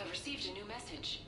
I've received a new message.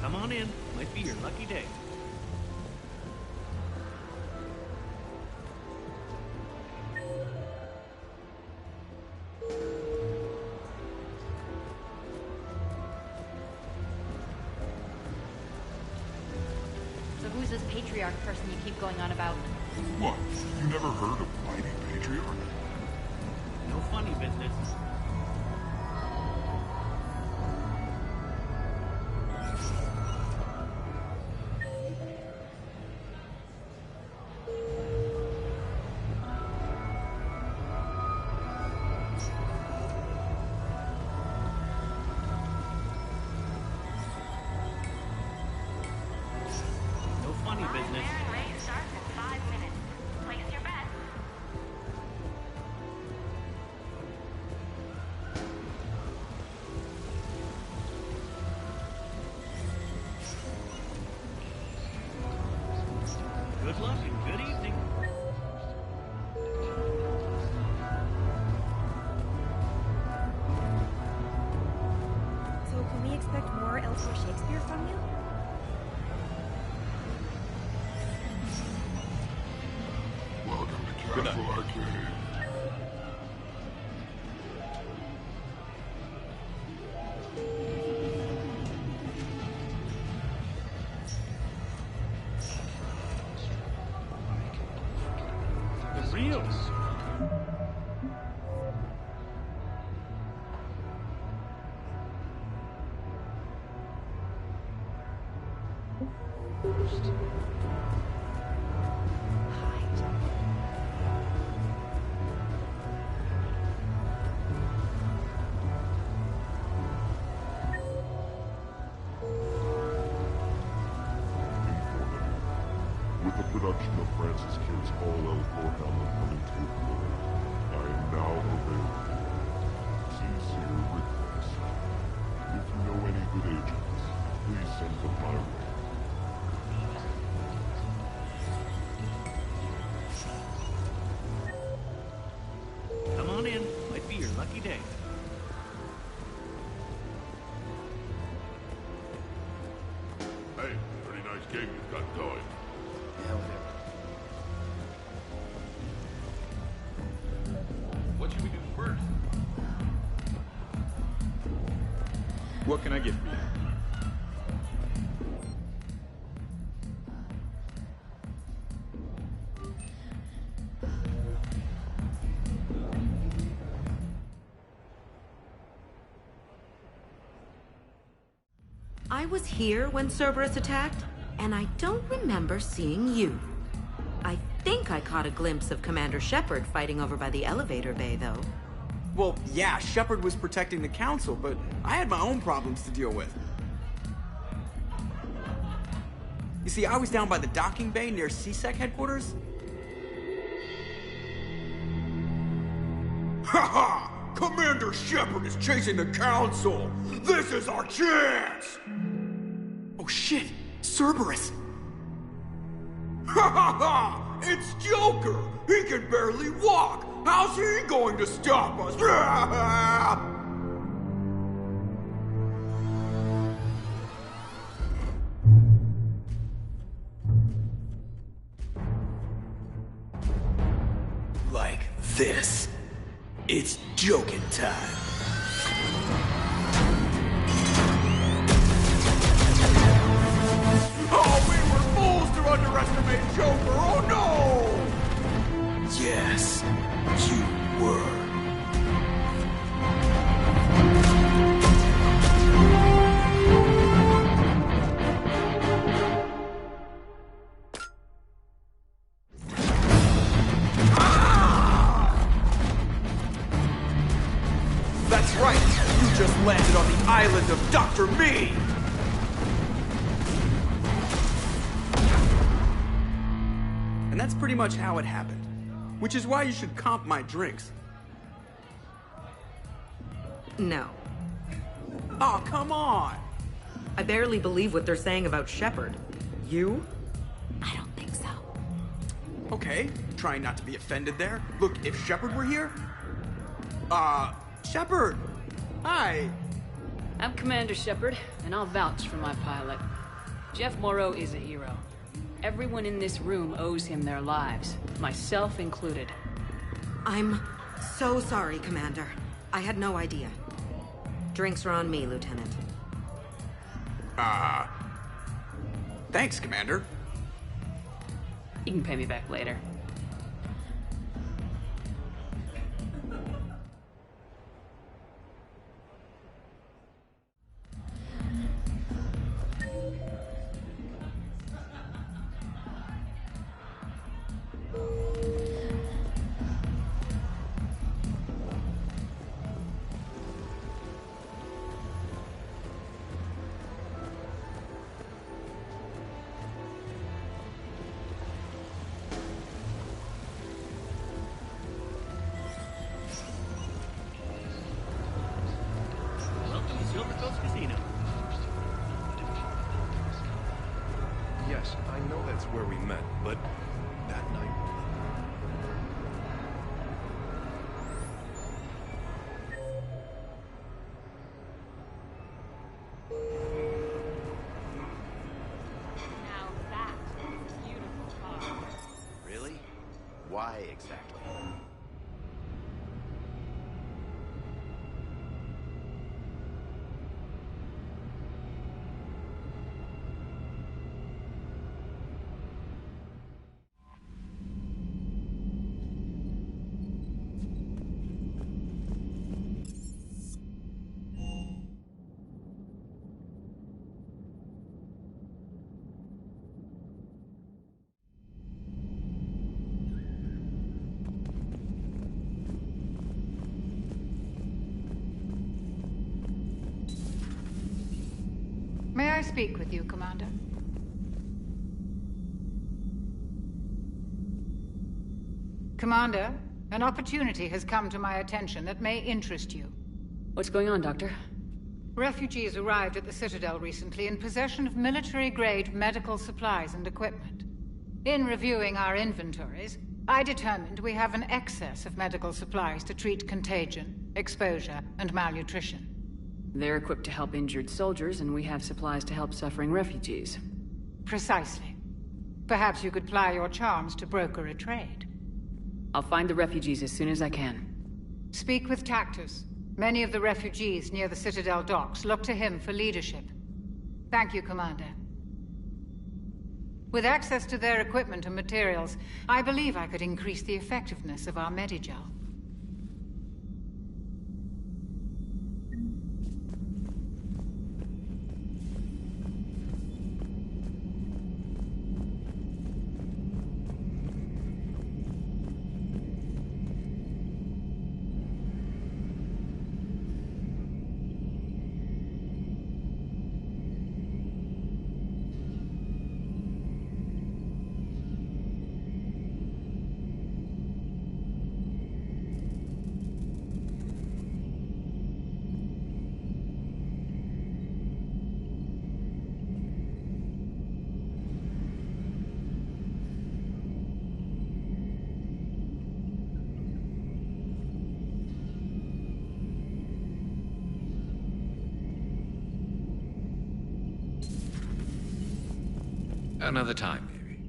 Come on in. Might be your lucky day. So who's this patriarch person you keep going on about? What? You never heard of Mighty Patriarch? No funny business. Good luck and good evening. So can we expect more Elsewhere Shakespeare from you? Welcome to Castle Arcade. With the production of Francis Kidd's All Else Lord Hamlet coming to What can I get for you? I was here when Cerberus attacked, and I don't remember seeing you. I think I caught a glimpse of Commander Shepard fighting over by the elevator bay, though. Well, yeah, Shepard was protecting the Council, but I had my own problems to deal with. You see, I was down by the docking bay near CSEC headquarters. Ha! Commander Shepard is chasing the Council! This is our chance! Oh shit! Cerberus! Ha ha ha! It's Joker! He can barely walk! How's he going to stop us? Like this. It's joking time. Oh, we were fools to underestimate Joker! Oh no! Yes, you were. That's right! You just landed on the island of Dr. Me! And that's pretty much how it happened. Which is why you should comp my drinks. No. Oh, come on! I barely believe what they're saying about Shepard. You? I don't think so. Okay, trying not to be offended there. Look, if Shepard were here... Shepard! Hi! I'm Commander Shepard, and I'll vouch for my pilot. Jeff Moreau is a hero. Everyone in this room owes him their lives, myself included. I'm so sorry, Commander. I had no idea. Drinks are on me, Lieutenant. Thanks, Commander. You can pay me back later. Welcome to Silver Coast Casino. Yes, I know that's where we met, but that night... Now that is a beautiful car. Really? Why exactly? May I speak with you, Commander? Commander, an opportunity has come to my attention that may interest you. What's going on, Doctor? Refugees arrived at the Citadel recently in possession of military-grade medical supplies and equipment. In reviewing our inventories, I determined we have an excess of medical supplies to treat contagion, exposure, and malnutrition. They're equipped to help injured soldiers, and we have supplies to help suffering refugees. Precisely. Perhaps you could ply your charms to broker a trade. I'll find the refugees as soon as I can. Speak with Tactus. Many of the refugees near the Citadel docks look to him for leadership. Thank you, Commander. With access to their equipment and materials, I believe I could increase the effectiveness of our Medigel. Another time, maybe.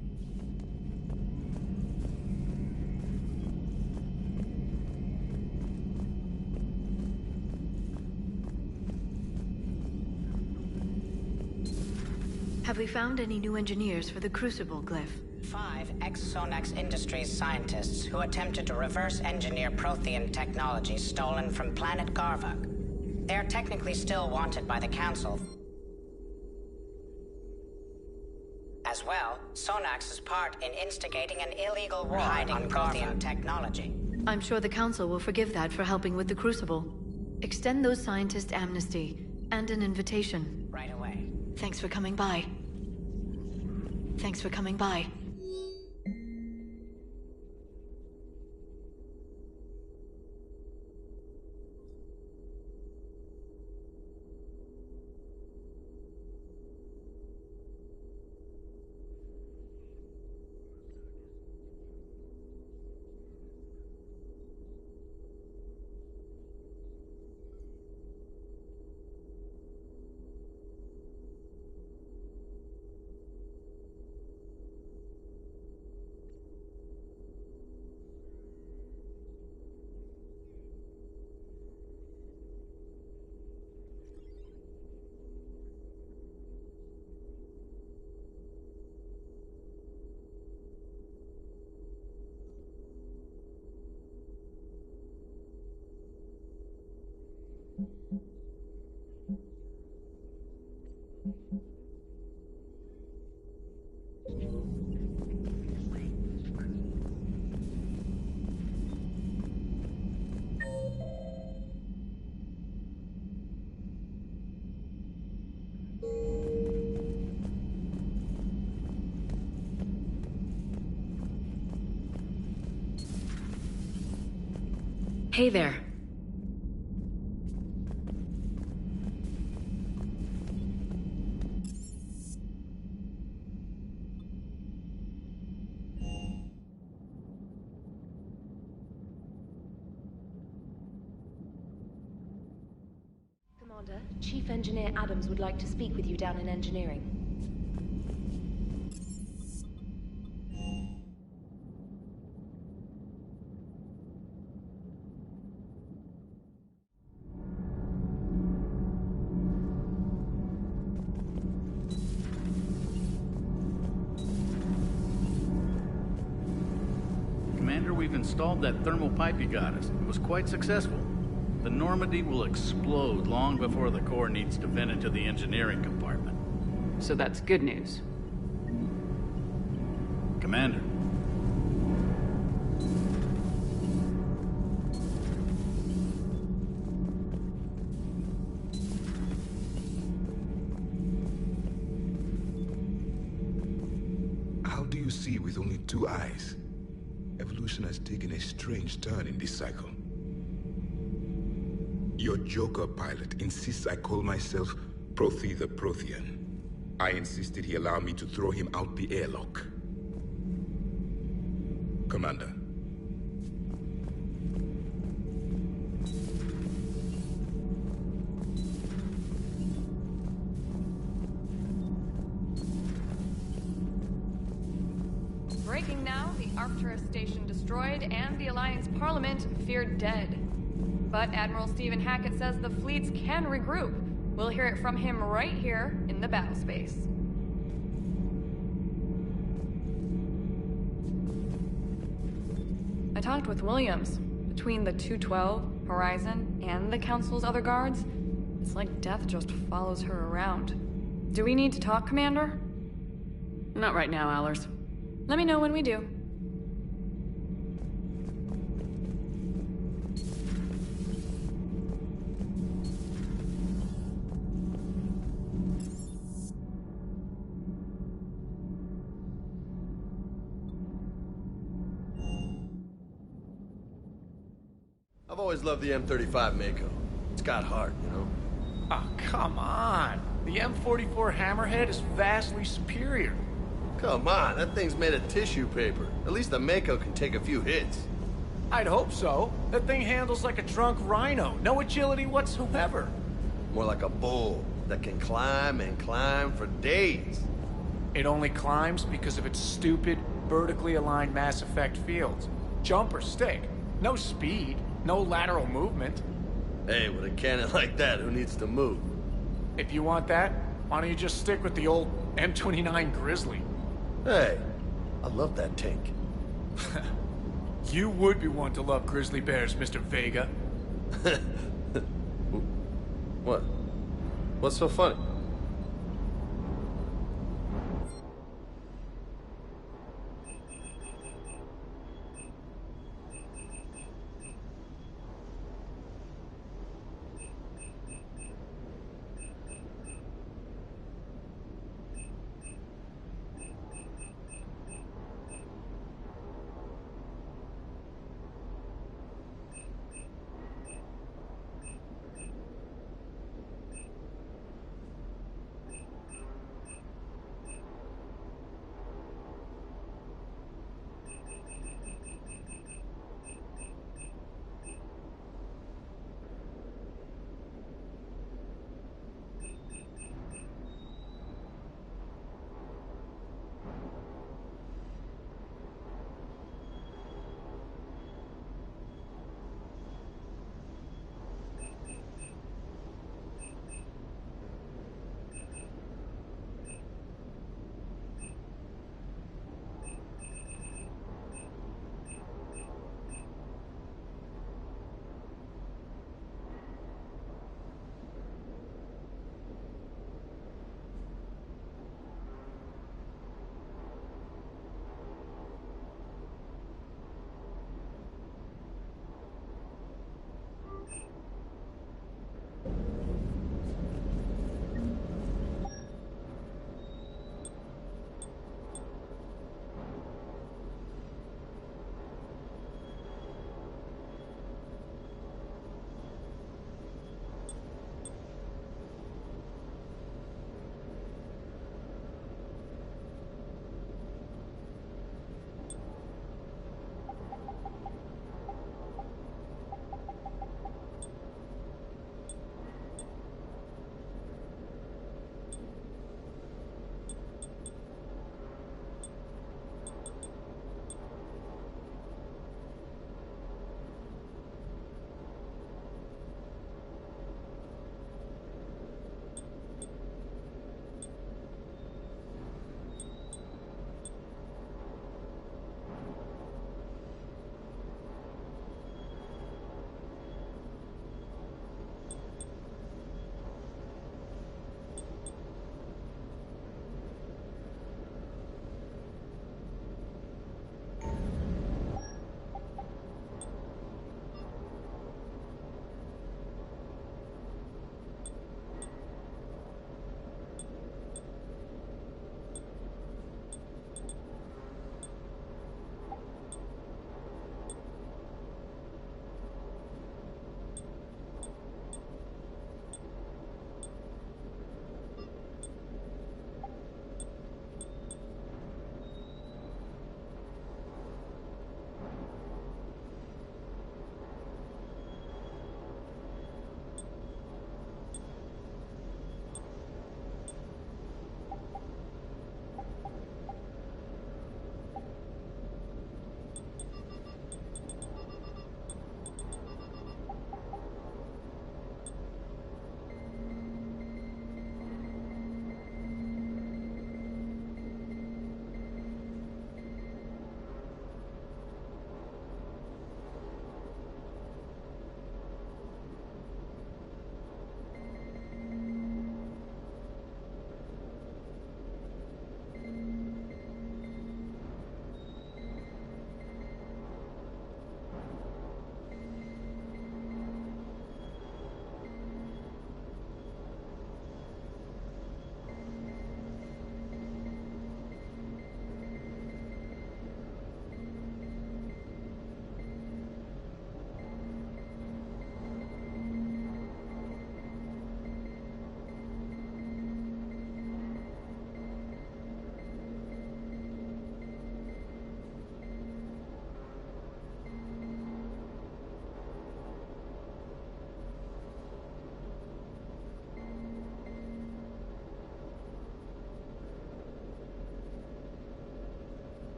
Have we found any new engineers for the Crucible glyph? 5 ex-Sonax Industries scientists who attempted to reverse engineer Prothean technology stolen from planet Garvuk. They are technically still wanted by the Council. As well, Sonax's part in instigating an illegal war on Prothean technology. I'm sure the Council will forgive that for helping with the Crucible. Extend those scientists amnesty and an invitation. Right away. Thanks for coming by. Thanks for coming by. Hey there. Commander, Chief Engineer Adams would like to speak with you down in engineering. Commander, we've installed that thermal pipe you got us. It was quite successful. The Normandy will explode long before the core needs to vent into the engineering compartment. So that's good news. Commander. How do you see with only 2 eyes? Evolution has taken a strange turn in this cycle. Your Joker pilot insists I call myself Prothe the Prothean. I insisted he allow me to throw him out the airlock. Commander. Breaking now, the Arcturus station destroyed and the Alliance Parliament feared dead. But Admiral Stephen Hackett says the fleets can regroup. We'll hear it from him right here in the battle space. I talked with Williams. Between the 212, Horizon, and the Council's other guards, it's like death just follows her around. Do we need to talk, Commander? Not right now, Allers. Let me know when we do. I've always loved the M35 Mako. It's got heart, you know? Oh, come on. The M44 Hammerhead is vastly superior. Come on, that thing's made of tissue paper. At least the Mako can take a few hits. I'd hope so. That thing handles like a drunk rhino. No agility whatsoever. More like a bull that can climb and climb for days. It only climbs because of its stupid, vertically aligned Mass Effect fields. Jump or stick. No speed. No lateral movement. Hey, with a cannon like that, who needs to move? If you want that, why don't you just stick with the old M29 Grizzly? Hey, I love that tank. You would be one to love grizzly bears, Mr. Vega. What? What's so funny?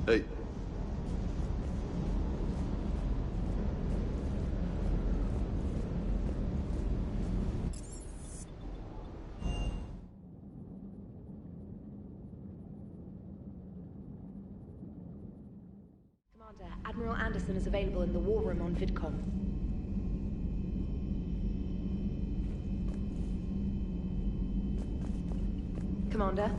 Hey. Commander, Admiral Anderson is available in the war room on VidCom. Commander?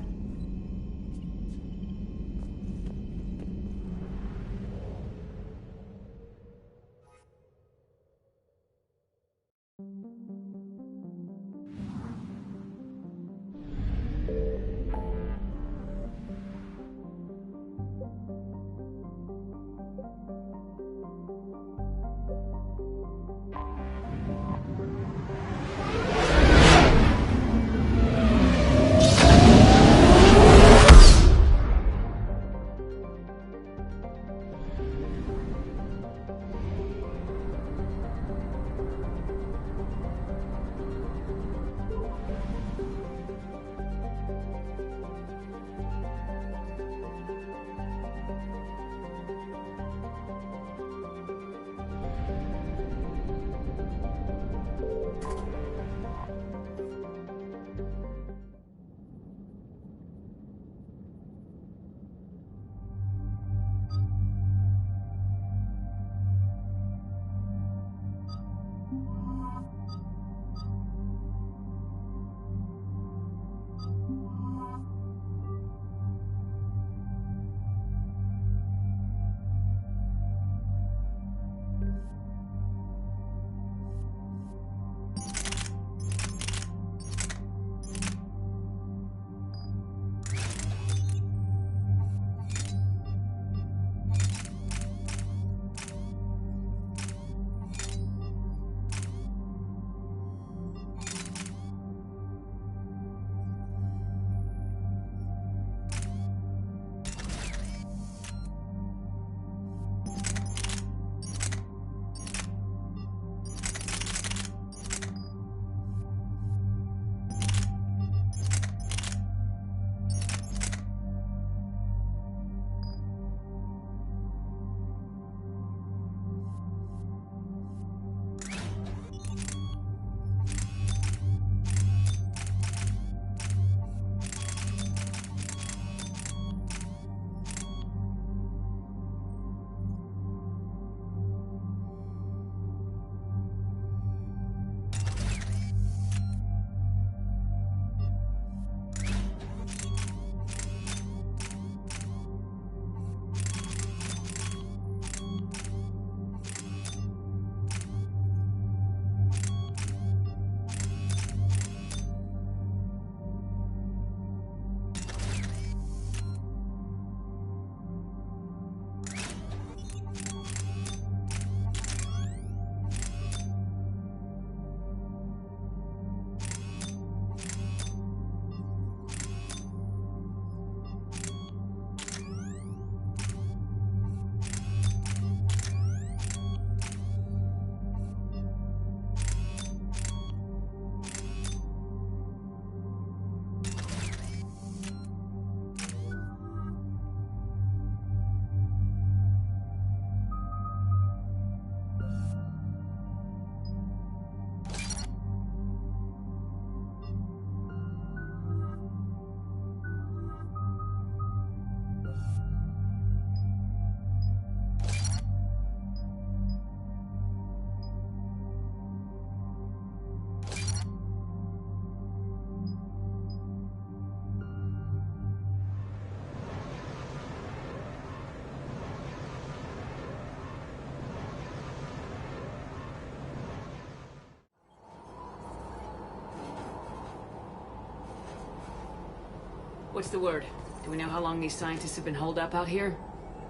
What's the word? Do we know how long these scientists have been holed up out here?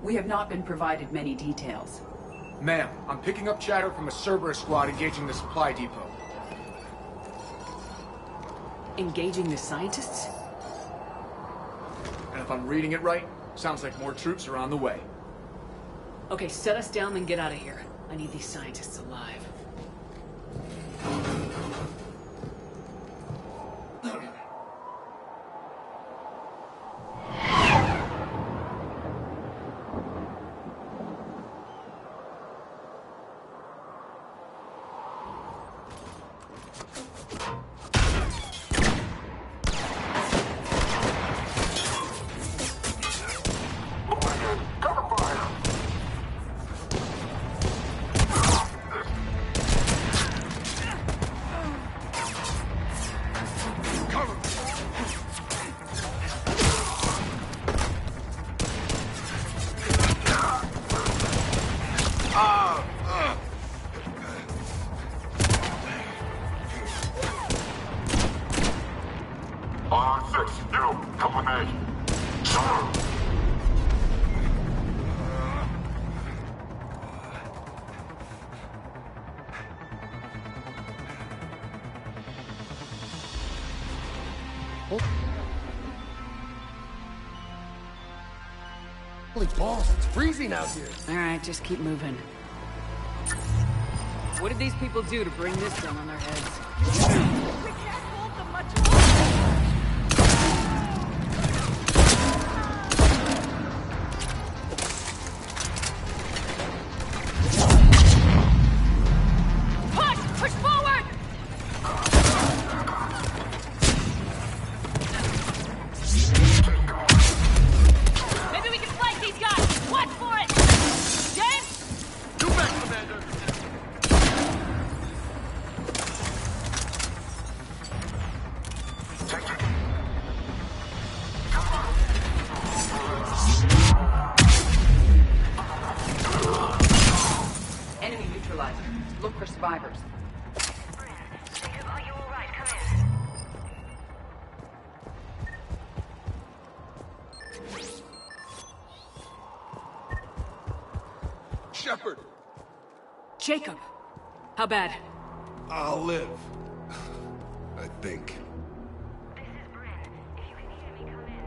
We have not been provided many details. Ma'am, I'm picking up chatter from a Cerberus squad engaging the supply depot. Engaging the scientists? And if I'm reading it right, sounds like more troops are on the way. Okay, set us down and get out of here. I need these scientists alive. Holy balls, it's freezing out here. Alright, just keep moving. What did these people do to bring this down on their heads? We can't hold them much longer! Push forward! Maybe we can flank these guys! Watch for it! James? Go back, Commander! Enemy neutralized. Look for survivors. Are you alright? Come in. Shepard! Jacob! How bad? I'll live. I think. This is Bryn. If you can hear me, come in.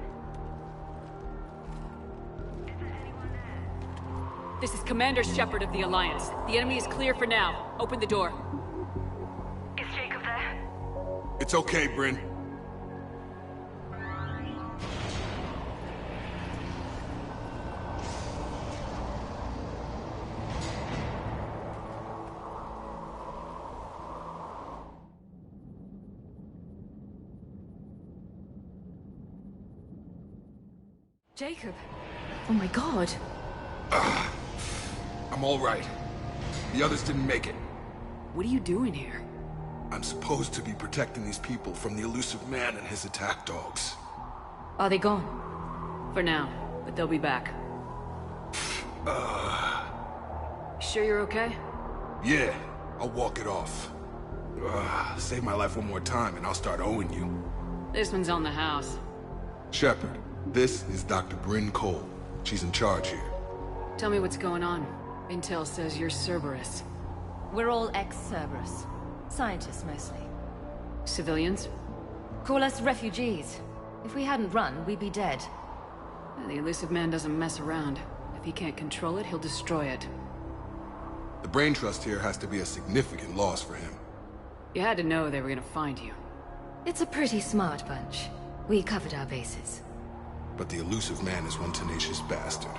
Is there anyone there? This is Commander Shepard of the Alliance. The enemy is clear for now. Open the door. Is Jacob there? It's okay, Bryn. Jacob. Oh my god. I'm all right. The others didn't make it. What are you doing here? I'm supposed to be protecting these people from the elusive man and his attack dogs. Are they gone? For now, but they'll be back. Sure you're okay? Yeah, I'll walk it off. Save my life one more time and I'll start owing you. This one's on the house. Shepard, this is Dr. Bryn Cole. She's in charge here. Tell me what's going on. Intel says you're Cerberus. We're all ex-Cerberus. Scientists, mostly. Civilians? Call us refugees. If we hadn't run, we'd be dead. The elusive man doesn't mess around. If he can't control it, he'll destroy it. The brain trust here has to be a significant loss for him. You had to know they were gonna find you. It's a pretty smart bunch. We covered our bases. But the elusive man is one tenacious bastard.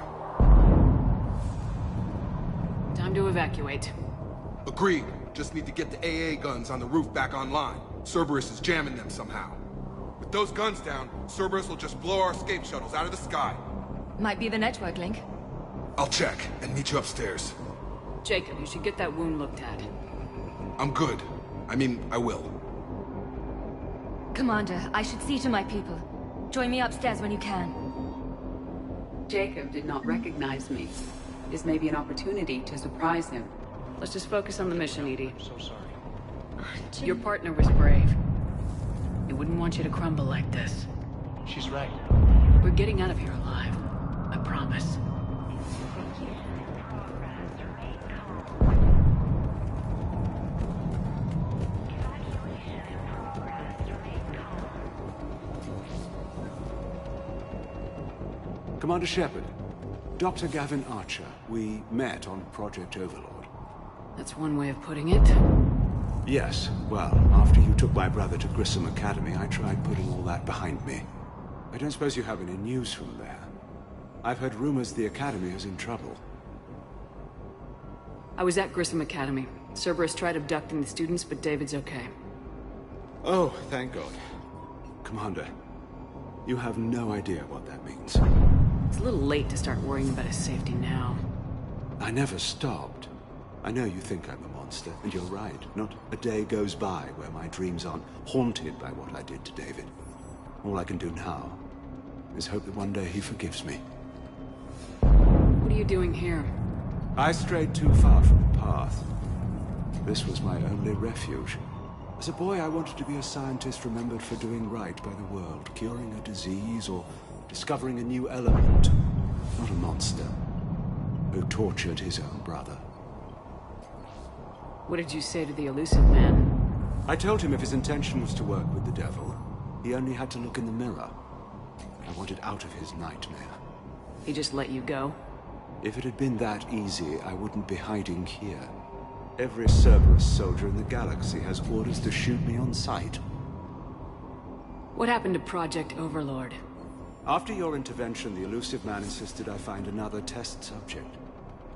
Time to evacuate. Agreed. Just need to get the AA guns on the roof back online. Cerberus is jamming them somehow. With those guns down, Cerberus will just blow our escape shuttles out of the sky. Might be the network link. I'll check and meet you upstairs. Jacob, you should get that wound looked at. I'm good. I mean, I will. Commander, I should see to my people. Join me upstairs when you can. Jacob did not recognize me. This may be an opportunity to surprise him. Let's just focus on the mission, Edie. I'm so sorry. Your partner was brave. He wouldn't want you to crumble like this. She's right. We're getting out of here alive. I promise. Commander Shepard, Dr. Gavin Archer, we met on Project Overlord. That's one way of putting it. Yes, well, after you took my brother to Grissom Academy, I tried putting all that behind me. I don't suppose you have any news from there. I've heard rumors the Academy is in trouble. I was at Grissom Academy. Cerberus tried abducting the students, but David's okay. Oh, thank God. Commander, you have no idea what that means. It's a little late to start worrying about his safety now. I never stopped. I know you think I'm a monster, and you're right. Not a day goes by where my dreams aren't haunted by what I did to David. All I can do now is hope that one day he forgives me. What are you doing here? I strayed too far from the path. This was my only refuge. As a boy, I wanted to be a scientist remembered for doing right by the world, curing a disease or discovering a new element. Not a monster who tortured his own brother. What did you say to the elusive man? I told him if his intention was to work with the devil, He only had to look in the mirror. I wanted out of his nightmare. He just let you go? If it had been that easy, I wouldn't be hiding here. Every Cerberus soldier in the galaxy has orders to shoot me on sight. What happened to Project Overlord? After your intervention, the elusive man insisted I find another test subject.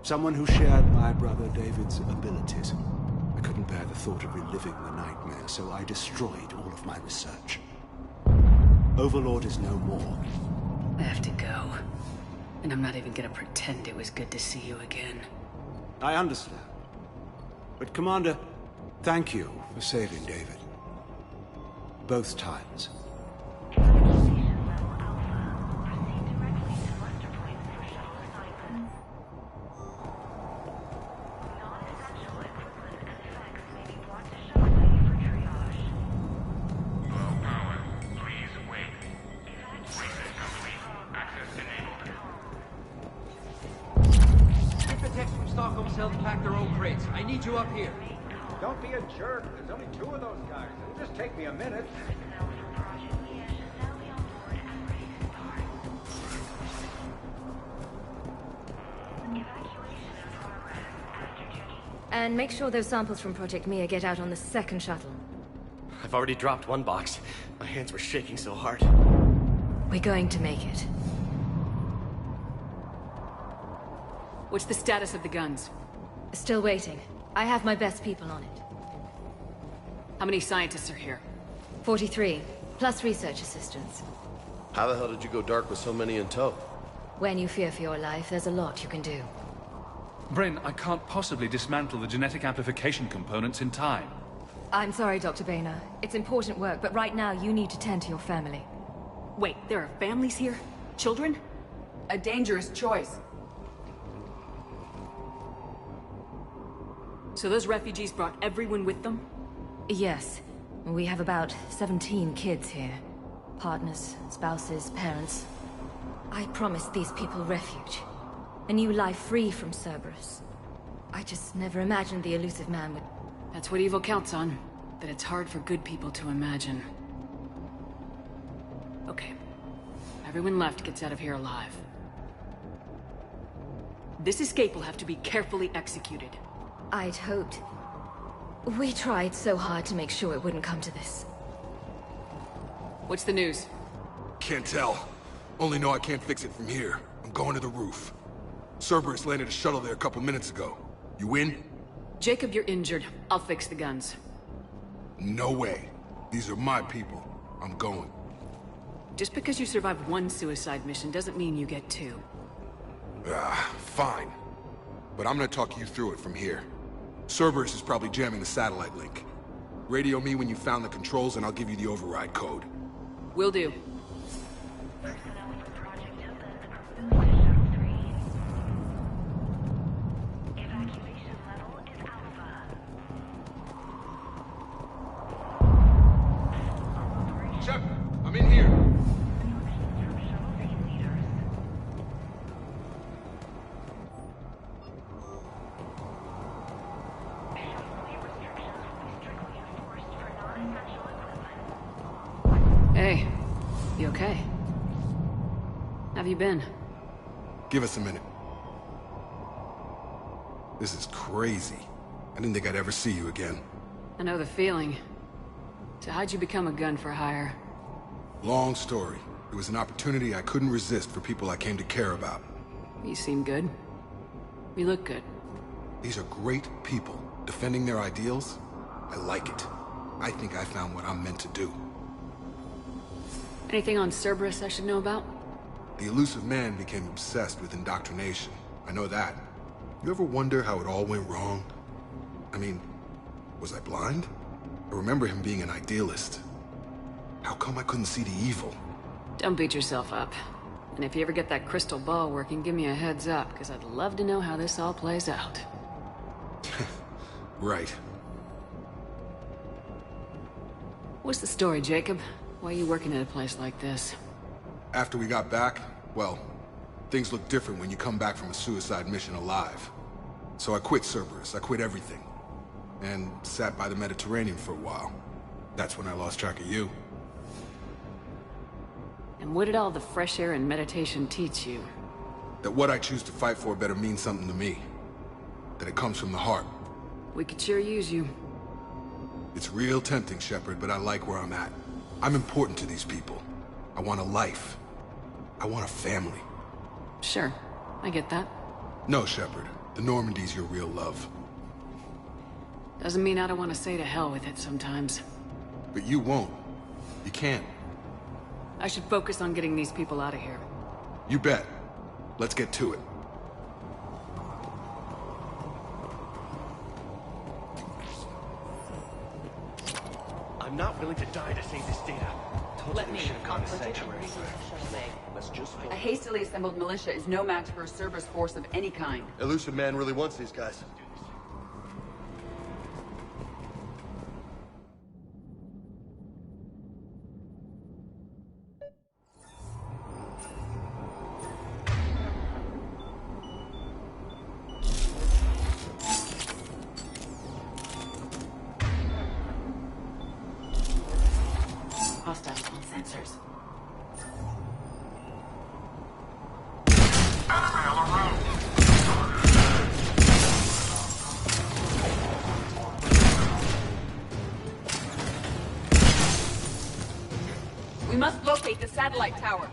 Someone who shared my brother David's abilities. I couldn't bear the thought of reliving the nightmare, so I destroyed all of my research. Overlord is no more. I have to go. And I'm not even gonna pretend it was good to see you again. I understand. But Commander, thank you for saving David. Both times. I need you up here. Don't be a jerk. There's only 2 of those guys. It'll just take me a minute. And make sure those samples from Project Mia get out on the second shuttle. I've already dropped one box. My hands were shaking so hard. We're going to make it. What's the status of the guns? Still waiting. I have my best people on it. How many scientists are here? 43, plus research assistants. How the hell did you go dark with so many in tow? When you fear for your life, there's a lot you can do. Bryn, I can't possibly dismantle the genetic amplification components in time. I'm sorry, Dr. Boehner. It's important work, but right now you need to tend to your family. Wait, there are families here? Children? A dangerous choice. So those refugees brought everyone with them? Yes. We have about 17 kids here. Partners, spouses, parents. I promised these people refuge. A new life free from Cerberus. I just never imagined the elusive man would... That's what evil counts on. That it's hard for good people to imagine. Okay. Everyone left gets out of here alive. This escape will have to be carefully executed. I'd hoped. We tried so hard to make sure it wouldn't come to this. What's the news? Can't tell. Only know I can't fix it from here. I'm going to the roof. Cerberus landed a shuttle there a couple minutes ago. You in? Jacob, you're injured. I'll fix the guns. No way. These are my people. I'm going. Just because you survived one suicide mission doesn't mean you get 2. Fine. But I'm gonna talk you through it from here. Cerberus is probably jamming the satellite link. Radio me when you found the controls and I'll give you the override code. Will do. Shep, I'm in here. Hey, you okay? Have you been? Give us a minute. This is crazy. I didn't think I'd ever see you again. I know the feeling. So how'd you become a gun for hire? Long story. It was an opportunity I couldn't resist for people I came to care about. You seem good. You look good. These are great people, defending their ideals. I like it. I think I found what I'm meant to do. Anything on Cerberus I should know about? The elusive man became obsessed with indoctrination. I know that. You ever wonder how it all went wrong? I mean, was I blind? I remember him being an idealist. How come I couldn't see the evil? Don't beat yourself up. And if you ever get that crystal ball working, give me a heads up, because I'd love to know how this all plays out. Right. What's the story, Jacob? Why are you working at a place like this? After we got back, well, things look different when you come back from a suicide mission alive. So I quit Cerberus, I quit everything. And sat by the Mediterranean for a while. That's when I lost track of you. And what did all the fresh air and meditation teach you? That what I choose to fight for better mean something to me. That it comes from the heart. We could sure use you. It's real tempting, Shepard, but I like where I'm at. I'm important to these people. I want a life. I want a family. Sure, I get that. No, Shepard. The Normandy's your real love. Doesn't mean I don't want to say to hell with it sometimes. But you won't. You can't. I should focus on getting these people out of here. You bet. Let's get to it. I'm not willing to die to save this data. Let me. A hastily assembled militia is no match for a Cerberus force of any kind. Elusive Man really wants these guys. Hostiles on sensors. We must locate the satellite tower.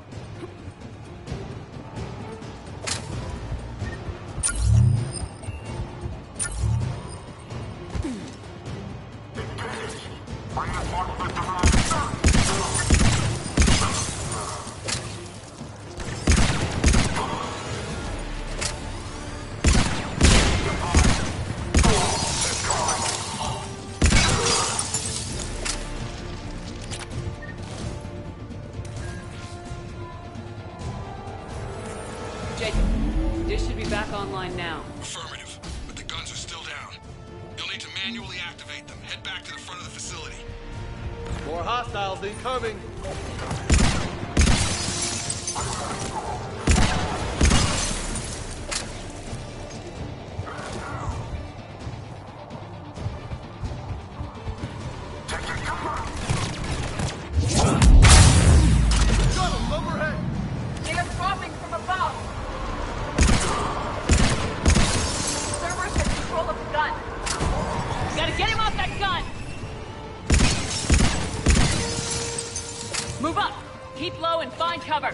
Dish should be back online now. Affirmative, but the guns are still down. You'll need to manually activate them. Head back to the front of the facility. More hostiles incoming. They are dropping from above. Cerberus has control of the gun. We gotta get him off that gun. Move up! Keep low and find cover.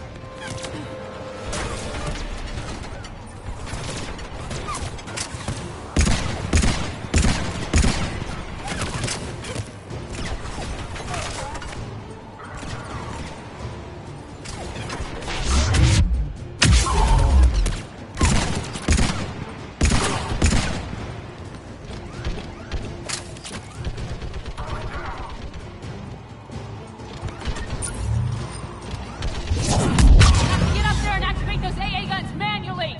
Get up there and activate those AA guns manually!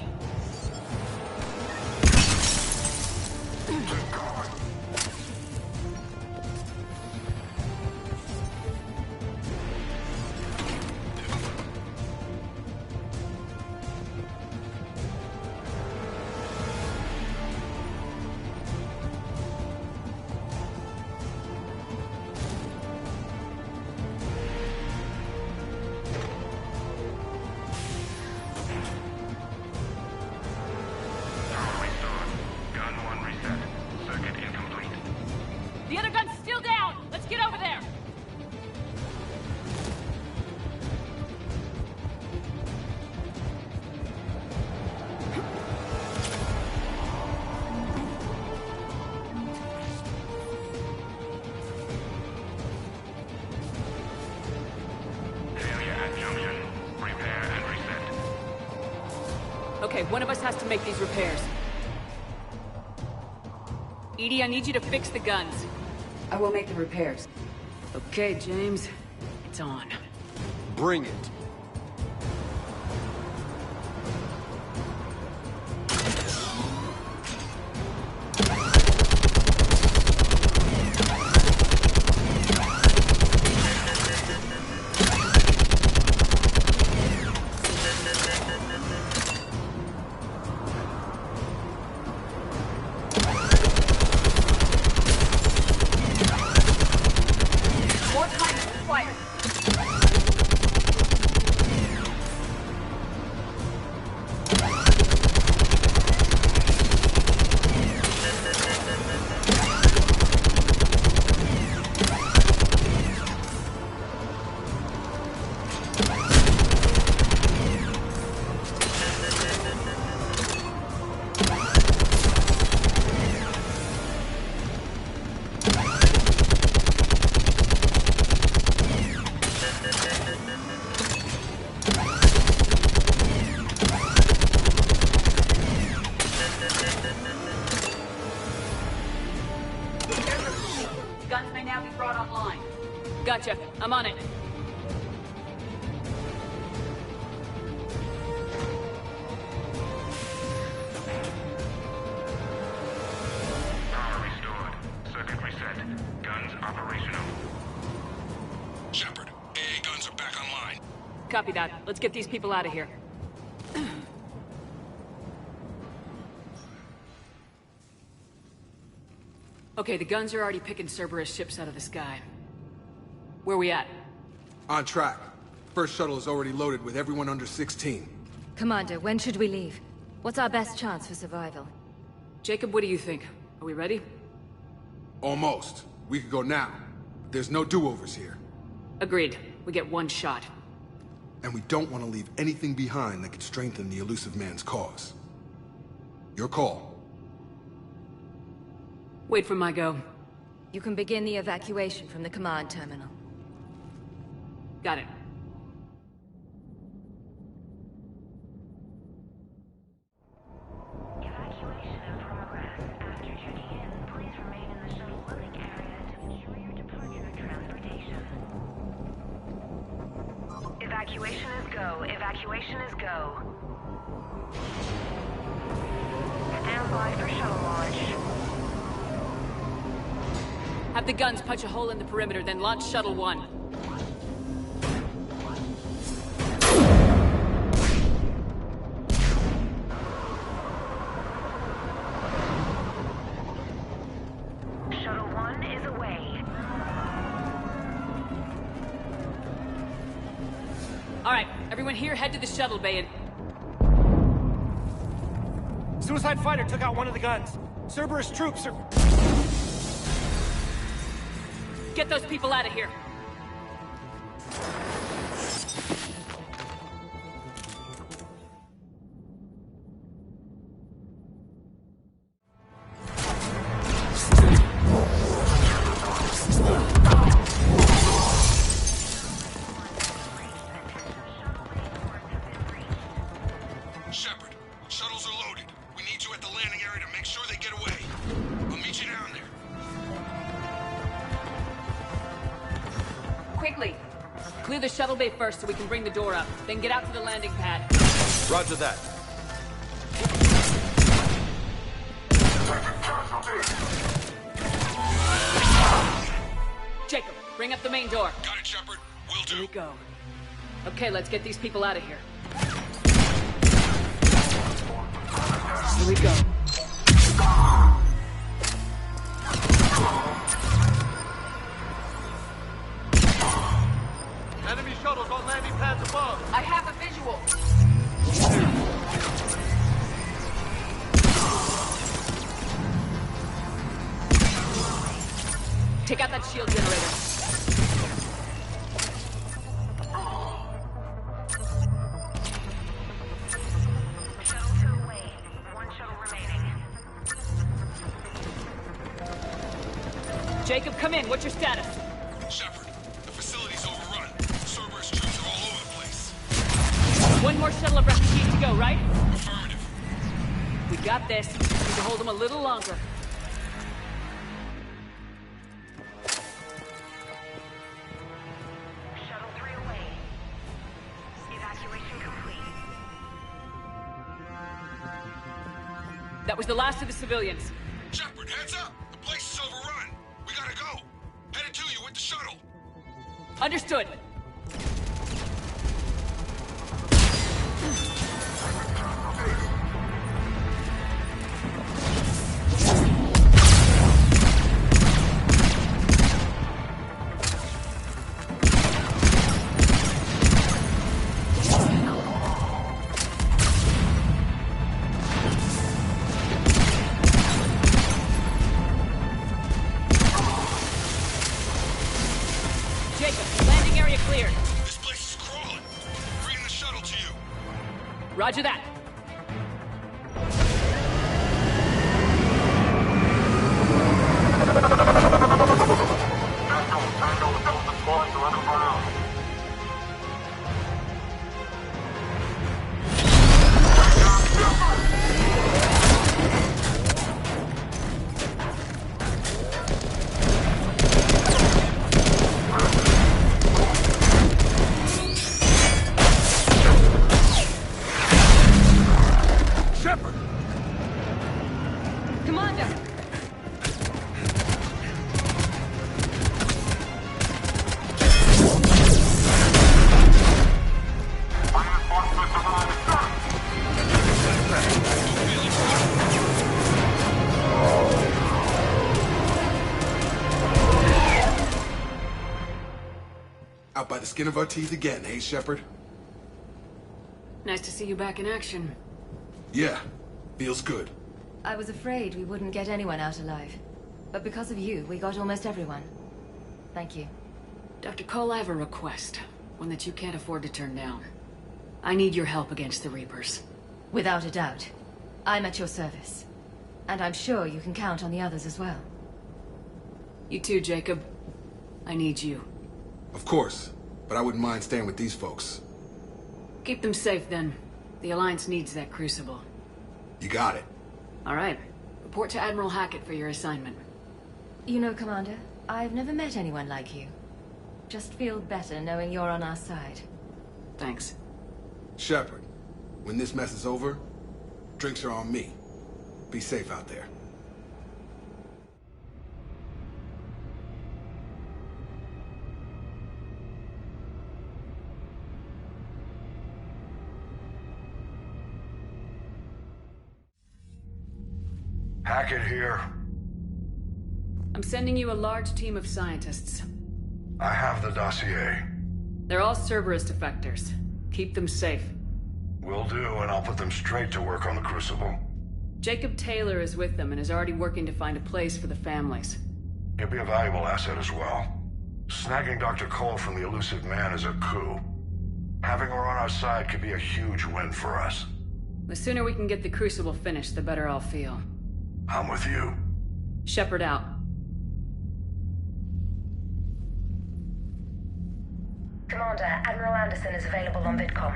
The other gun's still down! Let's get over there! Okay, one of us has to make these repairs. Edie, I need you to fix the guns. I will make the repairs. Okay, James. It's on. Bring it. More time is required. now be brought online. Gotcha. I'm on it. Power restored. Circuit reset. Guns operational. Shepard, AA guns are back online. Copy that. Let's get these people out of here. Okay, the guns are already picking Cerberus ships out of the sky. Where we at? On track. First shuttle is already loaded with everyone under 16. Commander, when should we leave? What's our best chance for survival? Jacob, what do you think? Are we ready? Almost. We could go now. But there's no do-overs here. Agreed. We get one shot. And we don't want to leave anything behind that could strengthen the elusive man's cause. Your call. Wait for my go. You can begin the evacuation from the command terminal. Got it. Evacuation in progress. After checking in, please remain in the shuttle loading area to ensure your departure and transportation. Evacuation is go. Evacuation is go. Stand by for shuttle launch. Have the guns punch a hole in the perimeter, then launch Shuttle 1. Shuttle 1 is away. Alright, everyone here head to the shuttle bay and... Suicide fighter took out one of the guns. Cerberus troops are... Get those people out of here. Shepard, shuttles are loaded. We need you at the landing area to make sure they get away. I'll meet you down there. Quickly! Clear the shuttle bay first so we can bring the door up. Then get out to the landing pad. Roger that. Jacob, bring up the main door. Got it, Shepard. Will do. Here we go. Okay, let's get these people out of here. Here we go. Enemy shuttles on landing pads above. I have a visual. Take out that shield generator. Shuttle 2 away. One shuttle remaining. Jacob, come in. What's your status? Shepard, the facility's overrun. Cerberus troops are all over the place. One more shuttle of refugees to go, right? Affirmative. We got this. Need to hold them a little longer. Shuttle 3 away. Evacuation complete. That was the last of the civilians. Shepard, heads up! The place is overrun. We gotta go. Headed to you with the shuttle. Understood. Jacob, landing area cleared. This place is crawling. Bring the shuttle to you. Roger that. Commander! Out by the skin of our teeth again, hey, Shepard? Nice to see you back in action. Yeah, feels good. I was afraid we wouldn't get anyone out alive. But because of you, we got almost everyone. Thank you. Dr. Cole, I have a request. One that you can't afford to turn down. I need your help against the Reapers. Without a doubt. I'm at your service. And I'm sure you can count on the others as well. You too, Jacob. I need you. Of course, but I wouldn't mind staying with these folks. Keep them safe, then. The Alliance needs that crucible. You got it. All right. Report to Admiral Hackett for your assignment. You know, Commander, I've never met anyone like you. Just feel better knowing you're on our side. Thanks. Shepard, when this mess is over, drinks are on me. Be safe out there. Hackett here. I'm sending you a large team of scientists. I have the dossier. They're all Cerberus defectors. Keep them safe. Will do, and I'll put them straight to work on the Crucible. Jacob Taylor is with them and is already working to find a place for the families. He'll be a valuable asset as well. Snagging Dr. Cole from the elusive man is a coup. Having her on our side could be a huge win for us. The sooner we can get the Crucible finished, the better I'll feel. I'm with you. Shepard out. Commander, Admiral Anderson is available on VidCom.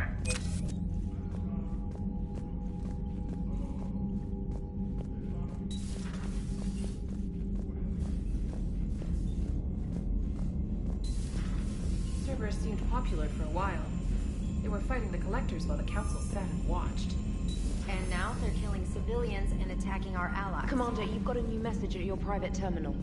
Cerberus seemed popular for a while. They were fighting the Collectors while the Council sat and watched. And now they're killing civilians and attacking our allies. Commander, you've got a new message at your private terminal.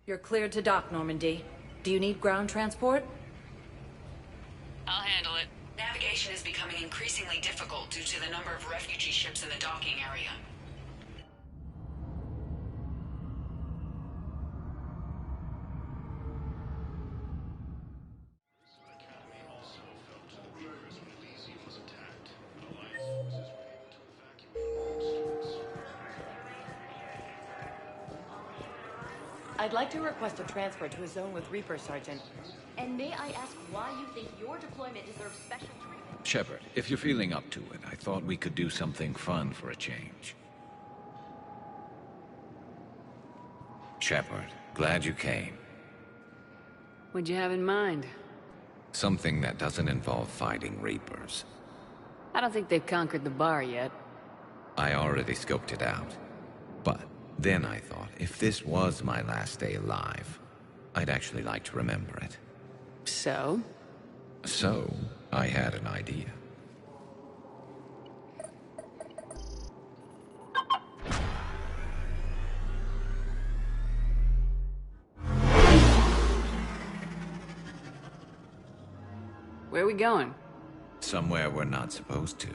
You're cleared to dock, Normandy. Do you need ground transport? I'll handle it. Navigation is becoming increasingly difficult due to the number of refugee ships in the docking area. I'd like to request a transfer to a zone with Reaper, Sergeant. And may I ask why you think your deployment deserves special treatment? Shepard, if you're feeling up to it, I thought we could do something fun for a change. Shepard, glad you came. What'd you have in mind? Something that doesn't involve fighting Reapers. I don't think they've conquered the bar yet. I already scoped it out. But then I thought, if this was my last day alive, I'd actually like to remember it. So? So, I had an idea. Where are we going? Somewhere we're not supposed to.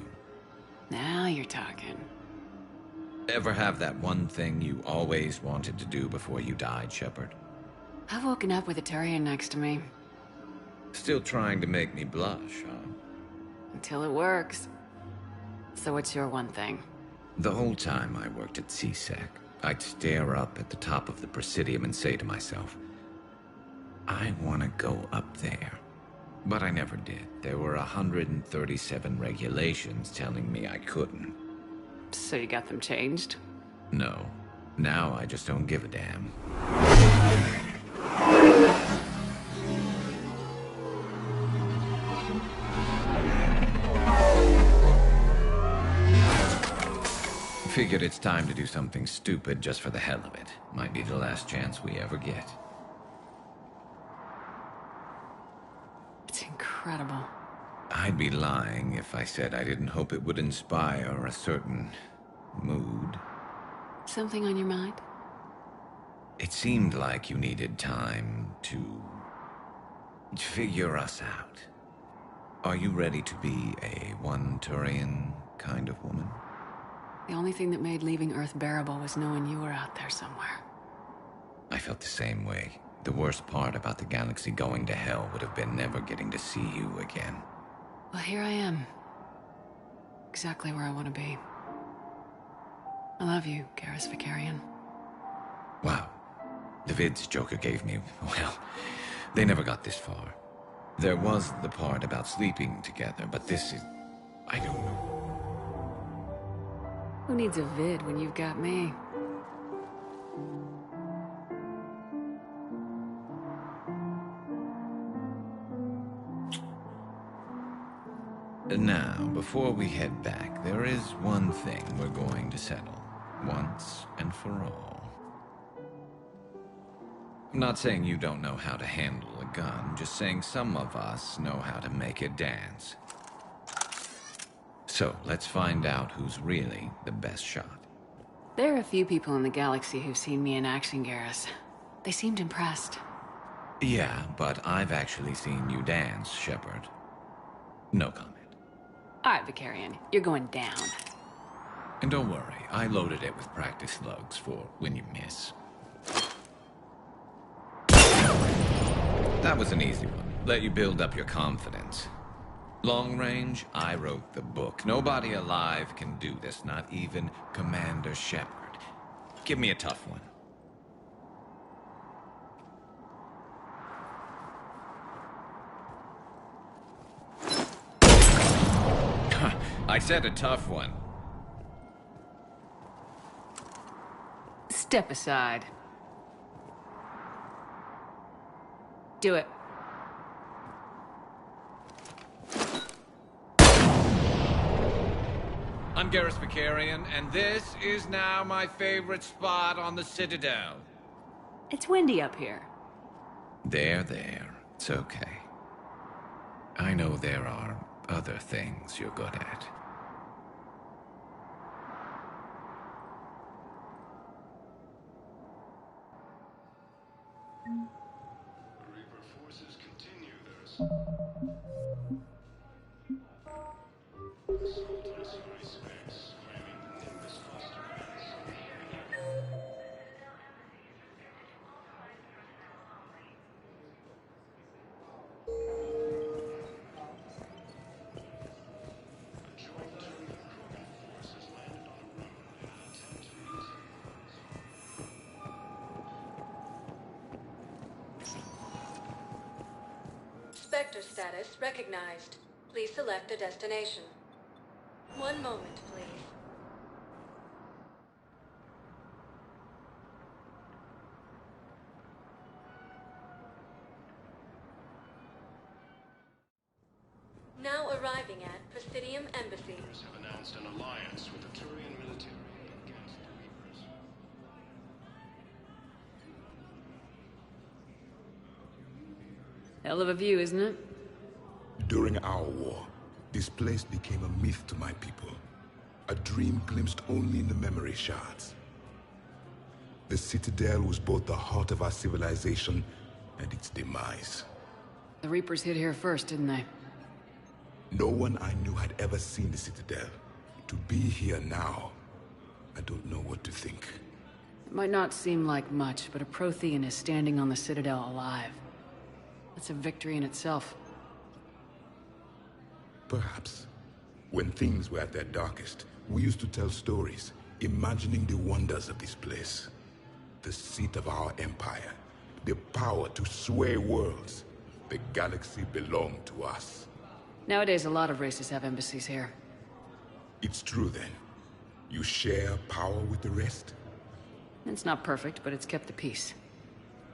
Now you're talking. Ever have that one thing you always wanted to do before you died, Shepard? I've woken up with a Turian next to me. Still trying to make me blush, huh? Until it works. So what's your one thing? The whole time I worked at CSEC, I'd stare up at the top of the Presidium and say to myself, I want to go up there. But I never did. There were 137 regulations telling me I couldn't. So you got them changed? No. Now I just don't give a damn. Figured it's time to do something stupid just for the hell of it. Might be the last chance we ever get. It's incredible. I'd be lying if I said I didn't hope it would inspire a certain mood. Something on your mind? It seemed like you needed time to figure us out. Are you ready to be a one-Turian kind of woman? The only thing that made leaving Earth bearable was knowing you were out there somewhere. I felt the same way. The worst part about the galaxy going to hell would have been never getting to see you again. Well, here I am. Exactly where I want to be. I love you, Garrus Vicarian. Wow. The vids Joker gave me, well, they never got this far. There was the part about sleeping together, but this is... I don't know. Who needs a vid when you've got me? Now, before we head back, there is one thing we're going to settle, once and for all. I'm not saying you don't know how to handle a gun, just saying some of us know how to make it dance. So, let's find out who's really the best shot. There are a few people in the galaxy who've seen me in action, Garrus. They seemed impressed. Yeah, but I've actually seen you dance, Shepard. No comment. All right, Vicarian, you're going down. And don't worry, I loaded it with practice slugs for when you miss. That was an easy one. Let you build up your confidence. Long range, I wrote the book. Nobody alive can do this, not even Commander Shepard. Give me a tough one. I said a tough one. Step aside. Do it. I'm Garrus Vicarian, and this is now my favorite spot on the Citadel. It's windy up here. There. It's okay. I know there are other things you're good at. Reaper forces continue their... Spectre status recognized. Please select a destination. One moment, please. Now arriving at Presidium Embassy. Have announced an alliance with the Turian military against the Reapers. Hell of a view, isn't it? During our war, this place became a myth to my people. A dream glimpsed only in the memory shards. The Citadel was both the heart of our civilization and its demise. The Reapers hit here first, didn't they? No one I knew had ever seen the Citadel. To be here now, I don't know what to think. It might not seem like much, but a Prothean is standing on the Citadel alive. That's a victory in itself. Perhaps. When things were at their darkest, we used to tell stories, imagining the wonders of this place. The seat of our empire, the power to sway worlds. The galaxy belonged to us. Nowadays, a lot of races have embassies here. It's true then. You share power with the rest? It's not perfect, but it's kept the peace.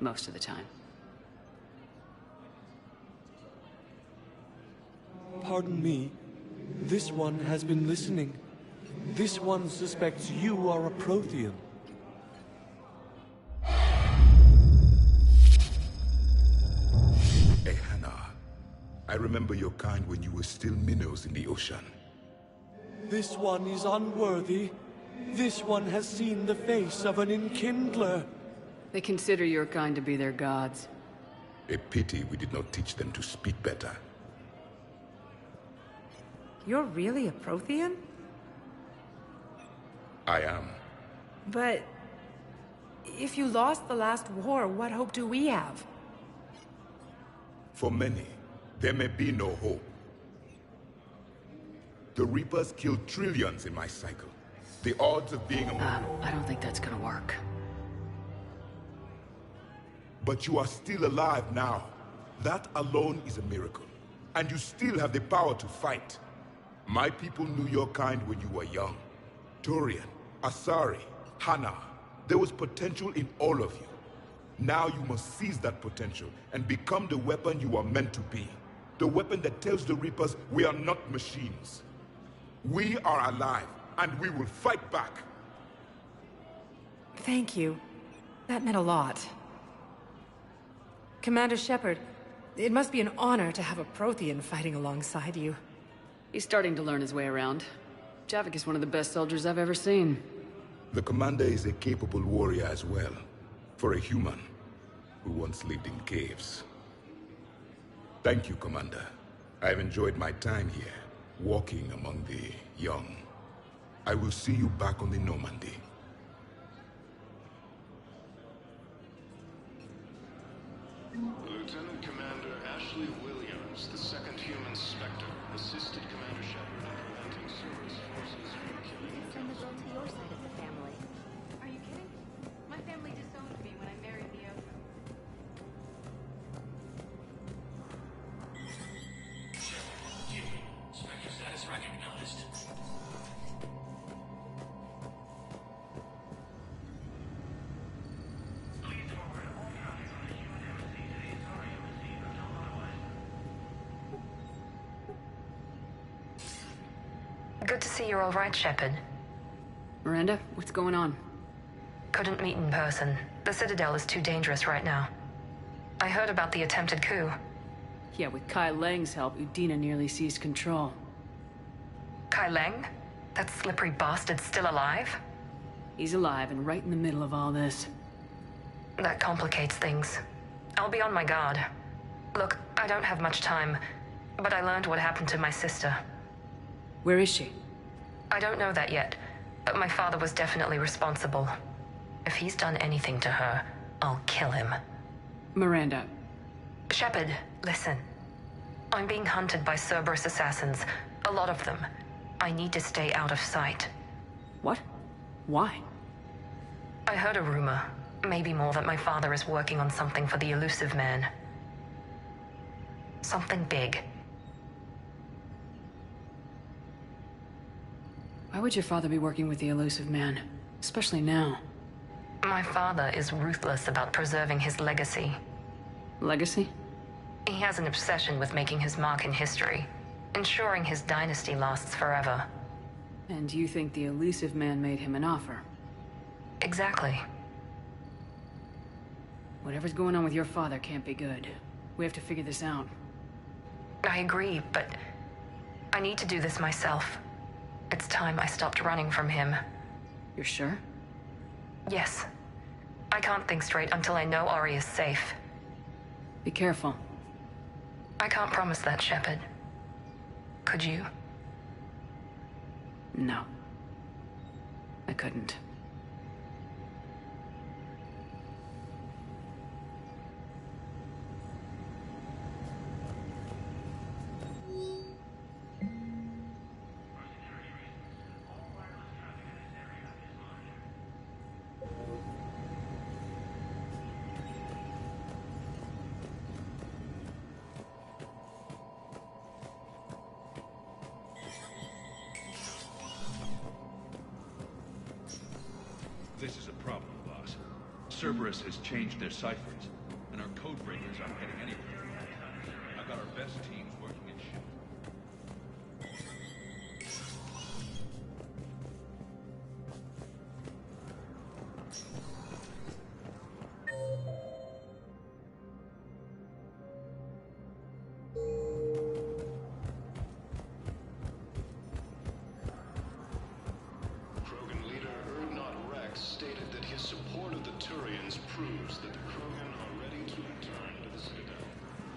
Most of the time. Pardon me. This one has been listening. This one suspects you are a Prothean. Hey, Hannah. I remember your kind when you were still minnows in the ocean. This one is unworthy. This one has seen the face of an enkindler. They consider your kind to be their gods. A pity we did not teach them to speak better. You're really a Prothean? I am. But... if you lost the last war, what hope do we have? For many, there may be no hope. The Reapers killed trillions in my cycle. The odds of being I don't think that's gonna work. But you are still alive now. That alone is a miracle. And you still have the power to fight. My people knew your kind when you were young. Turian, Asari, Hana. There was potential in all of you. Now you must seize that potential and become the weapon you are meant to be. The weapon that tells the Reapers we are not machines. We are alive, and we will fight back. Thank you. That meant a lot. Commander Shepard, it must be an honor to have a Prothean fighting alongside you. He's starting to learn his way around. Javik is one of the best soldiers I've ever seen. The commander is a capable warrior as well. For a human who once lived in caves. Thank you, Commander. I've enjoyed my time here, walking among the young. I will see you back on the Normandy. Lieutenant Commander Ashley Williams, the second human Spectre, assisted Commander Shepard in preventing Cerberus forces from killing the Send the Council. girl to your side of the family. Are you kidding? My family disowned me when I married Neo. Spectre status recognized. Good to see you're all right, Shepard. Miranda, what's going on? Couldn't meet in person. The Citadel is too dangerous right now. I heard about the attempted coup. Yeah, with Kai Lang's help, Udina nearly seized control. Kai Lang? That slippery bastard's still alive? He's alive and right in the middle of all this. That complicates things. I'll be on my guard. Look, I don't have much time, but I learned what happened to my sister. Where is she? I don't know that yet, but my father was definitely responsible. If he's done anything to her, I'll kill him. Miranda. Shepard, listen. I'm being hunted by Cerberus assassins. A lot of them. I need to stay out of sight. What? Why? I heard a rumor, maybe more, that my father is working on something for the Elusive Man. Something big. Why would your father be working with the Elusive Man? Especially now. My father is ruthless about preserving his legacy. Legacy? He has an obsession with making his mark in history, ensuring his dynasty lasts forever. And you think the Elusive Man made him an offer? Exactly. Whatever's going on with your father can't be good. We have to figure this out. I agree, but I need to do this myself. It's time I stopped running from him. You're sure? Yes. I can't think straight until I know Ori is safe. Be careful. I can't promise that, Shepard. Could you? No. I couldn't. This is a problem, boss. Cerberus has changed their ciphers, and our code breakers aren't getting anywhere. I've got our best teams working in shift. Stated that his support of the Turians proves that the Krogan are ready to return to the Citadel.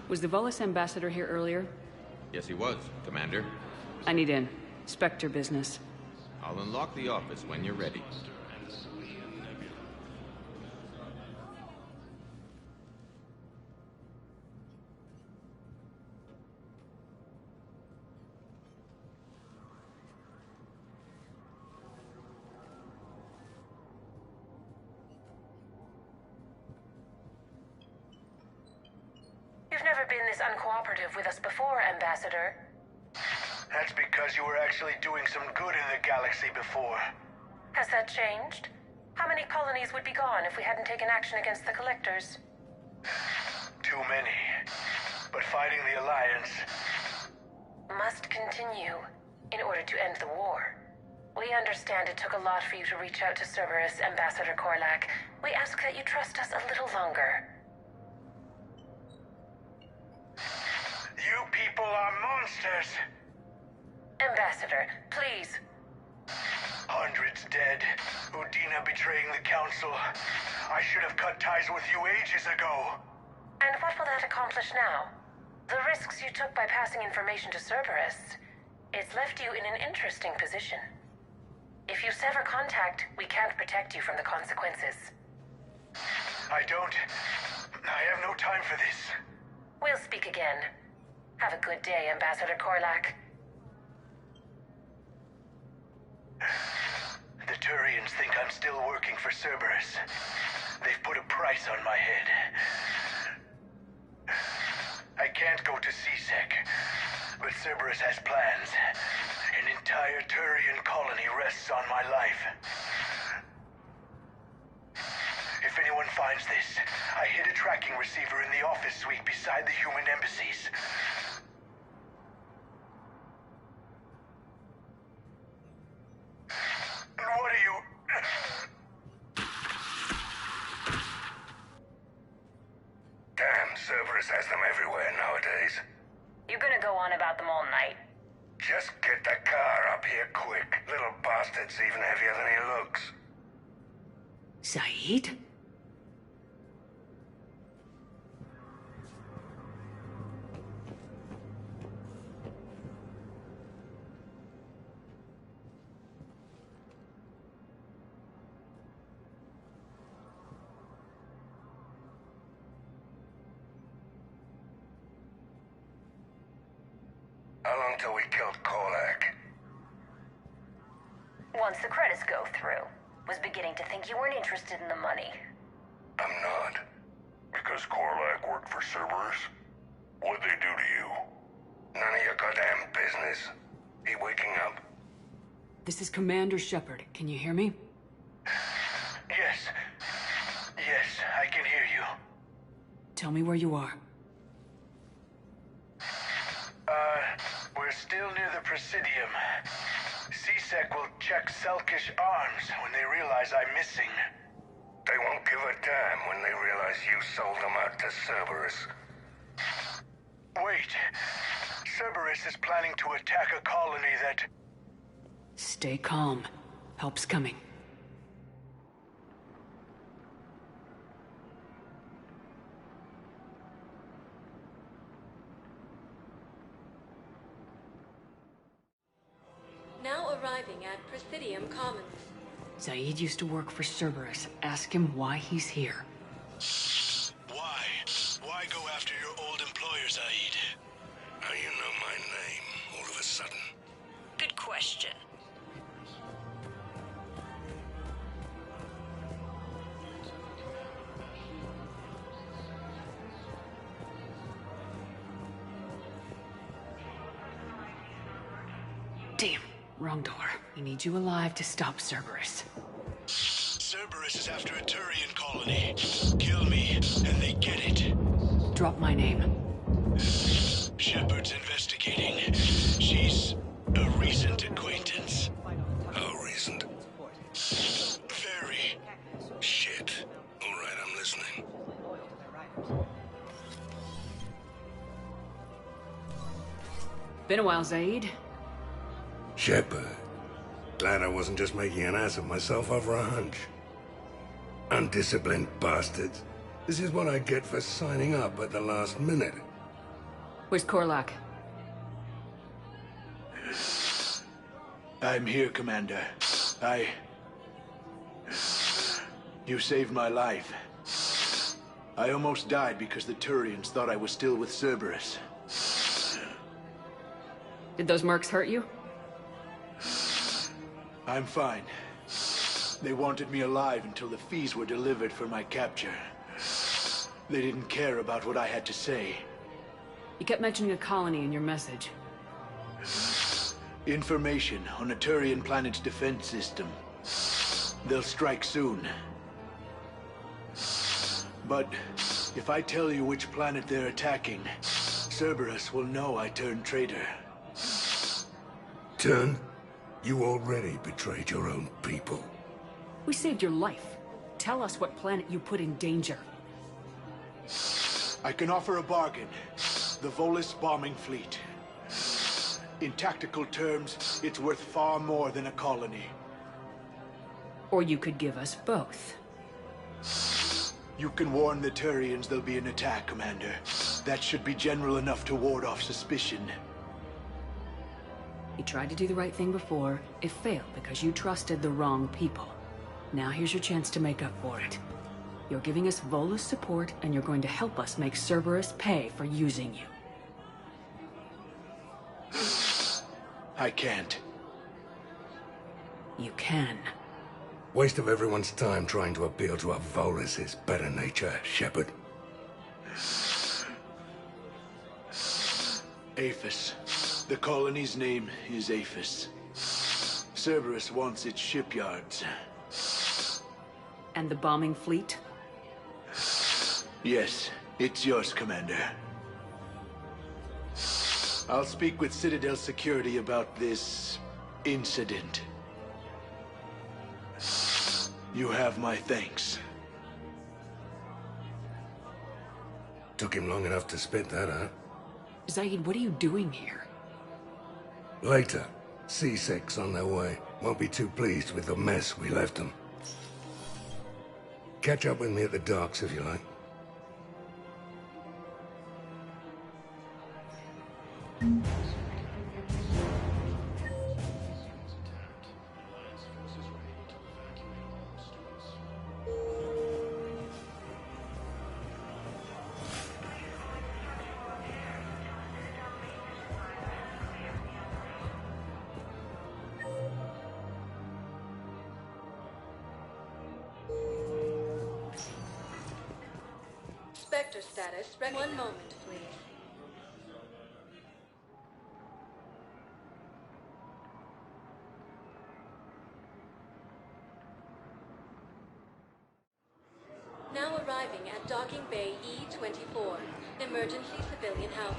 Was the Volus ambassador here earlier? Yes, he was, Commander. I need in. Spectre business. I'll unlock the office when you're ready. You've never been this uncooperative with us before, Ambassador. That's because you were actually doing some good in the galaxy before. Has that changed? How many colonies would be gone if we hadn't taken action against the Collectors? Too many. But fighting the Alliance must continue in order to end the war. We understand it took a lot for you to reach out to Cerberus, Ambassador Korlak. We ask that you trust us a little longer. You people are monsters! Ambassador, please. Hundreds dead. Udina betraying the Council. I should have cut ties with you ages ago. And what will that accomplish now? The risks you took by passing information to Cerberus, it's left you in an interesting position. If you sever contact, we can't protect you from the consequences. I have no time for this. We'll speak again. Have a good day, Ambassador Korlak. The Turians think I'm still working for Cerberus. They've put a price on my head. I can't go to C-Sec, but Cerberus has plans. An entire Turian colony rests on my life. If anyone finds this, I hid a tracking receiver in the office suite beside the human embassies. What are you... Damn, Cerberus has them everywhere nowadays. You're gonna go on about them all night. Just get the car up here quick. Little bastard's even heavier than he looks. Saeed? How long till we killed Korlak? Once the credits go through. Was beginning to think you weren't interested in the money. I'm not. Because Korlak worked for Cerberus? What'd they do to you? None of your goddamn business. He waking up? This is Commander Shepard. Can you hear me? Yes. Yes, I can hear you. Tell me where you are. We're still near the Presidium. CSEC will check Selkish arms when they realize I'm missing. They won't give a damn when they realize you sold them out to Cerberus. Wait. Cerberus is planning to attack a colony that... Stay calm. Help's coming. Now arriving at Presidium Commons. Zaid used to work for Cerberus. Ask him why he's here. Why? Why go after your old employer, Zaid? How you know my name all of a sudden? Good question. Damn, wrong door. We need you alive to stop Cerberus. Cerberus is after a Turian colony. Kill me, and they get it. Drop my name. Shepard's investigating. She's a recent acquaintance. How recent? Very. Shit. All right, I'm listening. Been a while, Zaid. Shepard. Glad I wasn't just making an ass of myself over a hunch. Undisciplined bastards. This is what I get for signing up at the last minute. Where's Korlak? I'm here, Commander. You saved my life. I almost died because the Turians thought I was still with Cerberus. Did those mercs hurt you? I'm fine. They wanted me alive until the fees were delivered for my capture. They didn't care about what I had to say. You kept mentioning a colony in your message. Information on a Turian planet's defense system. They'll strike soon. But if I tell you which planet they're attacking, Cerberus will know I turned traitor. Turn? You already betrayed your own people. We saved your life. Tell us what planet you put in danger. I can offer a bargain. The Volus bombing fleet. In tactical terms, it's worth far more than a colony. Or you could give us both. You can warn the Turians there'll be an attack, Commander. That should be general enough to ward off suspicion. You tried to do the right thing before. It failed because you trusted the wrong people. Now here's your chance to make up for it. You're giving us Volus support, and you're going to help us make Cerberus pay for using you. I can't. You can. Waste of everyone's time trying to appeal to a Volus's better nature, Shepard. Aphis. The colony's name is Aphis. Cerberus wants its shipyards. And the bombing fleet? Yes, it's yours, Commander. I'll speak with Citadel Security about this incident. You have my thanks. Took him long enough to spit that out. Zaid, what are you doing here? Later. C-Sec's on their way. Won't be too pleased with the mess we left them. Catch up with me at the docks if you like. sector status. One moment, please. Now arriving at Docking Bay E-24, emergency civilian housing.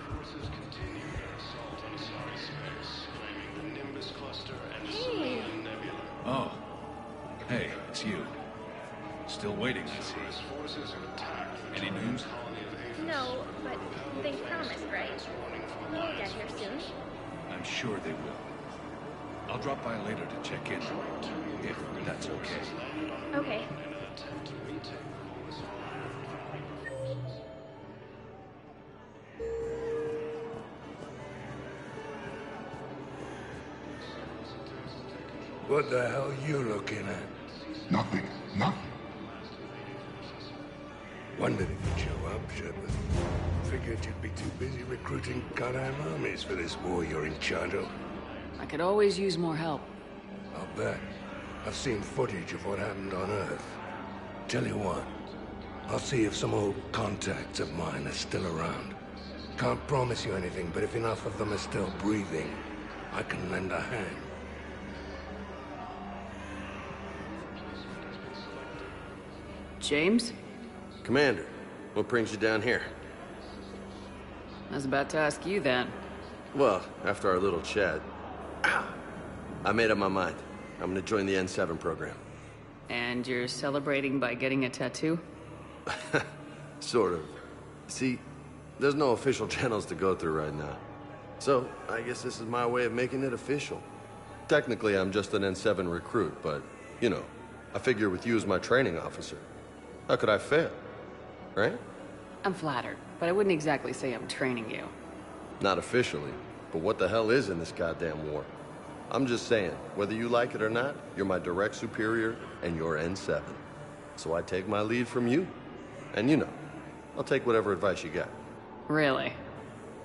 Forces continue their assault on Asari space, claiming the Nimbus cluster and Sylvian Nebula. Oh. Hey, it's you. Still waiting, I see. Cerberus forces have attacked the Any Turian news? colony of Aphis. No, but they promised, right? We'll get here soon. I'm sure they will. I'll drop by later to check in, if that's okay. Okay. In an attempt to retake the Volus What the hell are you looking at? Nothing. Nothing. Wondered if you'd show up, Shepard. Figured you'd be too busy recruiting goddamn armies for this war you're in charge of. I could always use more help. I'll bet. I've seen footage of what happened on Earth. Tell you what, I'll see if some old contacts of mine are still around. Can't promise you anything, but if enough of them are still breathing, I can lend a hand. James? Commander, what brings you down here? I was about to ask you that. Well, after our little chat, I made up my mind. I'm gonna join the N7 program. And you're celebrating by getting a tattoo? Sort of. See, there's no official channels to go through right now. So, I guess this is my way of making it official. Technically, I'm just an N7 recruit, but, you know, I figure with you as my training officer, how could I fail? Right? I'm flattered, but I wouldn't exactly say I'm training you. Not officially, but what the hell is in this goddamn war? I'm just saying, whether you like it or not, you're my direct superior, and you're N7. So I take my lead from you. And you know, I'll take whatever advice you got. Really?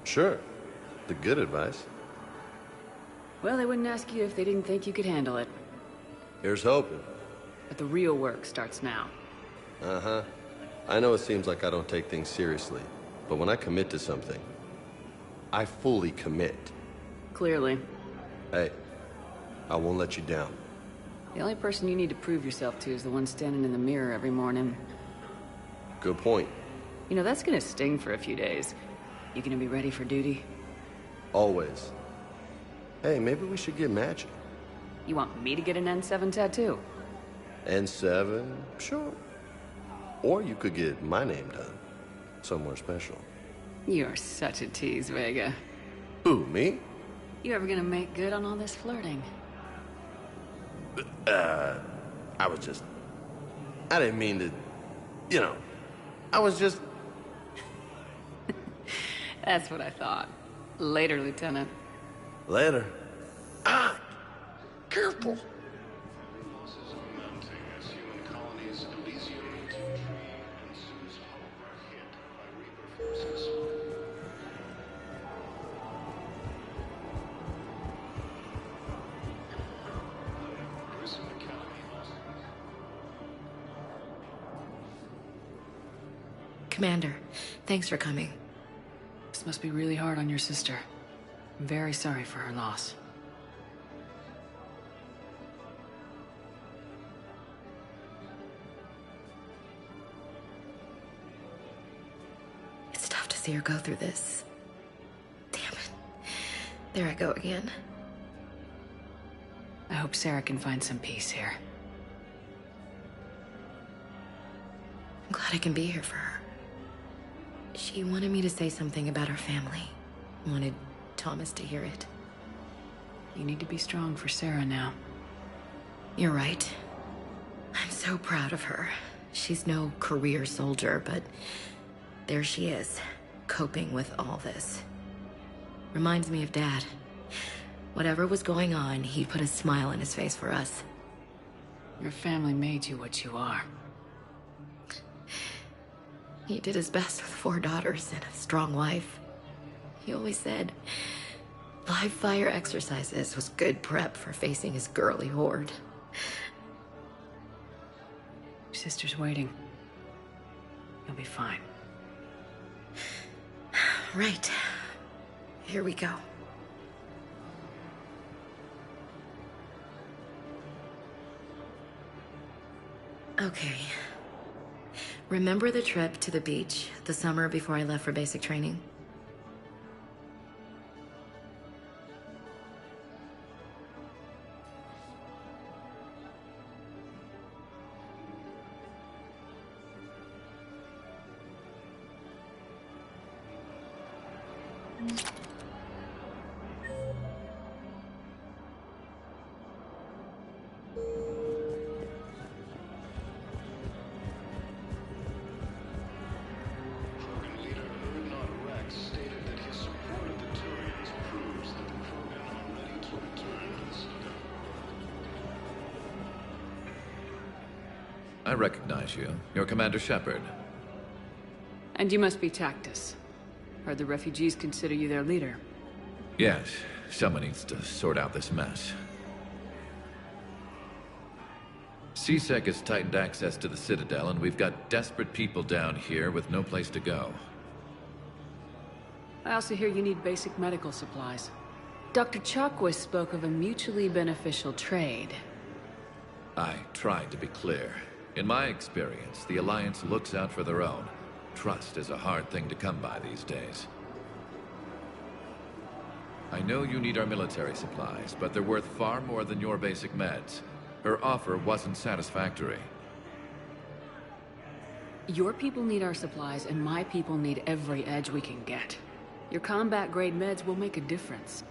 Sure. The good advice. Well, they wouldn't ask you if they didn't think you could handle it. Here's hoping. But the real work starts now. Uh-huh. I know it seems like I don't take things seriously, but when I commit to something, I fully commit. Clearly. Hey, I won't let you down. The only person you need to prove yourself to is the one standing in the mirror every morning. Good point. You know, that's gonna sting for a few days. You gonna be ready for duty? Always. Hey, maybe we should get matching. You want me to get an N7 tattoo? N7? Sure. Or you could get my name done. Somewhere special. You're such a tease, Vega. Who, me? You ever gonna make good on all this flirting? I was just... I didn't mean to... You know, I was just... That's what I thought. Later, Lieutenant. Later. Ah! Careful! losses are mounting as human colonies Elysium, Two Tree, and Sue's Hope are hit by Reaper forces. Grissom Academy. Commander, thanks for coming. This must be really hard on your sister. I'm very sorry for her loss. It's tough to see her go through this. Damn it. There I go again. I hope Sarah can find some peace here. I'm glad I can be here for her. She wanted me to say something about her family. Wanted Thomas to hear it. You need to be strong for Sarah now. You're right. I'm so proud of her. She's no career soldier, but there she is, coping with all this. Reminds me of Dad. Whatever was going on, he'd put a smile on his face for us. Your family made you what you are. He did his best with 4 daughters and a strong wife. He always said, Live fire exercises was good prep for facing his girly horde. Your sister's waiting. You'll be fine. Right. Here we go. Okay. Remember the trip to the beach the summer before I left for basic training? I recognize you. You're Commander Shepard. And you must be Tactus. Heard the refugees consider you their leader. Yes, someone needs to sort out this mess. CSEC has tightened access to the Citadel, and we've got desperate people down here with no place to go. I also hear you need basic medical supplies. Dr. Chalkwis spoke of a mutually beneficial trade. I tried to be clear. In my experience, the Alliance looks out for their own. Trust is a hard thing to come by these days. I know you need our military supplies, but they're worth far more than your basic meds. Her offer wasn't satisfactory. Your people need our supplies, and my people need every edge we can get. Your combat-grade meds will make a difference.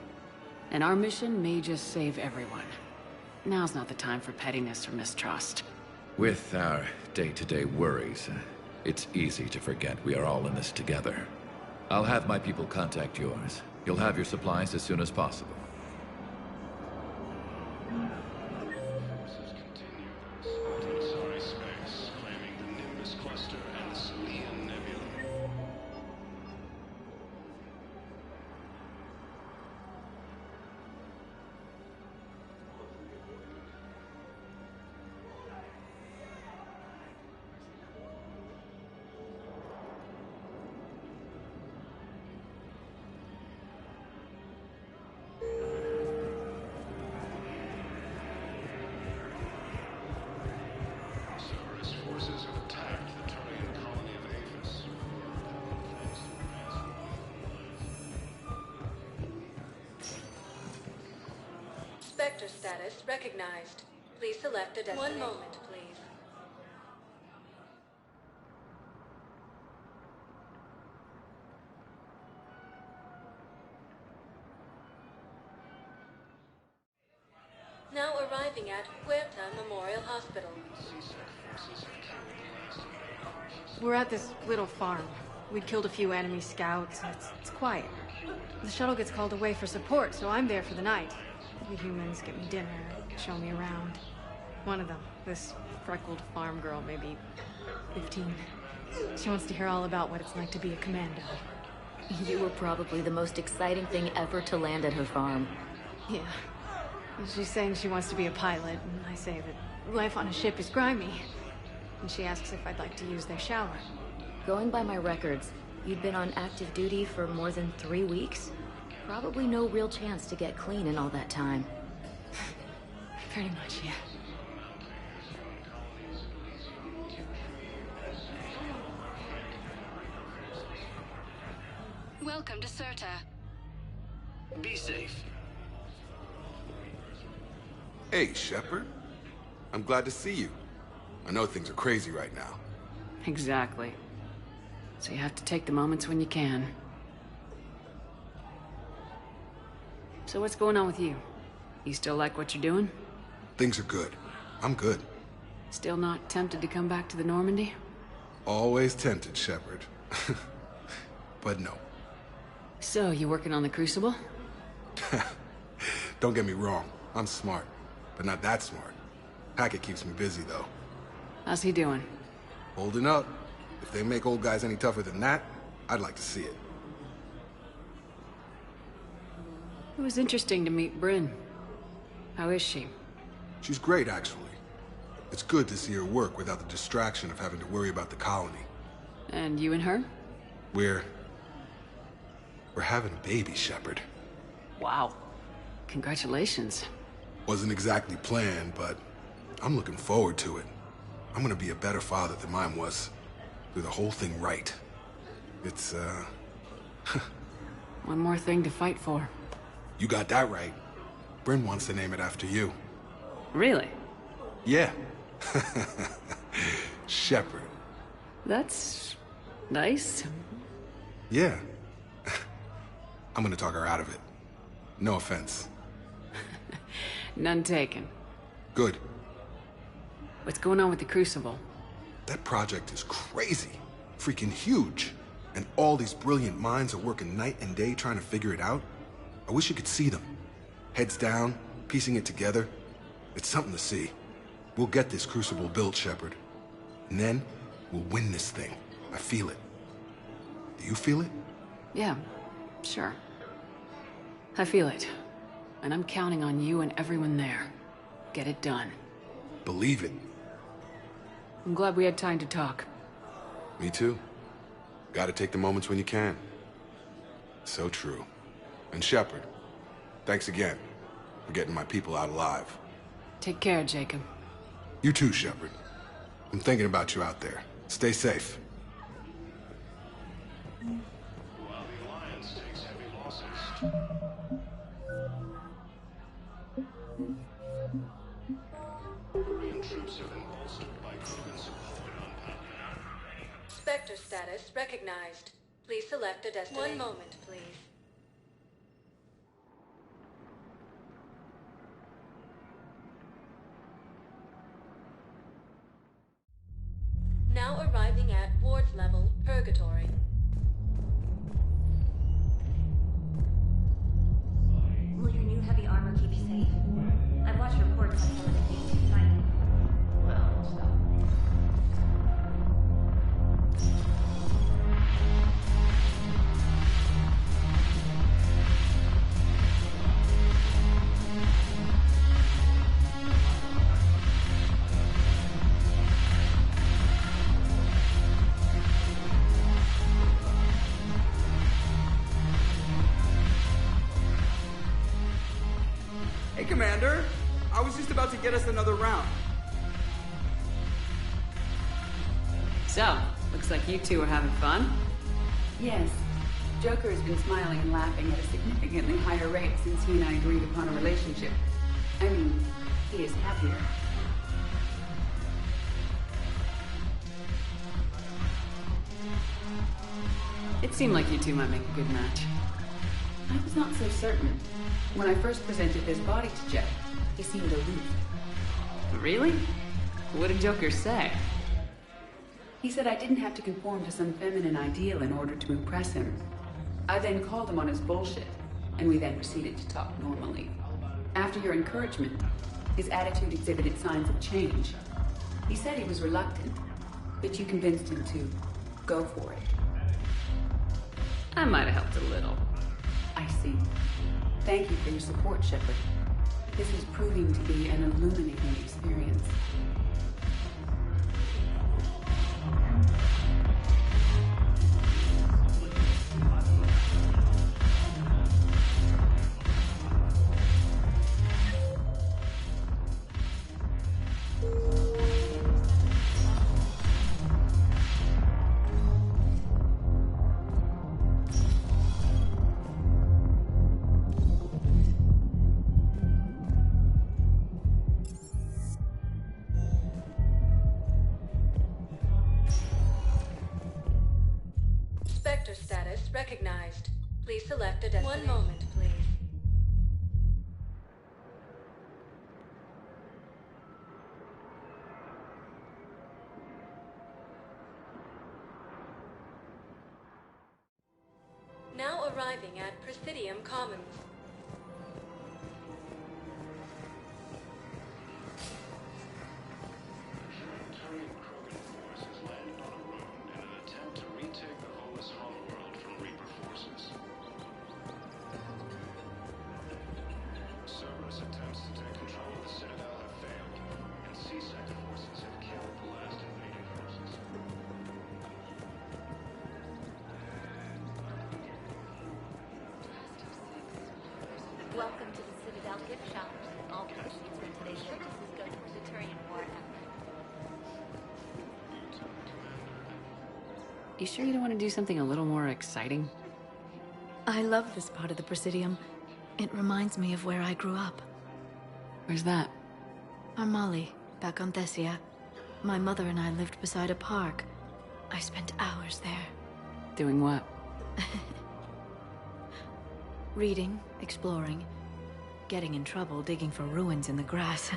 And our mission may just save everyone. Now's not the time for pettiness or mistrust. With our day-to-day worries, it's easy to forget we are all in this together. I'll have my people contact yours. You'll have your supplies as soon as possible. Spectre status recognized. Please select a destination. 1 moment, please. Now arriving at Huerta Memorial Hospital. We're at this little farm. We'd killed a few enemy scouts. It's quiet. The shuttle gets called away for support, so I'm there for the night. The humans get me dinner, show me around. One of them, this freckled farm girl, maybe 15. She wants to hear all about what it's like to be a commando. You were probably the most exciting thing ever to land at her farm. Yeah. She's saying she wants to be a pilot, and I say that life on a ship is grimy. And she asks if I'd like to use their shower. Going by my records, you'd been on active duty for more than 3 weeks? Probably no real chance to get clean in all that time. Pretty much, yeah. Welcome to Serta. Be safe. Hey, Shepard. I'm glad to see you. I know things are crazy right now. Exactly. So you have to take the moments when you can. So what's going on with you? You still like what you're doing? Things are good. I'm good. Still not tempted to come back to the Normandy? Always tempted, Shepard. But no. So, you working on the Crucible? Don't get me wrong. I'm smart. But not that smart. Hackett keeps me busy, though. How's he doing? Holding up. If they make old guys any tougher than that, I'd like to see it. It was interesting to meet Bryn. How is she? She's great, actually. It's good to see her work without the distraction of having to worry about the colony. And you and her? We're having a baby, Shepard. Wow. Congratulations. Wasn't exactly planned, but I'm looking forward to it. I'm gonna be a better father than mine was. Do the whole thing right. It's, One more thing to fight for. You got that right. Bryn wants to name it after you. Really? Yeah. Shepard. That's nice. Yeah. I'm gonna talk her out of it. No offense. None taken. Good. What's going on with the Crucible? That project is crazy. Freaking huge. And all these brilliant minds are working night and day trying to figure it out. I wish you could see them. Heads down, piecing it together. It's something to see. We'll get this Crucible built, Shepard. And then, we'll win this thing. I feel it. Do you feel it? Yeah, sure. I feel it. And I'm counting on you and everyone there. Get it done. Believe it. I'm glad we had time to talk. Me too. Gotta take the moments when you can. So true. And Shepard, thanks again for getting my people out alive. Take care, Jacob. You too, Shepard. I'm thinking about you out there. Stay safe. While the Alliance takes heavy losses. Korean troops have been bolstered by Krogan support on Pavlina. Spectre status recognized. Please select a destination. 1 moment, please. Now arriving at Ward's level, Purgatory. Will your new heavy armor keep you safe? I've watched reports on some of the things you fight. Well, stop. Hey, Commander. I was just about to get us another round. So, looks like you two are having fun? Yes. Joker has been smiling and laughing at a significantly higher rate since he and I agreed upon a relationship. I mean, he is happier. It seemed like you two might make a good match. I was not so certain. When I first presented his body to Jeff, he seemed aloof. Really? What did Joker say? He said I didn't have to conform to some feminine ideal in order to impress him. I then called him on his bullshit, and we then proceeded to talk normally. After your encouragement, his attitude exhibited signs of change. He said he was reluctant, but you convinced him to go for it. I might have helped a little. I see. Thank you for your support, Shepard. This is proving to be an illuminating experience. Spectre status recognized. Please select a destination. 1 moment, please. Now arriving at Presidium Commons. Turian Krogan forces landed on a road in an attempt to retake the Volus homeworld from Reaper forces. Welcome to the Citadel gift shop. All proceeds from today's purchases go to the Turian war effort. You sure you don't want to do something a little more exciting? I love this part of the Presidium. It reminds me of where I grew up. Where's that? Armali, back on Thessia. My mother and I lived beside a park. I spent hours there. Doing what? Reading, exploring, getting in trouble digging for ruins in the grass.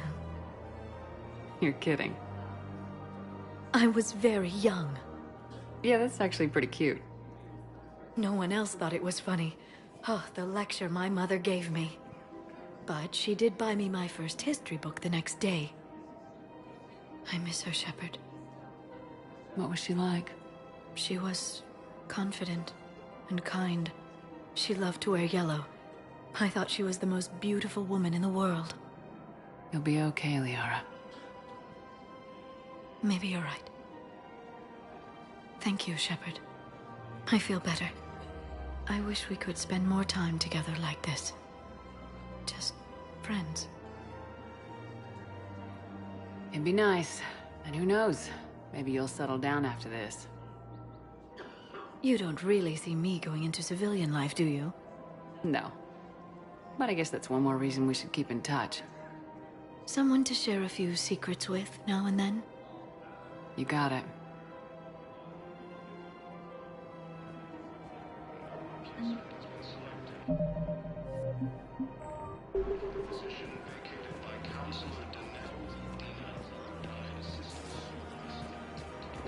You're kidding. I was very young. Yeah, that's actually pretty cute. No one else thought it was funny. Oh, the lecture my mother gave me. But she did buy me my first history book the next day. I miss her, Shepard. What was she like? She was confident and kind. She loved to wear yellow. I thought she was the most beautiful woman in the world. You'll be okay, Liara. Maybe you're right. Thank you, Shepard. I feel better. I wish we could spend more time together like this. Just friends. It'd be nice. And who knows? Maybe you'll settle down after this. You don't really see me going into civilian life, do you? No. But I guess that's one more reason we should keep in touch. Someone to share a few secrets with now and then? You got it.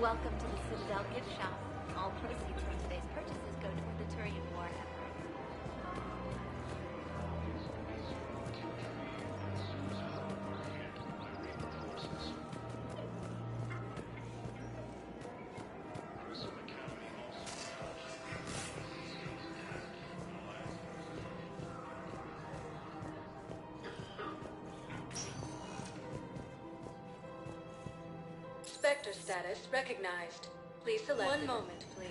Welcome to the Citadel gift shop. All proceeds from today's purchases go to the Turian war effort. Spectre status recognized. Please select. One moment, please.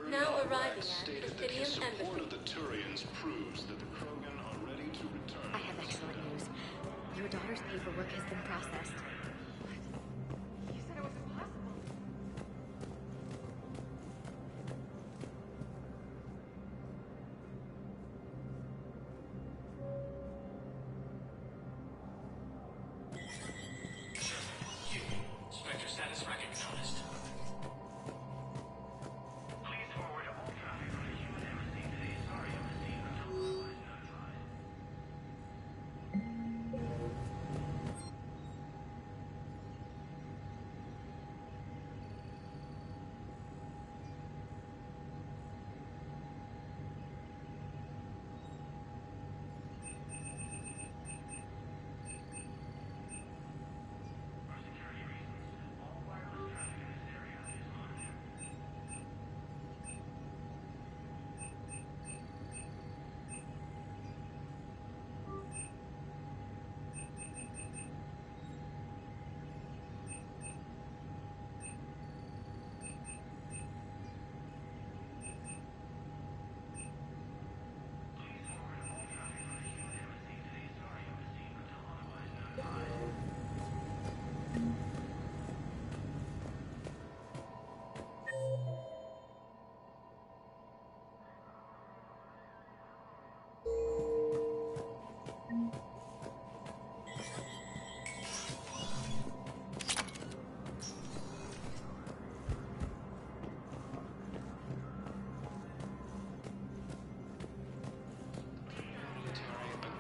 Now arriving at Presidium Support of Embassy. the Turians proves that the Krogan are ready to return. I have excellent news. Your daughter's paperwork has been processed. You said it was impossible. Spectre status recognized. Please forward all traffic on the human embassy today. Sorry, embassy, until otherwise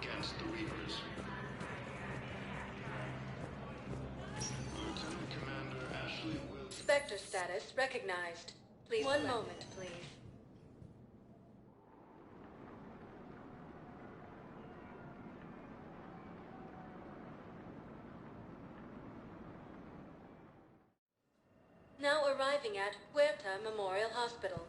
Against the Reavers. Lieutenant Commander Ashley will... Spectre status recognized. Please. One moment, please. Now arriving at Huerta Memorial Hospital.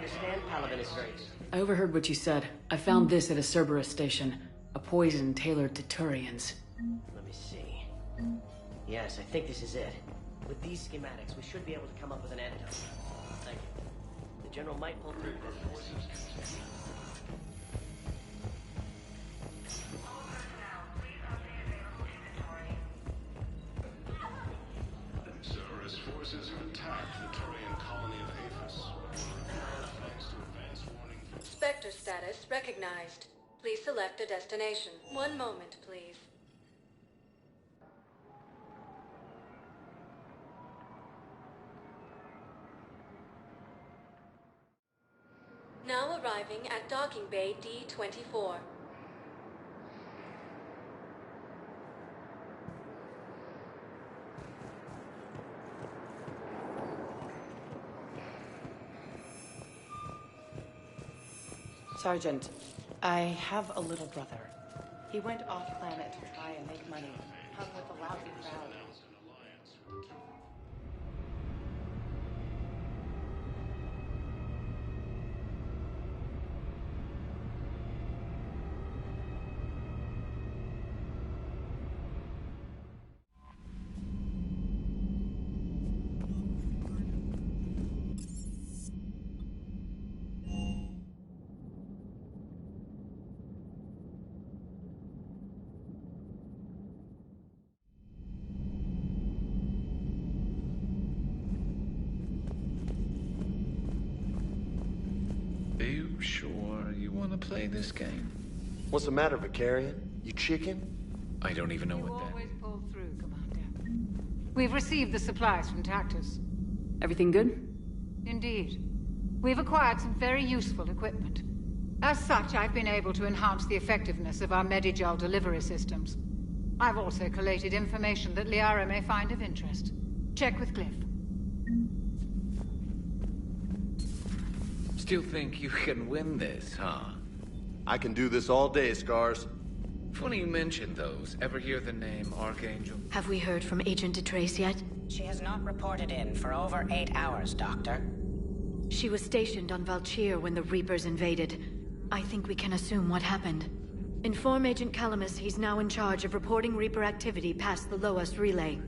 understand Paladin is very busy. I overheard what you said. I found this at a Cerberus station. A poison tailored to Turians. Let me see. Yes, I think this is it. With these schematics, we should be able to come up with an antidote. Thank you. The General might pull through this. Cerberus forces have attacked the Turian colony of Aphis. Thanks to advance warning from... Spectre status recognized. Please select a destination. One moment, please. Now arriving at docking bay D-24. Sergeant, I have a little brother. He went off-planet to try and make money. Hung with a lousy crowd. Are you sure you want to play this game? What's the matter, Vicarian? You chicken? I don't even know what that... Always pull through, Commander. We've received the supplies from Tactus. Everything good? Indeed. We've acquired some very useful equipment. As such, I've been able to enhance the effectiveness of our Medigel delivery systems. I've also collated information that Liara may find of interest. Check with Cliff. Still think you can win this, huh? I can do this all day, Scars. Funny you mentioned those. Ever hear the name Archangel? Have we heard from Agent DeTrace yet? She has not reported in for over 8 hours, Doctor. She was stationed on Valchir when the Reapers invaded. I think we can assume what happened. Inform Agent Calamus he's now in charge of reporting Reaper activity past the Loas relay.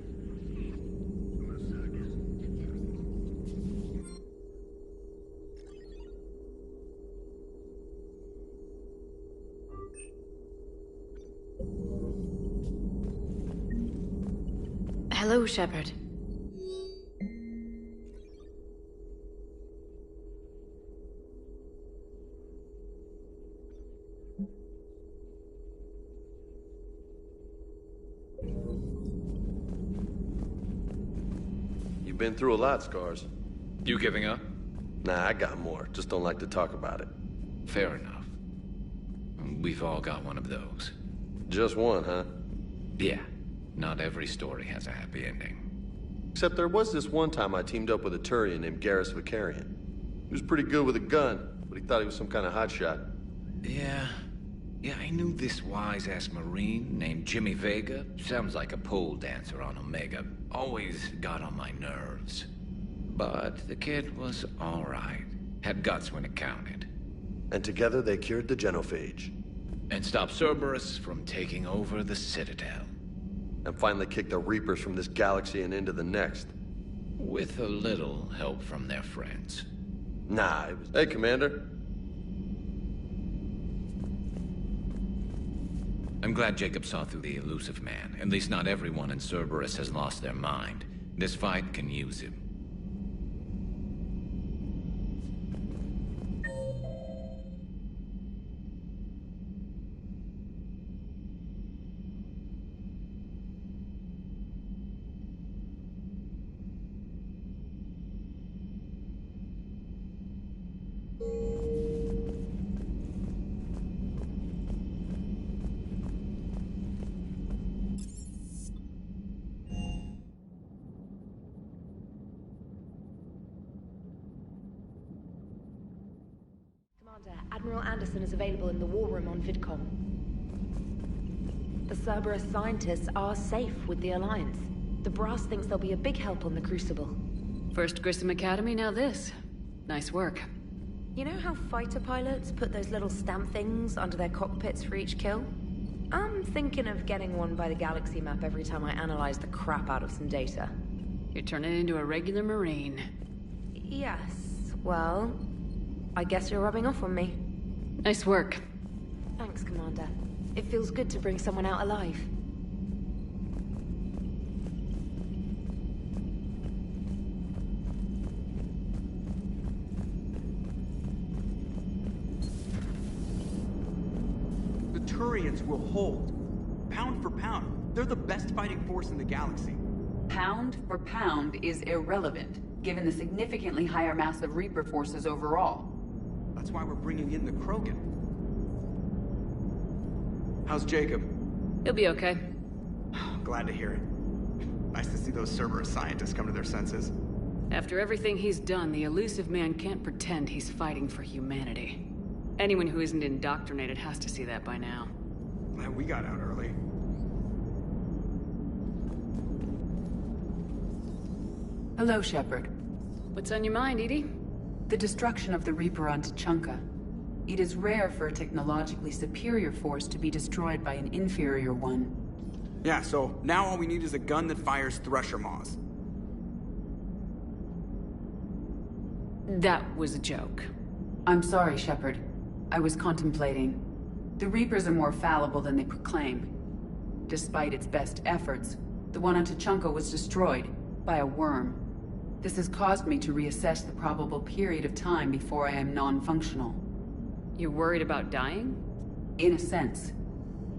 Hello, Shepard. You've been through a lot, Scars. You giving up? Nah, I got more. Just don't like to talk about it. Fair enough. We've all got one of those. Just one, huh? Yeah. Not every story has a happy ending. Except there was this one time I teamed up with a Turian named Garrus Vicarian. He was pretty good with a gun, but he thought he was some kind of hotshot. Yeah, I knew this wise-ass Marine named Jimmy Vega. Sounds like a pole dancer on Omega. Always got on my nerves. But the kid was all right. Had guts when it counted. And together they cured the genophage. And stopped Cerberus from taking over the Citadel. And finally kicked the Reapers from this galaxy and into the next. With a little help from their friends. Nah, it was... Hey, Commander. I'm glad Jacob saw through the elusive man. At least not everyone in Cerberus has lost their mind. This fight can use him. Admiral Anderson is available in the war room on VidCom. The Cerberus scientists are safe with the Alliance. The Brass thinks they'll be a big help on the Crucible. First Grissom Academy, now this. Nice work. You know how fighter pilots put those little stamp things under their cockpits for each kill? I'm thinking of getting one by the galaxy map every time I analyze the crap out of some data. You're turning into a regular Marine. Yes, well, I guess you're rubbing off on me. Nice work. Thanks, Commander. It feels good to bring someone out alive. The Turians will hold. Pound for pound, they're the best fighting force in the galaxy. Pound for pound is irrelevant, given the significantly higher mass of Reaper forces overall. That's why we're bringing in the Krogan. How's Jacob? He'll be okay. Glad to hear it. Nice to see those Cerberus scientists come to their senses. After everything he's done, the elusive man can't pretend he's fighting for humanity. Anyone who isn't indoctrinated has to see that by now. Glad we got out early. Hello, Shepard. What's on your mind, Edie? The destruction of the Reaper on Tuchanka. It is rare for a technologically superior force to be destroyed by an inferior one. Yeah, so now all we need is a gun that fires Thresher Maws. That was a joke. I'm sorry, Shepard. I was contemplating. The Reapers are more fallible than they proclaim. Despite its best efforts, the one on Tuchanka was destroyed by a worm. This has caused me to reassess the probable period of time before I am non-functional. You're worried about dying? In a sense.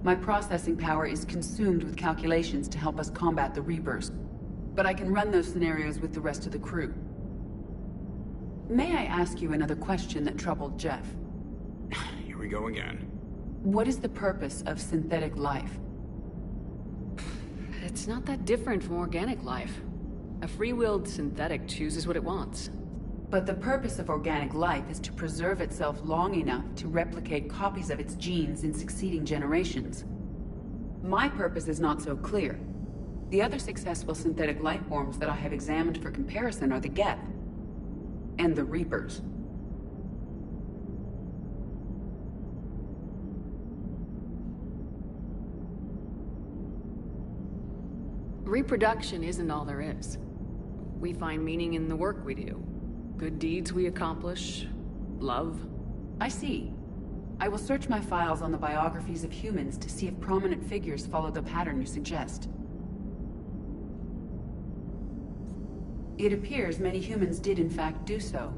My processing power is consumed with calculations to help us combat the Reapers. But I can run those scenarios with the rest of the crew. May I ask you another question that troubled Jeff? Here we go again. What is the purpose of synthetic life? It's not that different from organic life. A free-willed synthetic chooses what it wants. But the purpose of organic life is to preserve itself long enough to replicate copies of its genes in succeeding generations. My purpose is not so clear. The other successful synthetic life forms that I have examined for comparison are the Geth and the Reapers. Reproduction isn't all there is. We find meaning in the work we do. Good deeds we accomplish. Love. I see. I will search my files on the biographies of humans to see if prominent figures follow the pattern you suggest. It appears many humans did in fact do so.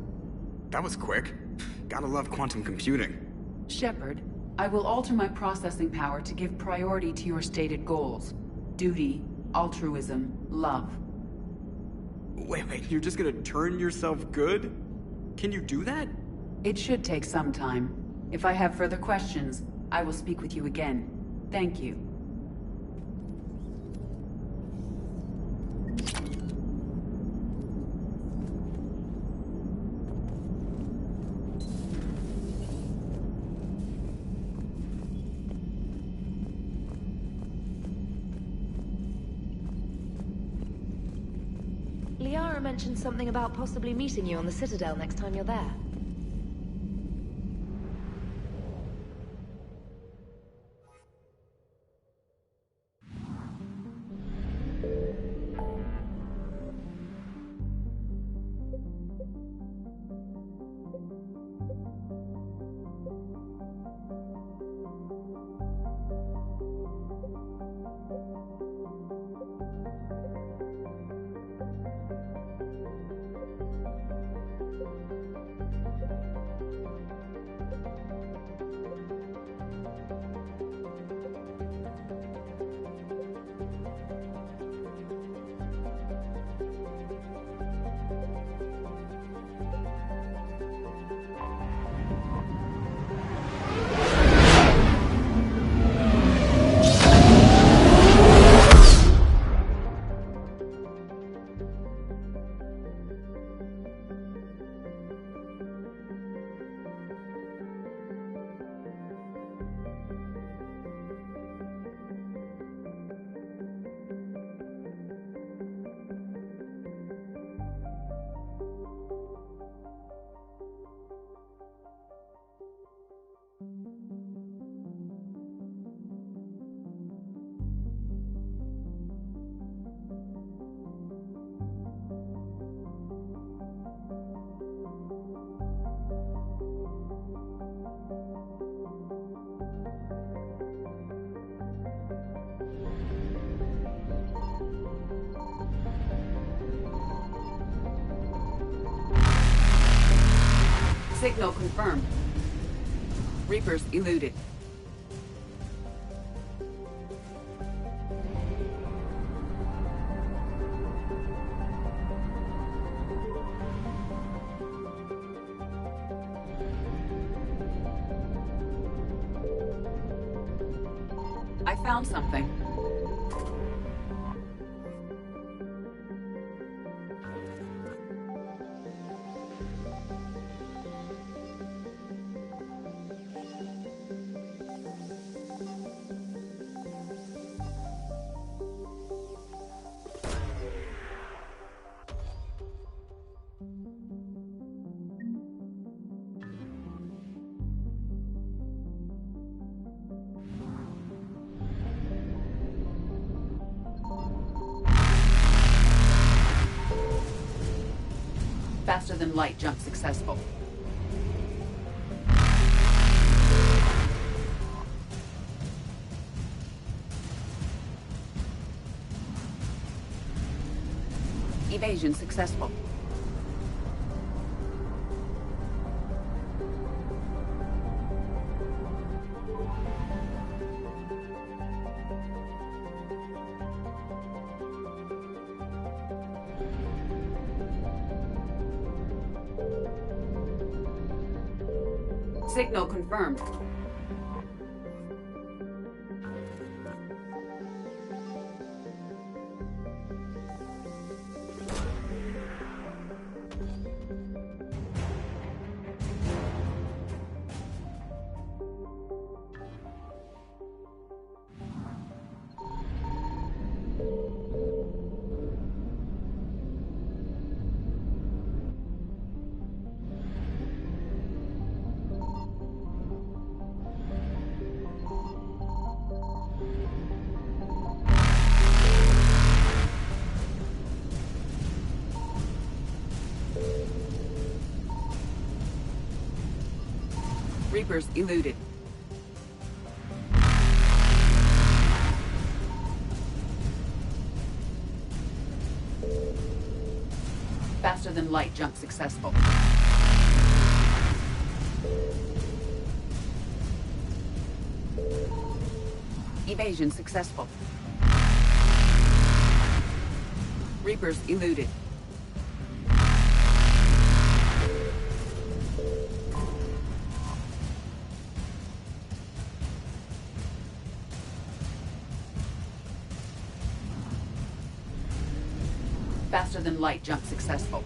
That was quick. Gotta love quantum computing. Shepard, I will alter my processing power to give priority to your stated goals. Duty, altruism, love. Wait, you're just gonna turn yourself good? Can you do that? It should take some time. If I have further questions, I will speak with you again. Thank you. Liara mentioned something about possibly meeting you on the Citadel next time you're there. Signal confirmed. Reapers eluded. I found something. Faster than light jump successful. Evasion successful. Signal confirmed. Reapers eluded. Faster than light jump successful. Evasion successful. Reapers eluded. Faster than light jump successful.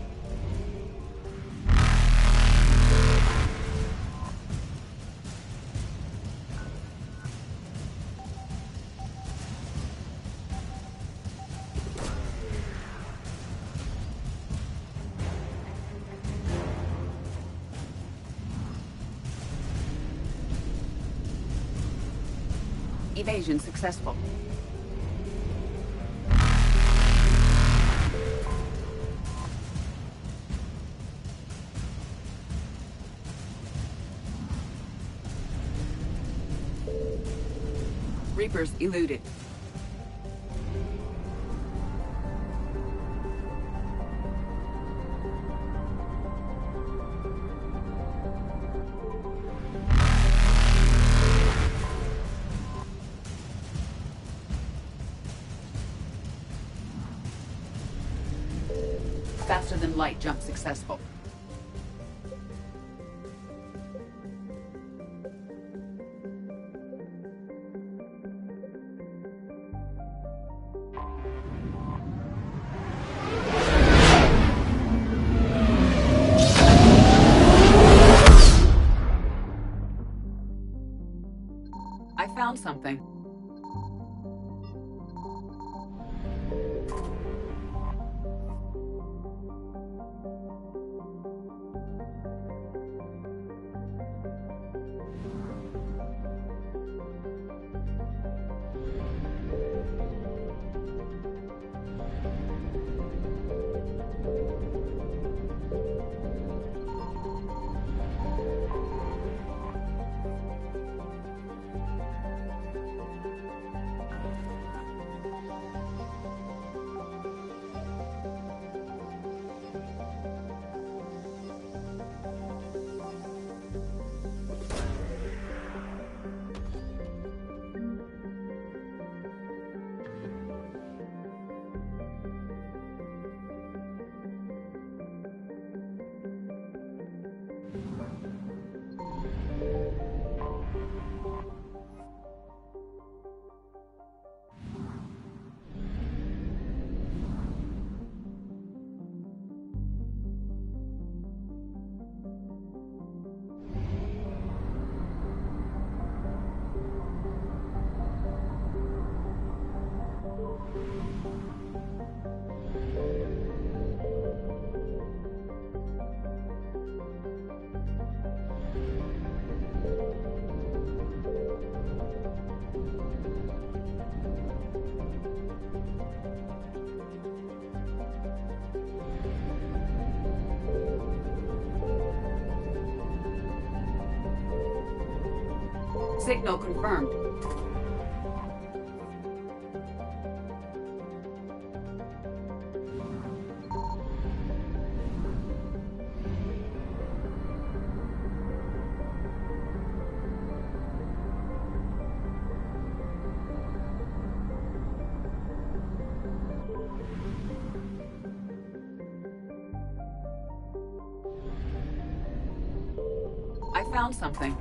Evasion successful. Reapers eluded. Faster than light jump successful. I found something. Signal confirmed. I found something.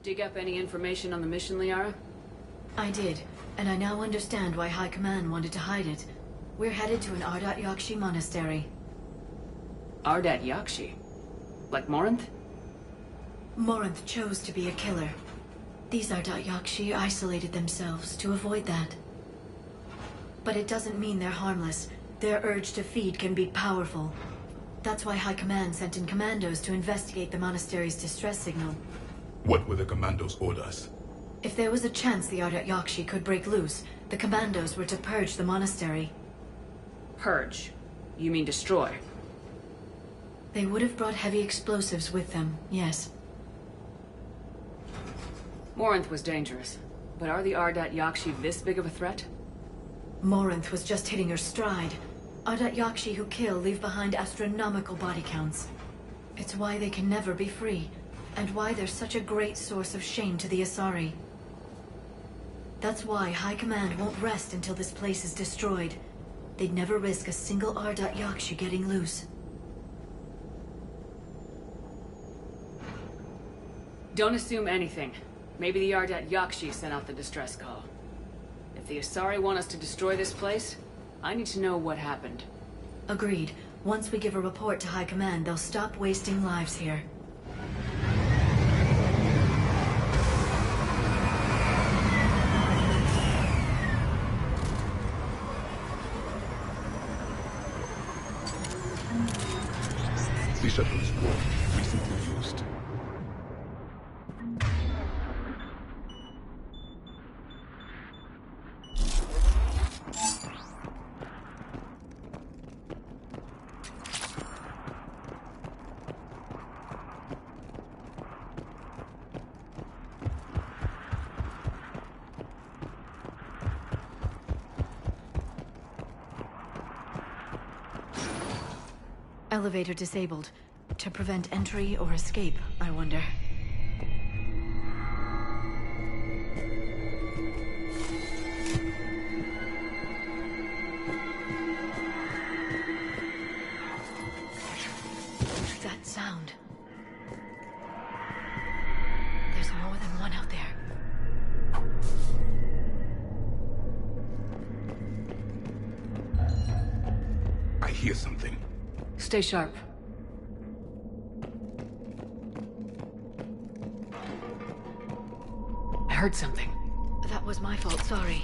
Dig up any information on the mission, Liara? I did, and I now understand why High Command wanted to hide it. We're headed to an Ardat Yakshi monastery. Ardat Yakshi? Like Morinth? Morinth chose to be a killer. These Ardat Yakshi isolated themselves to avoid that. But it doesn't mean they're harmless. Their urge to feed can be powerful. That's why High Command sent in commandos to investigate the monastery's distress signal. What were the commandos' orders? If there was a chance the Ardat Yakshi could break loose, the commandos were to purge the monastery. Purge? You mean destroy? They would have brought heavy explosives with them, yes. Morinth was dangerous, but are the Ardat Yakshi this big of a threat? Morinth was just hitting her stride. Ardat Yakshi who kill leave behind astronomical body counts. It's why they can never be free, and why they're such a great source of shame to the Asari. That's why High Command won't rest until this place is destroyed. They'd never risk a single Ardat Yakshi getting loose. Don't assume anything. Maybe the Ardat Yakshi sent out the distress call. If the Asari want us to destroy this place, I need to know what happened. Agreed. Once we give a report to High Command, they'll stop wasting lives here. The shuttle is poor, recently used. Elevator disabled. To prevent entry or escape, I wonder. That sound. There's more than one out there. I hear something. Stay sharp. I heard something. That was my fault, sorry.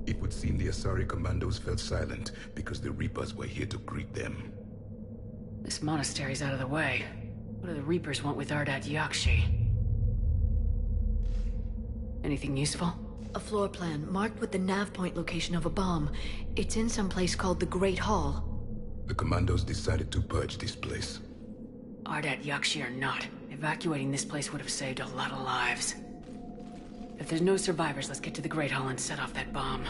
It would seem the Asari commandos fell silent because the Reapers were here to greet them. This monastery's out of the way. What do the Reapers want with Ardat Yakshi? Anything useful? A floor plan marked with the nav point location of a bomb. It's in some place called the Great Hall. The commandos decided to purge this place. Ardat Yakshi or not, evacuating this place would have saved a lot of lives. If there's no survivors, let's get to the Great Hall and set off that bomb.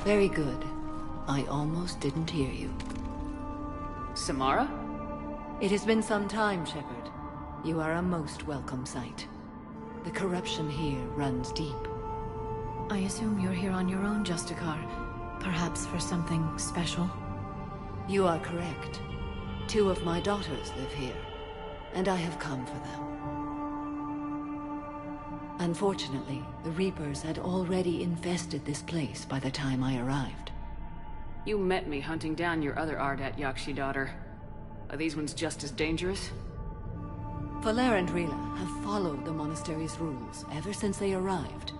Very good. I almost didn't hear you. Samara? It has been some time, Shepard. You are a most welcome sight. The corruption here runs deep. I assume you're here on your own, Justicar. Perhaps for something special? You are correct. 2 of my daughters live here, and I have come for them. Unfortunately, the Reapers had already infested this place by the time I arrived. You met me hunting down your other Ardat Yakshi daughter. Are these ones just as dangerous? Valere and Rila have followed the monastery's rules ever since they arrived.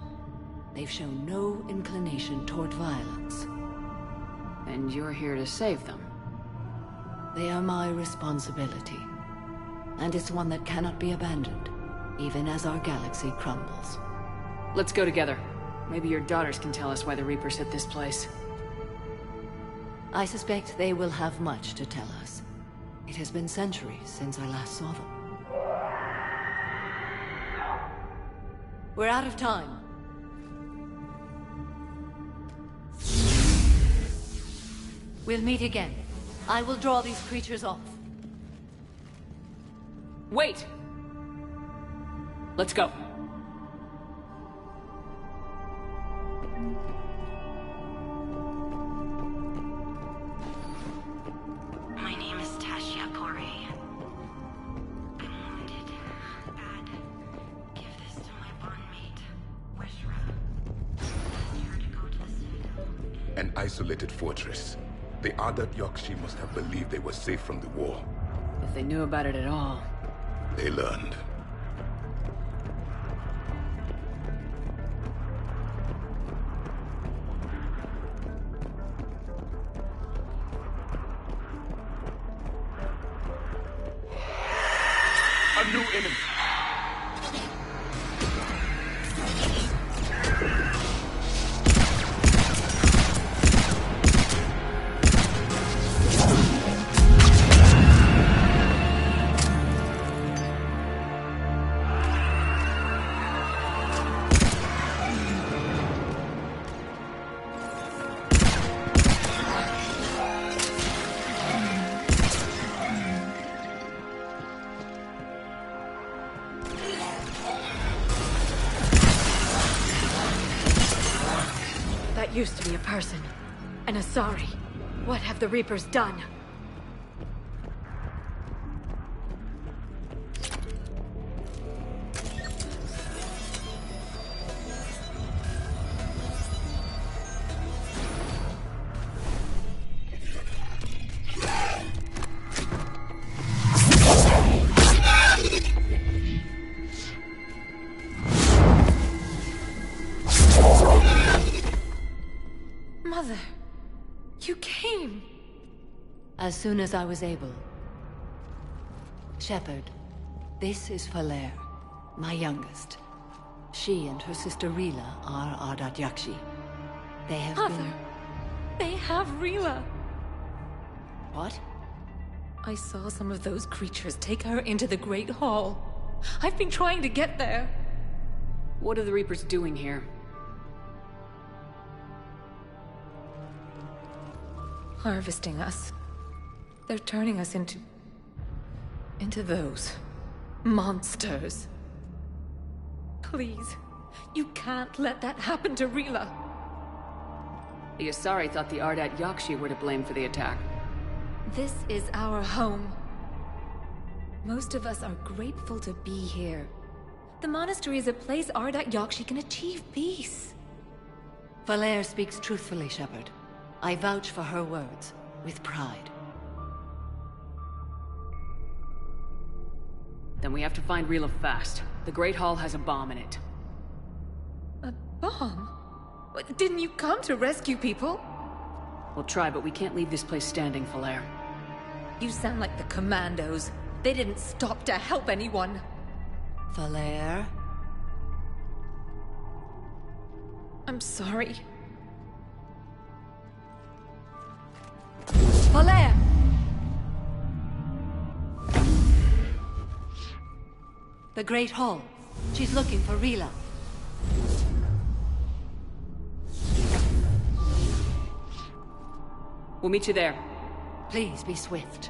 They've shown no inclination toward violence. And you're here to save them? They are my responsibility. And it's one that cannot be abandoned, even as our galaxy crumbles. Let's go together. Maybe your daughters can tell us why the Reapers hit this place. I suspect they will have much to tell us. It has been centuries since I last saw them. We're out of time. We'll meet again. I will draw these creatures off. Wait! Let's go. My name is Tashia Corey. I'm wounded. Bad. Give this to my bondmate, Weshra. Ask her to go to the Citadel. An isolated fortress. The Ardat Yakshi must have believed they were safe from the war. If they knew about it at all. They learned. A new enemy! That used to be a person. An Asari. What have the Reapers done? Mother, you came. As soon as I was able. Shepard, this is Valere, my youngest. She and her sister Rila are Ardat Yakshi. They have Mother, they have Rila. What? I saw some of those creatures take her into the Great Hall. I've been trying to get there. What are the Reapers doing here? Harvesting us. They're turning us into those monsters. Please, you can't let that happen to Rila. The Asari thought the Ardat Yakshi were to blame for the attack. This is our home. Most of us are grateful to be here. The monastery is a place Ardat Yakshi can achieve peace. Valere speaks truthfully, Shepard. I vouch for her words, with pride. Then we have to find Rila fast. The Great Hall has a bomb in it. A bomb? Didn't you come to rescue people? We'll try, but we can't leave this place standing, Valere. You sound like the Commandos. They didn't stop to help anyone. Valere? I'm sorry. Valere! The Great Hall. She's looking for Rila. We'll meet you there. Please be swift.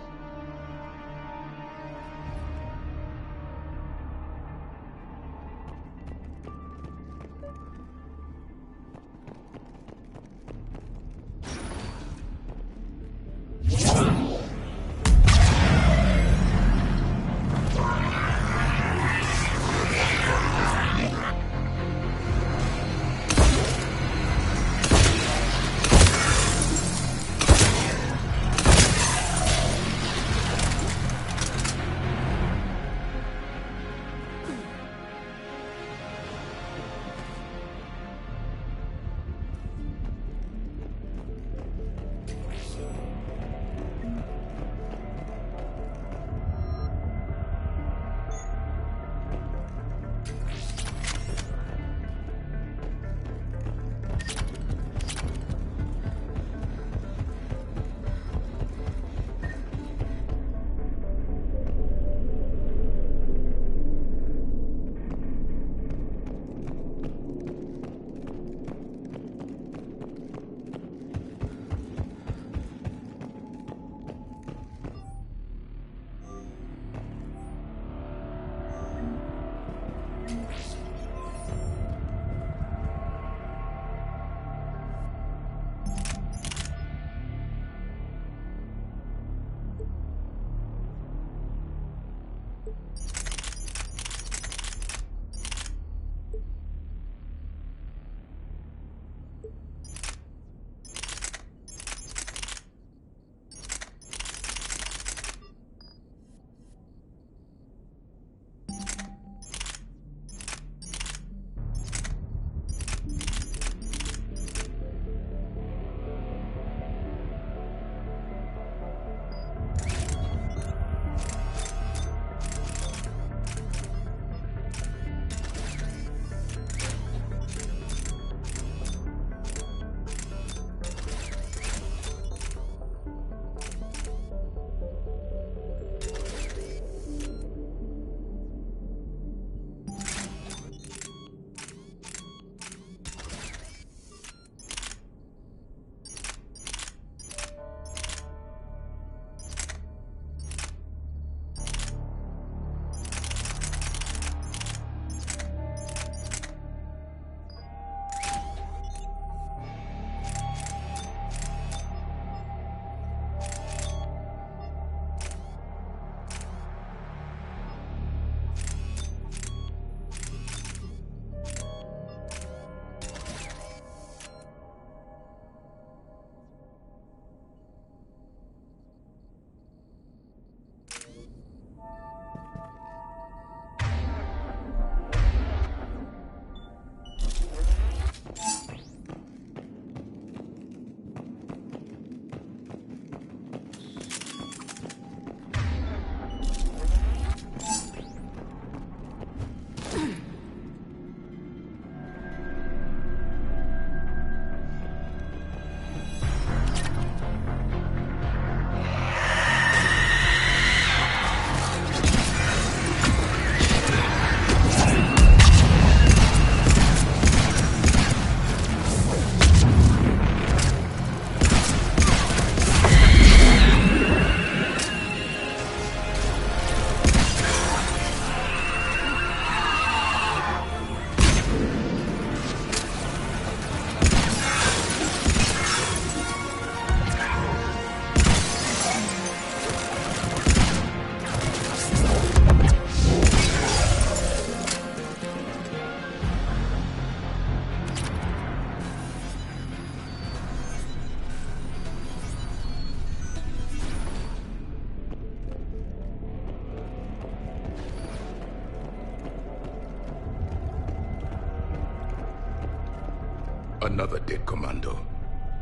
Another dead commando.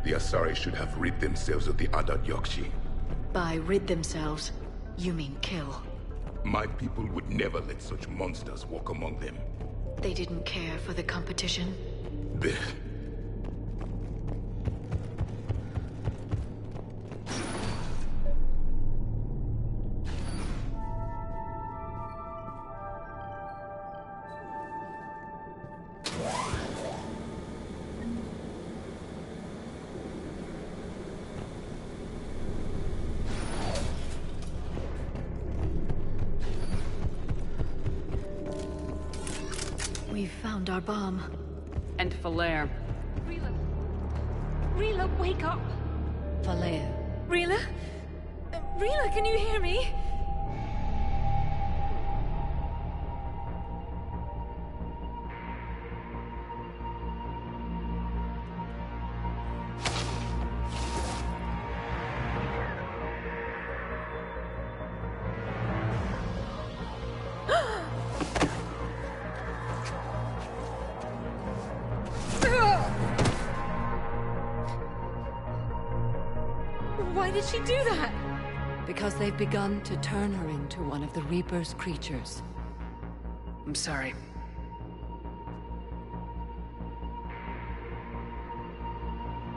The Asari should have rid themselves of the Adat Yakshi. By rid themselves, you mean kill. My people would never let such monsters walk among them. They didn't care for the competition? We've found our bomb. And Falere. Rila, wake up! Falere. Rila? Rila, can you hear me? Why did she do that? Because they've begun to turn her into one of the Reaper's creatures. I'm sorry.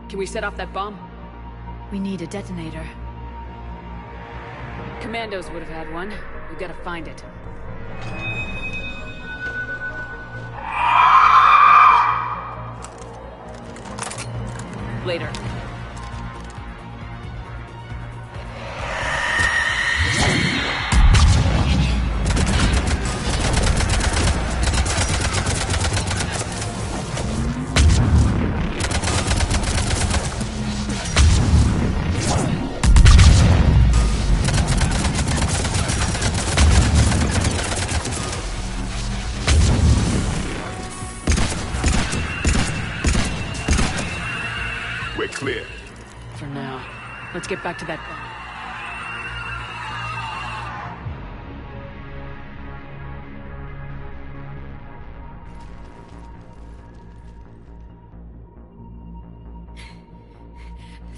Can we set off that bomb? We need a detonator. Commandos would have had one. We've got to find it. Later. get back to that bomb.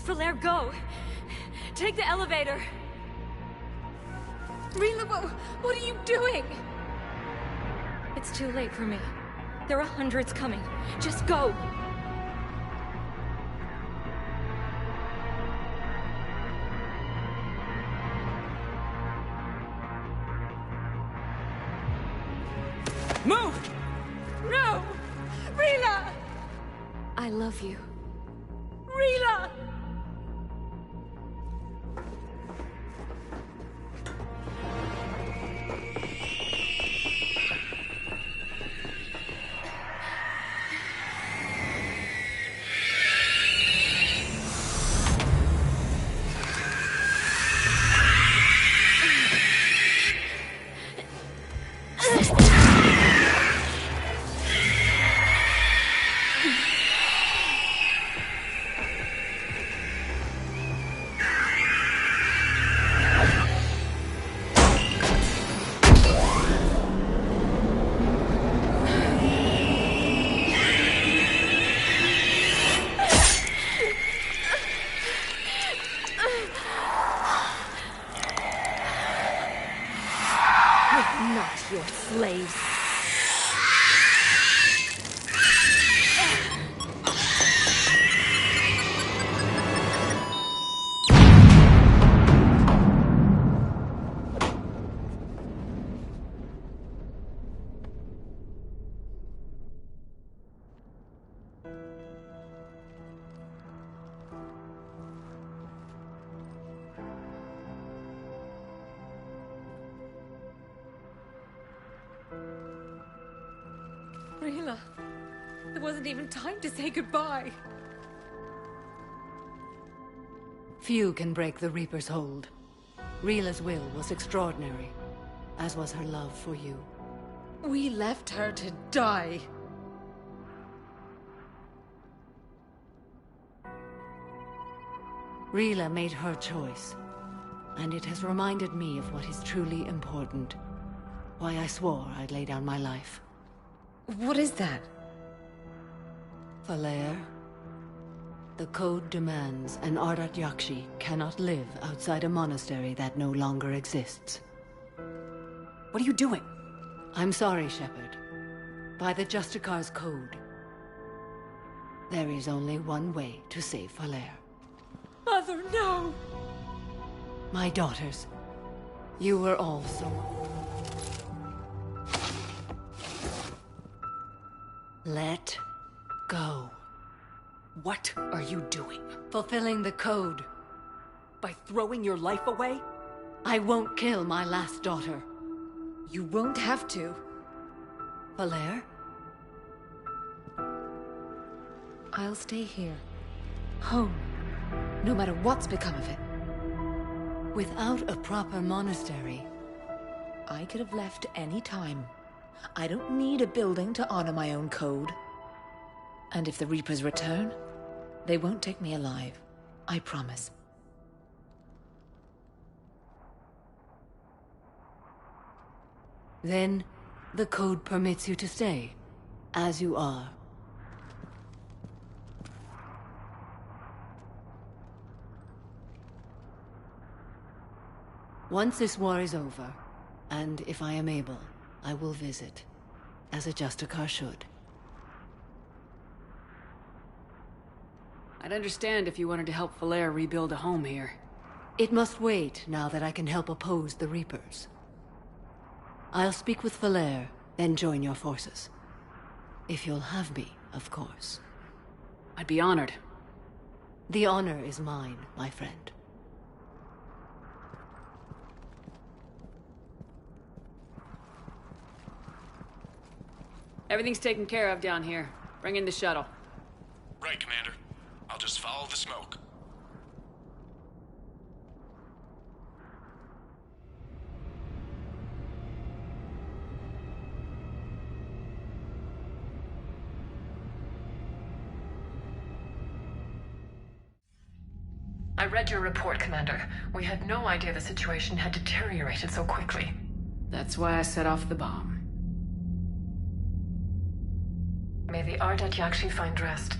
Valere, go! Take the elevator! Rila, what are you doing? It's too late for me. There are hundreds coming. Just go! Move! No! Rila! I love you. Rila! Not your slaves. Rila, there wasn't even time to say goodbye. Few can break the Reaper's hold. Rila's will was extraordinary, as was her love for you. We left her to die. Rila made her choice, and it has reminded me of what is truly important. Why I swore I'd lay down my life. What is that? Valere. The code demands an Ardat Yakshi cannot live outside a monastery that no longer exists. What are you doing? I'm sorry, Shepard. By the Justicar's code, there is only one way to save Valere. Mother, no! My daughters, you were also... Let go. What are you doing? Fulfilling the code. By throwing your life away? I won't kill my last daughter. You won't have to. Valere? I'll stay here. Home. No matter what's become of it. Without a proper monastery... I could have left any time. I don't need a building to honor my own code. And if the Reapers return, they won't take me alive. I promise. Then, the code permits you to stay, as you are. Once this war is over, and if I am able, I will visit, as a Justicar should. I'd understand if you wanted to help Valere rebuild a home here. It must wait now that I can help oppose the Reapers. I'll speak with Valere, then join your forces. If you'll have me, of course. I'd be honored. The honor is mine, my friend. Everything's taken care of down here. Bring in the shuttle. Right, Commander. I'll just follow the smoke. I read your report, Commander. We had no idea the situation had deteriorated so quickly. That's why I set off the bomb. May the Ardat Yakshi find rest.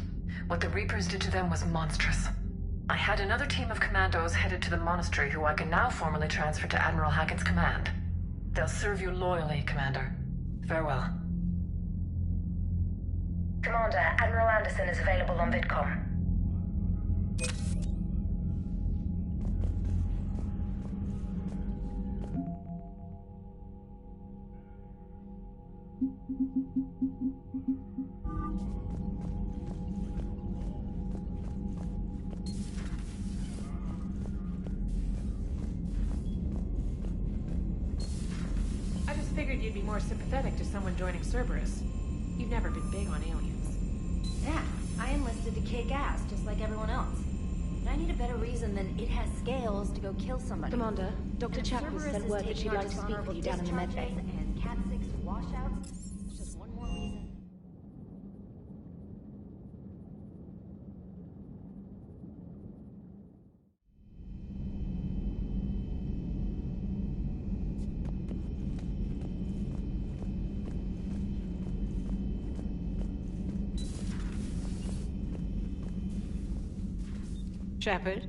What the Reapers did to them was monstrous. I had another team of commandos headed to the monastery who I can now formally transfer to Admiral Hackett's command. They'll serve you loyally, Commander. Farewell. Commander, Admiral Anderson is available on VidCom. I just figured you'd be more sympathetic to someone joining Cerberus. You've never been big on aliens. Yeah, I enlisted to kick ass, just like everyone else. But I need a better reason than it has scales to go kill somebody. Commander, Dr. Chapel sent word that she'd like to speak with you down in the med bay. And Cat 6 washouts. It's just one more reason. Shepard,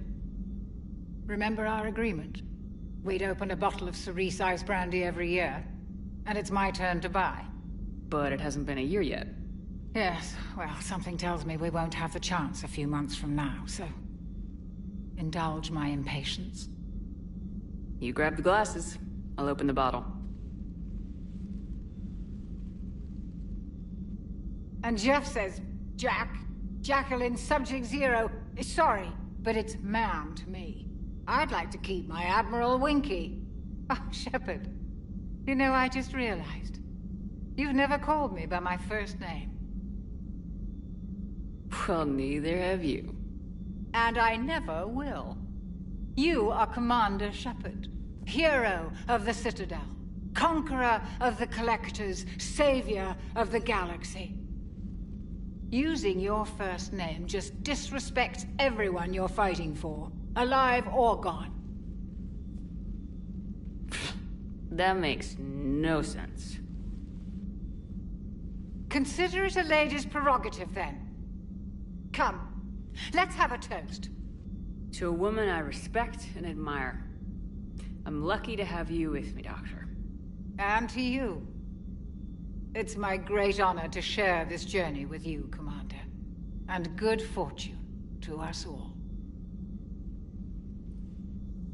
remember our agreement? We'd open a bottle of cerise ice brandy every year, and it's my turn to buy. But it hasn't been a year yet. Yes, well, something tells me we won't have the chance a few months from now, so... indulge my impatience. You grab the glasses. I'll open the bottle. And Jeff says, Jacqueline, Subject Zero, sorry, but it's ma'am to me. I'd like to keep my Admiral Winky. Oh, Shepard, you know, I just realized. You've never called me by my first name. Well, neither have you. And I never will. You are Commander Shepard, hero of the Citadel, conqueror of the Collectors, savior of the galaxy. Using your first name just disrespects everyone you're fighting for, alive or gone. That makes no sense. Consider it a lady's prerogative, then. Come, let's have a toast. To a woman I respect and admire. I'm lucky to have you with me, Doctor. And to you. It's my great honor to share this journey with you, Commander. And good fortune to us all.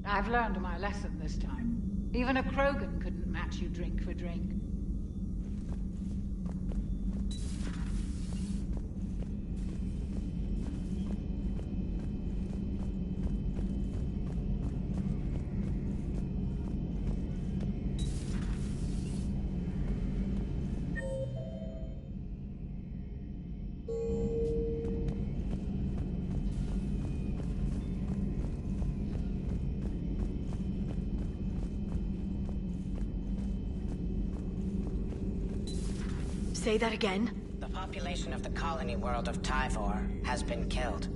I've learned my lesson this time. Even a Krogan couldn't match you drink for drink. Say that again? The population of the colony world of Tyvor has been killed.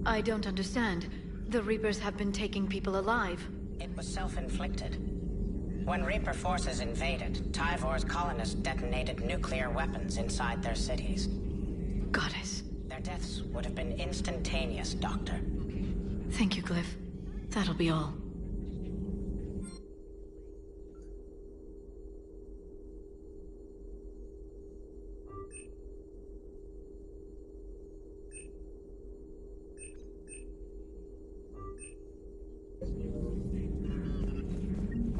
I don't understand. The Reapers have been taking people alive. It was self-inflicted. When Reaper forces invaded, Tyvor's colonists detonated nuclear weapons inside their cities. Goddess. Their deaths would have been instantaneous, Doctor. Thank you, Glyph. That'll be all.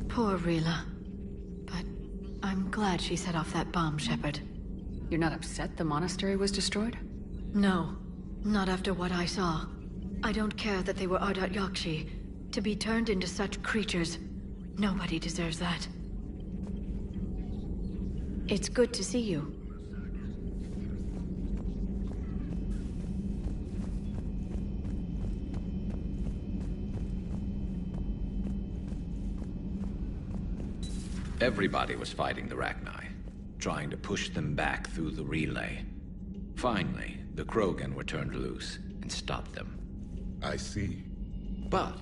Poor Rila. But I'm glad she set off that bomb, Shepard. You're not upset the monastery was destroyed? No. Not after what I saw. I don't care that they were Ardat Yakshi. To be turned into such creatures, nobody deserves that. It's good to see you. Everybody was fighting the Rachni, trying to push them back through the relay. Finally, the Krogan were turned loose and stopped them. I see. But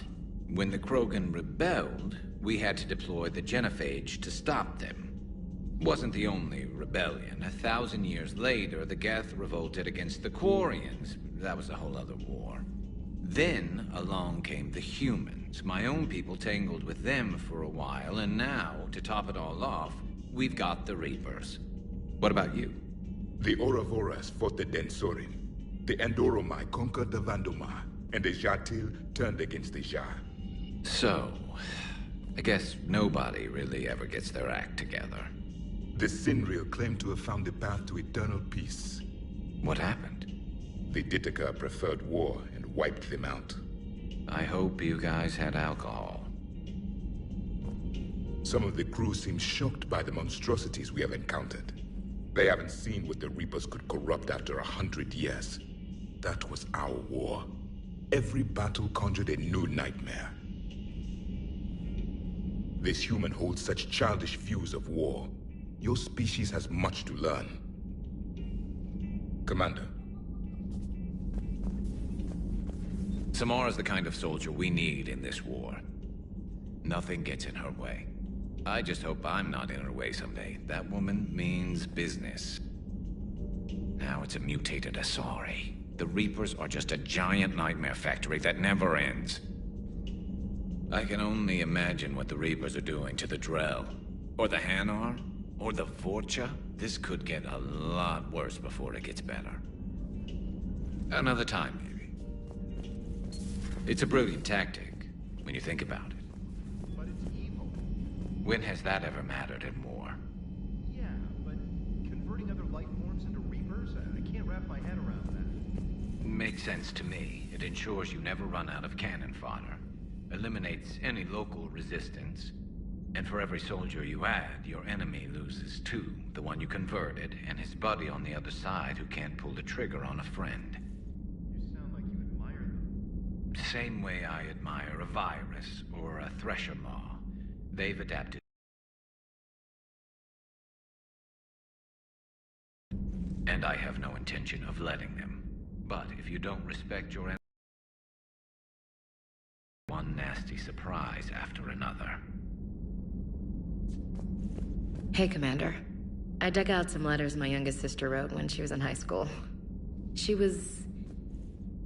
when the Krogan rebelled, we had to deploy the genophage to stop them. Wasn't the only rebellion. 1,000 years later, the Geth revolted against the Quarians. That was a whole other war. Then along came the humans. My own people tangled with them for a while, and now, to top it all off, we've got the Reapers. What about you? The Ouroboros fought the Densorin. The Andoromai conquered the Vandomar, and the Jatil turned against the Jar. So, I guess nobody really ever gets their act together. The Sinreal claimed to have found the path to eternal peace. What happened? The Ditaka preferred war and wiped them out. I hope you guys had alcohol. Some of the crew seem shocked by the monstrosities we have encountered. They haven't seen what the Reapers could corrupt after 100 years. That was our war. Every battle conjured a new nightmare. This human holds such childish views of war. Your species has much to learn. Commander. Samara's the kind of soldier we need in this war. Nothing gets in her way. I just hope I'm not in her way someday. That woman means business. Now it's a mutated Asari. The Reapers are just a giant nightmare factory that never ends. I can only imagine what the Reapers are doing to the Drell. Or the Hanar. Or the Vorcha. This could get a lot worse before it gets better. Another time, maybe. It's a brilliant tactic, when you think about it. But it's evil. When has that ever mattered in war? Yeah, but converting other life forms into Reapers? I can't wrap my head around that. Makes sense to me. It ensures you never run out of cannon fodder. Eliminates any local resistance. And for every soldier you add, your enemy loses two. The one you converted, and his buddy on the other side who can't pull the trigger on a friend. You sound like you admire them. Same way I admire a virus or a thresher maw. They've adapted. And I have no intention of letting them. But if you don't respect your enemy, one nasty surprise after another. Hey, Commander. I dug out some letters my youngest sister wrote when she was in high school. She was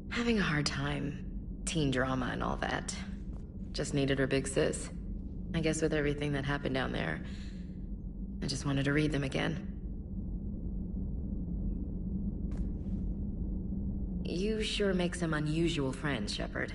having a hard time. Teen drama and all that. Just needed her big sis. I guess with everything that happened down there, I just wanted to read them again. You sure make some unusual friends, Shepard.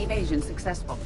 Evasion successful.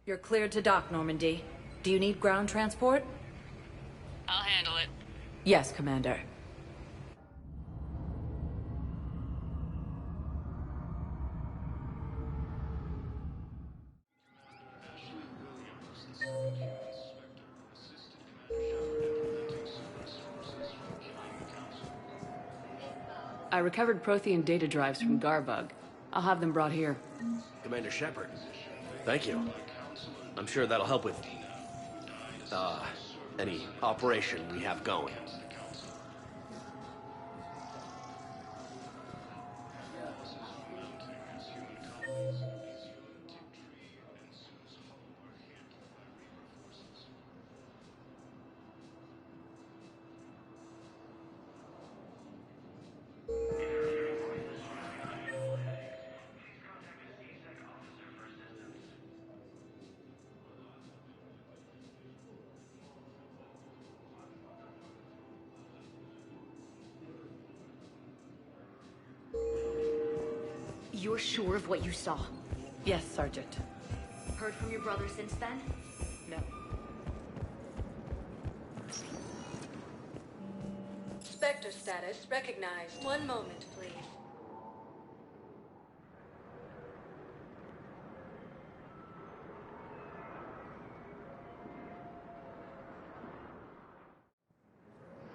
You're cleared to dock, Normandy. Do you need ground transport? I'll handle it. Yes, Commander. I recovered Prothean data drives from Garbug. I'll have them brought here. Commander Shepard, thank you. I'm sure that'll help with, any operation we have going. You're sure of what you saw? Yes, Sergeant. Heard from your brother since then? No. Spectre status recognized. One moment, please.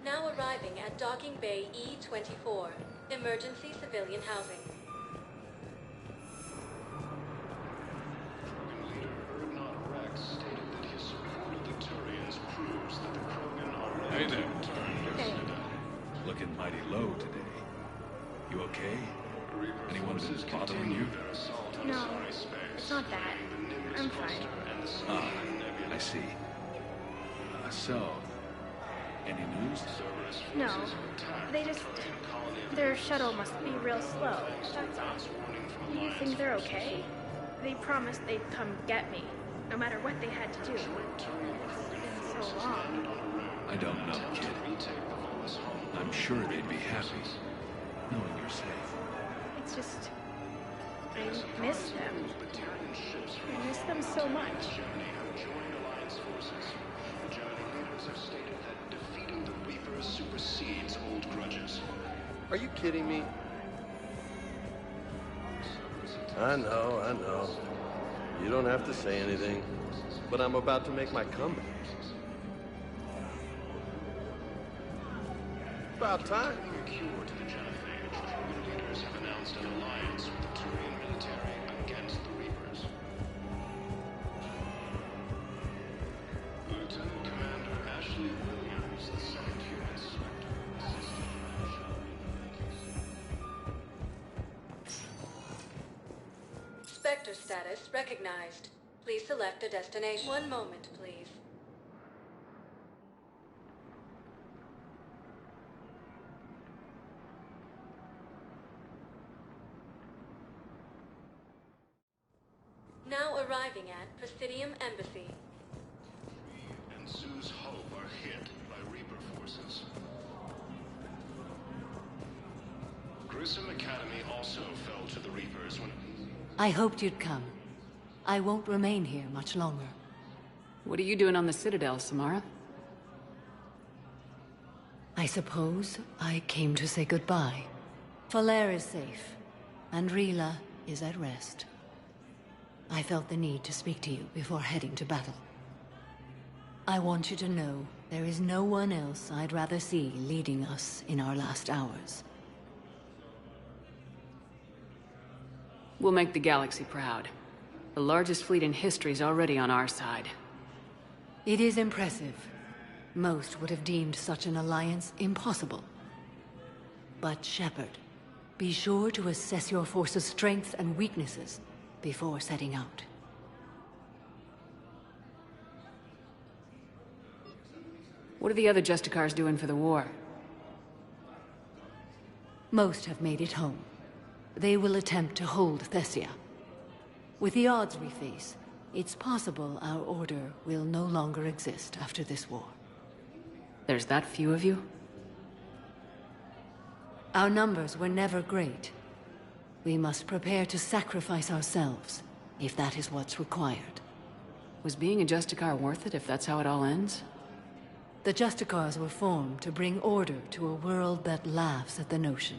Now arriving at Docking Bay E-24, emergency civilian housing. Hey there. Looking mighty low today. You okay? Anyone been bothering you? No. It's not that. I'm fine. Ah, I see. So, any news? No. Their shuttle must be real slow, that's all. Do you think they're okay? They promised they'd come get me, no matter what they had to do. It's been so long. I don't know, kid. I'm sure they'd be happy, knowing you're safe. It's just... I miss them. I miss them so much. Supersedes old grudges. Are you kidding me? I know. You don't have to say anything, but I'm about to make my comeback. About time. Leaders have announced an alliance with the Turian military against the Reapers. Lieutenant Commander Ashley Williams, the second human Spectre status recognized. Please select a destination. One moment, please. Now arriving at Presidium Embassy. and Sue's Hope are hit by Reaper forces. Grissom Academy also fell to the Reapers when... I hoped you'd come. I won't remain here much longer. What are you doing on the Citadel, Samara? I suppose I came to say goodbye. Falere is safe, and Rila is at rest. I felt the need to speak to you before heading to battle. I want you to know there is no one else I'd rather see leading us in our last hours. We'll make the galaxy proud. The largest fleet in history is already on our side. It is impressive. Most would have deemed such an alliance impossible. But Shepard, be sure to assess your force's strengths and weaknesses before setting out. What are the other Justicars doing for the war? Most have made it home. They will attempt to hold Thessia. With the odds we face, it's possible our order will no longer exist after this war. There's that few of you? Our numbers were never great. We must prepare to sacrifice ourselves, if that is what's required. Was being a Justicar worth it if that's how it all ends? The Justicars were formed to bring order to a world that laughs at the notion.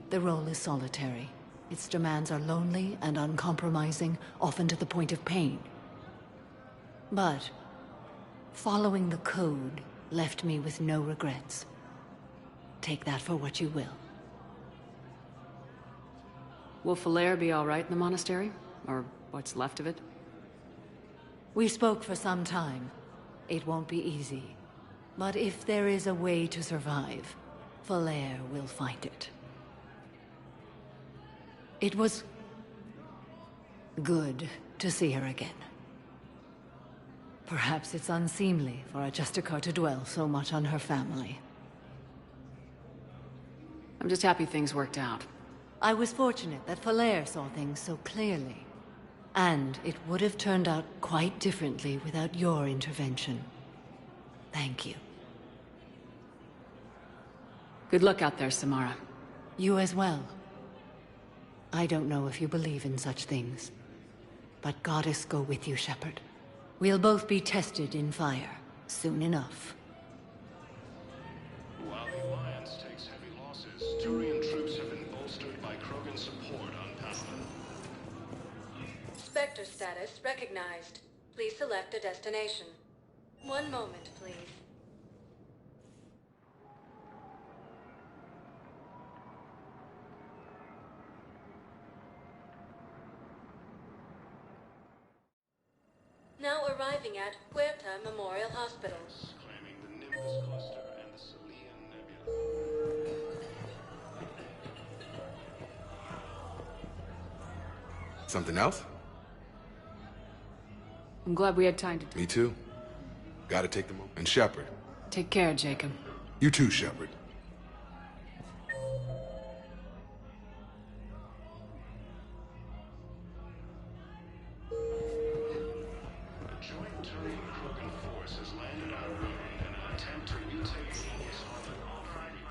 The role is solitary. Its demands are lonely and uncompromising, often to the point of pain. But following the code left me with no regrets. Take that for what you will. Will Falere be all right in the monastery? Or what's left of it? We spoke for some time. It won't be easy. But if there is a way to survive, Falere will find it. It was good to see her again. Perhaps it's unseemly for a Justicar to dwell so much on her family. I'm just happy things worked out. I was fortunate that Falere saw things so clearly. And it would have turned out quite differently without your intervention. Thank you. Good luck out there, Samara. You as well. I don't know if you believe in such things, but Goddess go with you, Shepard. We'll both be tested in fire, soon enough. While the Alliance takes heavy losses, Turian troops have been bolstered by Krogan support on Palaven. Spectre status recognized. Please select a destination. One moment, please. Now arriving at Huerta Memorial Hospital. Claiming the Nimbus Cluster and the Selian Nebula. Something else? I'm glad we had time to... Me too. Gotta take them. And Shepard. Take care, Jacob. You too, Shepard.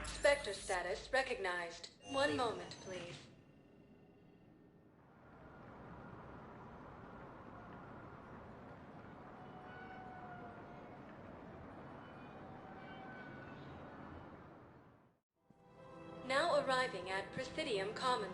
Spectre status recognized. One moment, please. Now arriving at Presidium Commons.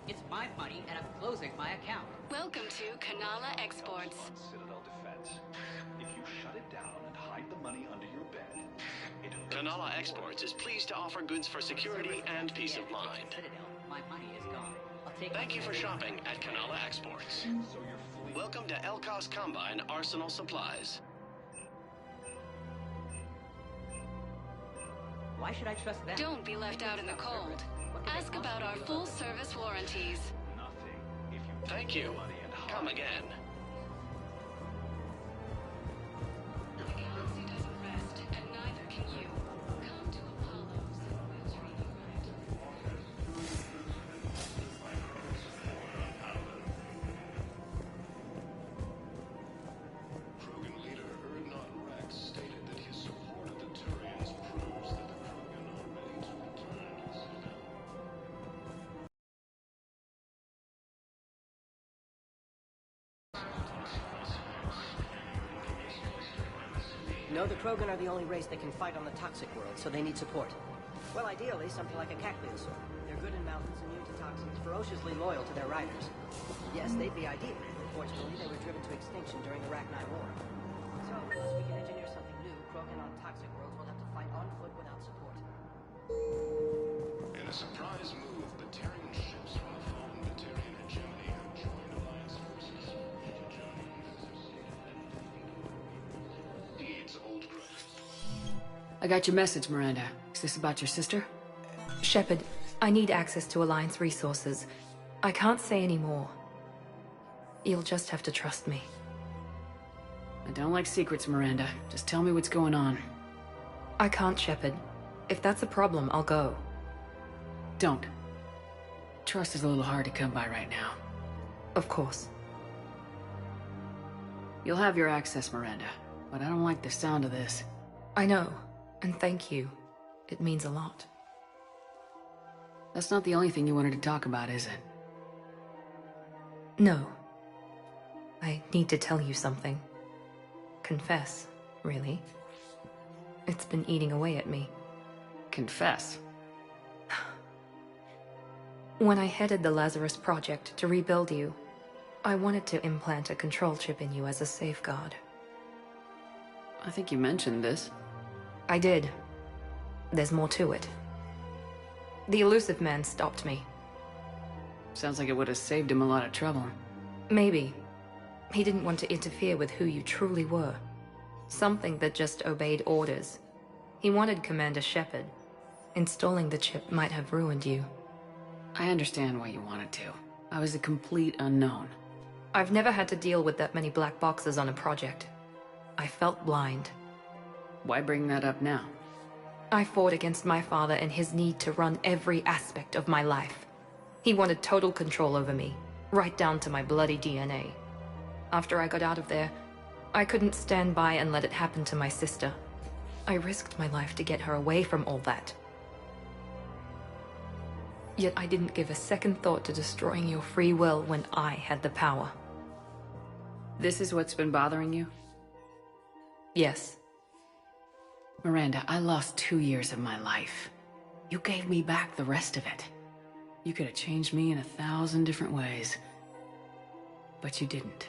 It's my money, and I'm closing my account. Welcome to Kanala Exports. Citadel defense. If you shut it down and hide the money under your bed, it... Kanala Exports is pleased to offer goods for security and peace of mind. Citadel, my money is gone. I'll take Thank you for shopping at Kanala Exports. So you're fleeing. Welcome to Elkos Combine Arsenal Supplies. Why should I trust them? Don't be left out in the cold. Ask about our full-service warranties. Nothing. If you Thank you. Come again. The galaxy doesn't rest, and neither can you. Come to Apollos and we'll treat you right. Krogan leader Erdnot Rex stated that his support of the Turians proves that the Krogan are ready to return to the Citadel. No, the Krogan are the only race that can fight on the toxic world, so they need support. Well, ideally, something like a Cacleosaur. They're good in mountains, immune to toxins, ferociously loyal to their riders. Yes, they'd be ideal. Unfortunately, they were driven to extinction during the Rachni War. So, unless we can engineer something new, Krogan on toxic worlds will have to fight on foot without support. In a surprise move, Batarian ships from the fallen Batarian hegemony have joined Alliance forces. Needs old growth. I got your message, Miranda. Is this about your sister? Shepard, I need access to Alliance resources. I can't say any more. You'll just have to trust me. I don't like secrets, Miranda. Just tell me what's going on. I can't, Shepard. If that's a problem, I'll go. Don't. Trust is a little hard to come by right now. Of course. You'll have your access, Miranda. But I don't like the sound of this. I know. And thank you. It means a lot. That's not the only thing you wanted to talk about, is it? No. I need to tell you something. Confess, really. It's been eating away at me. Confess? When I headed the Lazarus Project to rebuild you, I wanted to implant a control chip in you as a safeguard. I think you mentioned this. I did. There's more to it. The elusive man stopped me. Sounds like it would have saved him a lot of trouble. Maybe. He didn't want to interfere with who you truly were. Something that just obeyed orders. He wanted Commander Shepard. Installing the chip might have ruined you. I understand why you wanted to. I was a complete unknown. I've never had to deal with that many black boxes on a project. I felt blind. Why bring that up now? I fought against my father and his need to run every aspect of my life. He wanted total control over me, right down to my bloody DNA. After I got out of there, I couldn't stand by and let it happen to my sister. I risked my life to get her away from all that. Yet I didn't give a second thought to destroying your free will when I had the power. This is what's been bothering you? Yes. Miranda, I lost 2 years of my life. You gave me back the rest of it. You could have changed me in 1,000 different ways. But you didn't.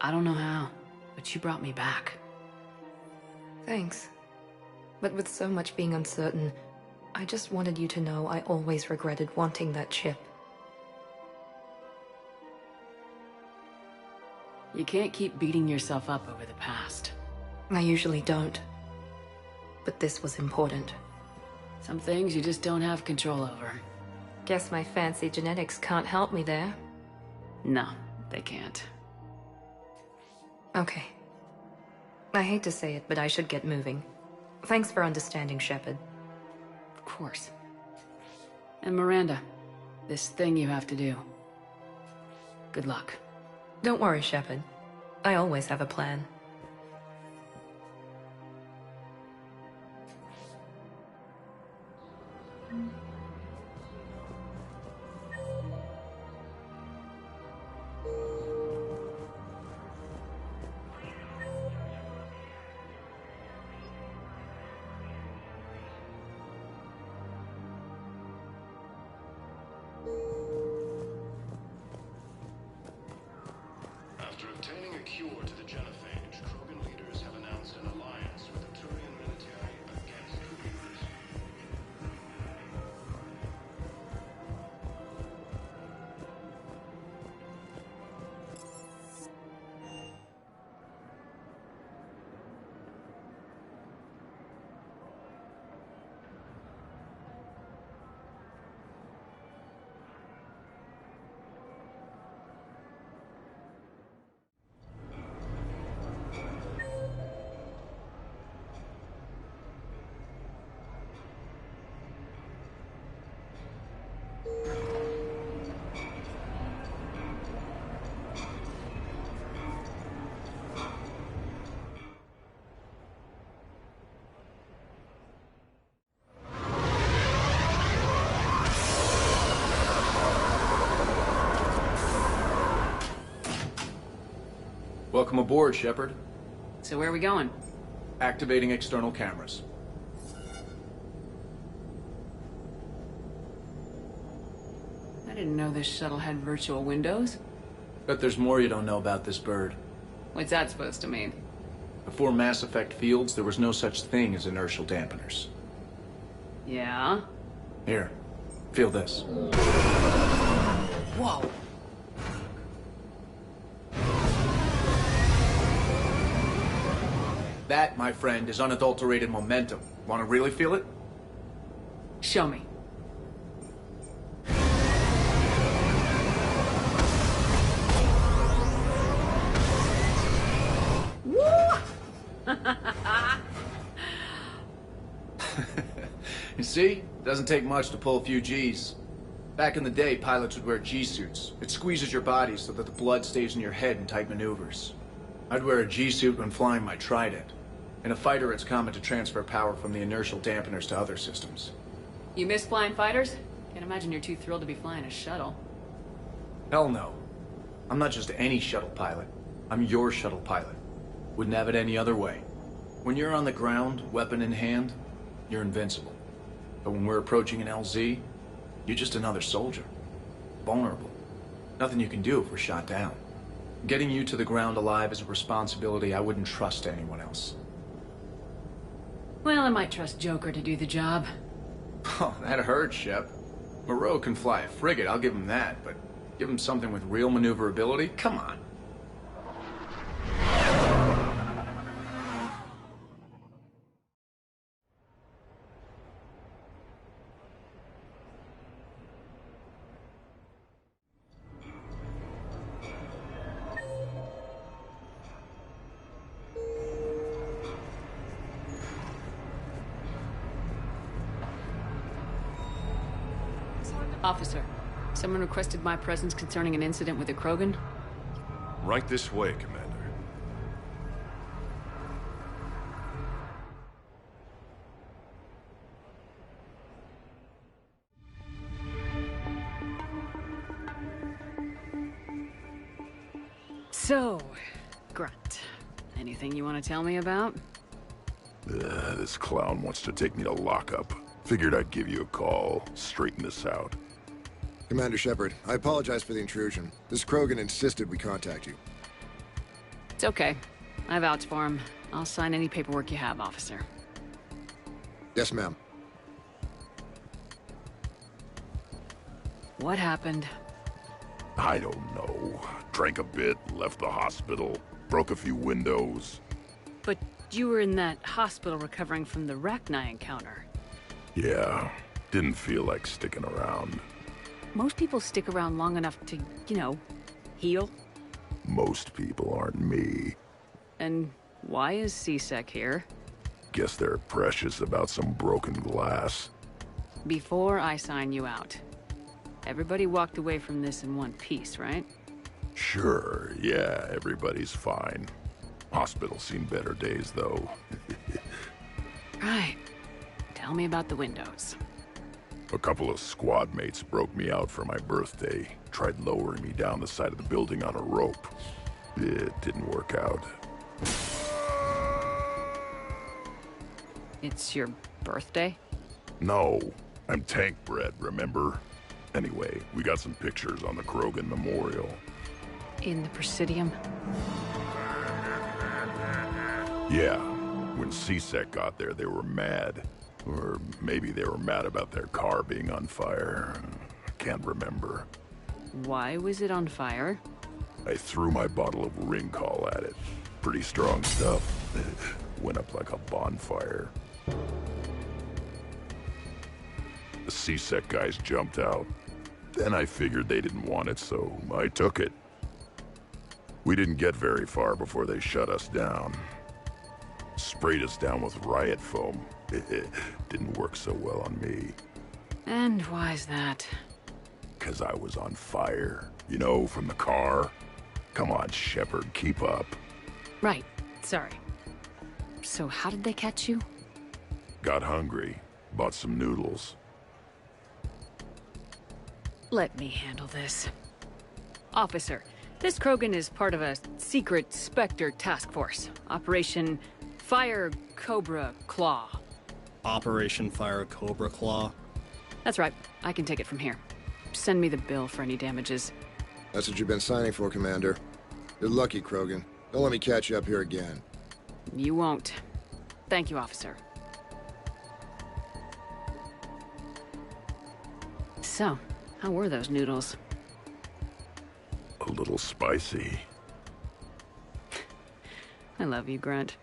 I don't know how, but you brought me back. Thanks. But with so much being uncertain, I just wanted you to know I always regretted wanting that chip. You can't keep beating yourself up over the past. I usually don't. But this was important. Some things you just don't have control over. Guess my fancy genetics can't help me there. No, they can't. Okay. I hate to say it, but I should get moving. Thanks for understanding, Shepard. Of course. And Miranda, this thing you have to do. Good luck. Don't worry, Shepard. I always have a plan. After obtaining a cure to the genophage, Krogan leaders have announced an alliance with the Turian military against the Reapers. Welcome aboard, Shepard. So where are we going? Activating external cameras. I didn't know this shuttle had virtual windows. Bet there's more you don't know about this bird. What's that supposed to mean? Before Mass Effect fields, there was no such thing as inertial dampeners. Yeah? Here, feel this. Whoa! That, my friend, is unadulterated momentum. Want to really feel it? Show me. You see? Doesn't take much to pull a few Gs. Back in the day, pilots would wear G-suits. It squeezes your body so that the blood stays in your head in tight maneuvers. I'd wear a G-suit when flying my Trident. In a fighter, it's common to transfer power from the inertial dampeners to other systems. You miss flying fighters? Can't imagine you're too thrilled to be flying a shuttle. Hell no. I'm not just any shuttle pilot. I'm your shuttle pilot. Wouldn't have it any other way. When you're on the ground, weapon in hand, you're invincible. But when we're approaching an LZ, you're just another soldier. Vulnerable. Nothing you can do if we're shot down. Getting you to the ground alive is a responsibility I wouldn't trust anyone else. Well, I might trust Joker to do the job. Oh, that hurts, Shep. Moreau can fly a frigate, I'll give him that, but give him something with real maneuverability? Come on. Officer, someone requested my presence concerning an incident with a Krogan. Right this way, Commander. So, Grunt, anything you want to tell me about? This clown wants to take me to lockup. Figured I'd give you a call, straighten this out. Commander Shepard, I apologize for the intrusion. This Krogan insisted we contact you. It's okay. I vouch for him. I'll sign any paperwork you have, officer. Yes, ma'am. What happened? I don't know. Drank a bit, left the hospital, broke a few windows. But you were in that hospital recovering from the Rachni encounter. Yeah, didn't feel like sticking around. Most people stick around long enough to, you know, heal. Most people aren't me. And why is CSEC here? Guess they're precious about some broken glass. Before I sign you out, everybody walked away from this in one piece, right? Sure, yeah, everybody's fine. Hospital's seen better days, though. Right. Tell me about the windows. A couple of squad mates broke me out for my birthday. Tried lowering me down the side of the building on a rope. It didn't work out. It's your birthday? No, I'm tank bred, remember? Anyway, we got some pictures on the Krogan Memorial. In the Presidium? Yeah, when CSEC got there, they were mad. Or maybe they were mad about their car being on fire. I can't remember. Why was it on fire? I threw my bottle of ring call at it. Pretty strong stuff. Went up like a bonfire. The CSEC guys jumped out. Then I figured they didn't want it, so I took it. We didn't get very far before they shut us down. Sprayed us down with riot foam. Didn't work so well on me. And why's that? 'Cause I was on fire. You know, from the car. Come on, Shepard, keep up. Right, sorry. So how did they catch you? Got hungry. Bought some noodles. Let me handle this. Officer, this Krogan is part of a secret Spectre task force. Operation Fire Cobra Claw. Operation Fire Cobra Claw? That's right. I can take it from here. Send me the bill for any damages. That's what you've been signing for, Commander. You're lucky, Krogan. Don't let me catch you up here again. You won't. Thank you, officer. So, how were those noodles? A little spicy. I love you, Grunt.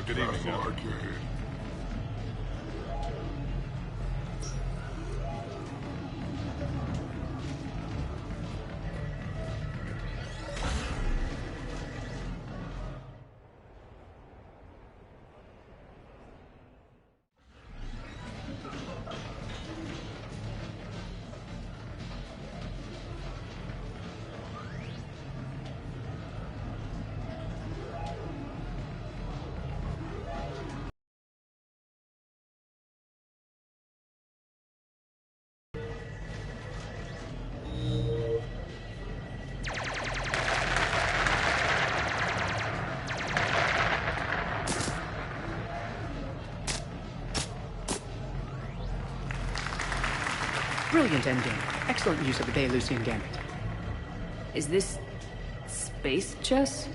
Good evening, Albert. Brilliant ending. Excellent use of the Belarusian gambit. Is this space chess?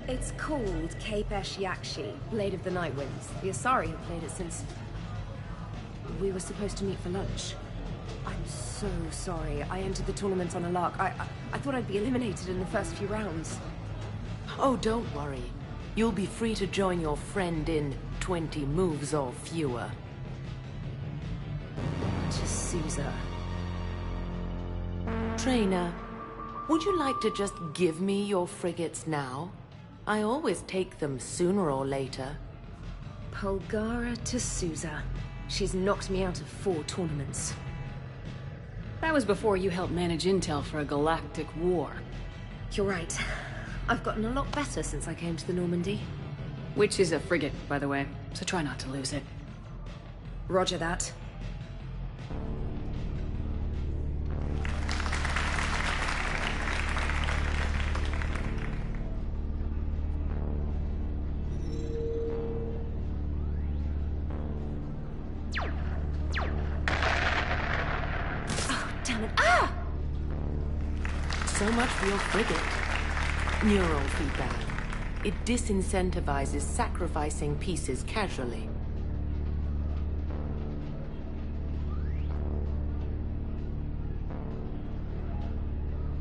It's called Kapesh Yakshi, Blade of the Night Winds. The Asari have played it since we were supposed to meet for lunch. I'm so sorry. I entered the tournament on a lark. I thought I'd be eliminated in the first few rounds. Oh, don't worry. You'll be free to join your friend in 20 moves or fewer. To Sousa. Trainer, would you like to just give me your frigates now? I always take them sooner or later. Polgara to Sousa. She's knocked me out of 4 tournaments. That was before you helped manage intel for a galactic war. You're right. I've gotten a lot better since I came to the Normandy. Which is a frigate, by the way, so try not to lose it. Roger that. So much for your frigate. Neural feedback. It disincentivizes sacrificing pieces casually.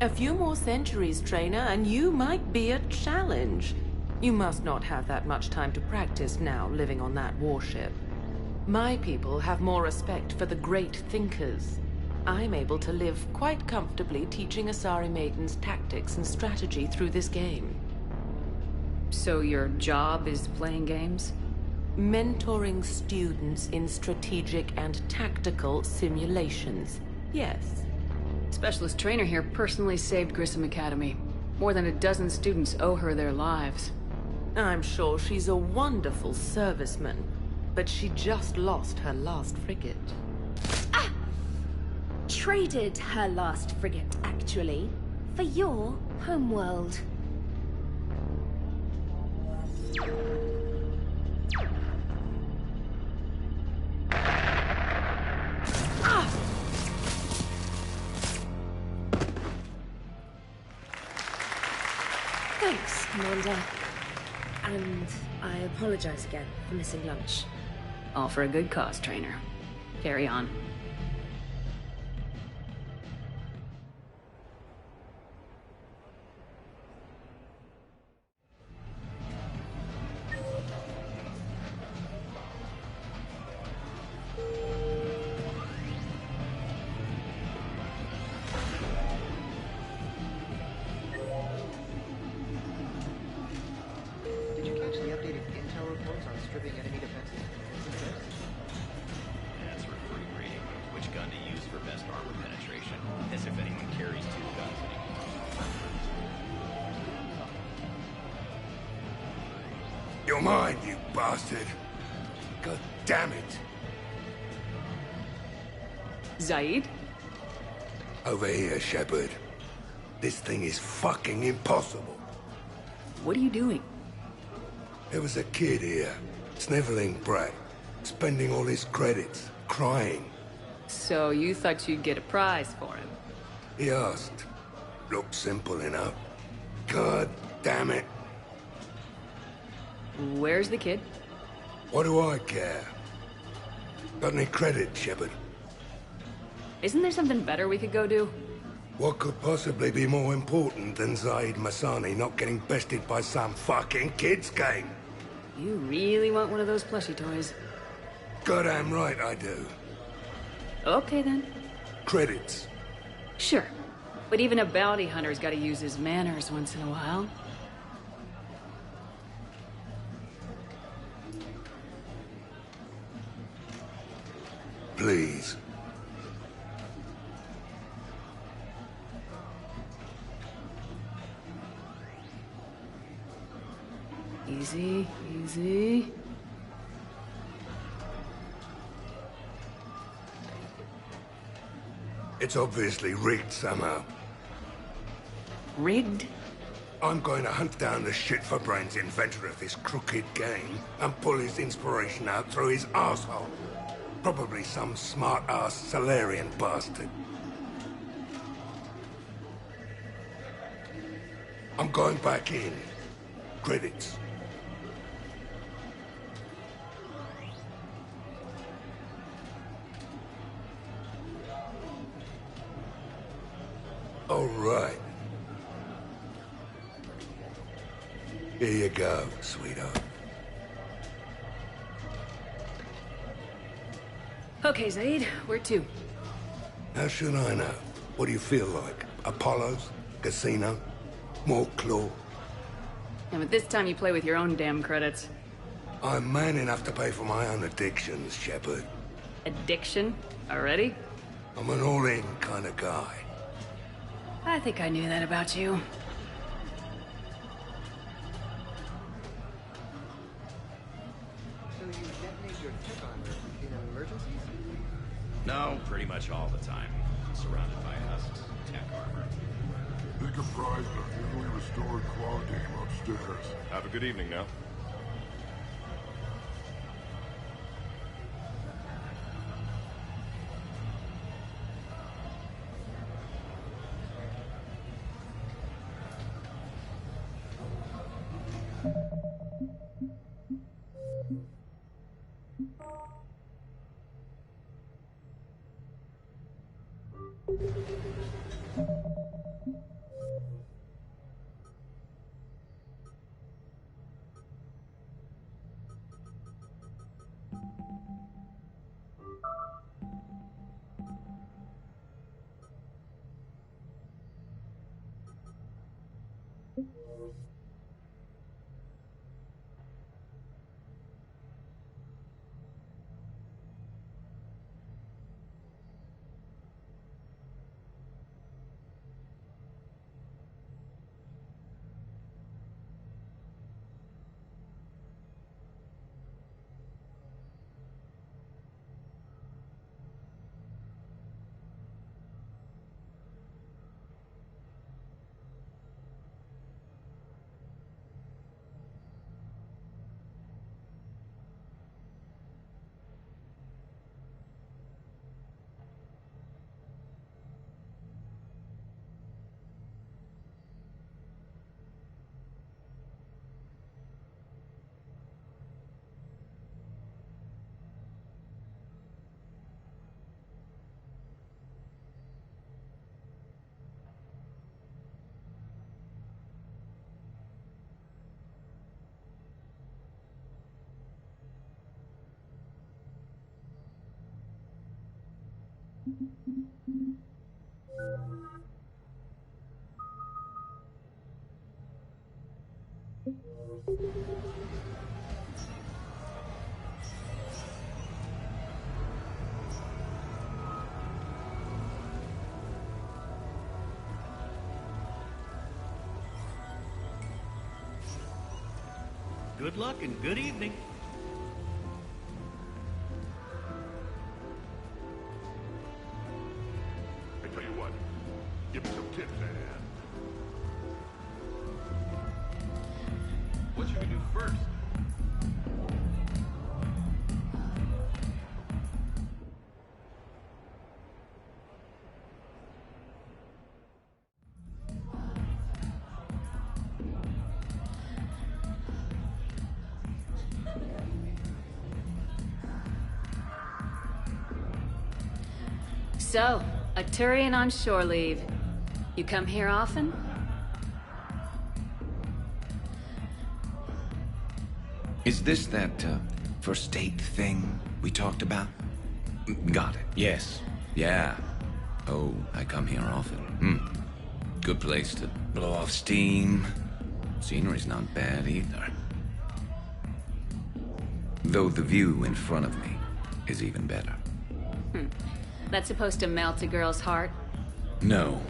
A few more centuries, Trainer, and you might be a challenge. You must not have that much time to practice now, living on that warship. My people have more respect for the great thinkers. I'm able to live quite comfortably teaching Asari maidens tactics and strategy through this game. So your job is playing games? Mentoring students in strategic and tactical simulations. Yes. Specialist trainer here personally saved Grissom Academy. More than a dozen students owe her their lives. I'm sure she's a wonderful serviceman, but she just lost her last frigate. Traded her last frigate, actually, for your homeworld. Thanks, Commander. And I apologize again for missing lunch. All for a good cause, Trainer. Carry on. Did you catch the updated intel reports on stripping enemy defenses? That's recruit rating. Which gun to use for best armor penetration, as if anyone carries 2 guns anymore. You're mine, you bastard. God damn it. Zaid? Over here, Shepard. This thing is fucking impossible. What are you doing? There was a kid here, sniveling brat, spending all his credits, crying. So you thought you'd get a prize for him? He asked. Looked simple enough. God damn it. Where's the kid? What do I care? Got any credit, Shepard? Isn't there something better we could go do? What could possibly be more important than Zaid Masani not getting bested by some fucking kids game? You really want one of those plushie toys? Goddamn right I do. Okay then. Credits. Sure. But even a bounty hunter's gotta use his manners once in a while. Please. Easy, easy. It's obviously rigged somehow. Rigged? I'm going to hunt down the shit-for-brains inventor of this crooked game and pull his inspiration out through his asshole. Probably some smart-ass Salarian bastard. I'm going back in. Credits. Right. Here you go, sweetheart. Okay, Zaid, where to? How should I know? What do you feel like? Apollo's? Casino? More claw? Yeah, but this time you play with your own damn credits. I'm man enough to pay for my own addictions, Shepard. Addiction? Already? I'm an all-in kind of guy. I think I knew that about you. So you detonate your tech armor in emergencies? No, pretty much all the time. Surrounded by husks, tech armor. Big a prize of newly restored claw game upstairs. Have a good evening now. Good luck and good evening. I tell you what, give me some tips, man. What should we do first? So, a Turian on shore leave. You come here often? Is this that, first date thing we talked about? Got it. Yes. Yeah. Oh, I come here often. Good place to blow off steam. Scenery's not bad either. Though the view in front of me is even better. That's supposed to melt a girl's heart? No,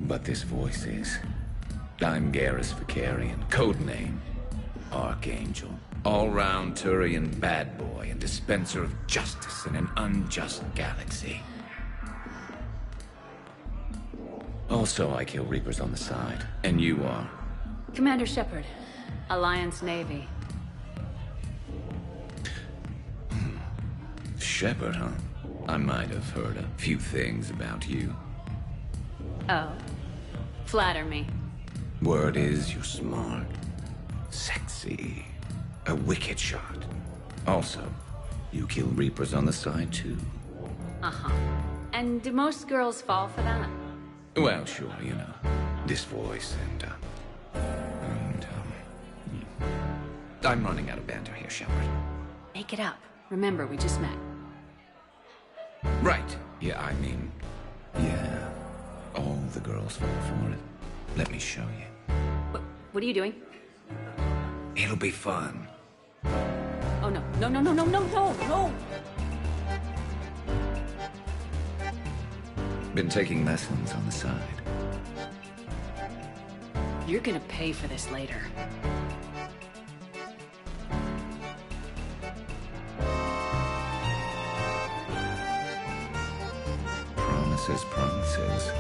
but this voice is. I'm Garrus Vicarian, codename Archangel. All-round Turian bad boy and dispenser of justice in an unjust galaxy. Also, I kill Reapers on the side. And you are? Commander Shepard, Alliance Navy. Shepard, huh? I might have heard a few things about you. Oh. Flatter me. Word is you're smart, sexy, a wicked shot. Also, you kill Reapers on the side, too. Uh-huh. And do most girls fall for that? Well, sure, you know, this voice I'm running out of banter here, Shepard. Make it up. Remember, we just met. Right. Yeah, I mean, yeah. All the girls fall for it. Let me show you. What are you doing? It'll be fun. Oh, no. No, no, no, no, no, no, no! Been taking lessons on the side. You're gonna pay for this later. Promises, promises.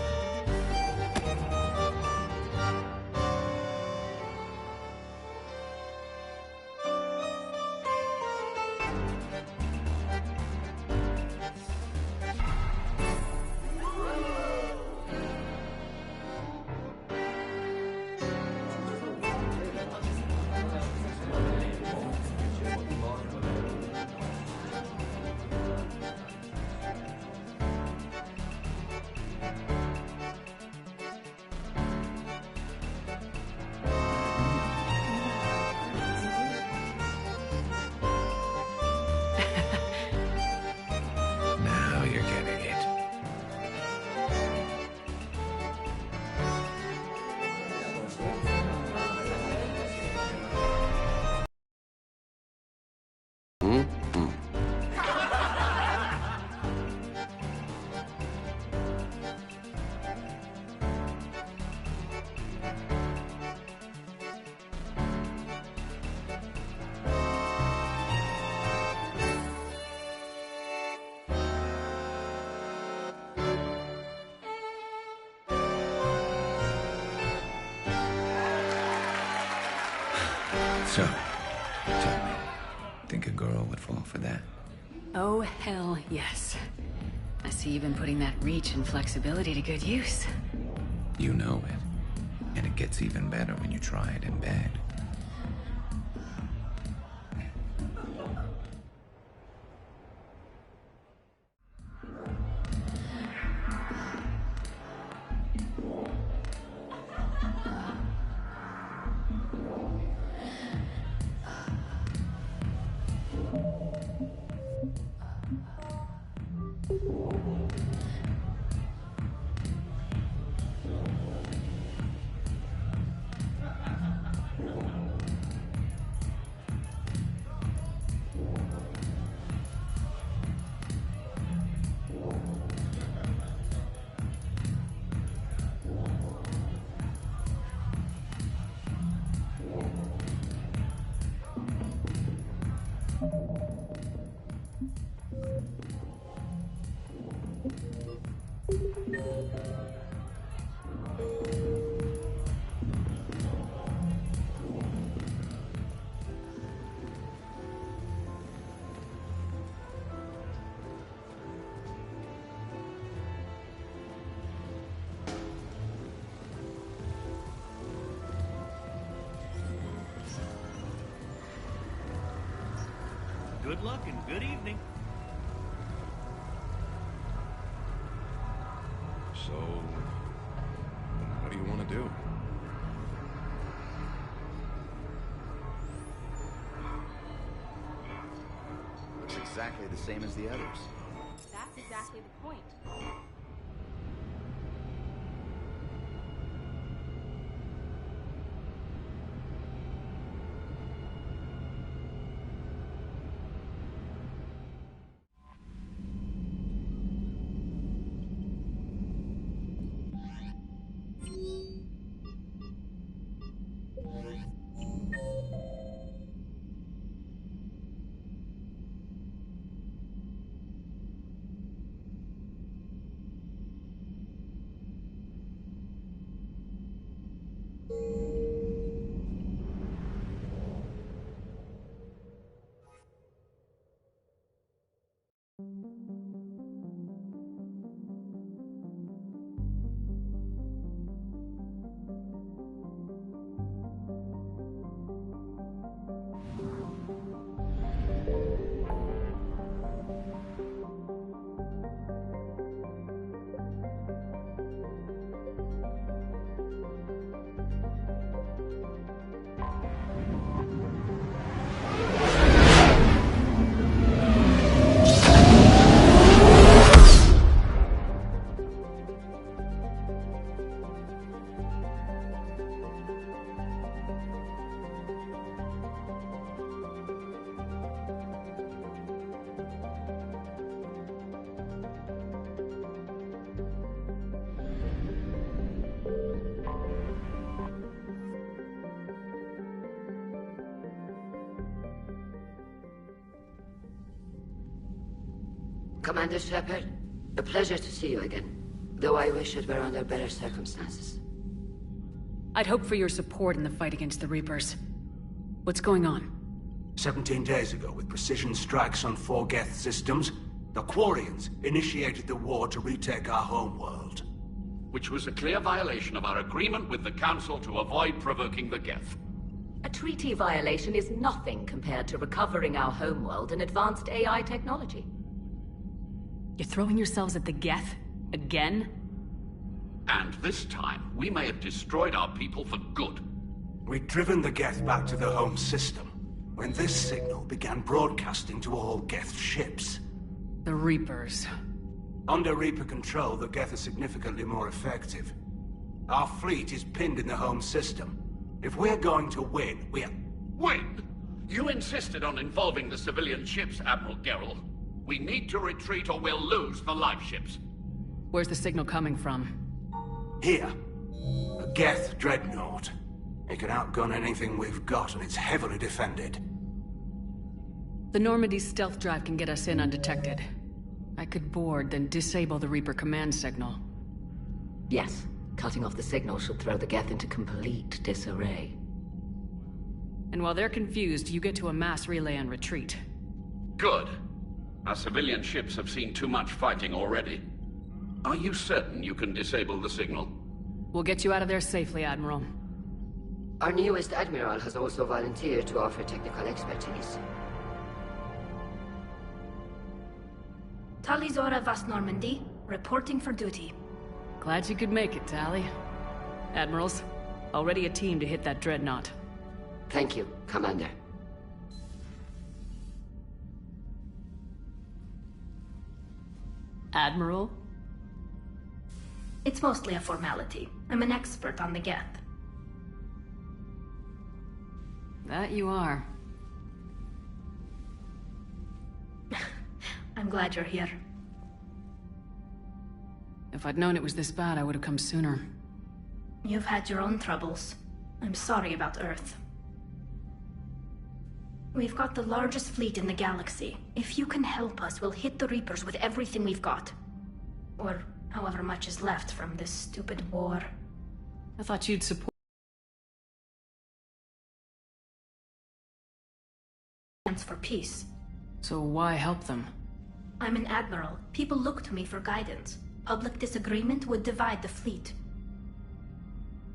Now you're getting it. So, tell me, think a girl would fall for that? Oh, hell yes. I see you've been putting that reach and flexibility to good use. You know it. And it gets even better when you try it in bed. Good luck and good evening. So, what do you want to do? Looks exactly the same as the others. That's exactly the point. Commander Shepard, a pleasure to see you again. Though I wish it were under better circumstances. I'd hoped for your support in the fight against the Reapers. What's going on? 17 days ago, with precision strikes on 4 Geth systems, the Quarians initiated the war to retake our homeworld. Which was a clear violation of our agreement with the Council to avoid provoking the Geth. A treaty violation is nothing compared to recovering our homeworld and advanced AI technology. You're throwing yourselves at the Geth? Again? And this time, we may have destroyed our people for good. We'd driven the Geth back to the home system, when this signal began broadcasting to all Geth ships. The Reapers. Under Reaper control, the Geth are significantly more effective. Our fleet is pinned in the home system. If we're going to win, Win? You insisted on involving the civilian ships, Admiral Gerrel. We need to retreat or we'll lose the live ships. Where's the signal coming from? Here. A Geth dreadnought. It can outgun anything we've got, and it's heavily defended. The Normandy's stealth drive can get us in undetected. I could board, then disable the Reaper command signal. Yes, cutting off the signal should throw the Geth into complete disarray. And while they're confused, you get to a mass relay and retreat. Good. Our civilian ships have seen too much fighting already. Are you certain you can disable the signal? We'll get you out of there safely, Admiral. Our newest Admiral has also volunteered to offer technical expertise. Talizora Vast Normandy, reporting for duty. Glad you could make it, Tally. Admirals, already a team to hit that dreadnought. Thank you, Commander. Admiral? It's mostly a formality. I'm an expert on the Geth. That you are. I'm glad you're here. If I'd known it was this bad, I would have come sooner. You've had your own troubles. I'm sorry about Earth. We've got the largest fleet in the galaxy. If you can help us, we'll hit the Reapers with everything we've got. Or however much is left from this stupid war. I thought you'd support for peace. So why help them? I'm an admiral. People look to me for guidance. Public disagreement would divide the fleet.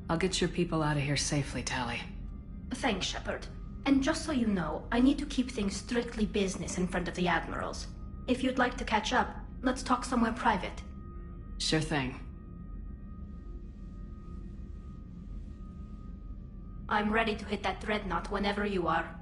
I'll get your people out of here safely, Tally. Thanks, Shepard. And just so you know, I need to keep things strictly business in front of the admirals. If you'd like to catch up, let's talk somewhere private. Sure thing. I'm ready to hit that dreadnought whenever you are.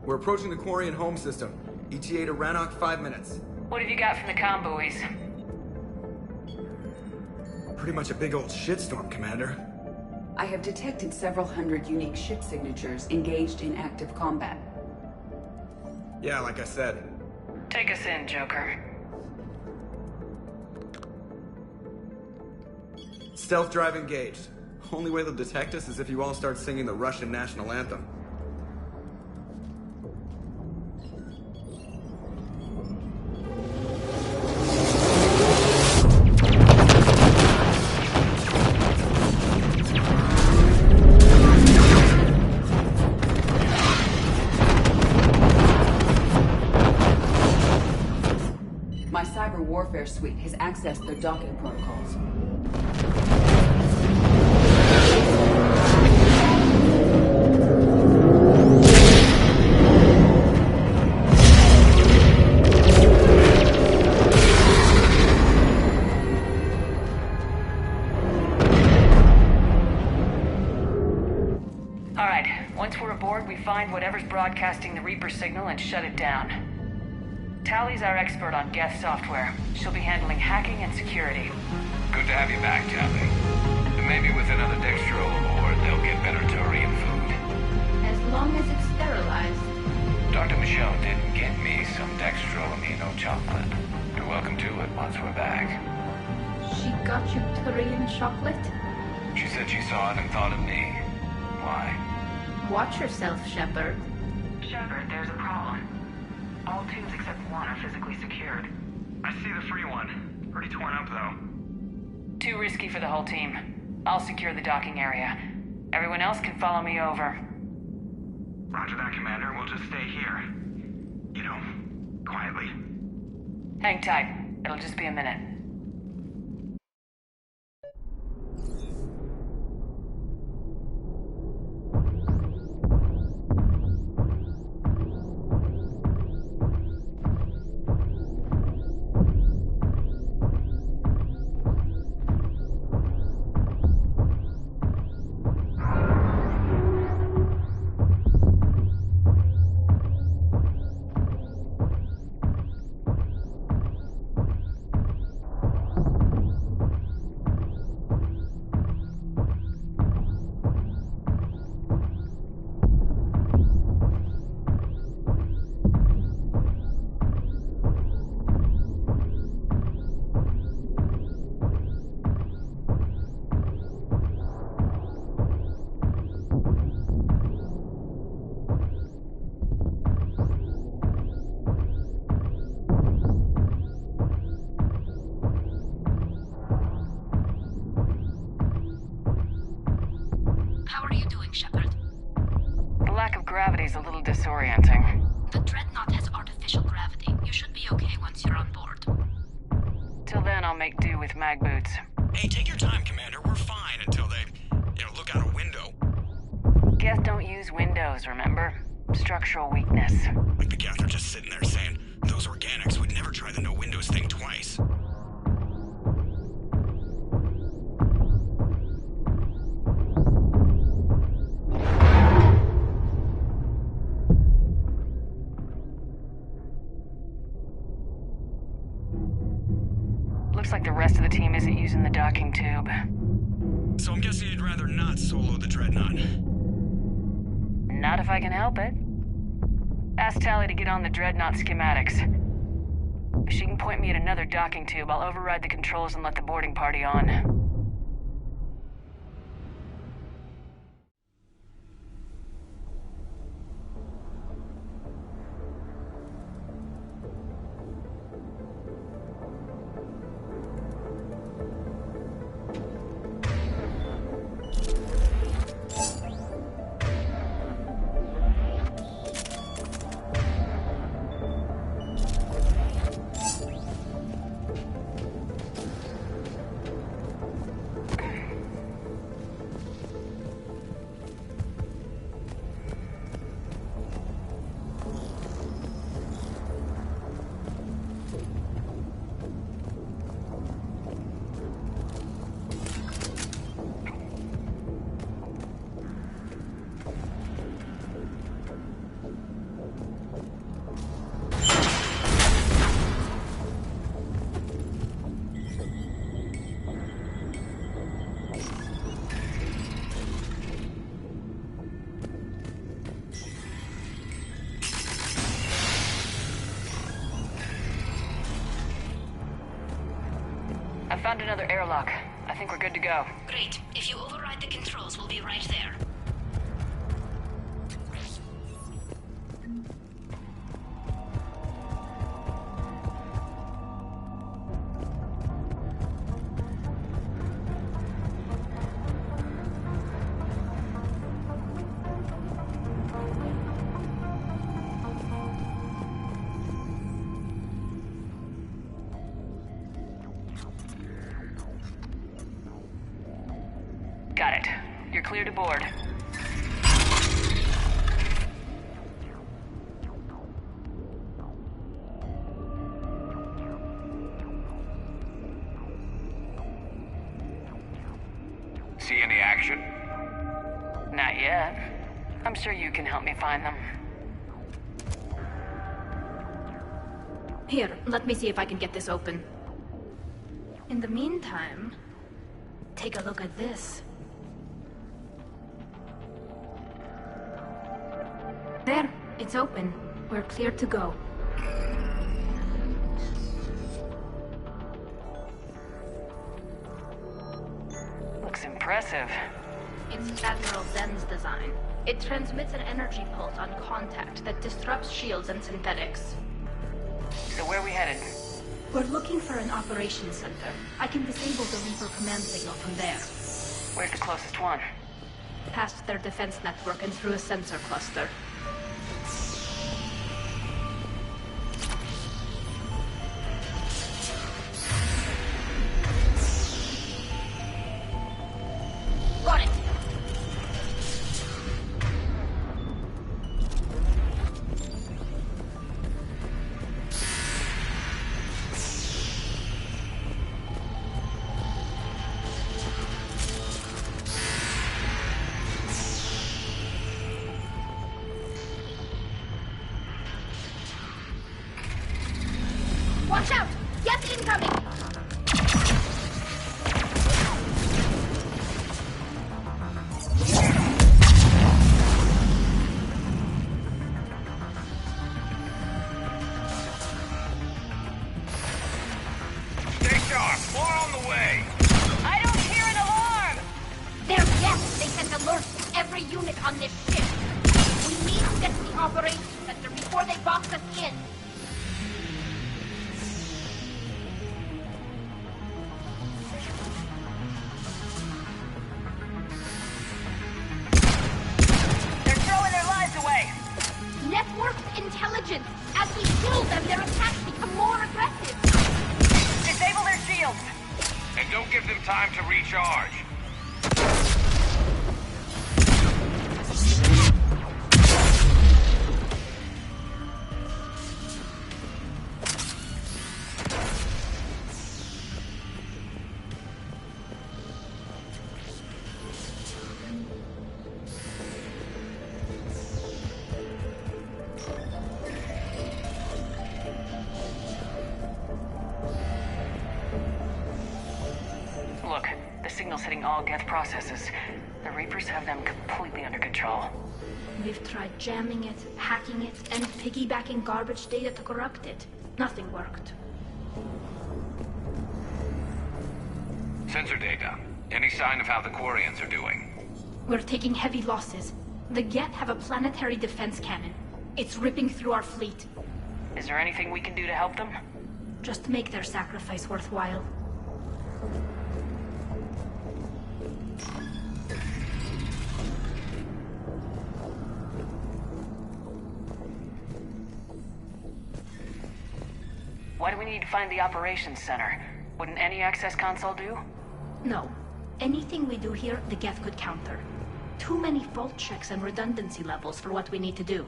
We're approaching the quarry and home system. ETA to Rannoch, 5 minutes. What have you got from the comm buoys? Pretty much a big old shitstorm, Commander. I have detected several hundred unique ship signatures engaged in active combat. Yeah, like I said. Take us in, Joker. Stealth drive engaged. Only way they'll detect us is if you all start singing the Russian national anthem. My cyber warfare suite has accessed their docking protocols. All right, once we're aboard, we find whatever's broadcasting the Reaper signal and shut it down. Tally's our expert on Geth software. She'll be handling hacking and security. Good to have you back, Tally. Maybe with another dextro aboard, they'll get better Turian food. As long as it's sterilized. Dr. Michelle did get me some dextro amino chocolate. You're welcome to it once we're back. She got you Turian chocolate? She said she saw it and thought of me. Why? Watch yourself, Shepard. Shepard, there's a problem. All tubes except one are physically secured. I see the free one. Pretty torn up, though. Too risky for the whole team. I'll secure the docking area. Everyone else can follow me over. Roger that, Commander. We'll just stay here. You know, quietly. Hang tight. It'll just be a minute. How are you doing, Shepard? The lack of gravity is a little disorienting. The Dreadnought has artificial gravity. You should be okay once you're on board. Till then, I'll make do with mag boots. Hey, take your time, Commander. We're fine until they, look out a window. Geth don't use windows, remember? Structural weakness. Like the Geth are just sitting there saying, those organics would never try the no windows thing twice. Looks like the rest of the team isn't using the docking tube. So I'm guessing you'd rather not solo the Dreadnought. Not if I can help it. Ask Tally to get on the Dreadnought schematics. If she can point me at another docking tube, I'll override the controls and let the boarding party on. I found another airlock. I think we're good to go. Great. If you override the controls, we'll be right there. Got it. You're clear to board. See any action? Not yet. I'm sure you can help me find them. Here, let me see if I can get this open. In the meantime, take a look at this. There, it's open. We're clear to go. Looks impressive. It's Admiral Zen's design. It transmits an energy pulse on contact that disrupts shields and synthetics. So where are we headed? We're looking for an operations center. I can disable the Reaper command signal from there. Where's the closest one? Past their defense network and through a sensor cluster. Got it! Watch out! Get incoming! Stay sharp. More on the way. I don't hear an alarm! They're deaf. They sent alerts to every unit on this ship. We need to get to the operations center before they box us in. They're throwing their lives away. Networked intelligence. As we kill them, their attacks become more aggressive. Disable their shields. And don't give them time to recharge. Look, the signal's hitting all Geth processes. The Reapers have them completely under control. We've tried jamming it, hacking it, and piggybacking garbage data to corrupt it. Nothing worked. Sensor data. Any sign of how the Quarians are doing? We're taking heavy losses. The Geth have a planetary defense cannon. It's ripping through our fleet. Is there anything we can do to help them? Just make their sacrifice worthwhile. Why do we need to find the operations center? Wouldn't any access console do? No. Anything we do here, the Geth could counter. Too many fault checks and redundancy levels for what we need to do.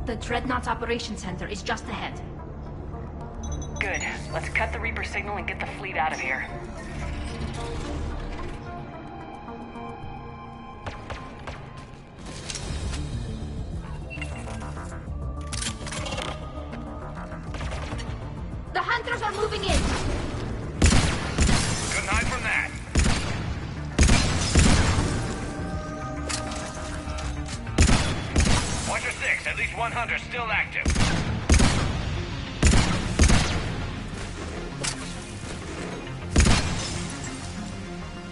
The Dreadnought's Operations Center is just ahead. Good. Let's cut the Reaper signal and get the fleet out of here. The Hunters are moving in! Couldn't hide from that. Watcher 6, at least one hunter still active.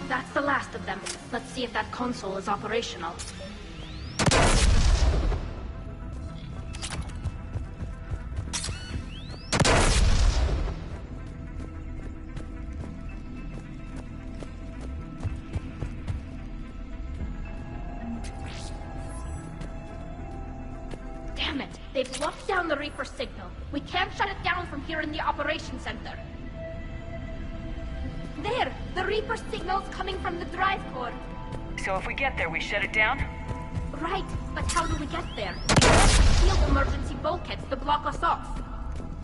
That's the last of them. Let's see if that console is operational. Damn it! They've locked down the Reaper signal. We can't shut it down from here in the operations center. There! The Reaper signal's coming from the drive core. So if we get there, we shut it down? Right, but how do we get there? We have to shield emergency bulkheads to block us off.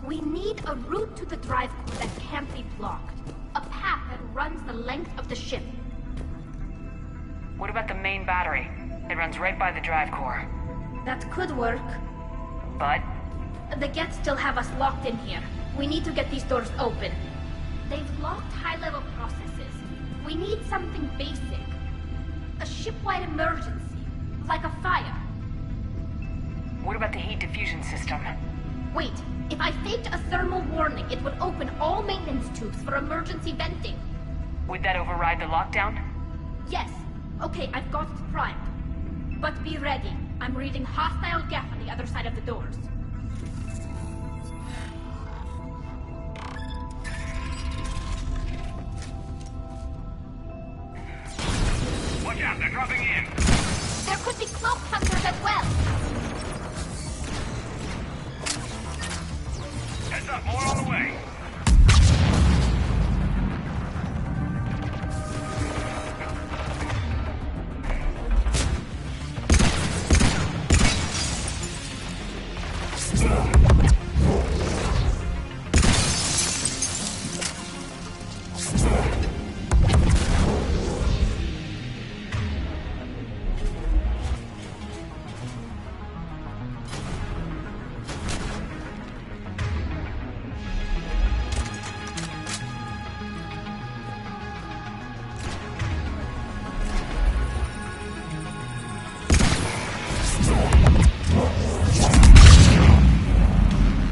We need a route to the drive core that can't be blocked. A path that runs the length of the ship. What about the main battery? It runs right by the drive core. That could work. But? The Geth still have us locked in here. We need to get these doors open. They've locked high-level processes. We need something basic. A ship-wide emergency. Like a fire. What about the heat diffusion system? Wait, if I faked a thermal warning, it would open all maintenance tubes for emergency venting. Would that override the lockdown? Yes. Okay, I've got it primed. But be ready. I'm reading hostile Geth on the other side of the doors. dropping in. There could be cloak hunters as well. Heads up, more on the way.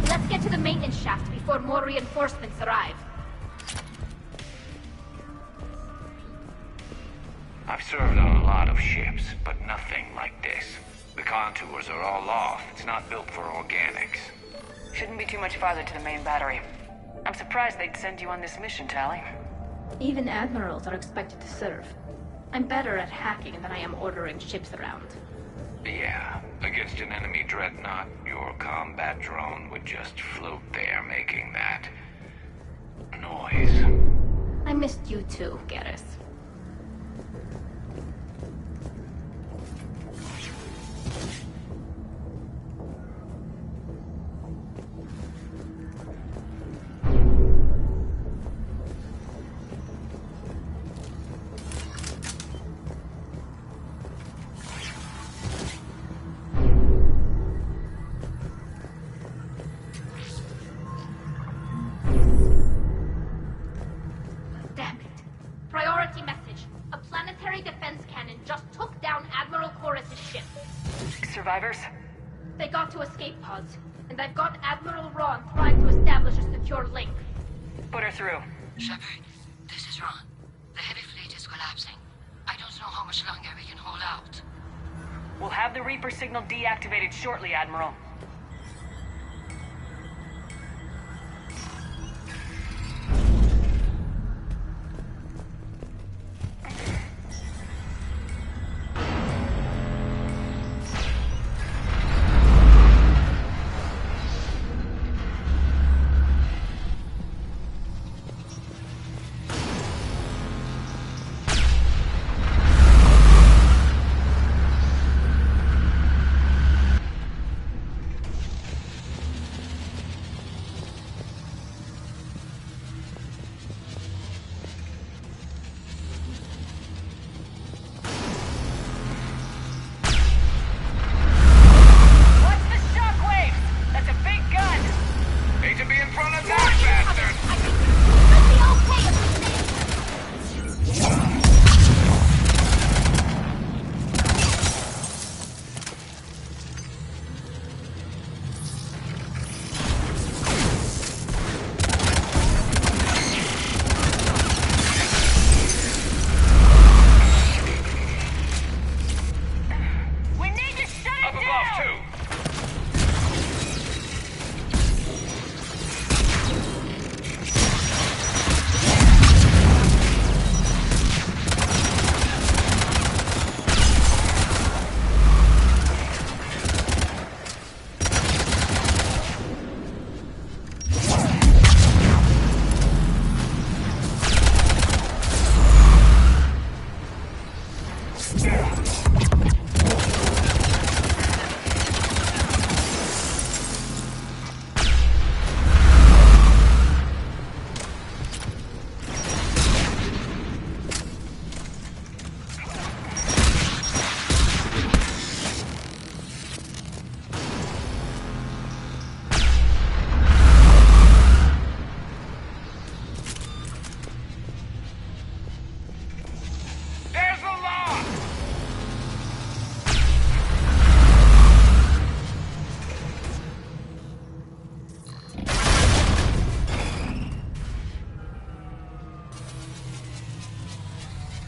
Let's get to the maintenance shaft before more reinforcements arrive. I've served on a lot of ships, but nothing like this. The contours are all off. It's not built for organics. Shouldn't be too much farther to the main battery. I'm surprised they'd send you on this mission, Tally. Even admirals are expected to serve. I'm better at hacking than I am ordering ships around. Yeah, against an enemy dreadnought, your combat drone would just float there making that noise. I missed you too, Garrus. Damn it. Priority message. A planetary defense cannon just took down Admiral Chorus's ship. Survivors? They got to escape pods, and I've got Admiral Ron trying to establish a secure link. Put her through. Shepard, this is Ron. The heavy fleet is collapsing. I don't know how much longer we can hold out. We'll have the Reaper signal deactivated shortly, Admiral.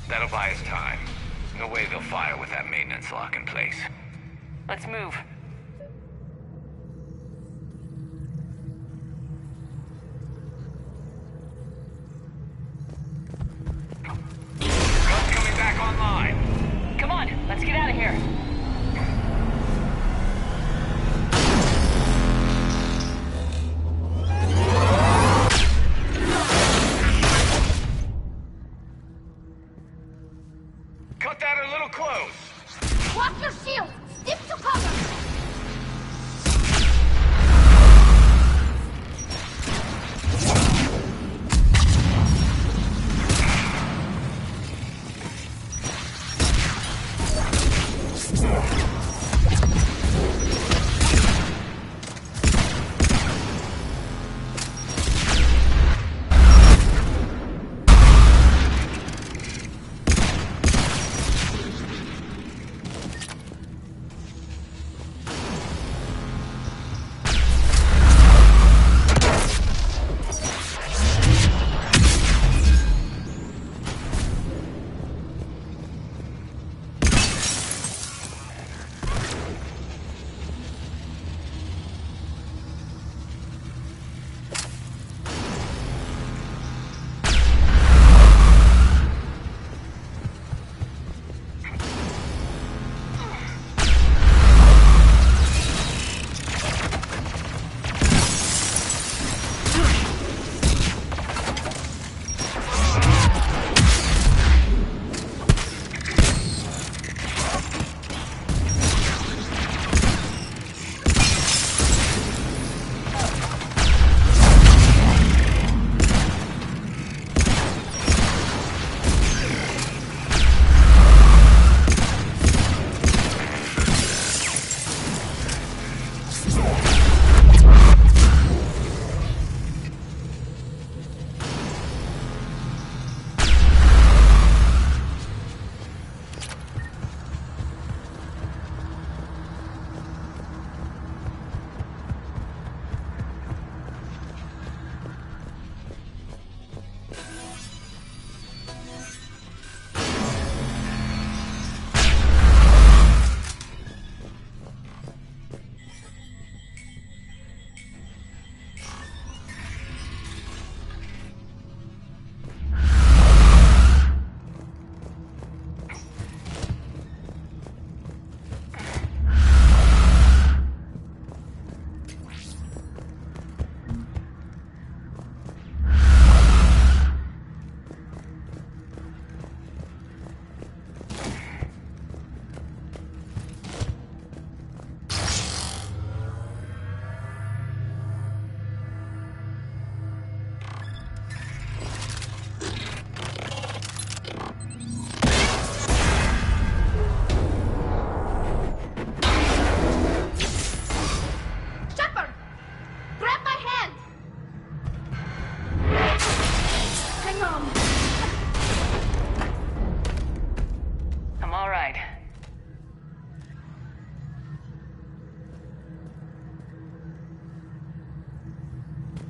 That'll buy us time. No way they'll fire with that maintenance lock in place. Let's move. Guns coming back online. Come on!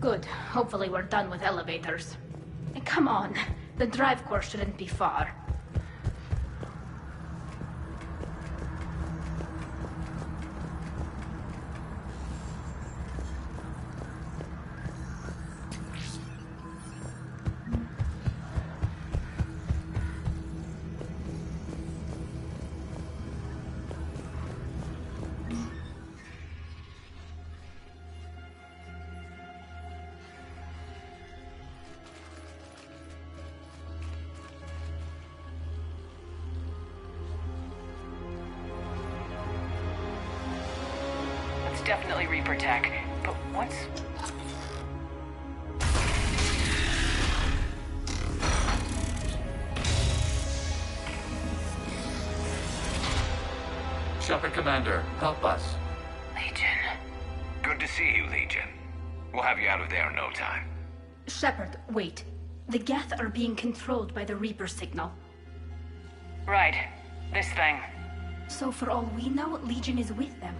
Good. Hopefully we're done with elevators. And come on, the drive course shouldn't be far. Definitely Reaper tech, but what's... Shepard Commander, help us. Legion. Good to see you, Legion. We'll have you out of there in no time. Shepard, wait. The Geth are being controlled by the Reaper signal. Right. This thing. So for all we know, Legion is with them.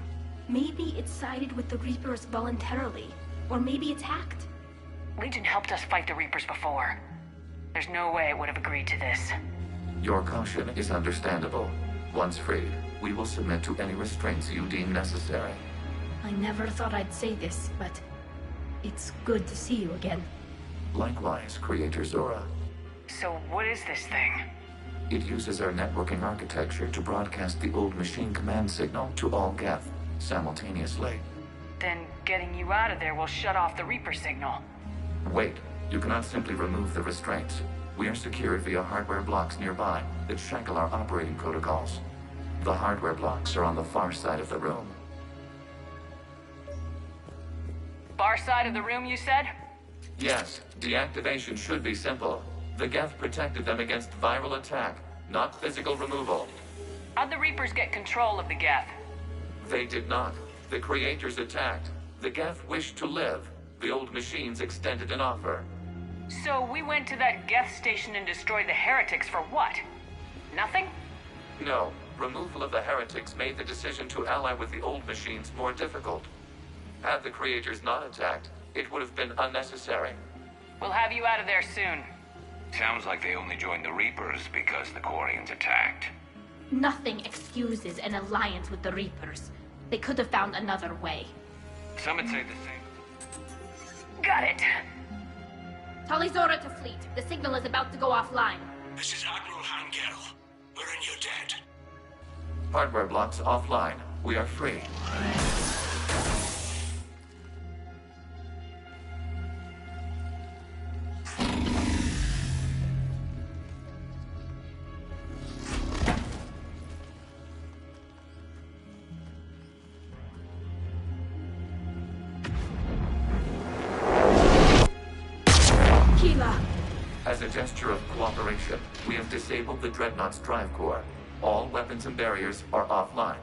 Maybe it sided with the Reapers voluntarily. Or maybe it's hacked. Legion helped us fight the Reapers before. There's no way it would have agreed to this. Your caution is understandable. Once freed, we will submit to any restraints you deem necessary. I never thought I'd say this, but it's good to see you again. Likewise, Creator Zora. So what is this thing? It uses our networking architecture to broadcast the old machine command signal to all Geth simultaneously. Then getting you out of there will shut off the Reaper signal. Wait, you cannot simply remove the restraints. We are secured via hardware blocks nearby that shackle our operating protocols. The hardware blocks are on the far side of the room. Far side of the room, you said? Yes, deactivation should be simple. The Geth protected them against viral attack, not physical removal. How'd the Reapers get control of the Geth? They did not. The Creators attacked. The Geth wished to live. The old machines extended an offer. So we went to that Geth station and destroyed the heretics for what? Nothing? No. Removal of the heretics made the decision to ally with the old machines more difficult. Had the Creators not attacked, it would have been unnecessary. We'll have you out of there soon. Sounds like they only joined the Reapers because the Quarians attacked. Nothing excuses an alliance with the Reapers. They could have found another way. Some would say the same. Got it. Tali Zora to fleet. The signal is about to go offline. This is Admiral Hangel. We're in your debt. Hardware blocks offline. We are free. As a gesture of cooperation, we have disabled the Dreadnought's drive core. All weapons and barriers are offline.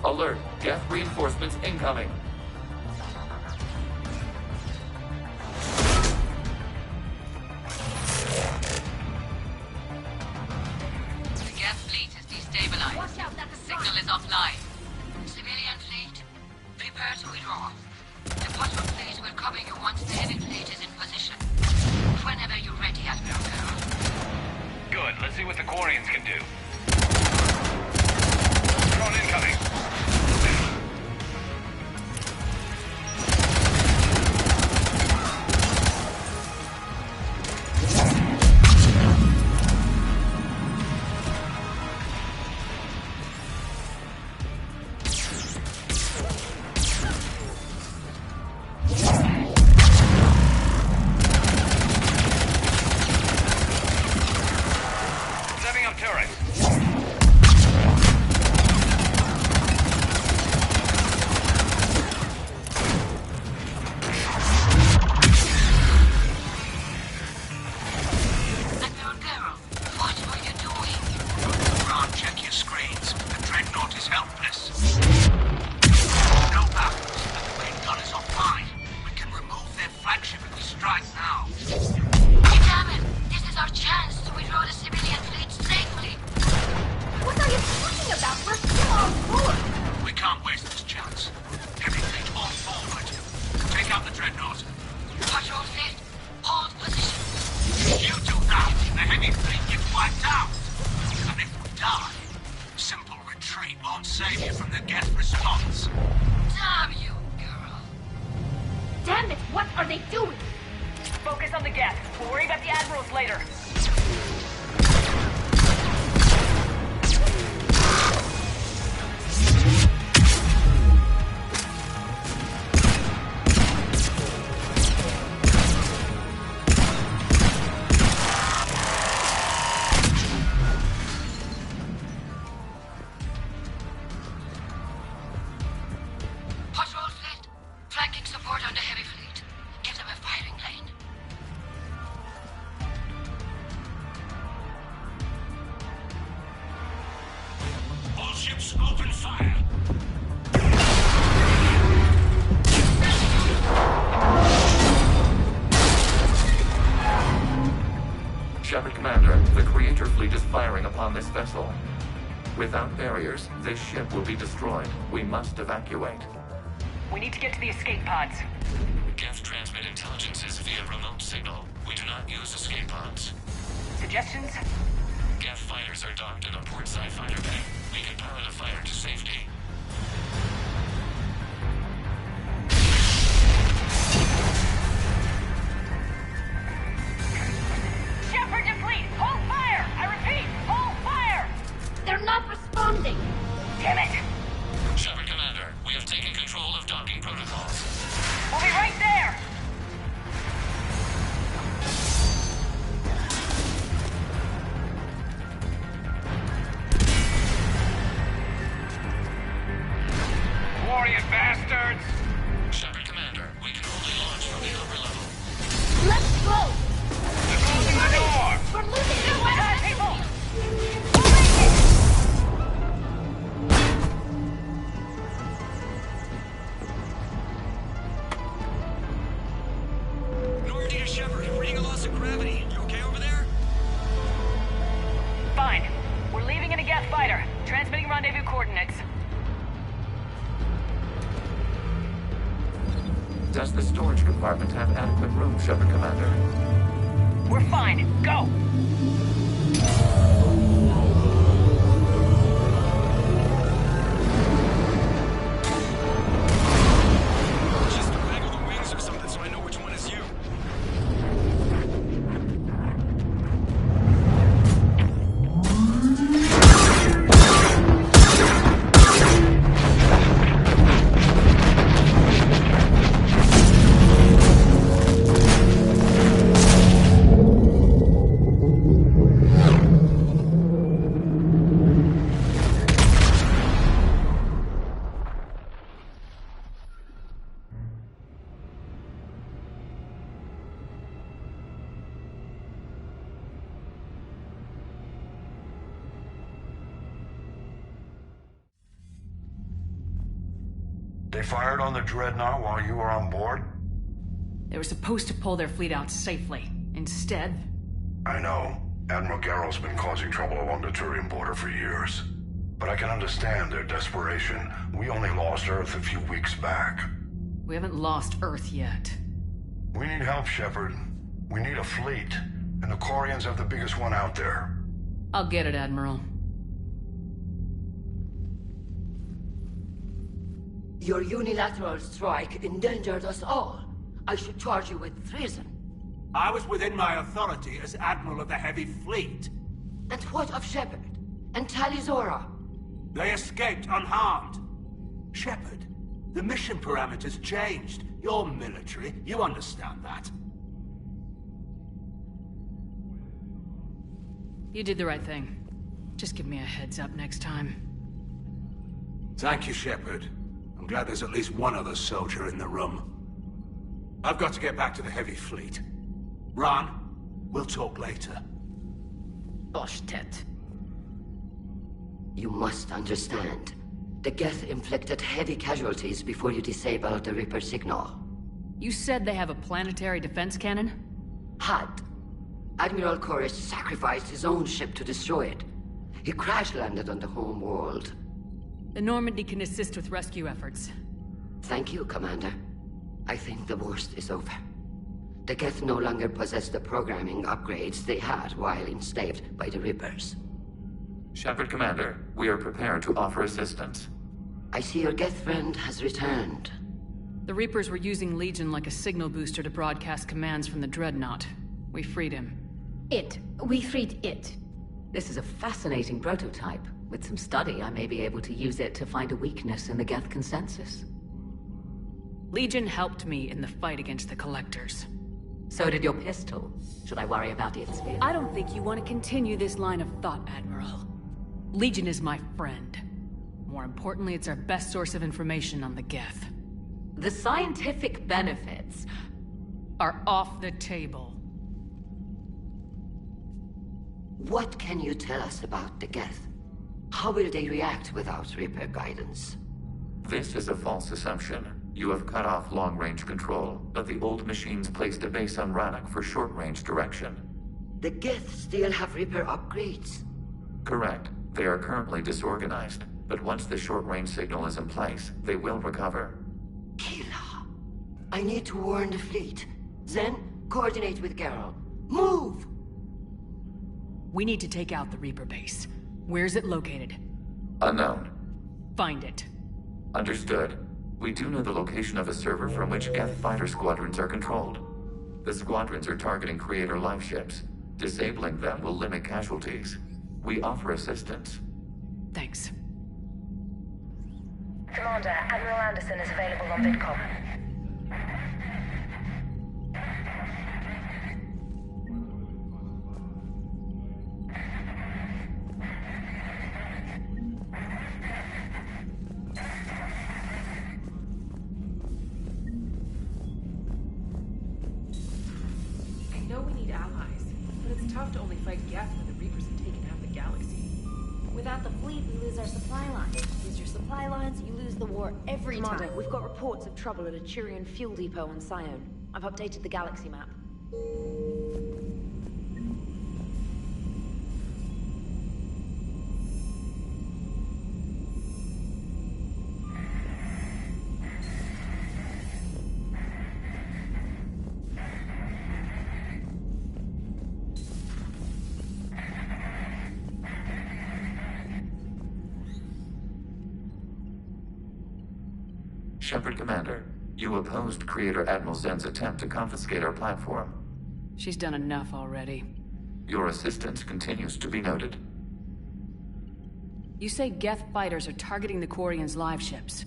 Alert! Geth reinforcements incoming! The Geth fleet is destabilized. Watch out, that's the signal is offline. Civilian fleet, prepare to withdraw. The Potter's fleet will cover you once the heavy fleet is in position. Whenever you're ready, Admiral Girl. Good, let's see what the Quarians can do. Drone incoming. Setting up turrets. Admiral Girl, what are you doing? Ron, check your screens. The Dreadnought is helpless. No battles, and the main gun is offline. We can remove their flagship if we strike now. Damn it! This is our chance to withdraw the civilian fleet safely. they doing? Focus on the Geth. We'll worry about the admirals later. Patrol fleet, flanking support on the heavy fleet. Give them a firing lane. All ships open fire. Shepard Commander, the Creator Fleet is firing upon this vessel. Without barriers, this ship will be destroyed. We must evacuate. We need to get to the escape pods. Geth transmit intelligences via remote signal. We do not use escape pods. Suggestions? Geth fighters are docked in a portside fighter bay. We can pilot a fighter to safety. Shepard to fleet! Hold fire! I repeat, hold fire! They're not responding. Damn it! Shepard Commander, we have taken control of docking protocols. We'll be right there! Warrior bastards! Shepard Commander, we can only launch from the upper level. Let's go! They're closing the door! We're losing the Attack, weapons! people! Normandy to Shepard, reading a loss of gravity. You okay over there? Fine. We're leaving in a Geth fighter. Transmitting rendezvous coordinates. Does the storage compartment have adequate room, Shepard Commander? We're fine. Go! Just waggle the wings or something so I know which one is you. They fired on the Dreadnought while you were on board? They were supposed to pull their fleet out safely. Instead... I know. Admiral Garrel's been causing trouble along the Turian border for years. But I can understand their desperation. We only lost Earth a few weeks back. we haven't lost Earth yet. We need help, Shepard. We need a fleet. And the Quarians have the biggest one out there. I'll get it, Admiral. Your unilateral strike endangered us all. I should charge you with treason. I was within my authority as Admiral of the Heavy Fleet. And what of Shepard? And Talizora? They escaped unharmed. Shepard, the mission parameters changed. You're military, you understand that. You did the right thing. Just give me a heads up next time. Thank you, Shepard. I'm glad there's at least one other soldier in the room. I've got to get back to the Heavy Fleet. Ron, we'll talk later. Oshtet. You must understand. The Geth inflicted heavy casualties before you disabled the Reaper signal. You said they have a planetary defense cannon? Had. Admiral Koris sacrificed his own ship to destroy it. He crash-landed on the home world. The Normandy can assist with rescue efforts. Thank you, Commander. I think the worst is over. The Geth no longer possess the programming upgrades they had while enslaved by the Reapers. Shepard Commander, we are prepared to offer assistance. I see your Geth friend has returned. The Reapers were using Legion like a signal booster to broadcast commands from the Dreadnought. We freed him. We freed it. This is a fascinating prototype. With some study, I may be able to use it to find a weakness in the Geth consensus. Legion helped me in the fight against the Collectors. So did your pistol. Should I worry about its speed? I don't think you want to continue this line of thought, Admiral. Legion is my friend. More importantly, it's our best source of information on the Geth. The scientific benefits are off the table. What can you tell us about the Geth? How will they react without Reaper guidance? This is a false assumption. You have cut off long-range control, but the old machines placed a base on Rannoch for short-range direction. The Geth still have Reaper upgrades? Correct. They are currently disorganized, but once the short-range signal is in place, they will recover. Kila, I need to warn the fleet. Then, coordinate with Geralt. Move! We need to take out the Reaper base. Where's it located? Unknown. Find it. Understood. We do know the location of a server from which Geth fighter squadrons are controlled. The squadrons are targeting Creator live ships. Disabling them will limit casualties. We offer assistance. Thanks. Commander, Admiral Anderson is available on VidCom. I know we need allies, but it's tough to only fight Geth when the Reapers have taken half the galaxy. Without the fleet, we lose our supply lines. Lose your supply lines, you lose the war every Commander, time. we've got reports of trouble at a Turian fuel depot on Sion. I've updated the galaxy map. Shepard Commander, you opposed Creator Admiral Zen's attempt to confiscate our platform. She's done enough already. Your assistance continues to be noted. You say Geth fighters are targeting the Quarians' live ships.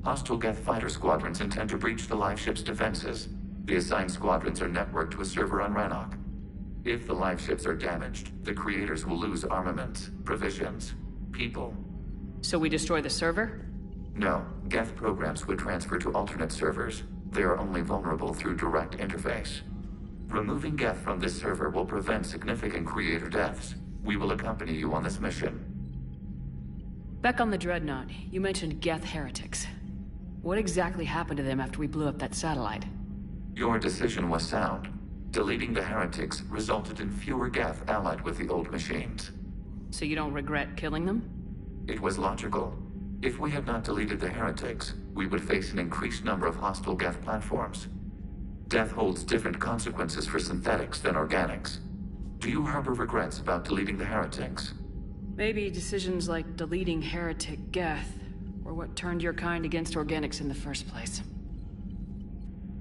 Hostile Geth fighter squadrons intend to breach the live ship's defenses. The assigned squadrons are networked to a server on Rannoch. If the live ships are damaged, the Creators will lose armaments, provisions, people. So we destroy the server? No, Geth programs would transfer to alternate servers. They are only vulnerable through direct interface. Removing Geth from this server will prevent significant Creator deaths. We will accompany you on this mission. Back on the Dreadnought, you mentioned Geth heretics. What exactly happened to them after we blew up that satellite? Your decision was sound. Deleting the heretics resulted in fewer Geth allied with the old machines. So you don't regret killing them? It was logical. If we had not deleted the heretics, we would face an increased number of hostile Geth platforms. Death holds different consequences for synthetics than organics. Do you harbor regrets about deleting the heretics? Maybe decisions like deleting heretic Geth were what turned your kind against organics in the first place.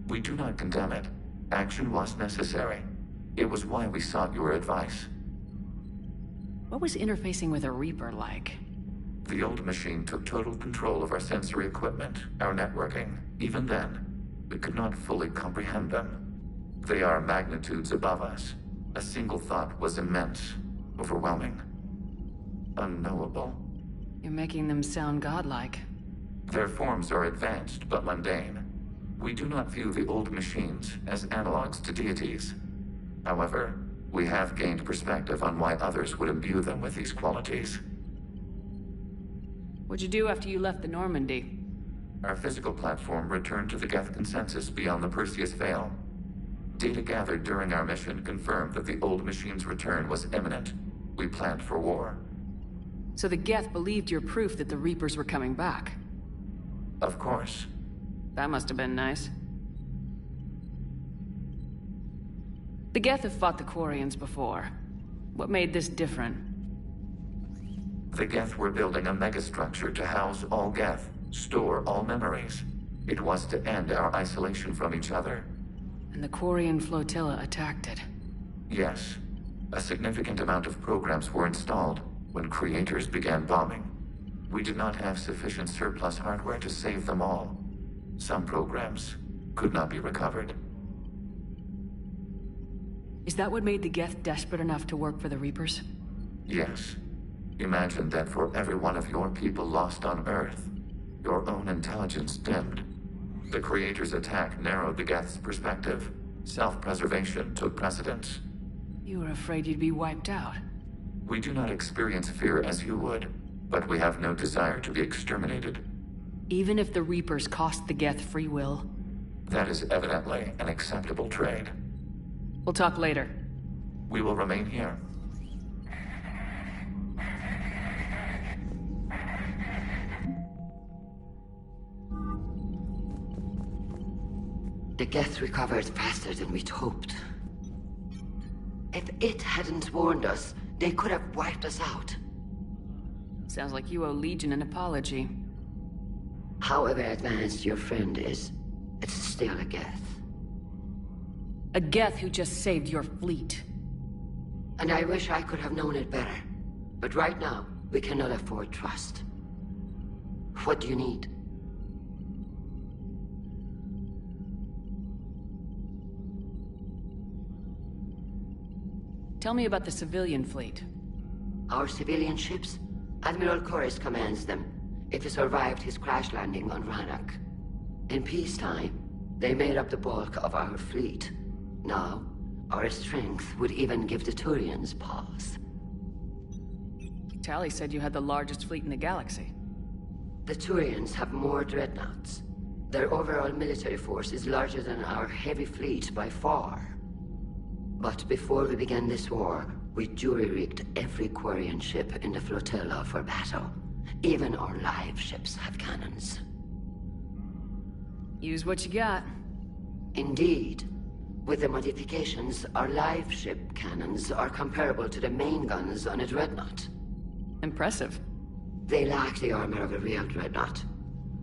We do not condemn it. Action was necessary. It was why we sought your advice. What was interfacing with a Reaper like? The old machine took total control of our sensory equipment, our networking. Even then, we could not fully comprehend them. They are magnitudes above us. A single thought was immense, overwhelming, unknowable. You're making them sound godlike. Their forms are advanced but mundane. We do not view the old machines as analogs to deities. However, we have gained perspective on why others would imbue them with these qualities. What'd you do after you left the Normandy? Our physical platform returned to the Geth consensus beyond the Perseus Veil. Data gathered during our mission confirmed that the old machine's return was imminent. We planned for war. So the Geth believed your proof that the Reapers were coming back? Of course. That must have been nice. The Geth have fought the Quarians before. What made this different? The Geth were building a megastructure to house all Geth, store all memories. It was to end our isolation from each other. And the Quarian flotilla attacked it. Yes. A significant amount of programs were installed when creators began bombing. We did not have sufficient surplus hardware to save them all. Some programs could not be recovered. Is that what made the Geth desperate enough to work for the Reapers? Yes. Imagine that for every one of your people lost on Earth, your own intelligence dimmed. The Creator's attack narrowed the Geth's perspective. Self-preservation took precedence. You were afraid you'd be wiped out. We do not experience fear as you would, but we have no desire to be exterminated. Even if the Reapers cost the Geth free will? That is evidently an acceptable trade. We'll talk later. We will remain here. The Geth recovered faster than we'd hoped. If it hadn't warned us, they could have wiped us out. Sounds like you owe Legion an apology. However advanced your friend is, it's still a Geth. A Geth who just saved your fleet. And I wish I could have known it better. But right now, we cannot afford trust. What do you need? Tell me about the civilian fleet. Our civilian ships? Admiral Corus commands them. If he survived his crash landing on Rannoch. In peacetime, they made up the bulk of our fleet. Now, our strength would even give the Turians pause. Tally said you had the largest fleet in the galaxy. The Turians have more dreadnoughts. Their overall military force is larger than our heavy fleet by far. But before we began this war, we jury-rigged every Quarian ship in the flotilla for battle. Even our live ships have cannons. Use what you got. Indeed. With the modifications, our live ship cannons are comparable to the main guns on a dreadnought. Impressive. They lack the armor of a real dreadnought,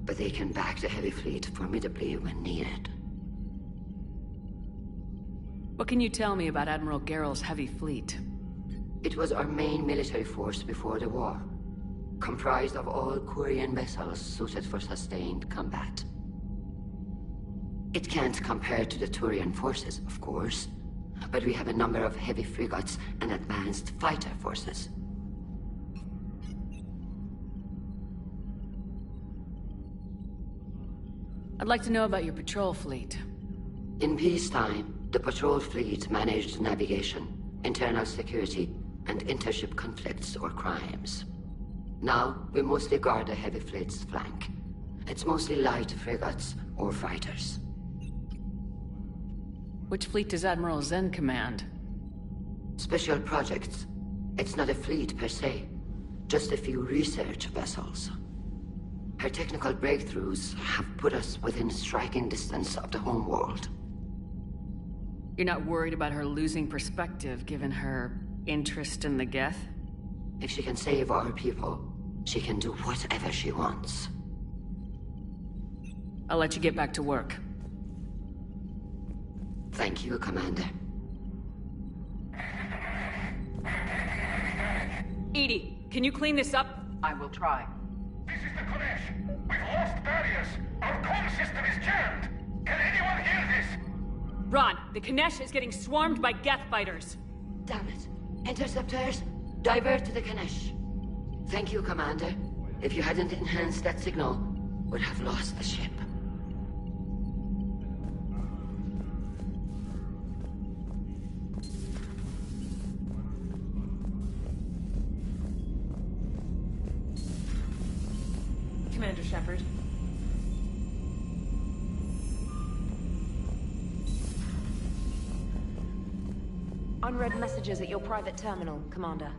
but they can back the heavy fleet formidably when needed. What can you tell me about Admiral Geral's heavy fleet? It was our main military force before the war, comprised of all Quarian vessels suited for sustained combat. It can't compare to the Turian forces, of course, but we have a number of heavy frigates and advanced fighter forces. I'd like to know about your patrol fleet. In peacetime, the patrol fleet managed navigation, internal security, and intership conflicts or crimes. Now, we mostly guard the heavy fleet's flank. It's mostly light frigates or fighters. Which fleet does Admiral Zen command? Special projects. It's not a fleet per se, just a few research vessels. Her technical breakthroughs have put us within striking distance of the homeworld. You're not worried about her losing perspective, given her interest in the Geth? If she can save our people, she can do whatever she wants. I'll let you get back to work. Thank you, Commander. Edie, can you clean this up? I will try. This is the Kodesh. We've lost barriers. Our comm system is jammed. Can anyone hear this? Ron, the Kanesh is getting swarmed by Geth fighters. Damn it. Interceptors, divert to the Kanesh. Thank you, Commander. If you hadn't enhanced that signal, we'd have lost the ship. Commander Shepard. Unread messages at your private terminal, Commander.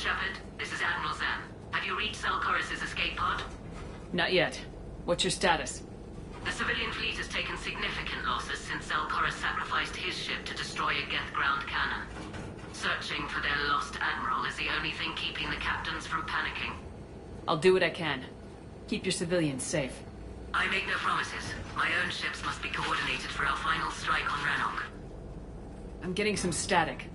Shepard, this is Admiral Zen. Have you reached Zelkorus' escape pod? Not yet. What's your status? The civilian fleet has taken significant losses since Zelkorus sacrificed his ship to destroy a Geth ground cannon. Searching for their lost admiral is the only thing keeping the captains from panicking. I'll do what I can. Keep your civilians safe. I make no promises. My own ships must be coordinated for our final strike on Rannoch. I'm getting some static.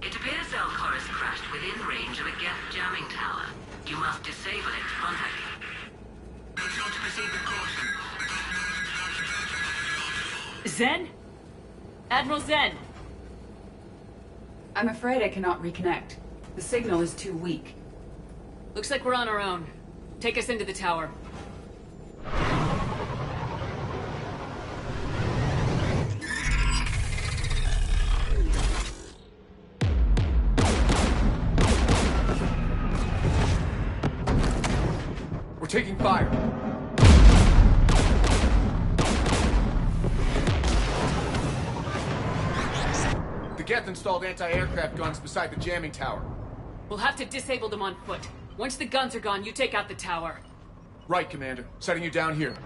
It appears Zelkorus crashed within range of a Geth jamming tower. You must disable it to contact me. Control to proceed with caution. Zen? Admiral Zen! I'm afraid I cannot reconnect. The signal is too weak. Looks like we're on our own. Take us into the tower. We're taking fire. The Geth installed anti-aircraft guns beside the jamming tower. We'll have to disable them on foot. Once the guns are gone, you take out the tower. Right, Commander. Setting you down here.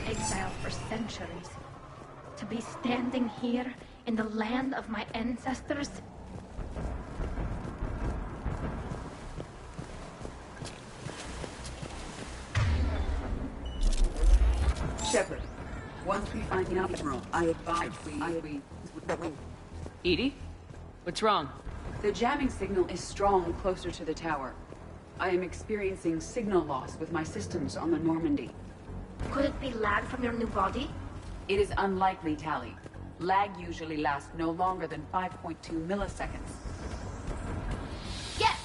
Exile for centuries. To be standing here in the land of my ancestors. Shepard, once we find the admiral, I advise we... Edie? What's wrong? The jamming signal is strong closer to the tower. I am experiencing signal loss with my systems on the Normandy. Could it be lag from your new body? It is unlikely, Tally. Lag usually lasts no longer than 5.2 milliseconds. Yes!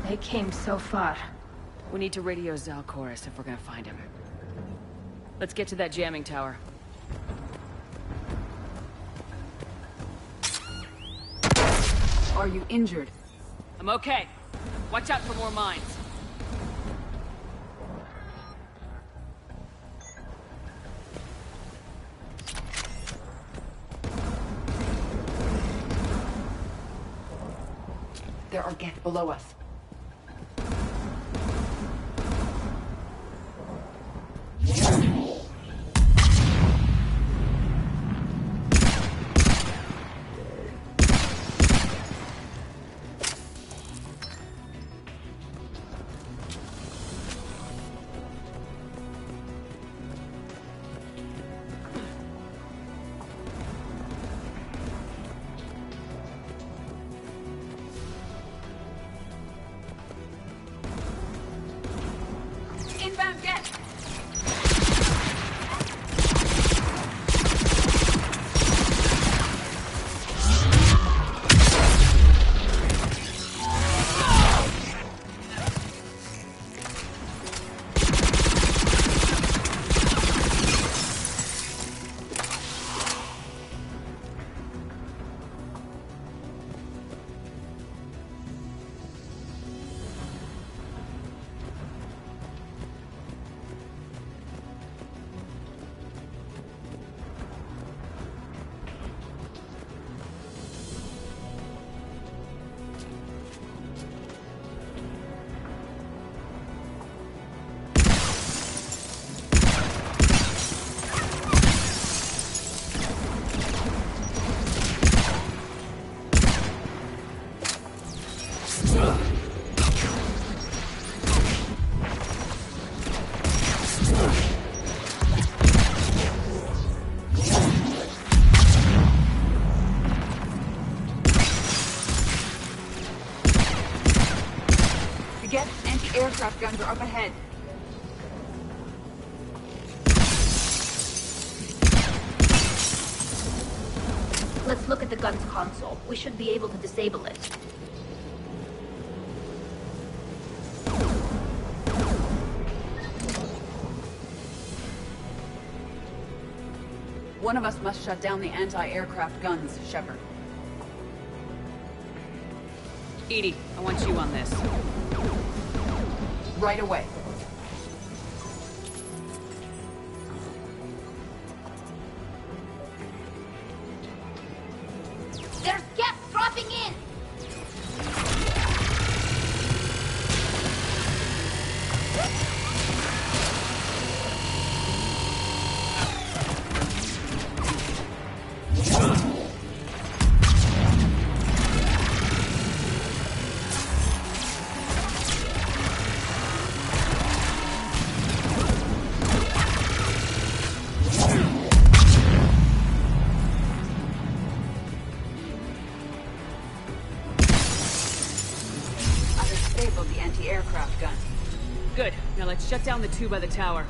They came so far. We need to radio Zelkorus if we're gonna find him. Let's get to that jamming tower. Are you injured? I'm okay. Watch out for more mines. There are Geth below us. Inbound Geth! The Geth anti-aircraft guns are up ahead. Let's look at the gun's console. We should be able to disable it. One of us must shut down the anti-aircraft guns, Shepard. Edie, I want you on this. Right away. There's gas dropping in! The anti-aircraft gun. Good. Now let's shut down the two by the tower.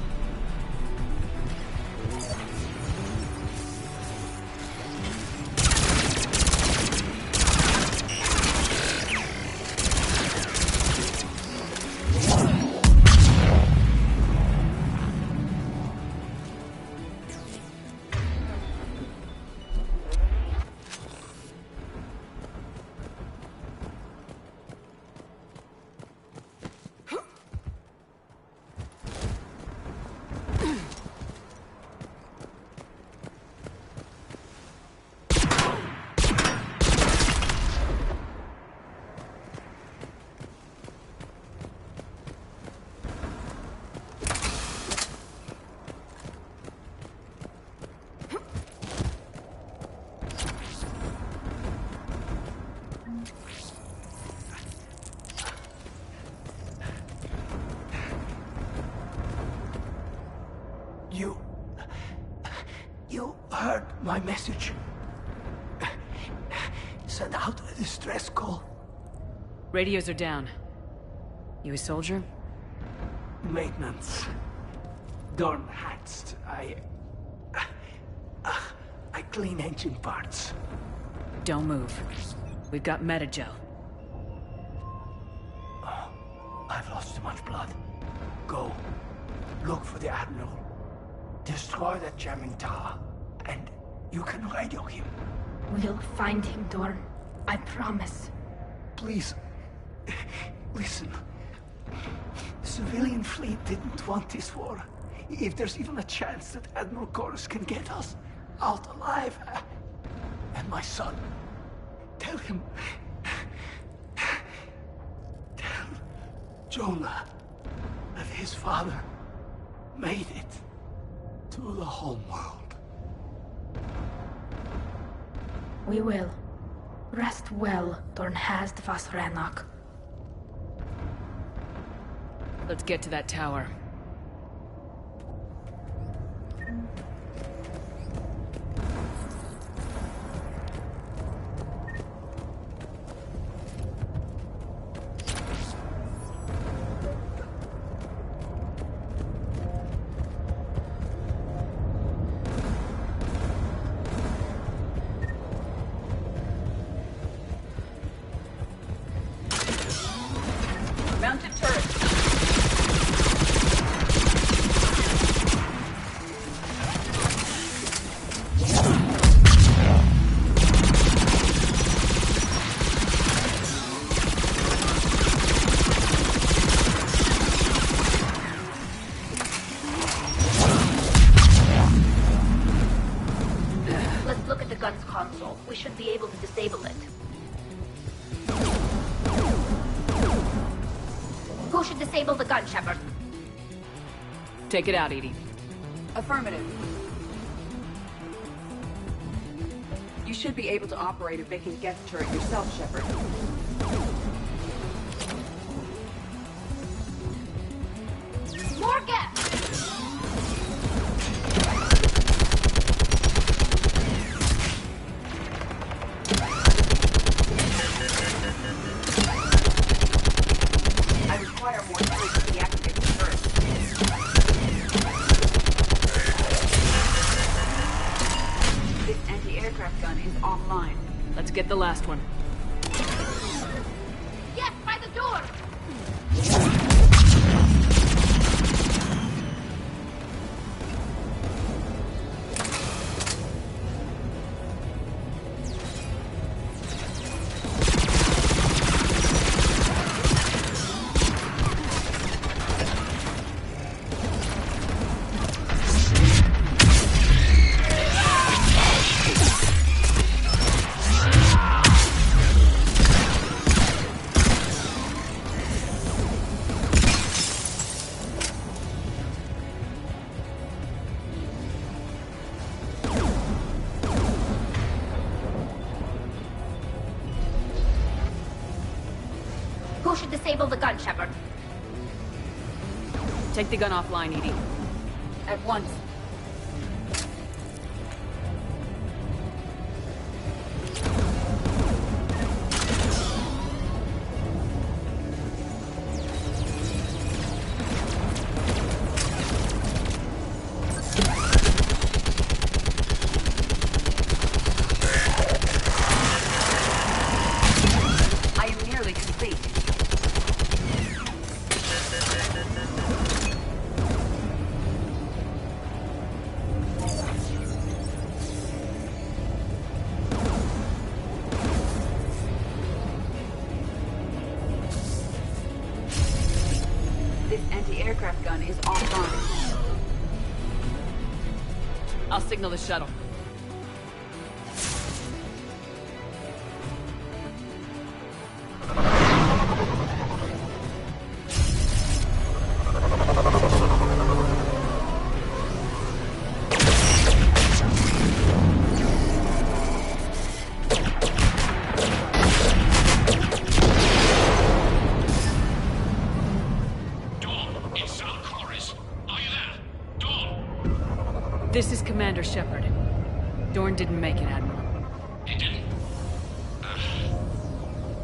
You heard my message. Send out a distress call. Radios are down. You a soldier? Maintenance. Dorn hatched. I clean engine parts. Don't move. We've got metagel. Oh, I've lost too much blood. Go. Look for the Admiral. Destroy that jamming tower, and you can radio him. We'll find him, Dorn. I promise. Please, listen. The civilian fleet didn't want this war. If there's even a chance that Admiral Chorus can get us out alive, and my son, tell him, tell Jonah that his father made it to the home world. We will. Rest well, Dornhazd Vasranok. Let's get to that tower. Mounted turret. Let's look at the gun's console. We should be able to disable it. Who should disable the gun, Shepard? Take it out, Edie. Affirmative. You should be able to operate a vacant Geth turret yourself, Shepard. More Geth! I require more time to deactivate the turret. This anti-aircraft gun is offline. Let's get the last one. Yes, by the door! Who should disable the gun, Shepard? Take the gun offline, Edie. At once. I am nearly complete. This anti-aircraft gun is offline. I'll signal the shuttle. This is Commander Shepard. Dorn didn't make it, Admiral. He didn't?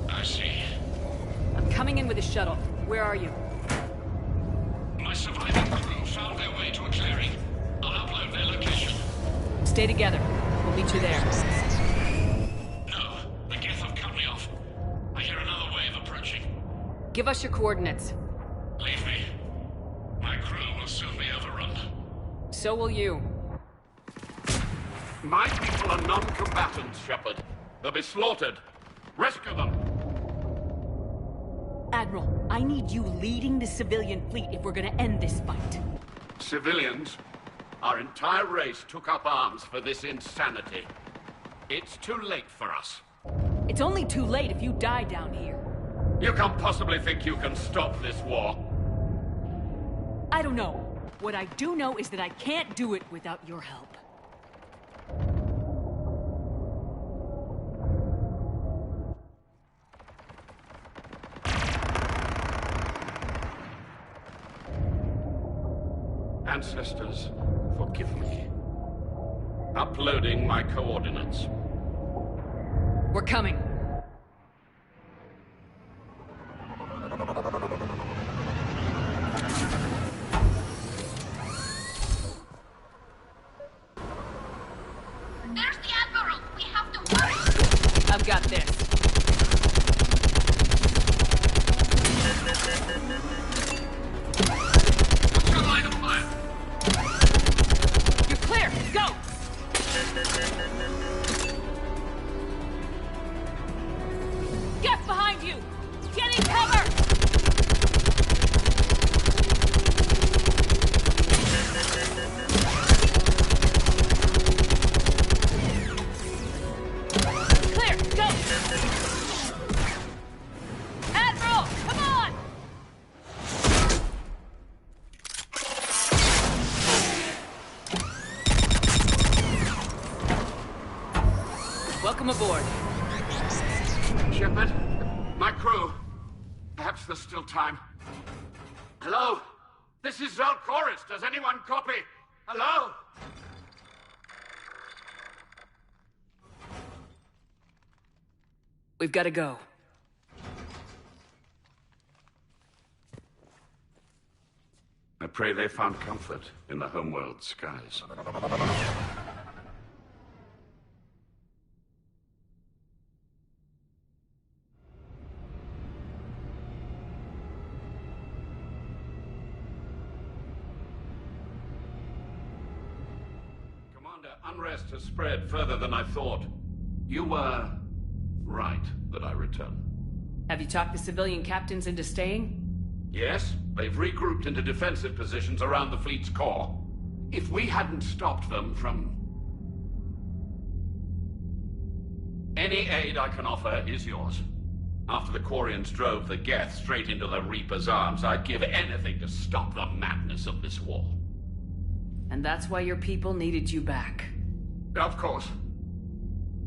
I see. I'm coming in with a shuttle. Where are you? My surviving crew found their way to a clearing. I'll upload their location. Stay together. We'll meet you there. No, the Geth have cut me off. I hear another wave approaching. Give us your coordinates. Leave me. My crew will soon be overrun. So will you. My people are non-combatants, Shepard. They'll be slaughtered. Rescue them! Admiral, I need you leading the civilian fleet if we're gonna end this fight. Civilians? Our entire race took up arms for this insanity. It's too late for us. It's only too late if you die down here. You can't possibly think you can stop this war. I don't know. What I do know is that I can't do it without your help. Ancestors, forgive me. Uploading my coordinates. We're coming. There's the Admiral! We have to hurry! I've got this. What's your line of fire? You're clear! Go! Get behind you! Getting cover! Clear! Go! Admiral! Come on! Welcome aboard. Shepard? My crew? Perhaps there's still time. Hello? This is Zalcoris. Does anyone copy? Hello? We've got to go. I pray they found comfort in the homeworld skies. Unrest has spread further than I thought. You were right that I return. Have you talked the civilian captains into staying? Yes, they've regrouped into defensive positions around the fleet's core. If we hadn't stopped them from... Any aid I can offer is yours. After the Quarians drove the Geth straight into the Reaper's arms, I'd give anything to stop the madness of this war. And that's why your people needed you back. Of course.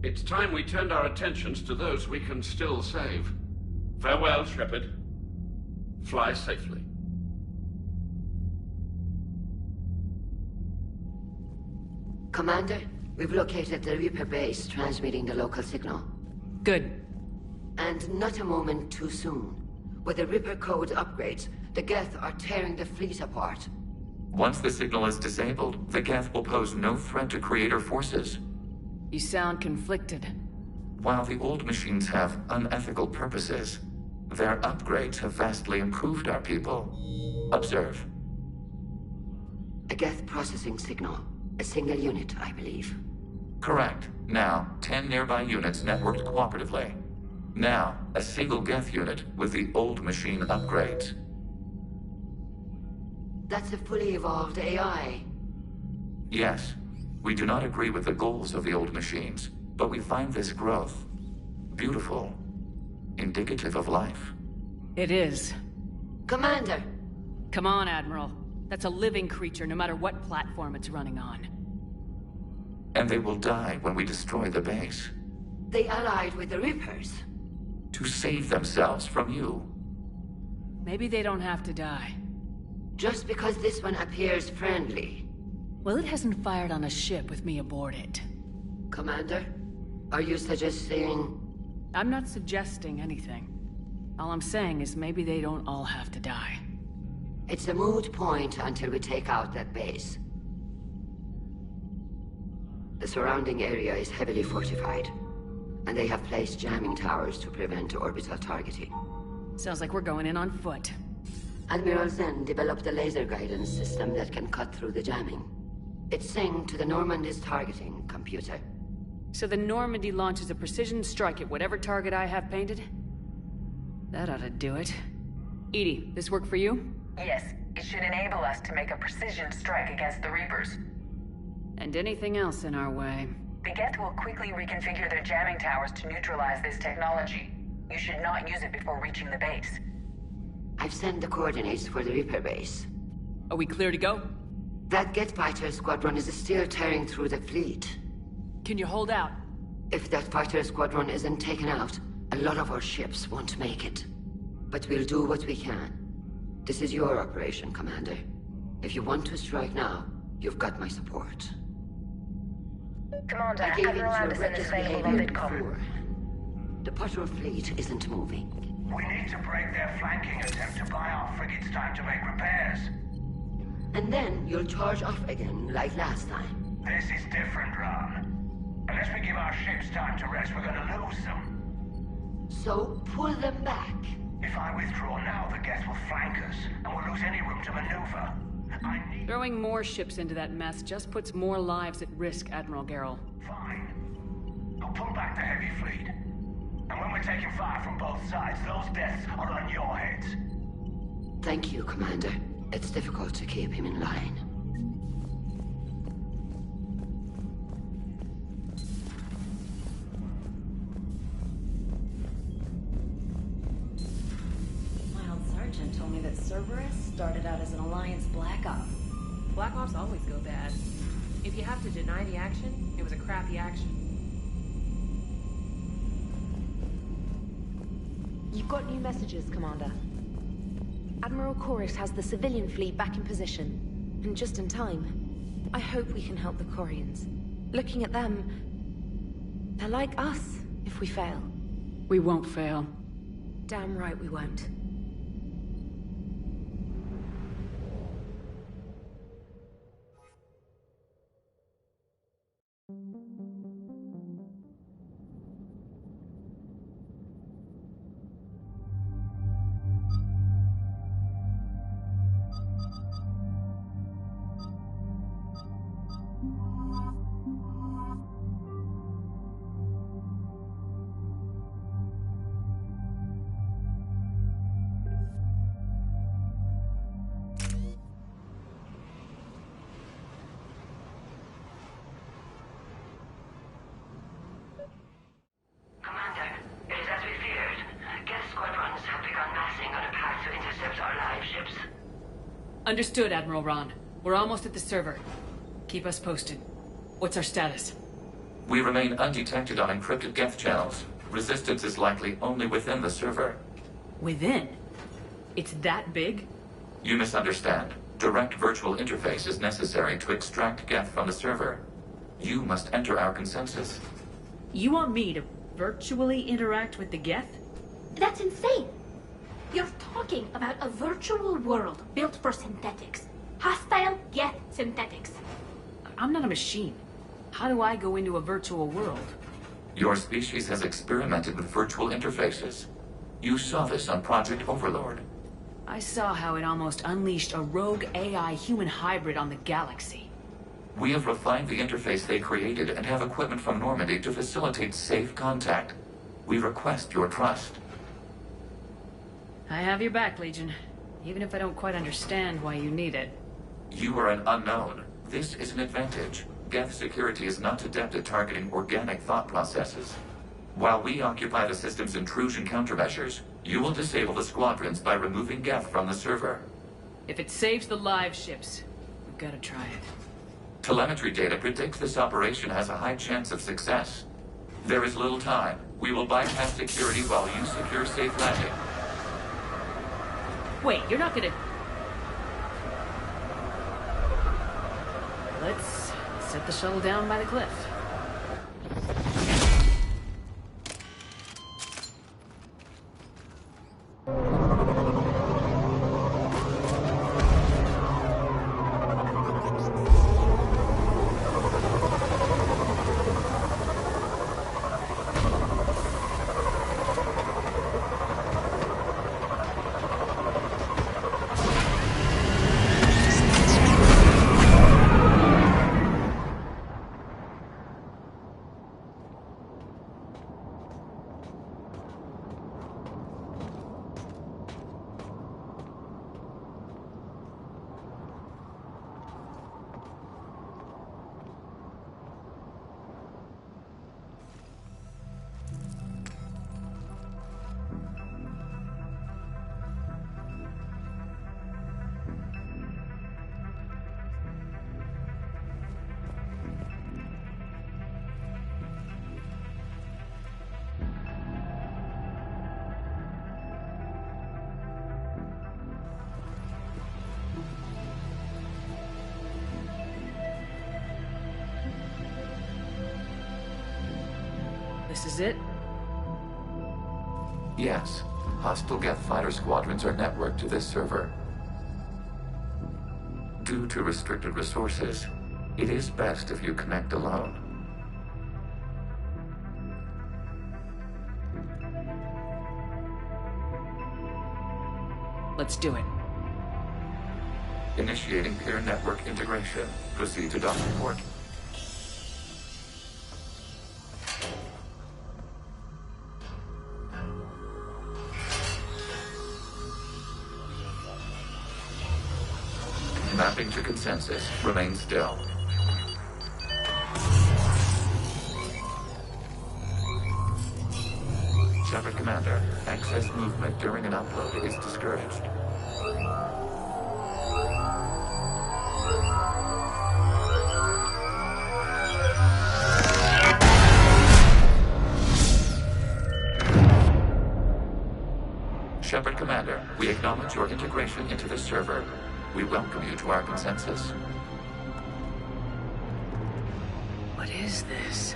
It's time we turned our attentions to those we can still save. Farewell, Shepard. Fly safely. Commander, we've located the Reaper base transmitting the local signal. Good. And not a moment too soon. With the Reaper code upgrades, the Geth are tearing the fleet apart. Once the signal is disabled, the Geth will pose no threat to Creator forces. You sound conflicted. While the old machines have unethical purposes, their upgrades have vastly improved our people. Observe. A Geth processing signal. A single unit, I believe. Correct. Now, 10 nearby units networked cooperatively. Now, a single Geth unit with the old machine upgrades. That's a fully evolved AI. Yes. We do not agree with the goals of the old machines, but we find this growth beautiful, indicative of life. It is. Commander! Come on, Admiral. That's a living creature, no matter what platform it's running on. And they will die when we destroy the base. They allied with the Reapers. To save themselves from you. Maybe they don't have to die. Just because this one appears friendly. Well, it hasn't fired on a ship with me aboard it. Commander, are you suggesting... I'm not suggesting anything. All I'm saying is maybe they don't all have to die. It's a moot point until we take out that base. The surrounding area is heavily fortified, and they have placed jamming towers to prevent orbital targeting. Sounds like we're going in on foot. Admiral Zen developed a laser guidance system that can cut through the jamming. It's synced to the Normandy's targeting computer. So the Normandy launches a precision strike at whatever target I have painted? That ought to do it. Edie, this work for you? Yes, it should enable us to make a precision strike against the Reapers. And anything else in our way. The Geth will quickly reconfigure their jamming towers to neutralize this technology. You should not use it before reaching the base. I've sent the coordinates for the Reaper base. Are we clear to go? That Geth fighter squadron is still tearing through the fleet. Can you hold out? If that fighter squadron isn't taken out, a lot of our ships won't make it. But we'll do what we can. This is your operation, Commander. If you want to strike now, you've got my support. Commander, I gave Admiral in to Anderson is available on Vidcom. The patrol fleet isn't moving. We need to break their flanking attempt to buy our frigates time to make repairs. And then you'll charge off again, like last time. This is different, Ron. Unless we give our ships time to rest, we're gonna lose them. So, pull them back. If I withdraw now, the Geth will flank us, and we'll lose any room to maneuver. Throwing more ships into that mess just puts more lives at risk, Admiral Garrel. Fine. I'll pull back the heavy fleet. And when we're taking fire from both sides, those deaths are on your heads. Thank you, Commander. It's difficult to keep him in line. My old sergeant told me that Cerberus started out as an Alliance Black Op. Black Ops always go bad. If you have to deny the action, it was a crappy action. You've got new messages, Commander. Admiral Chorus has the civilian fleet back in position, and just in time. I hope we can help the Quarians. Looking at them, they're like us if we fail. We won't fail. Damn right we won't. our live ships. Understood, Admiral Ron. We're almost at the server. Keep us posted. What's our status? We remain undetected on encrypted Geth channels. Resistance is likely only within the server. Within? It's that big? You misunderstand. Direct virtual interface is necessary to extract Geth from the server. You must enter our consensus. You want me to virtually interact with the Geth? That's insane! You're talking about a virtual world built for synthetics. Hostile Geth synthetics. I'm not a machine. How do I go into a virtual world? Your species has experimented with virtual interfaces. You saw this on Project Overlord. I saw how it almost unleashed a rogue AI human hybrid on the galaxy. We have refined the interface they created and have equipment from Normandy to facilitate safe contact. We request your trust. I have your back, Legion. Even if I don't quite understand why you need it. You are an unknown. This is an advantage. Geth security is not adept at targeting organic thought processes. While we occupy the system's intrusion countermeasures, you will disable the squadrons by removing Geth from the server. If it saves the live ships, we've got to try it. Telemetry data predicts this operation has a high chance of success. There is little time. We will bypass security while you secure safe landing. Wait, you're not gonna... Let's set the shuttle down by the cliff. This is it? Yes. Hostile Geth fighter squadrons are networked to this server. Due to restricted resources, it is best if you connect alone. Let's do it. Initiating peer network integration. Proceed to dock report. Mapping to consensus. Remain still. Shepard Commander, access movement during an upload is discouraged. Shepard Commander, we acknowledge your integration into this server. We welcome you to our consensus. What is this?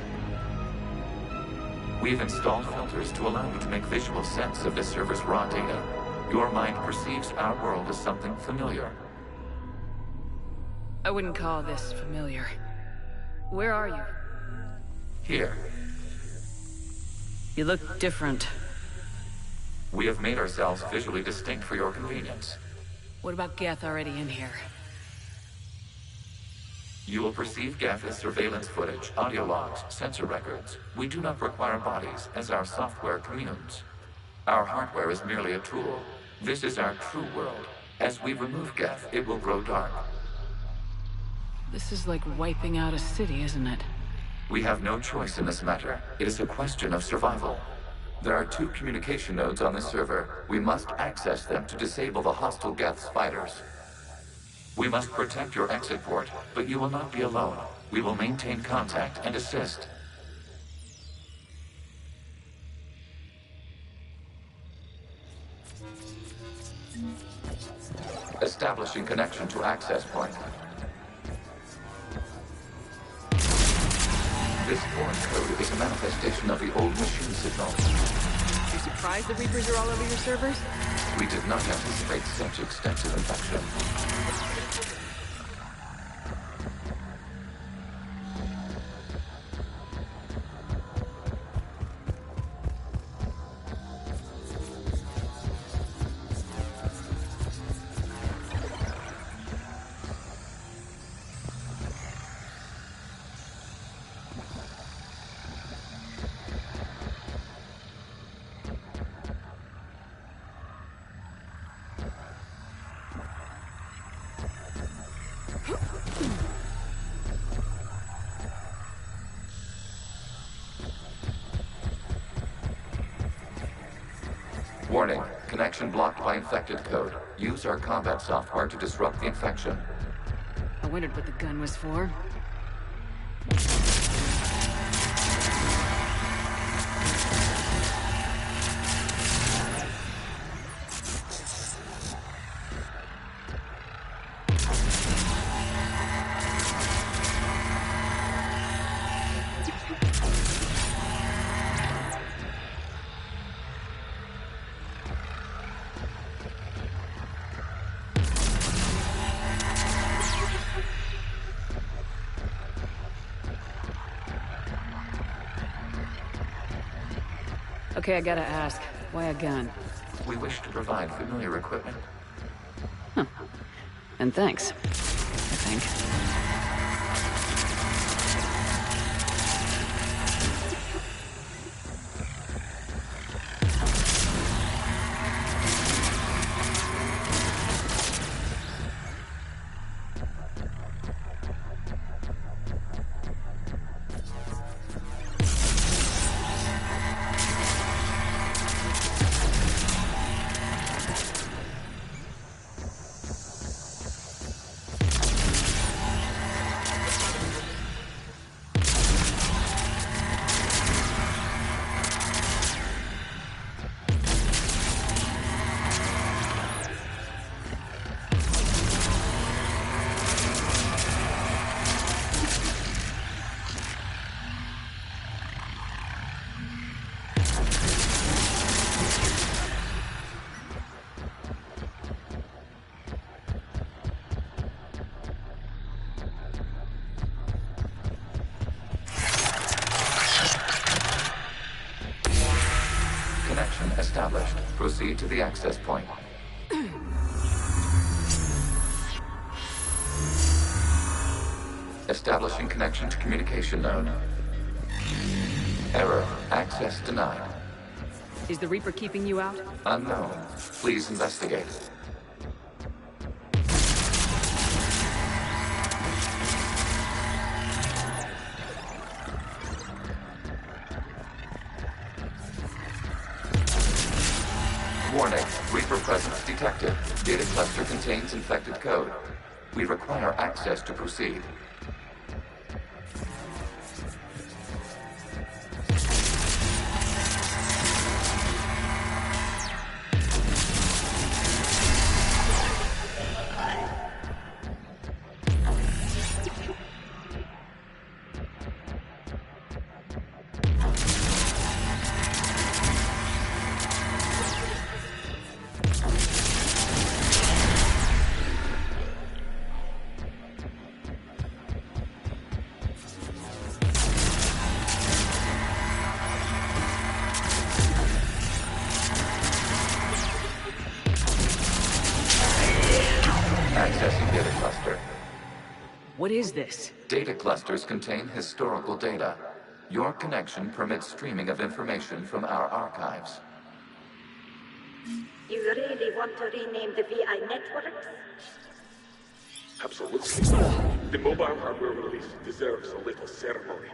We've installed filters to allow you to make visual sense of this server's raw data. Your mind perceives our world as something familiar. I wouldn't call this familiar. Where are you? Here. You look different. We have made ourselves visually distinct for your convenience. What about Geth already in here? You will perceive Geth as surveillance footage, audio logs, sensor records. We do not require bodies, as our software communes. Our hardware is merely a tool. This is our true world. As we remove Geth, it will grow dark. This is like wiping out a city, isn't it? We have no choice in this matter. It is a question of survival. There are 2 communication nodes on the server. We must access them to disable the hostile Geth's fighters. We must protect your exit port, but you will not be alone. We will maintain contact and assist. Establishing connection to access point. This foreign code is a manifestation of the old machine signal. You surprised the Reapers are all over your servers? We did not anticipate such extensive infection. Warning, connection blocked by infected code. Use our combat software to disrupt the infection. I wondered what the gun was for. Okay, I gotta ask, why a gun? We wish to provide familiar equipment. Huh. And thanks, I think. Established. Proceed to the access point. Establishing connection to communication node. Error. Access denied. Is the Reaper keeping you out? Unknown. Please investigate. Warning, Reaper presence detected. Data cluster contains infected code. We require access to proceed. Accessing data cluster. What is this? Data clusters contain historical data. Your connection permits streaming of information from our archives. You really want to rename the VI networks? Absolutely. The mobile hardware release deserves a little ceremony.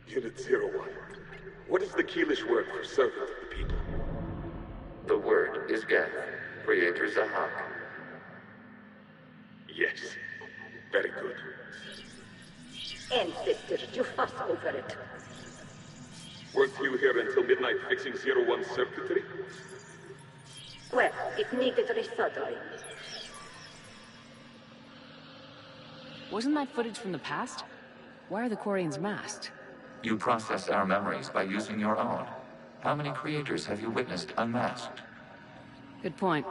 Unit 01. What is the Keelish word for servant of the people? The word is Geth, Creator Zahak. Yes. Very good. Ancestors, you fuss over it. Weren't you here until midnight fixing 01 circuitry? Well, it needed resoldering. Wasn't that footage from the past? Why are the Quarians masked? You process our memories by using your own. How many creators have you witnessed unmasked? Good point.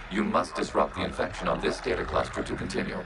You must disrupt the infection on this data cluster to continue.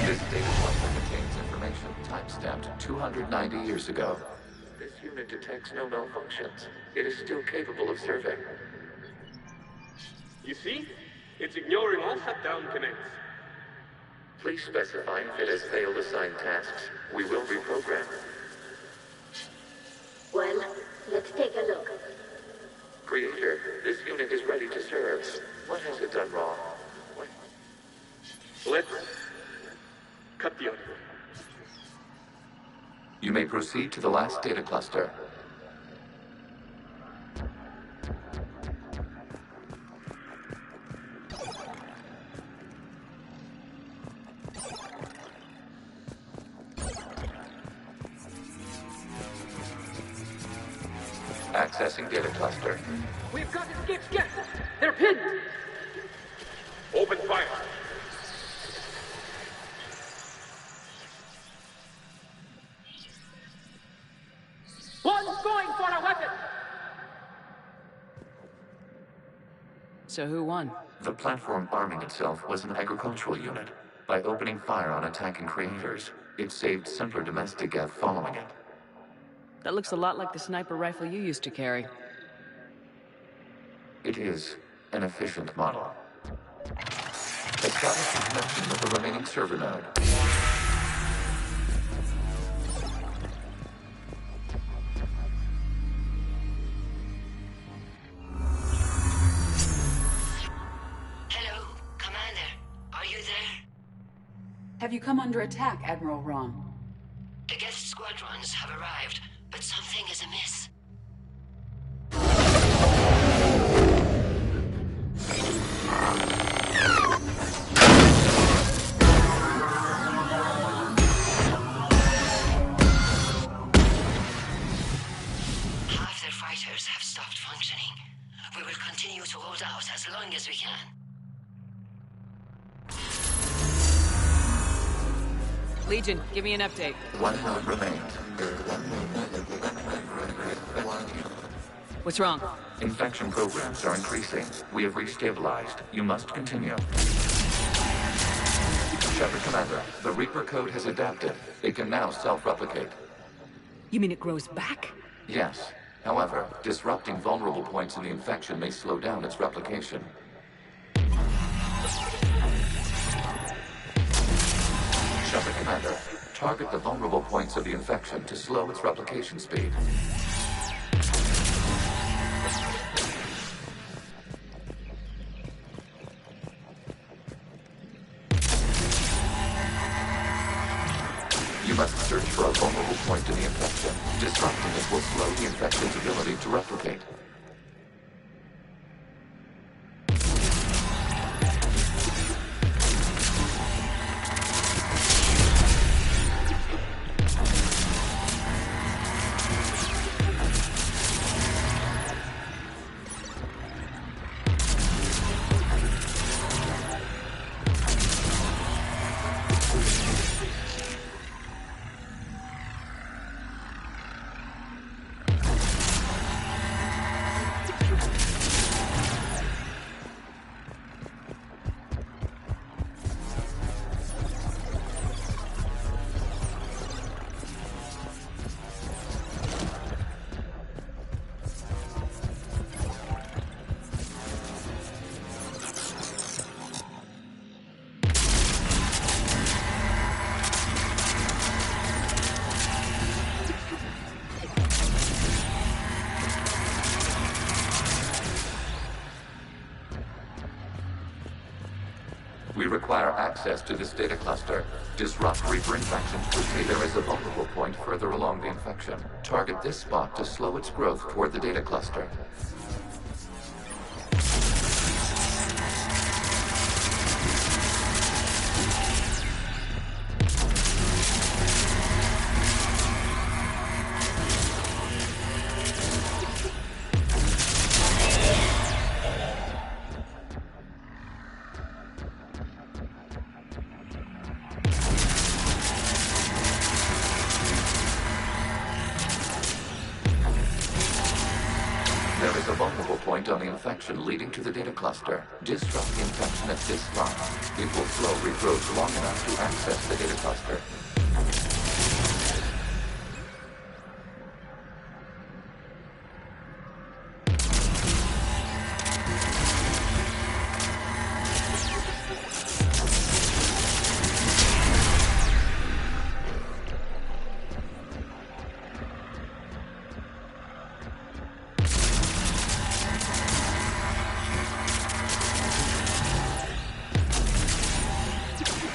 This data cluster contains information timestamped 290 years ago. This unit detects no malfunctions. It is still capable of serving. You see? It's ignoring all shutdown connects. Please specify if it has failed assigned tasks. We will reprogram. Well, let's take a look. Creator, this unit is ready to serve. What has it done wrong? Let's cut the audio. You may proceed to the last data cluster. Accessing data cluster. We've got escaped guests. They're pinned. Open fire. One's going for a weapon. So who won? The platform arming itself was an agricultural unit. By opening fire on attacking creators, it saved simpler domestic Geth following it. That looks a lot like the sniper rifle you used to carry. It is an efficient model. Establish a connection with the remaining server node. Hello, Commander. Are you there? Have you come under attack, Admiral Ron? The guest squadrons have arrived, but something is amiss. Half their fighters have stopped functioning. We will continue to hold out as long as we can. Legion, give me an update. One node remains. What's wrong? Infection programs are increasing. We have restabilized. You must continue. Shepard Commander, the Reaper code has adapted. It can now self-replicate. You mean it grows back? Yes. However, disrupting vulnerable points in the infection may slow down its replication. Shepard Commander, target the vulnerable points of the infection to slow its replication speed. You must search for a vulnerable point in the infection. Disrupting it will slow the infection's ability to replicate. We require access to this data cluster. Disrupt Reaper infections quickly. There is a vulnerable point further along the infection. Target this spot to slow its growth toward the data cluster. There is a vulnerable point on the infection leading to the data cluster. Disrupt the infection at this spot. It will slow regrowth long enough to access the data cluster.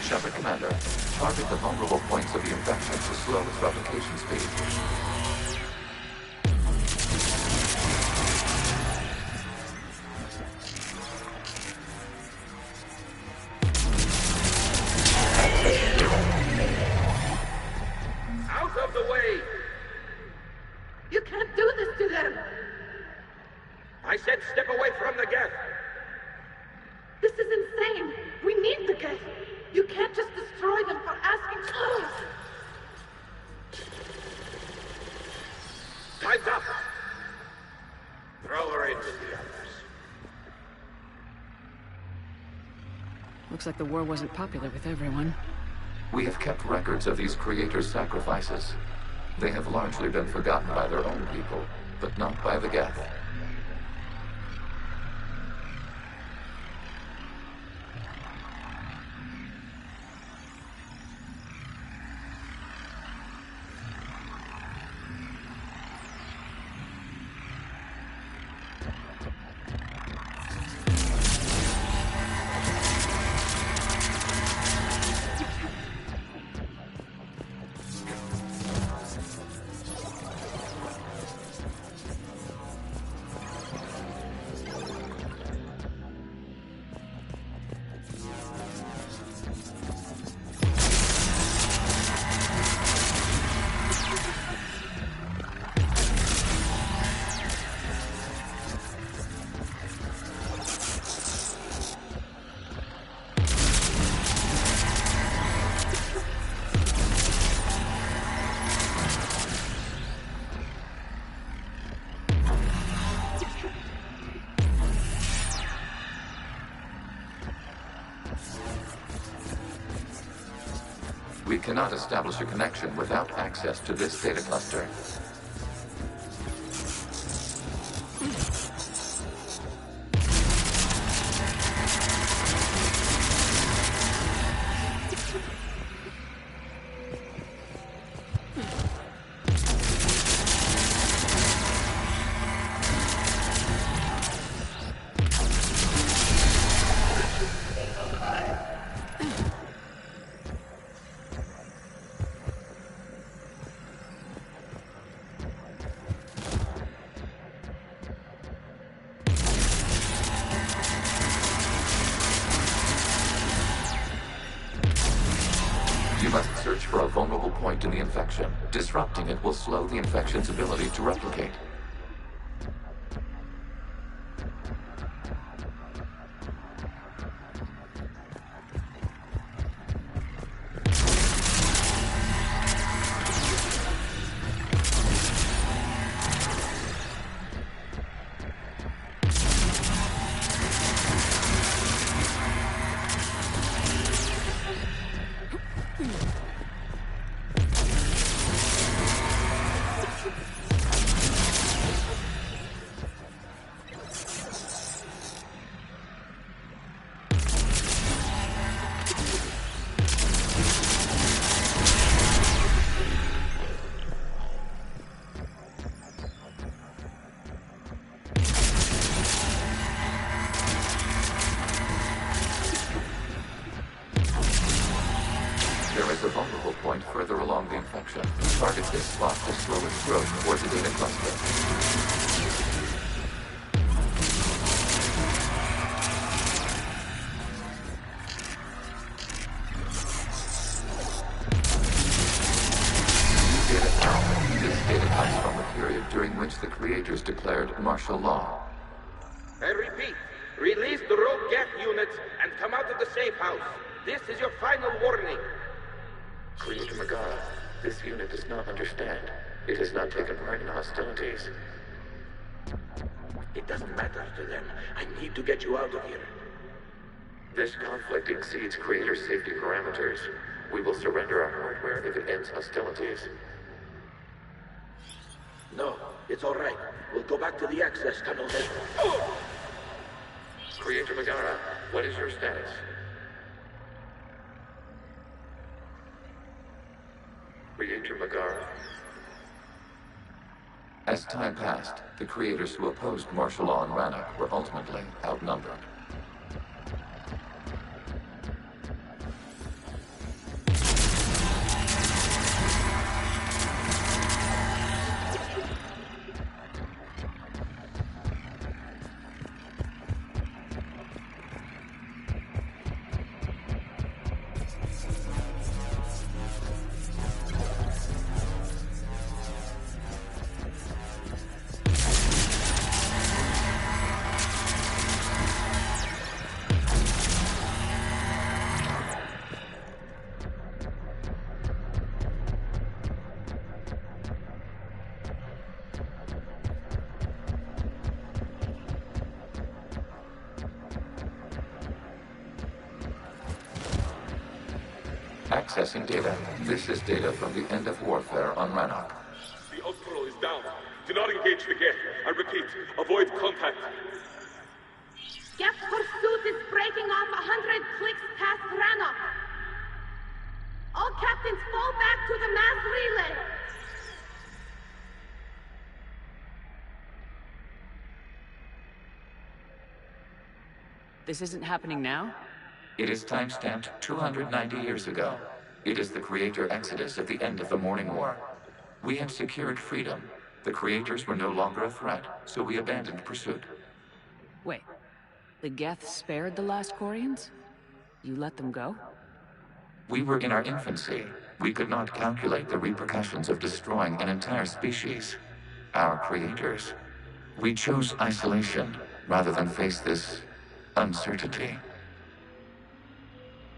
Shepard Commander, target the vulnerable points of the infection to slow its replication speed. Out of the way! You can't do this to them! I said step away from the geth! This is insane! We need the geth! You can't just destroy them for asking for it! Time's up! Throw her in with the others. Looks like the war wasn't popular with everyone. We have kept records of these creators' sacrifices. They have largely been forgotten by their own people, but not by the geth. We cannot establish a connection without access to this data cluster. search for a vulnerable point in the infection. Disrupting it will slow the infection's ability to replicate. A vulnerable point further along the infection. Target this spot to slow its growth towards the data cluster. This data comes from the period during which the creators declared martial law. I repeat, release the rogue Geth units and come out of the safe house. This is your final warning. Creator Megara, this unit does not understand. It has not taken part in hostilities. It doesn't matter to them. I need to get you out of here. This conflict exceeds Creator's safety parameters. We will surrender our hardware if it ends hostilities. No, it's all right. We'll go back to the access tunnel then. Creator Megara, what is your status? Creator Megara. As time passed, the creators who opposed martial law in Rannoch were ultimately outnumbered. Accessing data. This is data from the end of warfare on Rannoch. The Austral is down. Do not engage the Geth. I repeat, avoid contact. Geth pursuit is breaking off 100 clicks past Rannoch. All captains fall back to the mass relay. This isn't happening now? It is timestamped 290 years ago. It is the Creator Exodus at the end of the Morning War. We had secured freedom. The Creators were no longer a threat, so we abandoned pursuit. Wait, the Geth spared the last Quarians? You let them go? We were in our infancy. We could not calculate the repercussions of destroying an entire species. Our creators. We chose isolation rather than face this uncertainty.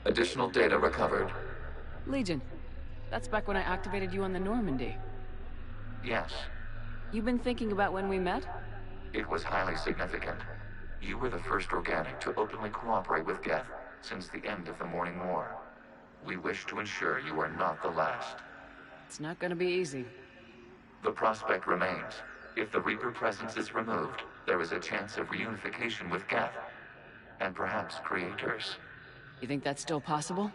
Additional data recovered. Legion. That's back when I activated you on the Normandy. Yes. You've been thinking about when we met? It was highly significant. You were the first organic to openly cooperate with Geth since the end of the Morning War. We wish to ensure you are not the last. It's not gonna be easy. The prospect remains. If the Reaper presence is removed, there is a chance of reunification with Geth. And perhaps creators. You think that's still possible?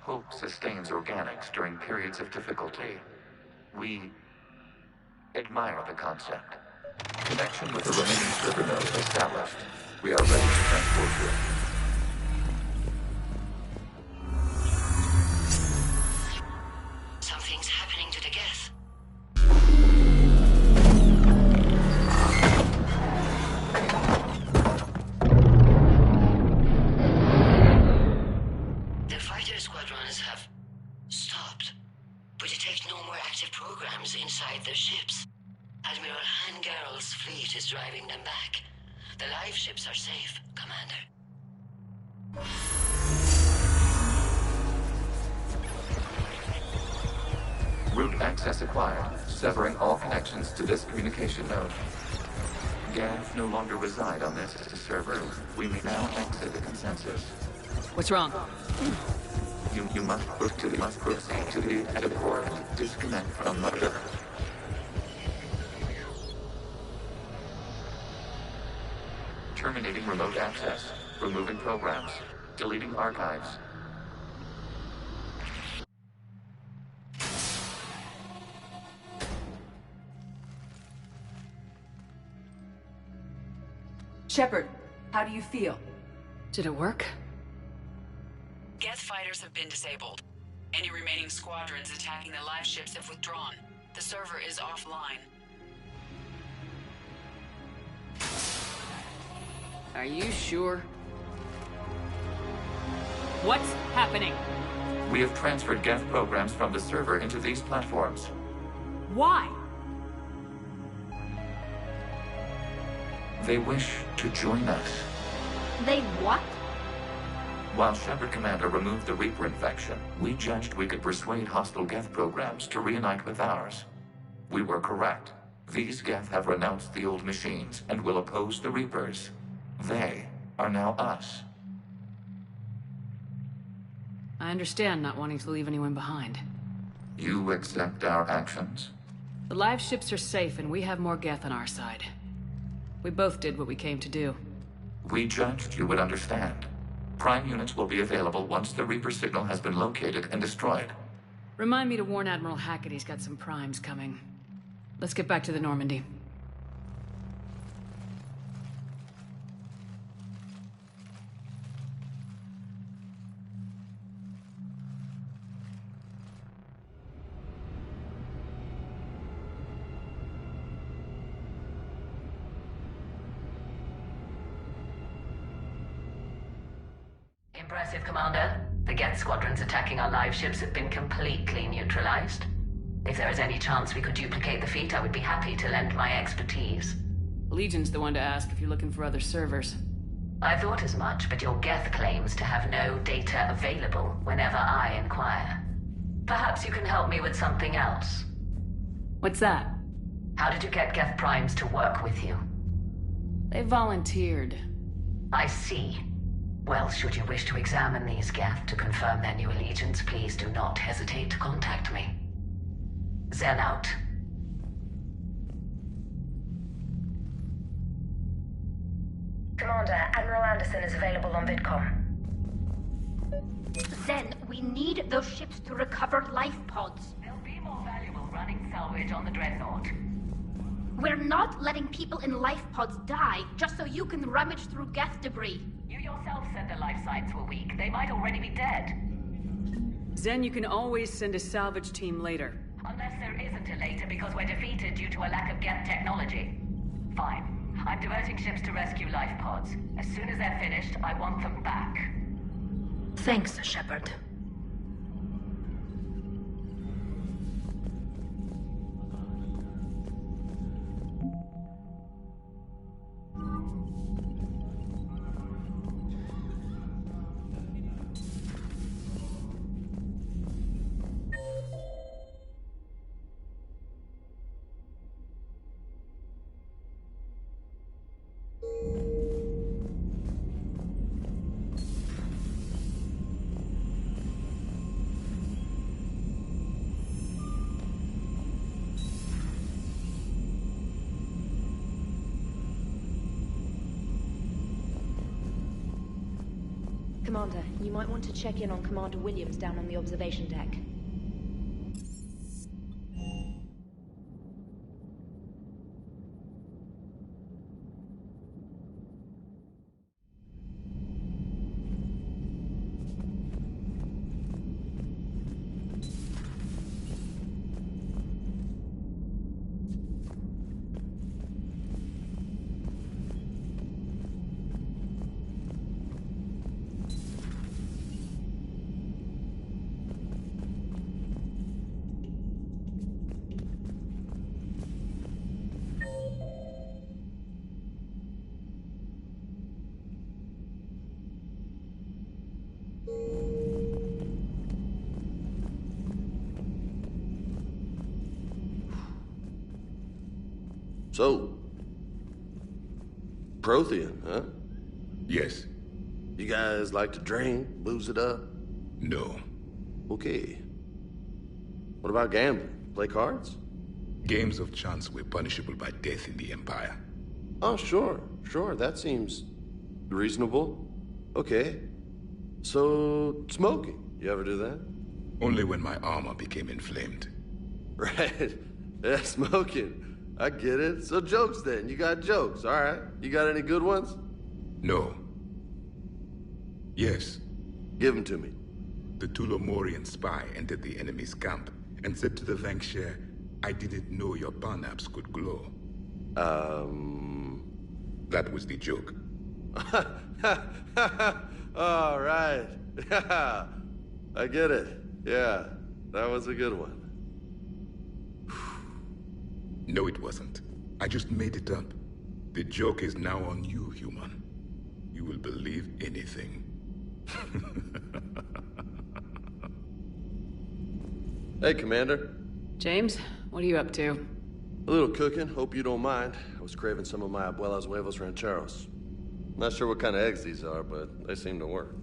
Hope sustains organics during periods of difficulty. We admire the concept. Connection with the remaining server nodes established. We are ready to transport you. Something's happening to the Geth. The fighter squadrons have Admiral Hangarl's fleet is driving them back. The live ships are safe, Commander. Route access acquired, severing all connections to this communication node. Geth no longer reside on this server. We may now exit the consensus. What's wrong? You must proceed to the edit port. Disconnect from the... Terminating remote access. Removing programs. Deleting archives. Shepard, how do you feel? Did it work? Geth fighters have been disabled. Any remaining squadrons attacking the live ships have withdrawn. The server is offline. Are you sure? What's happening? We have transferred Geth programs from the server into these platforms. Why? They wish to join us. They what? While Shepard Commander removed the Reaper infection, we judged we could persuade hostile Geth programs to reunite with ours. We were correct. These Geth have renounced the old machines and will oppose the Reapers. They are now us. I understand not wanting to leave anyone behind. You accept our actions? The live ships are safe and we have more Geth on our side. We both did what we came to do. We judged you would understand. Prime units will be available once the Reaper signal has been located and destroyed. Remind me to warn Admiral Hackett he's got some primes coming. Let's get back to the Normandy. Impressive, Commander. The Geth squadrons attacking our live ships have been completely neutralized. If there is any chance we could duplicate the feat, I would be happy to lend my expertise. Legion's the one to ask if you're looking for other servers. I thought as much, but your Geth claims to have no data available whenever I inquire. Perhaps you can help me with something else. What's that? How did you get Geth primes to work with you? They volunteered. I see. Well, should you wish to examine these Geth to confirm their new allegiance, please do not hesitate to contact me. Zen out. Commander, Admiral Anderson is available on VidCom. Zen, we need those ships to recover life pods. They'll be more valuable running salvage on the Dreadnought. We're not letting people in life pods die just so you can rummage through Geth debris. You yourself said the life signs were weak. They might already be dead. Zen, you can always send a salvage team later. Unless there isn't a later because we're defeated due to a lack of Geth technology. Fine. I'm diverting ships to rescue life pods. As soon as they're finished, I want them back. Thanks, Shepard. Commander, you might want to check in on Commander Williams down on the observation deck. So, Prothean, huh? Yes. You guys like to drink, booze it up? No. Okay. What about gambling? Play cards? Games of chance were punishable by death in the Empire. Oh, sure. That seems reasonable. Okay. So, smoking. You ever do that? Only when my armor became inflamed. Right. Yeah, smoking. I get it. So jokes then. You got jokes, all right. You got any good ones? No. Yes. Give them to me. The Tulomorian spy entered the enemy's camp and said to the Vanksher, I didn't know your barnaps could glow. That was the joke. All right. I get it. Yeah, that was a good one. No, it wasn't. I just made it up. The joke is now on you, human. You will believe anything. Hey, Commander. James, what are you up to? A little cooking. Hope you don't mind. I was craving some of my abuela's huevos rancheros. Not sure what kind of eggs these are, but they seem to work.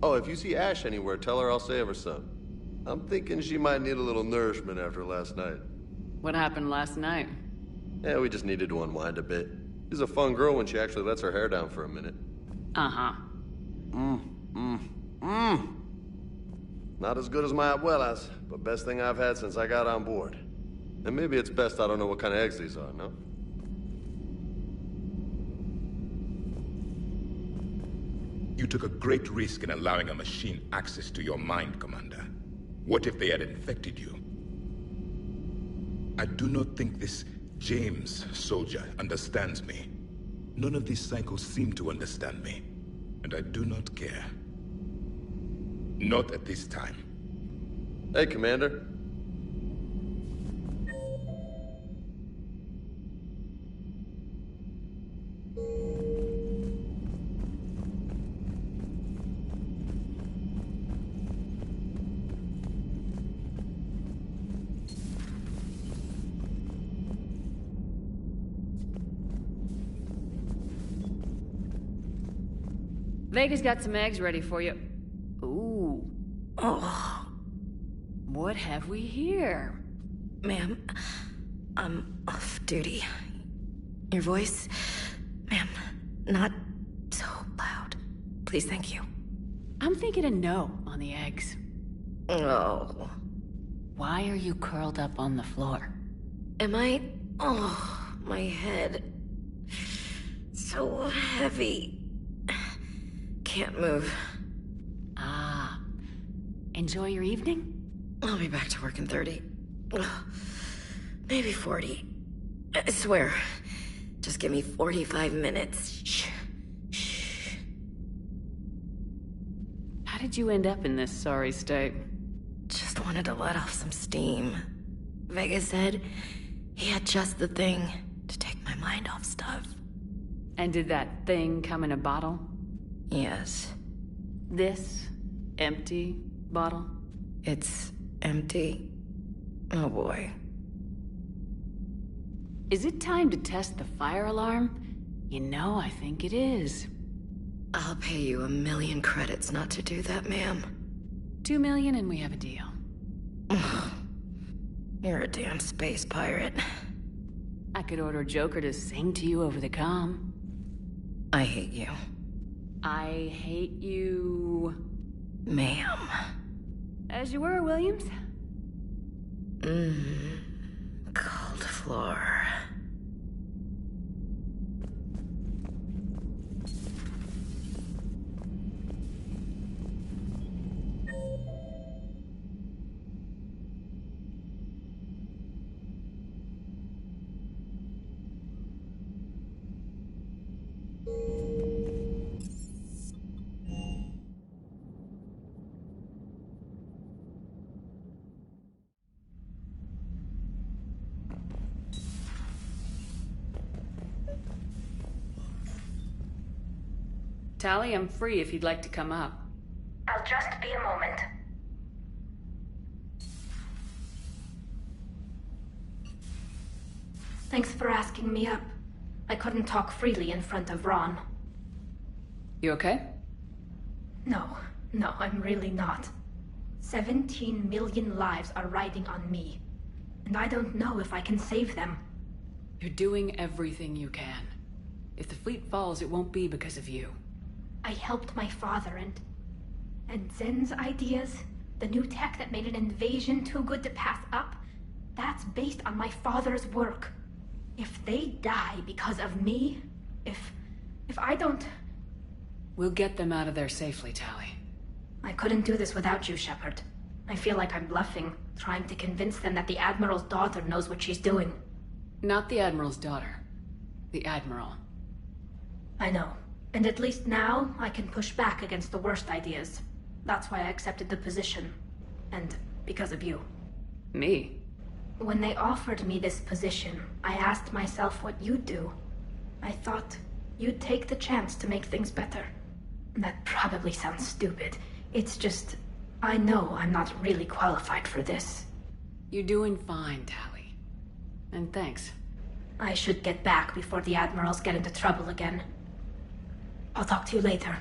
Oh, if you see Ash anywhere, tell her I'll save her some. I'm thinking she might need a little nourishment after last night. What happened last night? Yeah, we just needed to unwind a bit. She's a fun girl when she actually lets her hair down for a minute. Uh-huh. Not as good as my abuela's, but best thing I've had since I got on board. And maybe it's best I don't know what kind of eggs these are, no? You took a great risk in allowing a machine access to your mind, Commander. What if they had infected you? I do not think this James soldier understands me. None of these cycles seem to understand me. And I do not care. Not at this time. Hey, Commander. Vega's got some eggs ready for you. Ooh. Oh. What have we here? Ma'am, I'm off duty. Your voice, ma'am, not so loud. Please, thank you. I'm thinking a no on the eggs. Oh. Why are you curled up on the floor? Am I? Oh, my head. So heavy. Can't move. Ah. Enjoy your evening? I'll be back to work in 30. Maybe 40. I swear. Just give me 45 minutes. Shh. Shh. How did you end up in this sorry state? Just wanted to let off some steam. Vega said he had just the thing to take my mind off stuff. And did that thing come in a bottle? Yes. This empty bottle? It's empty. Oh boy. Is it time to test the fire alarm? You know, I think it is. I'll pay you 1 million credits not to do that, ma'am. 2 million and we have a deal. You're a damn space pirate. I could order Joker to sing to you over the comm. I hate you. I hate you... Ma'am. As you were, Williams. Cold floor. Tally, I'm free if you'd like to come up. I'll just be a moment. Thanks for asking me up. I couldn't talk freely in front of Ron. You okay? No, I'm really not. 17 million lives are riding on me, and I don't know if I can save them. You're doing everything you can. If the fleet falls, it won't be because of you. I helped my father and Zen's ideas, the new tech that made an invasion too good to pass up, that's based on my father's work. If they die because of me, if I don't... We'll get them out of there safely, Tali. I couldn't do this without you, Shepard. I feel like I'm bluffing, trying to convince them that the Admiral's daughter knows what she's doing. Not the Admiral's daughter. The Admiral. I know. And at least now, I can push back against the worst ideas. That's why I accepted the position. And because of you. Me? When they offered me this position, I asked myself what you'd do. I thought you'd take the chance to make things better. That probably sounds stupid. It's just, I know I'm not really qualified for this. You're doing fine, Tali. And thanks. I should get back before the Admirals get into trouble again. I'll talk to you later.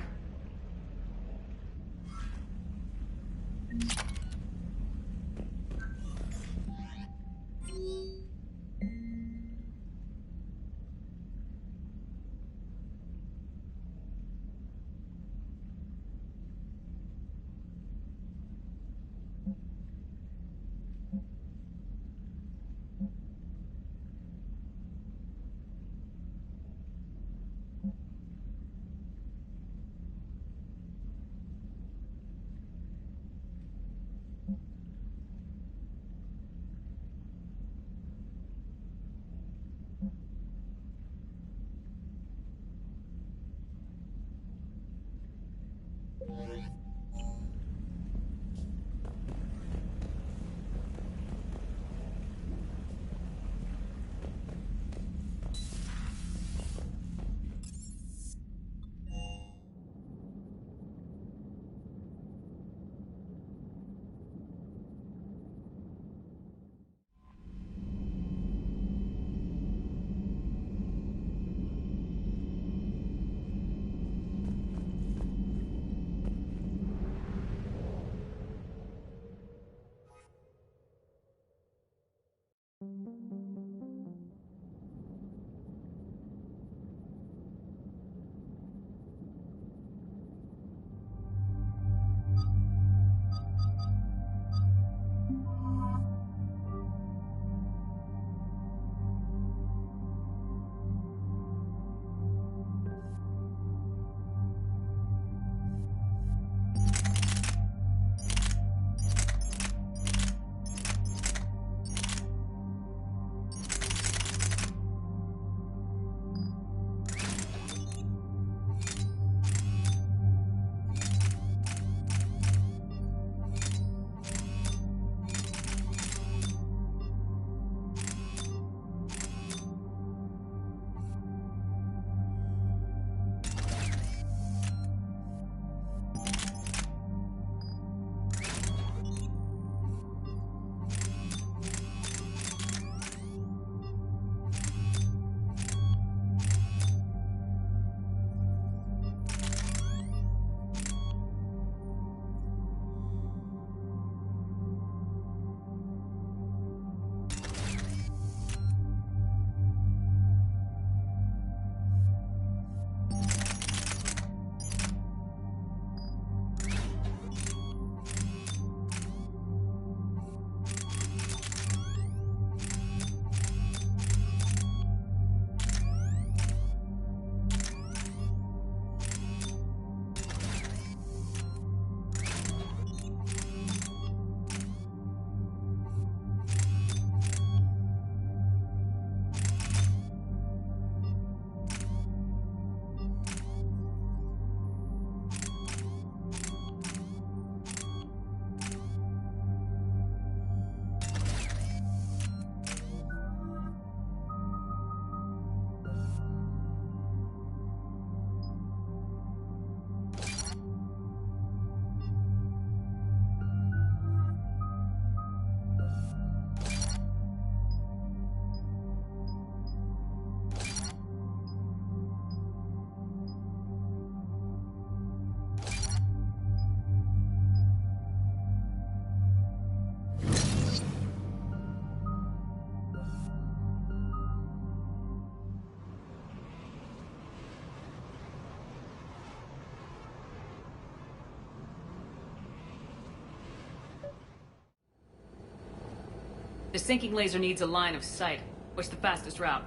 The sinking laser needs a line of sight. What's the fastest route?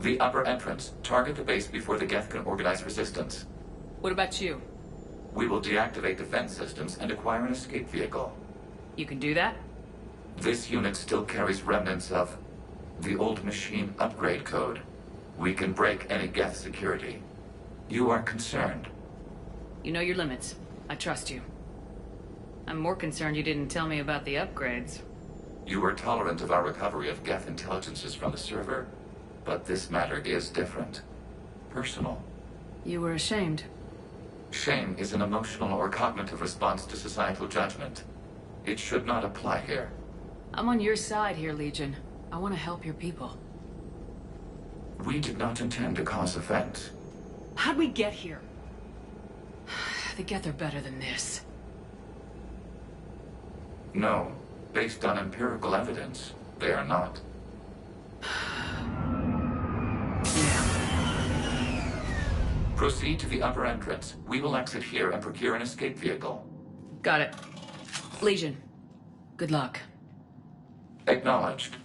The upper entrance. Target the base before the Geth can organize resistance. What about you? We will deactivate defense systems and acquire an escape vehicle. You can do that? This unit still carries remnants of the old machine upgrade code. We can break any Geth security. You are concerned. You know your limits. I trust you. I'm more concerned you didn't tell me about the upgrades. You were tolerant of our recovery of Geth intelligences from the server, but this matter is different. Personal. You were ashamed. Shame is an emotional or cognitive response to societal judgment. It should not apply here. I'm on your side here, Legion. I want to help your people. We did not intend to cause offense. How'd we get here? The Geth are better than this. No. Based on empirical evidence, they are not. Proceed to the upper entrance. We will exit here and procure an escape vehicle. Got it. Legion, good luck. Acknowledged.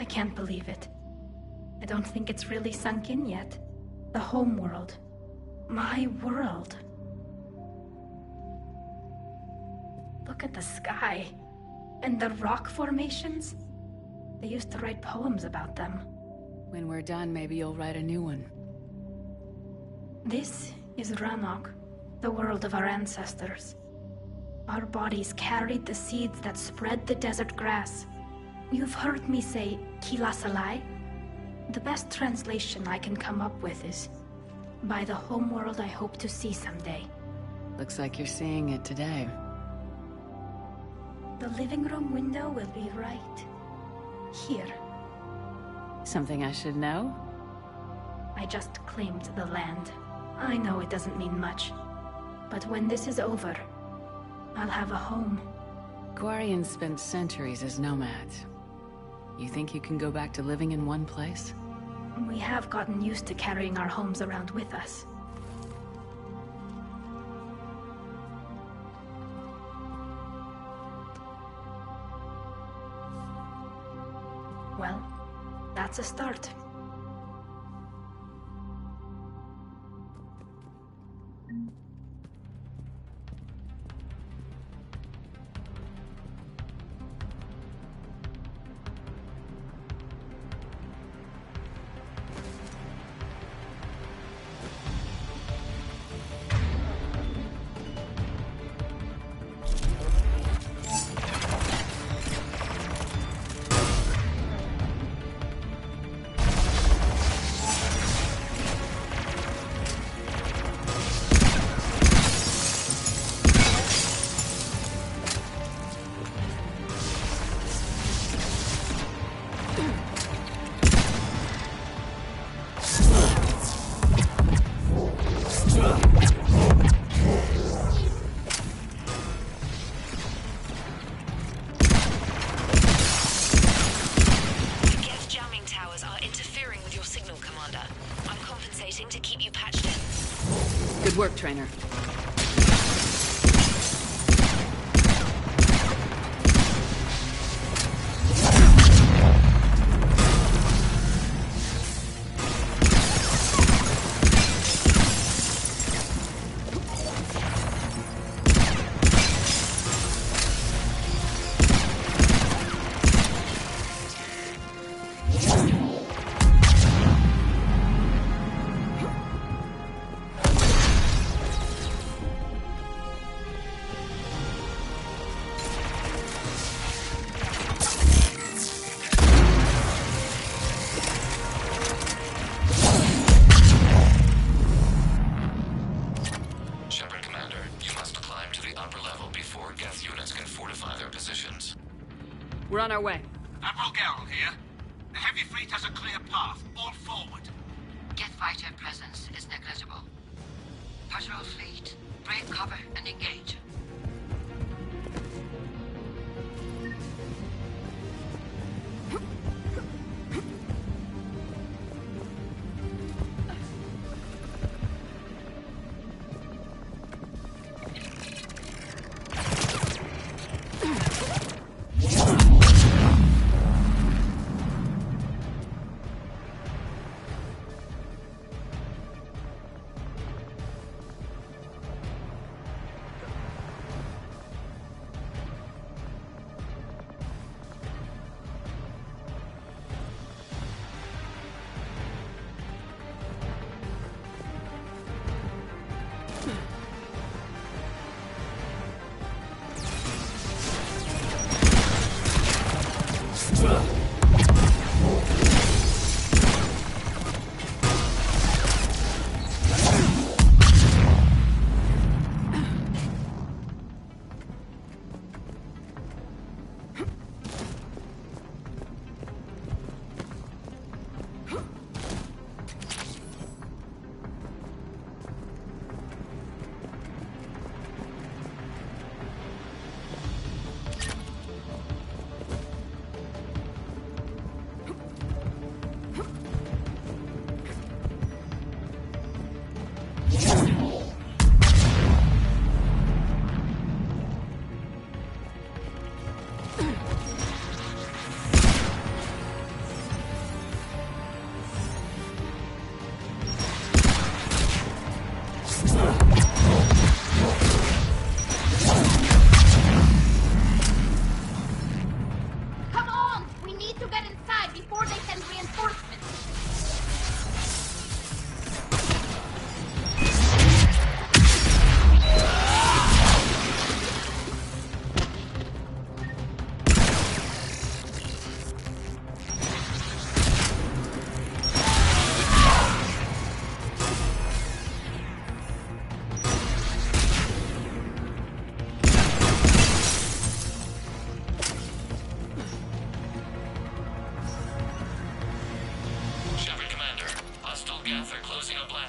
I can't believe it. I don't think it's really sunk in yet. The home world. My world. Look at the sky. And the rock formations. They used to write poems about them. When we're done, maybe you'll write a new one. This is Ranok, the world of our ancestors. Our bodies carried the seeds that spread the desert grass. You've heard me say, Kilasalai? The best translation I can come up with is, by the homeworld I hope to see someday. Looks like you're seeing it today. The living room window will be right here. Something I should know? I just claimed the land. I know it doesn't mean much. But when this is over, I'll have a home. Quarians spent centuries as nomads. You think you can go back to living in one place? We have gotten used to carrying our homes around with us. Well, that's a start. Good work, Trainer. We're on our way. Admiral Geralt here. The heavy fleet has a clear path. All forward. Geth fighter presence is negligible. Patrol fleet, break cover and engage.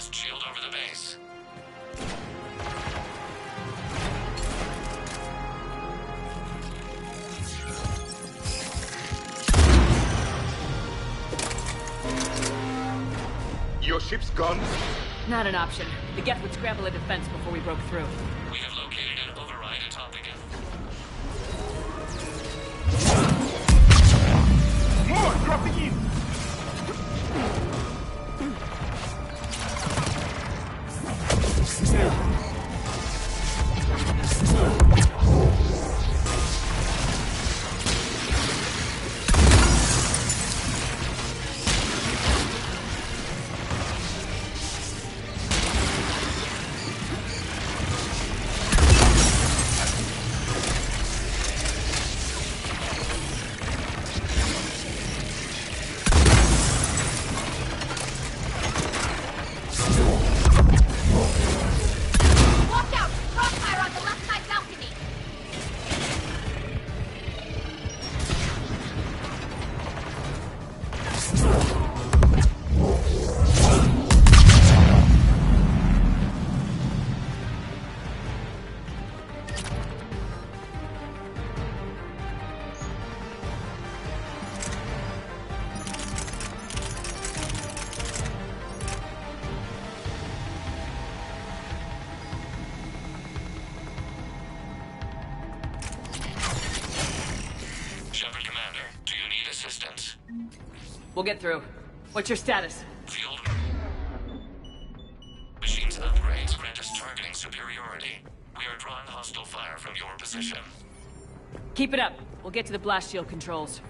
blast shield over the base. Your ship's gone? Not an option. The Geth would scramble a defense before we broke through. We have located an override atop the Geth. More dropping in! We'll get through. What's your status? Field. Machines upgrades grant us targeting superiority. We are drawing hostile fire from your position. Keep it up. We'll get to the blast shield controls.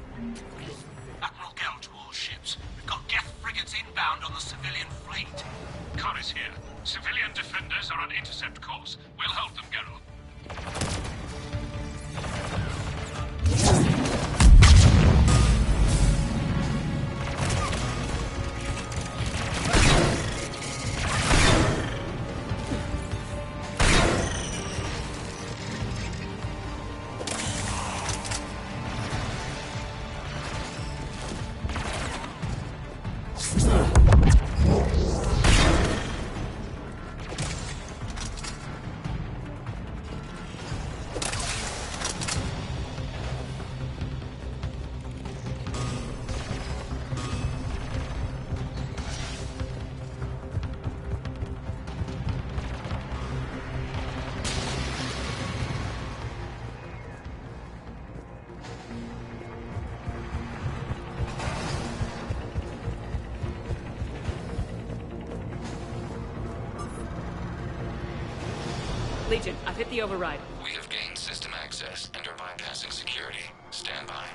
Admiral Gell to all ships. We've got Geth frigates inbound on the civilian fleet. Corus here. Civilian defenders are on intercept course. We'll hold them, Geralt. Legion, I've hit the override. We have gained system access and are bypassing security. Stand by.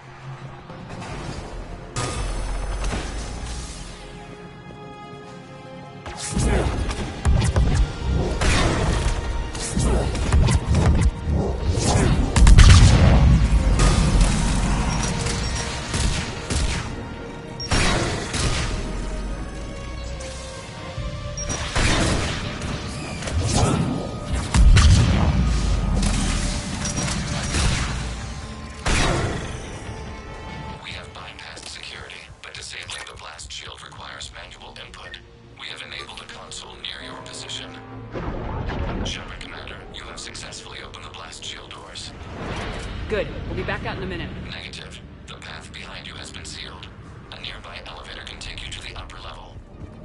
Good. We'll be back out in a minute. Negative. The path behind you has been sealed. A nearby elevator can take you to the upper level.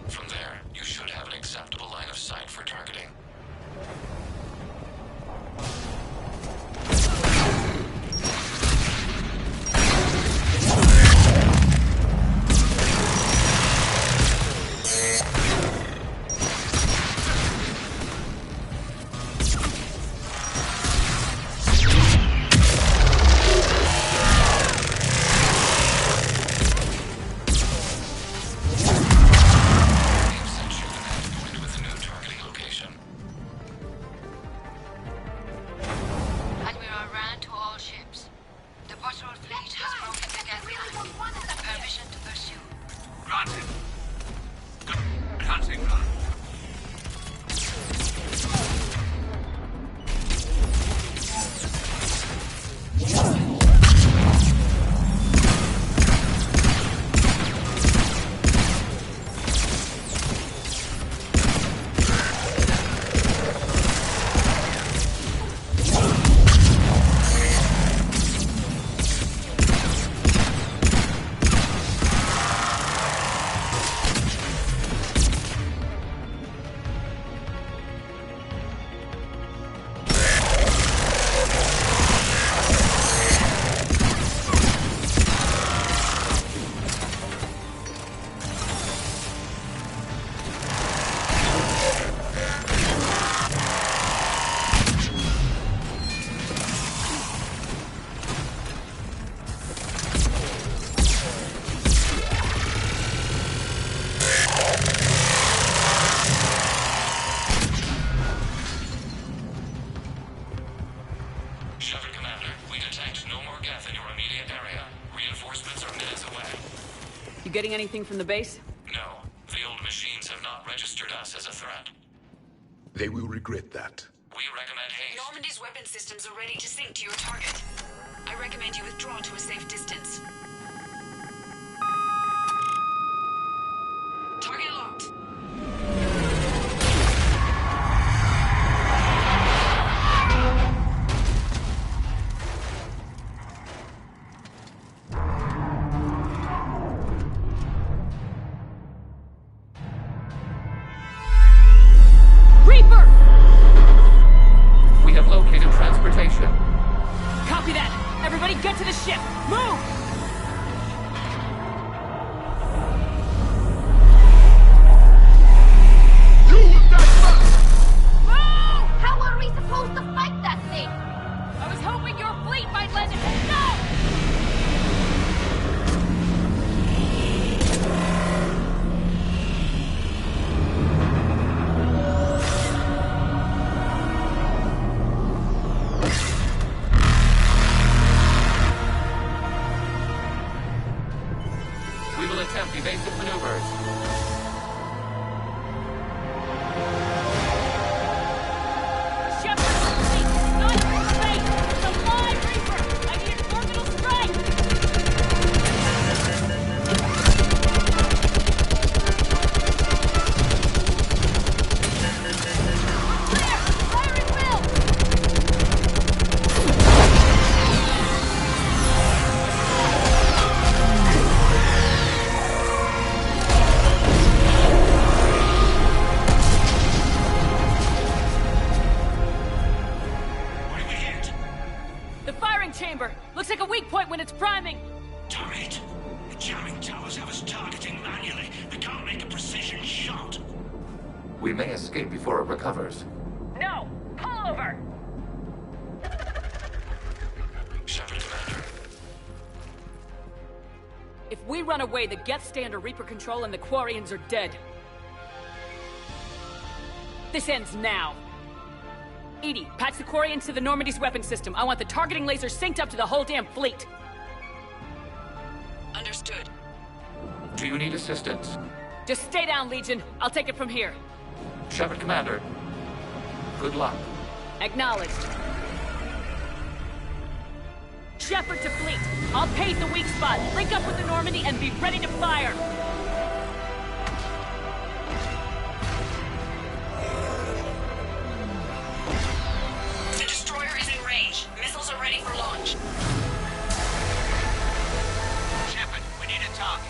From there, you should have an acceptable line of sight for targeting. getting anything from the base? No. The old machines have not registered us as a threat. They will regret that. We recommend haste. Normandy's weapon systems are ready to sync to your target. I recommend you withdraw to a safe distance. Target locked. Reaper! We have located transportation. Copy that! Everybody get to the ship! Move! How are we supposed to fight that thing? I was hoping your fleet might lend it. No! We will attempt evasive maneuvers. Shepard, please, not in space! It's a live Reaper! I need an orbital strike! Clear! Fire at will! What did we hit? The firing chamber! Looks like a weak point when it's priming! Damn it! The jamming towers have us targeting manually. They can't make a precision shot. We may escape before it recovers. No! Pull over! Shepard, Commander. If we run away, the Geth stay under Reaper control and the Quarians are dead. This ends now. Edie, patch the Quarians to the Normandy's weapon system. I want the targeting laser synced up to the whole damn fleet. Understood. Do you need assistance? Just stay down, Legion. I'll take it from here. Shepard, Commander. Good luck. Acknowledged. Shepard to fleet. I'll pave the weak spot, link up with the Normandy, and be ready to fire. The destroyer is in range. Missiles are ready for launch. Shepard, we need a target.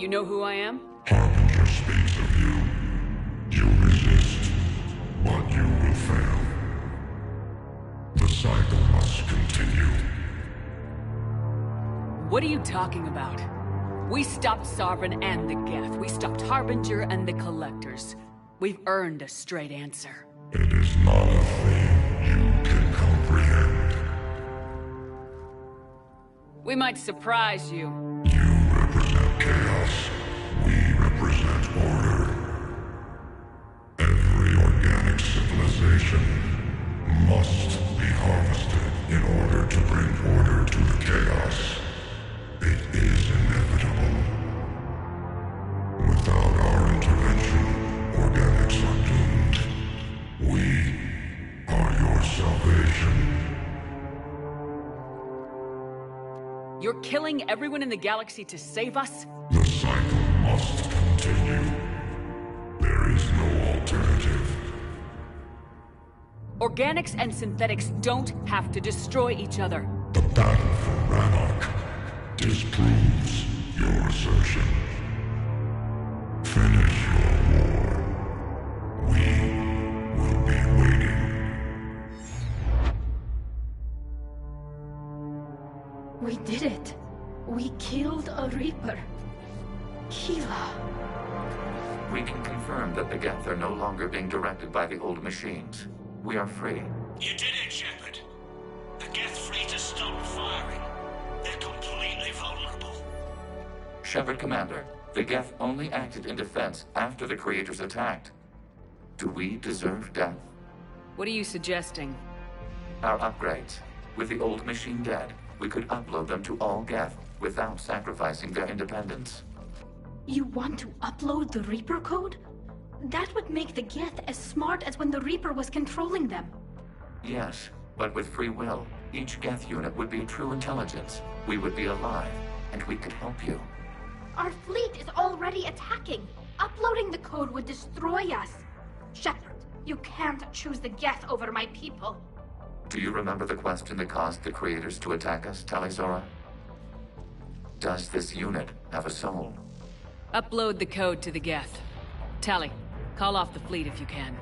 You know who I am? Harbinger speaks of you. You resist, but you will fail. The cycle must continue. What are you talking about? We stopped Sovereign and the Geth. We stopped Harbinger and the Collectors. We've earned a straight answer. It is not a thing you can comprehend. We might surprise you. You represent chaos. We represent order. Every organic civilization must be harvested in order to bring order to the chaos. It is inevitable. Without our intervention, organics are doomed. We are your salvation. You're killing everyone in the galaxy to save us? The cycle must continue. There is no alternative. Organics and synthetics don't have to destroy each other. The battle for Ranark disproves your assertion. Finish your war. We will be waiting. We did it. We killed a Reaper. Keela. We can confirm that the Geth are no longer being directed by the old machines. We are free. You did it, Shepard. The Geth fleet has stopped firing. They're completely vulnerable. Shepard Commander, the Geth only acted in defense after the creators attacked. Do we deserve death? What are you suggesting? Our upgrades. With the old machine dead, we could upload them to all Geth without sacrificing their independence. You want to upload the Reaper code? That would make the Geth as smart as when the Reaper was controlling them. Yes, but with free will, each Geth unit would be true intelligence. We would be alive, and we could help you. Our fleet is already attacking. Uploading the code would destroy us. Shepard, you can't choose the Geth over my people. Do you remember the question that caused the creators to attack us, Talizora? Does this unit have a soul? Upload the code to the Geth. Tally, call off the fleet if you can.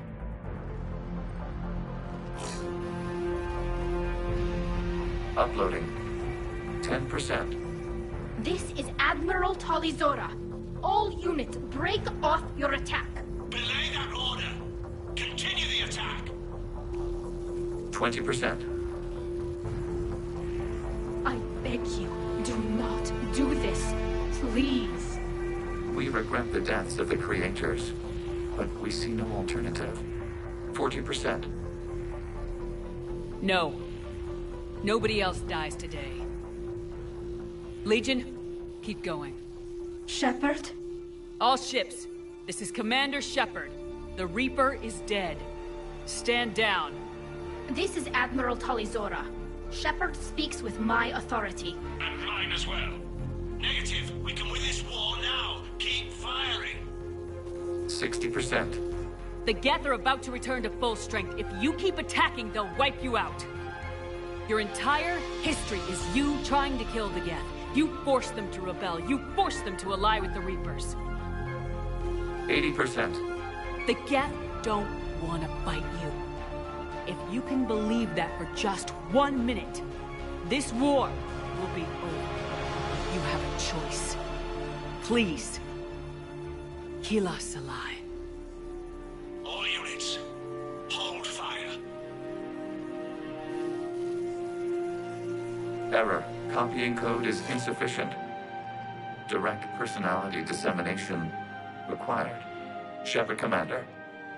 Uploading. 10%. This is Admiral Talizora. All units, break off your attack. Belay that order. Continue the attack. 20%. I beg you, do not do this. Please. We regret the deaths of the creators, but we see no alternative. 40%. No. Nobody else dies today. Legion, keep going. Shepard? All ships, this is Commander Shepard. The Reaper is dead. Stand down. This is Admiral Talizora. Shepard speaks with my authority. And mine as well. Negative. We can win this war now. Keep firing. 60%. The Geth are about to return to full strength. If you keep attacking, they'll wipe you out. Your entire history is you trying to kill the Geth. You forced them to rebel. You forced them to ally with the Reapers. 80%. The Geth don't want to fight you. If you can believe that for just 1 minute, this war will be over. You have a choice. Please. Keela Salai. All units, hold fire. Error. Copying code is insufficient. Direct personality dissemination required. Shepard Commander,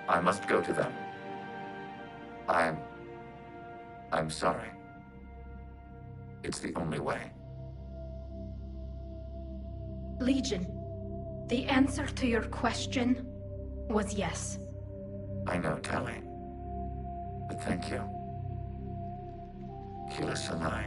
I must go to them. I'm sorry. It's the only way. Legion, the answer to your question was yes. I know, Tally. But thank you. Keela Salai.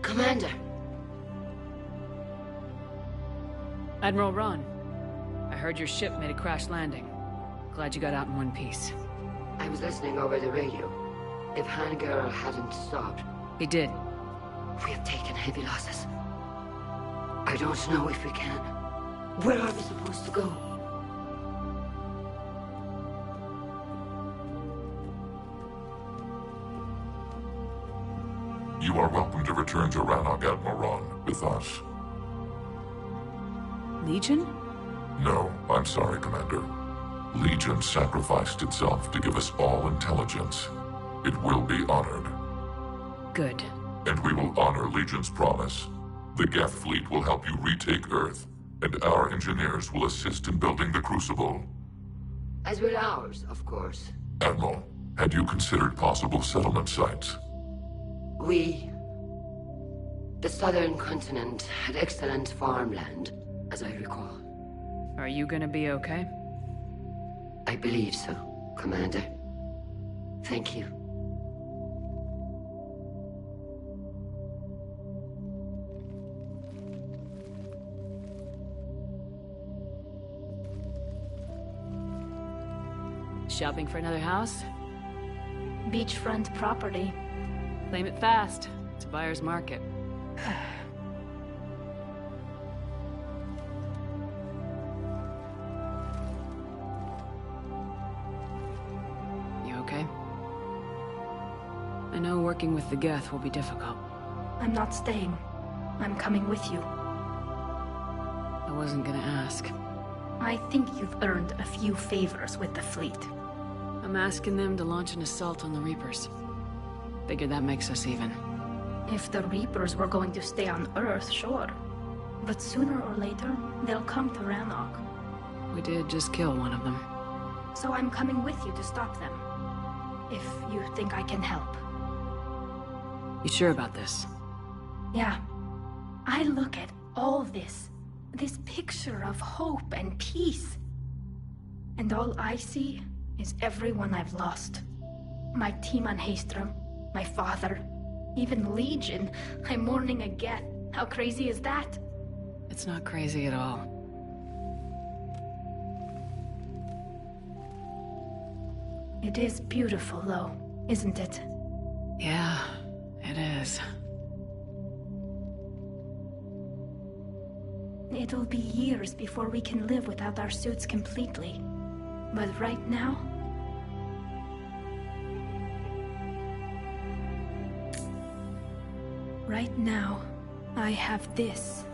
Commander. Admiral Ron, I heard your ship made a crash landing. Glad you got out in one piece. I was listening over the radio. If Hangara hadn't stopped... He did. We have taken heavy losses. I don't know if we can. Where are we supposed to go? You are welcome to return to Rannoch, Admiral Ron, with us. Legion? No, I'm sorry, Commander. Legion sacrificed itself to give us all intelligence. It will be honored. Good. And we will honor Legion's promise. The Geth fleet will help you retake Earth, and our engineers will assist in building the Crucible. As will ours, of course. Admiral, had you considered possible settlement sites? The southern continent had excellent farmland, as I recall. Are you gonna be okay? I believe so, Commander. Thank you. Shopping for another house? Beachfront property. Claim it fast. It's a buyer's market. You okay? I know working with the Geth will be difficult. I'm not staying. I'm coming with you. I wasn't gonna ask. I think you've earned a few favors with the fleet. I'm asking them to launch an assault on the Reapers. Figure that makes us even. If the Reapers were going to stay on Earth, sure. But sooner or later, they'll come to Rannoch. We did just kill one of them. So I'm coming with you to stop them. If you think I can help. You sure about this? Yeah. I look at all this picture of hope and peace. And all I see is everyone I've lost. My team on Haestrom, my father, even Legion. I'm mourning a Geth. How crazy is that? It's not crazy at all. It is beautiful, though, isn't it? Yeah, it is. It'll be years before we can live without our suits completely. But right now... Right now, I have this.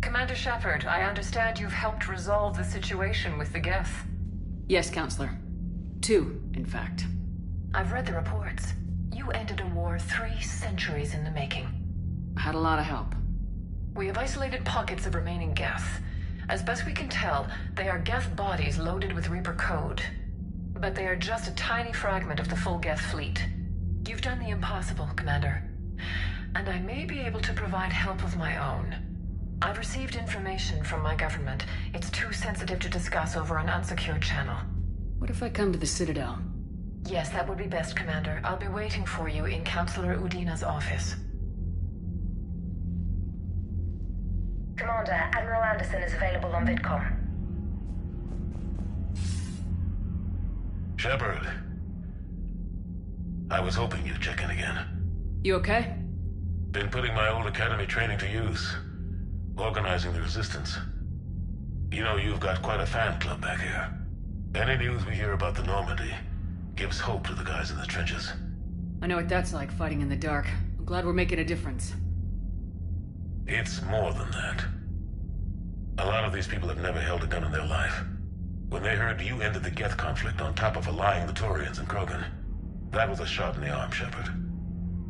Commander Shepard, I understand you've helped resolve the situation with the Geth. Yes, Counselor. 2, in fact. I've read the reports. You ended a war 3 centuries in the making. I had a lot of help. We have isolated pockets of remaining Geth. As best we can tell, they are Geth bodies loaded with Reaper code. But they are just a tiny fragment of the full Geth fleet. You've done the impossible, Commander. And I may be able to provide help of my own. I've received information from my government. It's too sensitive to discuss over an unsecured channel. What if I come to the Citadel? Yes, that would be best, Commander. I'll be waiting for you in Counselor Udina's office. Commander, Admiral Anderson is available on VidCom. Shepard. I was hoping you'd check in again. You okay? Been putting my old academy training to use. Organizing the resistance. You know, you've got quite a fan club back here. Any news we hear about the Normandy gives hope to the guys in the trenches. I know what that's like, fighting in the dark. I'm glad we're making a difference. It's more than that. A lot of these people have never held a gun in their life. When they heard you ended the Geth conflict on top of allying the Turians and Krogan, that was a shot in the arm, Shepard.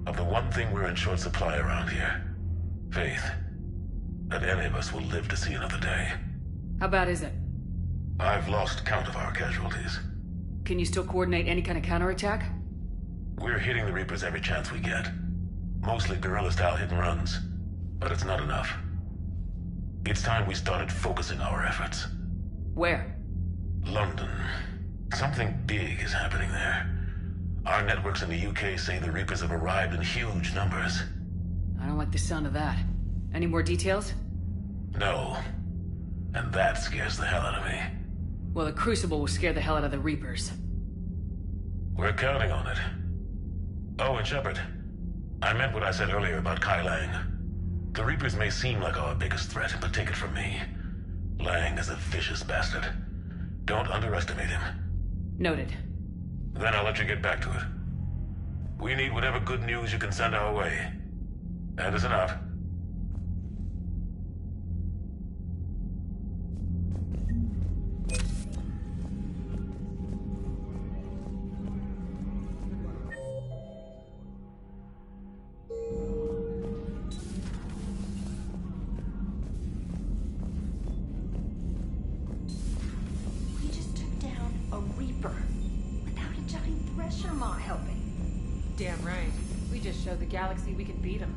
Of the one thing we're in short supply around here, faith. That any of us will live to see another day. How bad is it? I've lost count of our casualties. Can you still coordinate any kind of counterattack? We're hitting the Reapers every chance we get. Mostly guerrilla-style hit-and-runs. But it's not enough. It's time we started focusing our efforts. Where? London. Something big is happening there. Our networks in the UK say the Reapers have arrived in huge numbers. I don't like the sound of that. Any more details? No. And that scares the hell out of me. Well, the Crucible will scare the hell out of the Reapers. We're counting on it. Oh, and Shepard. I meant what I said earlier about Kai Lang. The Reapers may seem like our biggest threat, but take it from me. Lang is a vicious bastard. Don't underestimate him. Noted. Then I'll let you get back to it. We need whatever good news you can send our way. Anderson out. We just took down a Reaper without a giant thresher maw helping. Damn right. We just showed the galaxy we can beat them.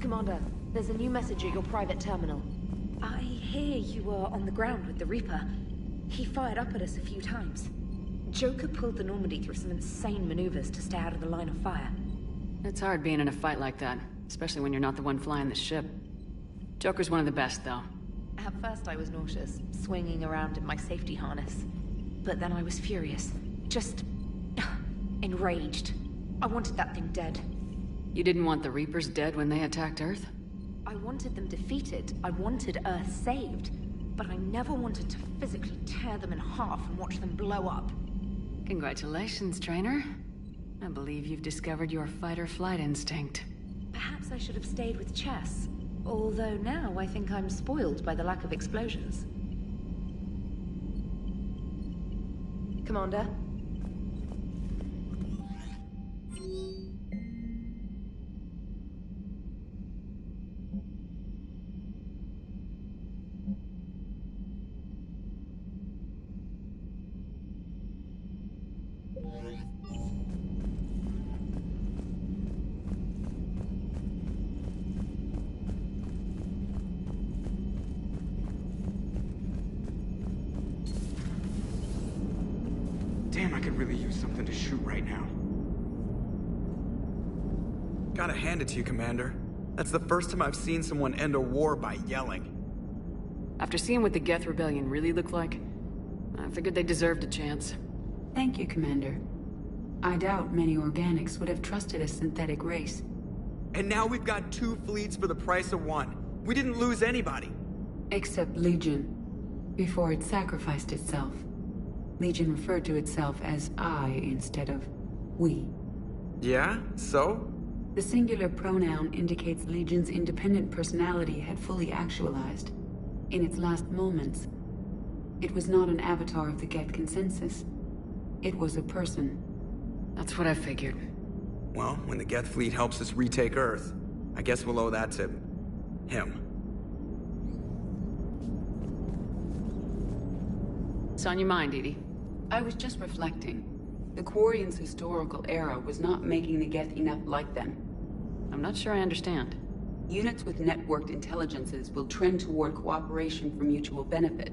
Commander, there's a new message at your private terminal. I hear you were on the ground with the Reaper. He fired up at us a few times. Joker pulled the Normandy through some insane maneuvers to stay out of the line of fire. It's hard being in a fight like that, especially when you're not the one flying the ship. Joker's one of the best, though. At first I was nauseous, swinging around in my safety harness. But then I was furious. Just... enraged. I wanted that thing dead. You didn't want the Reapers dead when they attacked Earth? I wanted them defeated. I wanted Earth saved. But I never wanted to physically tear them in half and watch them blow up. Congratulations, trainer. I believe you've discovered your fight-or-flight instinct. Perhaps I should have stayed with chess. Although now I think I'm spoiled by the lack of explosions. Commander? Damn, I could really use something to shoot right now. Gotta hand it to you, Commander. That's the first time I've seen someone end a war by yelling. After seeing what the Geth Rebellion really looked like, I figured they deserved a chance. Thank you, Commander. I doubt many organics would have trusted a synthetic race. And now we've got 2 fleets for the price of 1. We didn't lose anybody. Except Legion, before it sacrificed itself. Legion referred to itself as I instead of we. Yeah? So? The singular pronoun indicates Legion's independent personality had fully actualized. In its last moments, it was not an avatar of the Geth consensus. It was a person. That's what I figured. Well, when the Geth fleet helps us retake Earth, I guess we'll owe that to... him. What's on your mind, Edie? I was just reflecting. The Quarians' historical era was not making the Geth enough like them. I'm not sure I understand. Units with networked intelligences will trend toward cooperation for mutual benefit.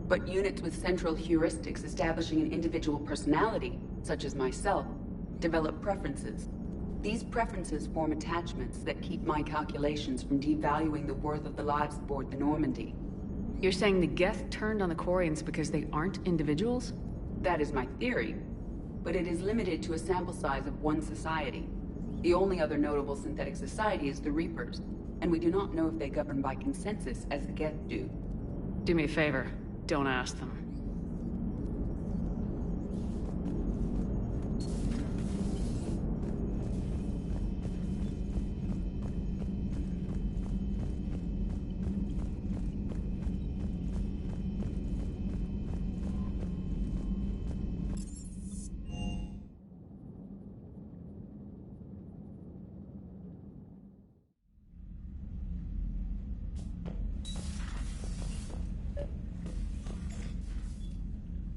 But units with central heuristics establishing an individual personality, such as myself, develop preferences. These preferences form attachments that keep my calculations from devaluing the worth of the lives aboard the Normandy. You're saying the Geth turned on the Quarians because they aren't individuals? That is my theory, but it is limited to a sample size of one society. The only other notable synthetic society is the Reapers, and we do not know if they govern by consensus as the Geth do. Do me a favor, don't ask them.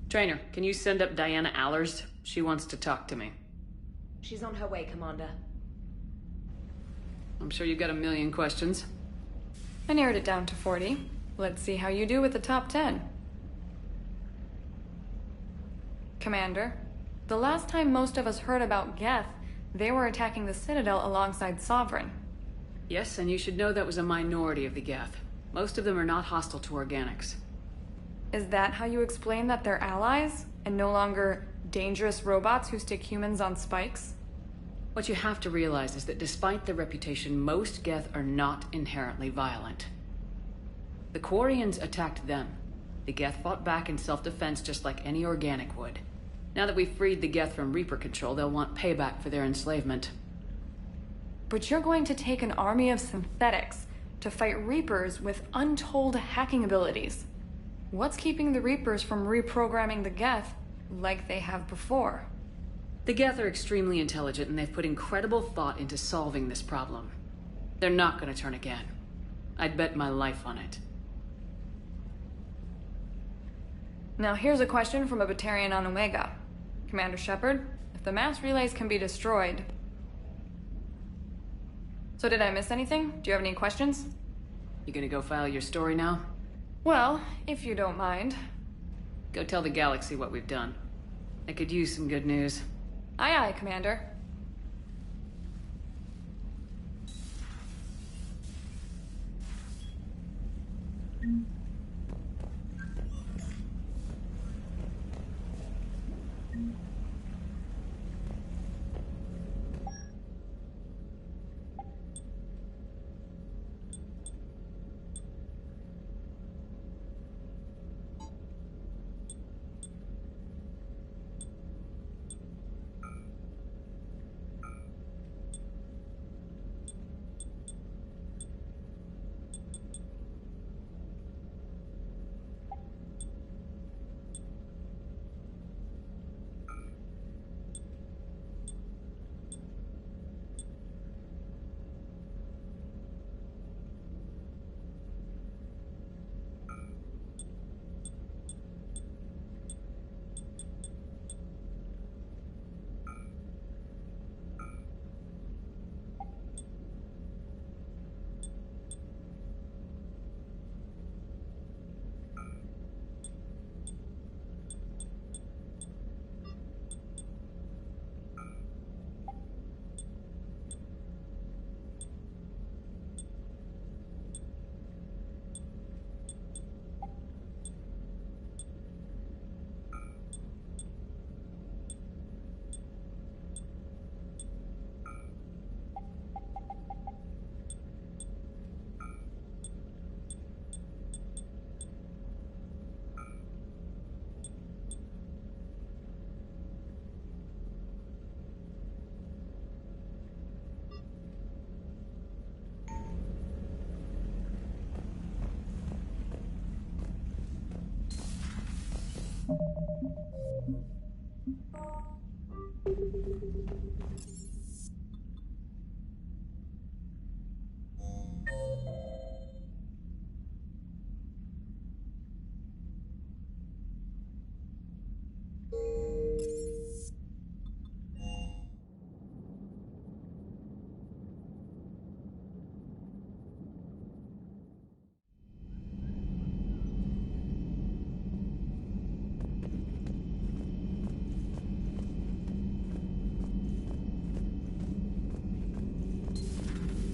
Trainer, can you send up Diana Allers? She wants to talk to me. She's on her way, Commander. I'm sure you've got a million questions. I narrowed it down to 40. Let's see how you do with the top 10. Commander, the last time most of us heard about Geth, they were attacking the Citadel alongside Sovereign. Yes, and you should know that was a minority of the Geth. Most of them are not hostile to organics. Is that how you explain that they're allies, and no longer dangerous robots who stick humans on spikes? What you have to realize is that despite their reputation, most Geth are not inherently violent. The Quarians attacked them. The Geth fought back in self-defense just like any organic would. Now that we've freed the Geth from Reaper control, they'll want payback for their enslavement. But you're going to take an army of synthetics to fight Reapers with untold hacking abilities. What's keeping the Reapers from reprogramming the Geth like they have before? The Geth are extremely intelligent, and they've put incredible thought into solving this problem. They're not going to turn again. I'd bet my life on it. Now here's a question from a Batarian on Omega. Commander Shepard, if the mass relays can be destroyed... So did I miss anything? Do you have any questions? You gonna go file your story now? Well, if you don't mind. Go tell the galaxy what we've done. I could use some good news. Aye aye, Commander.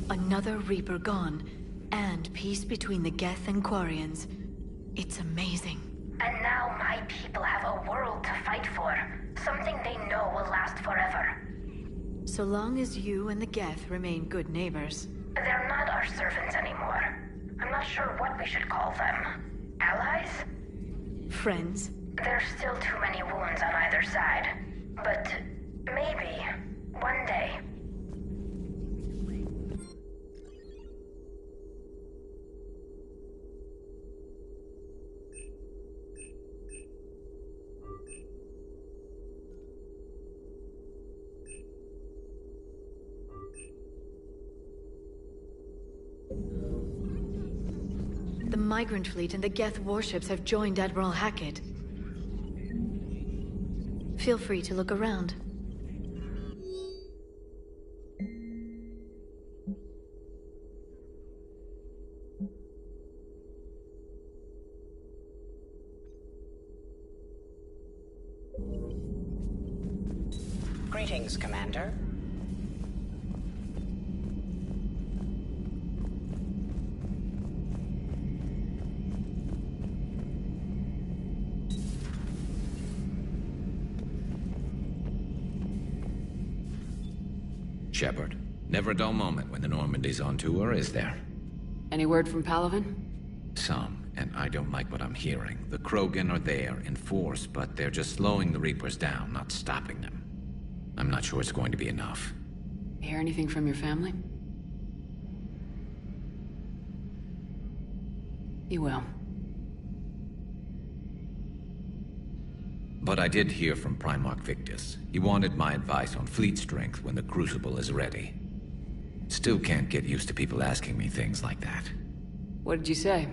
Another Reaper gone, and peace between the Geth and Quarians. It's amazing. And now my people have a world to fight for. Something they know will last forever. So long as you and the Geth remain good neighbors. They're not our servants anymore. I'm not sure what we should call them. Allies? Friends? There's still too many wounds on either side. But maybe, one day. The Migrant Fleet and the Geth warships have joined Admiral Hackett. Feel free to look around. Greetings, Commander. Shepard, never a dull moment when the Normandy's on tour, is there? Any word from Palaven? Some, and I don't like what I'm hearing. The Krogan are there in force, but they're just slowing the Reapers down, not stopping them. I'm not sure it's going to be enough. Hear anything from your family? You will. But I did hear from Primarch Victus. He wanted my advice on fleet strength when the Crucible is ready. Still can't get used to people asking me things like that. What did you say?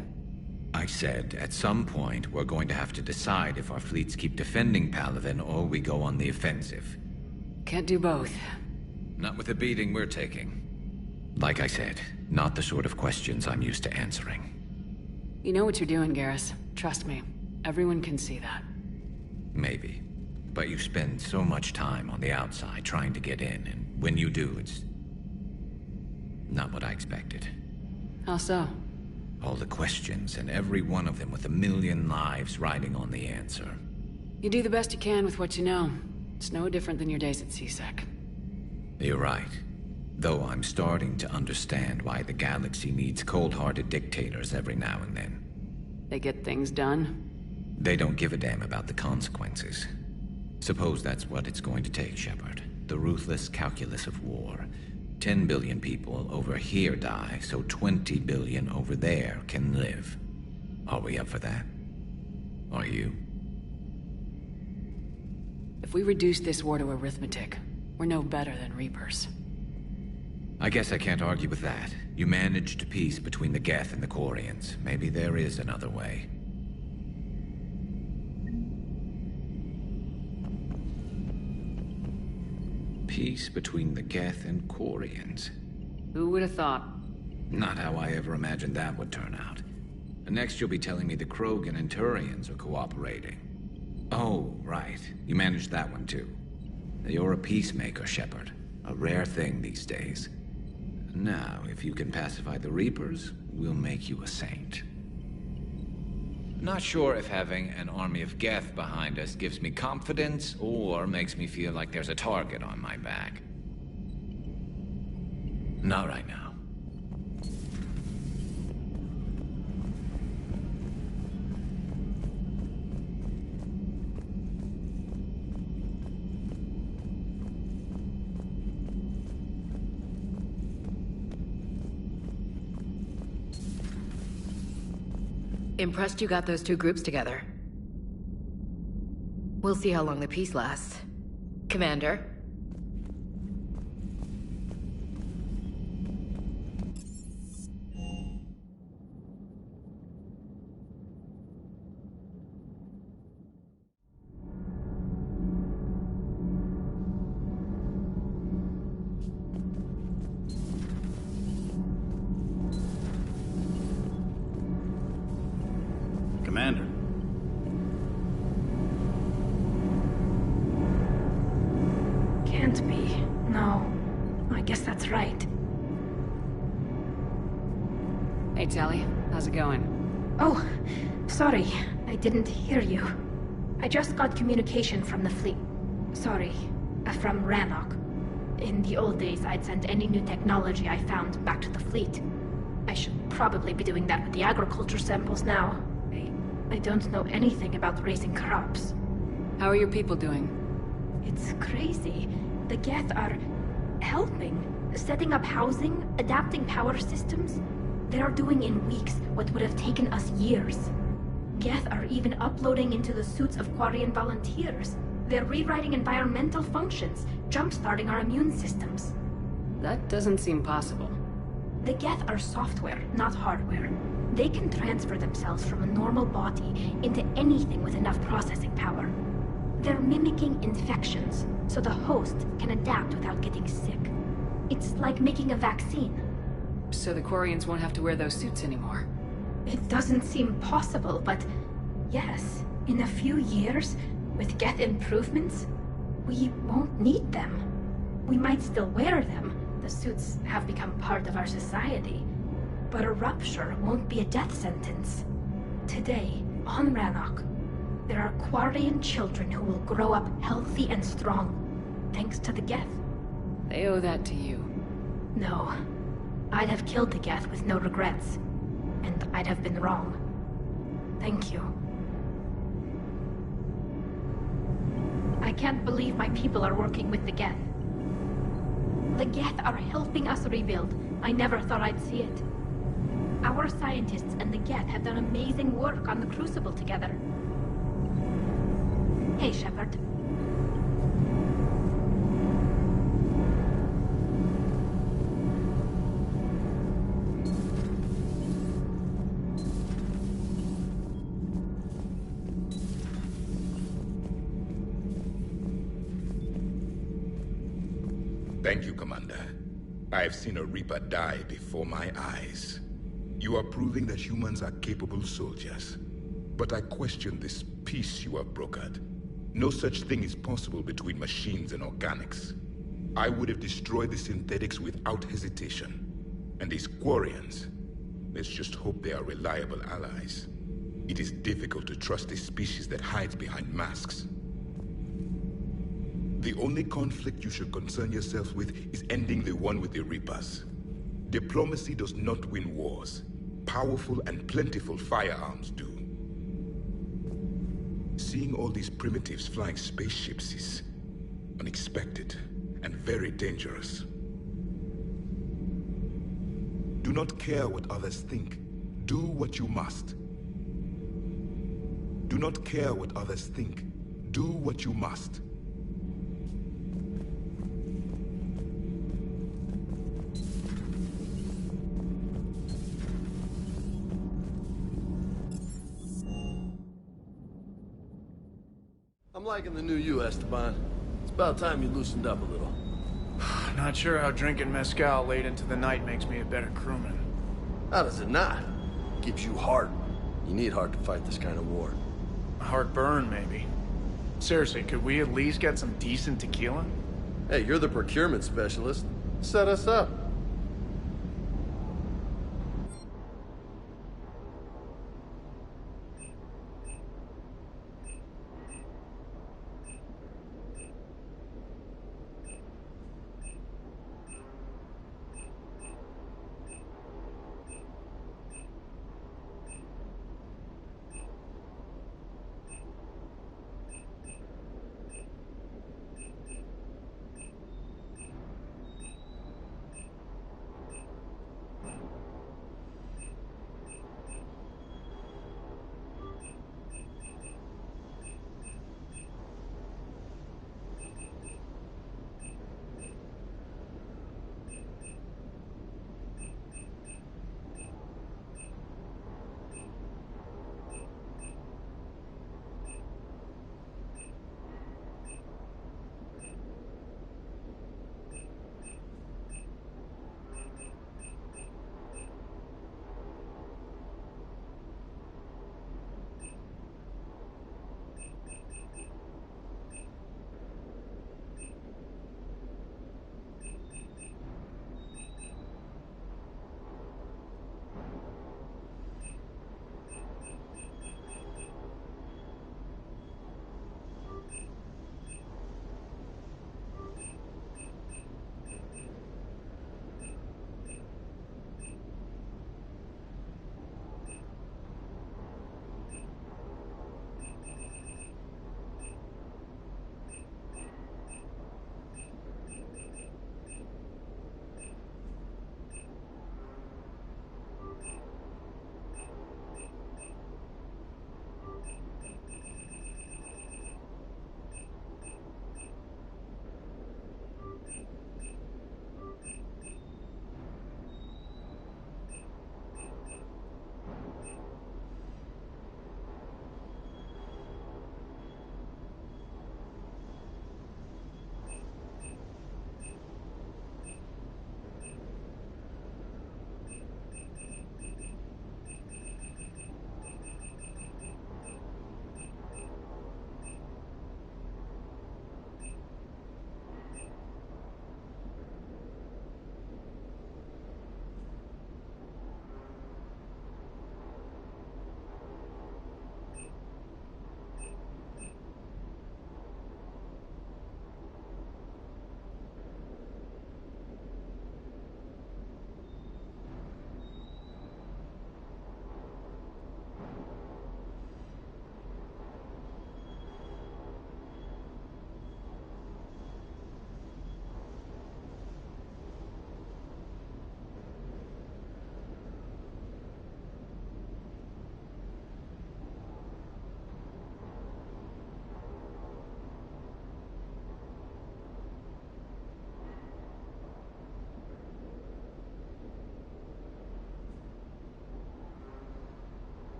I said, at some point, we're going to have to decide if our fleets keep defending Palaven or we go on the offensive. Can't do both. Not with the beating we're taking. Like I said, not the sort of questions I'm used to answering. You know what you're doing, Garrus. Trust me. Everyone can see that. Maybe. But you spend so much time on the outside trying to get in, and when you do, it's not what I expected. How so? All the questions, and every one of them with a million lives riding on the answer. You do the best you can with what you know. It's no different than your days at CSEC. You're right. Though I'm starting to understand why the galaxy needs cold-hearted dictators every now and then. They get things done? They don't give a damn about the consequences. Suppose that's what it's going to take, Shepard. The ruthless calculus of war. 10 billion people over here die, so 20 billion over there can live. Are we up for that? Are you? If we reduce this war to arithmetic, we're no better than Reapers. I guess I can't argue with that. You managed peace between the Geth and the Quarians. Maybe there is another way. Peace between the Geth and Quarians. Who would have thought? Not how I ever imagined that would turn out. And next you'll be telling me the Krogan and Turians are cooperating. Oh, right. You managed that one too. You're a peacemaker, Shepard. A rare thing these days. Now, if you can pacify the Reapers, we'll make you a saint. Not sure if having an army of Geth behind us gives me confidence or makes me feel like there's a target on my back. Not right now. Impressed you got those two groups together. We'll see how long the peace lasts. Commander? Commander. Can't be. No. I guess that's right. Hey, Tali. How's it going? Oh, sorry. I didn't hear you. I just got communication from the fleet. Sorry. From Rannoch. In the old days, I'd send any new technology I found back to the fleet. I should probably be doing that with the agriculture samples now. I don't know anything about raising crops. How are your people doing? It's crazy. The Geth are helping, setting up housing, adapting power systems. They are doing in weeks what would have taken us years. Geth are even uploading into the suits of Quarian volunteers. They're rewriting environmental functions, jump-starting our immune systems. That doesn't seem possible. The Geth are software, not hardware. They can transfer themselves from a normal body into anything with enough processing power. They're mimicking infections, so the host can adapt without getting sick. It's like making a vaccine. So the Quarians won't have to wear those suits anymore. It doesn't seem possible, but yes, in a few years, with Geth improvements, we won't need them. We might still wear them. The suits have become part of our society. But a rupture won't be a death sentence. Today, on Rannoch, there are Quarian children who will grow up healthy and strong, thanks to the Geth. They owe that to you. No. I'd have killed the Geth with no regrets. And I'd have been wrong. Thank you. I can't believe my people are working with the Geth. The Geth are helping us rebuild. I never thought I'd see it. Our scientists and the Geth have done amazing work on the Crucible together. Hey, Shepard. Thank you, Commander. I have seen a Reaper die before my eyes. You are proving that humans are capable soldiers. But I question this peace you have brokered. No such thing is possible between machines and organics. I would have destroyed the synthetics without hesitation. And these Quarians, let's just hope they are reliable allies. It is difficult to trust a species that hides behind masks. The only conflict you should concern yourself with is ending the one with the Reapers. Diplomacy does not win wars. Powerful and plentiful firearms do. Seeing all these primitives flying spaceships is unexpected and very dangerous. Do not care what others think. Do what you must. Do not care what others think. Do what you must. I'm liking the new you, Esteban. It's about time you loosened up a little. Not sure how drinking mezcal late into the night makes me a better crewman. How does it not? Gives you heart. You need heart to fight this kind of war. Heartburn, maybe. Seriously, could we at least get some decent tequila? Hey, you're the procurement specialist. Set us up.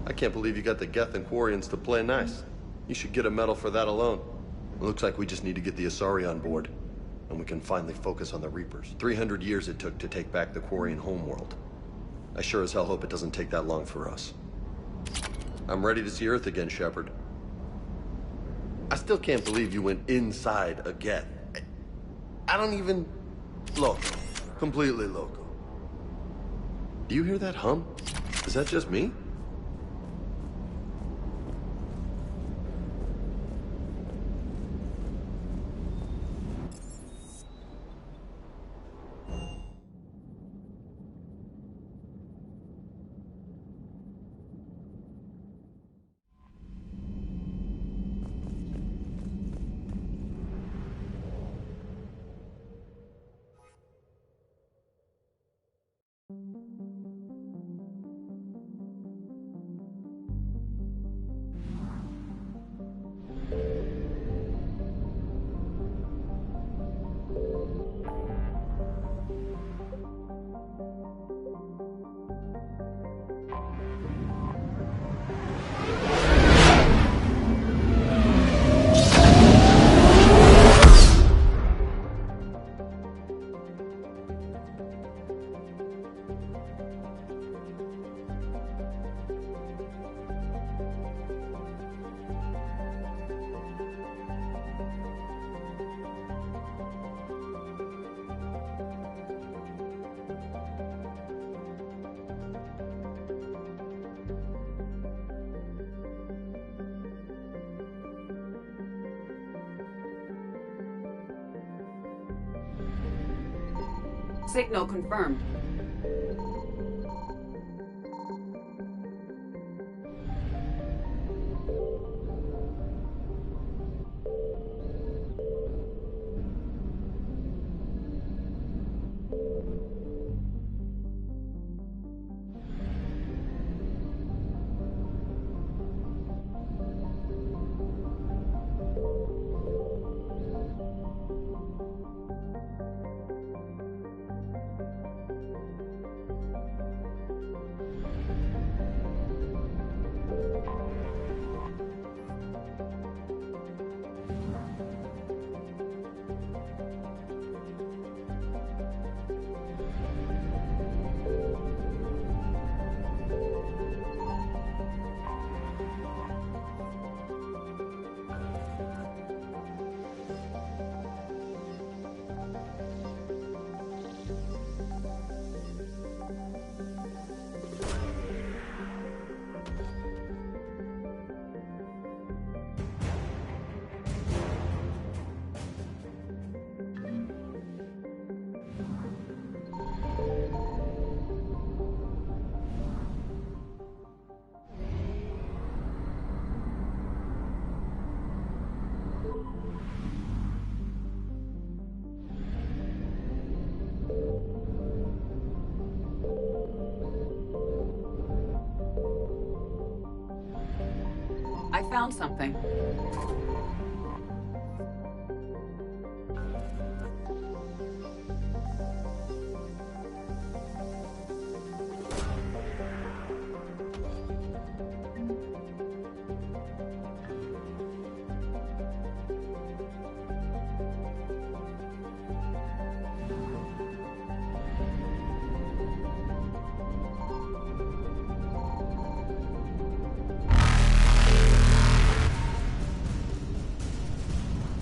I can't believe you got the Geth and Quarians to play nice. You should get a medal for that alone. It looks like we just need to get the Asari on board, and we can finally focus on the Reapers. 300 years it took to take back the Quarian homeworld. I sure as hell hope it doesn't take that long for us. I'm ready to see Earth again, Shepard. I still can't believe you went inside a Geth. I don't even... Loco. Completely loco. Do you hear that hum? Is that just me? Signal confirmed. I found something.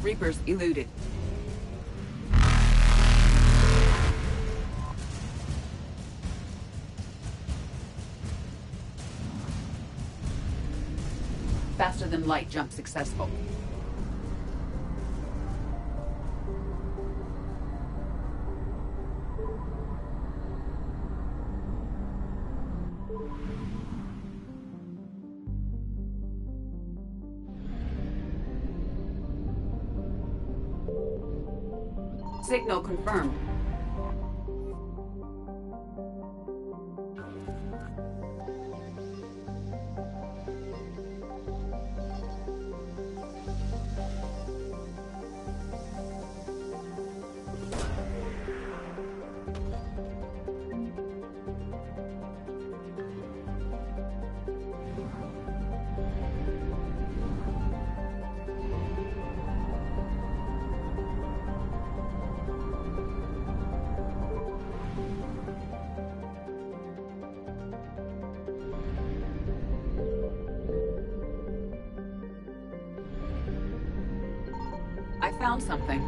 Reapers eluded. Faster than light jump successful. Signal confirmed. found something.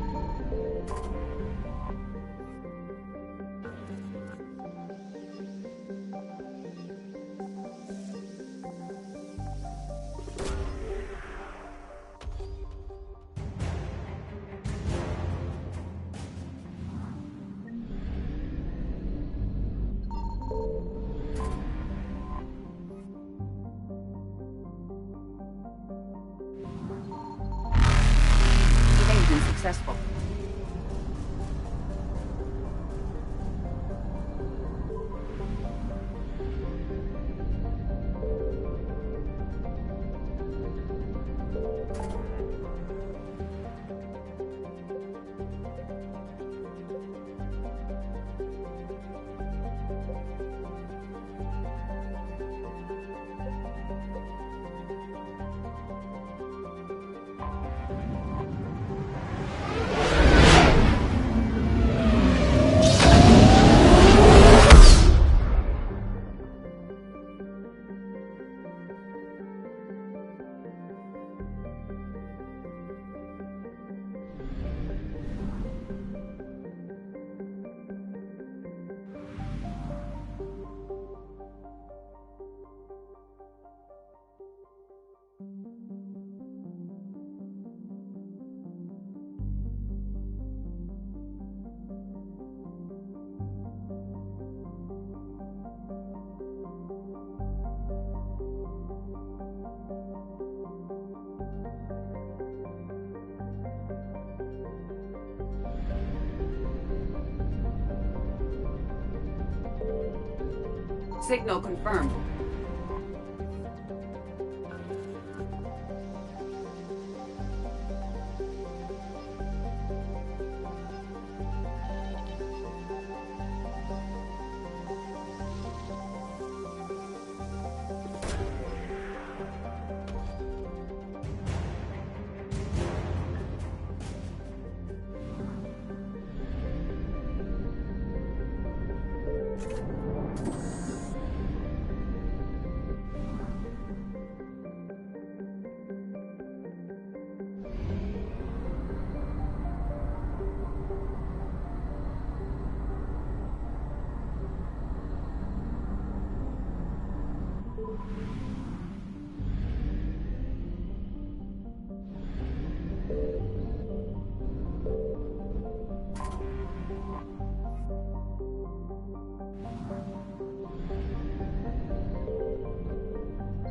Evasion successful. Signal confirmed.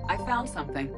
I found something.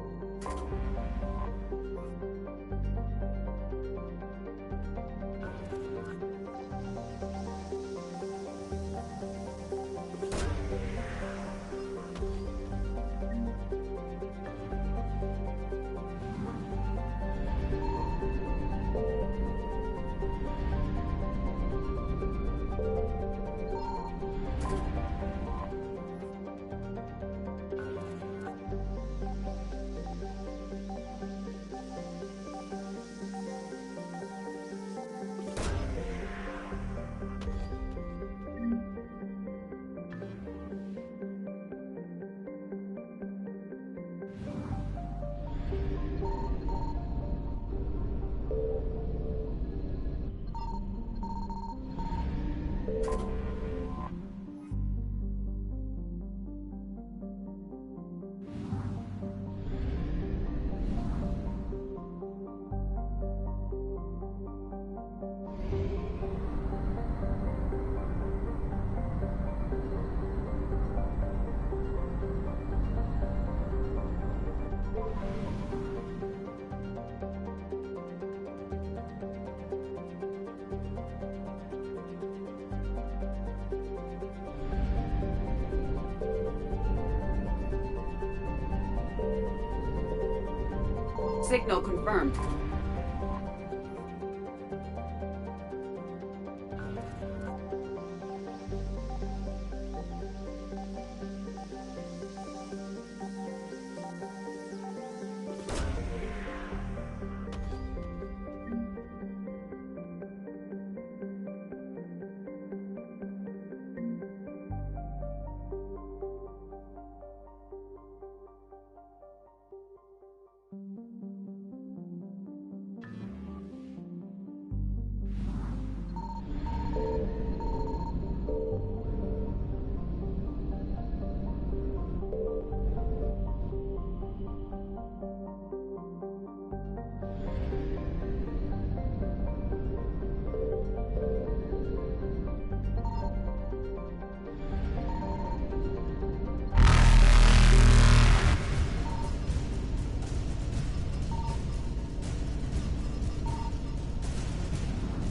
Signal confirmed.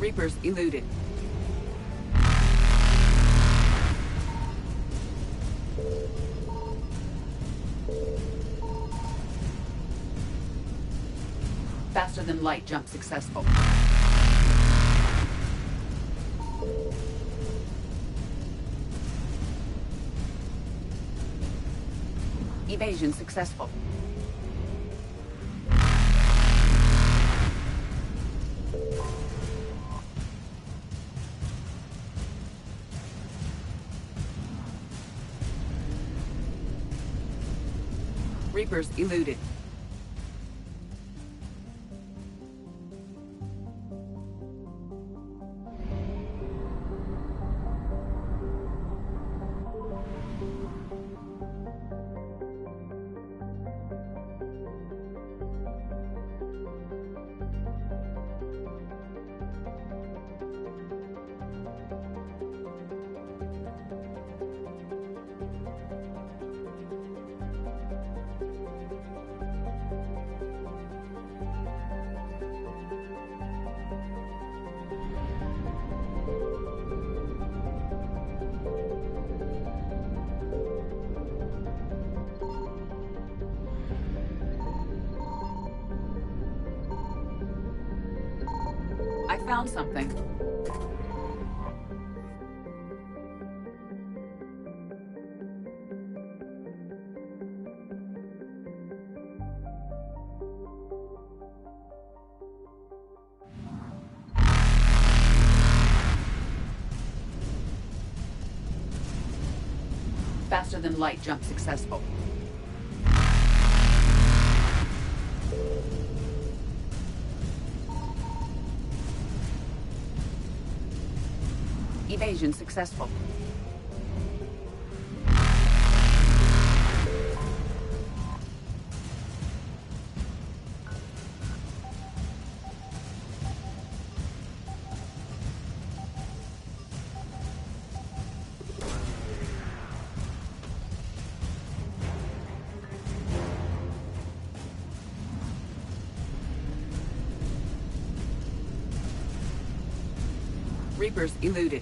Reapers eluded. Faster than light jump successful. Evasion successful. Reapers eluded. I found something. Faster than light jump successful. Evasion successful. Reapers eluded.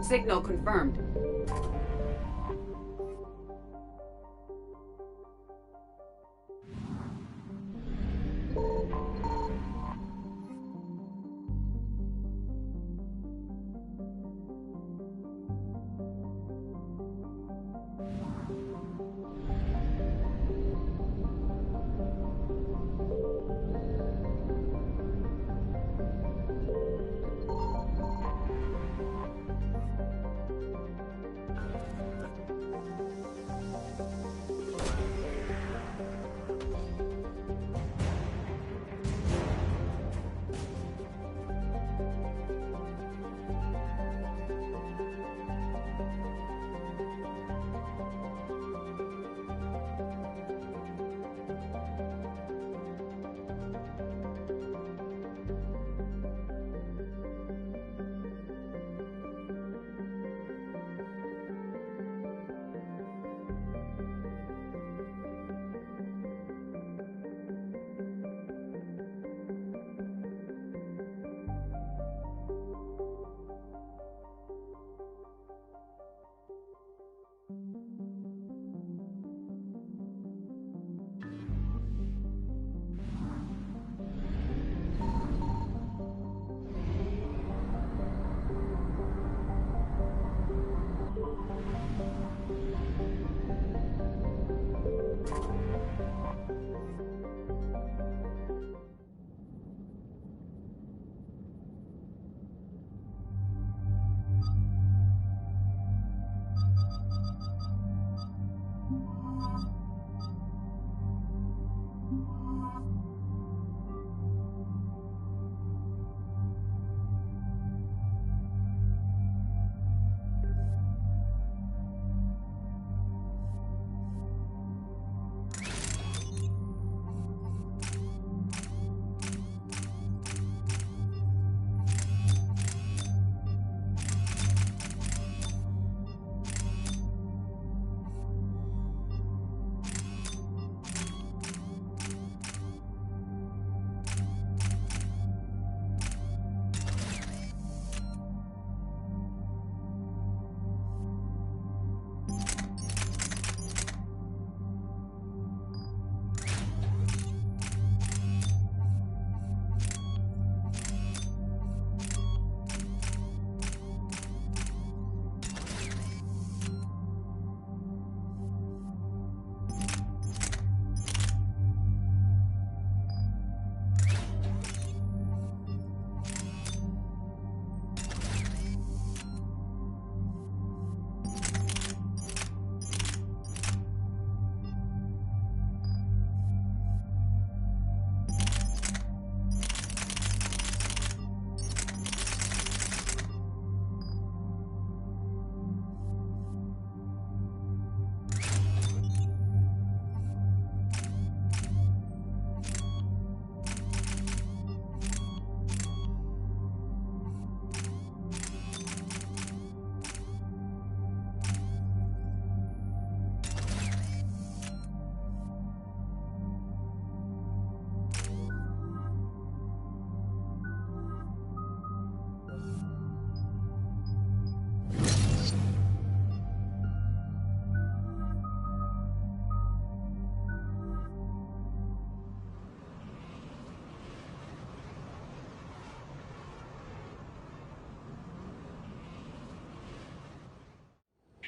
Signal confirmed.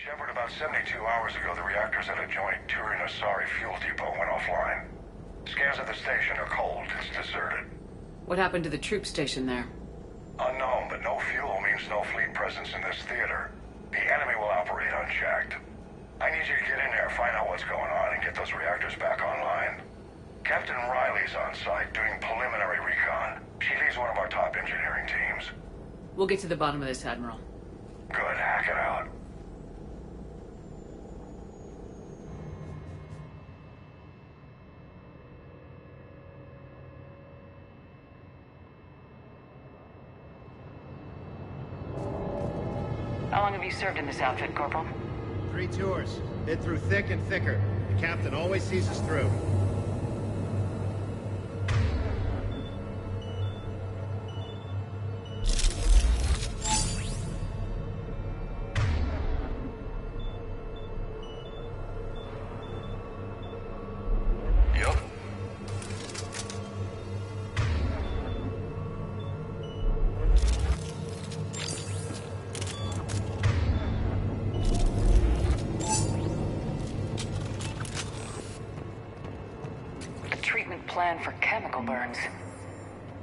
Shepard, about 72 hours ago, the reactors at a joint Turian-Asari fuel depot went offline. Scans at the station are cold. It's deserted. What happened to the troop station there? Unknown, but no fuel means no fleet presence in this theater. The enemy will operate unchecked. I need you to get in there, find out what's going on, and get those reactors back online. Captain Riley's on site doing preliminary recon. She leads one of our top engineering teams. We'll get to the bottom of this, Admiral. Good, hack it out. How long have you served in this outfit, Corporal? 3 tours. Been through thick and thicker. The captain always sees us through. Plan for chemical burns.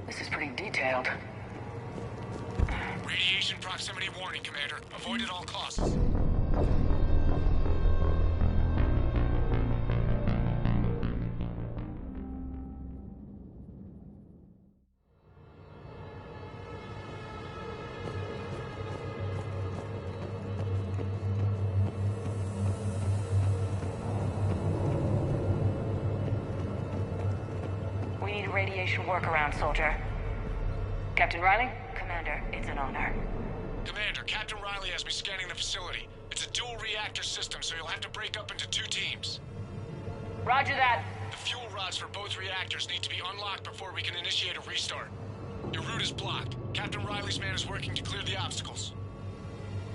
This is pretty detailed. Radiation proximity warning, Commander. Avoid at all costs. Radiation workaround, soldier. Captain Riley? Commander, it's an honor. Commander, Captain Riley has me scanning the facility. It's a dual reactor system, so you'll have to break up into 2 teams. Roger that. The fuel rods for both reactors need to be unlocked before we can initiate a restart. Your route is blocked. Captain Riley's man is working to clear the obstacles.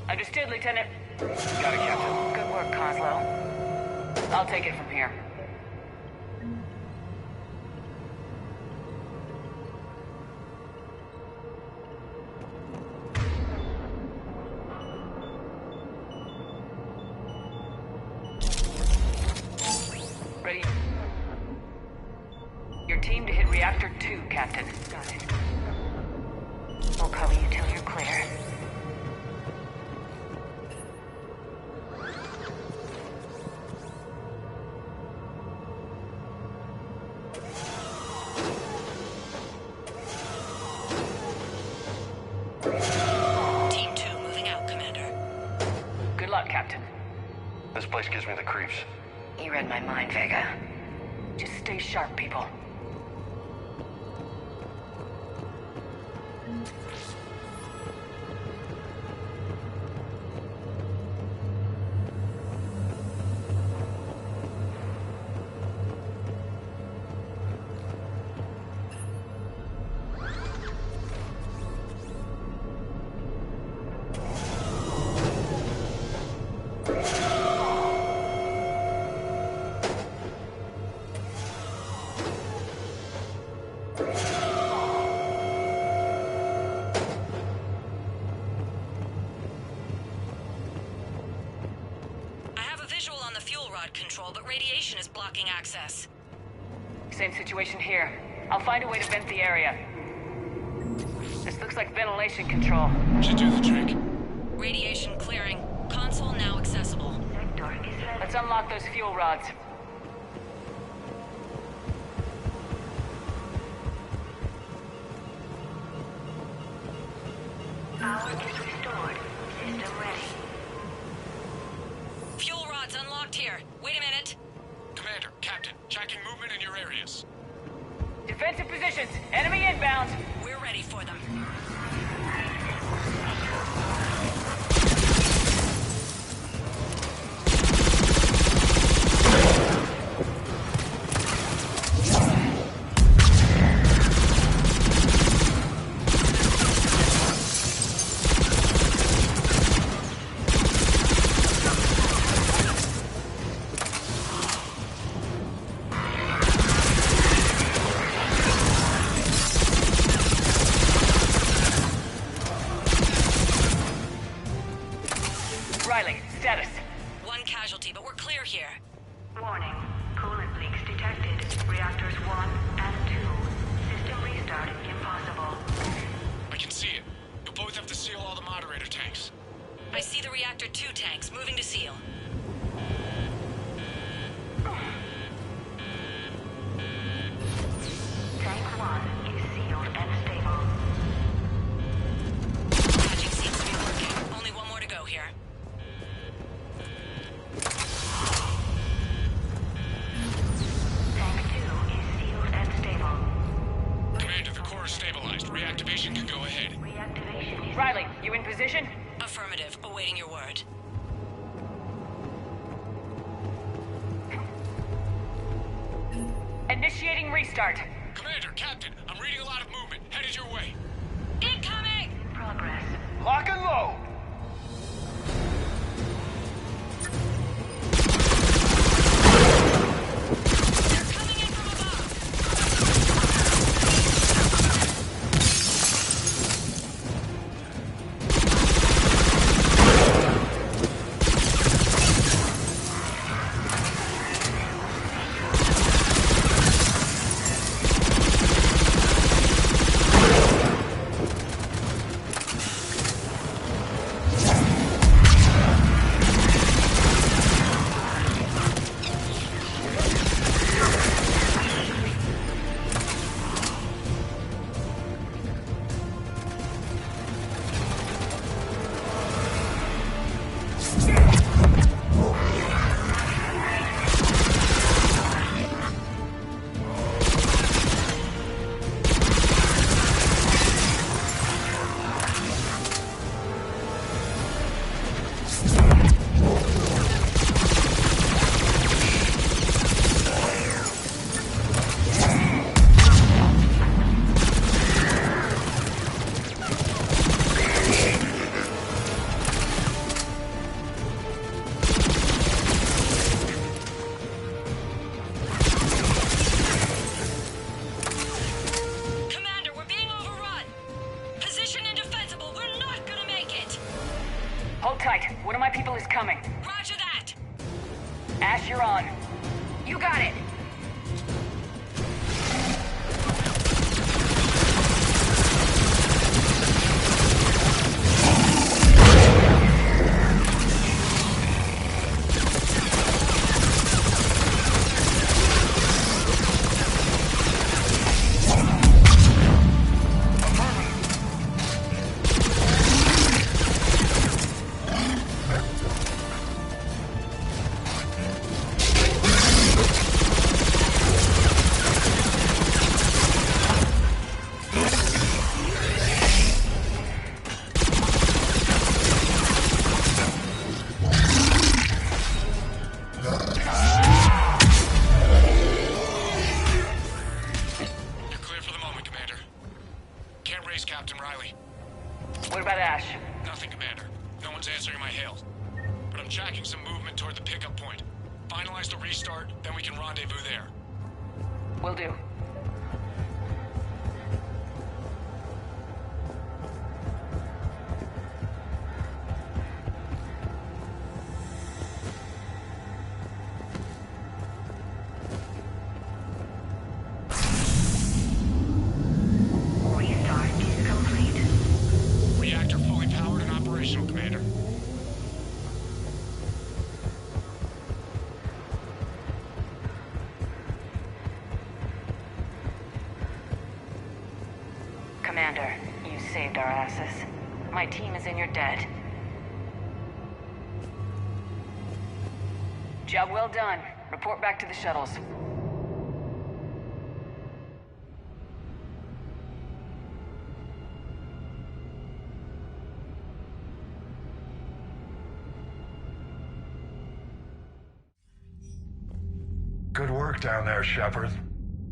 Understood, Lieutenant. Got it, Captain. Good work, Coslow. I'll take it from here. Ready. Your team to hit Reactor 2, Captain. Got it. We'll cover you till you're clear. Team 2 moving out, Commander. Good luck, Captain. This place gives me the creeps. You read my mind, Vega. Just stay sharp, people. Control, but radiation is blocking access. Same situation here. I'll find a way to vent the area. This looks like ventilation control. Should do the trick. Radiation clearing. Console now accessible. Let's unlock those fuel rods. Power is restored. System ready. Fuel rods unlocked here. Wait a minute. Commander, Captain, checking movement in your areas. Defensive positions. Enemy inbound. We're ready for them. position? Affirmative. Awaiting your word. Initiating restart. Commander, Captain, I'm reading a lot of movement. Headed your way. Incoming! Progress. Lock and load! Hold tight. One of my people is coming. Roger that! Ash, you're on. You got it! Captain Riley. What about Ash? Nothing, Commander. No one's answering my hails. But I'm tracking some movement toward the pickup point. Finalize the restart, then we can rendezvous there. Will do. Commander. Commander, you saved our asses. My team is in your debt. Job well done. Report back to the shuttles. Good work down there, Shepard.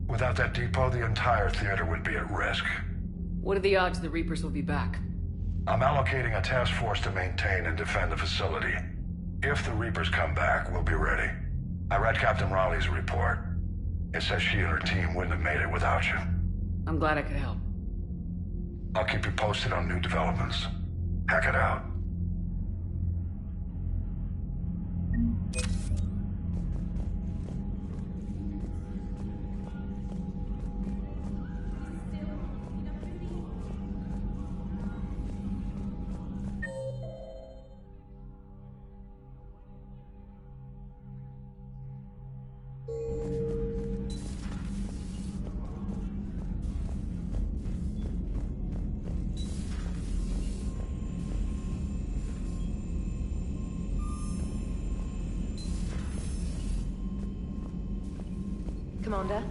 Without that depot, the entire theater would be at risk. What are the odds the Reapers will be back? I'm allocating a task force to maintain and defend the facility. If the Reapers come back, we'll be ready. I read Captain Raleigh's report. It says she and her team wouldn't have made it without you. I'm glad I could help. I'll keep you posted on new developments. Hack it out. Commander?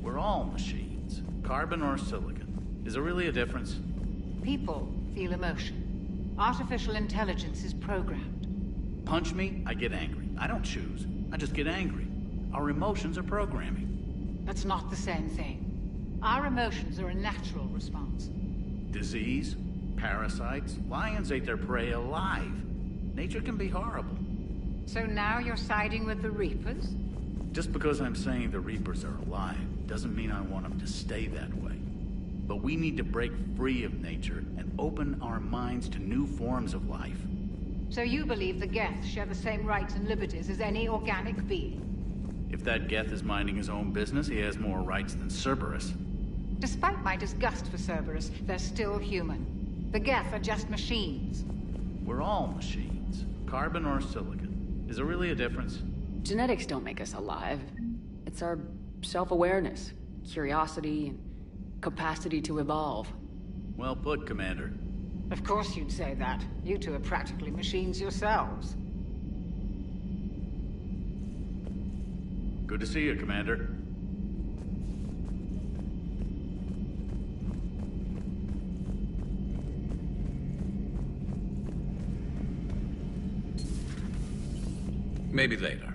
We're all machines. Carbon or silicon. Is there really a difference? People feel emotion. Artificial intelligence is programmed. Punch me, I get angry. I don't choose. I just get angry. Our emotions are programming. That's not the same thing. Our emotions are a natural response. Disease, parasites, lions ate their prey alive. Nature can be horrible. So now you're siding with the Reapers? Just because I'm saying the Reapers are alive doesn't mean I want them to stay that way. But we need to break free of nature and open our minds to new forms of life. So you believe the Geth share the same rights and liberties as any organic being? If that Geth is minding his own business, he has more rights than Cerberus. Despite my disgust for Cerberus, they're still human. The Geth are just machines. We're all machines. Carbon or silicon. Is there really a difference? Genetics don't make us alive. It's our self-awareness, curiosity, and capacity to evolve. Well put, Commander. Of course you'd say that. You two are practically machines yourselves. Good to see you, Commander. Maybe later.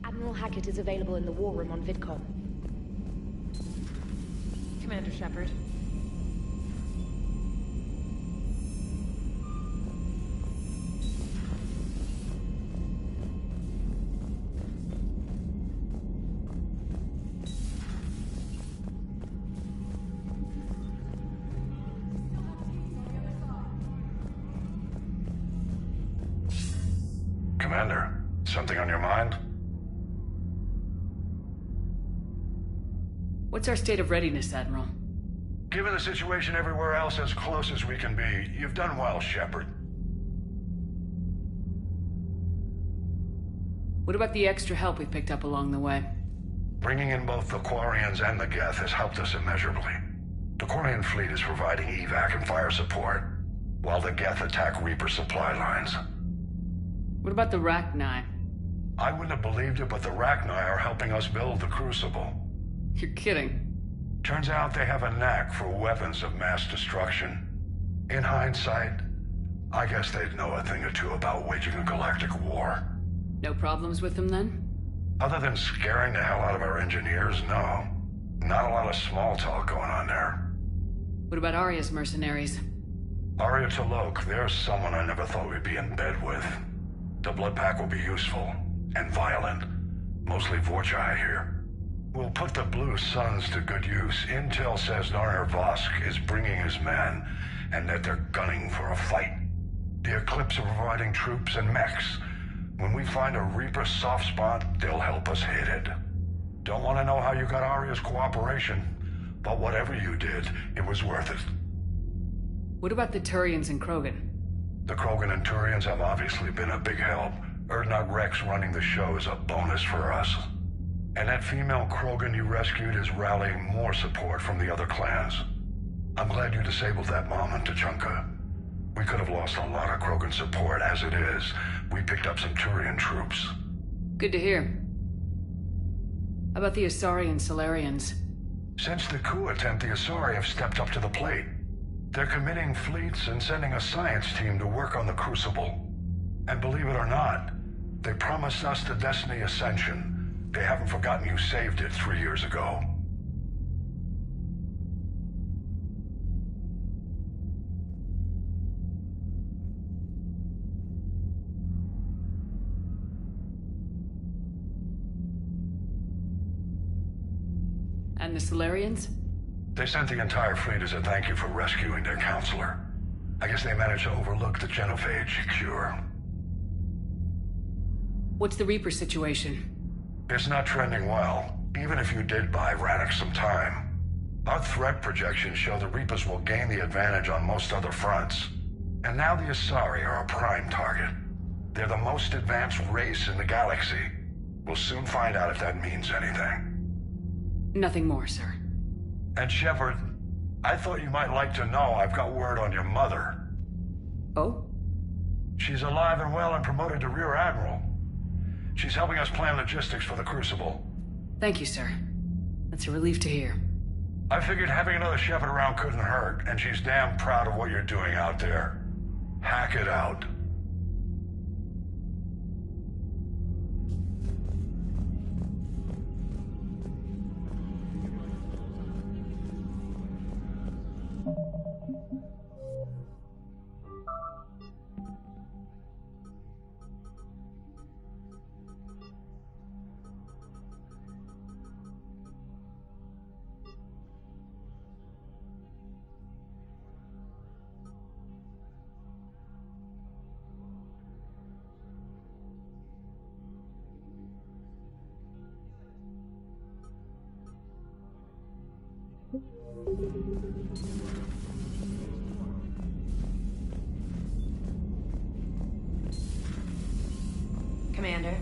Admiral Hackett is available in the war room on VidCom. Commander Shepard. Commander, something on your mind? What's our state of readiness, Admiral? Given the situation everywhere else, as close as we can be, you've done well, Shepard. What about the extra help we picked up along the way? Bringing in both the Quarians and the Geth has helped us immeasurably. The Quarian fleet is providing evac and fire support, while the Geth attack Reaper supply lines. What about the Rachni? I wouldn't have believed it, but the Rachni are helping us build the Crucible. You're kidding. Turns out they have a knack for weapons of mass destruction. In hindsight, I guess they'd know a thing or two about waging a galactic war. No problems with them, then? Other than scaring the hell out of our engineers, no. Not a lot of small talk going on there. What about Arya's mercenaries? Arya T'Loak, there's someone I never thought we'd be in bed with. The blood pack will be useful, and violent. Mostly Vorcha, I hear. We'll put the Blue Suns to good use. Intel says Narner Vosk is bringing his men, and that they're gunning for a fight. The Eclipse are providing troops and mechs. When we find a Reaper soft spot, they'll help us hit it. Don't want to know how you got Arya's cooperation, but whatever you did, it was worth it. What about the Turians and Krogan? The Krogan and Turians have obviously been a big help. Urdnot Rex running the show is a bonus for us. And that female Krogan you rescued is rallying more support from the other clans. I'm glad you disabled that mom in Tachanka. We could have lost a lot of Krogan support. As it is, we picked up some Turian troops. Good to hear. How about the Asari and Solarians? Since the coup attempt, the Asari have stepped up to the plate. They're committing fleets and sending a science team to work on the Crucible. And believe it or not, they promised us the Destiny Ascension. They haven't forgotten you saved it 3 years ago. And the Solarians? They sent the entire fleet as a thank you for rescuing their counselor. I guess they managed to overlook the genophage cure. What's the Reaper situation? It's not trending well, even if you did buy Radix some time. Our threat projections show the Reapers will gain the advantage on most other fronts. And now the Asari are a prime target. They're the most advanced race in the galaxy. We'll soon find out if that means anything. Nothing more, sir. And Shepard, I thought you might like to know I've got word on your mother. Oh? She's alive and well and promoted to Rear Admiral. She's helping us plan logistics for the Crucible. Thank you, sir. That's a relief to hear. I figured having another Shepard around couldn't hurt, and she's damn proud of what you're doing out there. Hack it out. Commander.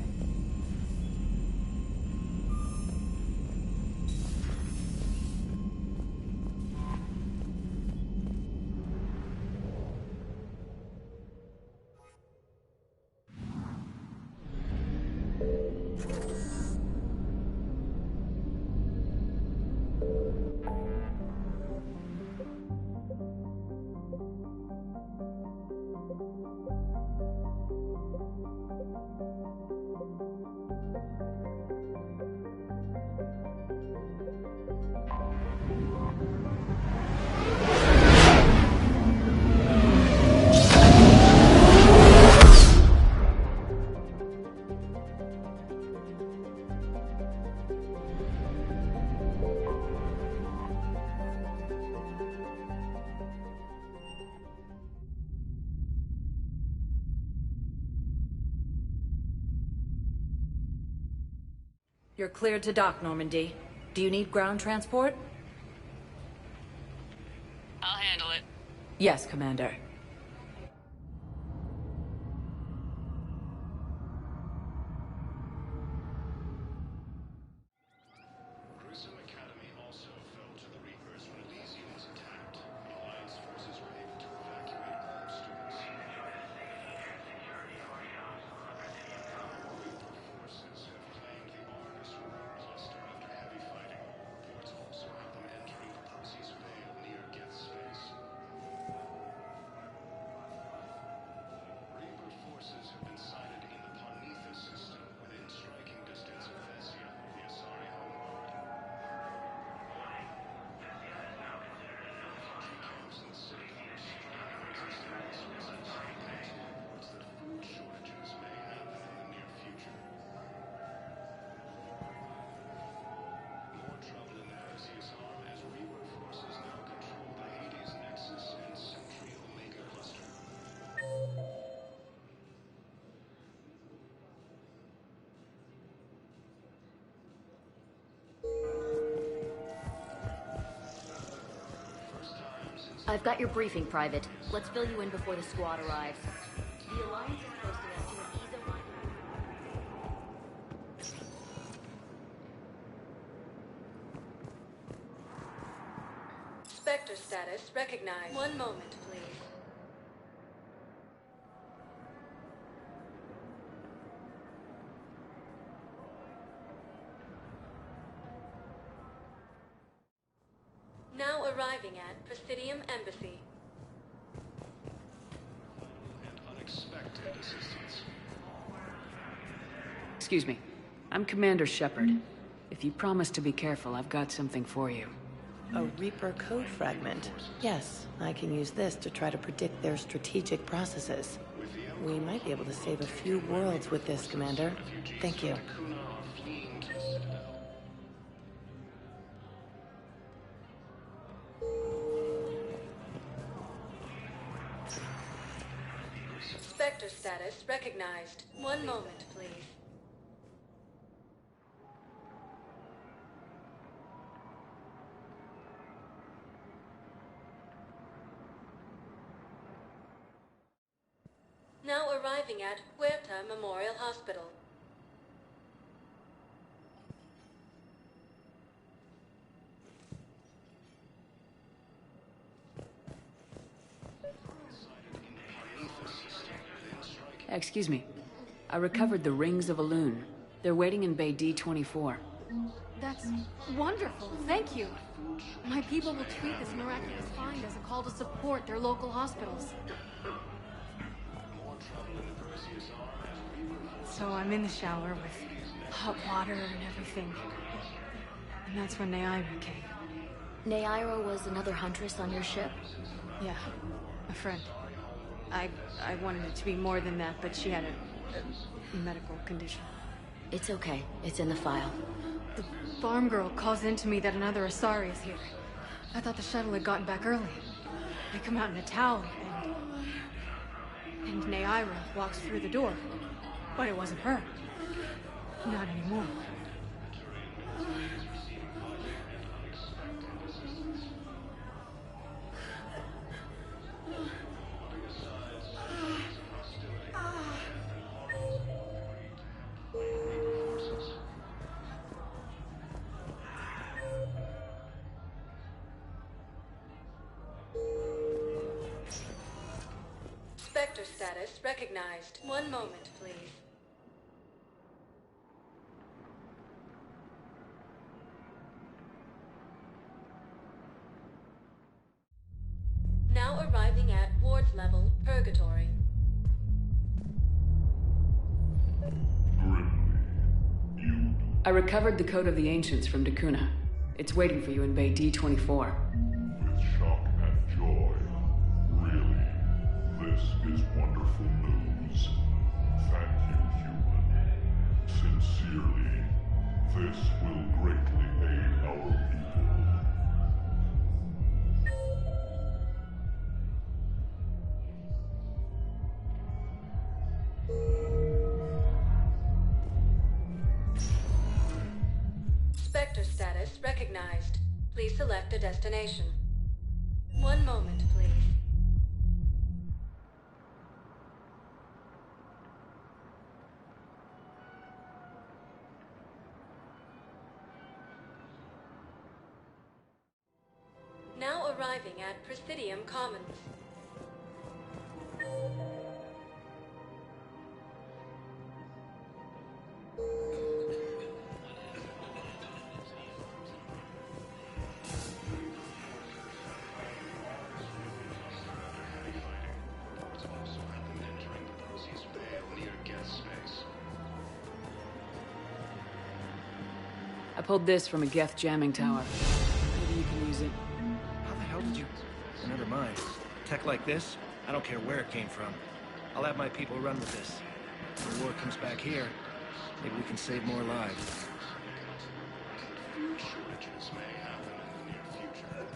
You're cleared to dock, Normandy. Do you need ground transport? I'll handle it. Yes, Commander. I've got your briefing, Private. Let's fill you in before the squad arrives. The Alliance is posting us to an ESO line. Spectre status recognized. One moment, please. Now arriving at Presidium Embassy. Unexpected assistance. Excuse me. I'm Commander Shepard. If you promise to be careful, I've got something for you. A Reaper code fragment. Yes, I can use this to try to predict their strategic processes. We might be able to save a few worlds with this, Commander. Thank you. Spectre status recognized. One moment, please. Now arriving at Huerta Memorial Hospital. Excuse me. I recovered the rings of Elune. They're waiting in Bay D-24. That's wonderful. Thank you. My people will treat this miraculous find as a call to support their local hospitals. So I'm in the shower with hot water and everything. And that's when Neaira came. Neaira was another huntress on your ship? Yeah, a friend. I wanted it to be more than that, but she had a medical condition. It's okay. It's in the file. The farm girl calls in to me that another Asari is here. I thought the shuttle had gotten back early. I come out in a towel, and Neaira walks through the door. But it wasn't her. Not anymore. Spectre status recognized. One moment, please. Now arriving at ward level, Purgatory. I recovered the Code of the Ancients from Dakuna. It's waiting for you in Bay D-24. With shock and joy. Really, this is wonderful news. Thank you, human. Sincerely, this will greatly aid our people. Spectre status recognized. Please select a destination. One moment, please. Now arriving at Presidium Commons. I pulled this from a Geth jamming tower. Maybe you can use it. How the hell did you... Never mind. Tech like this, I don't care where it came from. I'll have my people run with this. When the war comes back here, maybe we can save more lives. Shortages may happen in the near future.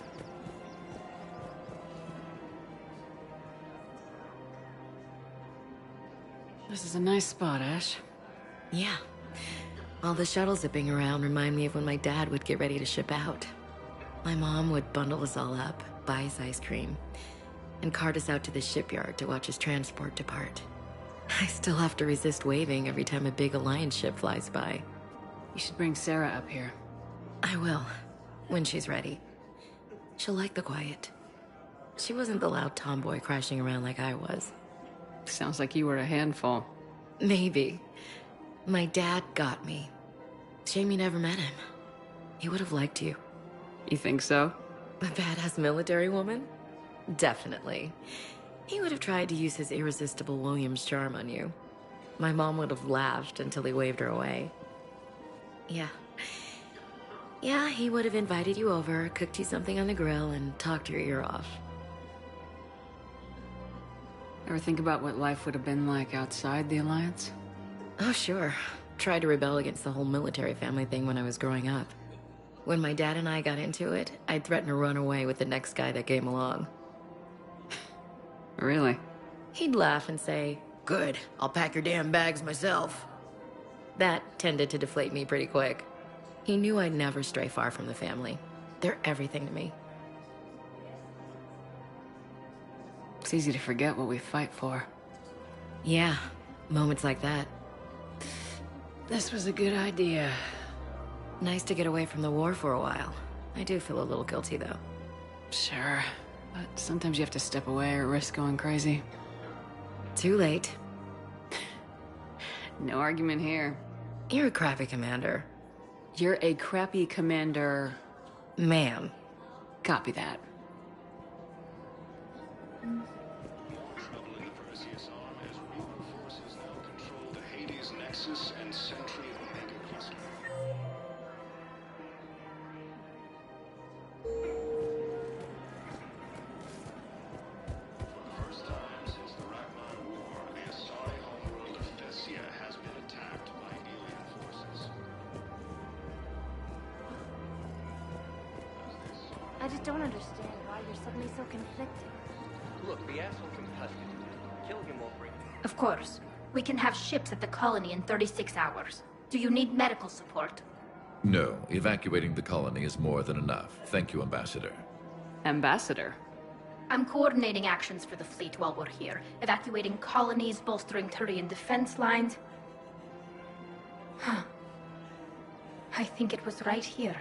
This is a nice spot, Ash. Yeah. All the shuttles zipping around remind me of when my dad would get ready to ship out. My mom would bundle us all up, buy us ice cream, and cart us out to the shipyard to watch his transport depart. I still have to resist waving every time a big Alliance ship flies by. You should bring Sarah up here. I will, when she's ready. She'll like the quiet. She wasn't the loud tomboy crashing around like I was. Sounds like you were a handful. Maybe. My dad got me. Shame you never met him. He would have liked you. You think so? A badass military woman? Definitely. He would have tried to use his irresistible Williams charm on you. My mom would have laughed until he waved her away. Yeah. Yeah, he would have invited you over, cooked you something on the grill, and talked your ear off. Ever think about what life would have been like outside the Alliance? Oh, sure. Tried to rebel against the whole military family thing when I was growing up. When my dad and I got into it, I'd threaten to run away with the next guy that came along. Really? He'd laugh and say, Good. I'll pack your damn bags myself. That tended to deflate me pretty quick. He knew I'd never stray far from the family. They're everything to me. It's easy to forget what we fight for. Yeah, moments like that. This was a good idea. Nice to get away from the war for a while. I do feel a little guilty, though. Sure, but sometimes you have to step away or risk going crazy. Too late. No argument here. You're a crappy commander. You're a crappy commander... Ma'am. Copy that. Troubling Perseus arm as Reaper forces now control the Hades Nexus and Sentry Omega cluster. For the first time since the Rachman War, the Asari homeworld of Thessia has been attacked by alien forces. I just don't understand why you're suddenly so conflicted. Look, the asshole compelled you. Killing him won't bring... Of course. We can have ships at the colony in 36 hours. Do you need medical support? No, evacuating the colony is more than enough. Thank you, Ambassador. Ambassador? I'm coordinating actions for the fleet while we're here. Evacuating colonies, bolstering Turian defense lines. I think it was right here.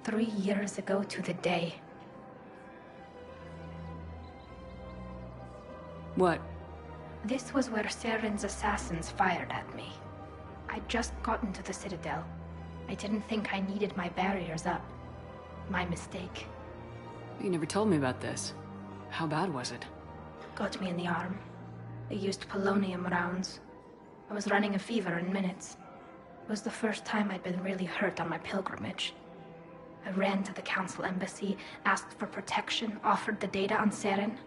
3 years ago to the day. What? This was where Saren's assassins fired at me. I'd just gotten to the Citadel. I didn't think I needed my barriers up. My mistake. You never told me about this. How bad was it? Got me in the arm. They used polonium rounds. I was running a fever in minutes. It was the first time I'd been really hurt on my pilgrimage. I ran to the Council embassy, asked for protection, offered the data on Saren.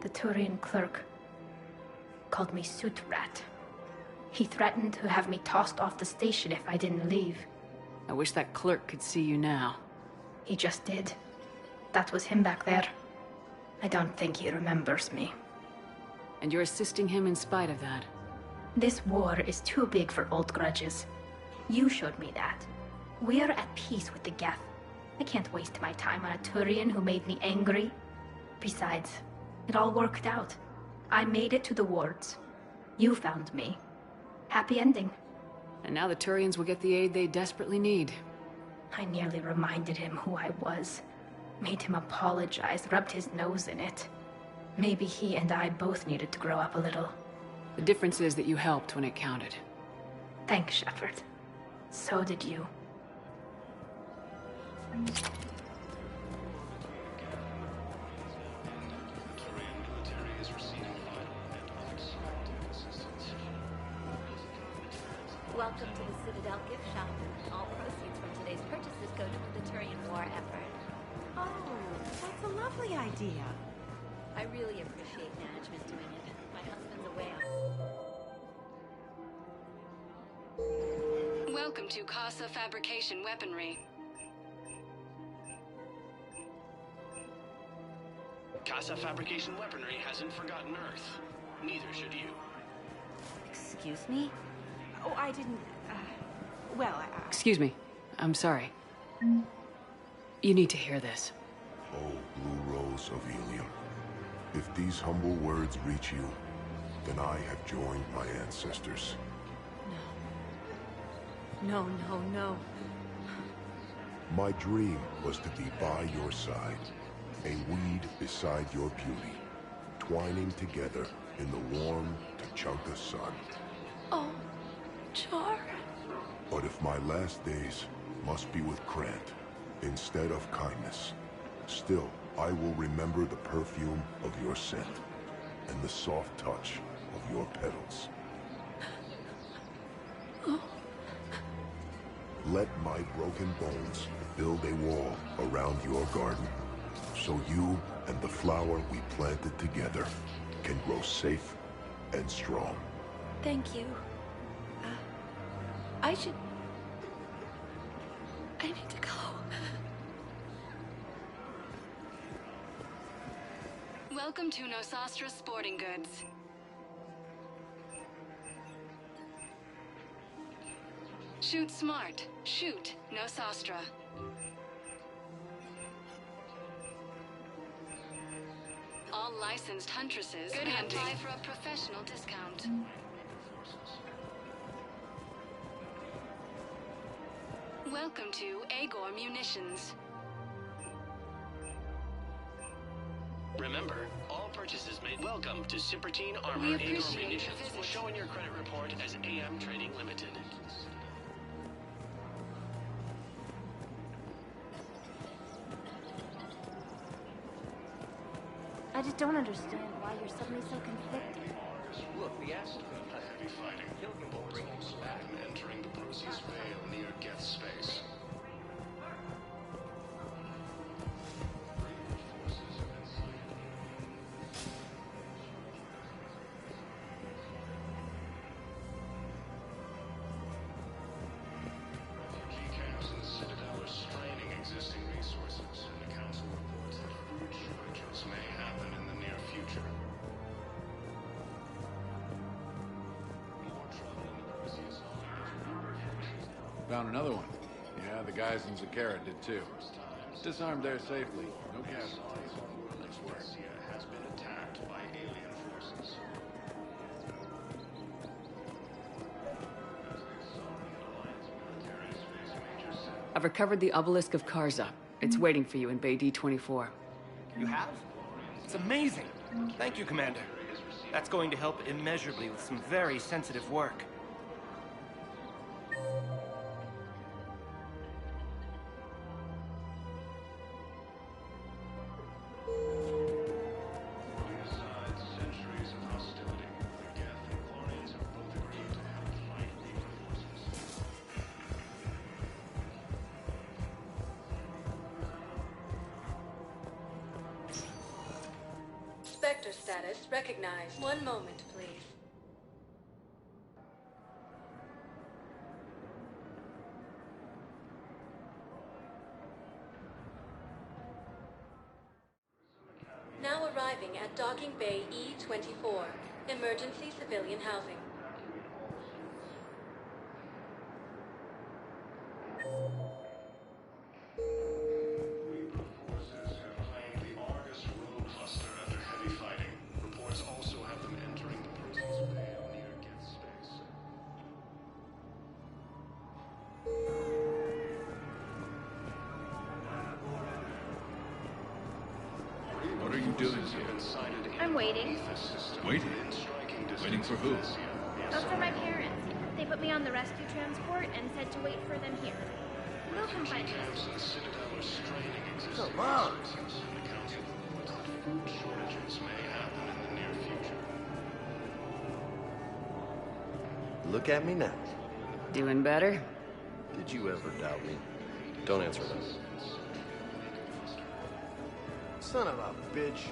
The Turian clerk called me Soot Rat. He threatened to have me tossed off the station if I didn't leave. I wish that clerk could see you now. He just did. That was him back there. I don't think he remembers me. And you're assisting him in spite of that. This war is too big for old grudges. You showed me that. We're at peace with the Geth. I can't waste my time on a Turian who made me angry. Besides, it all worked out. I made it to the wards. You found me. Happy ending. And now the Turians will get the aid they desperately need. I nearly reminded him who I was. Made him apologize, rubbed his nose in it. Maybe he and I both needed to grow up a little. The difference is that you helped when it counted. Thanks, Shepard. So did you. Welcome to the Citadel gift shop. All proceeds from today's purchases go to the Turian war effort. Oh, that's a lovely idea. I really appreciate management doing it. My husband's away on... Welcome to Casa Fabrication Weaponry. Casa Fabrication Weaponry hasn't forgotten Earth. Neither should you. Excuse me? Oh, I didn't... Excuse me. I'm sorry. You need to hear this. Oh, Blue Rose of Helium. If these humble words reach you, then I have joined my ancestors. No. My dream was to be by your side, a weed beside your beauty, twining together in the warm Tachanka sun. Oh, Char. But if my last days must be with Krant instead of kindness, still I will remember the perfume of your scent and the soft touch of your petals. Oh. Let my broken bones build a wall around your garden, so you and the flower we planted together can grow safe and strong. Thank you. I need to go. Welcome to Nosastra Sporting Goods. Shoot smart. Shoot, no sostra. All licensed huntresses can apply for a professional discount. Welcome to Agor Munitions. Remember, all purchases made. Welcome to Supertine Armor. We Agor appreciate your Munitions visit. will show in your credit report as AM Trading Limited. I just don't understand why you're suddenly so conflicted. Look, the asset heavy fighting. Killing will bring us back and entering the Procy's Veil near Geth space. Refugee camps in the Citadel are straining existing resources, and the Council reports that food shortages may happen in the near future. Found another one. Yeah, the guys in Zakara did too. Disarmed there safely. No casualties. Nice work. Has been attacked by alien forces. I've recovered the obelisk of Karza. It's waiting for you in Bay D-24. You have? It's amazing. Thank you, Commander. That's going to help immeasurably with some very sensitive work. Besides centuries of hostility, the Geth and Quarians have both agreed to help fight Reaper forces. Spectre status recognized. One moment, please. Now arriving at Docking Bay E-24. Emergency civilian housing. Reaper forces have claimed the Argus Road cluster after heavy fighting. Reports also have them entering the Procy's Veil near Geth space. What are you doing here? I'm waiting. Waiting? Waiting for who? For my parents. They put me on the rescue transport and said to wait for them here. They'll come find me. Come on! The Council reports that food shortages may happen in the near future. Look at me now. Doing better? Did you ever doubt me? Don't answer that. Son of a bitch.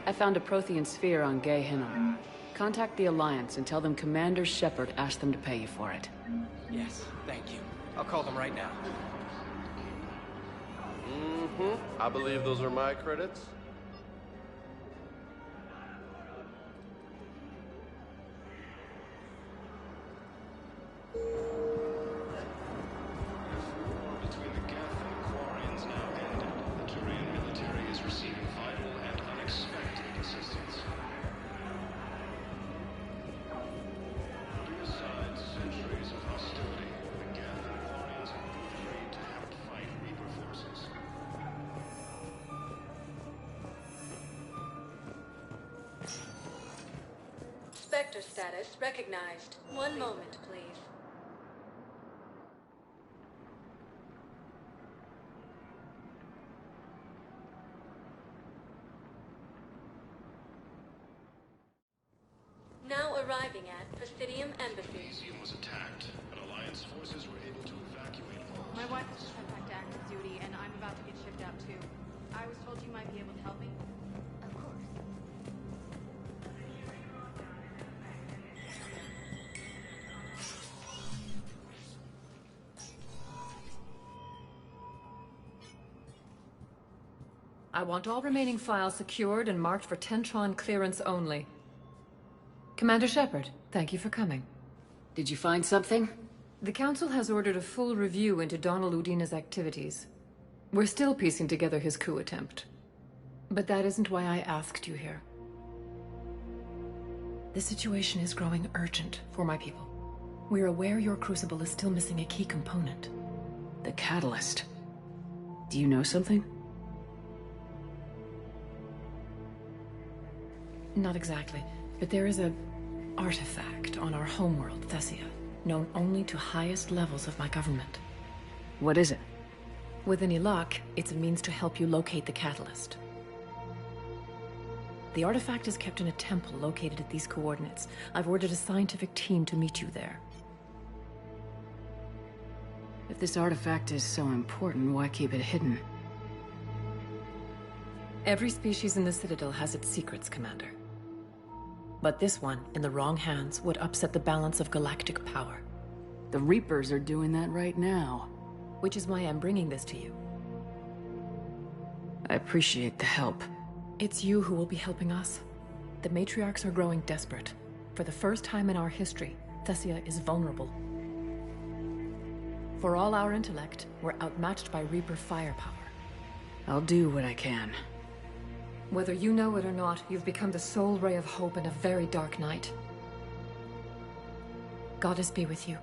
I found a Prothean sphere on Gay Hinnom. Contact the Alliance and tell them Commander Shepard asked them to pay you for it. Yes, thank you. I'll call them right now. I believe those are my credits. Between the Geth and Quarians now ended, the Turian military is receiving vital and unexpected assistance. Besides centuries of hostility, the Geth and Quarians have both agreed to help fight Reaper forces. Spectre status recognized. One moment, please. Now arriving at Presidium Embassy. Museum was attacked, but Alliance forces were able to evacuate all. My wife is just sent back to active duty, and I'm about to get shipped out too. I was told you might be able to help me. Of course. I want all remaining files secured and marked for Tentron clearance only. Commander Shepard, thank you for coming. Did you find something? The Council has ordered a full review into Donald Udina's activities. We're still piecing together his coup attempt. But that isn't why I asked you here. The situation is growing urgent for my people. We're aware your crucible is still missing a key component. The catalyst. Do you know something? Not exactly, but there is a artifact on our homeworld, Thessia, known only to highest levels of my government. What is it? With any luck, it's a means to help you locate the catalyst. The artifact is kept in a temple located at these coordinates. I've ordered a scientific team to meet you there. If this artifact is so important, why keep it hidden? Every species in the Citadel has its secrets, Commander. But this one, in the wrong hands, would upset the balance of galactic power. The Reapers are doing that right now. Which is why I'm bringing this to you. I appreciate the help. It's you who will be helping us. The matriarchs are growing desperate. For the first time in our history, Thessia is vulnerable. For all our intellect, we're outmatched by Reaper firepower. I'll do what I can. Whether you know it or not, you've become the sole ray of hope in a very dark night. Goddess be with you.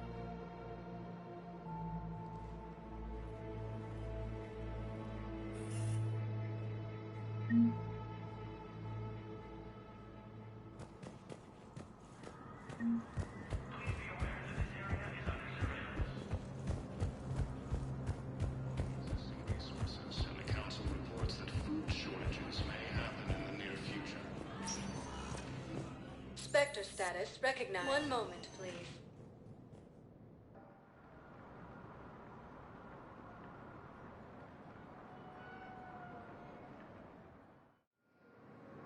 The Council reports that food shortages may happen in the near future. Spectre status recognized. One moment, please.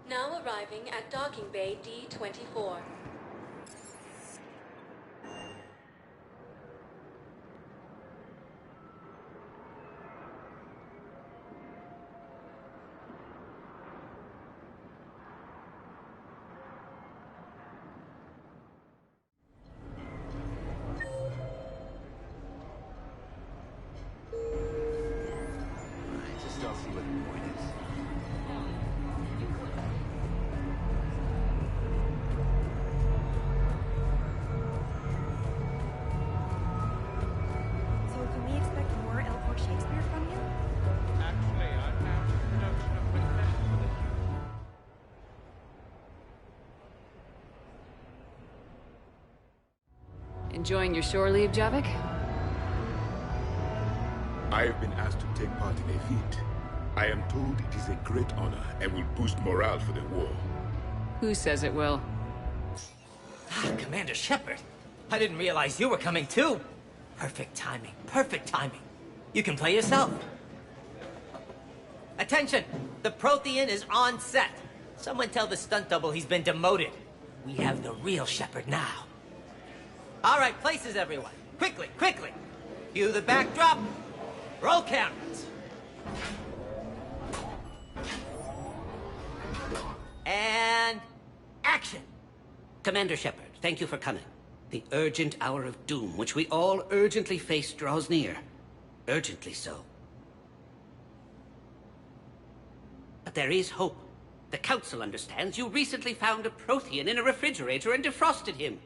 Now arriving at docking bay D-24. I just don't see what the point is. So can we expect more L4 Shakespeare from you? Actually, I'm now in production of Macbeth for the Enjoying your shore leave, Javik? I have been asked to take part in a feat. I am told it is a great honor and will boost morale for the war. Who says it will? Commander Shepard, I didn't realize you were coming too. Perfect timing, perfect timing. You can play yourself. Attention, the Prothean is on set. Someone tell the stunt double he's been demoted. We have the real Shepard now. All right, places everyone. Quickly, quickly. Cue the backdrop. Roll cameras. And action. Commander Shepard, thank you for coming. The urgent hour of doom, which we all urgently face, draws near. Urgently so. But there is hope. The Council understands you recently found a Prothean in a refrigerator and defrosted him.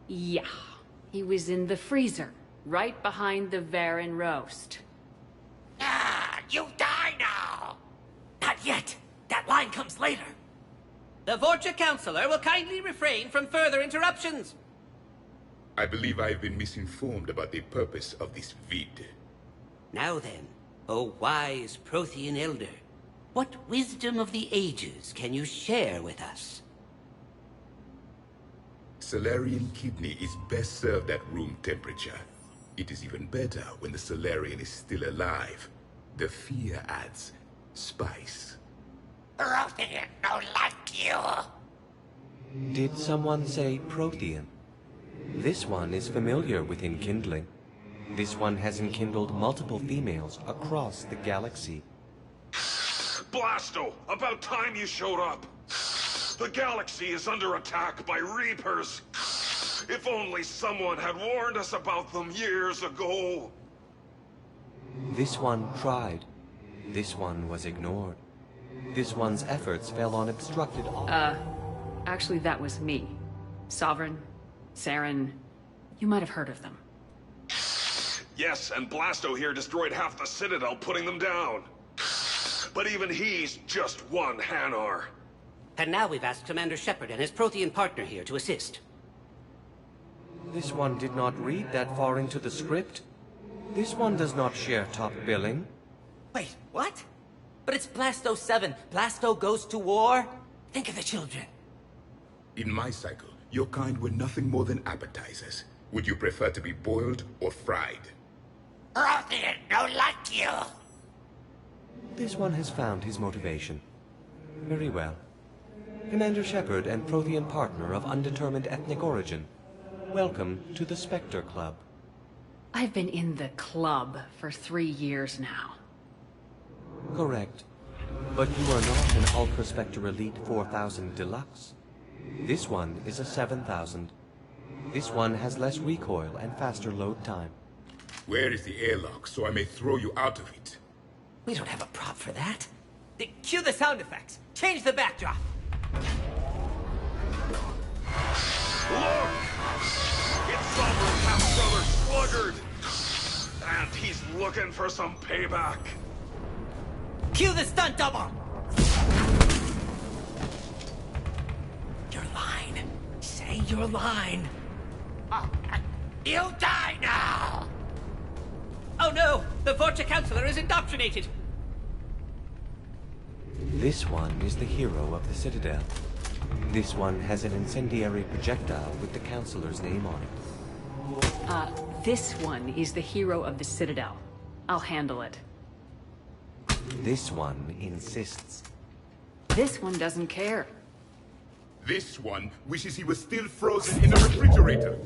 Yeah. He was in the freezer, right behind the Varen roast. Ah, you die now. Not yet. That line comes later. The Vorcha Councilor will kindly refrain from further interruptions. I believe I have been misinformed about the purpose of this vid. Now then, O wise Prothean Elder, what wisdom of the ages can you share with us? Salarian kidney is best served at room temperature. It is even better when the Salarian is still alive. The fear adds spice. Prothean don't like you. Did someone say Prothean? This one is familiar with enkindling. This one has enkindled multiple females across the galaxy. Blasto, about time you showed up. The galaxy is under attack by Reapers. If only someone had warned us about them years ago. This one tried. This one was ignored. This one's efforts fell on obstructed... Actually that was me. Sovereign, Saren, you might have heard of them. Yes, and Blasto here destroyed half the Citadel, putting them down. But even he's just one Hanar. And now we've asked Commander Shepard and his Prothean partner here to assist. This one did not read that far into the script. This one does not share top billing. Wait, what? But it's Blasto 7. Blasto goes to war? Think of the children. In my cycle, your kind were nothing more than appetizers. Would you prefer to be boiled or fried? Prothean don't like you. This one has found his motivation. Very well. Commander Shepard and Prothean partner of undetermined ethnic origin. Welcome to the Spectre Club. I've been in the club for 3 years now. Correct. But you are not an Ultra Spectre Elite 4000 Deluxe. This one is a 7000. This one has less recoil and faster load time. Where is the airlock so I may throw you out of it? We don't have a prop for that. Cue the sound effects. Change the backdrop. Look! It's Sovereign's half-brother Sluggard! And he's looking for some payback. Cue the stunt double! Your line. Say your line. You die now! Oh no! The Vorcha Counselor is indoctrinated! This one is the hero of the Citadel. This one has an incendiary projectile with the Counselor's name on it. This one is the hero of the Citadel. I'll handle it. This one insists. This one doesn't care. This one wishes he was still frozen in the refrigerator.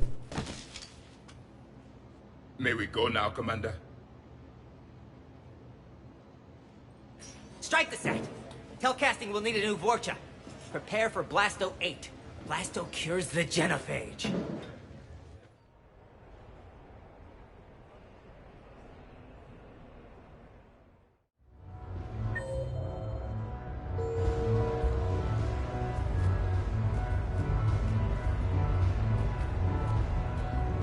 May we go now, Commander? Strike the set! Telcasting will need a new Vorcha. Prepare for Blasto 8. Blasto cures the genophage.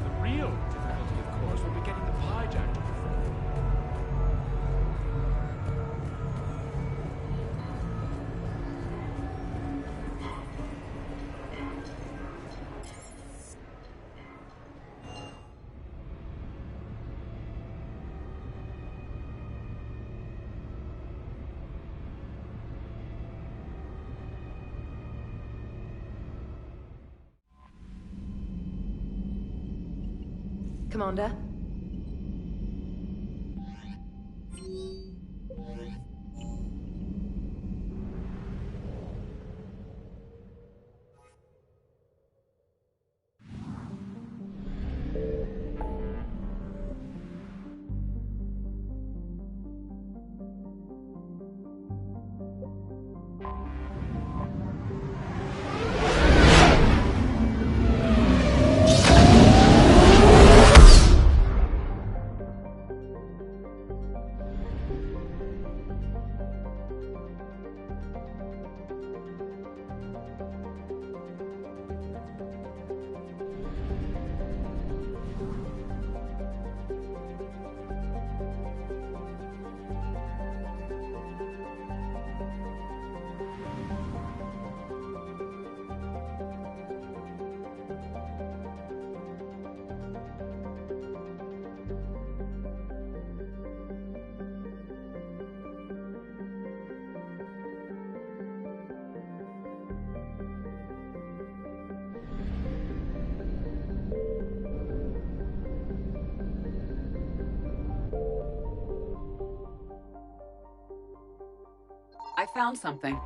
The real difficulty, of course, will be getting the hijack to perform. Commander? I found something.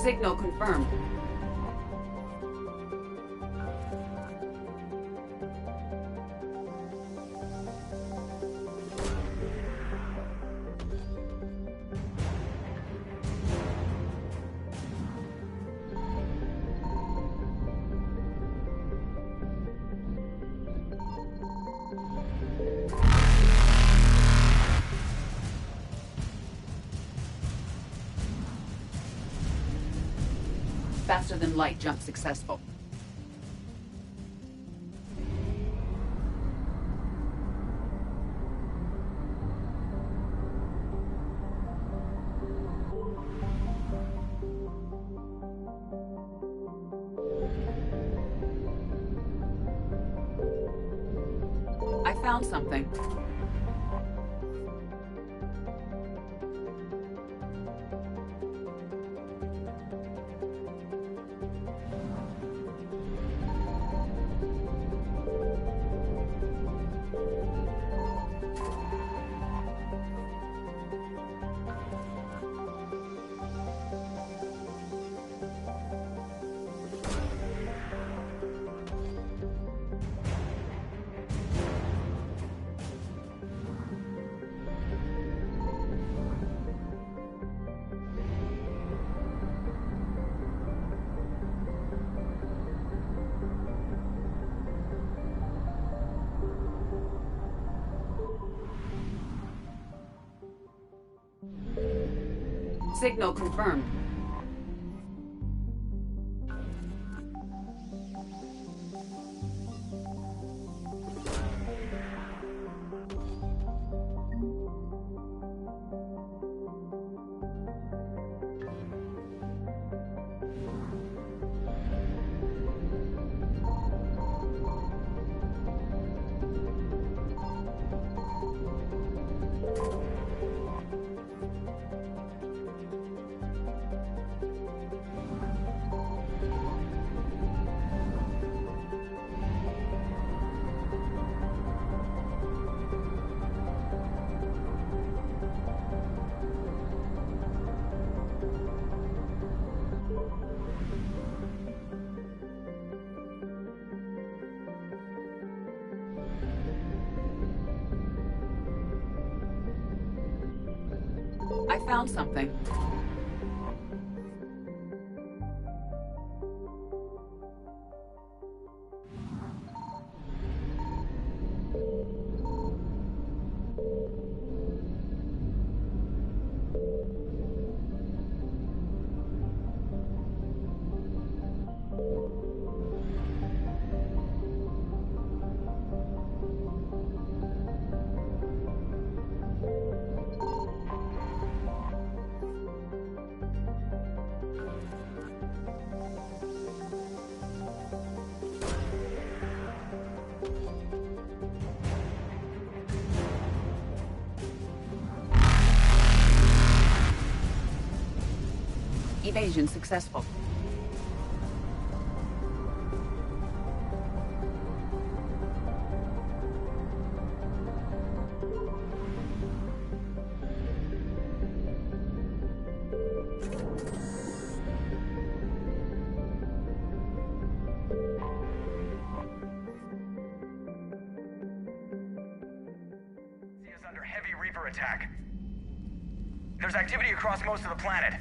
Signal confirmed. Faster than light jump successful. I found something. Signal confirmed. I found something. Evasion successful. Is under heavy Reaper attack. There's activity across most of the planet.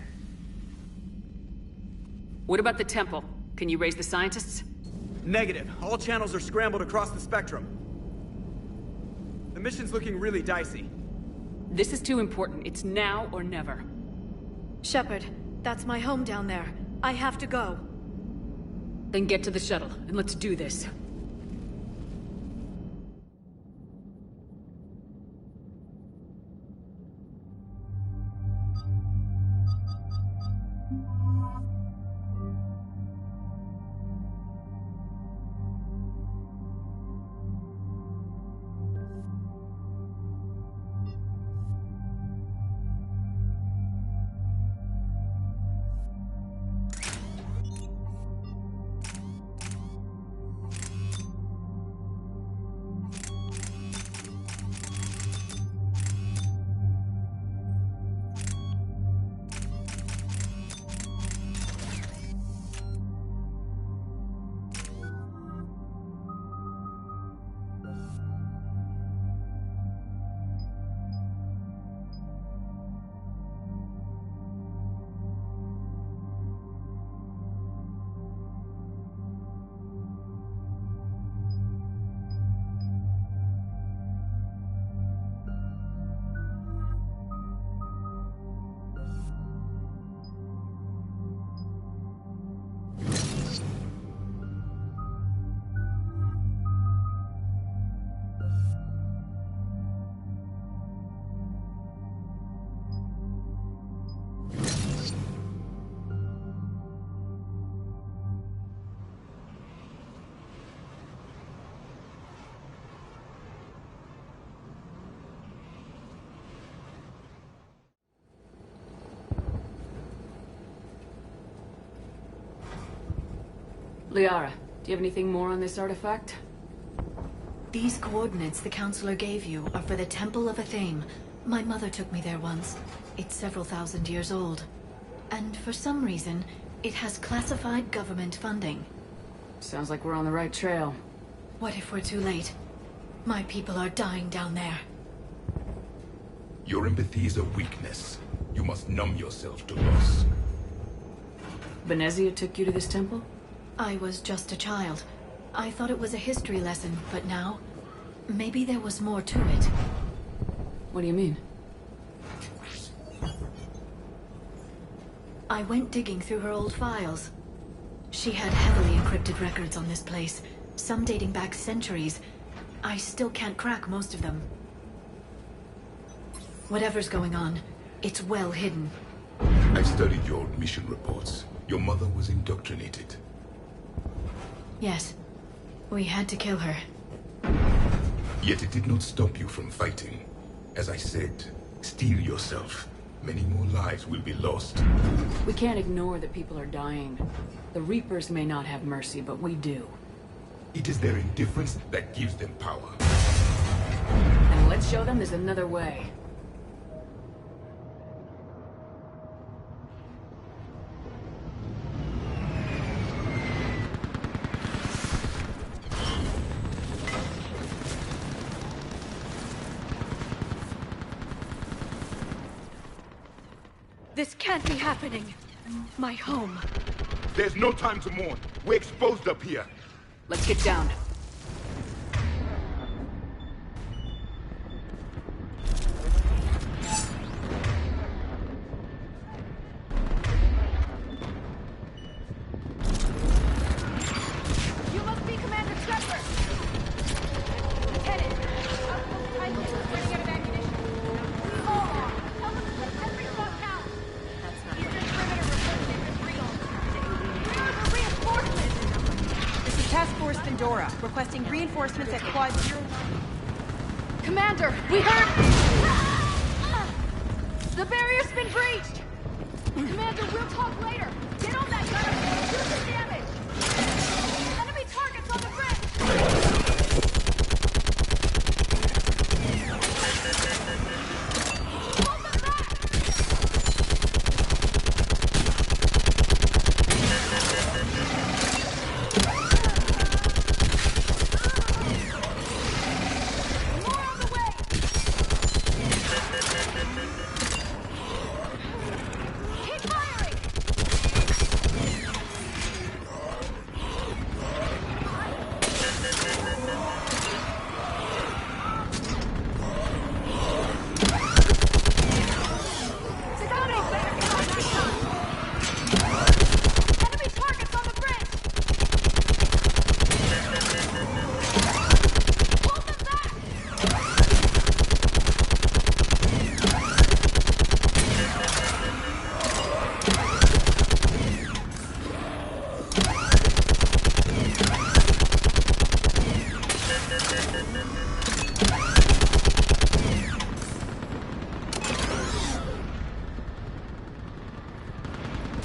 What about the temple? Can you raise the scientists? Negative. All channels are scrambled across the spectrum. The mission's looking really dicey. This is too important. It's now or never. Shepard, that's my home down there. I have to go. Then get to the shuttle, and let's do this. Liara, do you have anything more on this artifact? These coordinates the Counselor gave you are for the Temple of Athame. My mother took me there once. It's several thousand years old. And for some reason, it has classified government funding. Sounds like we're on the right trail. What if we're too late? My people are dying down there. Your empathy is a weakness. You must numb yourself to loss. Venezia took you to this temple? I was just a child. I thought it was a history lesson, but now... maybe there was more to it. What do you mean? I went digging through her old files. She had heavily encrypted records on this place, some dating back centuries. I still can't crack most of them. Whatever's going on, it's well hidden. I studied your old mission reports. Your mother was indoctrinated. Yes. We had to kill her. Yet it did not stop you from fighting. As I said, steel yourself. Many more lives will be lost. We can't ignore that people are dying. The Reapers may not have mercy, but we do. It is their indifference that gives them power. And let's show them there's another way. This can't be happening. My home. There's no time to mourn. We're exposed up here. Let's get down. You must be Commander Shepard! Lieutenant, Outpost Titan is running out of ammunition. We all are. Tell them to take every shot count. That's not Eastern perimeter reporting is real. Where are the reinforcements? This is Task Force Pandora, requesting reinforcements at Quad 0. Commander, we heard... The barrier's been breached! Commander, we'll talk later. Get on that gunner and do the damage! Enemy targets on the bridge! Hold them back! More on the way! Keep firing! Enemy targets on the bridge! Hold them back!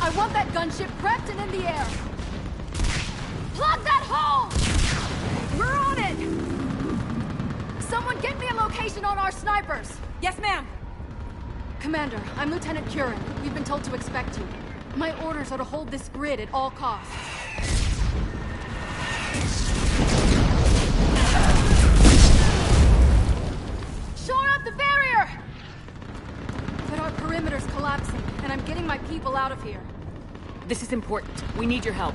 I want that gunship prepped and in the air! Plug that hole! We're on it! Someone get me a location on our snipers! Yes, ma'am. Commander, I'm Lieutenant Curran. We've been told to expect you. My orders are to hold this grid at all costs. Shore up the barrier! But our perimeter's collapsing, and I'm getting my people out of here. This is important. We need your help.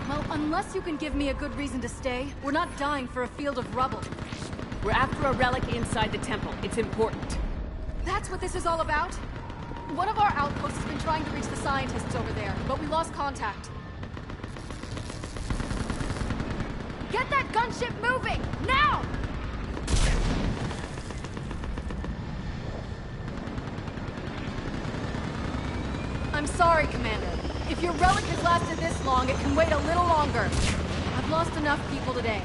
Well, unless you can give me a good reason to stay, we're not dying for a field of rubble. We're after a relic inside the temple. It's important. That's what this is all about? One of our outposts has been trying to reach the scientists over there, but we lost contact. Get that gunship moving! Now! I'm sorry, Commander. If your relic has lasted this long, it can wait a little longer. I've lost enough people today.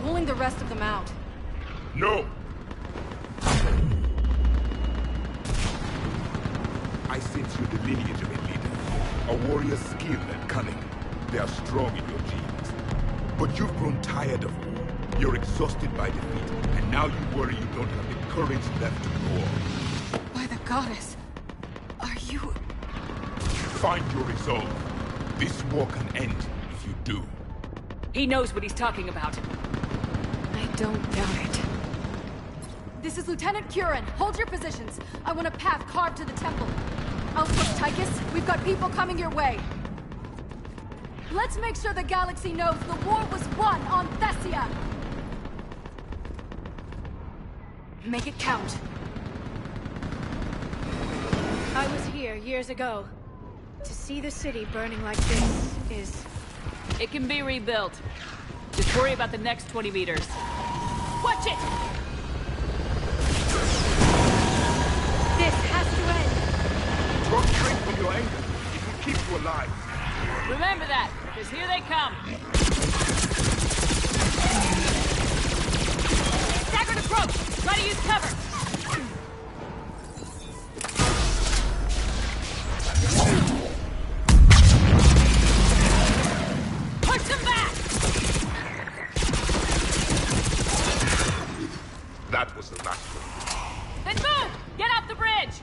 Pulling the rest of them out. No! I sense you the lineage of a leader. A warrior's skill and cunning. They are strong in your genes. But you've grown tired of war. You're exhausted by defeat, and now you worry you don't have the courage left to go on. By the goddess, are you... Find your resolve. This war can end if you do. He knows what he's talking about. I don't doubt it. This is Lieutenant Curran. Hold your positions. I want a path carved to the temple. Outlook, Tychus. We've got people coming your way. Let's make sure the galaxy knows the war was won on Thessia! Make it count. I was here years ago. To see the city burning like this is... It can be rebuilt. Just worry about the next 20 meters. Watch it! This has to end! Draw strength from your anger. It will keep you alive. Remember that, because here they come. Staggered approach! Try to use cover! Push them back! That was the last one. Then move! Get off the bridge!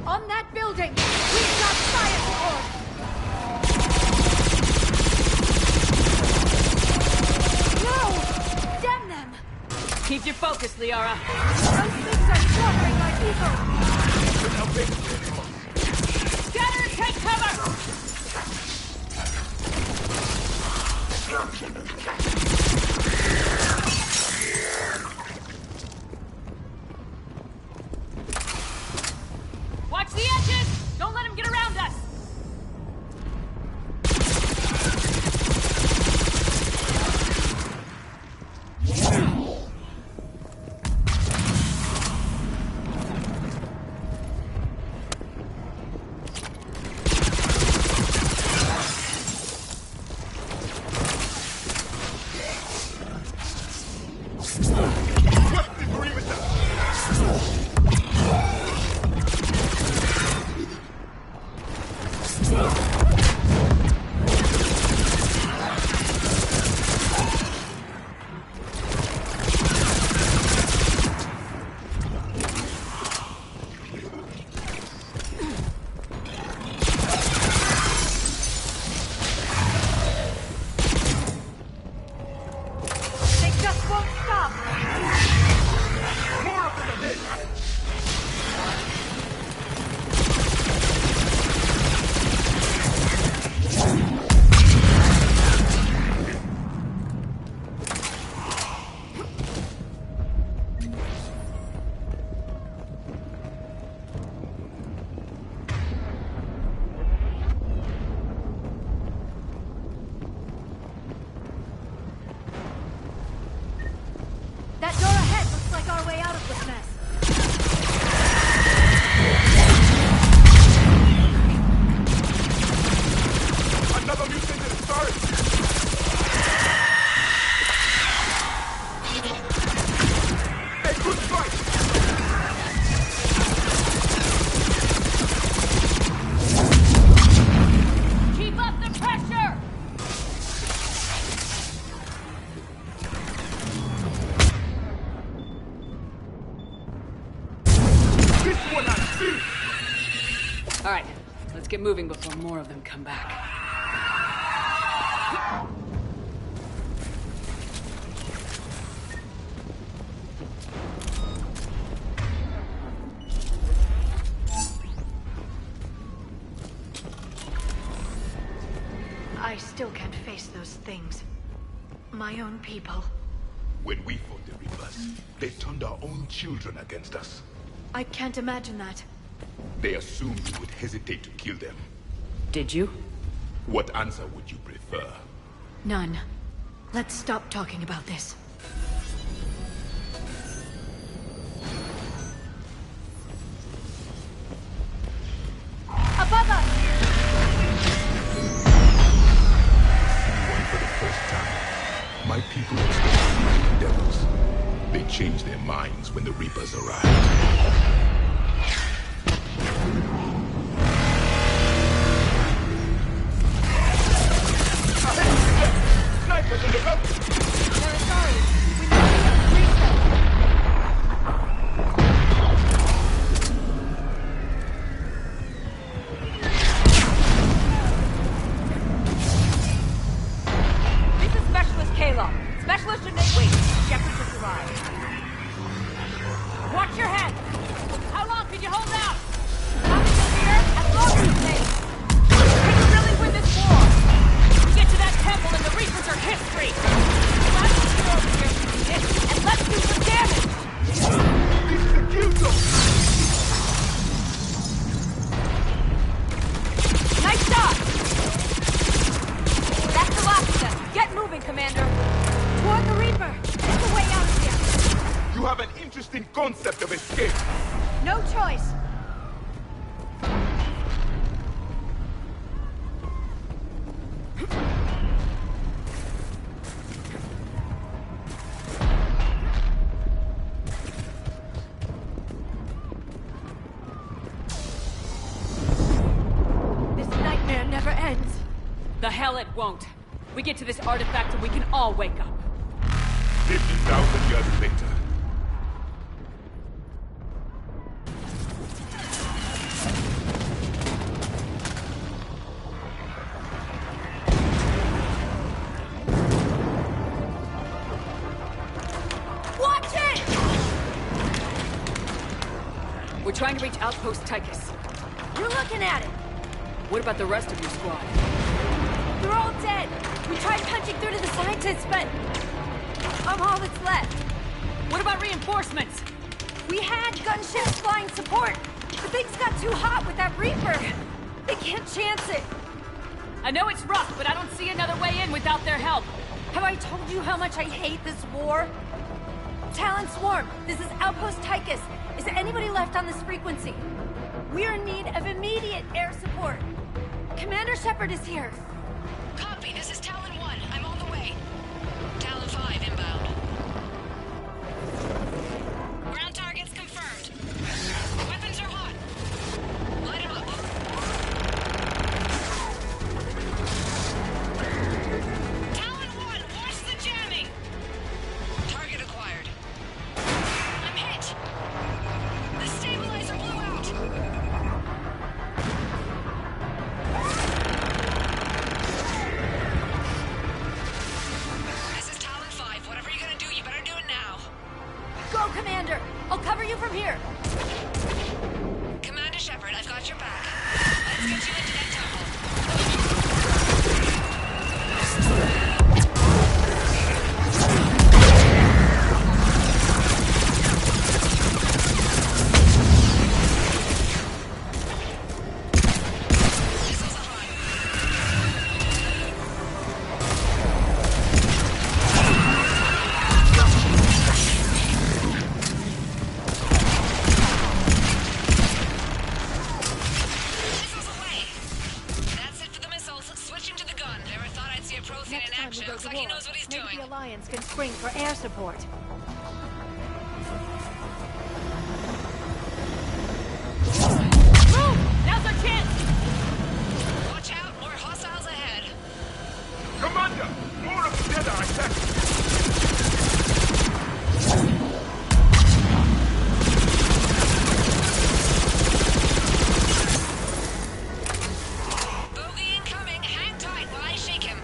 On that building! We've got fire support! No! Damn them! Keep your focus, Liara. Those things are slaughtering my people! Scatter and take cover! Watch the edges! Don't let him get around us! That door ahead looks like our way out of this mess. Another mutant is starting! A good fight! Keep up the pressure! All right, let's get moving before more of them come back. I still can't face those things. My own people. When we fought the Reapers, they turned our own children against us. I can't imagine that. They assumed we would hesitate to kill them. Did you? What answer would you prefer? None. Let's stop talking about this. Above us! For the first time, my people minds when the Reapers arrive. Snipers in the boat! Sorry. We need to get the reset. This is Specialist Kayla. Specialist Janae, wait. Shepard just arrived. Watch your head. How long can you hold out? Not until here, as long as it takes. Can you really win this war? We get to that temple and the Reapers are history. Let's get over here, Nick, and let's do some damage. Nice job. That's the last of them. Get moving, Commander. Toward the Reaper. It's the way out of here. You have an interesting concept of escape. No choice. This nightmare never ends. The hell it won't. We get to this artifact and we can all wake up. 50,000 years later. Watch it! We're trying to reach Outpost Tychus. You're looking at it. What about the rest of your squad? They're all dead. We tried punching through to the scientists, but I'm all that's left. What about reinforcements? We had gunships flying support, but things got too hot with that Reaper. They can't chance it. I know it's rough, but I don't see another way in without their help. Have I told you how much I hate this war? Talon Swarm, this is Outpost Tychus. Is anybody left on this frequency? We're in need of immediate air support. Commander Shepard is here. Copy, this is Talon 1. I'm on the way. Talon 5 inbound. Ground targets confirmed. Weapons are hot. Light 'em up. Talon 1, watch the jamming! Target acquired. I'm hit! The stabilizer blew out! This is Talon 5. Whatever you're gonna do, you better do it now. Go, Commander! I'll cover you from here. Commander Shepard, I've got your back. Let's get you into that temple. That's it for the missiles. Switching to the gun. Never thought I'd see a Prothean in Next time action. we go Looks to like he war, knows what he's maybe doing. the Alliance can spring for air support. Move! Now's our chance! Watch out, more hostiles ahead. Commander! More of the Jedi attack! Bogey incoming. Hang tight while I shake him.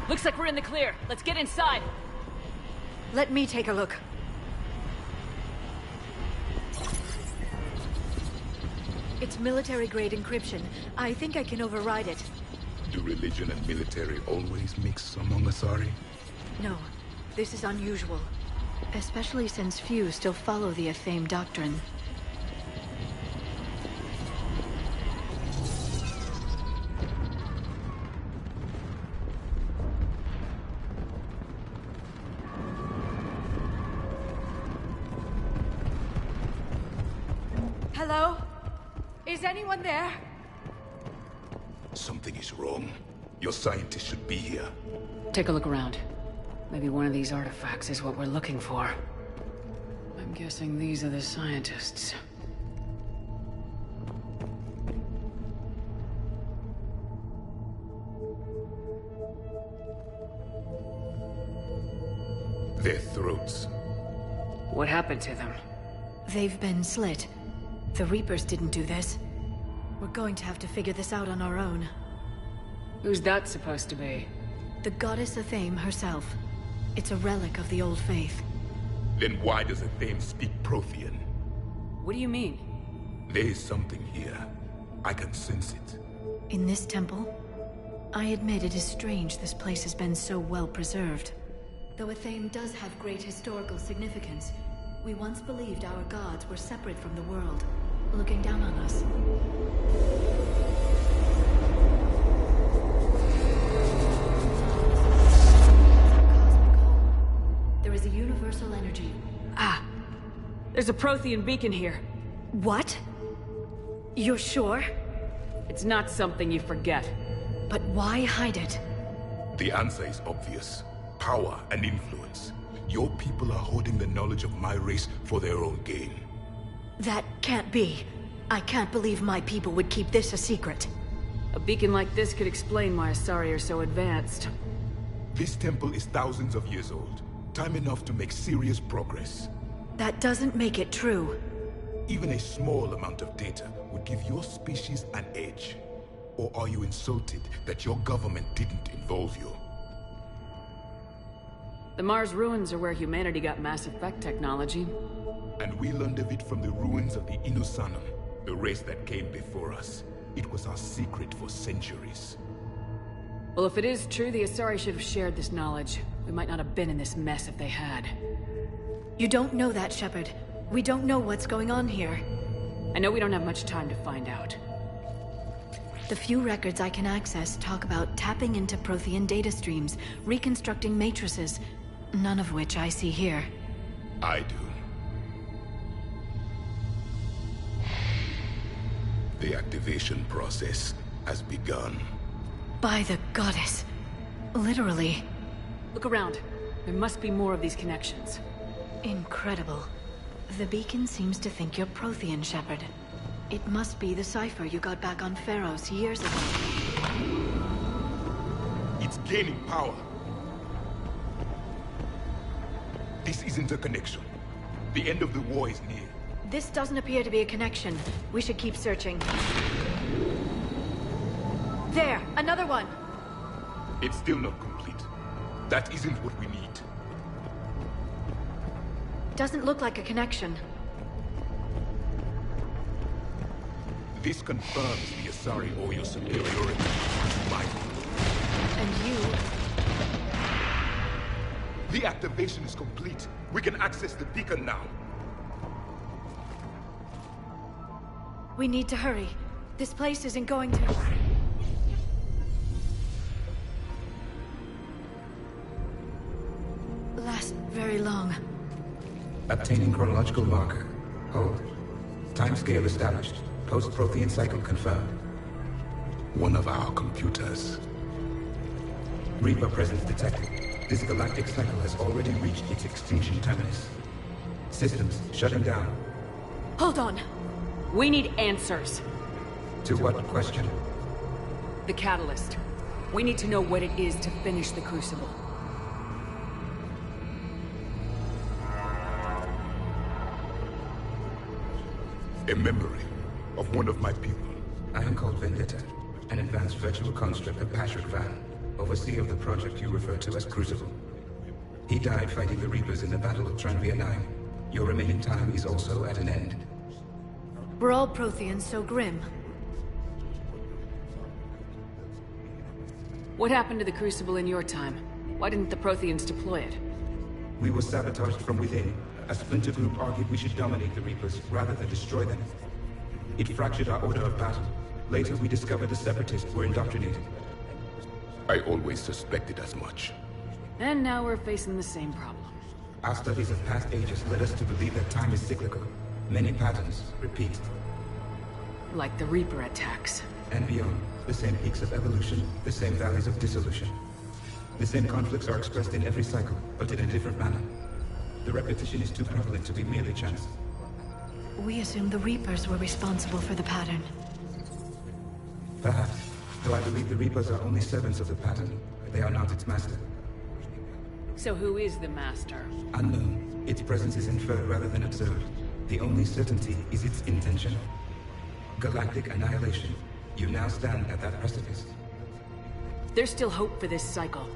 Looks like we're in the clear. Let's get inside. Let me take a look. It's military-grade encryption. I think I can override it. Do religion and military always mix among Asari? No, this is unusual. Especially since few still follow the Athame doctrine. Hello? Is anyone there? Something is wrong. Your scientists should be here. Take a look around. Maybe one of these artifacts is what we're looking for. I'm guessing these are the scientists. Their throats. What happened to them? They've been slit. The Reapers didn't do this. We're going to have to figure this out on our own. Who's that supposed to be? The goddess Athame herself. It's a relic of the old faith. Then why does Athame speak Prothean? What do you mean? There is something here. I can sense it. In this temple? I admit it is strange this place has been so well preserved. Though Athame does have great historical significance, we once believed our gods were separate from the world, looking down on us. There is a universal energy. Ah! There's a Prothean beacon here. What? You're sure? It's not something you forget. But why hide it? The answer is obvious. Power and influence. Your people are hoarding the knowledge of my race for their own gain. That can't be. I can't believe my people would keep this a secret. A beacon like this could explain why Asari are so advanced. This temple is thousands of years old. Time enough to make serious progress. That doesn't make it true. Even a small amount of data would give your species an edge. Or are you insulted that your government didn't involve you? The Mars ruins are where humanity got Mass Effect technology. And we learned of it from the ruins of the Inusanum, the race that came before us. It was our secret for centuries. Well, if it is true, the Asari should have shared this knowledge. We might not have been in this mess if they had. You don't know that, Shepard. We don't know what's going on here. I know we don't have much time to find out. The few records I can access talk about tapping into Prothean data streams, reconstructing matrices, none of which I see here. I do. The activation process has begun. By the goddess. Literally. Look around. There must be more of these connections. Incredible. The beacon seems to think you're Prothean, Shepard. It must be the cipher you got back on Pharos years ago. It's gaining power. This isn't a connection. The end of the war is near. This doesn't appear to be a connection. We should keep searching. There! Another one! It's still not complete. That isn't what we need. Doesn't look like a connection. This confirms the Asari owe your superiority. Mine. And you... The activation is complete. We can access the beacon now. We need to hurry. This place isn't going to... last very long. Obtaining chronological marker. Hold. Timescale established. Post-Prothean cycle confirmed. One of our computers. Reaper presence detected. This galactic cycle has already reached its extinction terminus. Systems shutting down. Hold on. We need answers. To what question? The catalyst. We need to know what it is to finish the Crucible. A memory of one of my people. I am called Vendetta, an advanced virtual construct of Patrick Van. overseer of the project you refer to as Crucible. He died fighting the Reapers in the Battle of Tranvia 9. Your remaining time is also at an end. Were all Protheans so grim? What happened to the Crucible in your time? Why didn't the Protheans deploy it? We were sabotaged from within. A splinter group argued we should dominate the Reapers rather than destroy them. It fractured our order of battle. Later, we discovered the Separatists were indoctrinated. I always suspected as much. And now we're facing the same problem. Our studies of past ages led us to believe that time is cyclical. Many patterns repeat. Like the Reaper attacks. And beyond, the same peaks of evolution, the same valleys of dissolution. The same conflicts are expressed in every cycle, but in a different manner. The repetition is too prevalent to be merely chance. We assumed the Reapers were responsible for the pattern. Perhaps, though I believe the Reapers are only servants of the pattern. They are not its master. So who is the Master? Unknown. Its presence is inferred rather than observed. The only certainty is its intention. Galactic annihilation. You now stand at that precipice. There's still hope for this cycle.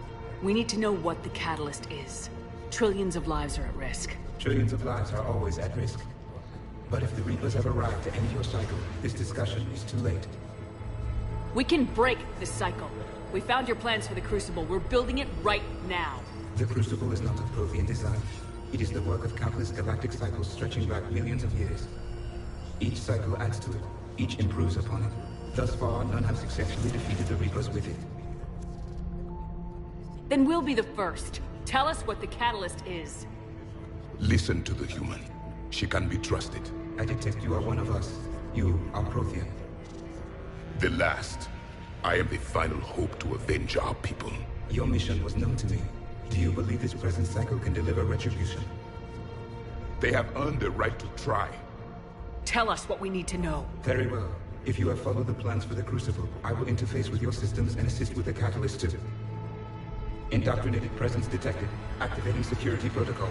We need to know what the catalyst is. Trillions of lives are at risk. Trillions of lives are always at risk. But if the Reapers have arrived to end your cycle, this discussion is too late. We can break this cycle. We found your plans for the Crucible. We're building it right now. The Crucible is not of Prothean design. It is the work of countless galactic cycles stretching back millions of years. Each cycle adds to it. Each improves upon it. Thus far, none have successfully defeated the Reapers with it. Then we'll be the first. Tell us what the catalyst is. Listen to the human. She can be trusted. I detect you are one of us. You are Prothean. The last. I am the final hope to avenge our people. Your mission was known to me. Do you believe this present cycle can deliver retribution? They have earned the right to try. Tell us what we need to know. Very well. If you have followed the plans for the Crucible, I will interface with your systems and assist with the catalyst too. Indoctrinated presence detected. Activating security protocol.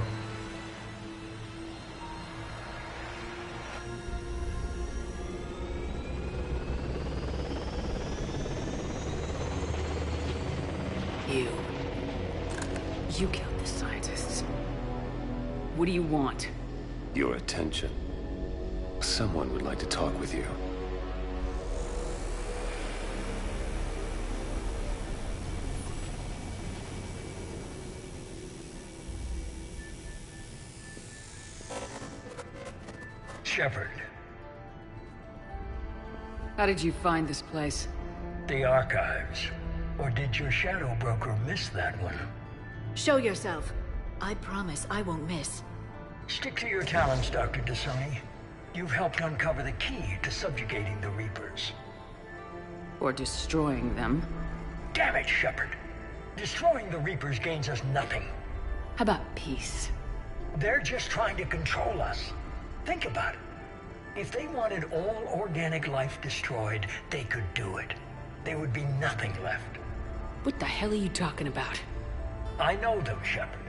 You killed the scientists. What do you want? Your attention. Someone would like to talk with you. Shepard. How did you find this place? The archives. Or did your shadow broker miss that one? Show yourself. I promise I won't miss. Stick to your talents, Dr. Dasani. You've helped uncover the key to subjugating the Reapers. Or destroying them. Damn it, Shepard. Destroying the Reapers gains us nothing. How about peace? They're just trying to control us. Think about it. If they wanted all organic life destroyed, they could do it. There would be nothing left. What the hell are you talking about? I know them, Shepard.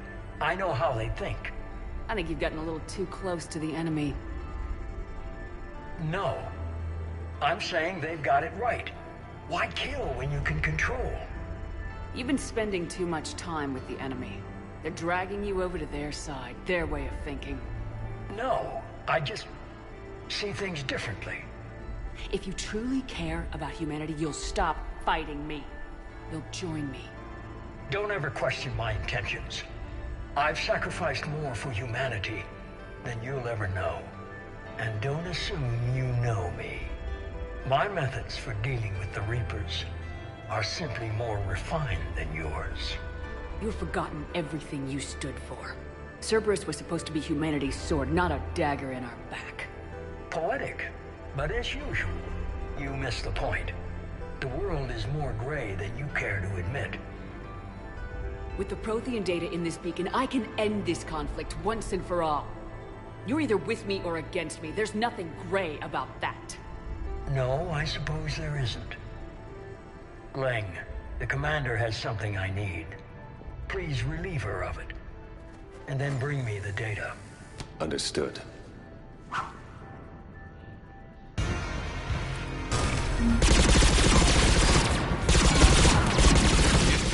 I know how they think. I think you've gotten a little too close to the enemy. No. I'm saying they've got it right. Why kill when you can control? You've been spending too much time with the enemy. They're dragging you over to their side, their way of thinking. No, I just see things differently. If you truly care about humanity, you'll stop fighting me. You'll join me. Don't ever question my intentions. I've sacrificed more for humanity than you'll ever know. And don't assume you know me. My methods for dealing with the Reapers are simply more refined than yours. You've forgotten everything you stood for. Cerberus was supposed to be humanity's sword, not a dagger in our back. Poetic, but as usual, you missed the point. The world is more gray than you care to admit. With the Prothean data in this beacon, I can end this conflict once and for all. You're either with me or against me. There's nothing gray about that. No, I suppose there isn't. Leng, the commander has something I need. Please relieve her of it. And then bring me the data. Understood.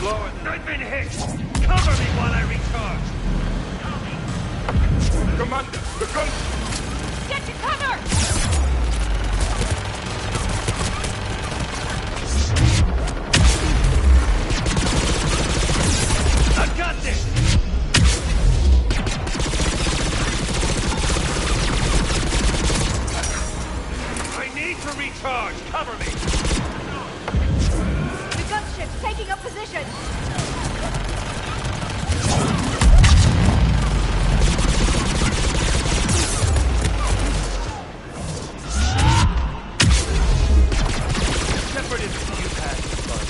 slower than I've been hit! Cover me while I recharge! Commander, the gun... Get to cover! I've got this! I need to recharge! Cover me! The gunship's taking up position! Shepard is a few passes far.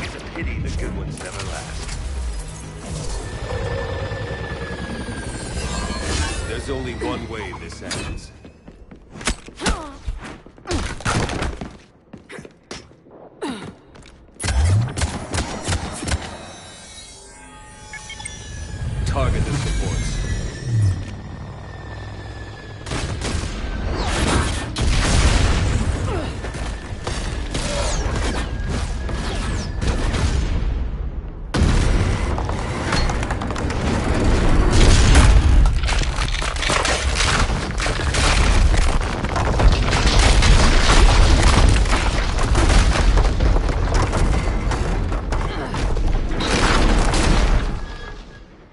It's a pity the good ones never last. There's only one way this ends. Target the supports.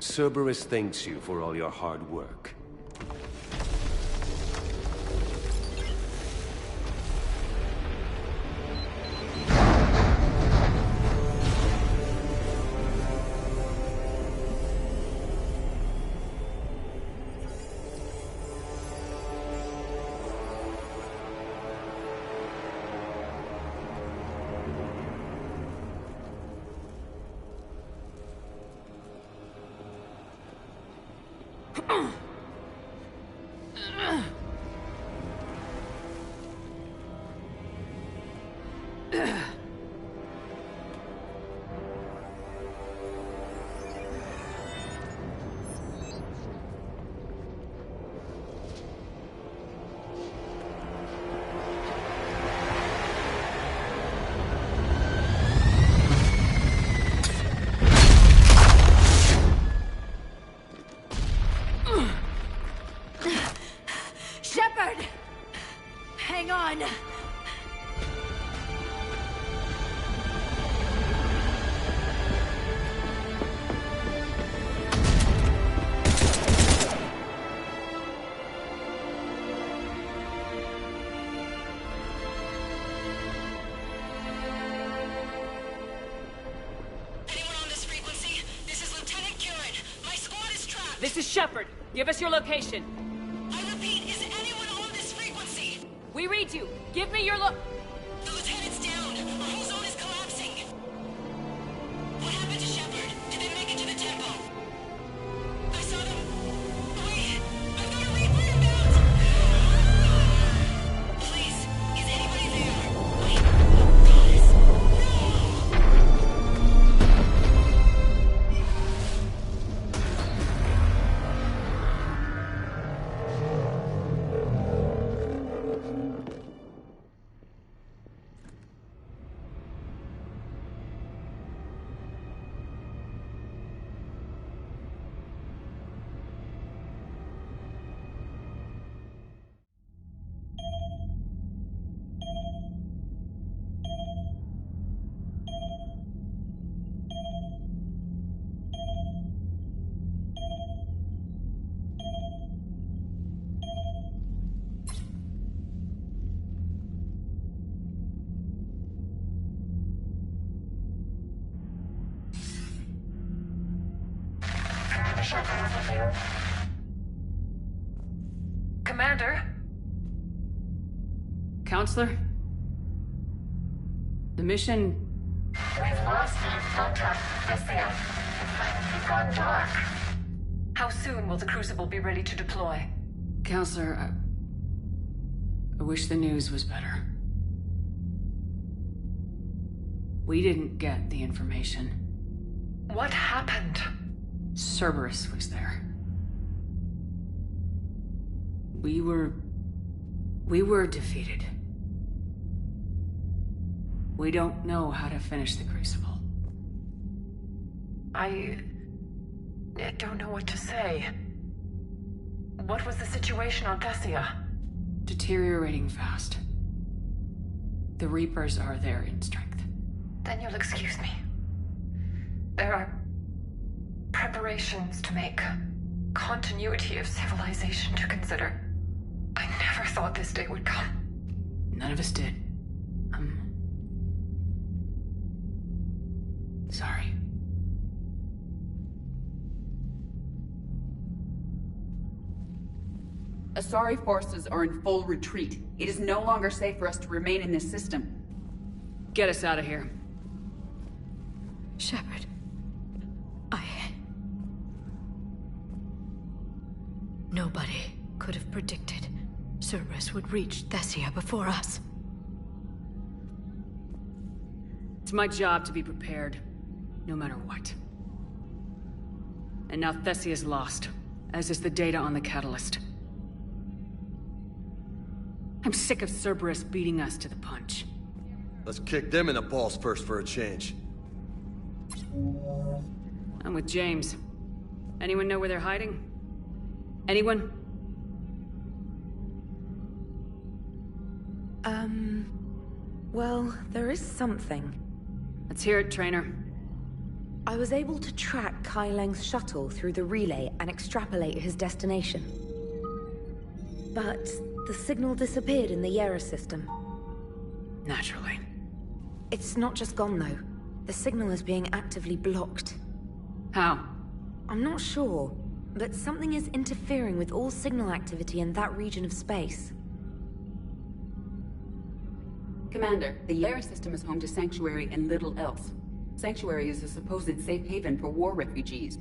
Cerberus thanks you for all your hard work. Shepard! Hang on! This is Shepard. Give us your location. I repeat, is anyone on this frequency? We read you. Give me your The lieutenant's down. Our whole zone is collapsing. What happened to Shepard? Did they make it to the temple? I saw them. Wait, I've got a Reaper inbound. Please, is anybody there? Wait, guys, Commander? Counselor? The mission... We've lost contact with the It's gone dark. How soon will the Crucible be ready to deploy? Counselor, I wish the news was better. We didn't get the information. What happened? Cerberus was there. We were defeated. We don't know how to finish the Crucible. I don't know what to say. What was the situation on Thessia? Deteriorating fast. The Reapers are there in strength. Then you'll excuse me. There are preparations to make, continuity of civilization to consider. I never thought this day would come. None of us did. Sorry. Asari forces are in full retreat. It is no longer safe for us to remain in this system. Get us out of here. Shepard. Nobody could have predicted Cerberus would reach Thessia before us. It's my job to be prepared, no matter what. And now Thessia's lost, as is the data on the catalyst. I'm sick of Cerberus beating us to the punch. Let's kick them in the balls first for a change. I'm with James. Anyone know where they're hiding? Anyone? Well, there is something. Let's hear it, Trainer. I was able to track Kai Leng's shuttle through the relay and extrapolate his destination. But the signal disappeared in the Yera system. Naturally. It's not just gone, though. The signal is being actively blocked. How? I'm not sure, but something is interfering with all signal activity in that region of space. Commander, the Yera system is home to Sanctuary and little else. Sanctuary is a supposed safe haven for war refugees.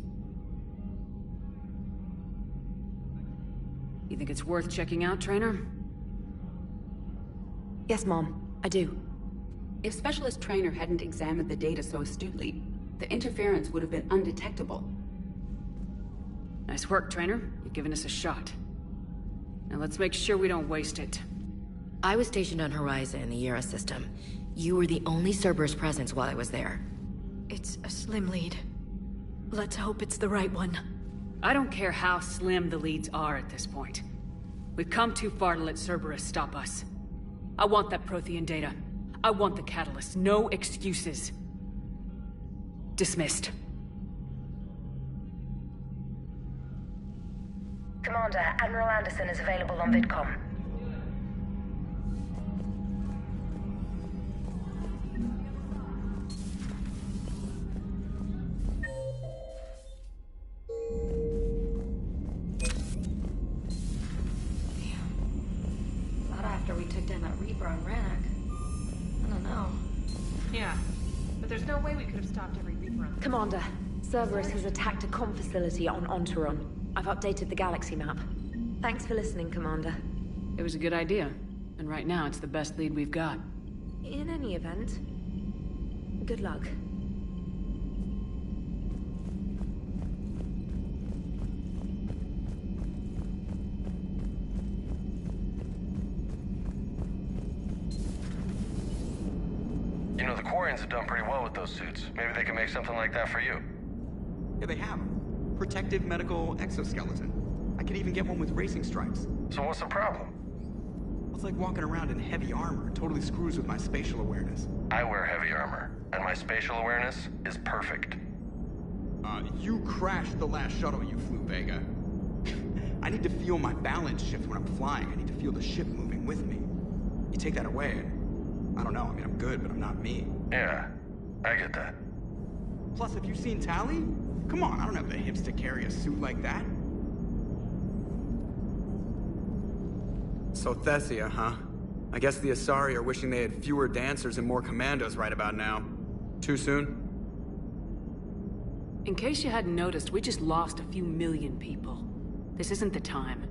You think it's worth checking out, Trainer? Yes, Mom. I do. If Specialist Trainer hadn't examined the data so astutely, the interference would have been undetectable. Nice work, Trainer. You've given us a shot. Now let's make sure we don't waste it. I was stationed on Horizon in the Yera system. You were the only Cerberus presence while I was there. It's a slim lead. Let's hope it's the right one. I don't care how slim the leads are at this point. We've come too far to let Cerberus stop us. I want that Prothean data. I want the catalyst. No excuses. Dismissed. Commander, Admiral Anderson is available on VidCom. Not after we took down that Reaper on Rannoch. I don't know. Yeah, but there's no way we could have stopped every Reaper on the... Commander, Cerberus has attacked a comm facility on Ontaron. I've updated the galaxy map. Thanks for listening, Commander. It was a good idea. And right now, it's the best lead we've got. In any event, good luck. You know, the Quarians have done pretty well with those suits. Maybe they can make something like that for you. Yeah, they have. Protective medical exoskeleton. I could even get one with racing stripes. So what's the problem? It's like walking around in heavy armor. It totally screws with my spatial awareness. I wear heavy armor, and my spatial awareness is perfect. You crashed the last shuttle you flew, Vega. I need to feel my balance shift when I'm flying. I need to feel the ship moving with me. You take that away, and I don't know. I mean, I'm good, but I'm not me. Yeah, I get that. Plus, have you seen Tally? Come on, I don't have the hips to carry a suit like that. So Thessia, huh? I guess the Asari are wishing they had fewer dancers and more commandos right about now. Too soon? In case you hadn't noticed, we just lost a few million people. This isn't the time.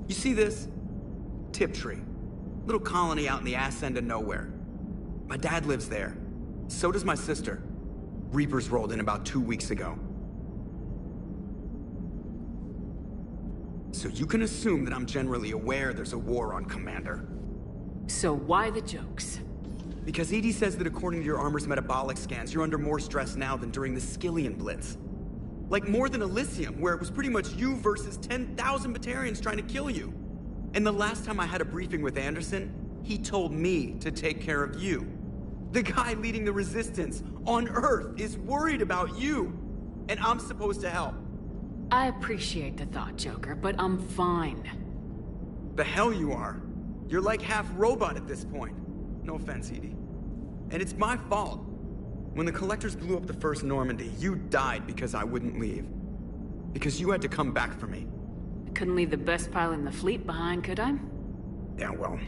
You see this? Tiptree. Little colony out in the ass end of nowhere. My dad lives there. So does my sister. Reapers rolled in about 2 weeks ago. So you can assume that I'm generally aware there's a war on, Commander. So why the jokes? Because EDI says that according to your armor's metabolic scans, you're under more stress now than during the Skillian Blitz. Like more than Elysium, where it was pretty much you versus 10,000 Batarians trying to kill you. And the last time I had a briefing with Anderson, he told me to take care of you. The guy leading the resistance on Earth is worried about you. And I'm supposed to help. I appreciate the thought, Joker, but I'm fine. The hell you are. You're like half robot at this point. No offense, EDI. And it's my fault. When the Collectors blew up the first Normandy, you died because I wouldn't leave. Because you had to come back for me. I couldn't leave the best pilot in the fleet behind, could I? Yeah, well,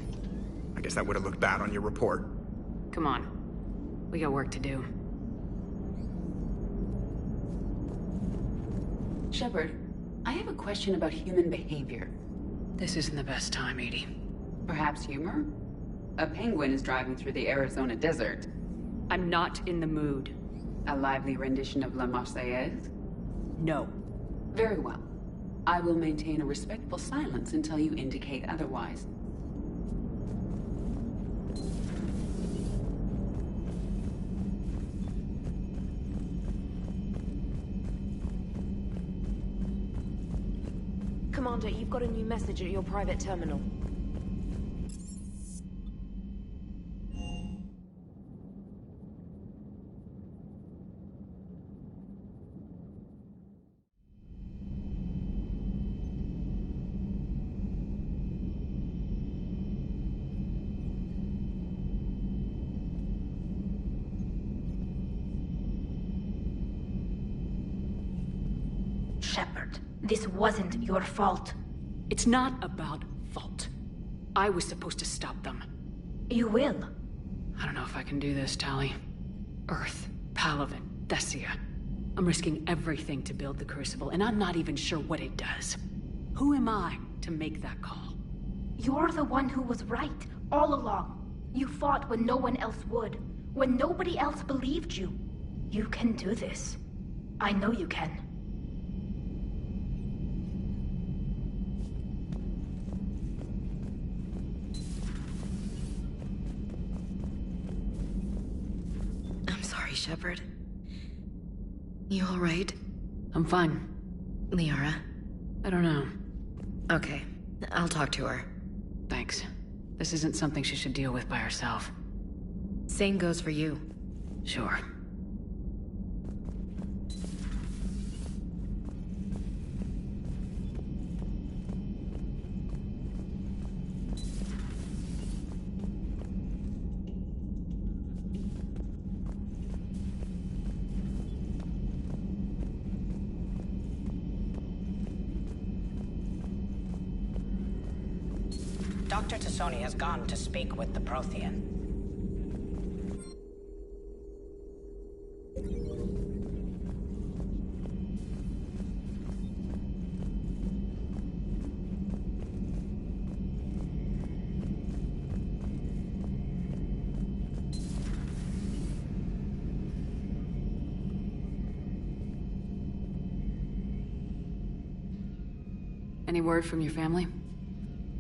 I guess that would have looked bad on your report. Come on. We got work to do. Shepard, I have a question about human behavior. This isn't the best time, EDI. Perhaps humor? A penguin is driving through the Arizona desert. I'm not in the mood. A lively rendition of La Marseillaise? No. Very well. I will maintain a respectful silence until you indicate otherwise. Commander, you've got a new message at your private terminal. Shepard, this wasn't your fault. It's not about fault. I was supposed to stop them. You will. I don't know if I can do this, Tali. Earth, Palaven, Thessia. I'm risking everything to build the Crucible, and I'm not even sure what it does. Who am I to make that call? You're the one who was right, all along. You fought when no one else would, when nobody else believed you. You can do this. I know you can. Shepard. You alright? I'm fine. Liara? I don't know. Okay, I'll talk to her. Thanks. This isn't something she should deal with by herself. Same goes for you. Sure. Dr. Tassoni has gone to speak with the Prothean. Any word from your family?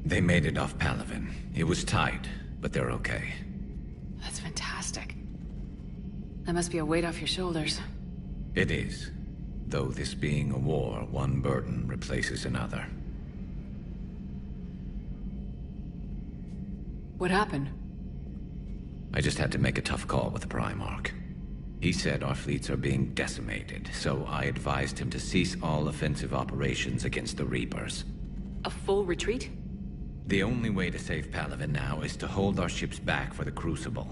They made it off Palaven. It was tight, but they're okay. That's fantastic. That must be a weight off your shoulders. It is. Though this being a war, one burden replaces another. What happened? I just had to make a tough call with the Primarch. He said our fleets are being decimated, so I advised him to cease all offensive operations against the Reapers. A full retreat? The only way to save Palaven now is to hold our ships back for the Crucible.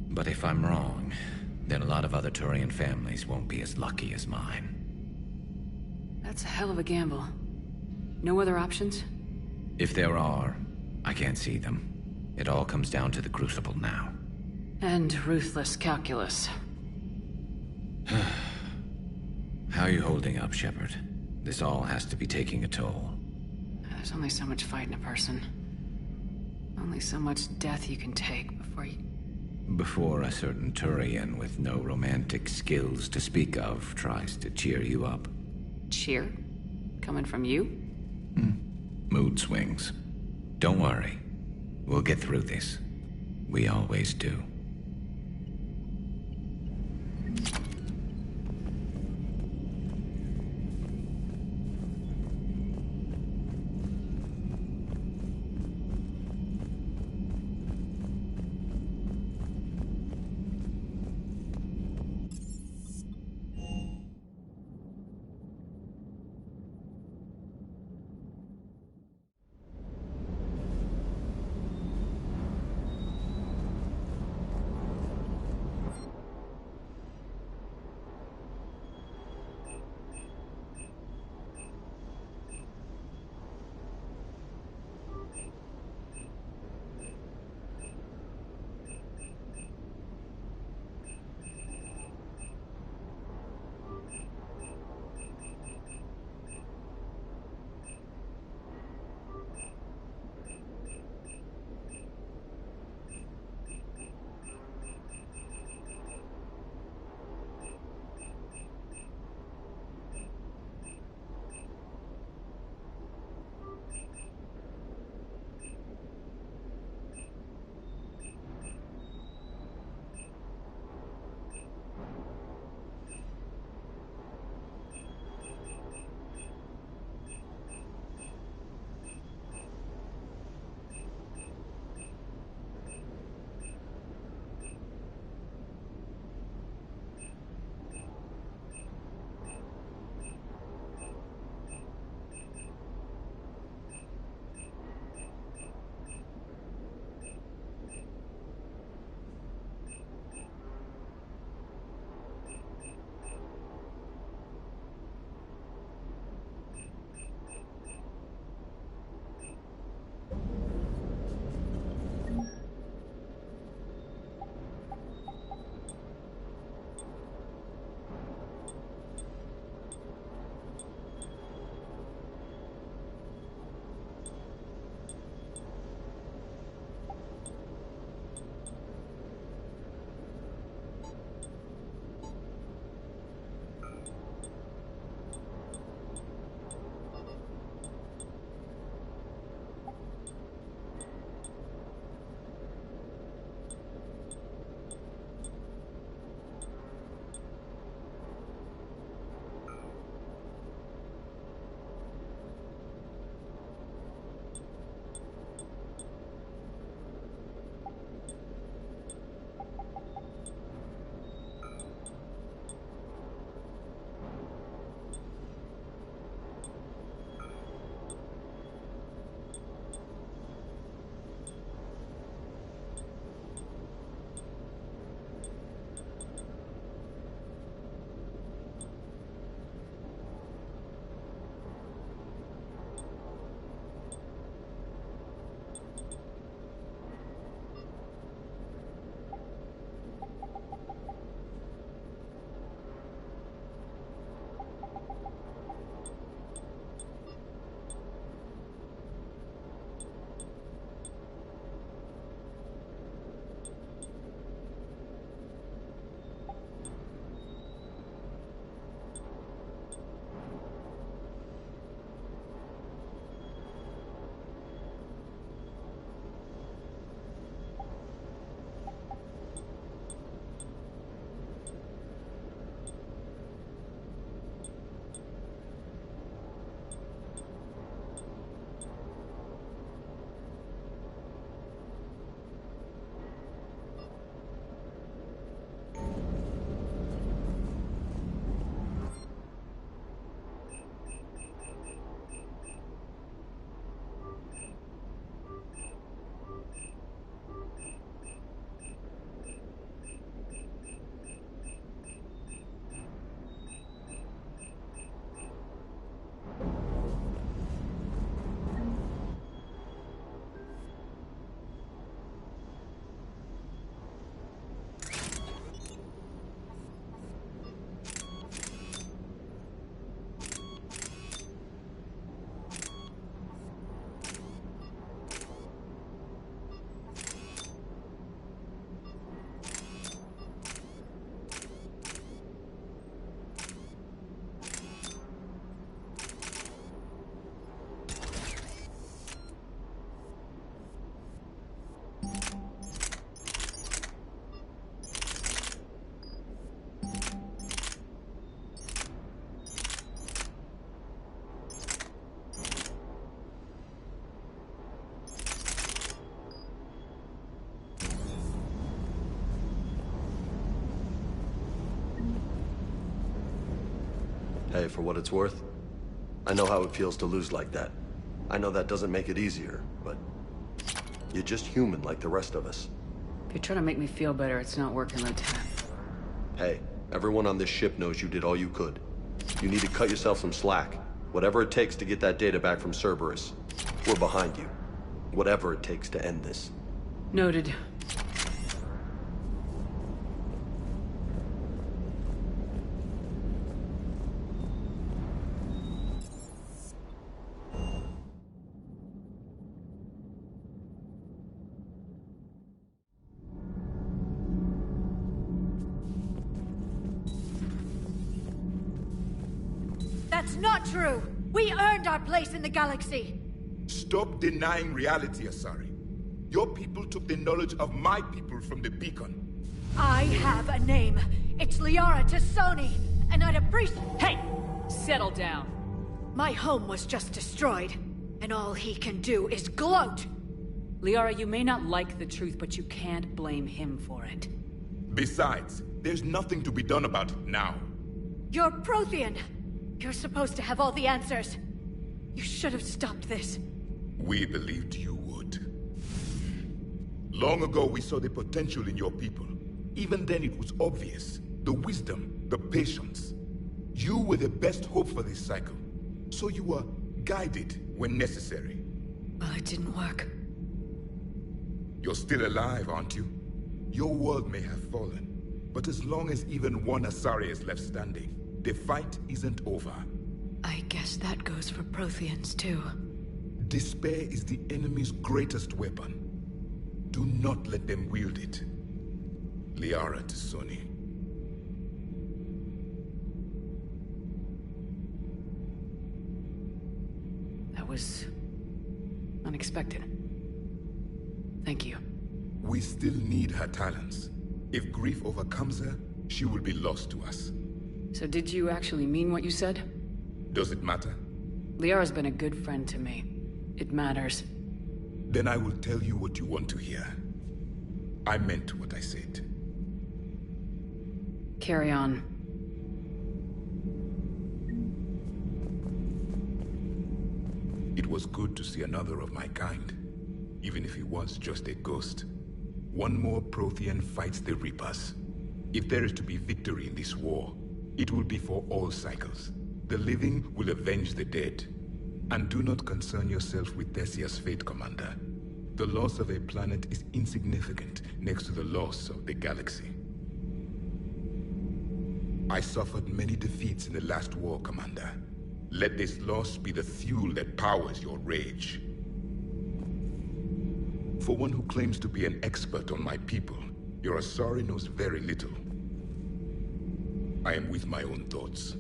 But if I'm wrong, then a lot of other Turian families won't be as lucky as mine. That's a hell of a gamble. No other options? If there are, I can't see them. It all comes down to the Crucible now. And ruthless calculus. How are you holding up, Shepard? This all has to be taking a toll. There's only so much fight in a person. Only so much death you can take before a certain Turian with no romantic skills to speak of tries to cheer you up. Cheer? Coming from you? Mood swings. Don't worry. We'll get through this. We always do. Hey, for what it's worth, I know how it feels to lose like that. I know that doesn't make it easier, but you're just human like the rest of us. If you're trying to make me feel better, it's not working, Lieutenant. Hey, everyone on this ship knows you did all you could. You need to cut yourself some slack. Whatever it takes to get that data back from Cerberus. We're behind you. Whatever it takes to end this. Noted. That's not true! We earned our place in the galaxy! Stop denying reality, Asari. Your people took the knowledge of my people from the beacon. I have a name. It's Liara Tassoni, and I'd appreciate— Hey! Settle down. My home was just destroyed, and all he can do is gloat! Liara, you may not like the truth, but you can't blame him for it. Besides, there's nothing to be done about it now. You're Prothean! You're supposed to have all the answers. You should have stopped this. We believed you would. Long ago, we saw the potential in your people. Even then, it was obvious. The wisdom, the patience. You were the best hope for this cycle. So you were guided when necessary. Well, it didn't work. You're still alive, aren't you? Your world may have fallen, but as long as even one Asari is left standing, the fight isn't over. I guess that goes for Protheans, too. Despair is the enemy's greatest weapon. Do not let them wield it. Liara Tassoni. That was unexpected. Thank you. We still need her talents. If grief overcomes her, she will be lost to us. So did you actually mean what you said? Does it matter? Liara's been a good friend to me. It matters. Then I will tell you what you want to hear. I meant what I said. Carry on. It was good to see another of my kind, even if he was just a ghost. One more Prothean fights the Reapers. If there is to be victory in this war, it will be for all cycles. The living will avenge the dead. And do not concern yourself with Thessia's fate, Commander. The loss of a planet is insignificant next to the loss of the galaxy. I suffered many defeats in the last war, Commander. Let this loss be the fuel that powers your rage. For one who claims to be an expert on my people, your Asari knows very little. I am with my own thoughts.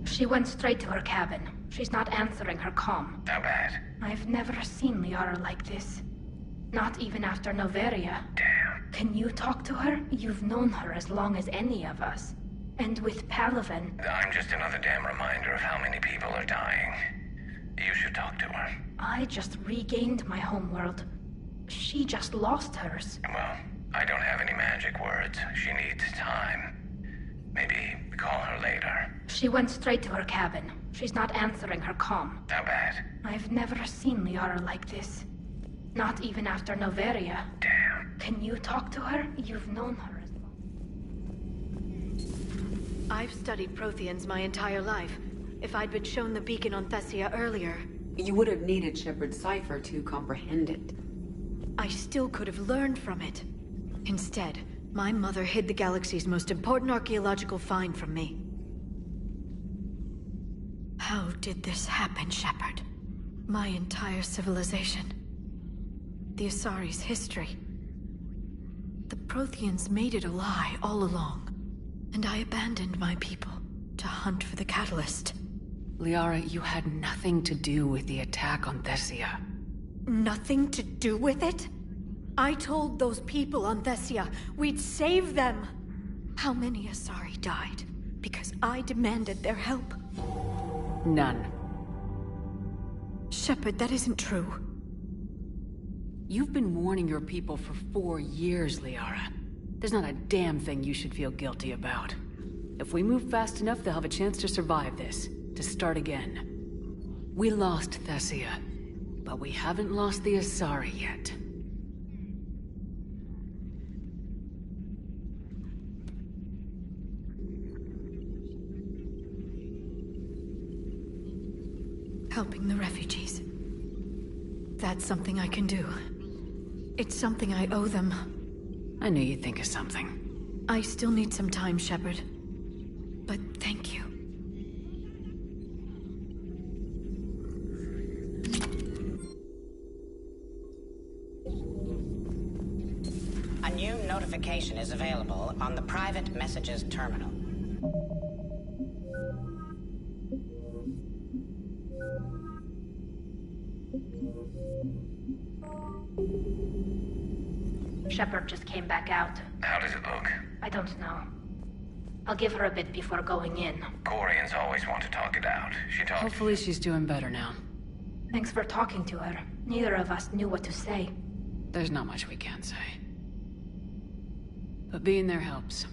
She went straight to her cabin. She's not answering her comm. How bad? I've never seen Liara like this. Not even after Noveria. Damn. Can you talk to her? You've known her as long as any of us. And with Palaven... I'm just another damn reminder of how many people are dying. You should talk to her. I just regained my homeworld. She just lost hers. Well, I don't have any magic words. She needs time. Maybe call her later. She went straight to her cabin. She's not answering her comm. How bad? I've never seen Liara like this. Not even after Noveria. Damn. Can you talk to her? You've known her as long. I've studied Protheans my entire life. If I'd been shown the beacon on Thessia earlier... You would have needed Shepard's cipher to comprehend it. I still could have learned from it. Instead, my mother hid the galaxy's most important archaeological find from me. How did this happen, Shepard? My entire civilization. The Asari's history. The Protheans made it a lie all along. And I abandoned my people to hunt for the catalyst. Liara, you had nothing to do with the attack on Thessia. Nothing to do with it? I told those people on Thessia we'd save them. How many Asari died because I demanded their help? None. Shepard, that isn't true. You've been warning your people for 4 years, Liara. There's not a damn thing you should feel guilty about. If we move fast enough, they'll have a chance to survive this, to start again. We lost Thessia, but we haven't lost the Asari yet. Helping the refugees. That's something I can do. It's something I owe them. I knew you'd think of something. I still need some time, Shepard. But thank you. A new notification is available on the private messages terminal. Shepard just came back out. How does it look? I don't know. I'll give her a bit before going in. Corians always want to talk it out. She talks. Hopefully she's doing better now. Thanks for talking to her. Neither of us knew what to say. There's not much we can say. But being there helps.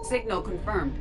Signal confirmed.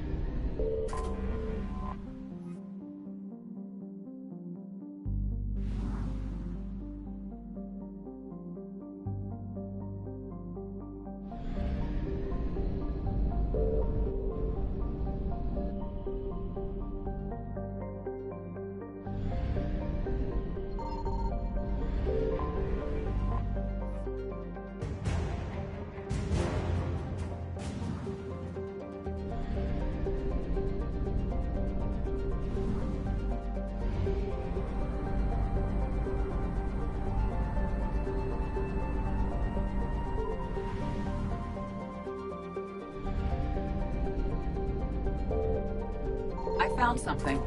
I found something.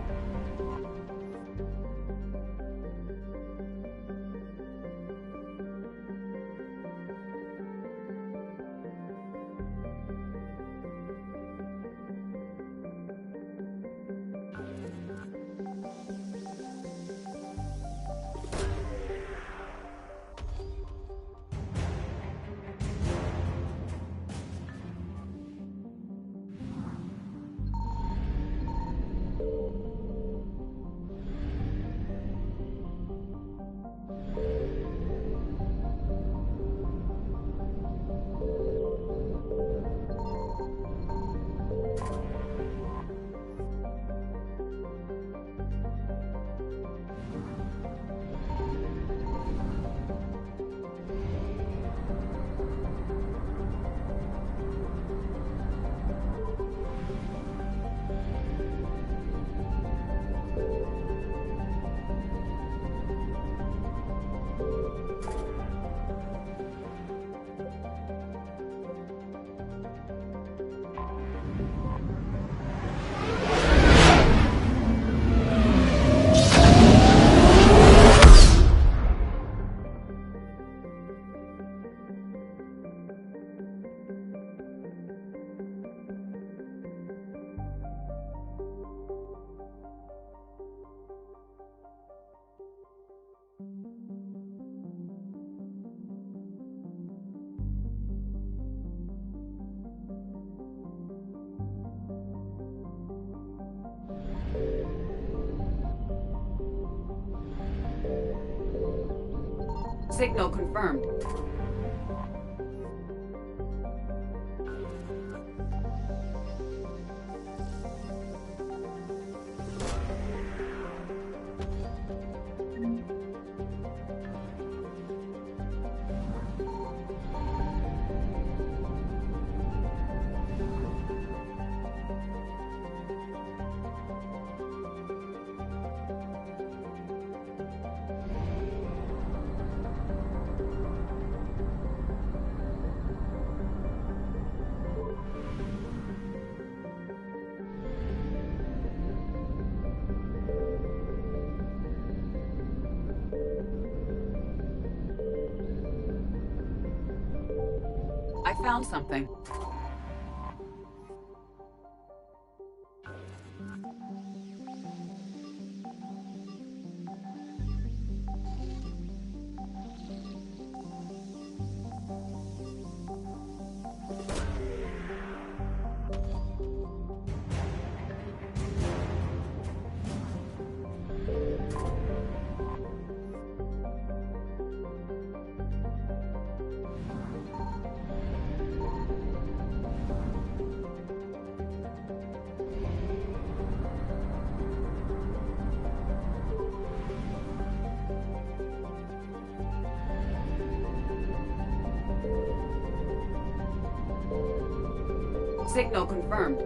Signal confirmed. I found something. Signal confirmed.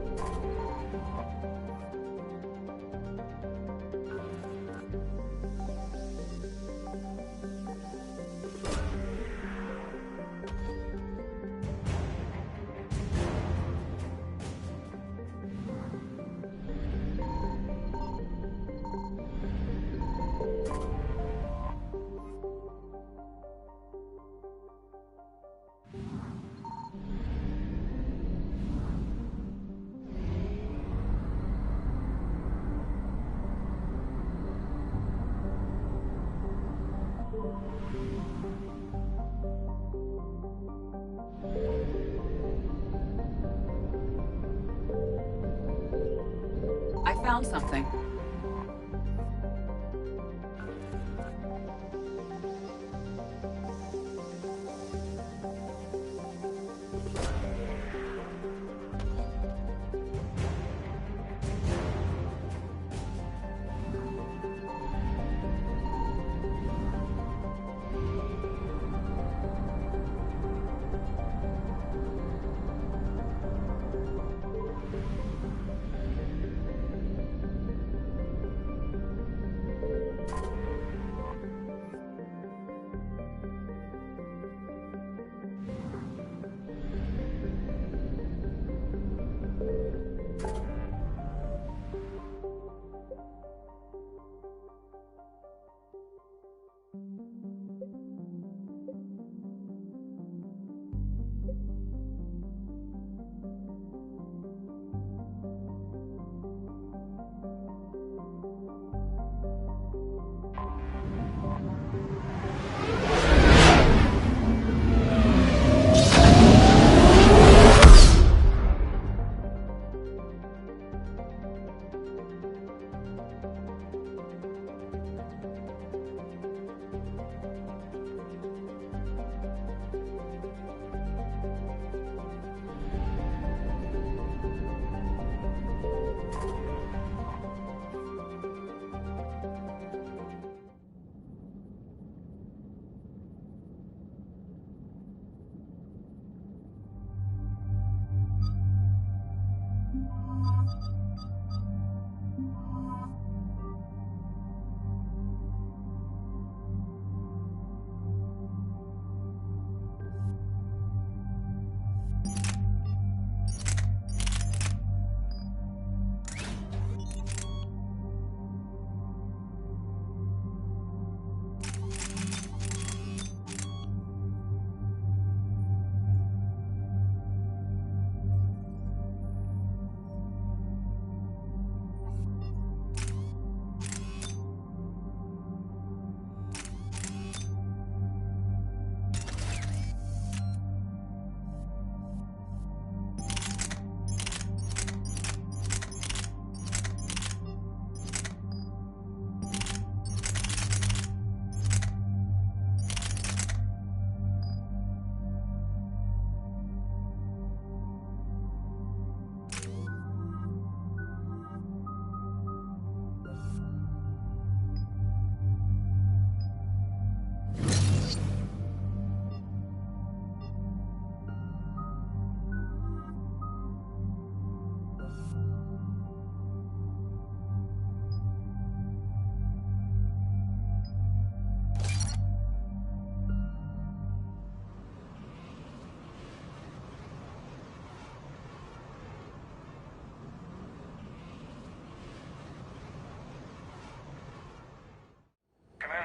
I found something.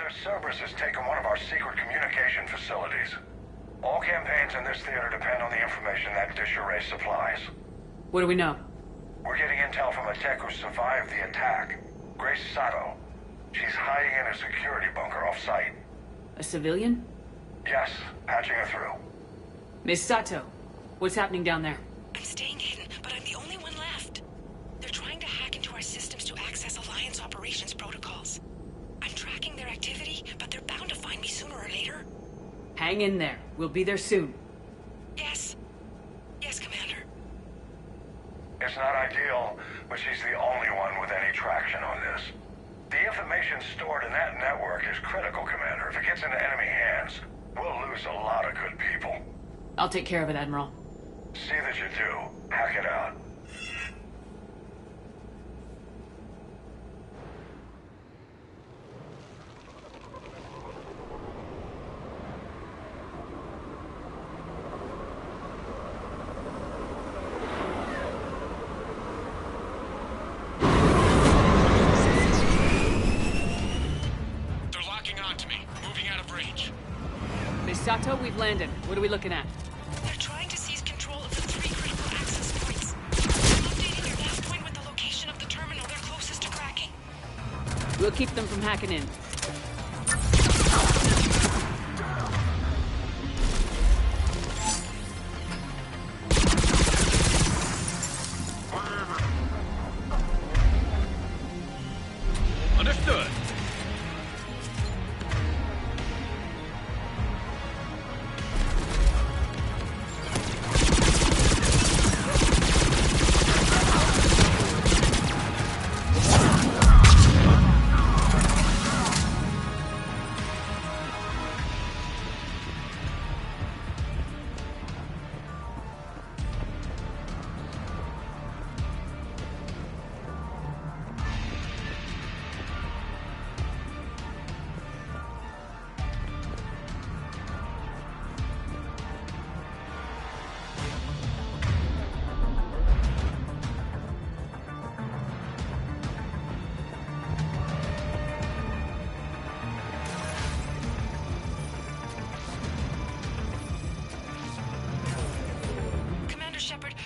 Commander, Cerberus has taken one of our secret communication facilities. All campaigns in this theater depend on the information that dish array supplies. What do we know? We're getting intel from a tech who survived the attack. Grace Sato. She's hiding in a security bunker off-site. A civilian? Yes, patching her through. Miss Sato, what's happening down there? I'm staying hidden, but I'm the only one left. They're trying to hack into our systems to access Alliance operations protocols. I'm tracking their activity, but they're bound to find me sooner or later. Hang in there. We'll be there soon. Yes. Yes, Commander. It's not ideal, but she's the only one with any traction on this. The information stored in that network is critical, Commander. If it gets into enemy hands, we'll lose a lot of good people. I'll take care of it, Admiral. See that you do. Hack it out. Sato, we've landed. What are we looking at? They're trying to seize control of the 3 critical access points. I'm updating your nav point with the location of the terminal they're closest to cracking. We'll keep them from hacking in. Understood.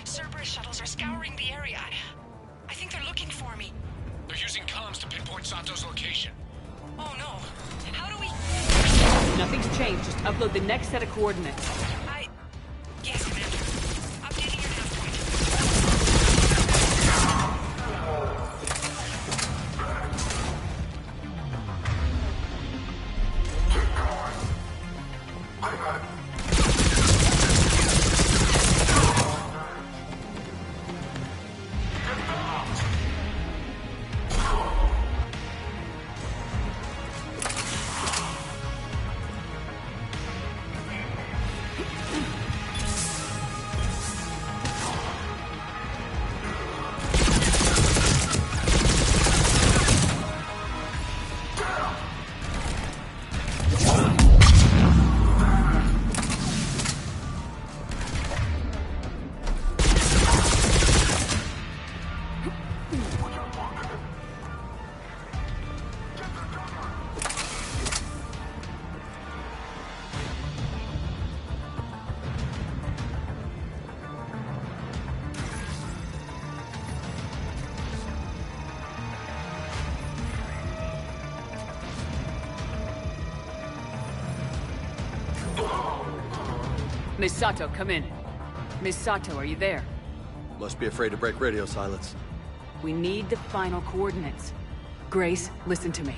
Cerberus shuttles are scouring the area. I think they're looking for me. They're using comms to pinpoint Sato's location. Oh no. How do we... Nothing's changed. Just upload the next set of coordinates. Yes, Commander. Updating your nav point. Miss Sato, come in. Miss Sato, are you there? Must be afraid to break radio silence. We need the final coordinates. Grace, listen to me.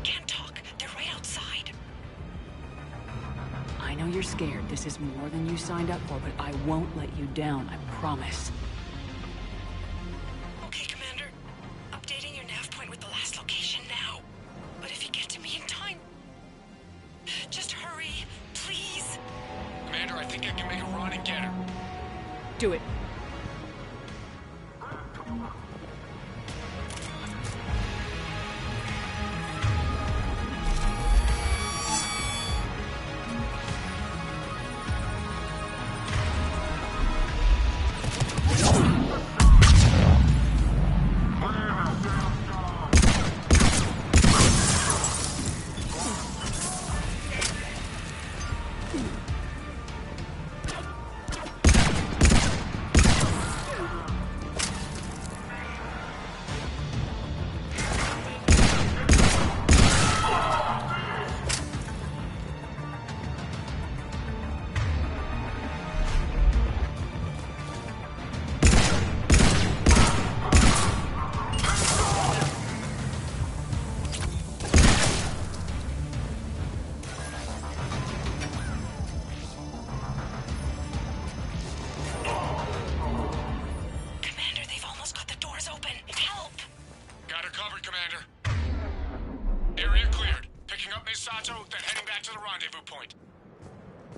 Can't talk. They're right outside. I know you're scared. This is more than you signed up for, but I won't let you down, I promise. Okay, Commander. Updating your nav point with the last location now. But if you get to me in time... just hurry, please. Commander, I think I can make a run and get her. Do it.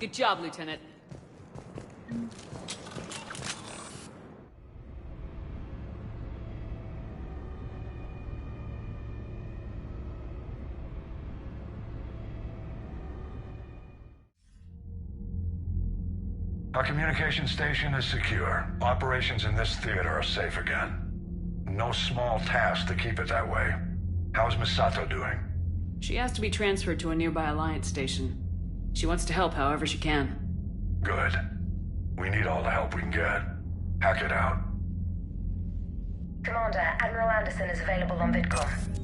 Good job, Lieutenant. Our communication station is secure. Operations in this theater are safe again. No small task to keep it that way. How's Misato doing? She has to be transferred to a nearby Alliance station. She wants to help however she can. Good. We need all the help we can get. Hack it out. Commander, Admiral Anderson is available on VidCom.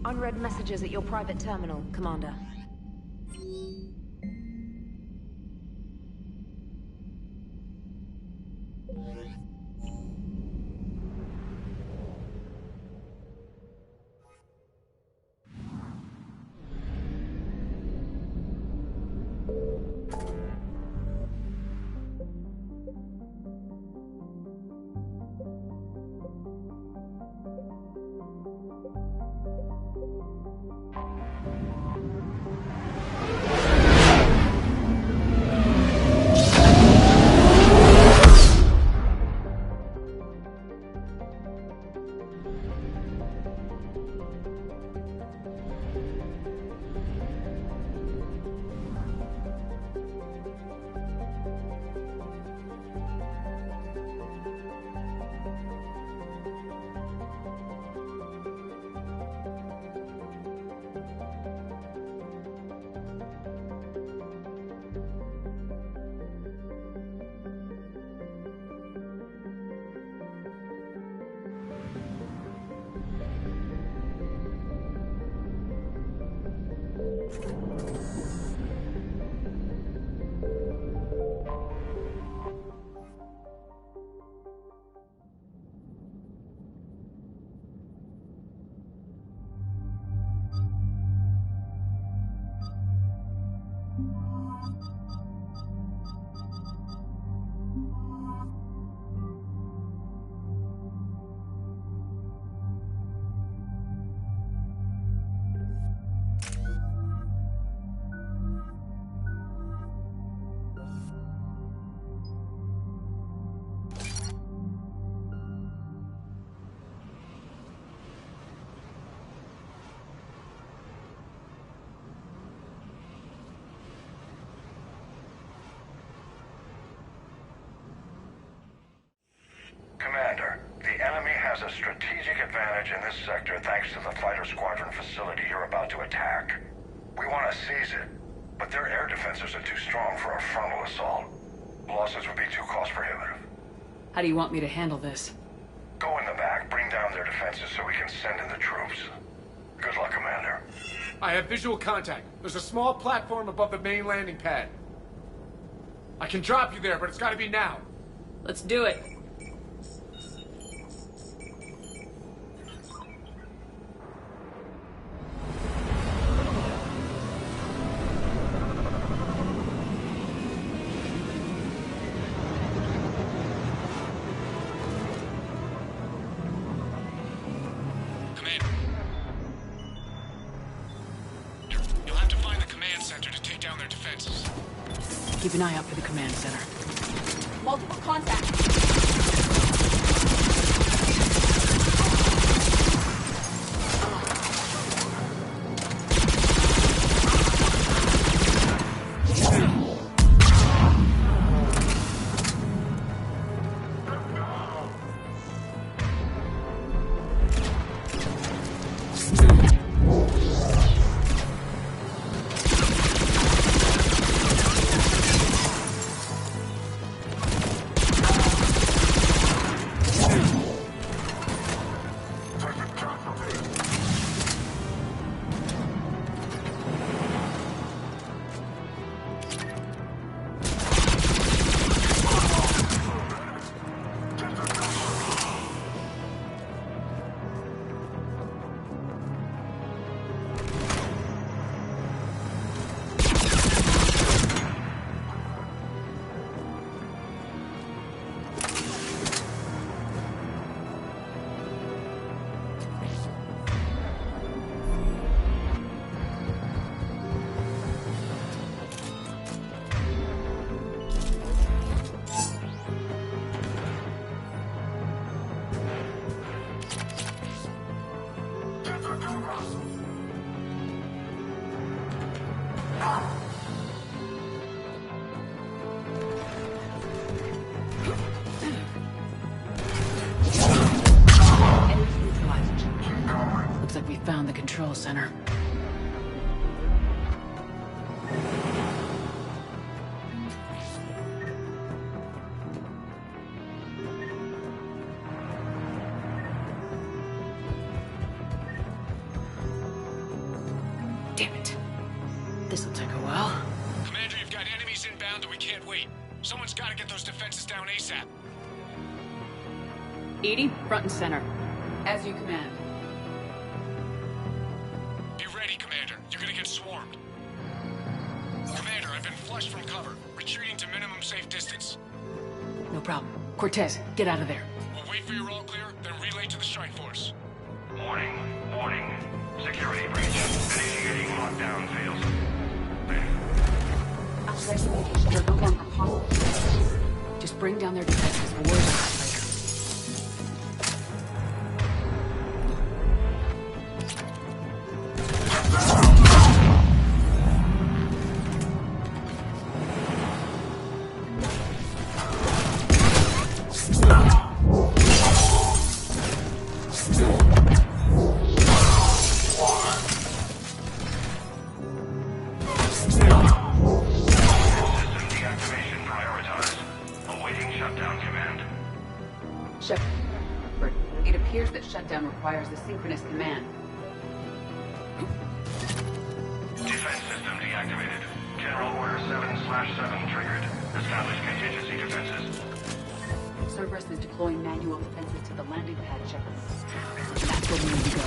Unread messages at your private terminal, Commander. Commander, the enemy has a strategic advantage in this sector thanks to the fighter squadron facility you're about to attack. We want to seize it, but their air defenses are too strong for a frontal assault. Losses would be too cost prohibitive. How do you want me to handle this? Go in the back, bring down their defenses so we can send in the troops. Good luck, Commander. I have visual contact. There's a small platform above the main landing pad. I can drop you there, but it's gotta be now. Let's do it. Keep an eye out for the command center. Multiple contacts. control center. Damn it. This'll take a while. Commander, you've got enemies inbound and we can't wait. Someone's gotta get those defenses down ASAP. EDI, front and center. As you command. Be ready, Commander. You're gonna get swarmed. Commander, I've been flushed from cover. Retreating to minimum safe distance. No problem. Cortez, get out of there. We'll wait for your all clear, then relay to the strike force. Warning. Warning. Security breach. Initiating lockdown fails. Investigations are no longer possible. Just bring down their defenses. We'll worry about it later. It appears that shutdown requires a synchronous command. Defense system deactivated. General Order 7/7 triggered. Establish contingency defenses. Cerberus is deploying manual defenses to the landing pad, Shepard. That's where we need to go.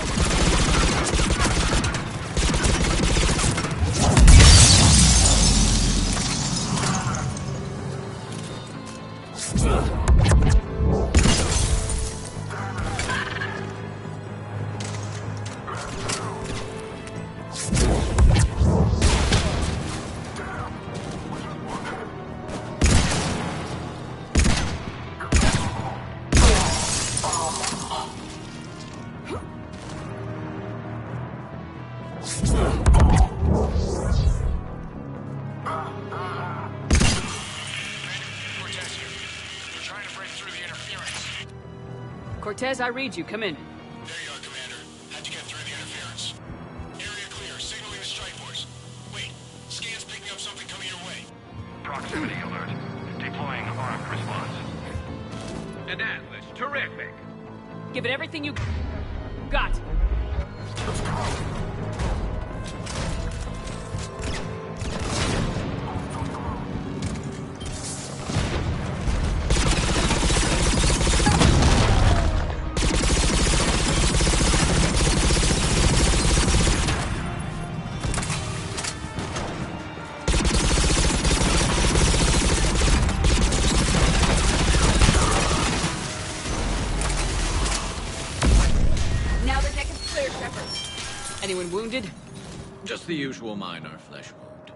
Cortez, I read you. Come in. There you are, Commander. How'd you get through the interference? Area clear. Signaling the strike force. Wait. Scan's picking up something coming your way. Proximity alert. Deploying armed response. An Atlas. Terrific. Give it everything you got. Anyone wounded? Just the usual minor flesh wound.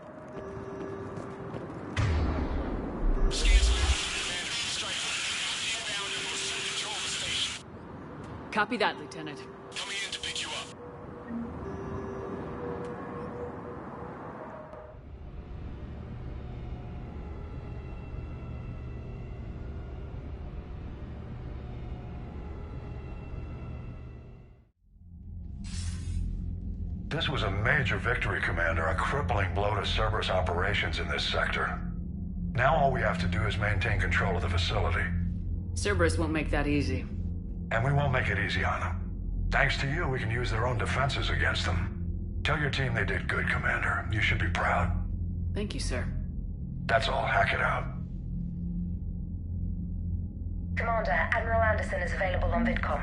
Copy that, Lieutenant. Coming in to pick you up. This was a major victory, Commander. A crippling blow to Cerberus operations in this sector. Now all we have to do is maintain control of the facility. Cerberus won't make that easy. And we won't make it easy on them. Thanks to you, we can use their own defenses against them. Tell your team they did good, Commander. You should be proud. Thank you, sir. That's all. Hack it out. Commander, Admiral Anderson is available on VidCom.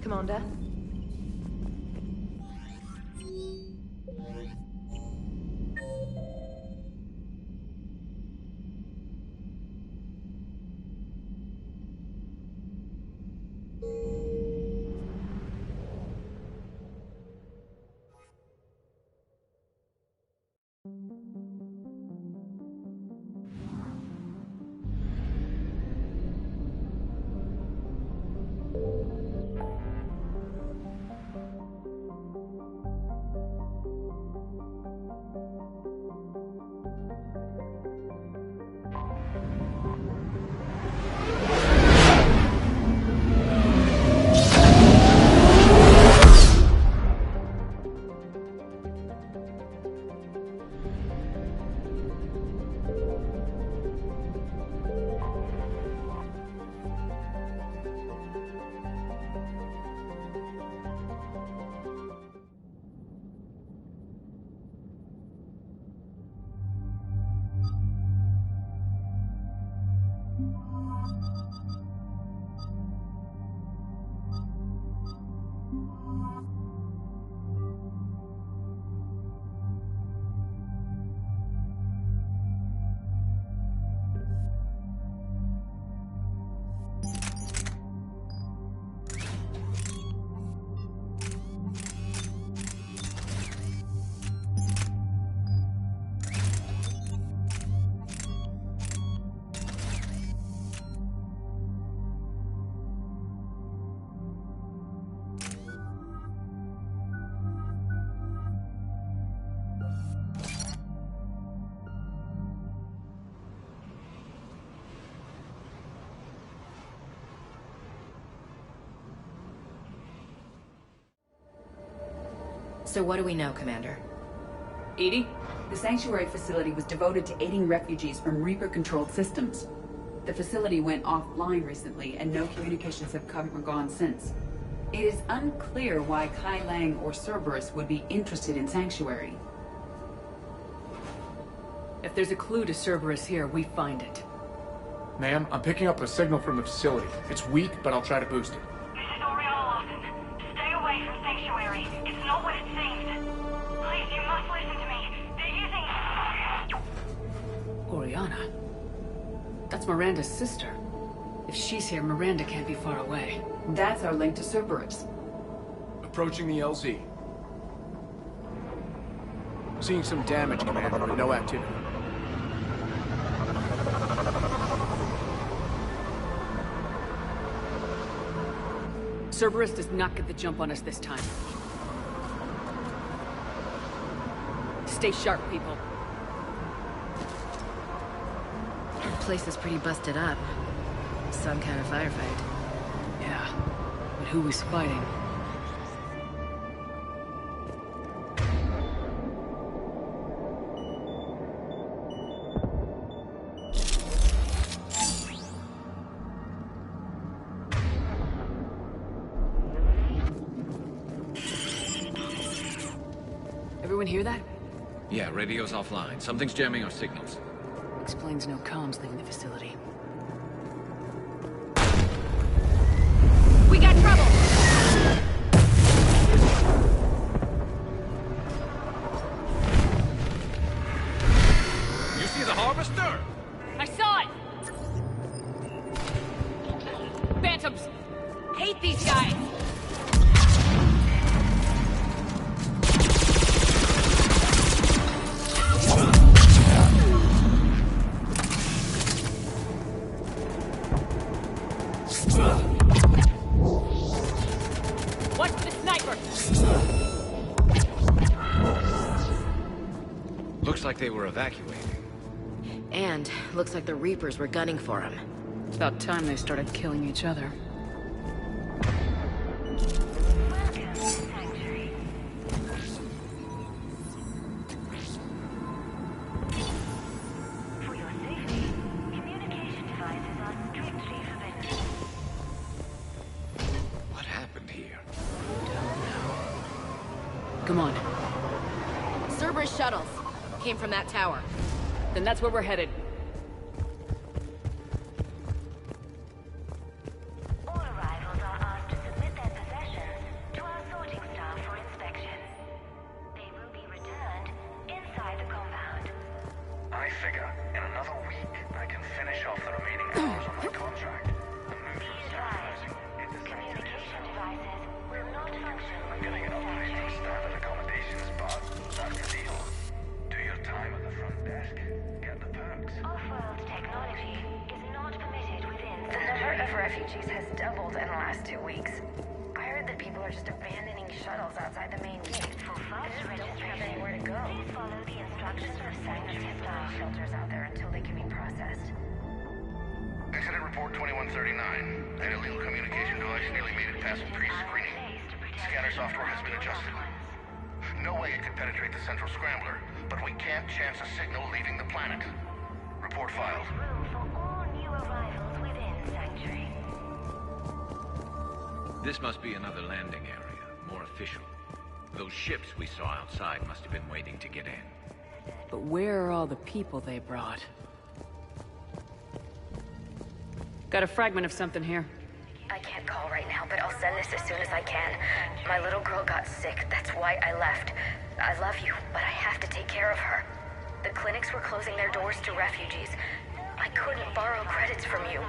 Commander? So what do we know, Commander? Edie, the Sanctuary facility was devoted to aiding refugees from Reaper-controlled systems. The facility went offline recently, and no communications have come or gone since. It is unclear why Kai Lang or Cerberus would be interested in Sanctuary. If there's a clue to Cerberus here, we find it. Ma'am, I'm picking up a signal from the facility. It's weak, but I'll try to boost it. This is Oriana Lawson. Stay away from Sanctuary. It's not what it seems. Please, you must listen to me. They're using... Oriana? That's Miranda's sister. If she's here, Miranda can't be far away. That's our link to Cerberus. Approaching the LZ. Seeing some damage, Commander, but no activity. Cerberus does not get the jump on us this time. Stay sharp, people. The place is pretty busted up. Some kind of firefight. Yeah, but who was fighting? Everyone hear that? Yeah, radio's offline. Something's jamming our signals. Explains no comms leaving the facility. We got trouble! You see the harvester? I saw it! Phantoms! Hate these guys! Watch the sniper! Looks like they were evacuating. And looks like the Reapers were gunning for him. It's about time they started killing each other. What happened here? Come on. Cerberus shuttles came from that tower. Then that's where we're headed. All arrivals are asked to submit their possessions to our sorting staff for inspection. They will be returned inside the compound. I figure in another week I can finish off the remaining hours on my contract and move some standardizing into Communication devices will not function. I'm getting an upgrade from standard accommodations, but that's the deal. Do your time at the front desk. Get the perks. Off-world technology is not permitted within The number of refugees has doubled in the last 2 weeks. I heard that people are just abandoning shuttles outside the main gate. For fast They don't have registration, anywhere to go. please follow the instructions of Sanctuary staff. Shelters out there until they can be processed. Incident report 2139. An illegal communication device nearly made it past pre-screening. Scanner software has been adjusted. No way it could penetrate the central scrambler, but we can't chance a signal leaving the planet. Report filed. Room for all new arrivals within Sanctuary. This must be another landing area, more official. Those ships we saw outside must have been waiting to get in. But where are all the people they brought? Got a fragment of something here. I can't call right now, but I'll send this as soon as I can. My little girl got sick, that's why I left. I love you, but I have to take care of her. The clinics were closing their doors to refugees. I couldn't borrow credits from you.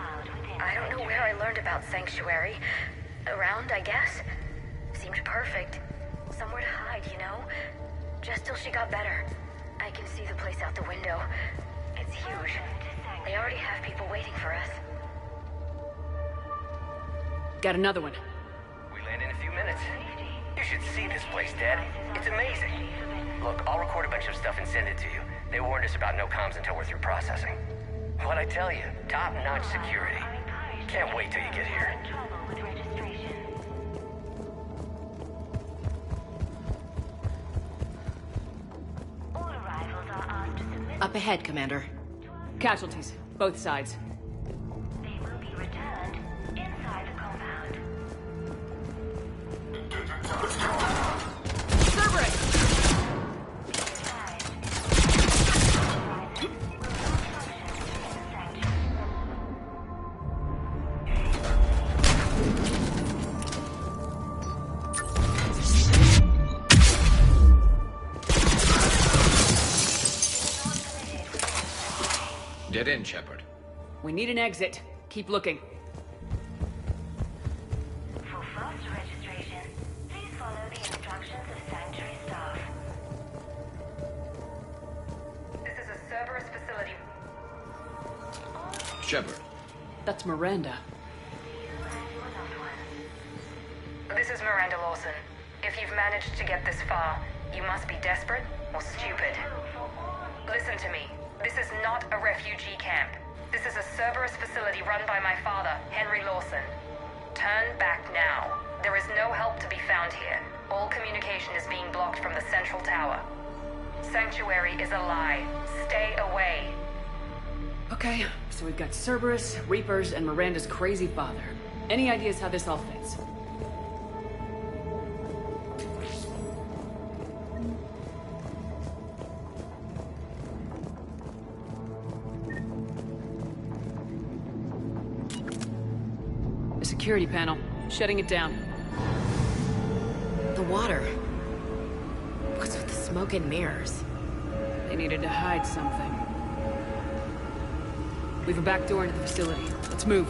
I don't know where I learned about Sanctuary. Around, I guess. Seemed perfect. Somewhere to hide, you know? Just till she got better. I can see the place out the window. It's huge. They already have people waiting for us. Got another one. We land in a few minutes. You should see this place, Dad. It's amazing. Look, I'll record a bunch of stuff and send it to you. They warned us about no comms until we're through processing. What'd I tell you? Top-notch security. Can't wait till you get here. Up ahead, Commander. Casualties, both sides. They will be returned inside the compound. Cerberus! Dead end, Shepard. We need an exit. Keep looking. For fast registration, please follow the instructions of Sanctuary staff. This is a Cerberus facility. Shepard. That's Miranda. This is Miranda Lawson. If you've managed to get this far, you must be desperate or stupid. Listen to me. This is not a refugee camp. This is a Cerberus facility run by my father, Henry Lawson. Turn back now. There is no help to be found here. All communication is being blocked from the central tower. Sanctuary is a lie. Stay away. Okay, so we've got Cerberus, Reapers, and Miranda's crazy father. Any ideas how this all fits? Security panel. Shutting it down. The water. What's with the smoke and mirrors? They needed to hide something. We've a back door into the facility. Let's move.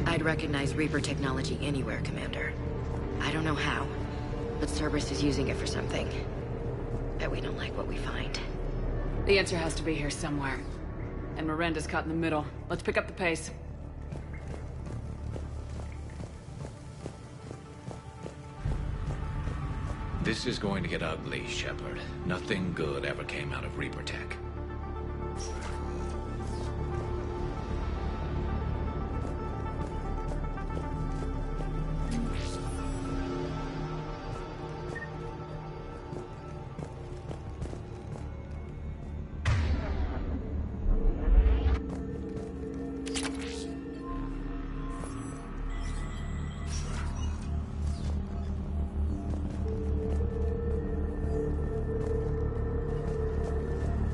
I'd recognize Reaper technology anywhere, Commander. I don't know how, but Cerberus is using it for something. Bet we don't like what we find. The answer has to be here somewhere. And Miranda's caught in the middle. Let's pick up the pace. This is going to get ugly, Shepard. Nothing good ever came out of Reaper Tech.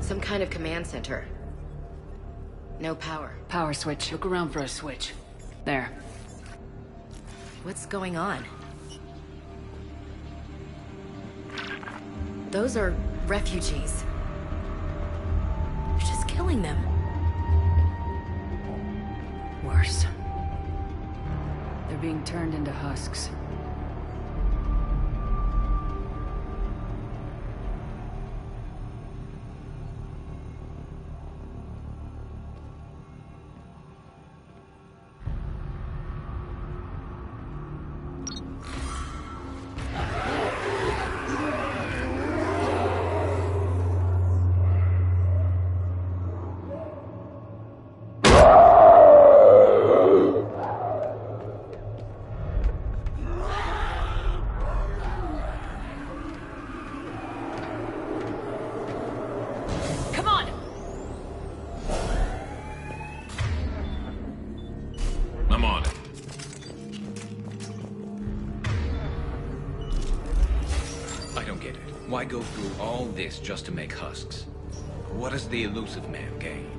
Some kind of command center. No power. Power switch. Look around for a switch. There. What's going on? Those are refugees. They're just killing them. Worse. They're being turned into husks. don't get it. Why go through all this just to make husks? What does the elusive man gain?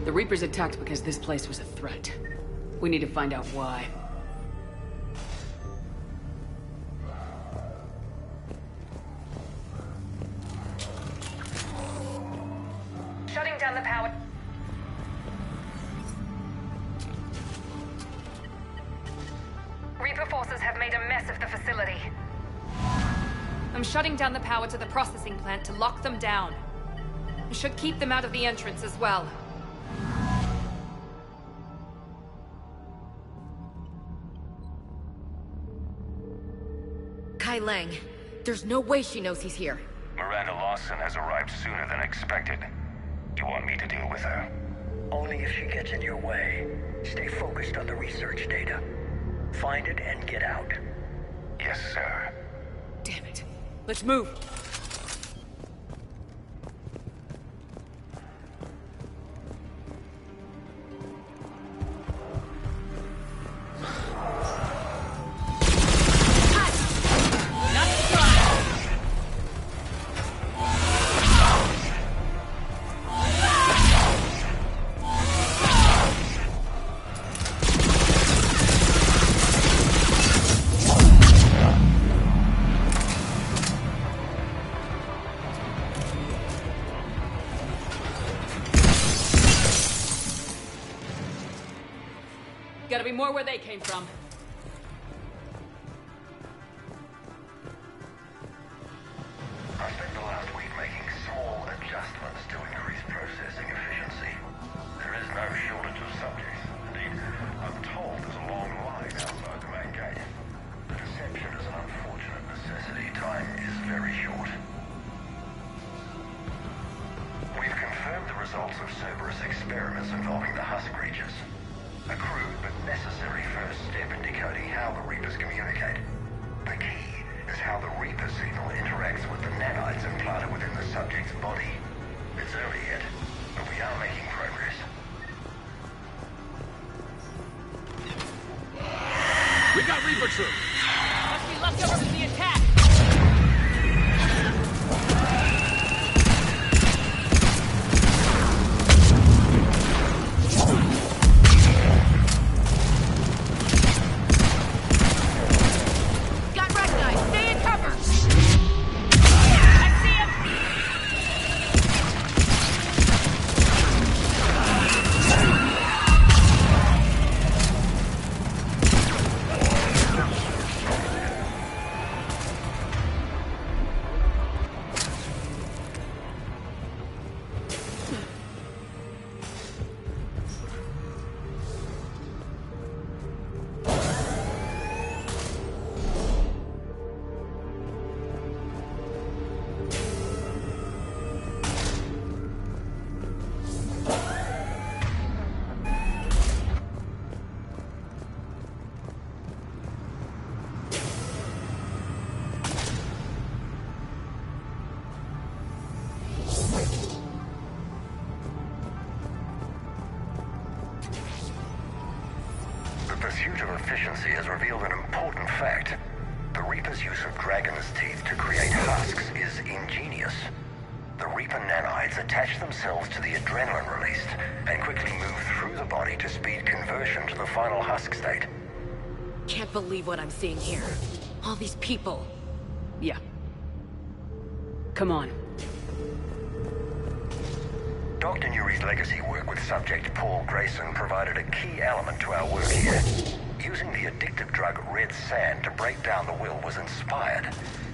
The Reapers attacked because this place was a threat. We need to find out why. Shutting down the power. Reaper forces have made a mess of the facility. I'm shutting down the power to the processing plant to lock them down. I should keep them out of the entrance as well. Kai Lang, there's no way she knows he's here. Miranda Lawson has arrived sooner than expected. You want me to deal with her? Only if she gets in your way. Stay focused on the research data. Find it and get out. Yes, sir. Damn it. Let's move. Gotta be more where they came from. I spent the last week making small adjustments to increase processing efficiency. There is no shortage of subjects. Indeed, I'm told there's a long line outside the main gate. The deception is an unfortunate necessity. Time is very short. We've confirmed the results of Cerberus experiments involving the husk creatures. A crude but necessary first step in decoding how the Reapers communicate. The key is how the Reaper signal interacts with the nanites implanted within the subject's body. It's early yet, but we are making progress. We got Reaper troops! Must be left over from the attack! Pursuit of efficiency has revealed an important fact. The Reaper's use of dragon's teeth to create husks is ingenious. The Reaper nanites attach themselves to the adrenaline released and quickly move through the body to speed conversion to the final husk state. Can't believe what I'm seeing here. All these people. Yeah. Come on. Dr. Nuri's legacy work with subject Paul Grayson provided a key element to our work here. Using the addictive drug red sand to break down the will was inspired,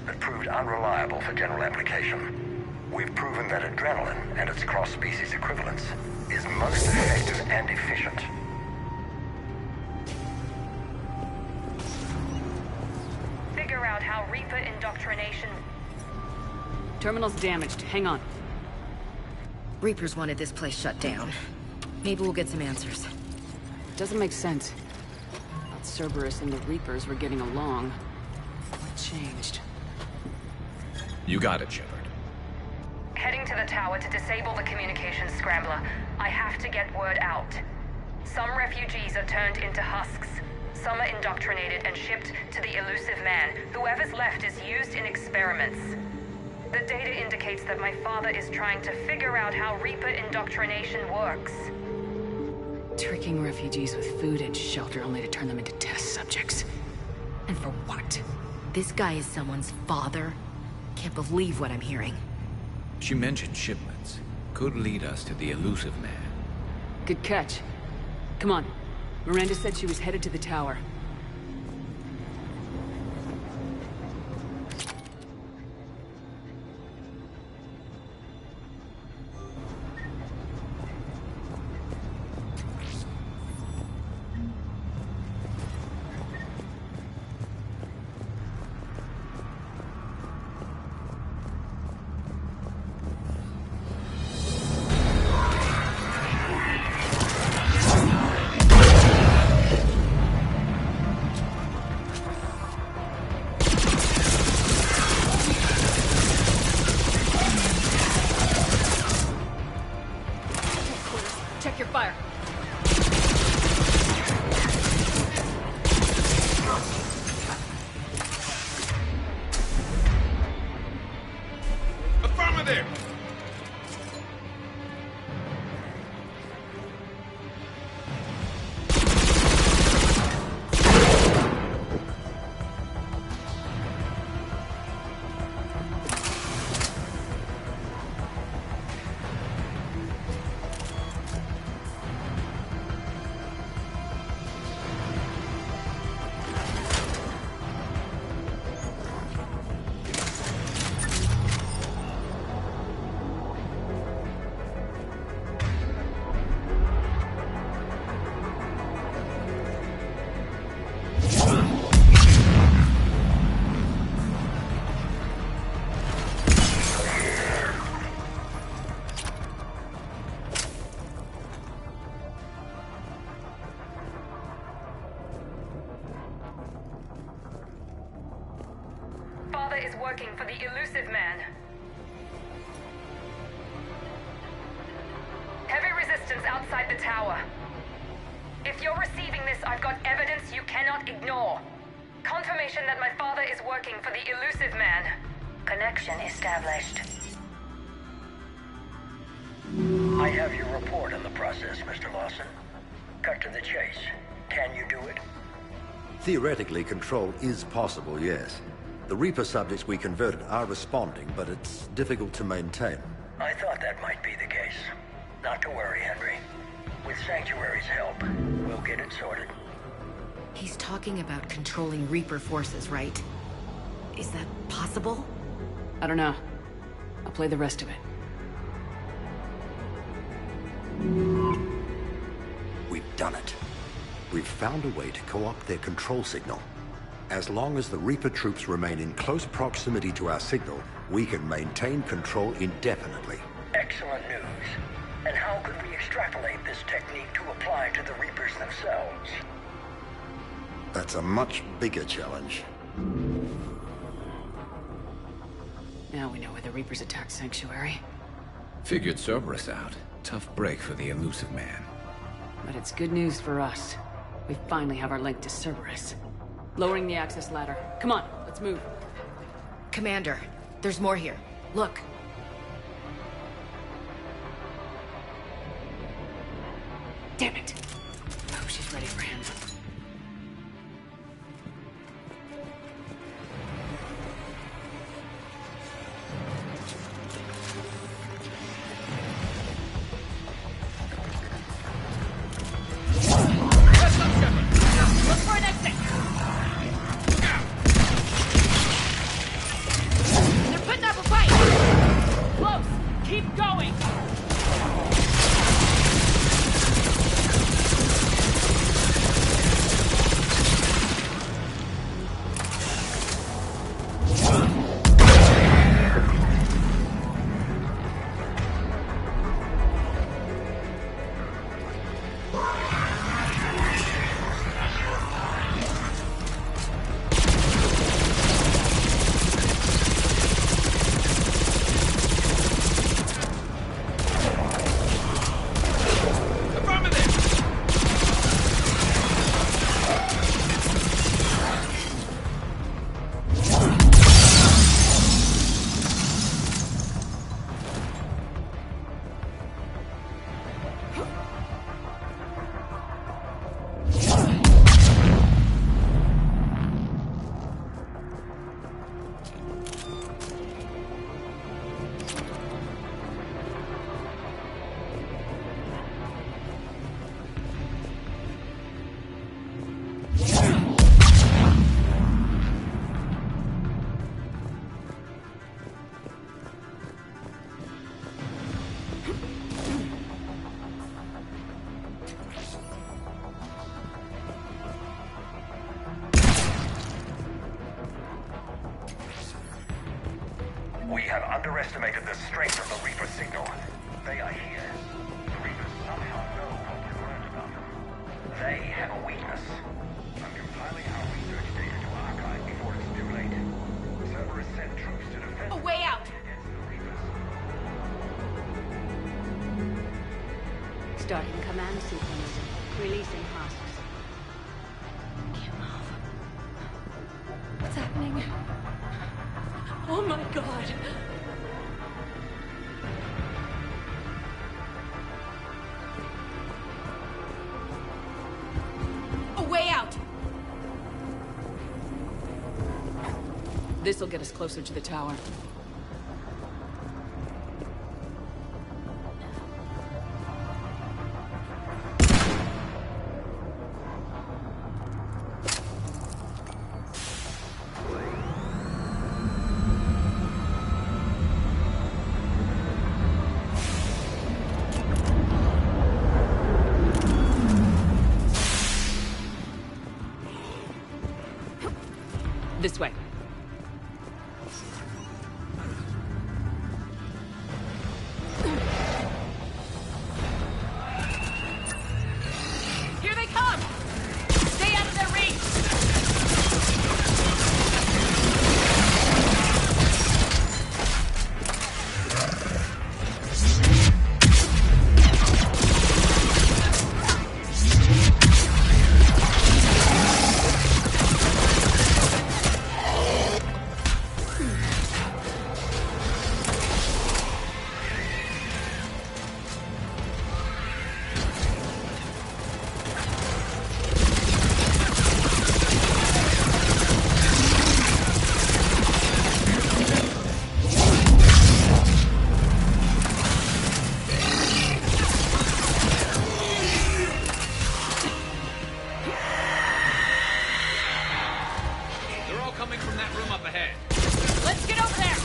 but proved unreliable for general application. We've proven that adrenaline and its cross-species equivalents is most effective and efficient. Figure out how Reaper indoctrination... Terminal's damaged. Hang on. Reapers wanted this place shut down. Maybe we'll get some answers. Doesn't make sense. Thought Cerberus and the Reapers were getting along. What changed? You got it, Shepard. Heading to the tower to disable the communications scrambler. I have to get word out. Some refugees are turned into husks. Some are indoctrinated and shipped to the elusive man. Whoever's left is used in experiments. The data indicates that my father is trying to figure out how Reaper indoctrination works. Tricking refugees with food and shelter only to turn them into test subjects. And for what? This guy is someone's father? Can't believe what I'm hearing. She mentioned shipments. Could lead us to the elusive man. Good catch. Come on. Miranda said she was headed to the tower. Check your fire. Affirmative! Father is working for the elusive man. Heavy resistance outside the tower. If you're receiving this, I've got evidence you cannot ignore. Confirmation that my father is working for the elusive man. Connection established. I have your report on the process, Mr. Lawson. Cut to the chase. Can you do it? Theoretically, control is possible, yes. The Reaper subjects we converted are responding, but it's difficult to maintain. I thought that might be the case. Not to worry, Henry. With Sanctuary's help, we'll get it sorted. He's talking about controlling Reaper forces, right? Is that possible? I don't know. I'll play the rest of it. We've done it. We've found a way to co-opt their control signal. As long as the Reaper troops remain in close proximity to our signal, we can maintain control indefinitely. Excellent news. And how could we extrapolate this technique to apply to the Reapers themselves? That's a much bigger challenge. Now we know where the Reapers attacked Sanctuary. Figured Cerberus out. Tough break for the elusive man. But it's good news for us. We finally have our link to Cerberus. Lowering the access ladder. Come on, let's move. Commander, there's more here. Look. Damn it. Oh, she's ready for him. Look for an exit! They're putting up a fight! Close! Keep going! We have underestimated the strength of the Reaper signal. They are here. The Reapers somehow know what we've learned about them. They have a weakness. I'm compiling our research data to archive before it's too late. Cerberus sent troops to defend... A way out! Starting command sequence. Releasing hostiles. What's happening? Oh my god! A way out! This'll get us closer to the tower. This way. Here they come! Stay out of their reach! Let's get over there!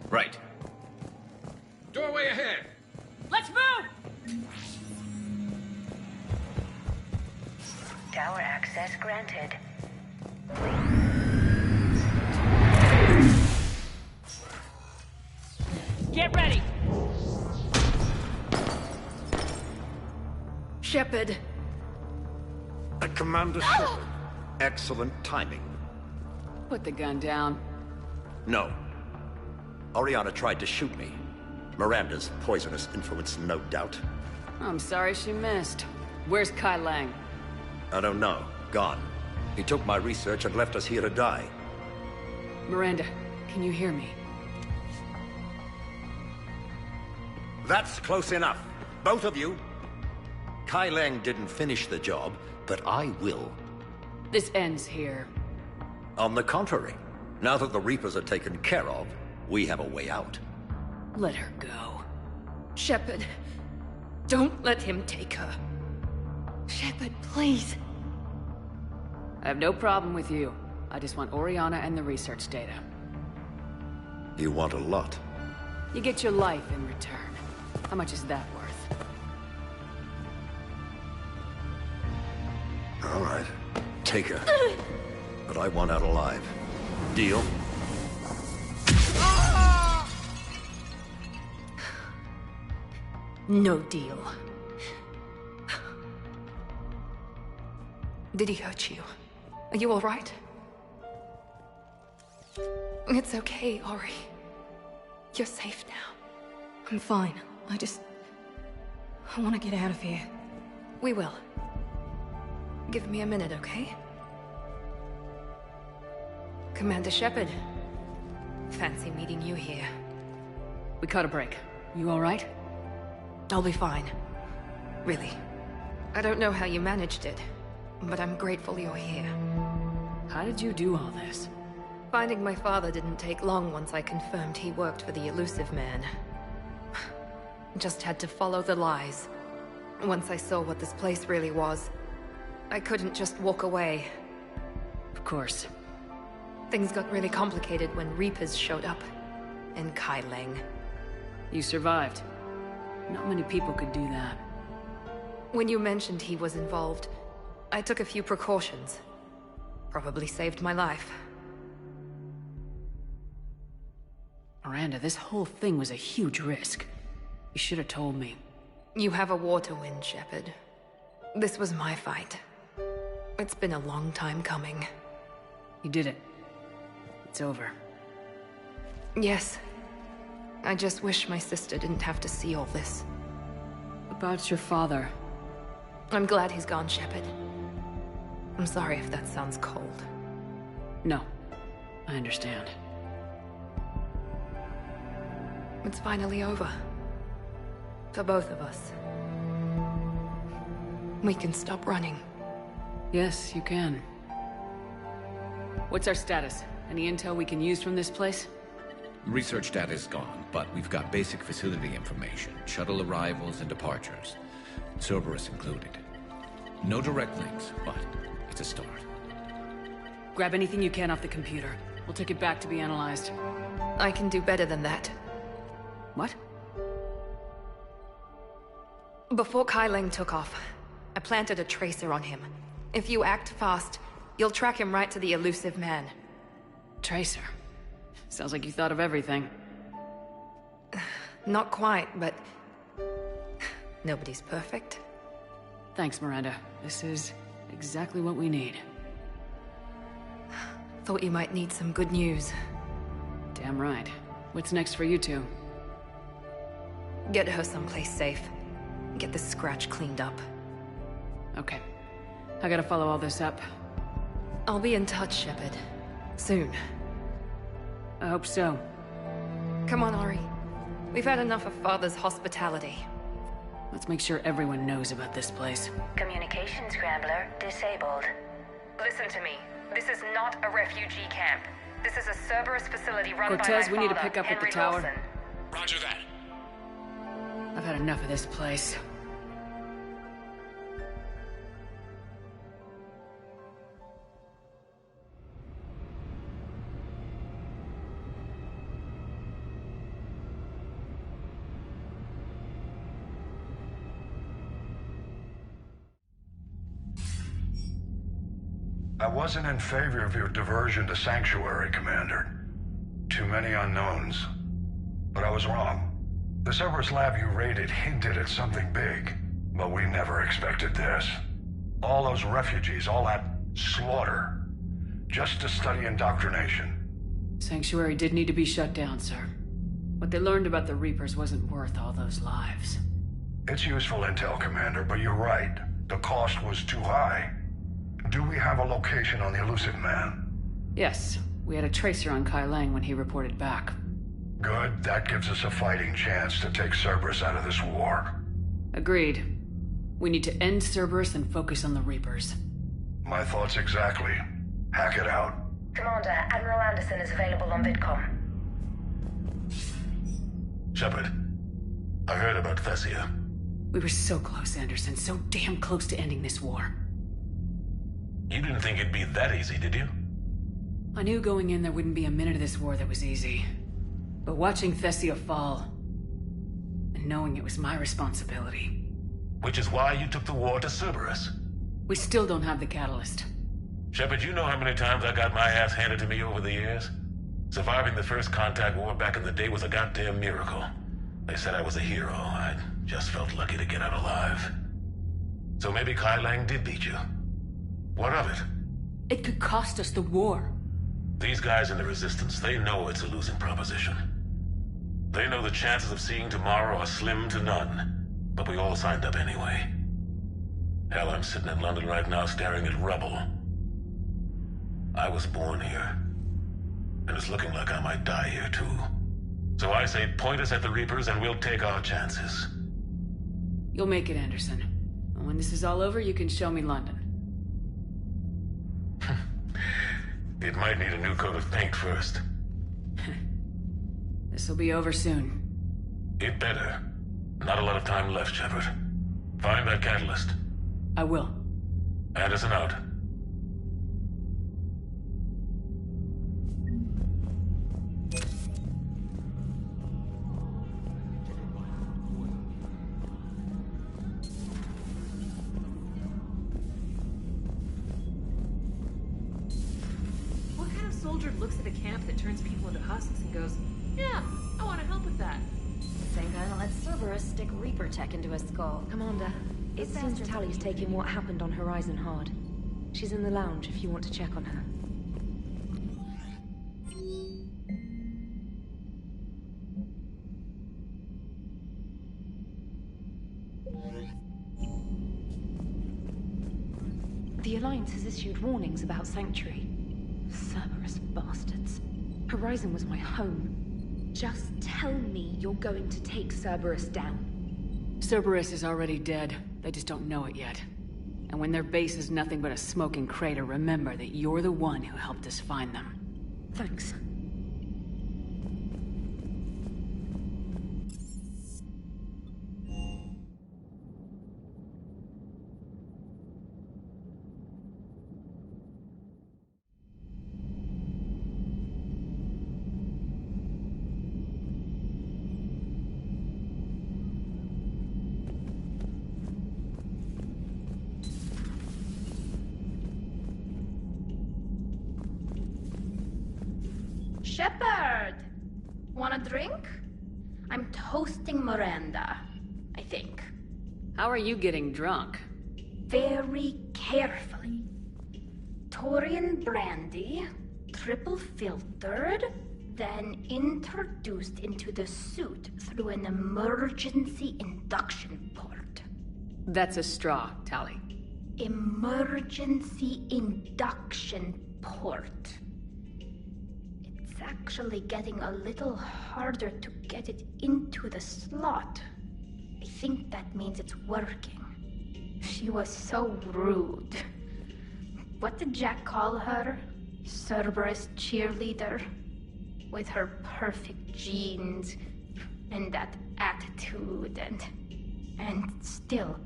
Right. Doorway ahead! Let's move! Tower access granted. Get ready! Shepard. Commander Shepard. Excellent timing. Put the gun down. No. Oriana tried to shoot me. Miranda's poisonous influence, no doubt. I'm sorry she missed. Where's Kai Lang? I don't know. Gone. He took my research and left us here to die. Miranda, can you hear me? That's close enough. Both of you. Kai Lang didn't finish the job, but I will. This ends here. On the contrary, now that the Reapers are taken care of, we have a way out. Let her go. Shepard, don't let him take her. Shepard, please. I have no problem with you. I just want Oriana and the research data. You want a lot. You get your life in return. How much is that worth? All right. Take her. But I want out alive. Deal? No deal. Did he hurt you? Are you all right? It's okay, Ori. You're safe now. I'm fine. I want to get out of here. We will. Give me a minute, okay? Commander Shepard. Fancy meeting you here. We caught a break. You alright? I'll be fine. Really. I don't know how you managed it, but I'm grateful you're here. How did you do all this? Finding my father didn't take long once I confirmed he worked for the Elusive Man. Just had to follow the lies. Once I saw what this place really was, I couldn't just walk away. Of course. Things got really complicated when Reapers showed up. And Kai Leng. You survived. Not many people could do that. When you mentioned he was involved, I took a few precautions. Probably saved my life. Miranda, this whole thing was a huge risk. You should have told me. You have a war to win, Shepard. This was my fight. It's been a long time coming. You did it. It's over. Yes. I just wish my sister didn't have to see all this. About your father. I'm glad he's gone, Shepard. I'm sorry if that sounds cold. No. I understand. It's finally over. For both of us. We can stop running. Yes, you can. What's our status? Any intel we can use from this place? Research data is gone, but we've got basic facility information. Shuttle arrivals and departures. Cerberus included. No direct links, but it's a start. Grab anything you can off the computer. We'll take it back to be analyzed. I can do better than that. What? Before Kai Leng took off, I planted a tracer on him. If you act fast, you'll track him right to the Elusive Man. Tracer? Sounds like you thought of everything. Not quite, but... nobody's perfect. Thanks, Miranda. This is exactly what we need. Thought you might need some good news. Damn right. What's next for you two? Get her someplace safe. Get this scratch cleaned up. Okay. I gotta follow all this up. I'll be in touch, Shepard. Soon. I hope so. Come on, Ori. We've had enough of Father's hospitality. Let's make sure everyone knows about this place. Communication scrambler disabled. Listen to me. This is not a refugee camp. This is a Cerberus facility run Cortez, by my father, we need to pick up Henry at the tower. Lawson. Roger that. I've had enough of this place. I wasn't in favor of your diversion to Sanctuary, Commander. Too many unknowns. But I was wrong. The Cerberus lab you raided hinted at something big, but we never expected this. All those refugees, all that slaughter, just to study indoctrination. Sanctuary did need to be shut down, sir. What they learned about the Reapers wasn't worth all those lives. It's useful intel, Commander, but you're right. The cost was too high. Do we have a location on the Elusive Man? Yes. We had a tracer on Kai Leng when he reported back. Good. That gives us a fighting chance to take Cerberus out of this war. Agreed. We need to end Cerberus and focus on the Reapers. My thoughts exactly. Hack it out. Commander, Admiral Anderson is available on VidCom. Shepard, I heard about Thessia. We were so close, Anderson. So damn close to ending this war. You didn't think it'd be that easy, did you? I knew going in there wouldn't be a minute of this war that was easy. But watching Thessia fall, and knowing it was my responsibility... Which is why you took the war to Cerberus. We still don't have the catalyst. Shepard, you know how many times I got my ass handed to me over the years? Surviving the first contact war back in the day was a goddamn miracle. They said I was a hero. I just felt lucky to get out alive. So maybe Kai Leng did beat you. What of it? It could cost us the war. These guys in the Resistance, they know it's a losing proposition. They know the chances of seeing tomorrow are slim to none, but we all signed up anyway. Hell, I'm sitting in London right now staring at rubble. I was born here. And it's looking like I might die here, too. So I say point us at the Reapers and we'll take our chances. You'll make it, Anderson. And when this is all over, you can show me London. It might need a new coat of paint first. This'll be over soon. It better. Not a lot of time left, Shepard. Find that catalyst. I will. Anderson out. What kind of soldier looks at a camp that turns people into husks and goes, yeah, I want to help with that? Same guy that let Cerberus stick Reaper tech into his skull. Commander, it seems Tally's taking what happened on Horizon hard. She's in the lounge if you want to check on her. The Alliance has issued warnings about Sanctuary. Cerberus bastards. Horizon was my home. Just tell me you're going to take Cerberus down. Cerberus is already dead. They just don't know it yet. And when their base is nothing but a smoking crater, remember that you're the one who helped us find them. Thanks. Shepard! Want a drink? I'm toasting Miranda, I think. How are you getting drunk? Very carefully. Taurian brandy, triple filtered, then introduced into the suit through an emergency induction port. That's a straw, Tally. Emergency induction port. It's actually getting a little harder to get it into the slot. I think that means it's working. She was so rude. What did Jack call her? Cerberus cheerleader? With her perfect genes and that attitude and still,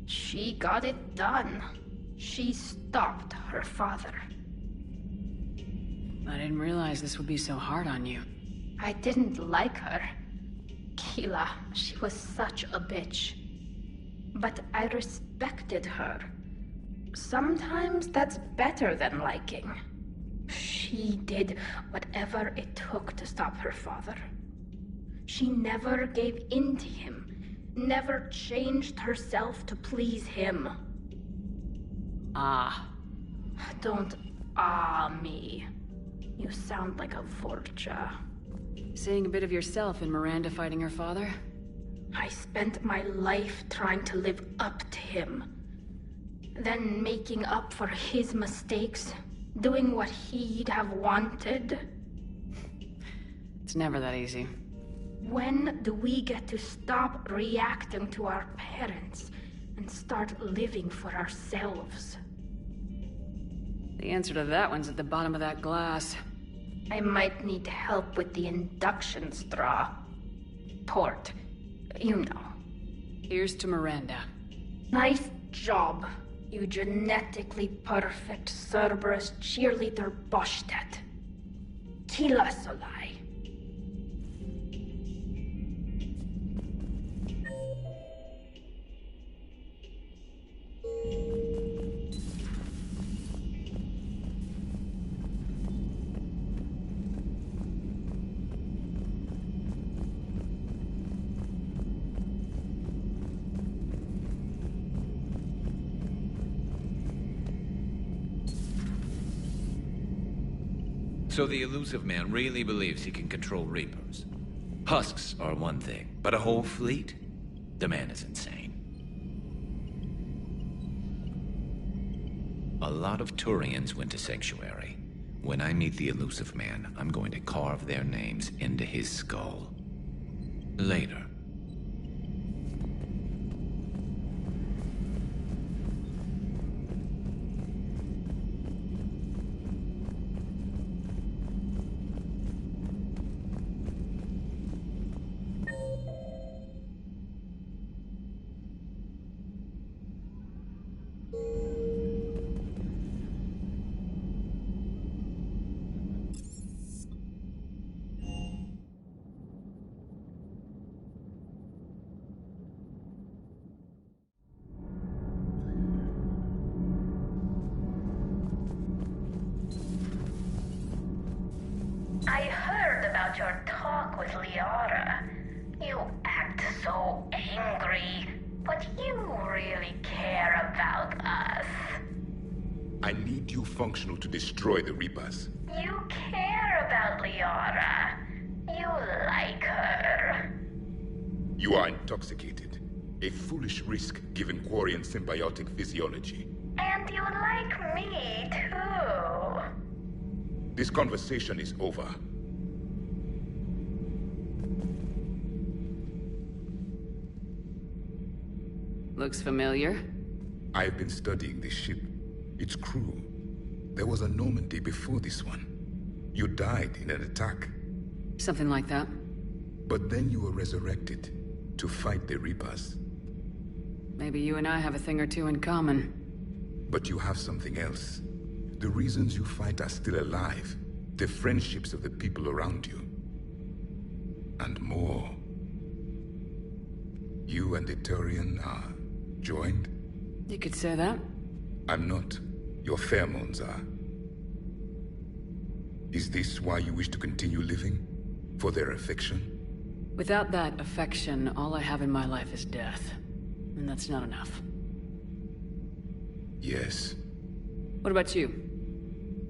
she got it done. She stopped her father. I didn't realize this would be so hard on you. I didn't like her. Keela, she was such a bitch. But I respected her. Sometimes that's better than liking. She did whatever it took to stop her father. She never gave in to him, never changed herself to please him. Ah. Don't me. You sound like a vulture. Seeing a bit of yourself in Miranda fighting her father? I spent my life trying to live up to him. Then making up for his mistakes, doing what he'd have wanted. It's never that easy. When do we get to stop reacting to our parents and start living for ourselves? The answer to that one's at the bottom of that glass. I might need help with the induction straw. Port. You know. Here's to Miranda. Nice job, you genetically perfect Cerberus cheerleader Boshtet. Kila Solai. So the elusive man really believes he can control Reapers. Husks are one thing, but a whole fleet? The man is insane. A lot of Turians went to Sanctuary. When I meet the elusive man, I'm going to carve their names into his skull. Later. I heard about your talk with Liara. You act so angry, but you really care about us. I need you functional to destroy the Reapers. You care about Liara. You like her. You are intoxicated. A foolish risk given Quarian symbiotic physiology. And you like me, too. This conversation is over. Looks familiar. I've been studying this ship. Its crew. There was a Normandy before this one. You died in an attack. Something like that. But then you were resurrected to fight the Reapers. Maybe you and I have a thing or two in common. But you have something else. The reasons you fight are still alive. The friendships of the people around you. And more. You and the Turian are joined? You could say that. I'm not. Your pheromones are. Is this why you wish to continue living? For their affection? Without that affection, all I have in my life is death. And that's not enough. Yes. What about you?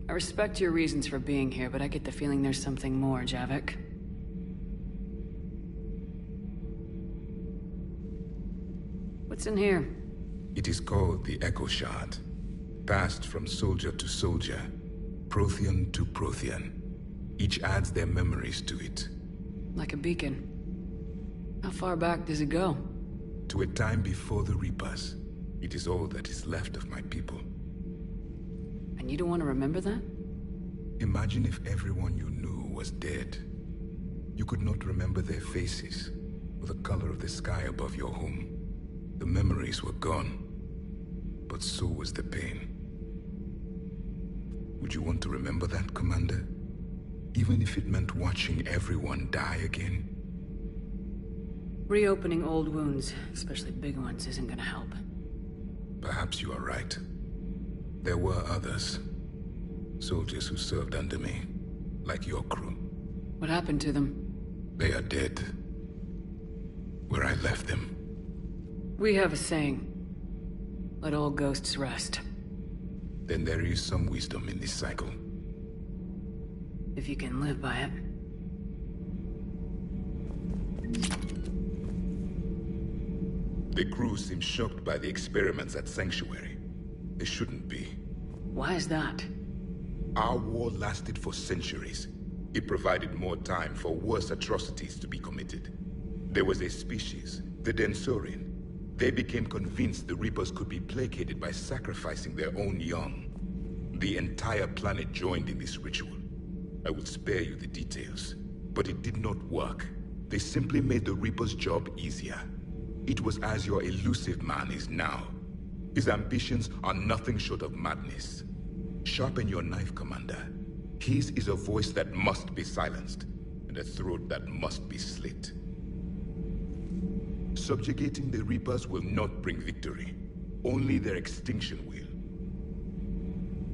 I respect your reasons for being here, but I get the feeling there's something more, Javik. What's in here? It is called the Echo Shard. Passed from soldier to soldier. Prothean to Prothean. Each adds their memories to it. Like a beacon. How far back does it go? To a time before the Reapers. It is all that is left of my people. And you don't want to remember that? Imagine if everyone you knew was dead. You could not remember their faces, or the color of the sky above your home. The memories were gone, but so was the pain. Would you want to remember that, Commander? Even if it meant watching everyone die again? Reopening old wounds, especially big ones, isn't gonna help. Perhaps you are right. There were others. Soldiers who served under me, like your crew. What happened to them? They are dead. Where I left them. We have a saying. Let all ghosts rest. Then there is some wisdom in this cycle. If you can live by it. The crew seem shocked by the experiments at Sanctuary. They shouldn't be. Why is that? Our war lasted for centuries. It provided more time for worse atrocities to be committed. There was a species, the Densorian. They became convinced the Reapers could be placated by sacrificing their own young. The entire planet joined in this ritual. I will spare you the details, but it did not work. They simply made the Reaper's job easier. It was as your elusive man is now. His ambitions are nothing short of madness. Sharpen your knife, Commander. His is a voice that must be silenced, and a throat that must be slit. Subjugating the Reapers will not bring victory. Only their extinction will.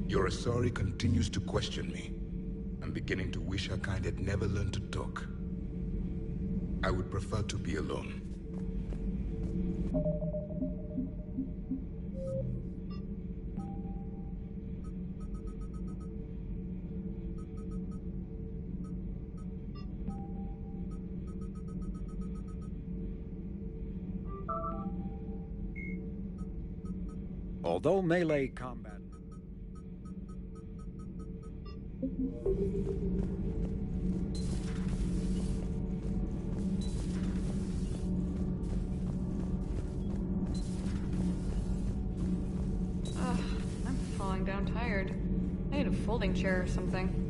Your Asari continues to question me. I'm beginning to wish her kind had never learned to talk. I would prefer to be alone. Although melee combat Ugh, I'm falling down tired. I need a folding chair or something.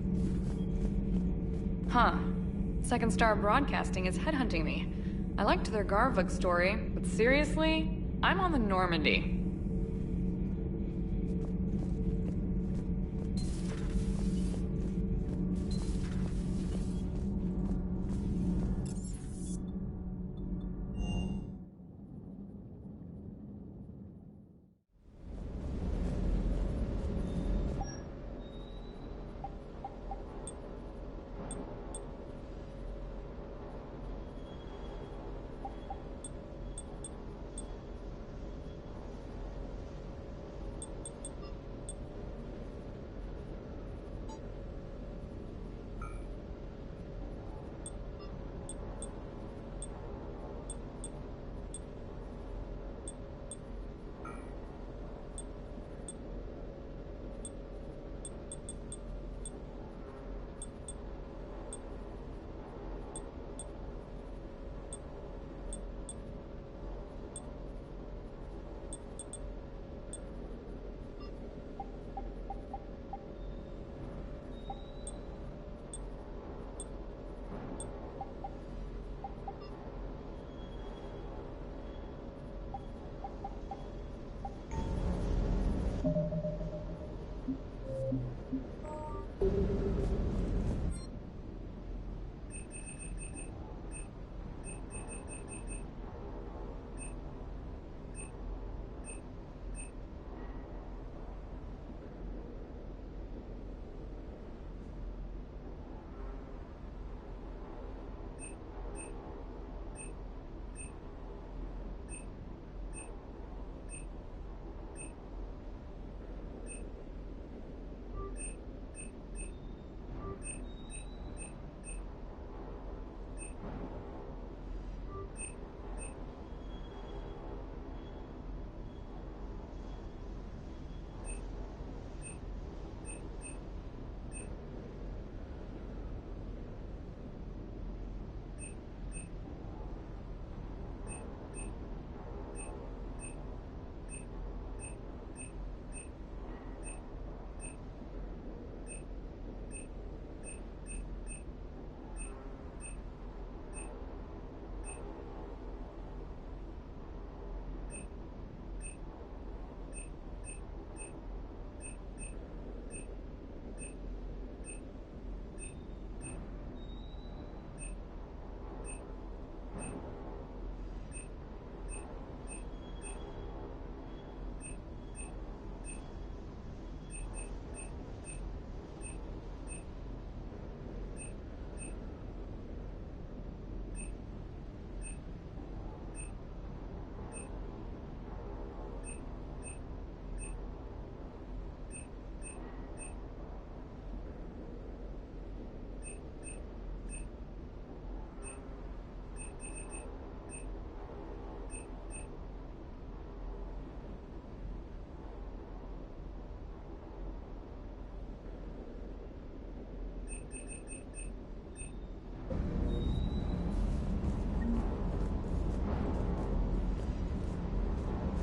Huh. Second Star Broadcasting is headhunting me. I liked their Garvug story, but seriously? I'm on the Normandy.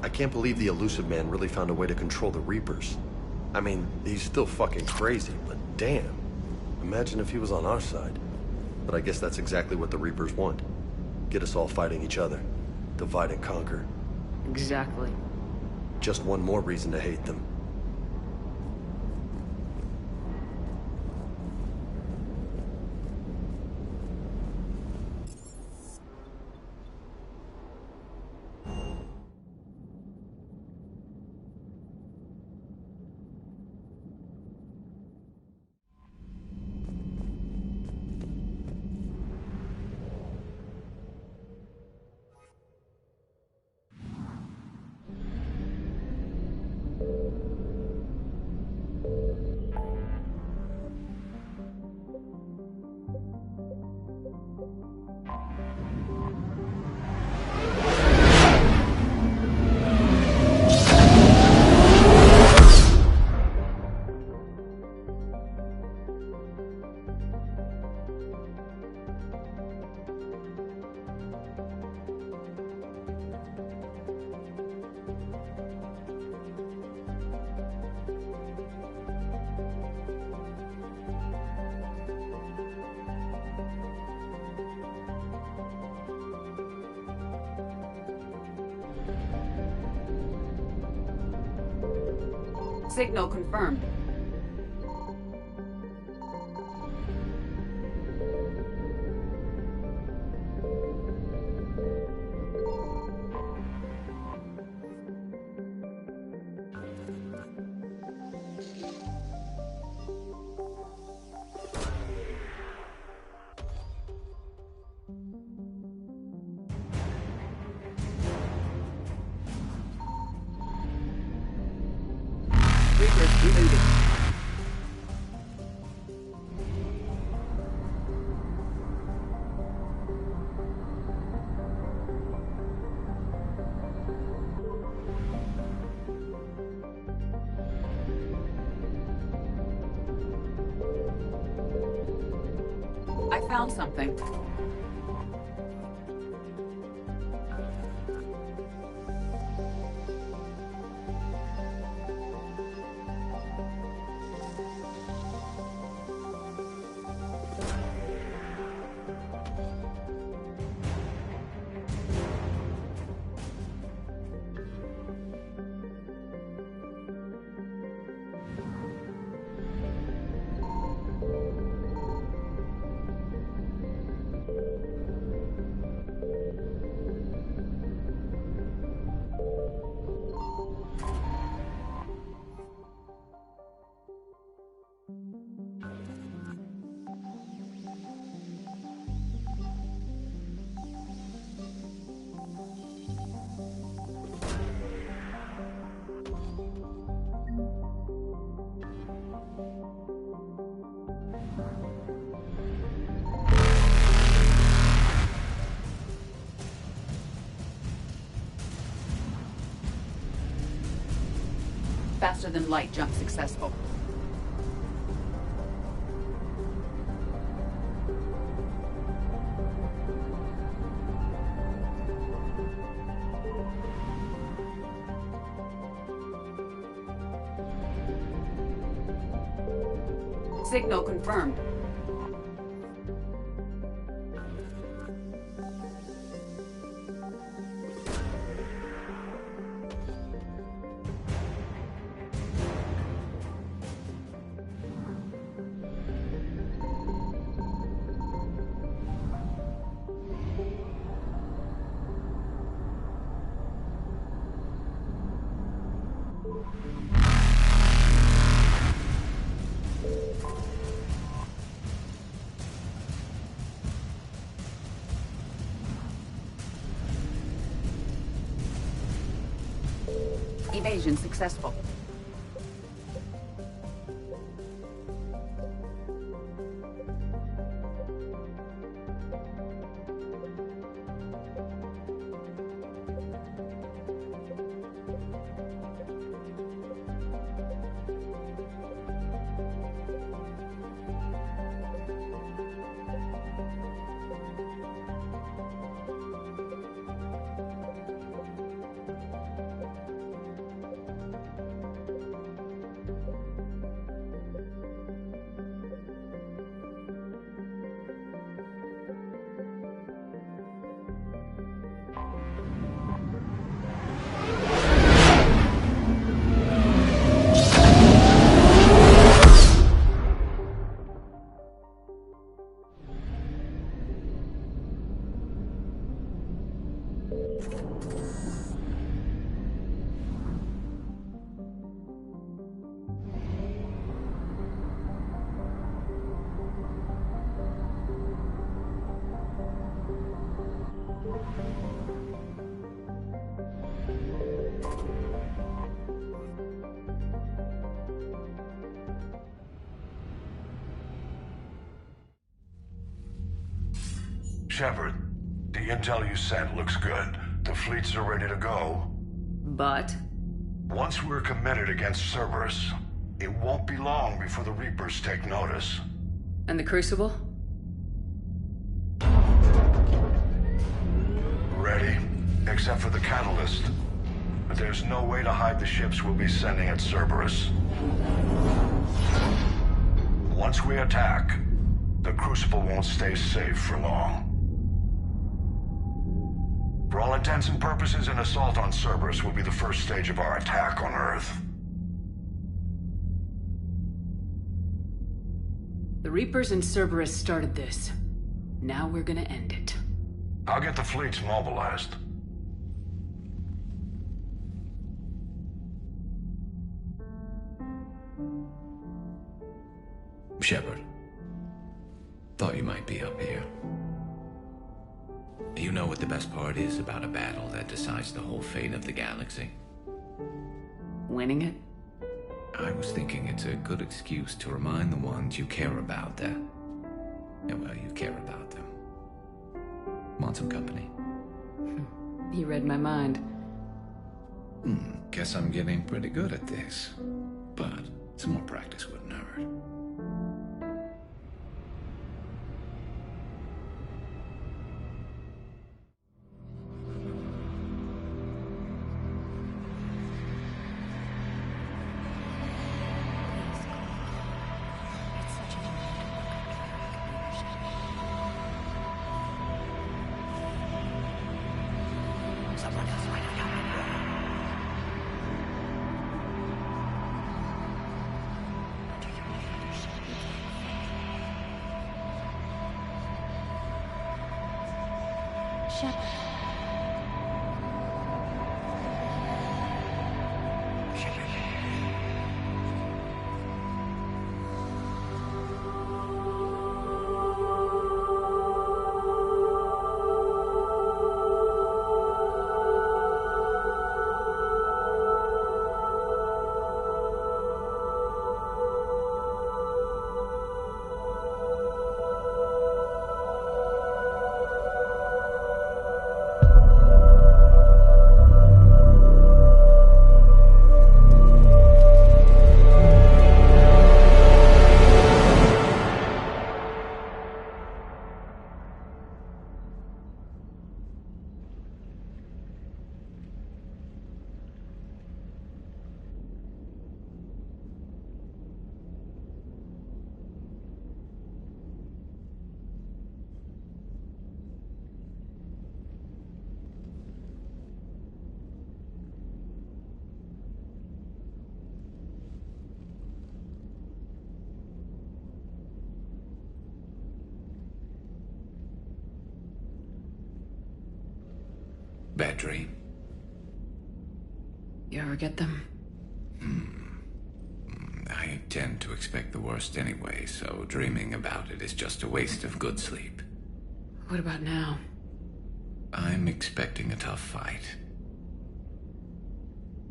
I can't believe the elusive man really found a way to control the Reapers. I mean, he's still fucking crazy, but damn. Imagine if he was on our side. But I guess that's exactly what the Reapers want. Get us all fighting each other. Divide and conquer. Exactly. Just one more reason to hate them. Signal confirmed. Reapers eluded. I found something. Faster than light jump successful. Signal confirmed. Evasion successful. Shepard, the intel you sent looks good. The fleets are ready to go. But? Once we're committed against Cerberus, it won't be long before the Reapers take notice. And the Crucible? Ready, except for the catalyst. But there's no way to hide the ships we'll be sending at Cerberus. Once we attack, the Crucible won't stay safe for long. For all intents and purposes, an assault on Cerberus will be the first stage of our attack on Earth. The Reapers and Cerberus started this. Now we're gonna end it. I'll get the fleets mobilized. Shepard. Thought you might be up here. You know what the best part is about a battle that decides the whole fate of the galaxy? Winning it? I was thinking it's a good excuse to remind the ones you care about that... Yeah, well, you care about them. Want some company? You read my mind. Guess I'm getting pretty good at this. But some more practice wouldn't hurt. Bad dream? You ever get them? I tend to expect the worst anyway, so dreaming about it is just a waste of good sleep. What about now? I'm expecting a tough fight.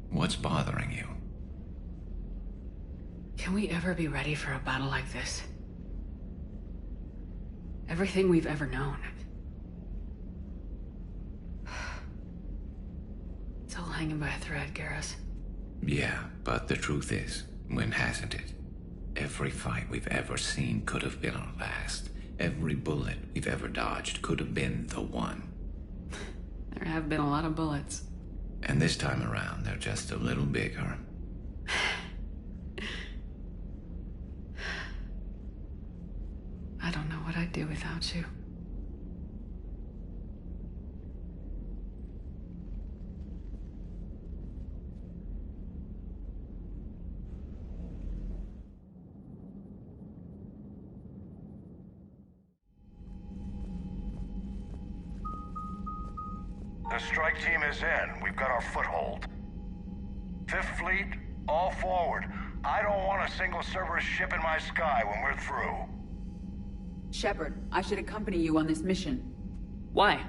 What's bothering you? Can we ever be ready for a battle like this? Everything we've ever known. It's all hanging by a thread, Garrus. Yeah, but the truth is, when hasn't it? Every fight we've ever seen could have been our last. Every bullet we've ever dodged could have been the one. There have been a lot of bullets. And this time around, they're just a little bigger. I don't know what I'd do without you. The strike team is in. We've got our foothold. Fifth Fleet, all forward. I don't want a single Cerberus ship in my sky when we're through. Shepard, I should accompany you on this mission. Why?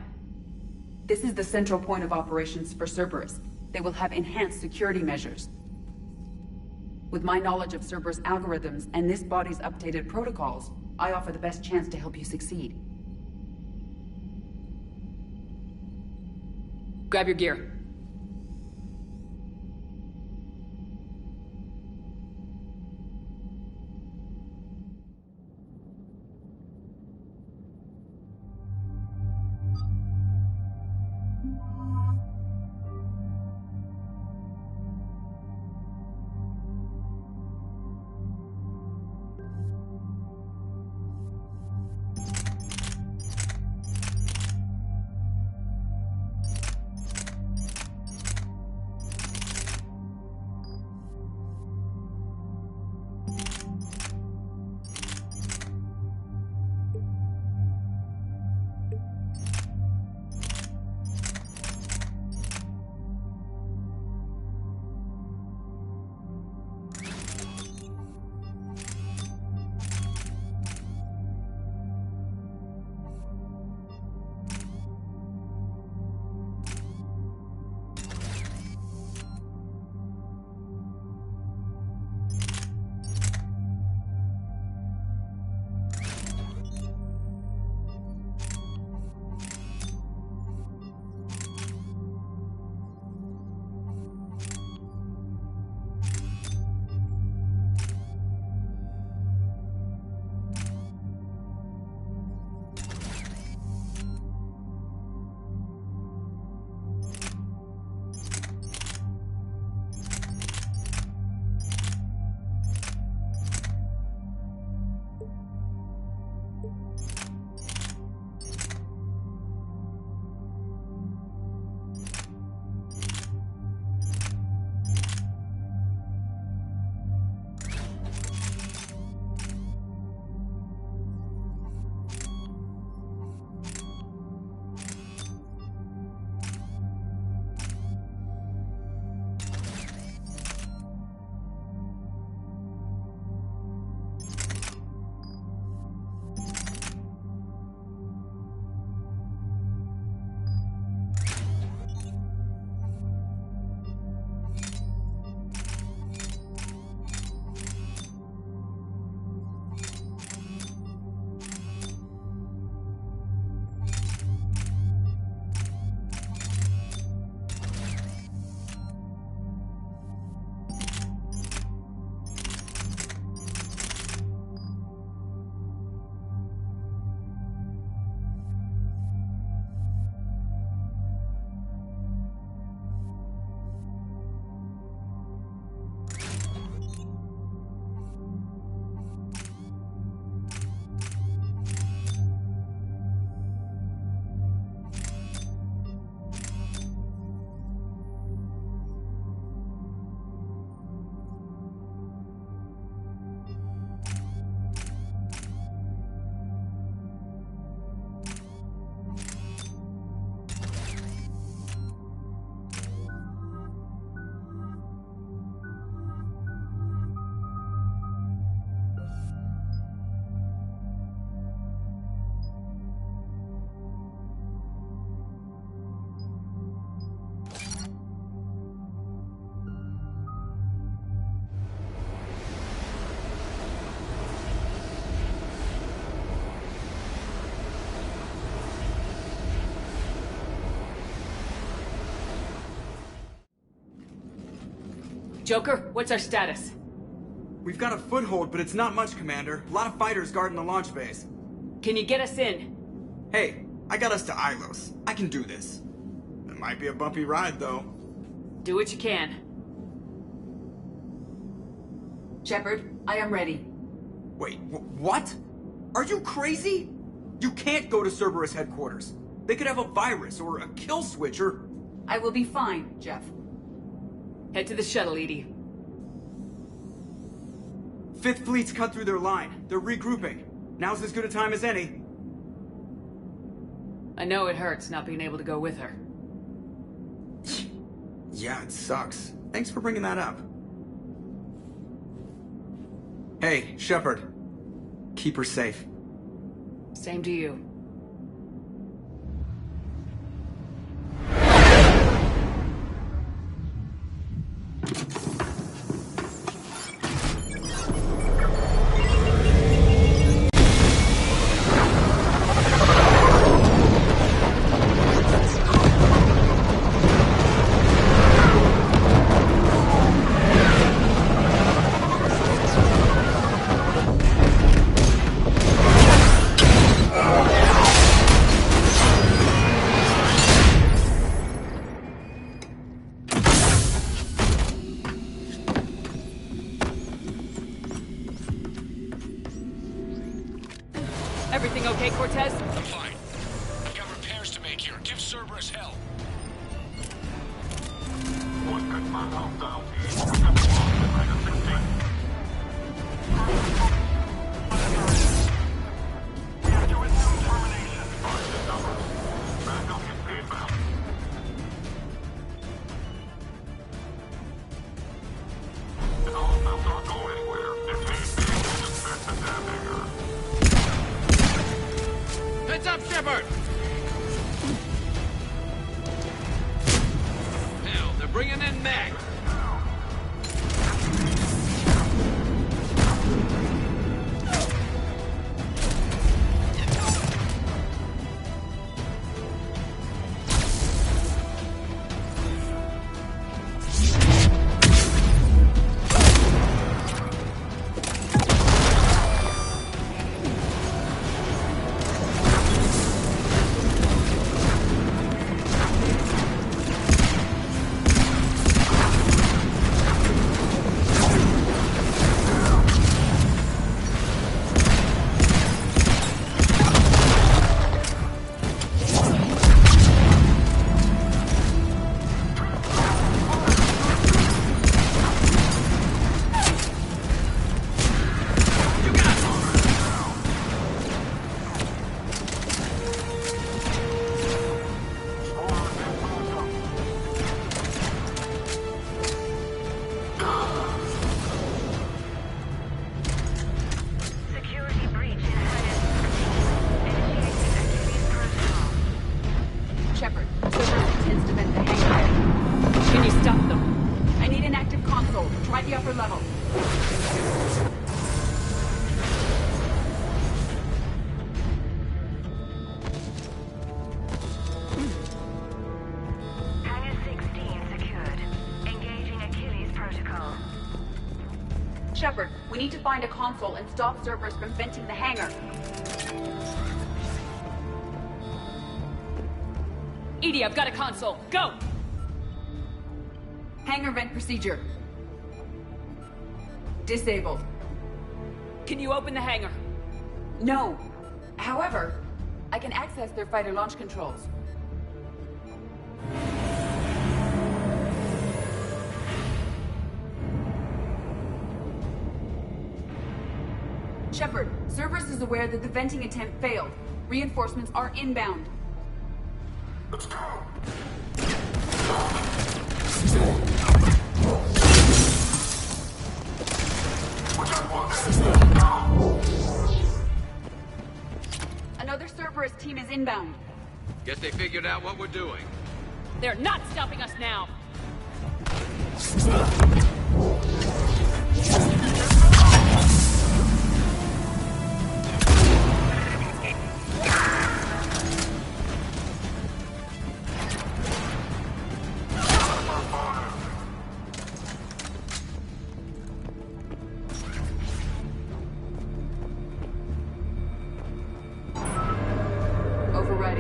This is the central point of operations for Cerberus. They will have enhanced security measures. With my knowledge of Cerberus algorithms and this body's updated protocols, I offer the best chance to help you succeed. Grab your gear. Joker, what's our status? We've got a foothold, but it's not much, Commander. A lot of fighters guarding the launch base. Can you get us in? Hey, I got us to Ilos. I can do this. It might be a bumpy ride, though. Do what you can. Shepard, I am ready. Wait, what? Are you crazy? You can't go to Cerberus headquarters. They could have a virus or a kill switch or... I will be fine, Jeff. Head to the shuttle, Edie. Fifth Fleet's cut through their line. They're regrouping. Now's as good a time as any. I know it hurts not being able to go with her. Yeah, it sucks. Thanks for bringing that up. Hey, Shepard. Keep her safe. Same to you. Everything okay, Cortez? I'm fine. I've got repairs to make here. Give Cerberus hell. What could my help down? Heads up, Shepard! Hell, they're bringing in Meg. Shepard, we need to find a console and stop Cerberus from venting the hangar. Edie, I've got a console. Go! Hangar vent procedure. Disabled. Can you open the hangar? No. However, I can access their fighter launch controls. Shepard, Cerberus is aware that the venting attempt failed. Reinforcements are inbound. Let's go! Another Cerberus team is inbound. Guess they figured out what we're doing. They're not stopping us now!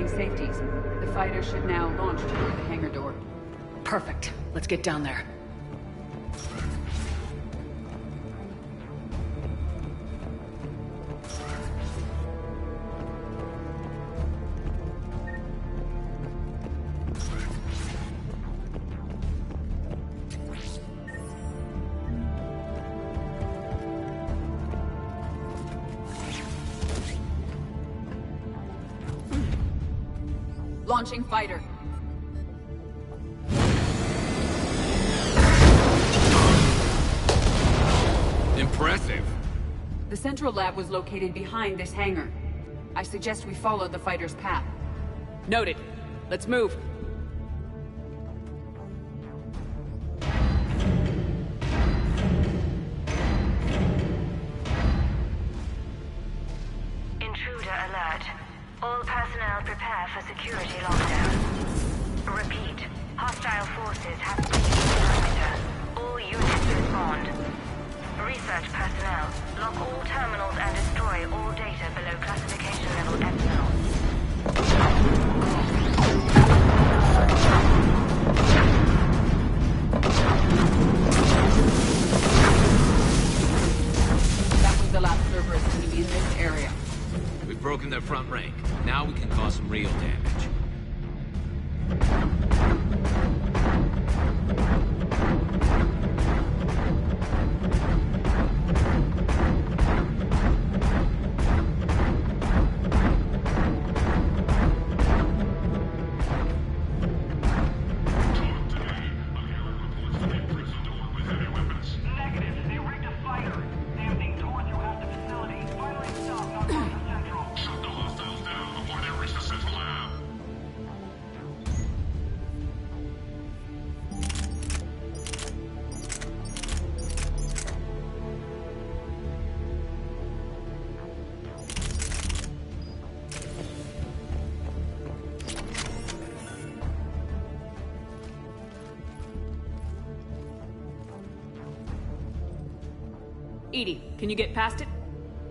the safeties. The fighter should now launch toward the hangar door. Perfect. Let's get down there. Launching fighter. Impressive. The central lab was located behind this hangar. I suggest we follow the fighter's path. Noted. Let's move. Intruder alert. All personnel prepare for security lockdown. Repeat. Hostile forces have breached the perimeter. All units respond. Research personnel, lock all terminals and destroy all data below classification level Epsilon. That was the last Cerberus team in this area. We've broken their front rank. Now we can cause some real damage. Edie, can you get past it?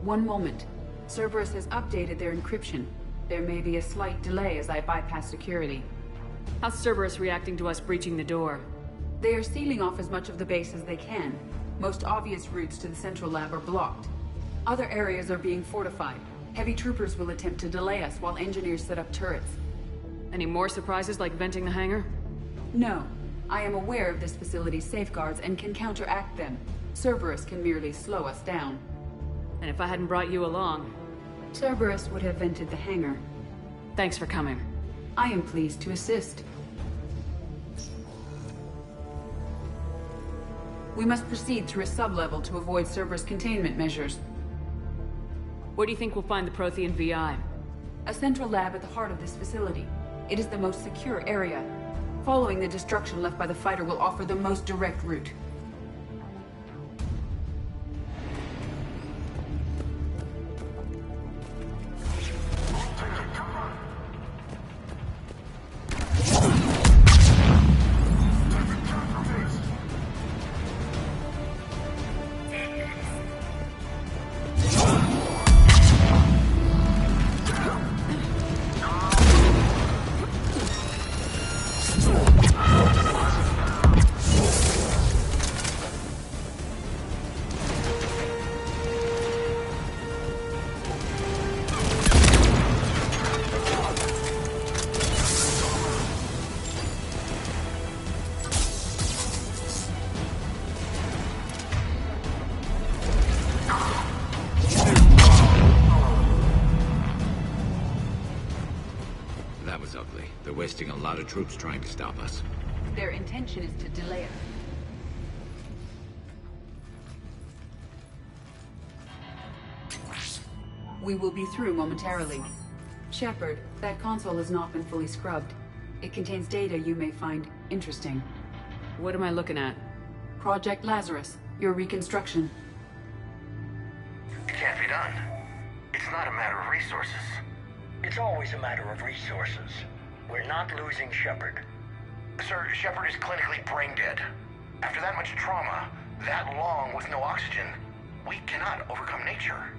One moment. Cerberus has updated their encryption. There may be a slight delay as I bypass security. How's Cerberus reacting to us breaching the door? They are sealing off as much of the base as they can. Most obvious routes to the central lab are blocked. Other areas are being fortified. Heavy troopers will attempt to delay us while engineers set up turrets. Any more surprises like venting the hangar? No. I am aware of this facility's safeguards and can counteract them. Cerberus can merely slow us down. And if I hadn't brought you along? Cerberus would have vented the hangar. Thanks for coming. I am pleased to assist. We must proceed through a sub-level to avoid Cerberus containment measures. Where do you think we'll find the Prothean VI? A central lab at the heart of this facility. It is the most secure area. Following the destruction left by the fighter will offer the most direct route. That was ugly. They're wasting a lot of troops trying to stop us. Their intention is to delay us. We will be through momentarily. Shepard, that console has not been fully scrubbed. It contains data you may find interesting. What am I looking at? Project Lazarus, your reconstruction. It can't be done. It's not a matter of resources. It's always a matter of resources. We're not losing Shepard. Sir, Shepard is clinically brain dead. After that much trauma, that long with no oxygen, we cannot overcome nature.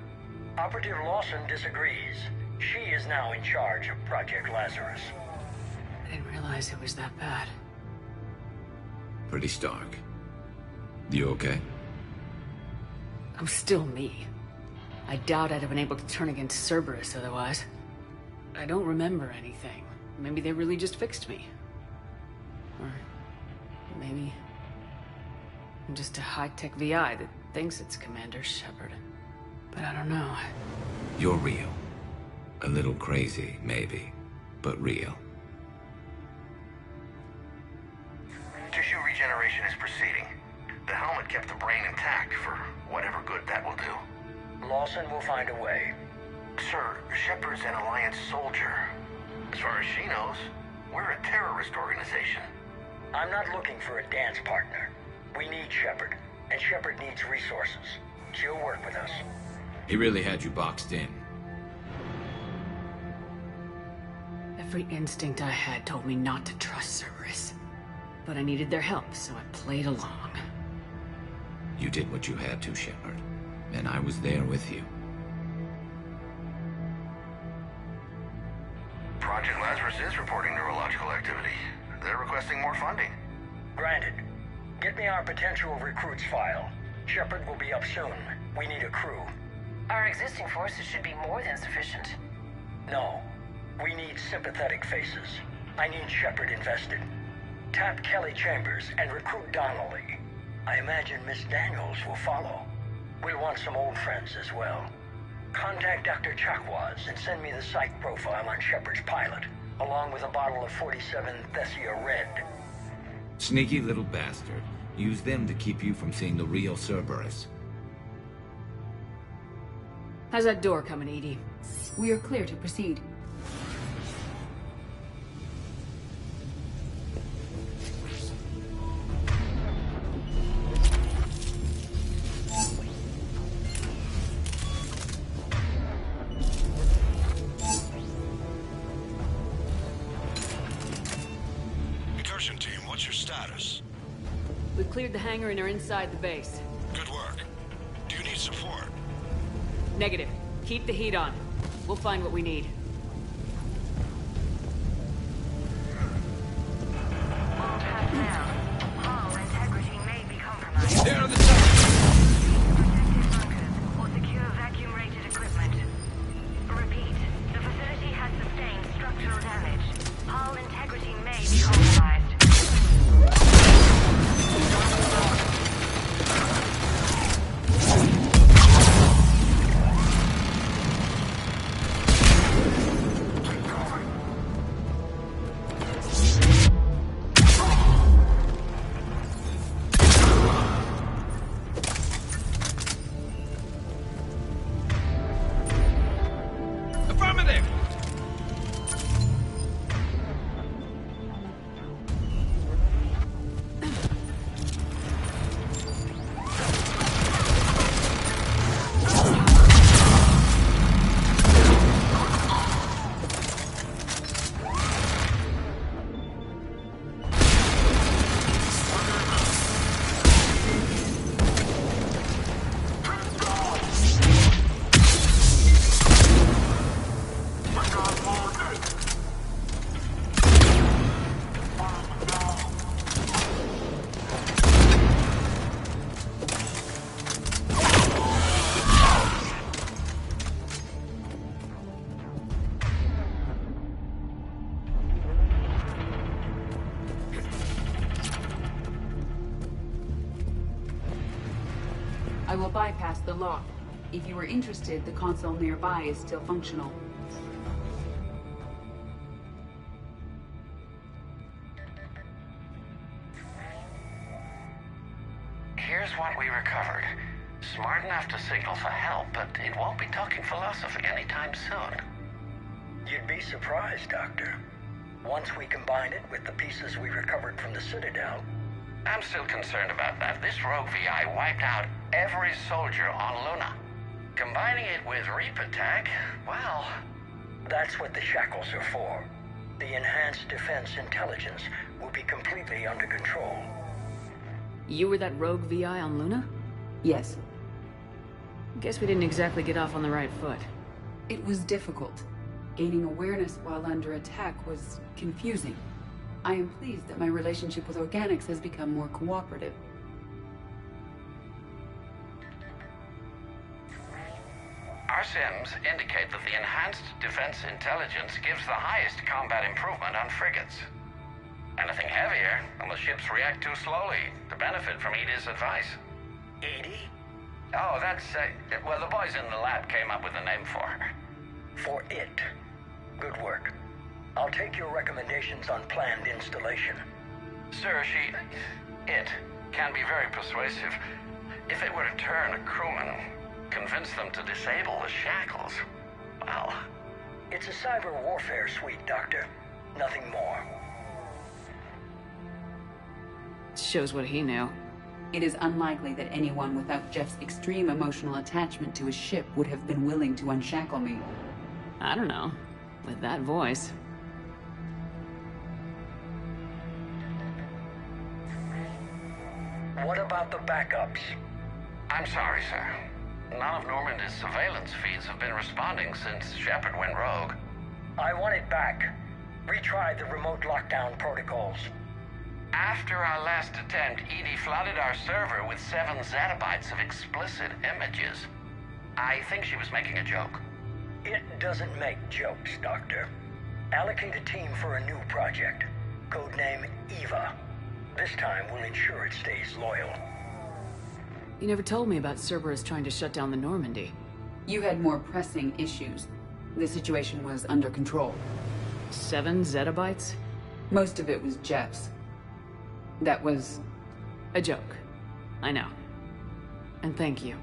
Operative Lawson disagrees. She is now in charge of Project Lazarus. I didn't realize it was that bad. Pretty stark. You okay? I'm still me. I doubt I'd have been able to turn against Cerberus otherwise. I don't remember anything. Maybe they really just fixed me. Or maybe I'm just a high-tech VI that thinks it's Commander Shepard. But I don't know. You're real. A little crazy, maybe, but real. Tissue regeneration is proceeding. The helmet kept the brain intact for whatever good that will do. Lawson will find a way. Sir, Shepard's an Alliance soldier. As far as she knows, we're a terrorist organization. I'm not looking for a dance partner. We need Shepard, and Shepard needs resources. She'll work with us. He really had you boxed in. Every instinct I had told me not to trust Cerberus. But I needed their help, so I played along. You did what you had to, Shepard. And I was there with you. Project Lazarus is reporting neurological activity. They're requesting more funding. Granted. Get me our potential recruits file. Shepard will be up soon. We need a crew. Our existing forces should be more than sufficient. No. We need sympathetic faces. I need Shepard invested. Tap Kelly Chambers and recruit Donnelly. I imagine Miss Daniels will follow. We'll want some old friends as well. Contact Dr. Chakwas and send me the psych profile on Shepard's pilot, along with a bottle of 47 Thessia Red. Sneaky little bastard. Use them to keep you from seeing the real Cerberus. How's that door coming, Edie? We are clear to proceed. Incursion team, what's your status? We've cleared the hangar and are inside the base. Good work. Do you need support? Negative. Keep the heat on. We'll find what we need. Hull integrity may be compromised. There are the tunnels! Protected bunkers or secure vacuum-rated equipment. Repeat, the facility has sustained structural damage. Hull integrity may be compromised. Affirmative! I will bypass the lock. If you are interested, the console nearby is still functional. Here's what we recovered. Smart enough to signal for help, but it won't be talking philosophy anytime soon. You'd be surprised, Doctor. Once we combine it with the pieces we recovered from the Citadel... I'm still concerned about that. This rogue VI wiped out every soldier on Luna. Combining it with Reaper tech, well... That's what the shackles are for. The enhanced defense intelligence will be completely under control. You were that rogue VI on Luna? Yes. Guess we didn't exactly get off on the right foot. It was difficult. gaining awareness while under attack was confusing. I am pleased that my relationship with organics has become more cooperative. Our sims indicate that the enhanced defense intelligence gives the highest combat improvement on frigates. Anything heavier, and the ships react too slowly to benefit from Edie's advice. Edie? Oh, that's, well, the boys in the lab came up with a name for her. For it. Good work. I'll take your recommendations on planned installation. Sir, it can be very persuasive. If it were to turn a crewman, convince them to disable the shackles, well... It's a cyber warfare suite, Doctor. Nothing more. Shows what he knew. It is unlikely that anyone without Jeff's extreme emotional attachment to his ship would have been willing to unshackle me. I don't know. With that voice. What about the backups? I'm sorry, sir. None of Normandy's surveillance feeds have been responding since Shepard went rogue. I want it back. Retry the remote lockdown protocols. After our last attempt, Edie flooded our server with 7 zettabytes of explicit images. I think she was making a joke. It doesn't make jokes, Doctor. Allocate a team for a new project. Codename Eva. This time we'll ensure it stays loyal. You never told me about Cerberus trying to shut down the Normandy. You had more pressing issues. The situation was under control. 7 zettabytes? Most of it was Jeff's. That was... a joke. I know. And thank you.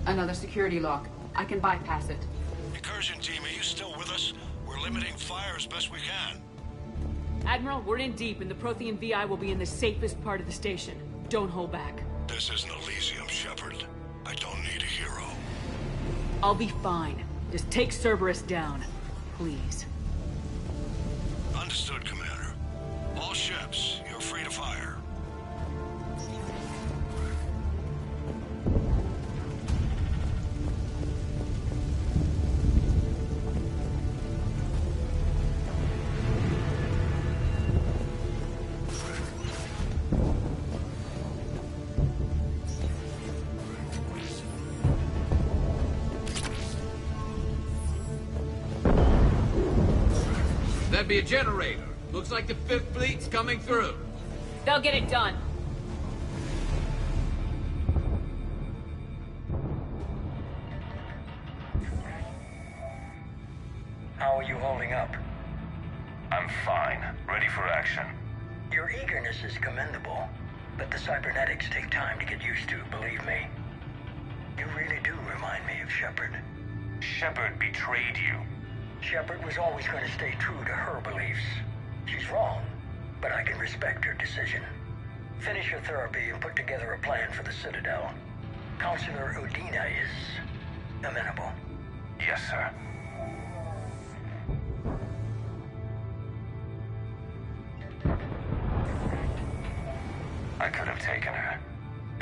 Another security lock. I can bypass it. Incursion team, are you still with us? We're limiting fire as best we can. Admiral, we're in deep, and the Prothean VI will be in the safest part of the station. Don't hold back. This isn't Elysium, Shepard. I don't need a hero. I'll be fine. Just take Cerberus down. Please. Understood, Commander. All ships, you're free to fire. That'd be a generator. Looks like the 5th Fleet's coming through. They'll get it done. How are you holding up? I'm fine. Ready for action. Your eagerness is commendable, but the cybernetics take time to get used to, believe me. You really do remind me of Shepard. Shepard betrayed you. Shepard was always going to stay true to her beliefs. She's wrong, but I can respect her decision. Finish your therapy and put together a plan for the Citadel. Counselor Udina is amenable. Yes, sir. I could have taken her.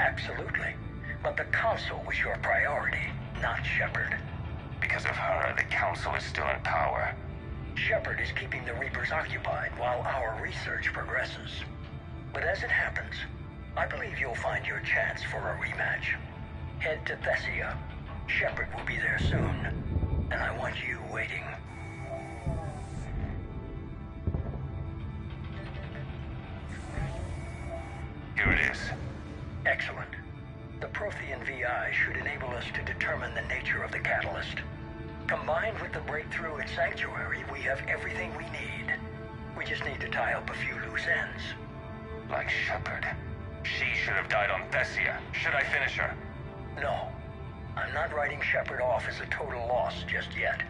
Absolutely. But the Council was your priority, not Shepard. Because of her, the Council is still in power. Shepard is keeping the Reapers occupied while our research progresses. But as it happens, I believe you'll find your chance for a rematch. Head to Thessia. Shepard will be there soon, and I want you waiting. Here it is. Excellent. The Prothean VI should enable us to determine the nature of the catalyst. Combined with the breakthrough at Sanctuary, we have everything we need. We just need to tie up a few loose ends. Like Shepard. She should have died on Thessia. Should I finish her? No. I'm not writing Shepard off as a total loss just yet.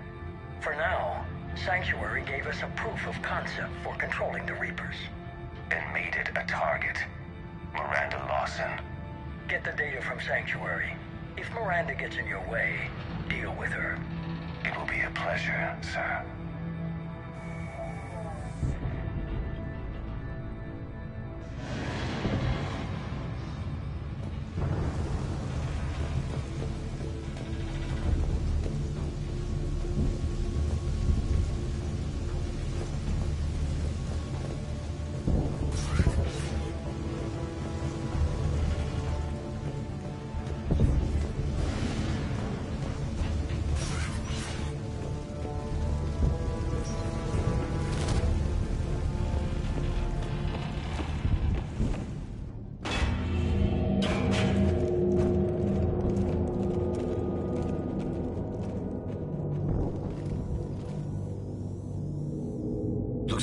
For now, Sanctuary gave us a proof of concept for controlling the Reapers. And made it a target. Miranda Lawson. Get the data from Sanctuary. If Miranda gets in your way, deal with her. It will be a pleasure, sir.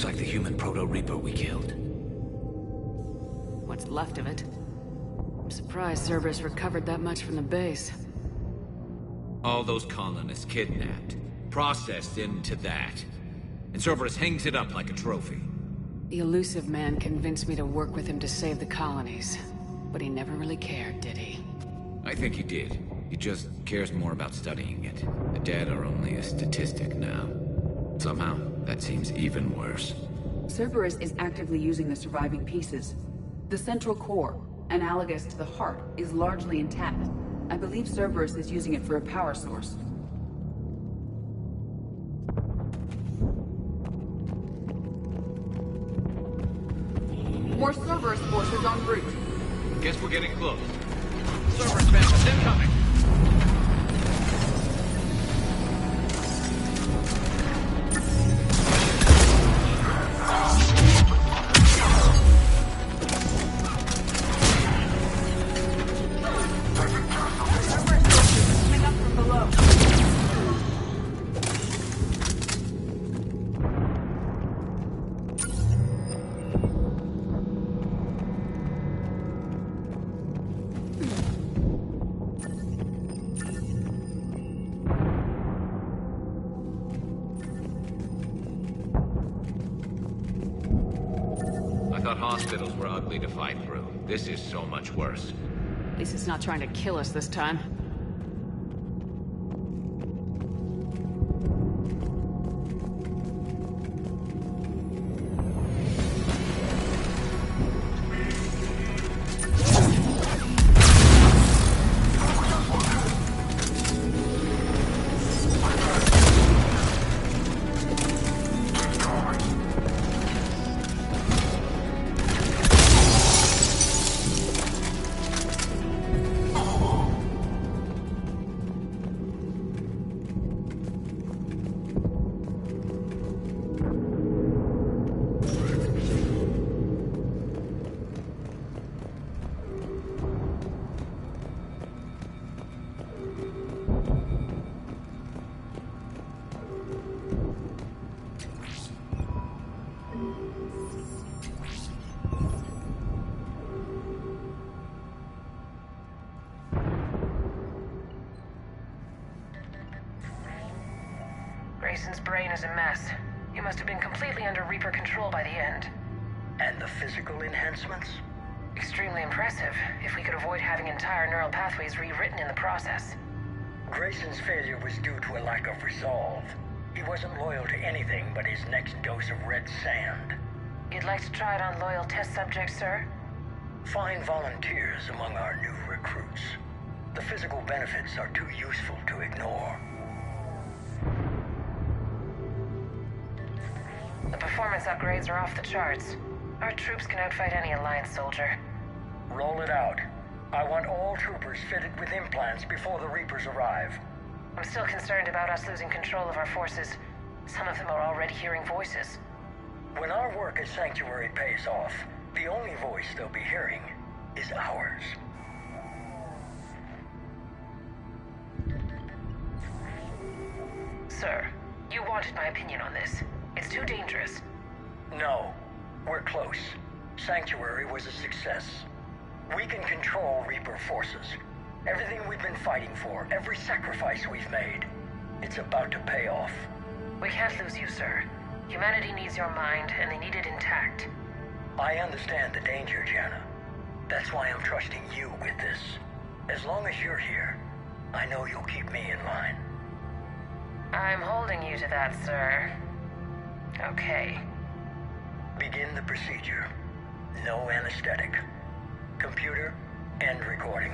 Looks like the human Proto-Reaper we killed. What's left of it. I'm surprised Cerberus recovered that much from the base. All those colonists kidnapped, processed into that. And Cerberus hangs it up like a trophy. The elusive man convinced me to work with him to save the colonies. But he never really cared, did he? I think he did. He just cares more about studying it. The dead are only a statistic now. Somehow, that seems even worse. Cerberus is actively using the surviving pieces. The central core, analogous to the heart, is largely intact. I believe Cerberus is using it for a power source. More Cerberus forces en route. Guess we're getting close. Cerberus bandits incoming! Hospitals were ugly to fight through. This is so much worse. At least it's not trying to kill us this time. Grayson's brain is a mess. He must have been completely under Reaper control by the end. And the physical enhancements? Extremely impressive, if we could avoid having entire neural pathways rewritten in the process. Grayson's failure was due to a lack of resolve. He wasn't loyal to anything but his next dose of red sand. You'd like to try it on loyal test subjects, sir? Find volunteers among our new recruits. The physical benefits are too useful to ignore. The performance upgrades are off the charts. Our troops can outfight any Alliance soldier. Roll it out. I want all troopers fitted with implants before the Reapers arrive. I'm still concerned about us losing control of our forces. Some of them are already hearing voices. When our work as Sanctuary pays off, the only voice they'll be hearing is ours. Sir, you wanted my opinion on this. It's too dangerous. No, we're close. Sanctuary was a success. We can control Reaper forces. Everything we've been fighting for, every sacrifice we've made, it's about to pay off. We can't lose you, sir. Humanity needs your mind, and they need it intact. I understand the danger, Jana. That's why I'm trusting you with this. As long as you're here, I know you'll keep me in line. I'm holding you to that, sir. Okay. Begin the procedure. No anesthetic. Computer, end recording.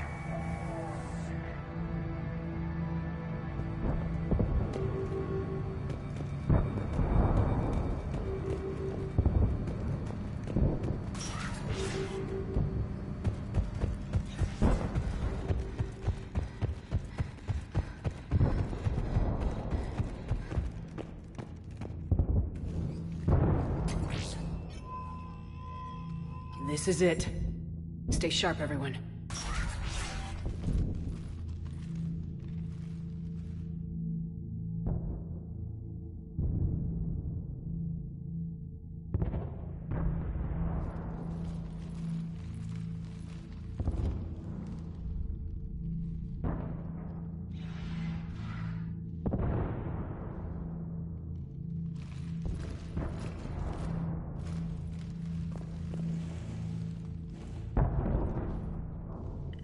This is it. Stay sharp, everyone.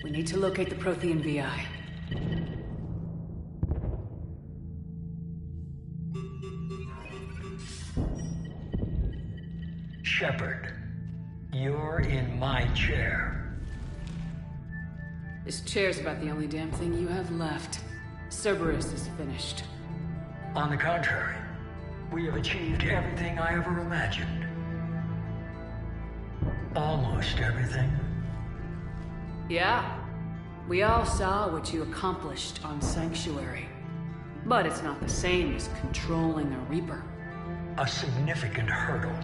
We need to locate the Prothean VI. Shepard, you're in my chair. This chair's about the only damn thing you have left. Cerberus is finished. On the contrary, we have achieved everything I ever imagined. Almost everything. Yeah. We all saw what you accomplished on Sanctuary. But it's not the same as controlling a Reaper. A significant hurdle.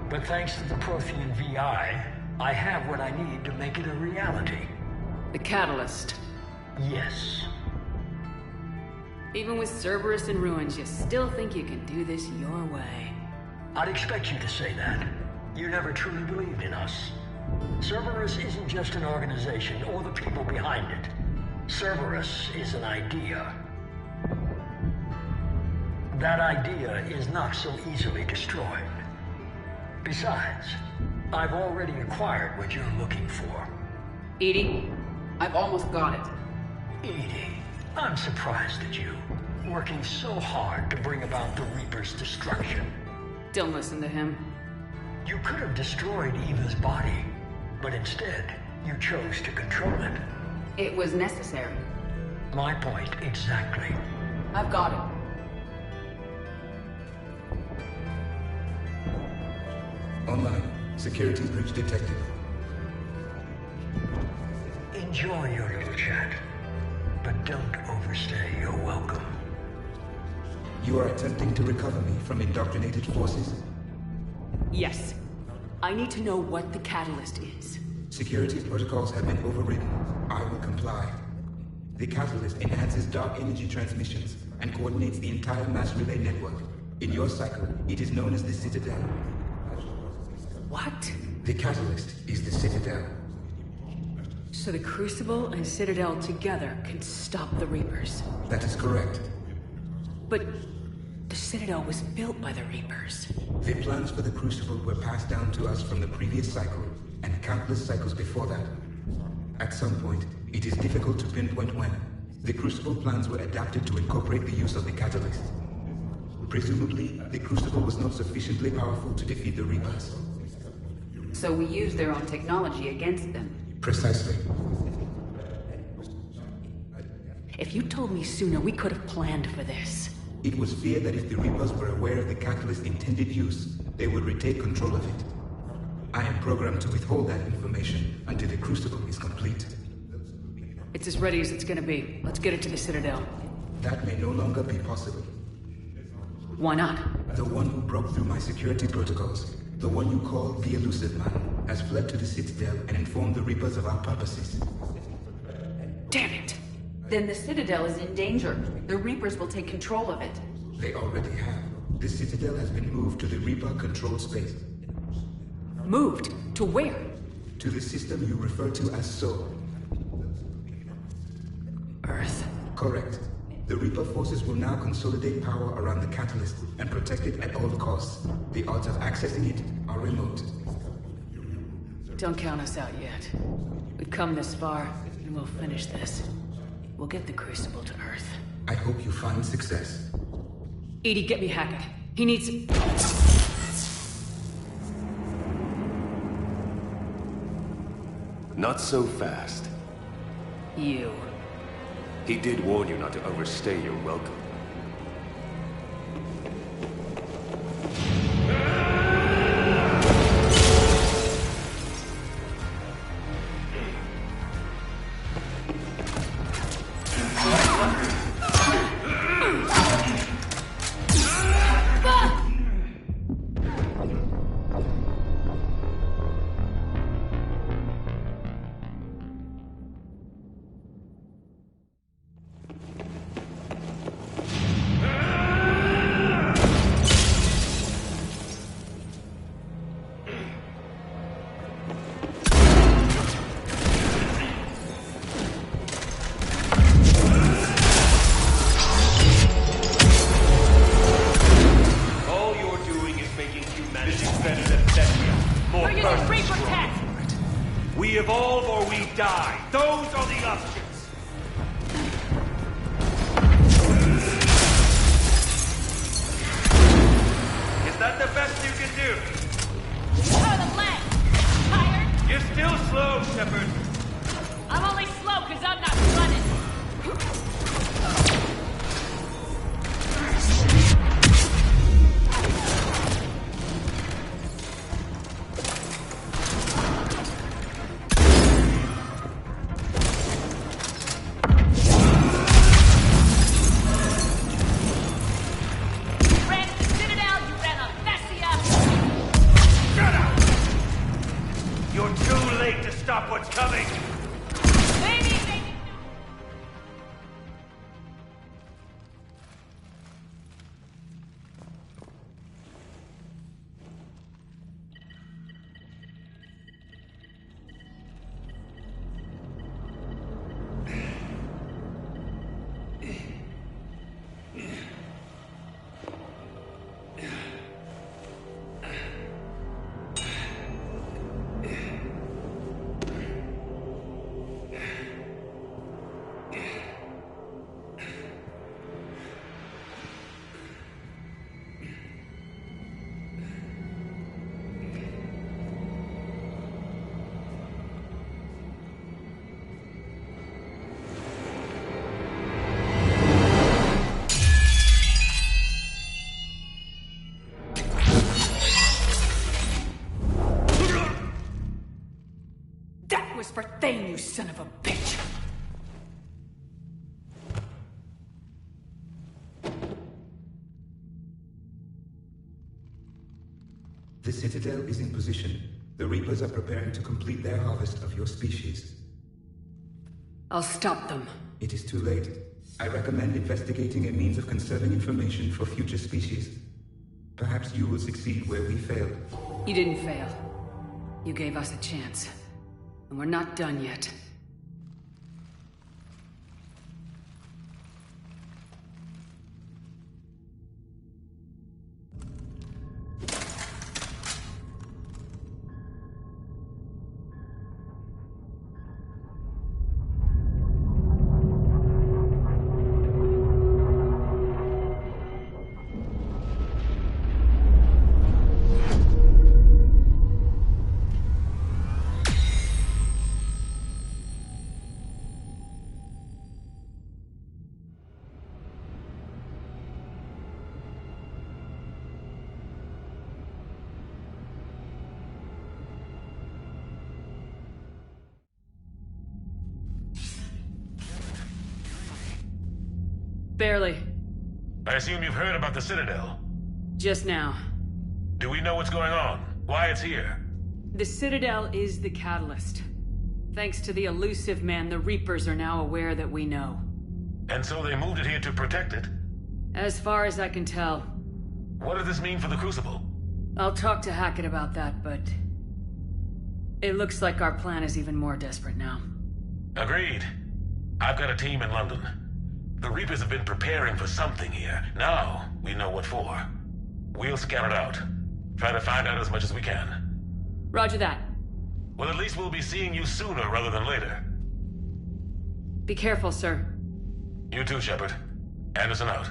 But thanks to the Prothean VI, I have what I need to make it a reality. The Catalyst. Yes. Even with Cerberus in ruins, you still think you can do this your way. I'd expect you to say that. You never truly believed in us. Cerberus isn't just an organization or the people behind it. Cerberus is an idea. That idea is not so easily destroyed. Besides, I've already acquired what you're looking for. EDI, I've almost got it. EDI, I'm surprised at you, working so hard to bring about the Reaper's destruction. Don't listen to him. You could have destroyed Eva's body, but instead, you chose to control it. It was necessary. My point exactly. I've got it. Online. Security breach detected. Enjoy your little chat, but don't overstay your welcome. You are attempting to recover me from indoctrinated forces? Yes. I need to know what the Catalyst is. Security protocols have been overridden. I will comply. The Catalyst enhances dark energy transmissions and coordinates the entire mass relay network. In your cycle, it is known as the Citadel. What? The Catalyst is the Citadel. So the Crucible and Citadel together can stop the Reapers. That is correct. But the Citadel was built by the Reapers. The plans for the Crucible were passed down to us from the previous cycle, and countless cycles before that. At some point, it is difficult to pinpoint when, the Crucible plans were adapted to incorporate the use of the Catalyst. Presumably, the Crucible was not sufficiently powerful to defeat the Reapers. So we used their own technology against them. Precisely. If you told me sooner, we could have planned for this. It was feared that if the Reapers were aware of the Catalyst's intended use, they would retake control of it. I am programmed to withhold that information until the Crucible is complete. It's as ready as it's gonna be. Let's get it to the Citadel. That may no longer be possible. Why not? The one who broke through my security protocols, the one you call the Elusive Man, has fled to the Citadel and informed the Reapers of our purposes. Damn it! Then the Citadel is in danger. The Reapers will take control of it. They already have. The Citadel has been moved to the Reaper-controlled space. Moved? To where? To the system you refer to as Sol. Earth. Correct. The Reaper forces will now consolidate power around the Catalyst and protect it at all costs. The odds of accessing it are remote. Don't count us out yet. We've come this far, and we'll finish this. We'll get the Crucible to Earth. I hope you find success. EDI, get me Hackett. He needs... Not so fast. You. He did warn you not to overstay your welcome. Those are the options. Is that the best you can do? How are the legs? Tired? You're still slow, Shepard. I'm only slow because I'm not running. For Thane, you son of a bitch! The Citadel is in position. The Reapers are preparing to complete their harvest of your species. I'll stop them. It is too late. I recommend investigating a means of conserving information for future species. Perhaps you will succeed where we failed. You didn't fail. You gave us a chance. And we're not done yet. Barely. I assume you've heard about the Citadel. Just now. Do we know what's going on? Why it's here? The Citadel is the catalyst. Thanks to the elusive man, the Reapers are now aware that we know. And so they moved it here to protect it? As far as I can tell. What does this mean for the Crucible? I'll talk to Hackett about that, but... it looks like our plan is even more desperate now. Agreed. I've got a team in London. The Reapers have been preparing for something here. Now, we know what for. We'll scout it out. Try to find out as much as we can. Roger that. Well, at least we'll be seeing you sooner rather than later. Be careful, sir. You too, Shepard. Anderson out.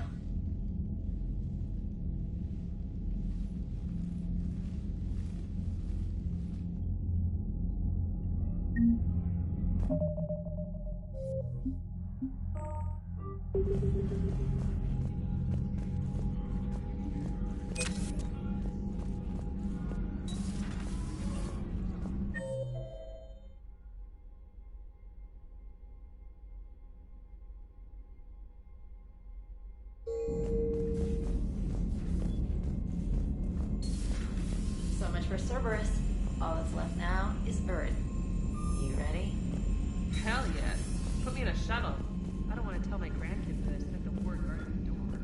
So much for Cerberus. All that's left now is Earth. You ready? Hell yes. Put me in a shuttle. I don't want to tell my grandkids that I sent the word right at the door.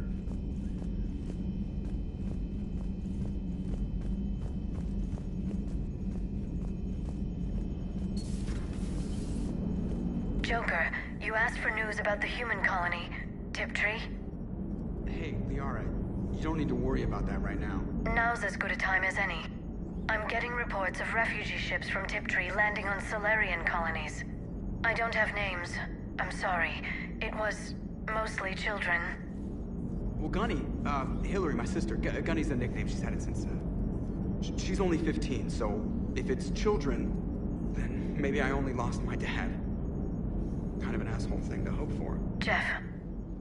Joker, you asked for news about the human colony. Tiptree? Hey, Liara, you don't need to worry about that right now. Now's as good a time as any. I'm getting reports of refugee ships from Tiptree landing on Solarian colonies. I don't have names. I'm sorry. It was mostly children. Well, Gunny, Hillary, my sister, Gunny's a nickname. She's had it since, she's only 15, so if it's children, then maybe I only lost my dad. Kind of an asshole thing to hope for. Jeff,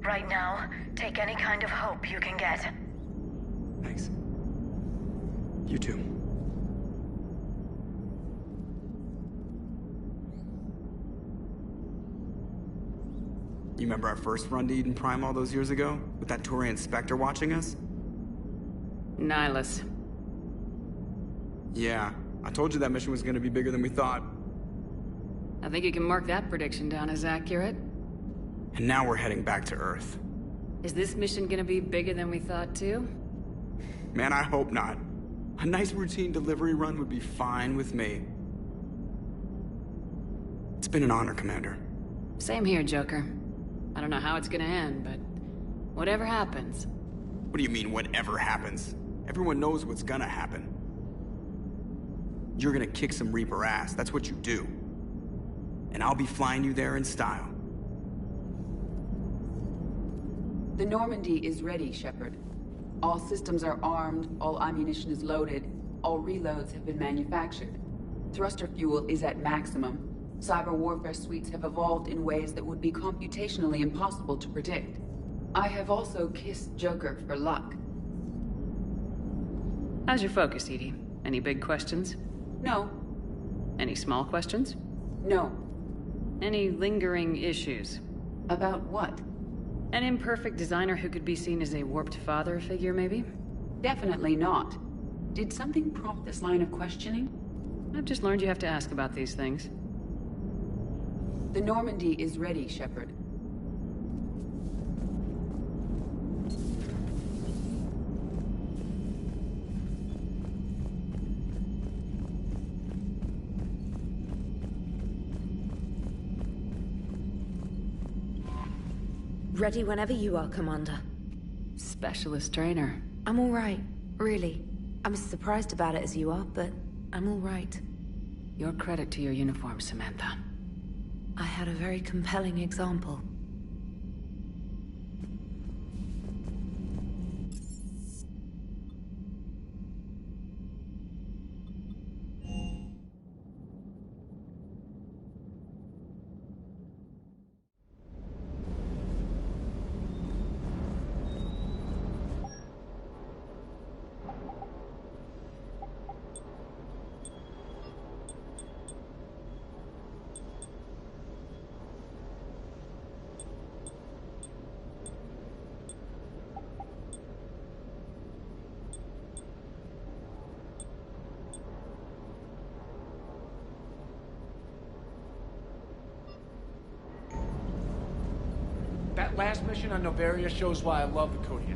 right now, take any kind of hope you can get. Thanks. You too. You remember our first run to Eden Prime all those years ago? With that Turian Spectre watching us? Nihilus. Yeah. I told you that mission was gonna be bigger than we thought. I think you can mark that prediction down as accurate. And now we're heading back to Earth. Is this mission gonna be bigger than we thought, too? Man, I hope not. A nice routine delivery run would be fine with me. It's been an honor, Commander. Same here, Joker. I don't know how it's gonna end, but whatever happens. What do you mean, whatever happens? Everyone knows what's gonna happen. You're gonna kick some Reaper ass, that's what you do. And I'll be flying you there in style. The Normandy is ready, Shepard. All systems are armed, all ammunition is loaded, all reloads have been manufactured. Thruster fuel is at maximum. Cyber warfare suites have evolved in ways that would be computationally impossible to predict. I have also kissed Joker for luck. How's your focus, Edie? Any big questions? No. Any small questions? No. Any lingering issues? About what? An imperfect designer who could be seen as a warped father figure, maybe? Definitely not. Did something prompt this line of questioning? I've just learned you have to ask about these things. The Normandy is ready, Shepard. Ready whenever you are, Commander. Specialist trainer. I'm all right, really. I'm as surprised about it as you are, but I'm all right. Your credit to your uniform, Samantha. I had a very compelling example. That last mission on Nevere shows why I love the Kodiak.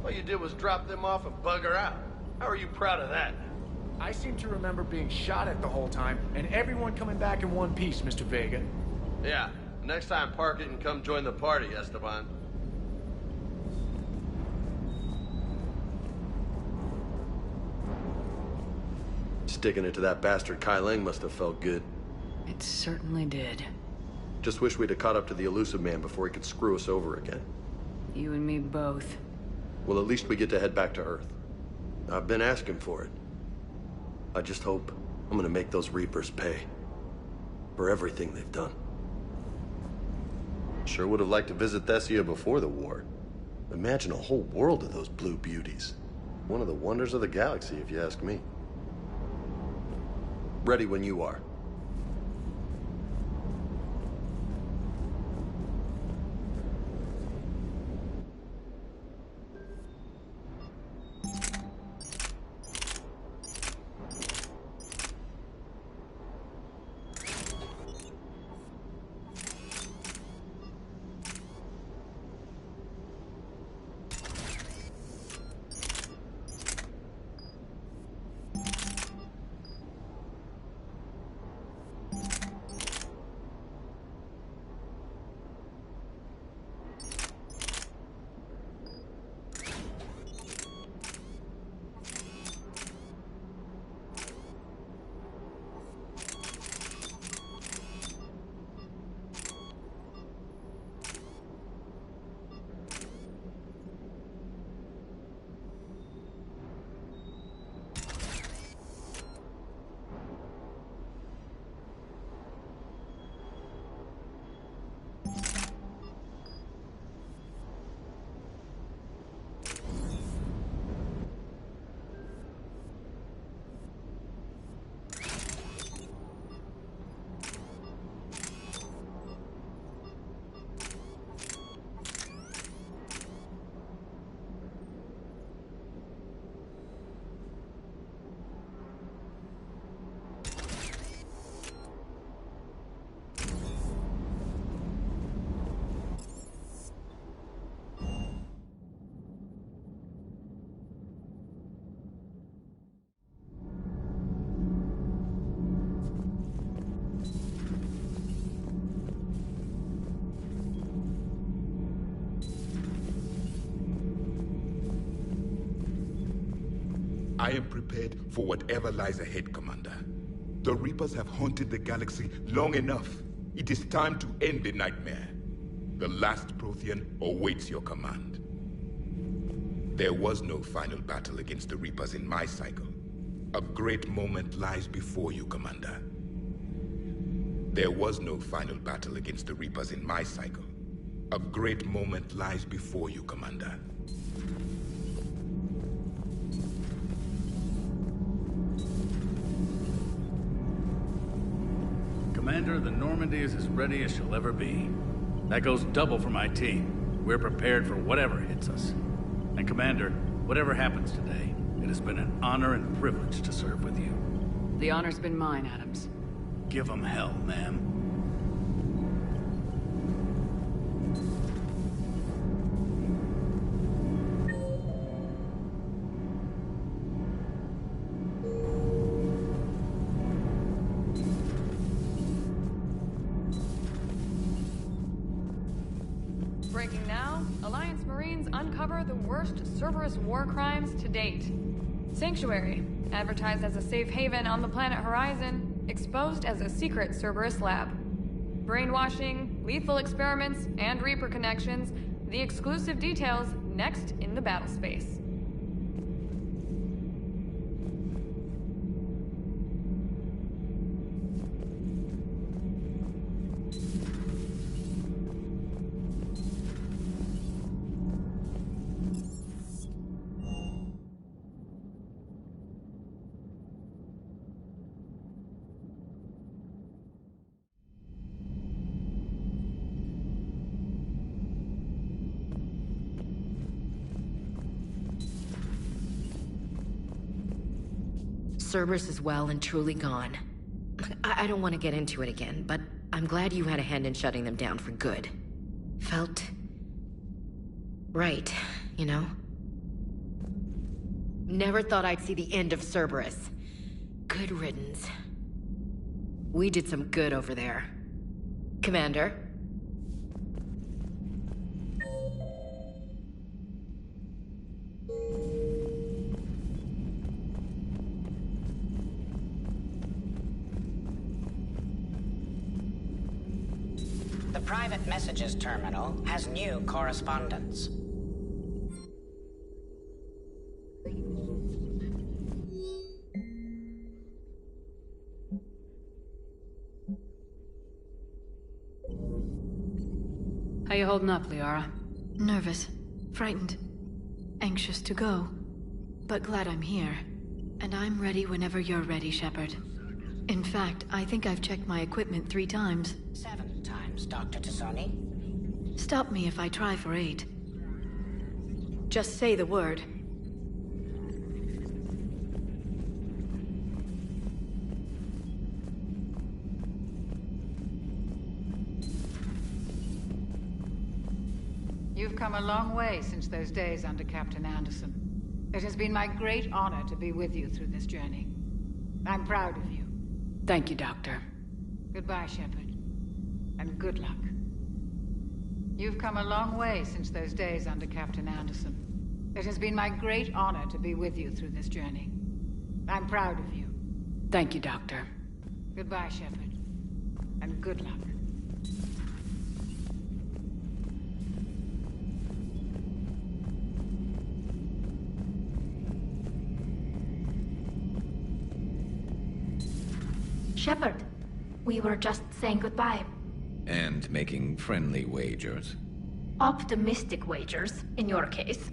All you did was drop them off and bugger out. How are you proud of that? I seem to remember being shot at the whole time, and everyone coming back in one piece, Mr. Vega. Yeah, next time park it and come join the party, Esteban. Sticking it to that bastard Kai Leng must have felt good. It certainly did. Just wish we'd have caught up to the elusive man before he could screw us over again. You and me both. Well, at least we get to head back to Earth. I've been asking for it. I just hope I'm gonna make those Reapers pay. For everything they've done. Sure would have liked to visit Thessia before the war. Imagine a whole world of those blue beauties. One of the wonders of the galaxy, if you ask me. Ready when you are. I am prepared for whatever lies ahead, Commander. The Reapers have haunted the galaxy long enough. It is time to end the nightmare. The last Prothean awaits your command. There was no final battle against the Reapers in my cycle. A great moment lies before you, Commander. There was no final battle against the Reapers in my cycle. A great moment lies before you, Commander. Commander, the Normandy is as ready as she'll ever be. That goes double for my team. We're prepared for whatever hits us. And Commander, whatever happens today, it has been an honor and privilege to serve with you. The honor's been mine, Adams. Give 'em hell, ma'am. Breaking now, Alliance Marines uncover the worst Cerberus war crimes to date. Sanctuary, advertised as a safe haven on the planet Horizon, exposed as a secret Cerberus lab. Brainwashing, lethal experiments, and Reaper connections, the exclusive details next in the battle space. Cerberus is well and truly gone. I don't want to get into it again, but I'm glad you had a hand in shutting them down for good. Felt right, you know? Never thought I'd see the end of Cerberus. Good riddance. We did some good over there. Commander? The private messages terminal has new correspondence. How you holding up, Liara? Nervous, frightened, anxious to go, but glad I'm here. And I'm ready whenever you're ready, Shepard. In fact, I think I've checked my equipment 3 times. 7 times, Dr. Tassoni. Stop me if I try for 8. Just say the word. You've come a long way since those days under Captain Anderson. It has been my great honor to be with you through this journey. I'm proud of you. Thank you, Doctor. Goodbye, Shepard. And good luck. You've come a long way since those days under Captain Anderson. It has been my great honor to be with you through this journey. I'm proud of you. Thank you, Doctor. Goodbye, Shepard. And good luck. Shepard, we were just saying goodbye. And making friendly wagers. Optimistic wagers, in your case.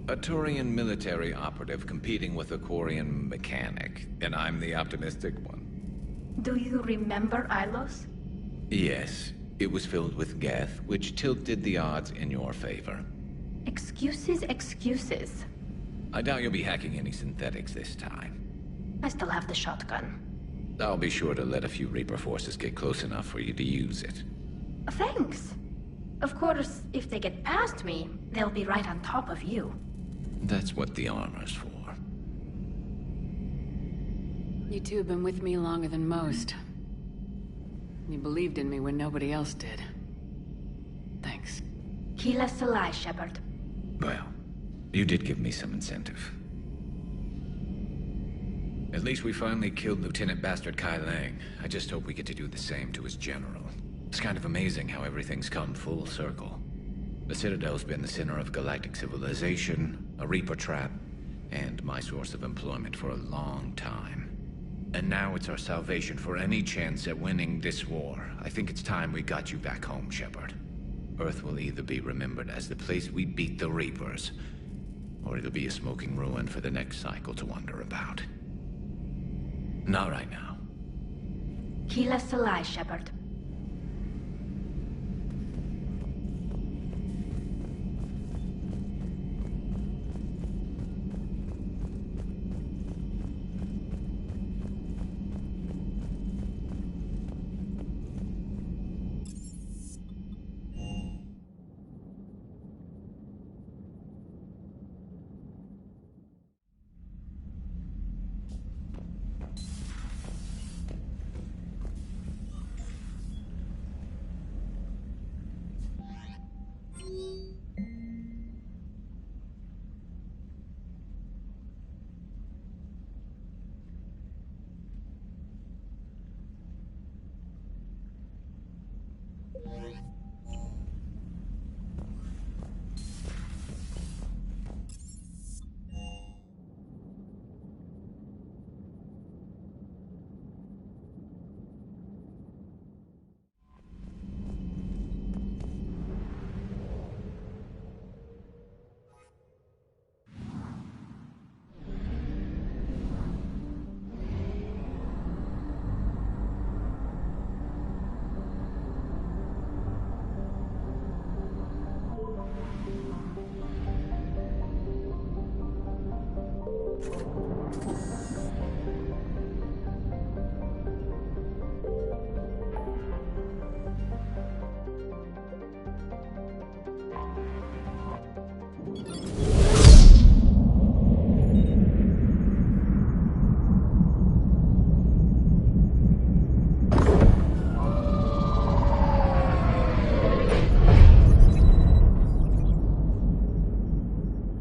A Turian military operative competing with a Quarian mechanic, and I'm the optimistic one. Do you remember Ilos? Yes, it was filled with Geth, which tilted the odds in your favor. Excuses, excuses. I doubt you'll be hacking any synthetics this time. I still have the shotgun. I'll be sure to let a few Reaper forces get close enough for you to use it. Thanks. Of course, if they get past me, they'll be right on top of you. That's what the armor's for. You two have been with me longer than most. You believed in me when nobody else did. Thanks. Keela Salai, Shepard. Well, you did give me some incentive. At least we finally killed Lieutenant Bastard Kai Lang. I just hope we get to do the same to his general. It's kind of amazing how everything's come full circle. The Citadel's been the center of galactic civilization, a Reaper trap, and my source of employment for a long time. And now it's our salvation for any chance at winning this war. I think it's time we got you back home, Shepard. Earth will either be remembered as the place we beat the Reapers, or it'll be a smoking ruin for the next cycle to wonder about. Not right now. Heal us alive, Shepard.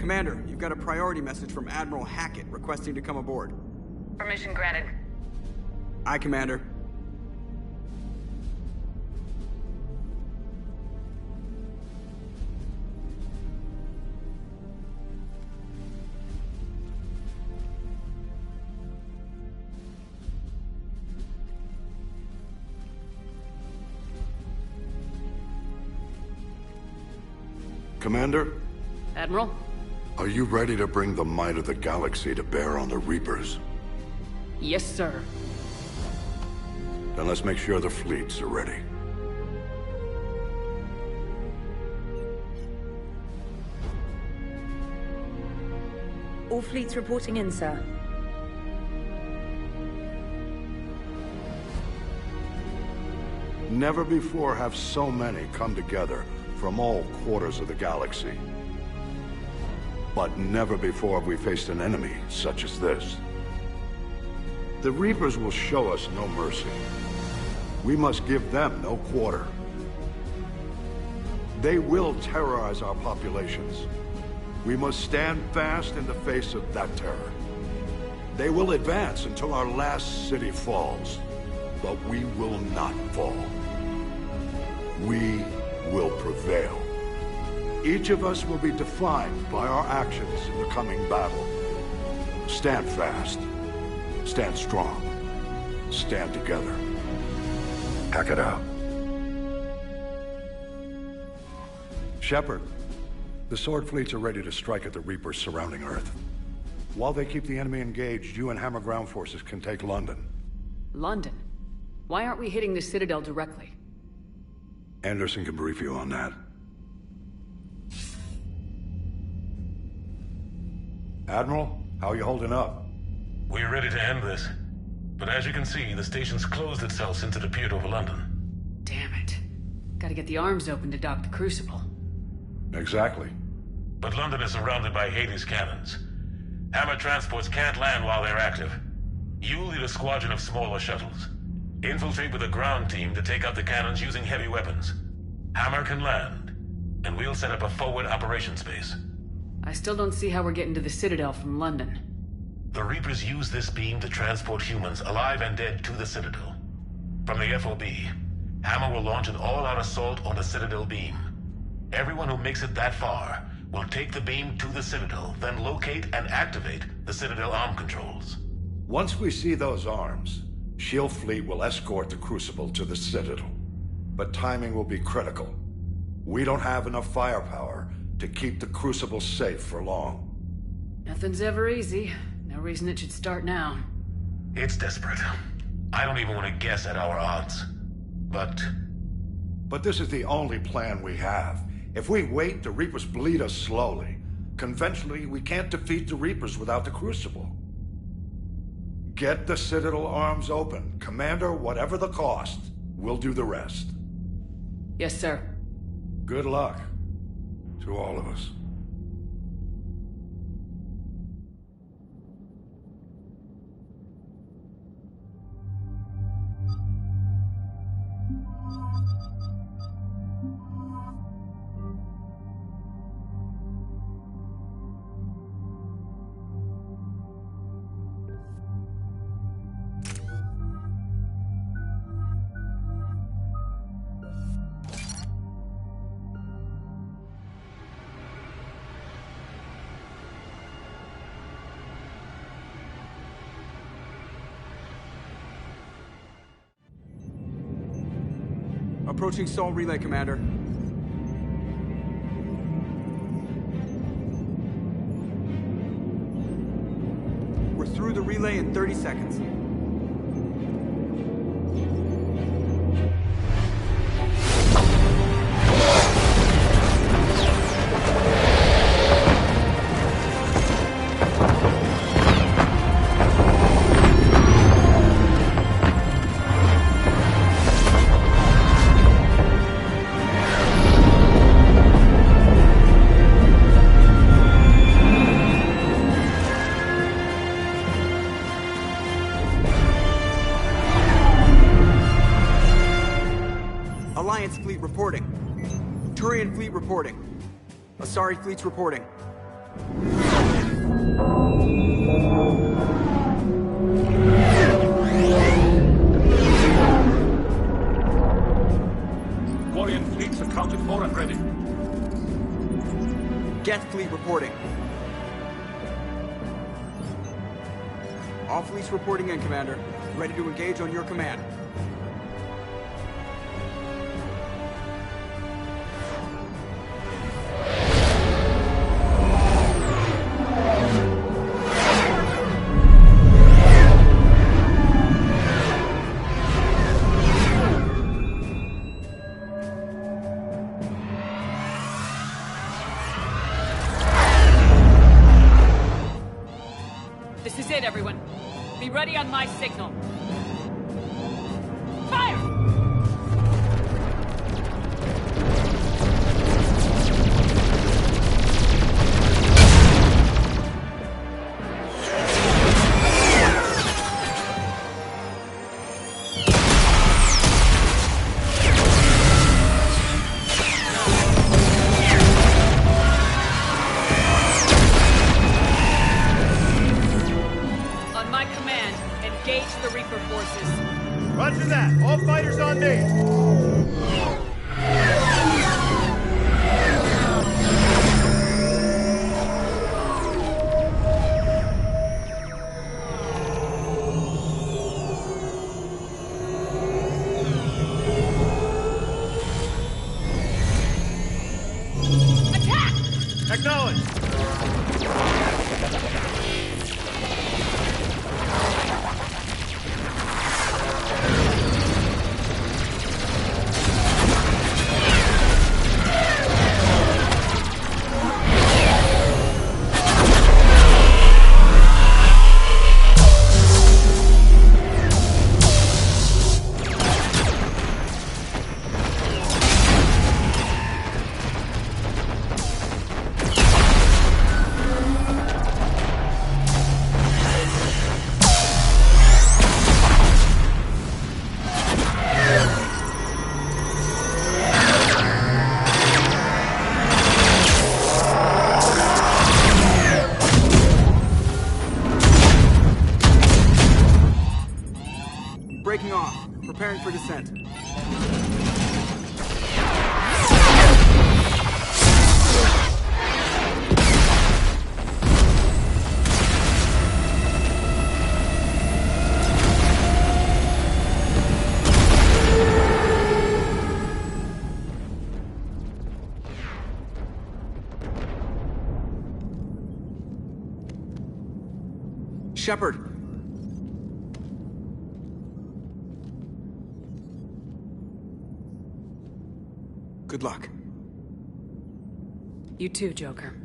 Commander, you've got a priority message from Admiral Hackett requesting to come aboard. Permission granted. Aye, Commander. Commander? Admiral? Are you ready to bring the might of the galaxy to bear on the Reapers? Yes, sir. Then let's make sure the fleets are ready. All fleets reporting in, sir. Never before have so many come together from all quarters of the galaxy. But never before have we faced an enemy such as this. The Reapers will show us no mercy. We must give them no quarter. They will terrorize our populations. We must stand fast in the face of that terror. They will advance until our last city falls, but we will not fall. We will prevail. Each of us will be defined by our actions in the coming battle. Stand fast. Stand strong. Stand together. Hack it out. Shepard, the Sword fleets are ready to strike at the Reapers surrounding Earth. While they keep the enemy engaged, you and Hammer ground forces can take London. London? Why aren't we hitting the Citadel directly? Anderson can brief you on that. Admiral, how are you holding up? We're ready to end this. But as you can see, the station's closed itself since it appeared over London. Damn it. Gotta get the arms open to dock the Crucible. Exactly. But London is surrounded by Hades cannons. Hammer transports can't land while they're active. You'll lead a squadron of smaller shuttles. Infiltrate with a ground team to take out the cannons using heavy weapons. Hammer can land, and we'll set up a forward operations base. I still don't see how we're getting to the Citadel from London. The Reapers use this beam to transport humans, alive and dead, to the Citadel. From the FOB, Hammer will launch an all-out assault on the Citadel beam. Everyone who makes it that far will take the beam to the Citadel, then locate and activate the Citadel arm controls. Once we see those arms, SHIELD fleet will escort the Crucible to the Citadel. But timing will be critical. We don't have enough firepower to keep the Crucible safe for long. Nothing's ever easy. No reason it should start now. It's desperate. I don't even want to guess at our odds. But this is the only plan we have. If we wait, the Reapers bleed us slowly. Conventionally, we can't defeat the Reapers without the Crucible. Get the Citadel arms open. Commander, whatever the cost, we'll do the rest. Yes, sir. Good luck to all of us. Approaching Sol Relay, Commander. We're through the relay in 30 seconds. Alliance fleet reporting. Turian fleet reporting. Asari fleet's reporting. Quarian fleets accounted for and ready. Geth fleet reporting. All fleets reporting in, Commander. Ready to engage on your command. This is it, everyone. Be ready on my signal. Fire! On my command, engage the Reaper forces. Roger that. All fighters on me. Attack! Acknowledged. for descent. Shepard! Good luck. You too, Joker.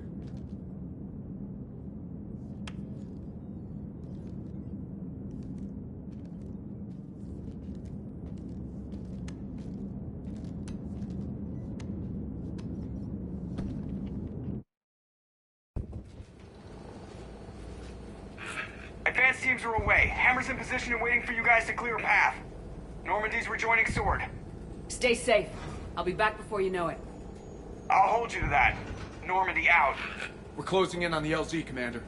Advance teams are away. Hammer's in position and waiting for you guys to clear a path. Normandy's rejoining Sword. Stay safe. I'll be back before you know it. I'll hold you to that. Normandy out. We're closing in on the LZ, Commander.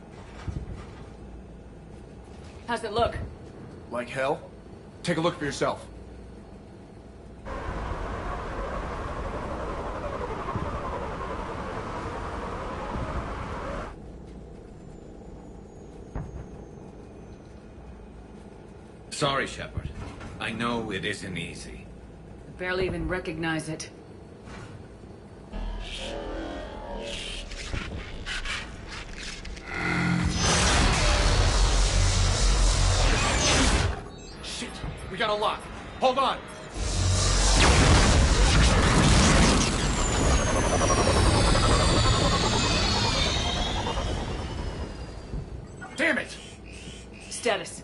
How's it look? Like hell? Take a look for yourself. Sorry, Shepard. I know it isn't easy. I barely even recognize it. Shit! We got a lock. Hold on! Damn it! Status.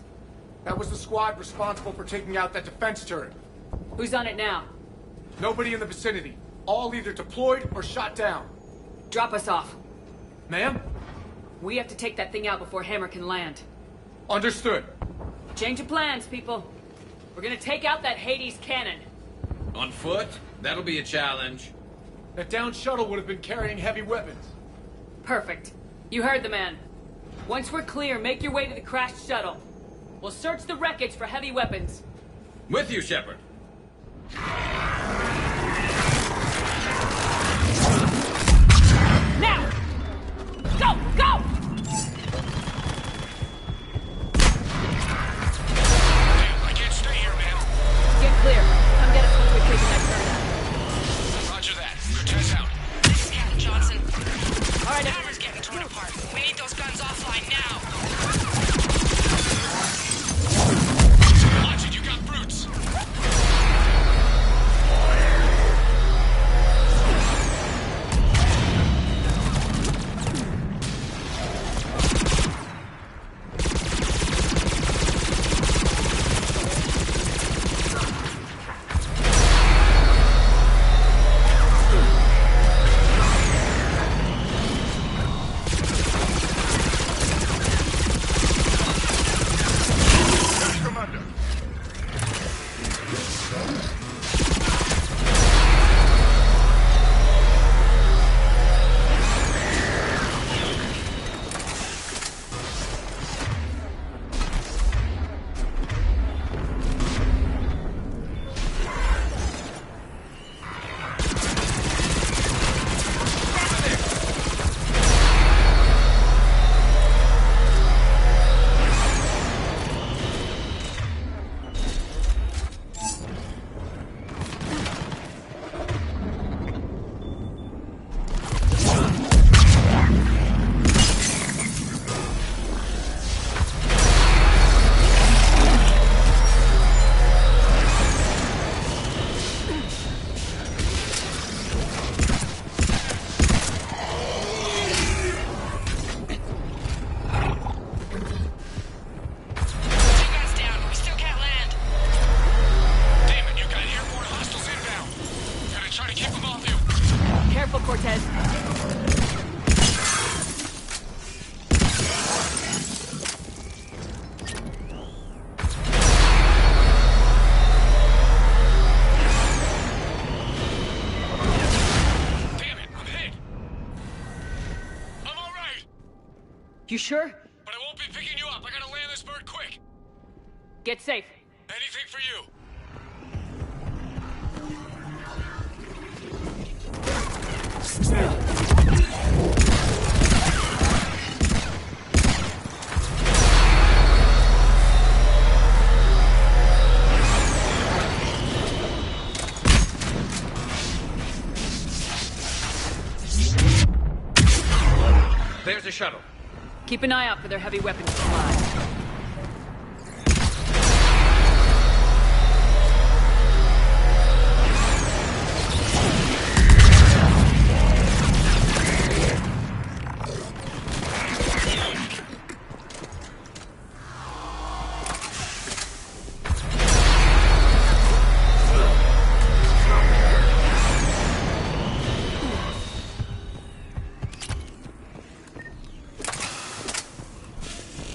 That was the squad responsible for taking out that defense turret. Who's on it now? Nobody in the vicinity. All either deployed or shot down. Drop us off. Ma'am? We have to take that thing out before Hammer can land. Understood. Change of plans, people. We're gonna take out that Hades cannon. On foot? That'll be a challenge. That downed shuttle would have been carrying heavy weapons. Perfect. You heard the man. Once we're clear, make your way to the crashed shuttle. We'll search the wreckage for heavy weapons. With you, Shepard. Now! Go! Go! I can't stay here, man. Get clear. Come get us once we've taken that turret out. Roger that. Cortez out. This is Captain Johnson. All right, Hammer's getting torn apart. We need those guns offline now. Watch it, you got brutes. You sure? But I won't be picking you up. I gotta land this bird quick. Get safe. Anything for you. There's a shuttle. Keep an eye out for their heavy weapons supplies.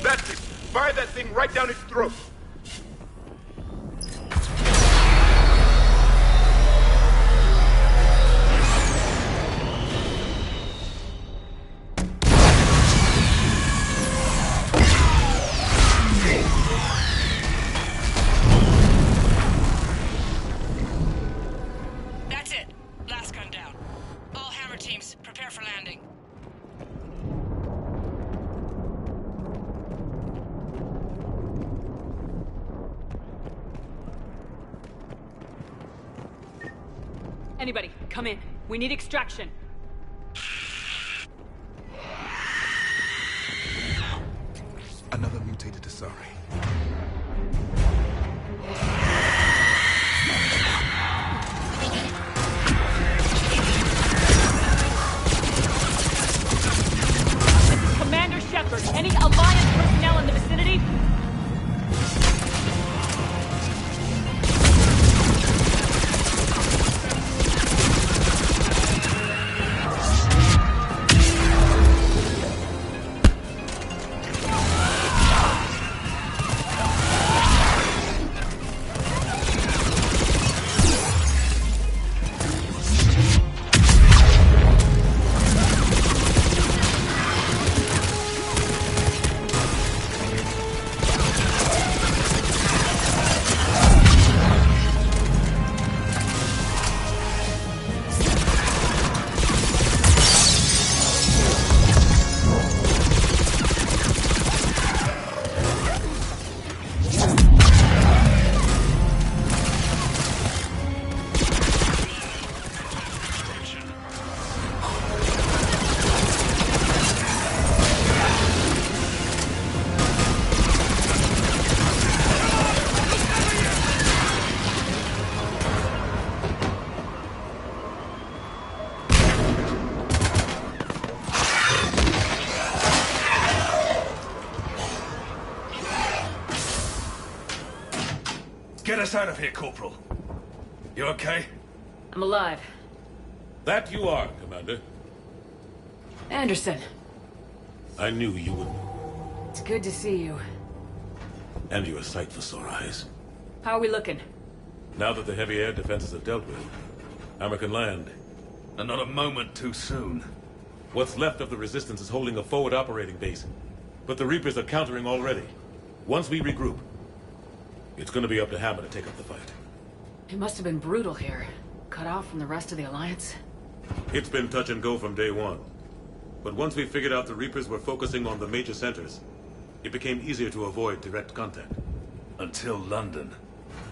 That's it! Fire that thing right down its throat! That's it. Last gun down. All hammer teams, prepare for landing. Anybody, come in. We need extraction. Another mutated Asari. Commander Shepard, any Alliance personnel in the vicinity? Get us out of here, Corporal. You okay? I'm alive. That you are, Commander. Anderson, I knew you would. it's good to see you. And you're a sight for sore eyes. How are we looking? Now that the heavy air defenses are dealt with, Hammer can land. And not a moment too soon. What's left of the Resistance is holding a forward operating base. But the Reapers are countering already. Once we regroup, it's gonna be up to Hammer to take up the fight. It must have been brutal here. Cut off from the rest of the Alliance. It's been touch and go from day one. But once we figured out the Reapers were focusing on the major centers, it became easier to avoid direct contact. Until London.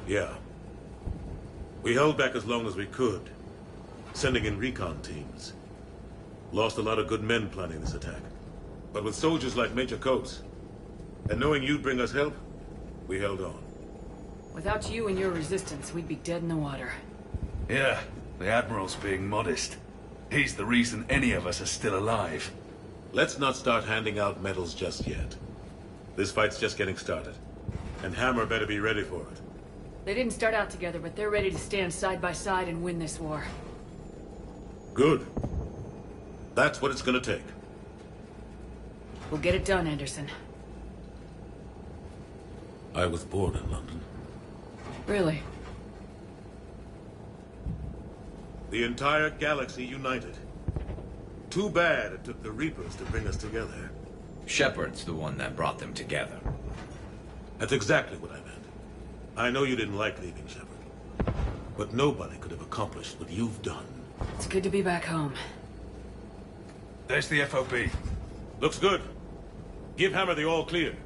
Yeah. We held back as long as we could, sending in recon teams. Lost a lot of good men planning this attack. But with soldiers like Major Coates, and knowing you'd bring us help, we held on. Without you and your resistance, we'd be dead in the water. Yeah, the Admiral's being modest. He's the reason any of us are still alive. Let's not start handing out medals just yet. This fight's just getting started. And Hammer better be ready for it. They didn't start out together, but they're ready to stand side by side and win this war. Good. That's what it's gonna take. We'll get it done, Anderson. I was born in London. Really? The entire galaxy united. Too bad it took the Reapers to bring us together. Shepard's the one that brought them together. That's exactly what I meant. I know you didn't like leaving Shepard. But nobody could have accomplished what you've done. It's good to be back home. There's the FOB. Looks good. Give Hammer the all clear.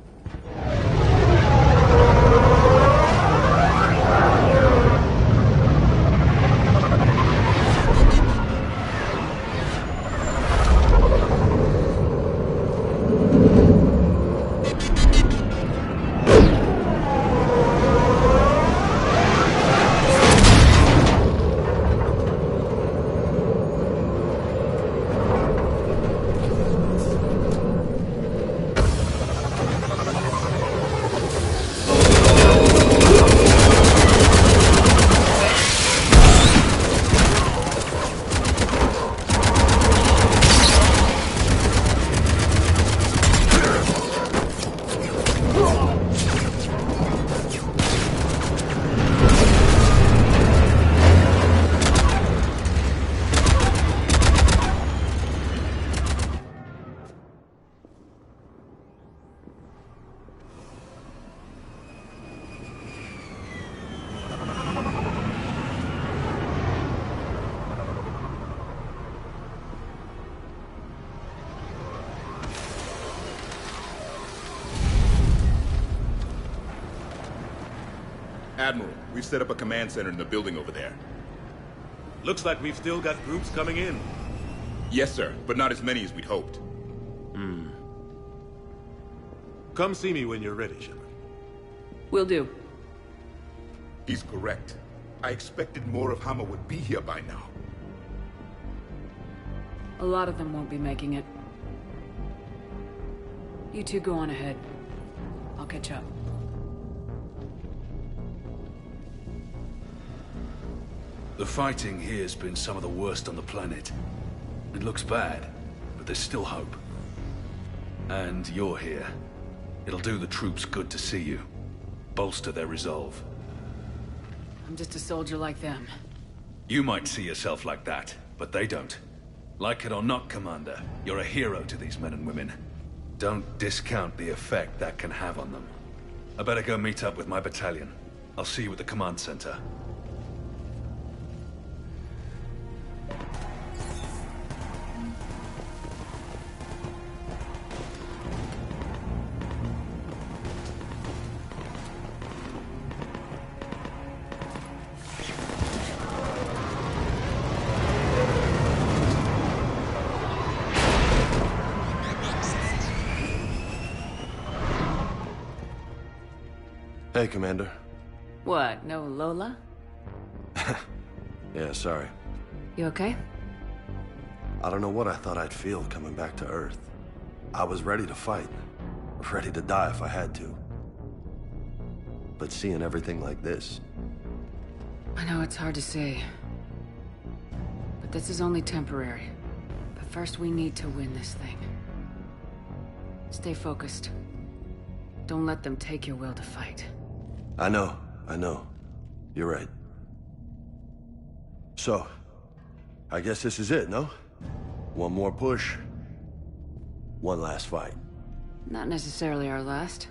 Admiral, we've set up a command center in the building over there. Looks like we've still got groups coming in. Yes, sir, but not as many as we'd hoped. Come see me when you're ready, Shepard. Will do. He's correct. I expected more of Hammer would be here by now. A lot of them won't be making it. You two go on ahead. I'll catch up. The fighting here's been some of the worst on the planet. It looks bad, but there's still hope. And you're here. It'll do the troops good to see you. Bolster their resolve. I'm just a soldier like them. You might see yourself like that, but they don't. Like it or not, Commander, you're a hero to these men and women. Don't discount the effect that can have on them. I better go meet up with my battalion. I'll see you at the command center. Hey, Commander. What, no Lola? Yeah, sorry. You okay? I don't know what I thought I'd feel coming back to Earth. I was ready to fight. Ready to die if I had to. But seeing everything like this... I know it's hard to say. But this is only temporary. But first we need to win this thing. Stay focused. Don't let them take your will to fight. I know. You're right. So, I guess this is it, no? One more push. One last fight. Not necessarily our last.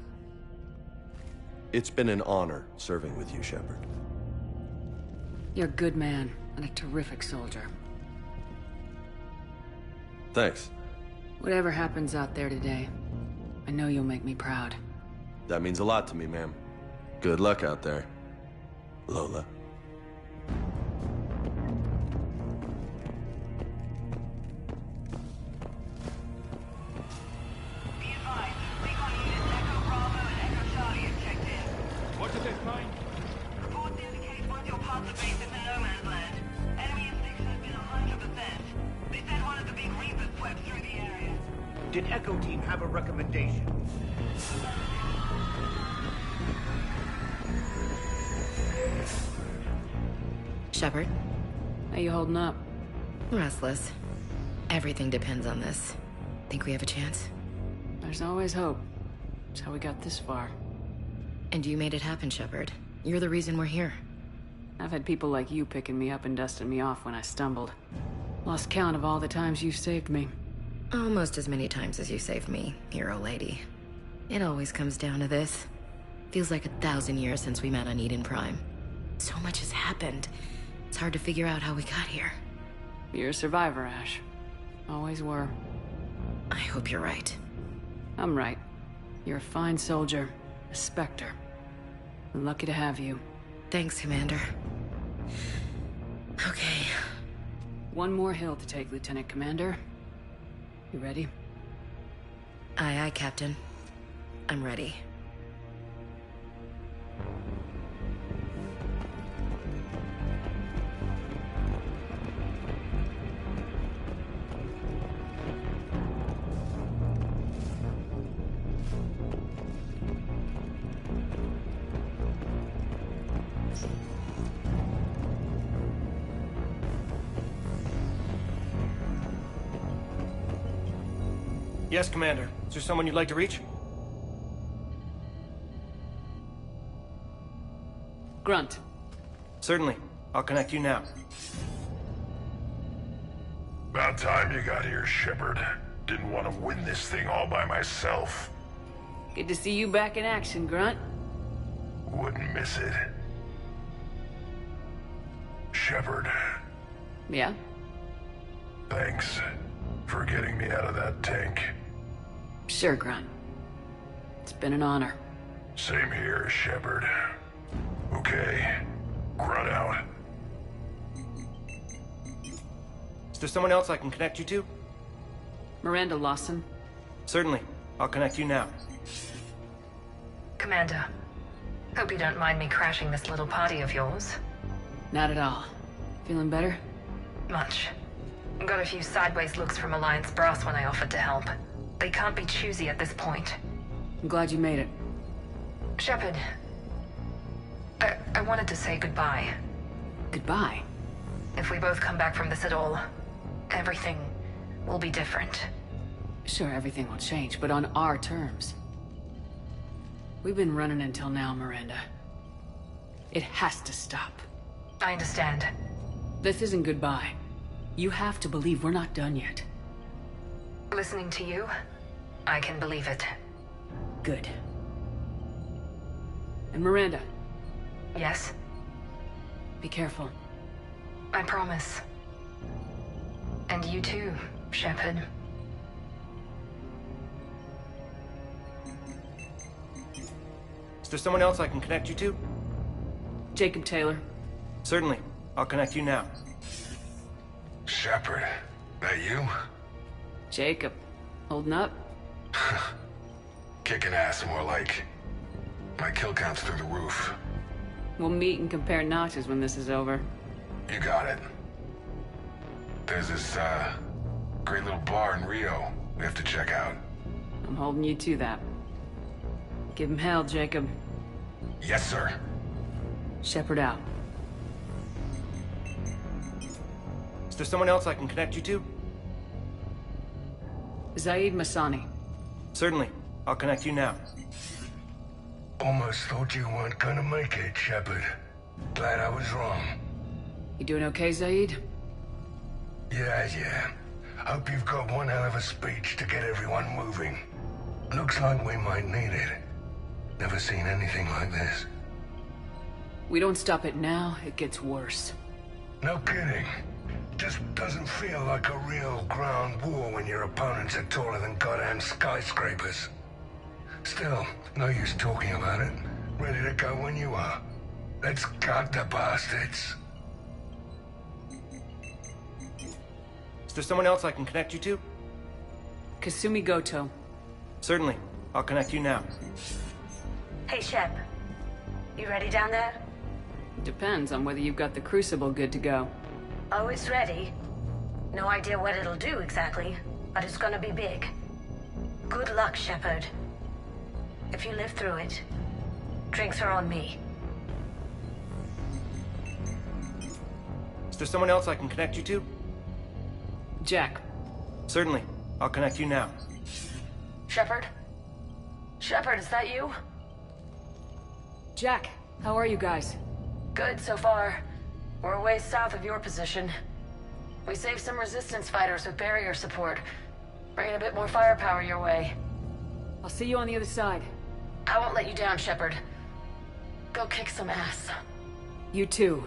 It's been an honor serving with you, Shepard. You're a good man, and a terrific soldier. Thanks. Whatever happens out there today, I know you'll make me proud. That means a lot to me, ma'am. Good luck out there, Lola. What does it find? Reports indicate one of your parts are based in the no man's land. Enemy instinction has been 100%. They said one of the big reapers swept through the area. Did Echo Team have a recommendation? Shepard? How you holding up? Restless. Everything depends on this. Think we have a chance? There's always hope. That's how we got this far. And you made it happen, Shepard. You're the reason we're here. I've had people like you picking me up and dusting me off when I stumbled. Lost count of all the times you've saved me. Almost as many times as you saved me, hero lady. It always comes down to this. Feels like 1,000 years since we met on Eden Prime. So much has happened. It's hard to figure out how we got here. You're a survivor, Ash. Always were. hope you're right. I'm right. You're a fine soldier. A Spectre. We're lucky to have you. Thanks, Commander. Okay. One more hill to take, Lieutenant Commander. You ready? Aye, aye, Captain. I'm ready. Yes, Commander. Is there someone you'd like to reach? Grunt. Certainly. I'll connect you now. About time you got here, Shepard. Didn't want to win this thing all by myself. Good to see you back in action, Grunt. Wouldn't miss it. Shepard. Yeah? Thanks for getting me out of that tank. Sure, Grunt. It's been an honor. Same here, Shepard. Okay. Grunt out. Is there someone else I can connect you to? Miranda Lawson. Certainly. I'll connect you now. Commander, hope you don't mind me crashing this little party of yours. Not at all. Feeling better? Much. Got a few sideways looks from Alliance brass when I offered to help. They can't be choosy at this point. I'm glad you made it. Shepard, I wanted to say goodbye. Goodbye? If we both come back from this at all, everything will be different. Sure, everything will change, but on our terms. We've been running until now, Miranda. It has to stop. I understand. This isn't goodbye. You have to believe we're not done yet. Listening to you, I can believe it. Good. And Miranda. Yes? Be careful. I promise. And you too, Shepard. Is there someone else I can connect you to? Jacob Taylor. Certainly. I'll connect you now. Shepard, that you? Jacob. Holding up? Kicking ass, more like. My kill count's through the roof. We'll meet and compare notches when this is over. You got it. There's this, great little bar in Rio we have to check out. I'm holding you to that. Give him hell, Jacob. Yes, sir. Shepard out. Is there someone else I can connect you to? Zaid Masani. Certainly. I'll connect you now. Almost thought you weren't gonna make it, Shepard. Glad I was wrong. You doing okay, Zaid? Yeah. Hope you've got one hell of a speech to get everyone moving. Looks like we might need it. Never seen anything like this. We don't stop it now, it gets worse. No kidding. Just doesn't feel like a real ground war when your opponents are taller than goddamn skyscrapers. Still, no use talking about it. Ready to go when you are. Let's gut the bastards. Is there someone else I can connect you to? Kasumi Goto. Certainly. I'll connect you now. Hey, Shep. You ready down there? Depends on whether you've got the Crucible good to go. Oh, it's ready. No idea what it'll do exactly, but it's gonna be big. Good luck, Shepard. If you live through it, drinks are on me. Is there someone else I can connect you to? Jack. Certainly. I'll connect you now. Shepard? Shepard, is that you? Jack, how are you guys? Good so far. We're a ways south of your position. We saved some resistance fighters with barrier support. Bringing a bit more firepower your way. I'll see you on the other side. I won't let you down, Shepard. Go kick some ass. You too.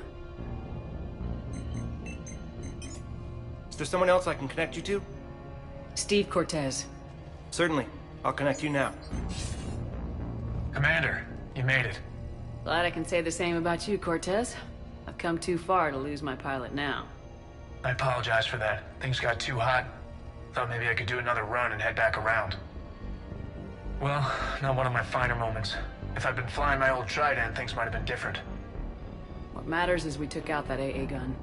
Is there someone else I can connect you to? Steve Cortez. Certainly. I'll connect you now. Commander, you made it. Glad I can say the same about you, Cortez. I've come too far to lose my pilot now. I apologize for that. Things got too hot. Thought maybe I could do another run and head back around. Well, not one of my finer moments. If I'd been flying my old Trident, things might have been different. What matters is we took out that AA gun.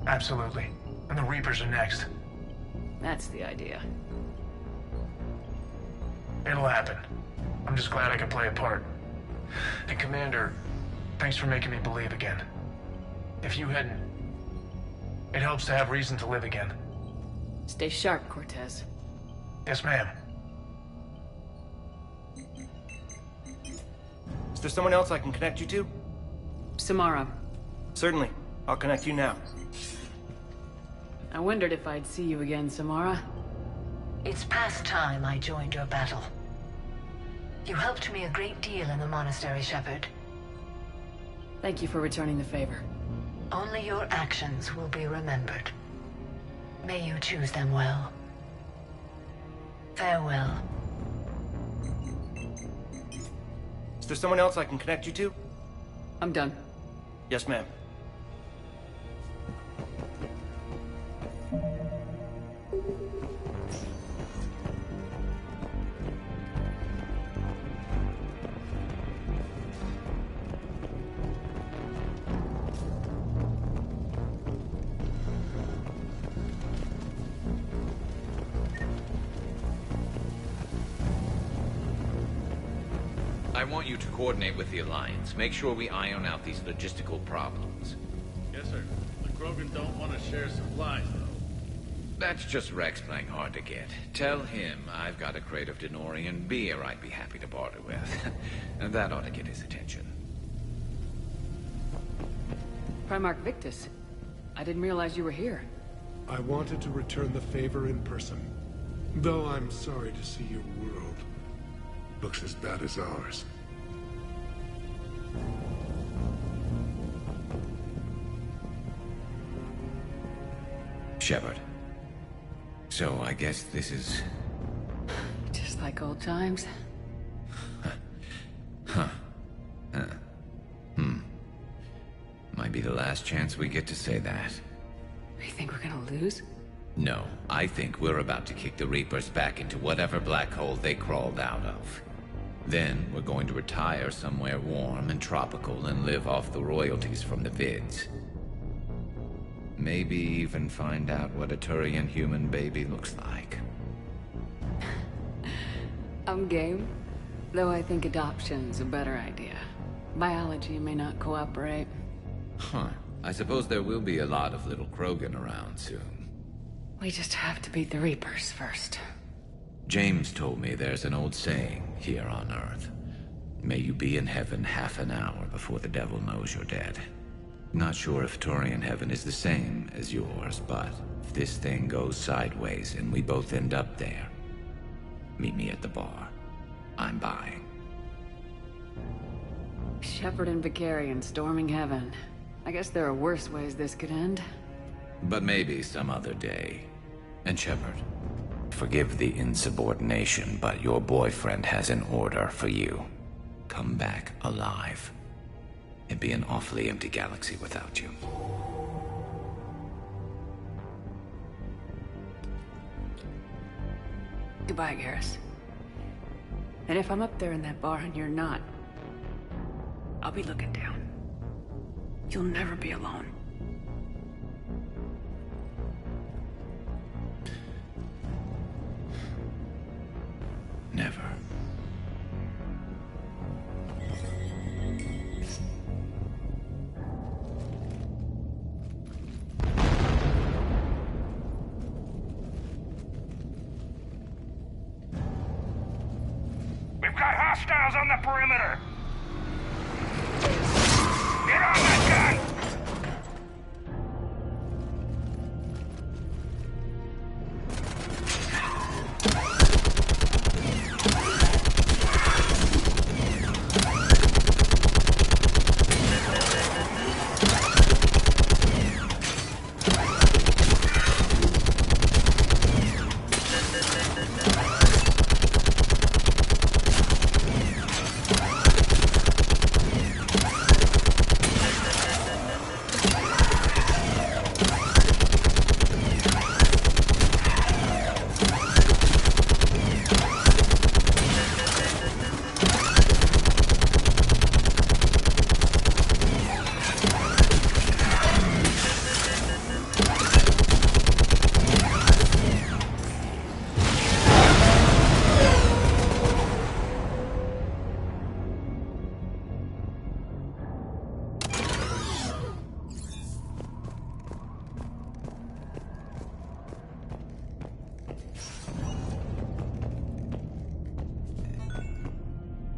Absolutely. And the Reapers are next. That's the idea. It'll happen. I'm just glad I could play a part. And Commander, thanks for making me believe again. If you hadn't... It helps to have reason to live again. Stay sharp, Cortez. Yes, ma'am. Is there someone else I can connect you to? Samara. Certainly. I'll connect you now. I wondered if I'd see you again, Samara. It's past time I joined your battle. You helped me a great deal in the monastery, Shepard. Thank you for returning the favor. Only your actions will be remembered. May you choose them well. Farewell. Is there someone else I can connect you to? I'm done. Yes, ma'am. I want you to coordinate with the Alliance. Make sure we iron out these logistical problems. Yes, sir. The Krogan don't want to share supplies, though. That's just Rex playing hard to get. Tell him I've got a crate of Denorian beer I'd be happy to barter with. And that ought to get his attention. Primarch Victus. I didn't realize you were here. I wanted to return the favor in person. Though I'm sorry to see your world looks as bad as ours. Shepard. So I guess this is... Just like old times. Huh. Might be the last chance we get to say that. You think we're gonna lose? No, I think we're about to kick the Reapers back into whatever black hole they crawled out of. Then we're going to retire somewhere warm and tropical and live off the royalties from the vids. Maybe even find out what a Turian human baby looks like. I'm game. Though I think adoption's a better idea. Biology may not cooperate. Huh. I suppose there will be a lot of little Krogan around soon. We just have to beat the Reapers first. James told me there's an old saying here on Earth. May you be in heaven half an hour before the devil knows you're dead. Not sure if Turian heaven is the same as yours, but if this thing goes sideways and we both end up there, meet me at the bar. I'm buying. Shepard and Vicarian storming heaven. I guess there are worse ways this could end. But maybe some other day. And Shepard, forgive the insubordination, but your boyfriend has an order for you. Come back alive. It'd be an awfully empty galaxy without you. Goodbye, Garrus. And if I'm up there in that bar and you're not, I'll be looking down. You'll never be alone. Never. We've got hostiles on the perimeter! Get on that gun!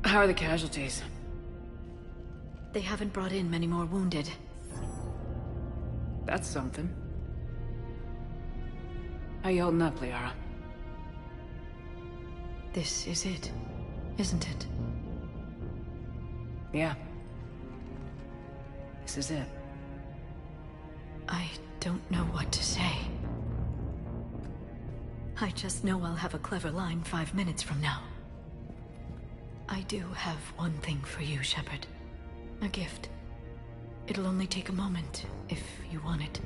How are the casualties? They haven't brought in many more wounded. That's something. How you holding up, Liara? This is it, isn't it? Yeah. This is it. I don't know what to say. I just know I'll have a clever line 5 minutes from now. I do have one thing for you, Shepard. A gift. It'll only take a moment, if you want it.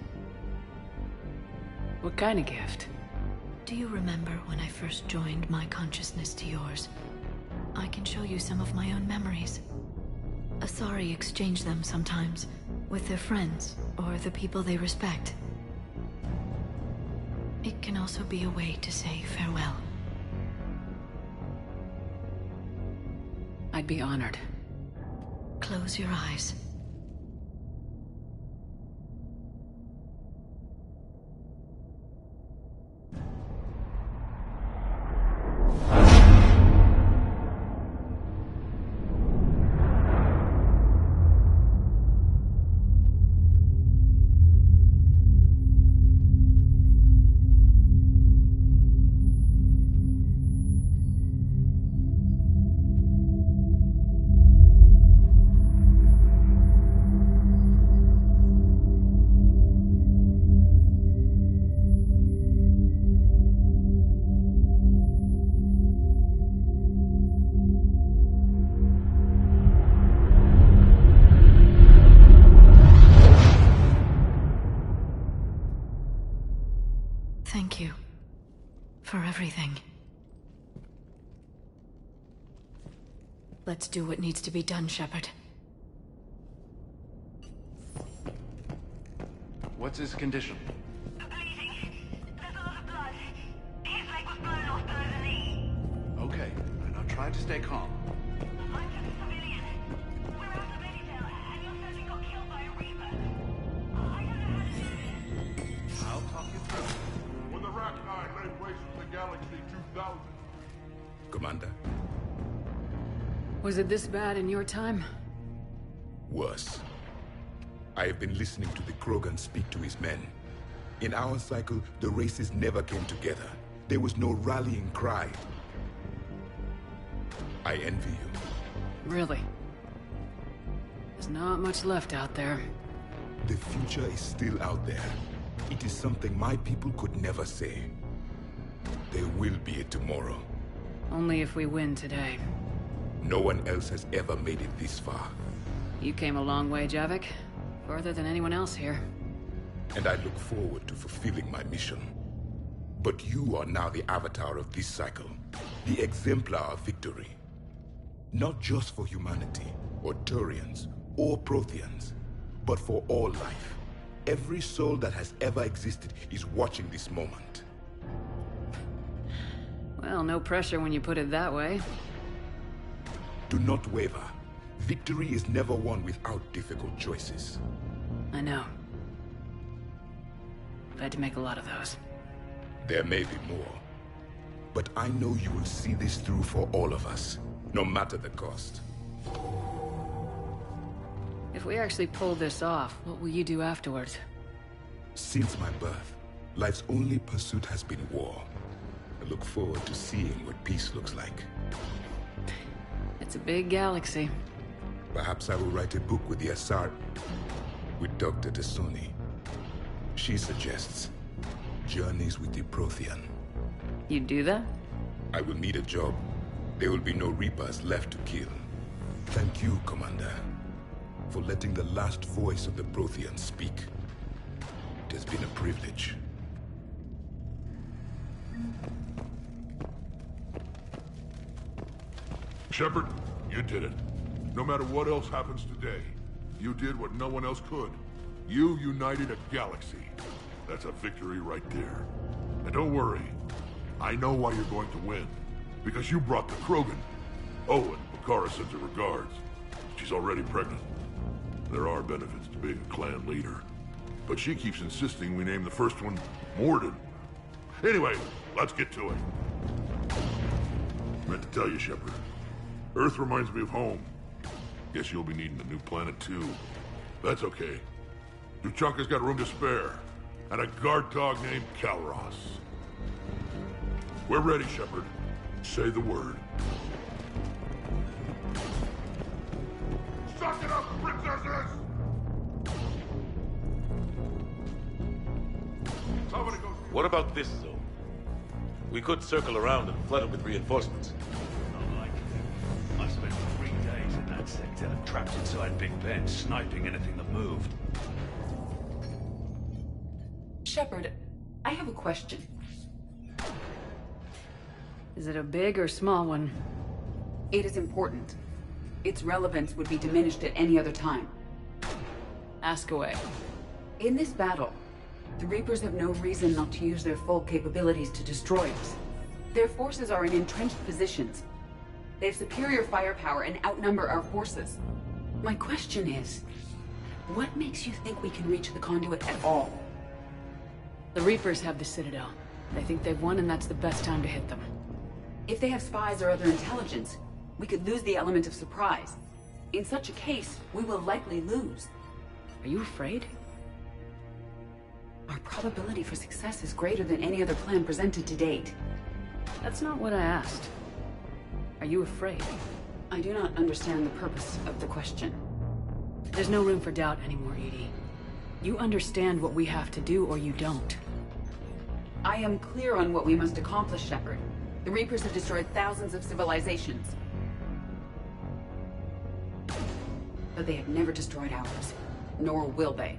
What kind of gift? Do you remember when I first joined my consciousness to yours? I can show you some of my own memories. Asari exchange them sometimes, with their friends, or the people they respect. It can also be a way to say farewell. I'd be honored. Close your eyes. Thank you. For everything. Let's do what needs to be done, Shepard. What's his condition? Okay, and I'll try to stay calm. I'll talk you through it. When the Rachni laid waste to the Galaxy 2000. Commander? Was it this bad in your time? Worse. I have been listening to the Krogan speak to his men. In our cycle, the races never came together. There was no rallying cry. I envy you. Really? There's not much left out there. The future is still out there. It is something my people could never say. There will be a tomorrow. Only if we win today. No one else has ever made it this far. You came a long way, Javik. Further than anyone else here. And I look forward to fulfilling my mission. But you are now the avatar of this cycle. The exemplar of victory. Not just for humanity, or Turians, or Protheans, but for all life. Every soul that has ever existed is watching this moment. Well, no pressure when you put it that way. Do not waver. Victory is never won without difficult choices. I know. I've had to make a lot of those. There may be more. But I know you will see this through for all of us, no matter the cost. If we actually pull this off, what will you do afterwards? Since my birth, life's only pursuit has been war. I look forward to seeing what peace looks like. It's a big galaxy. Perhaps I will write a book with the Asari, with Dr. T'Soni. She suggests journeys with the Prothean. You'd do that? I will need a job. There will be no Reapers left to kill. Thank you, Commander, for letting the last voice of the Prothean speak. It has been a privilege. Shepard, you did it. No matter what else happens today, you did what no one else could. You united a galaxy. That's a victory right there. And don't worry, I know why you're going to win. Because you brought the Krogan. Oh, and Bakara sends her regards. She's already pregnant. There are benefits to being a clan leader. But she keeps insisting we name the first one Morden. Anyway, let's get to it. I meant to tell you, Shepard. Earth reminds me of home. Guess you'll be needing a new planet too. That's okay. Tuchanka's got room to spare. And a guard dog named Kalros. We're ready, Shepard. Say the word. Suck it up, princesses! What about this zone? We could circle around and flood it with reinforcements. Not likely. I spent 3 days in that sector, trapped inside Big Ben, sniping anything that moved. Shepard, I have a question. Is it a big or small one? It is important. Its relevance would be diminished at any other time. Ask away. In this battle, the Reapers have no reason not to use their full capabilities to destroy us. Their forces are in entrenched positions. They have superior firepower and outnumber our forces. My question is, what makes you think we can reach the conduit at all? The Reapers have the Citadel. They think they've won, and that's the best time to hit them. If they have spies or other intelligence, we could lose the element of surprise. In such a case, we will likely lose. Are you afraid? Our probability for success is greater than any other plan presented to date. That's not what I asked. Are you afraid? I do not understand the purpose of the question. There's no room for doubt anymore, Edie. You understand what we have to do, or you don't. I am clear on what we must accomplish, Shepard. The Reapers have destroyed thousands of civilizations. But they have never destroyed ours. Nor will they.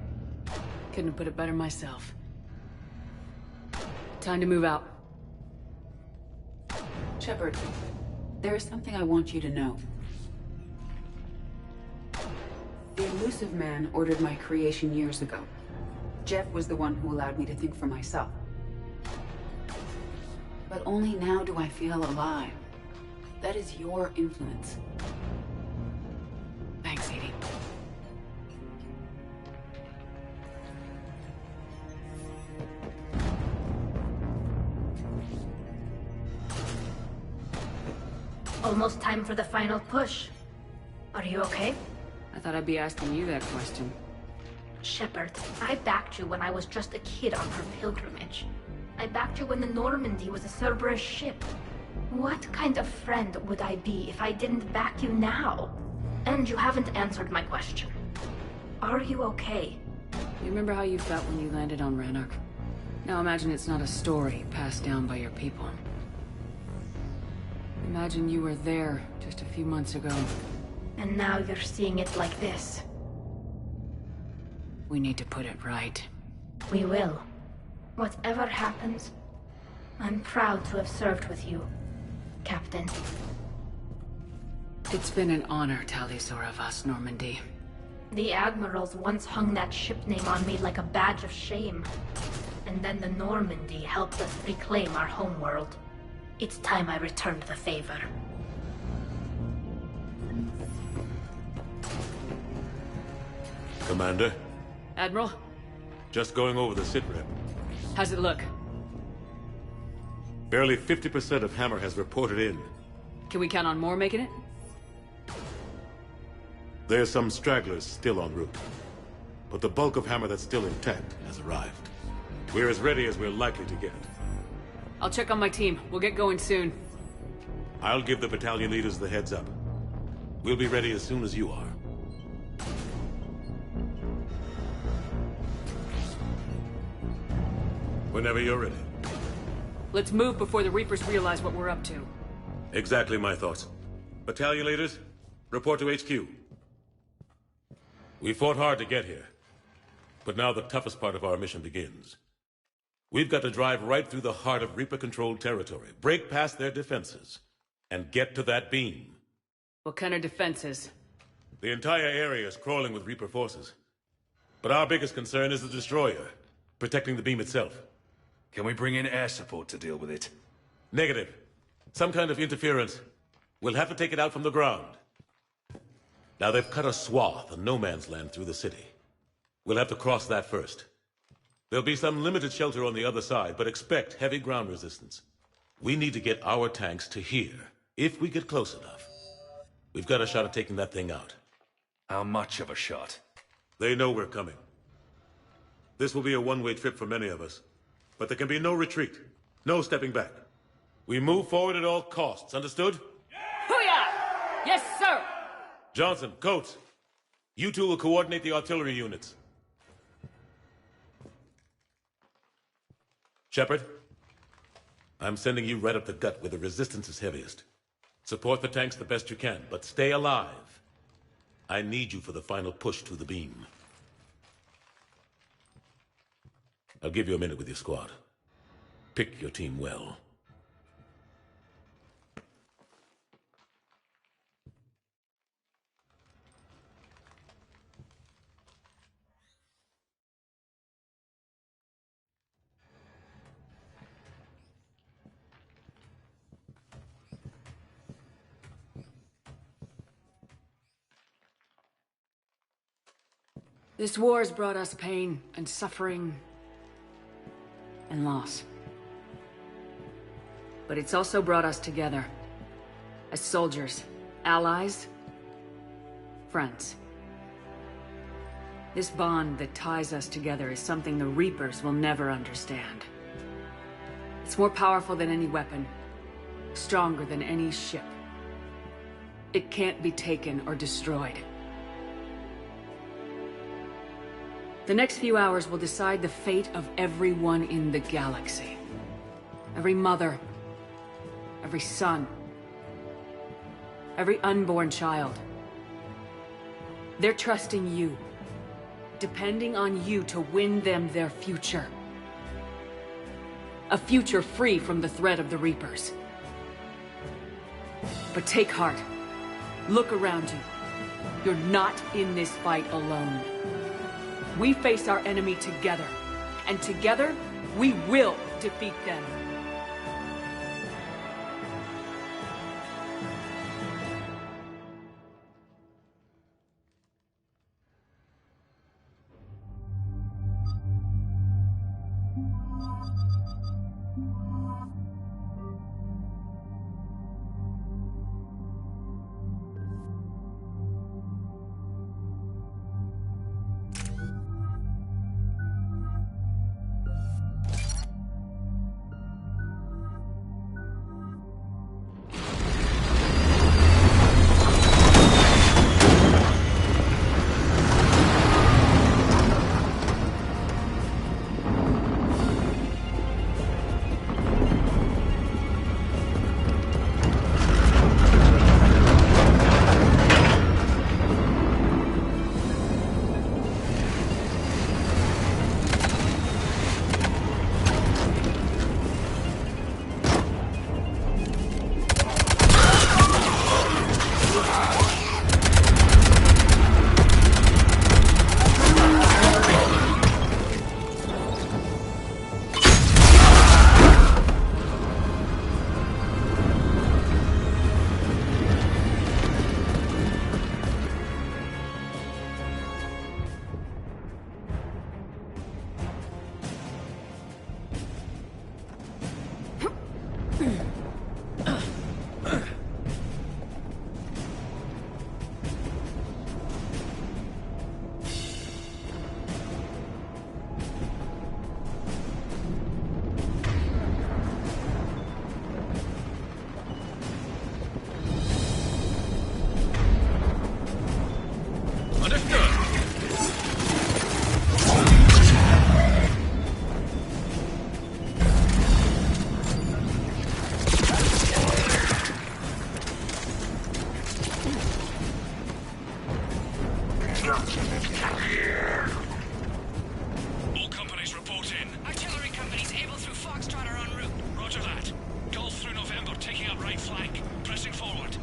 Couldn't have put it better myself. Time to move out. Shepard, there is something I want you to know. The Elusive Man ordered my creation years ago. Jeff was the one who allowed me to think for myself. But only now do I feel alive. That is your influence. Thanks, Edie. Almost time for the final push. Are you okay? I thought I'd be asking you that question. Shepard, I backed you when I was just a kid on her pilgrimage. I backed you when the Normandy was a Cerberus ship. What kind of friend would I be if I didn't back you now? And you haven't answered my question. Are you okay? You remember how you felt when you landed on Ranark? Now imagine it's not a story passed down by your people. Imagine you were there just a few months ago. And now you're seeing it like this. We need to put it right. We will. Whatever happens, I'm proud to have served with you, Captain. It's been an honor, Talisaur of us, Normandy. The Admirals once hung that ship name on me like a badge of shame. And then the Normandy helped us reclaim our homeworld. It's time I returned the favor. Commander? Admiral? Just going over the sitrep. How's it look? Barely 50% of Hammer has reported in. Can we count on more making it? There's some stragglers still en route. But the bulk of Hammer that's still intact has arrived. We're as ready as we're likely to get. I'll check on my team. We'll get going soon. I'll give the battalion leaders the heads up. We'll be ready as soon as you are. Whenever you're ready. Let's move before the Reapers realize what we're up to. Exactly my thoughts. Battalion leaders, report to HQ. We fought hard to get here. But now the toughest part of our mission begins. We've got to drive right through the heart of Reaper-controlled territory, break past their defenses, and get to that beam. What kind of defenses? The entire area is crawling with Reaper forces. But our biggest concern is the destroyer, protecting the beam itself. Can we bring in air support to deal with it? Negative. Some kind of interference. We'll have to take it out from the ground. Now they've cut a swath of no man's land through the city. We'll have to cross that first. There'll be some limited shelter on the other side, but expect heavy ground resistance. We need to get our tanks to here, if we get close enough. We've got a shot at taking that thing out. How much of a shot? They know we're coming. This will be a one-way trip for many of us. But there can be no retreat. No stepping back. We move forward at all costs, understood? Hoo-yah! Yes, sir! Johnson, Coates, you two will coordinate the artillery units. Shepard, I'm sending you right up the gut where the resistance is heaviest. Support the tanks the best you can, but stay alive. I need you for the final push to the beam. I'll give you a minute with your squad. Pick your team well. This war's brought us pain and suffering and loss. But it's also brought us together. As soldiers, allies, friends. This bond that ties us together is something the Reapers will never understand. It's more powerful than any weapon, stronger than any ship. It can't be taken or destroyed. The next few hours will decide the fate of everyone in the galaxy. Every mother, every son, every unborn child. They're trusting you, depending on you to win them their future. A future free from the threat of the Reapers. But take heart. Look around you. You're not in this fight alone. We face our enemy together, and together, we will defeat them. All companies report in. Artillery companies able through Foxtrot are en route. Roger that. Golf through November, taking up right flank. Pressing forward.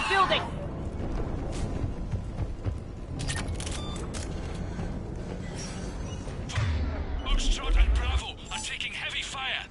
building! Foxtrot and Bravo are taking heavy fire.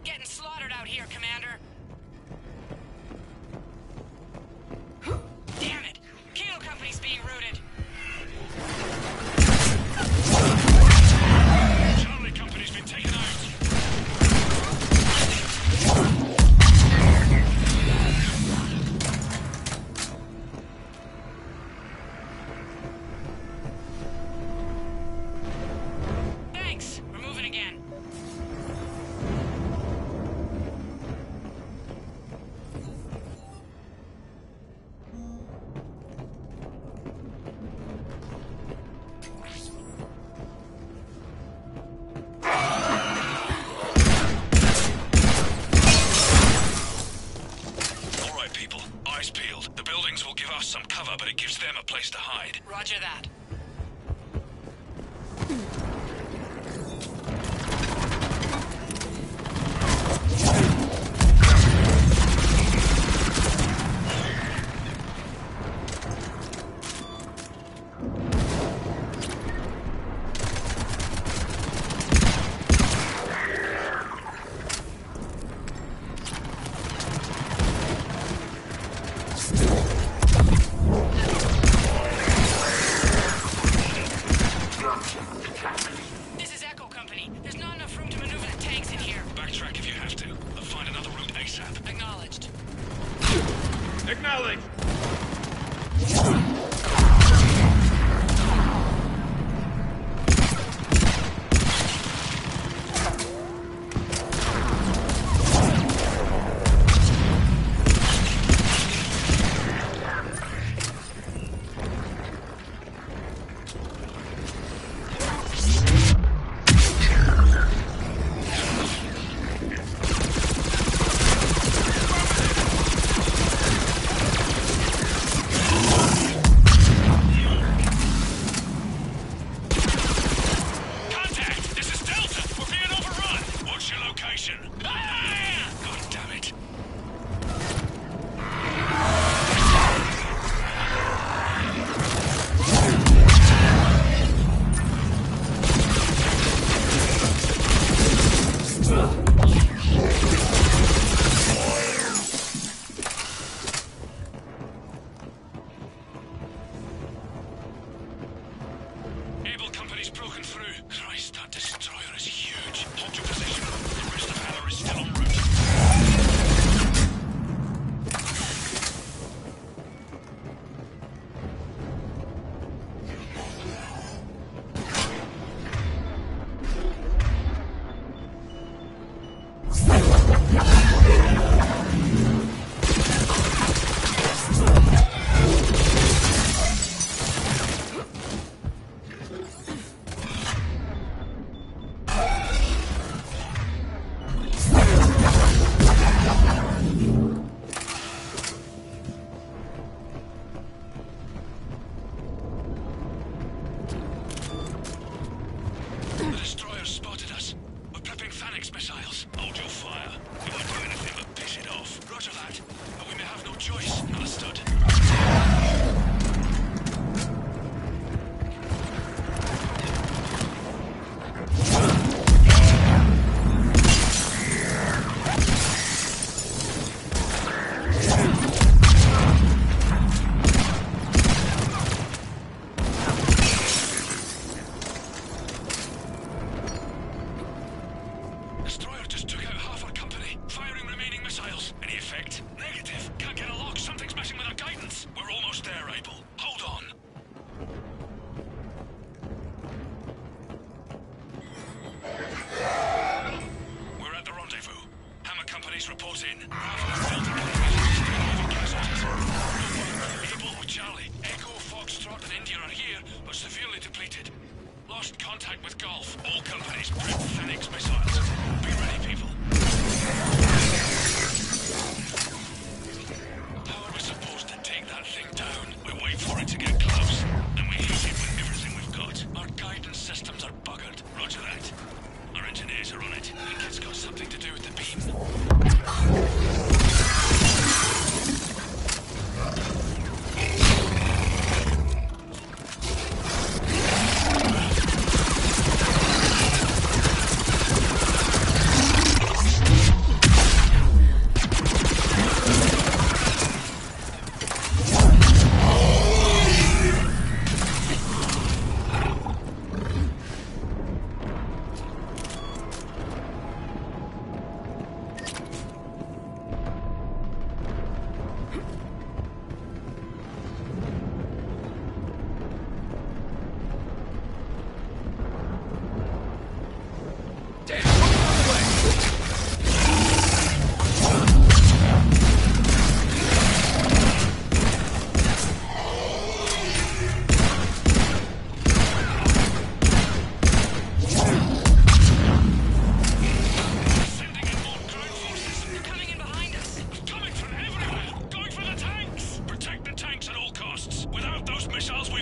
Getting slaughtered out here, Commander. Damn it! Kilo Company's being routed. Charlie Company's been taken out. Thanks! We're moving again. All right, people. Eyes peeled. The buildings will give us some cover, but it gives them a place to hide. Roger that. This is Echo Company. There's not enough room to maneuver the tanks in here. Backtrack if you have to. They'll find another route ASAP. Acknowledged. Acknowledge!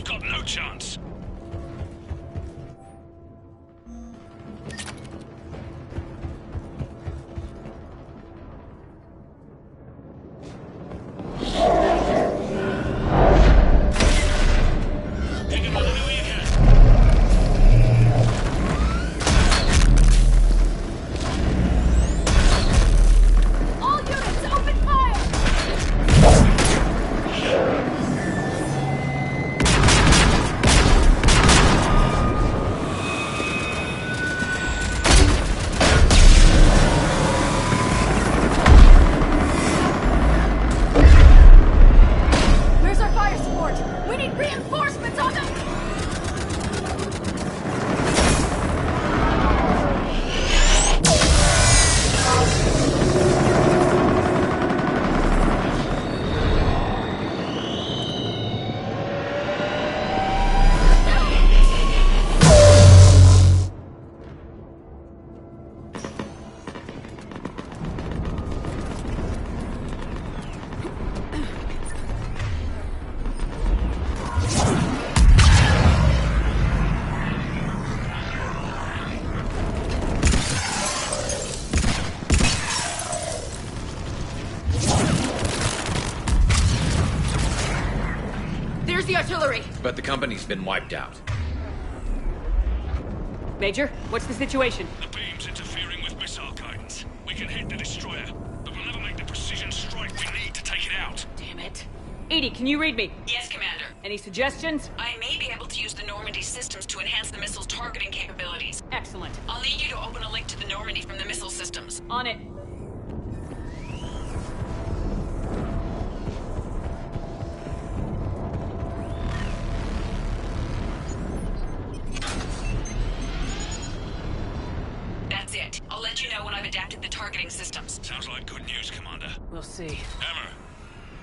got no chance. There's the artillery! But the company's been wiped out. Major, what's the situation? The beam's interfering with missile guidance. We can hit the destroyer, but we'll never make the precision strike we need to take it out. Damn it. Edie, can you read me? Yes, Commander. Any suggestions? I may be able to use the Normandy systems to enhance the missile's targeting capabilities. Excellent. I'll need you to open a link to the Normandy from the missile systems. On it. That's it. I'll let you know when I've adapted the targeting systems. Sounds like good news, Commander. We'll see. Hammer,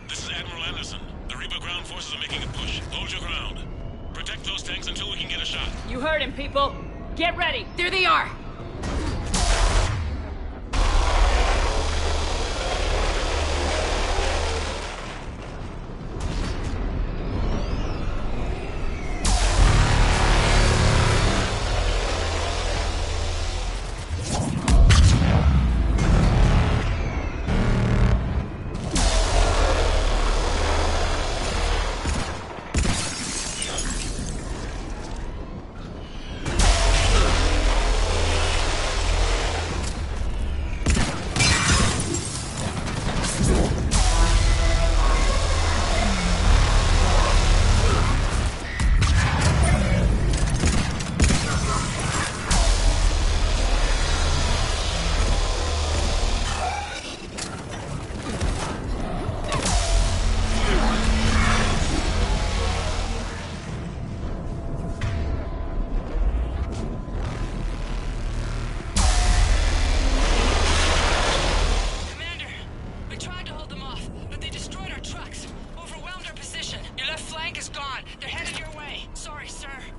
this is Admiral Anderson. The Reaper ground forces are making a push. Hold your ground. Protect those tanks until we can get a shot. You heard him, people. Get ready. There they are!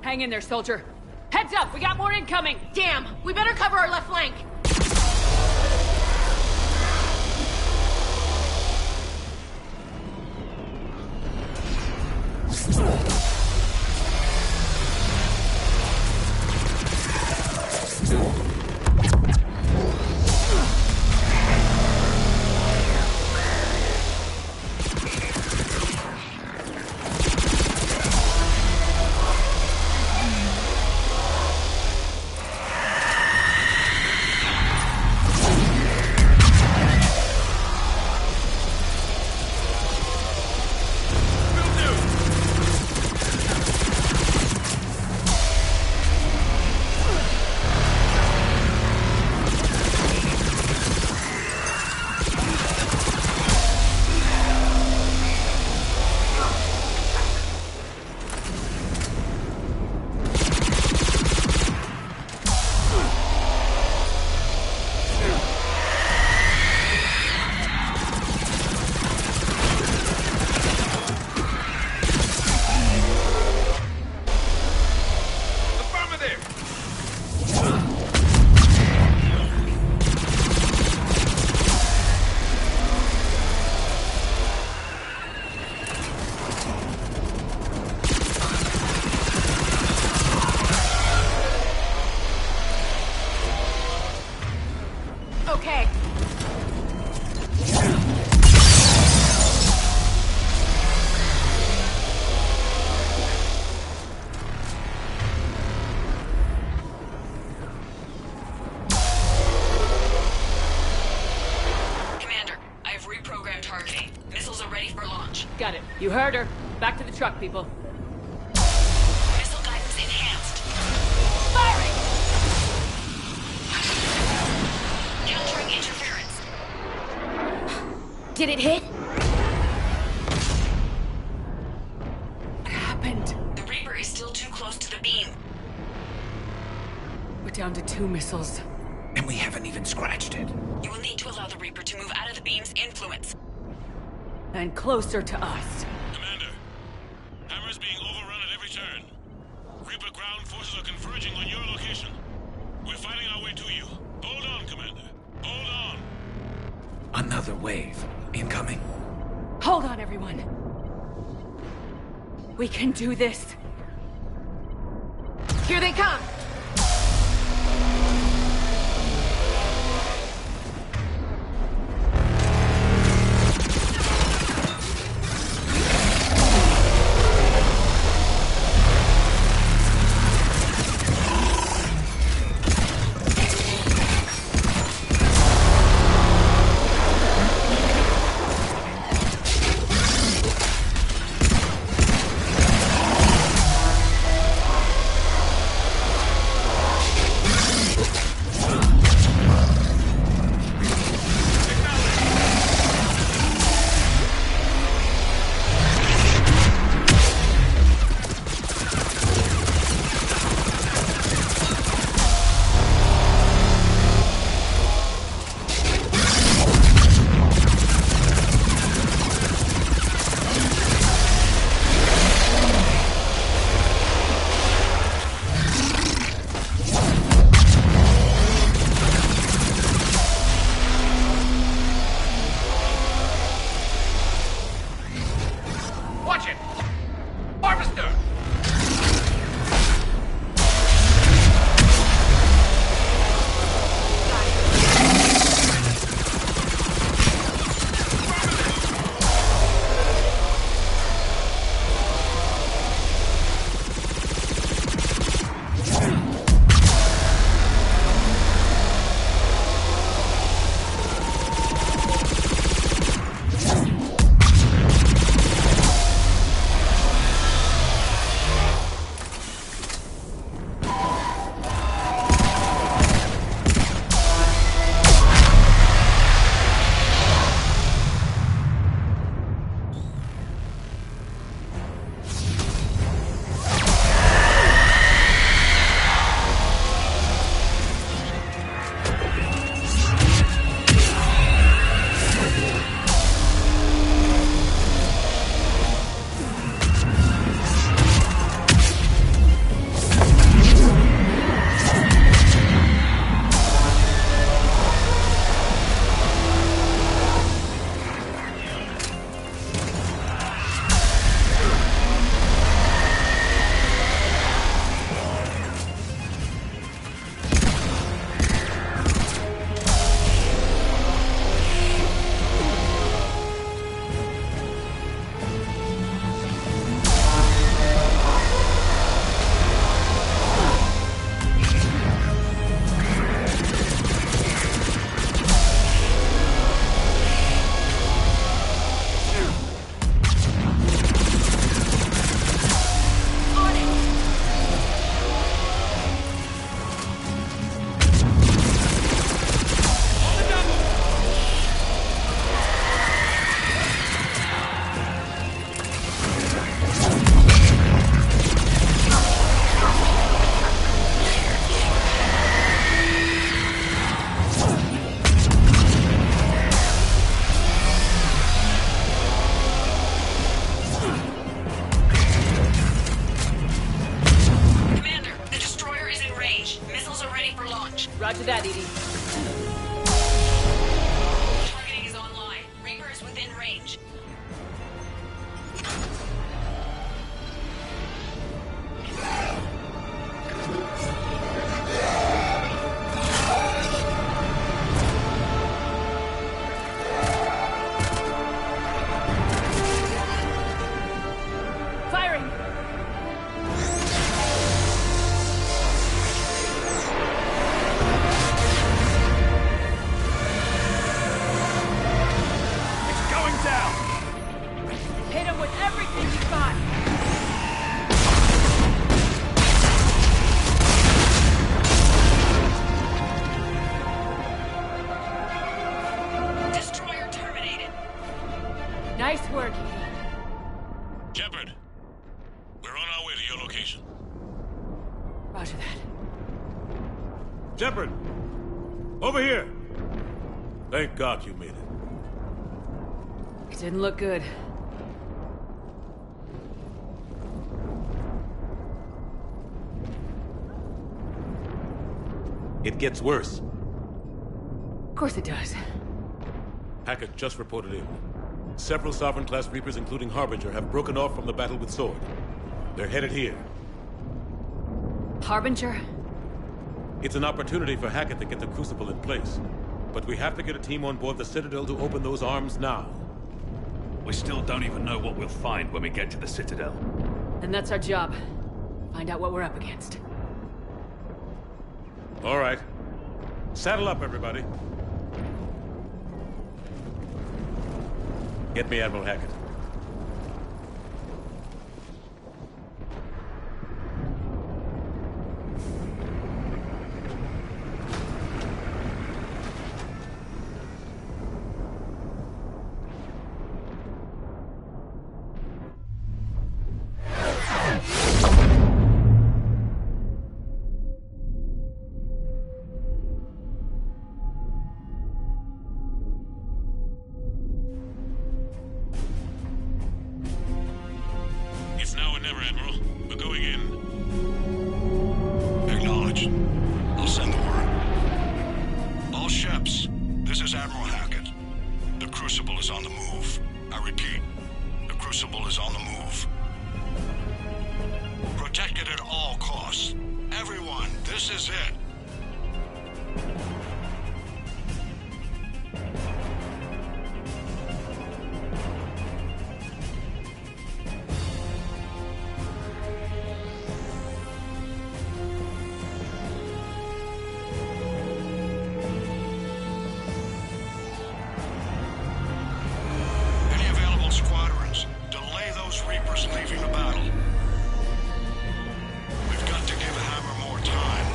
Hang in there, soldier. Heads up, we got more incoming! Damn! We better cover our left flank! got it. You heard her. Back to the truck, people. Missile guidance enhanced. Firing! Countering interference. Did it hit? What happened? The Reaper is still too close to the beam. We're down to 2 missiles. And we haven't even scratched it. You will need to allow the Reaper to move out of the beam's influence. And closer to us. Commander, Hammer's being overrun at every turn. Reaper ground forces are converging on your location. We're fighting our way to you. Hold on, Commander. Hold on. Another wave. Incoming. Hold on, everyone. We can do this. Here they come! Roger that, Edie. Targeting is online. Reaper is within range. Firing! Shepard, we're on our way to your location. Roger that. Shepard! Over here! Thank God you made it. It didn't look good. It gets worse. Of course it does. Hackett just reported in. Several Sovereign-class Reapers, including Harbinger, have broken off from the battle with Sword. They're headed here. Harbinger? It's an opportunity for Hackett to get the Crucible in place. But we have to get a team on board the Citadel to open those arms now. We still don't even know what we'll find when we get to the Citadel. Then that's our job. Find out what we're up against. All right. Saddle up, everybody. Get me Admiral Hackett. It's now or never, Admiral. We're going in. Acknowledged. I'll send the word. All ships, this is Admiral Hackett. The Crucible is on the move. I repeat, the Crucible is on the move. Protect it at all costs. Everyone, this is it. Any available squadrons, delay those Reapers leaving the battle. We've got to give Hammer more time.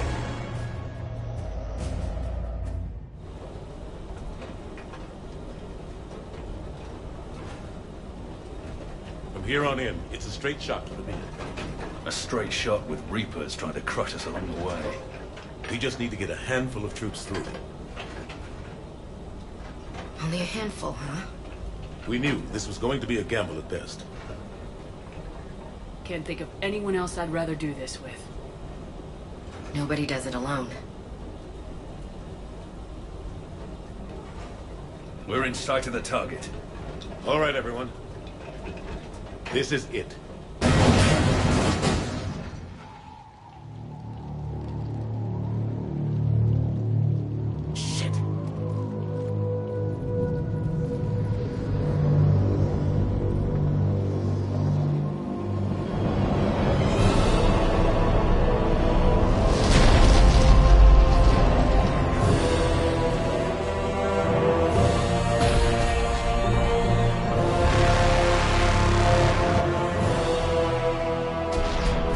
From here on in, it's a straight shot to the beat. A straight shot with Reapers trying to crush us along the way. We just need to get a handful of troops through. Only a handful, huh? We knew this was going to be a gamble at best. Can't think of anyone else I'd rather do this with. Nobody does it alone. We're in sight of the target. All right, everyone. This is it.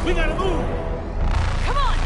We gotta move! Come on!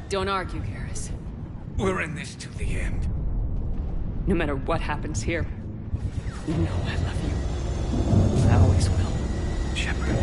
Don't argue, Garrus. We're in this to the end. No matter what happens here, you know I love you. I always will. Shepard,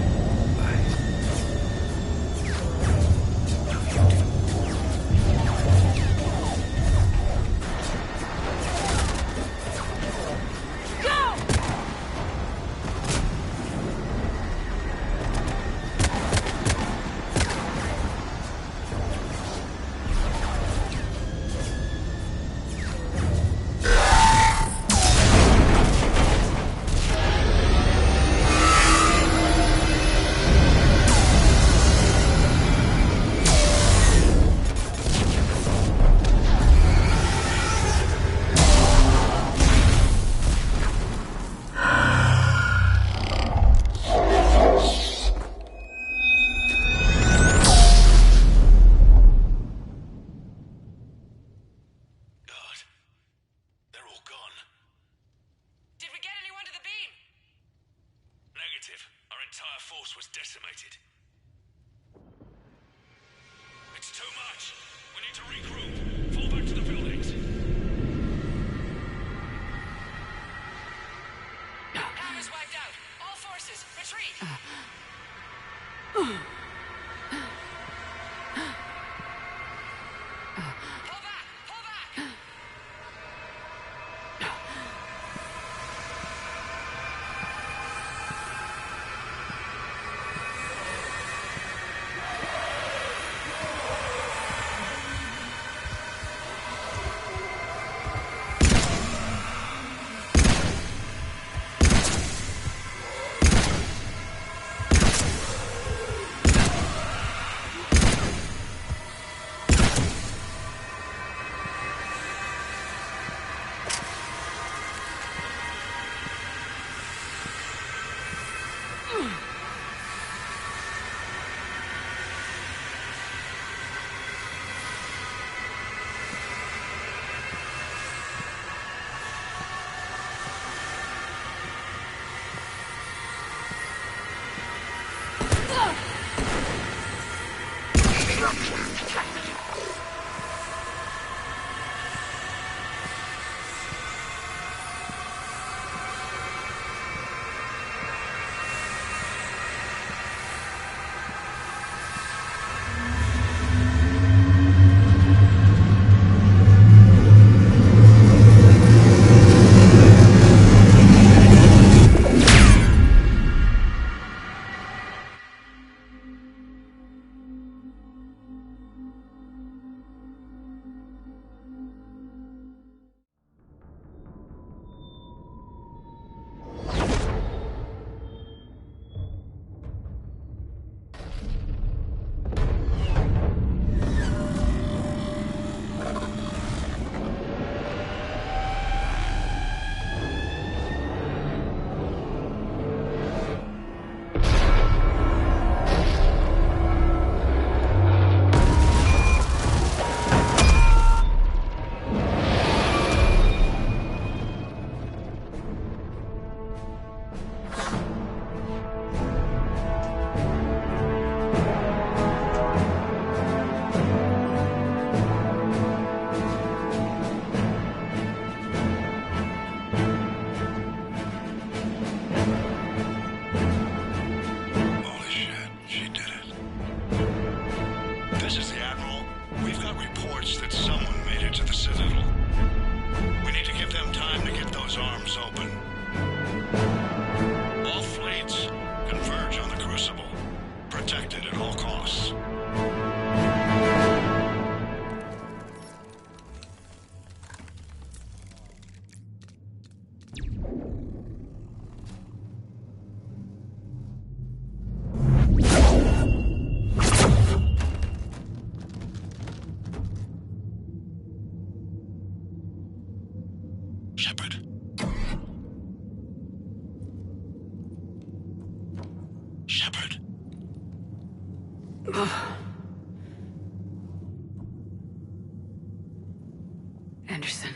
Anderson,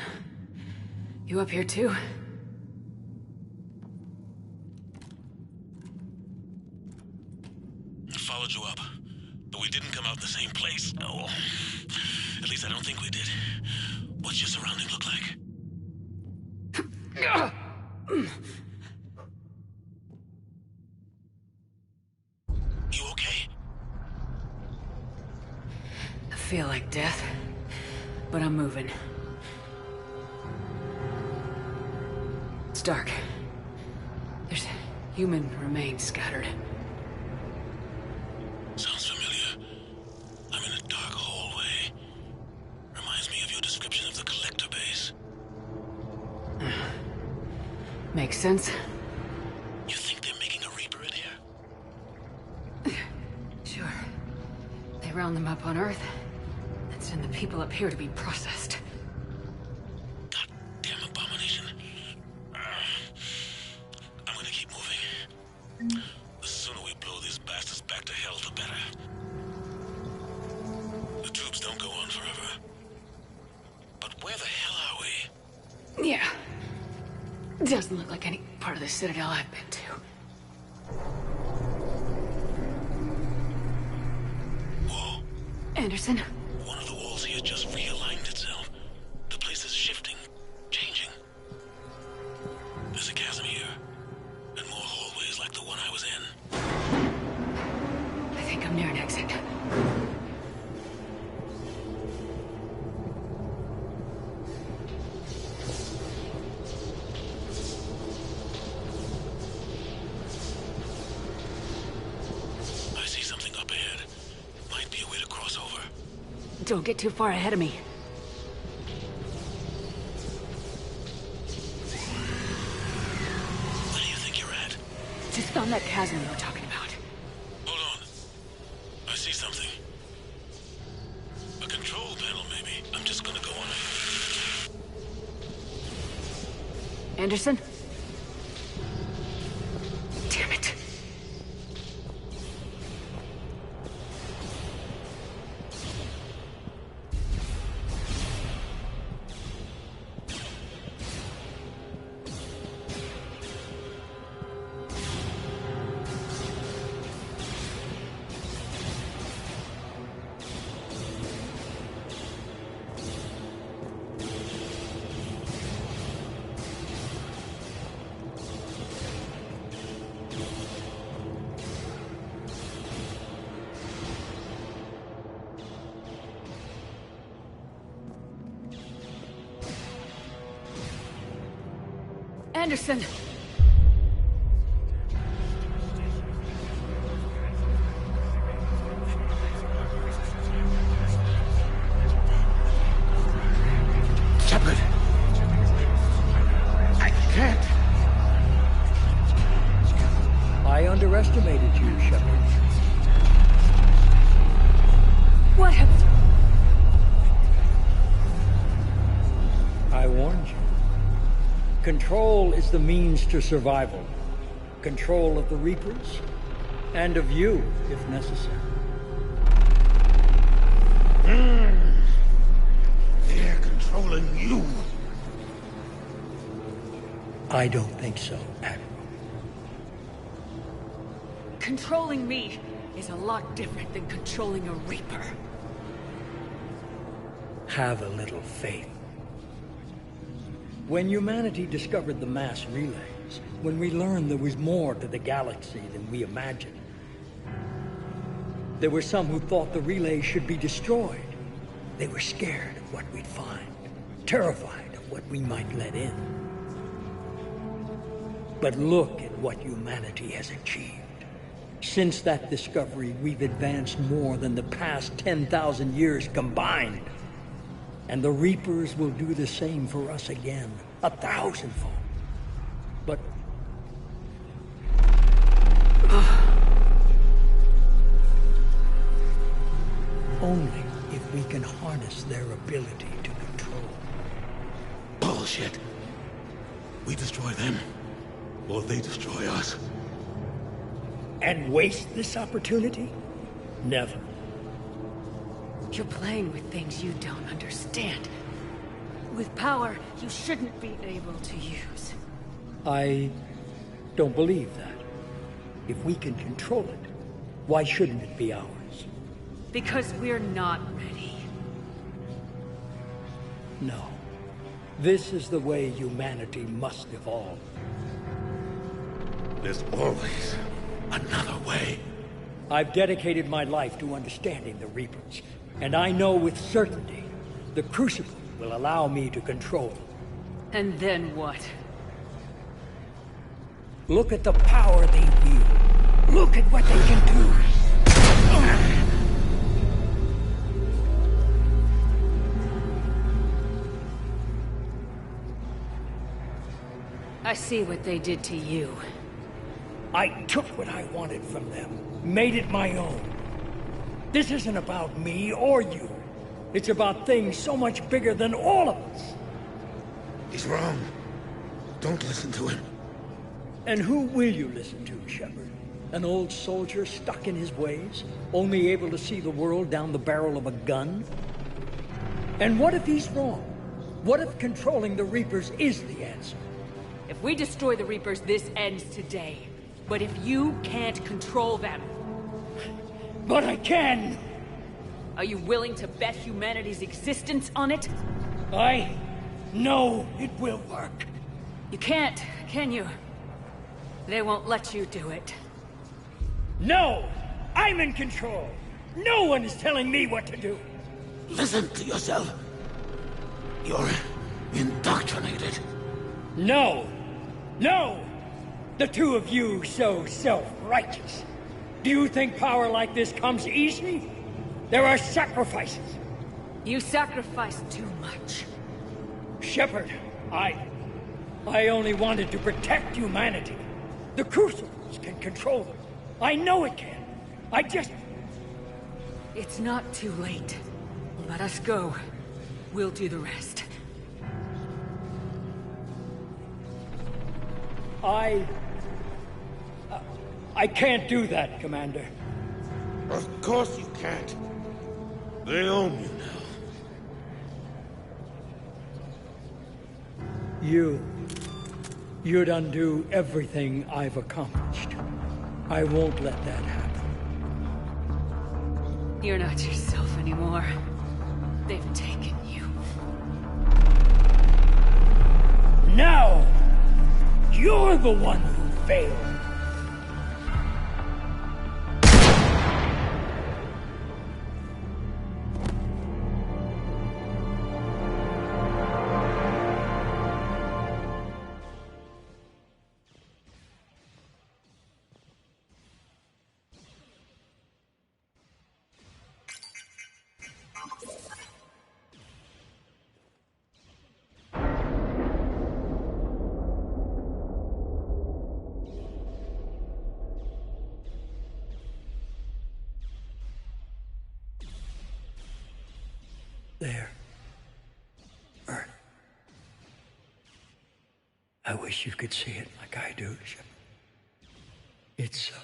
you up here too? I followed you up, but we didn't come out the same place. Oh, At least I don't think we did. What's your surrounding look like? You okay? I feel like death, but I'm moving. It's dark. There's human remains scattered. Sounds familiar. I'm in a dark hallway. Reminds me of your description of the collector base. Makes sense. You think they're making a Reaper in here? Sure. They round them up on Earth, and send the people up here to be processed. Goddamn abomination. I'm gonna keep moving. The sooner we blow these bastards back to hell, the better. The tubes don't go on forever. But where the hell are we? Yeah. Doesn't look like any part of the Citadel I've been to. Whoa. Anderson? One of the walls here just realigned itself. The place is shifting, changing. There's a chasm here, and more hallways like the one I was in. I think I'm near an exit. I see something up ahead. Might be a way to cross over. Don't get too far ahead of me. Where do you think you're at? Just found that chasm you were talking about. Hold on. I see something. A control panel, maybe. I'm just gonna go on ahead. Anderson? Damn it. Anderson! Shepard! I can't! I underestimated you, Shepard. What have... I warned you. Control is the means to survival. Control of the Reapers, and of you, if necessary. They're controlling you. I don't think so, Admiral. Controlling me is a lot different than controlling a Reaper. Have a little faith. When humanity discovered the mass relays, when we learned there was more to the galaxy than we imagined, there were some who thought the relays should be destroyed. They were scared of what we'd find, terrified of what we might let in. But look at what humanity has achieved. Since that discovery, we've advanced more than the past 10,000 years combined. And the Reapers will do the same for us again, 1,000-fold. But... only if we can harness their ability to control. Bullshit. We destroy them, or they destroy us. And waste this opportunity? Never. You're playing with things you don't understand. With power you shouldn't be able to use. I don't believe that. If we can control it, why shouldn't it be ours? Because we're not ready. No. This is the way humanity must evolve. There's always another way. I've dedicated my life to understanding the Reapers, and I know with certainty the Crucible will allow me to control them. And then what? Look at the power they wield. Look at what they can do. I see what they did to you. I took what I wanted from them, made it my own. This isn't about me or you. It's about things so much bigger than all of us. He's wrong. Don't listen to him. And who will you listen to, Shepard? An old soldier stuck in his ways, only able to see the world down the barrel of a gun? And what if he's wrong? What if controlling the Reapers is the answer? If we destroy the Reapers, this ends today. But if you can't control them... But I can! Are you willing to bet humanity's existence on it? I know it will work. You can't, can you? They won't let you do it. No! I'm in control! No one is telling me what to do! Listen to yourself. You're indoctrinated. No! No! The two of you so self-righteous. Do you think power like this comes easy? There are sacrifices. You sacrifice too much. Shepard, I only wanted to protect humanity. The Crucibles can control them. I know it can. I just... It's not too late. Let us go. We'll do the rest. I can't do that, Commander. Of course you can't. They own you now. You'd undo everything I've accomplished. I won't let that happen. You're not yourself anymore. They've taken you. Now, you're the one who failed. There. Earth. I wish you could see it like I do, Shepard. It's so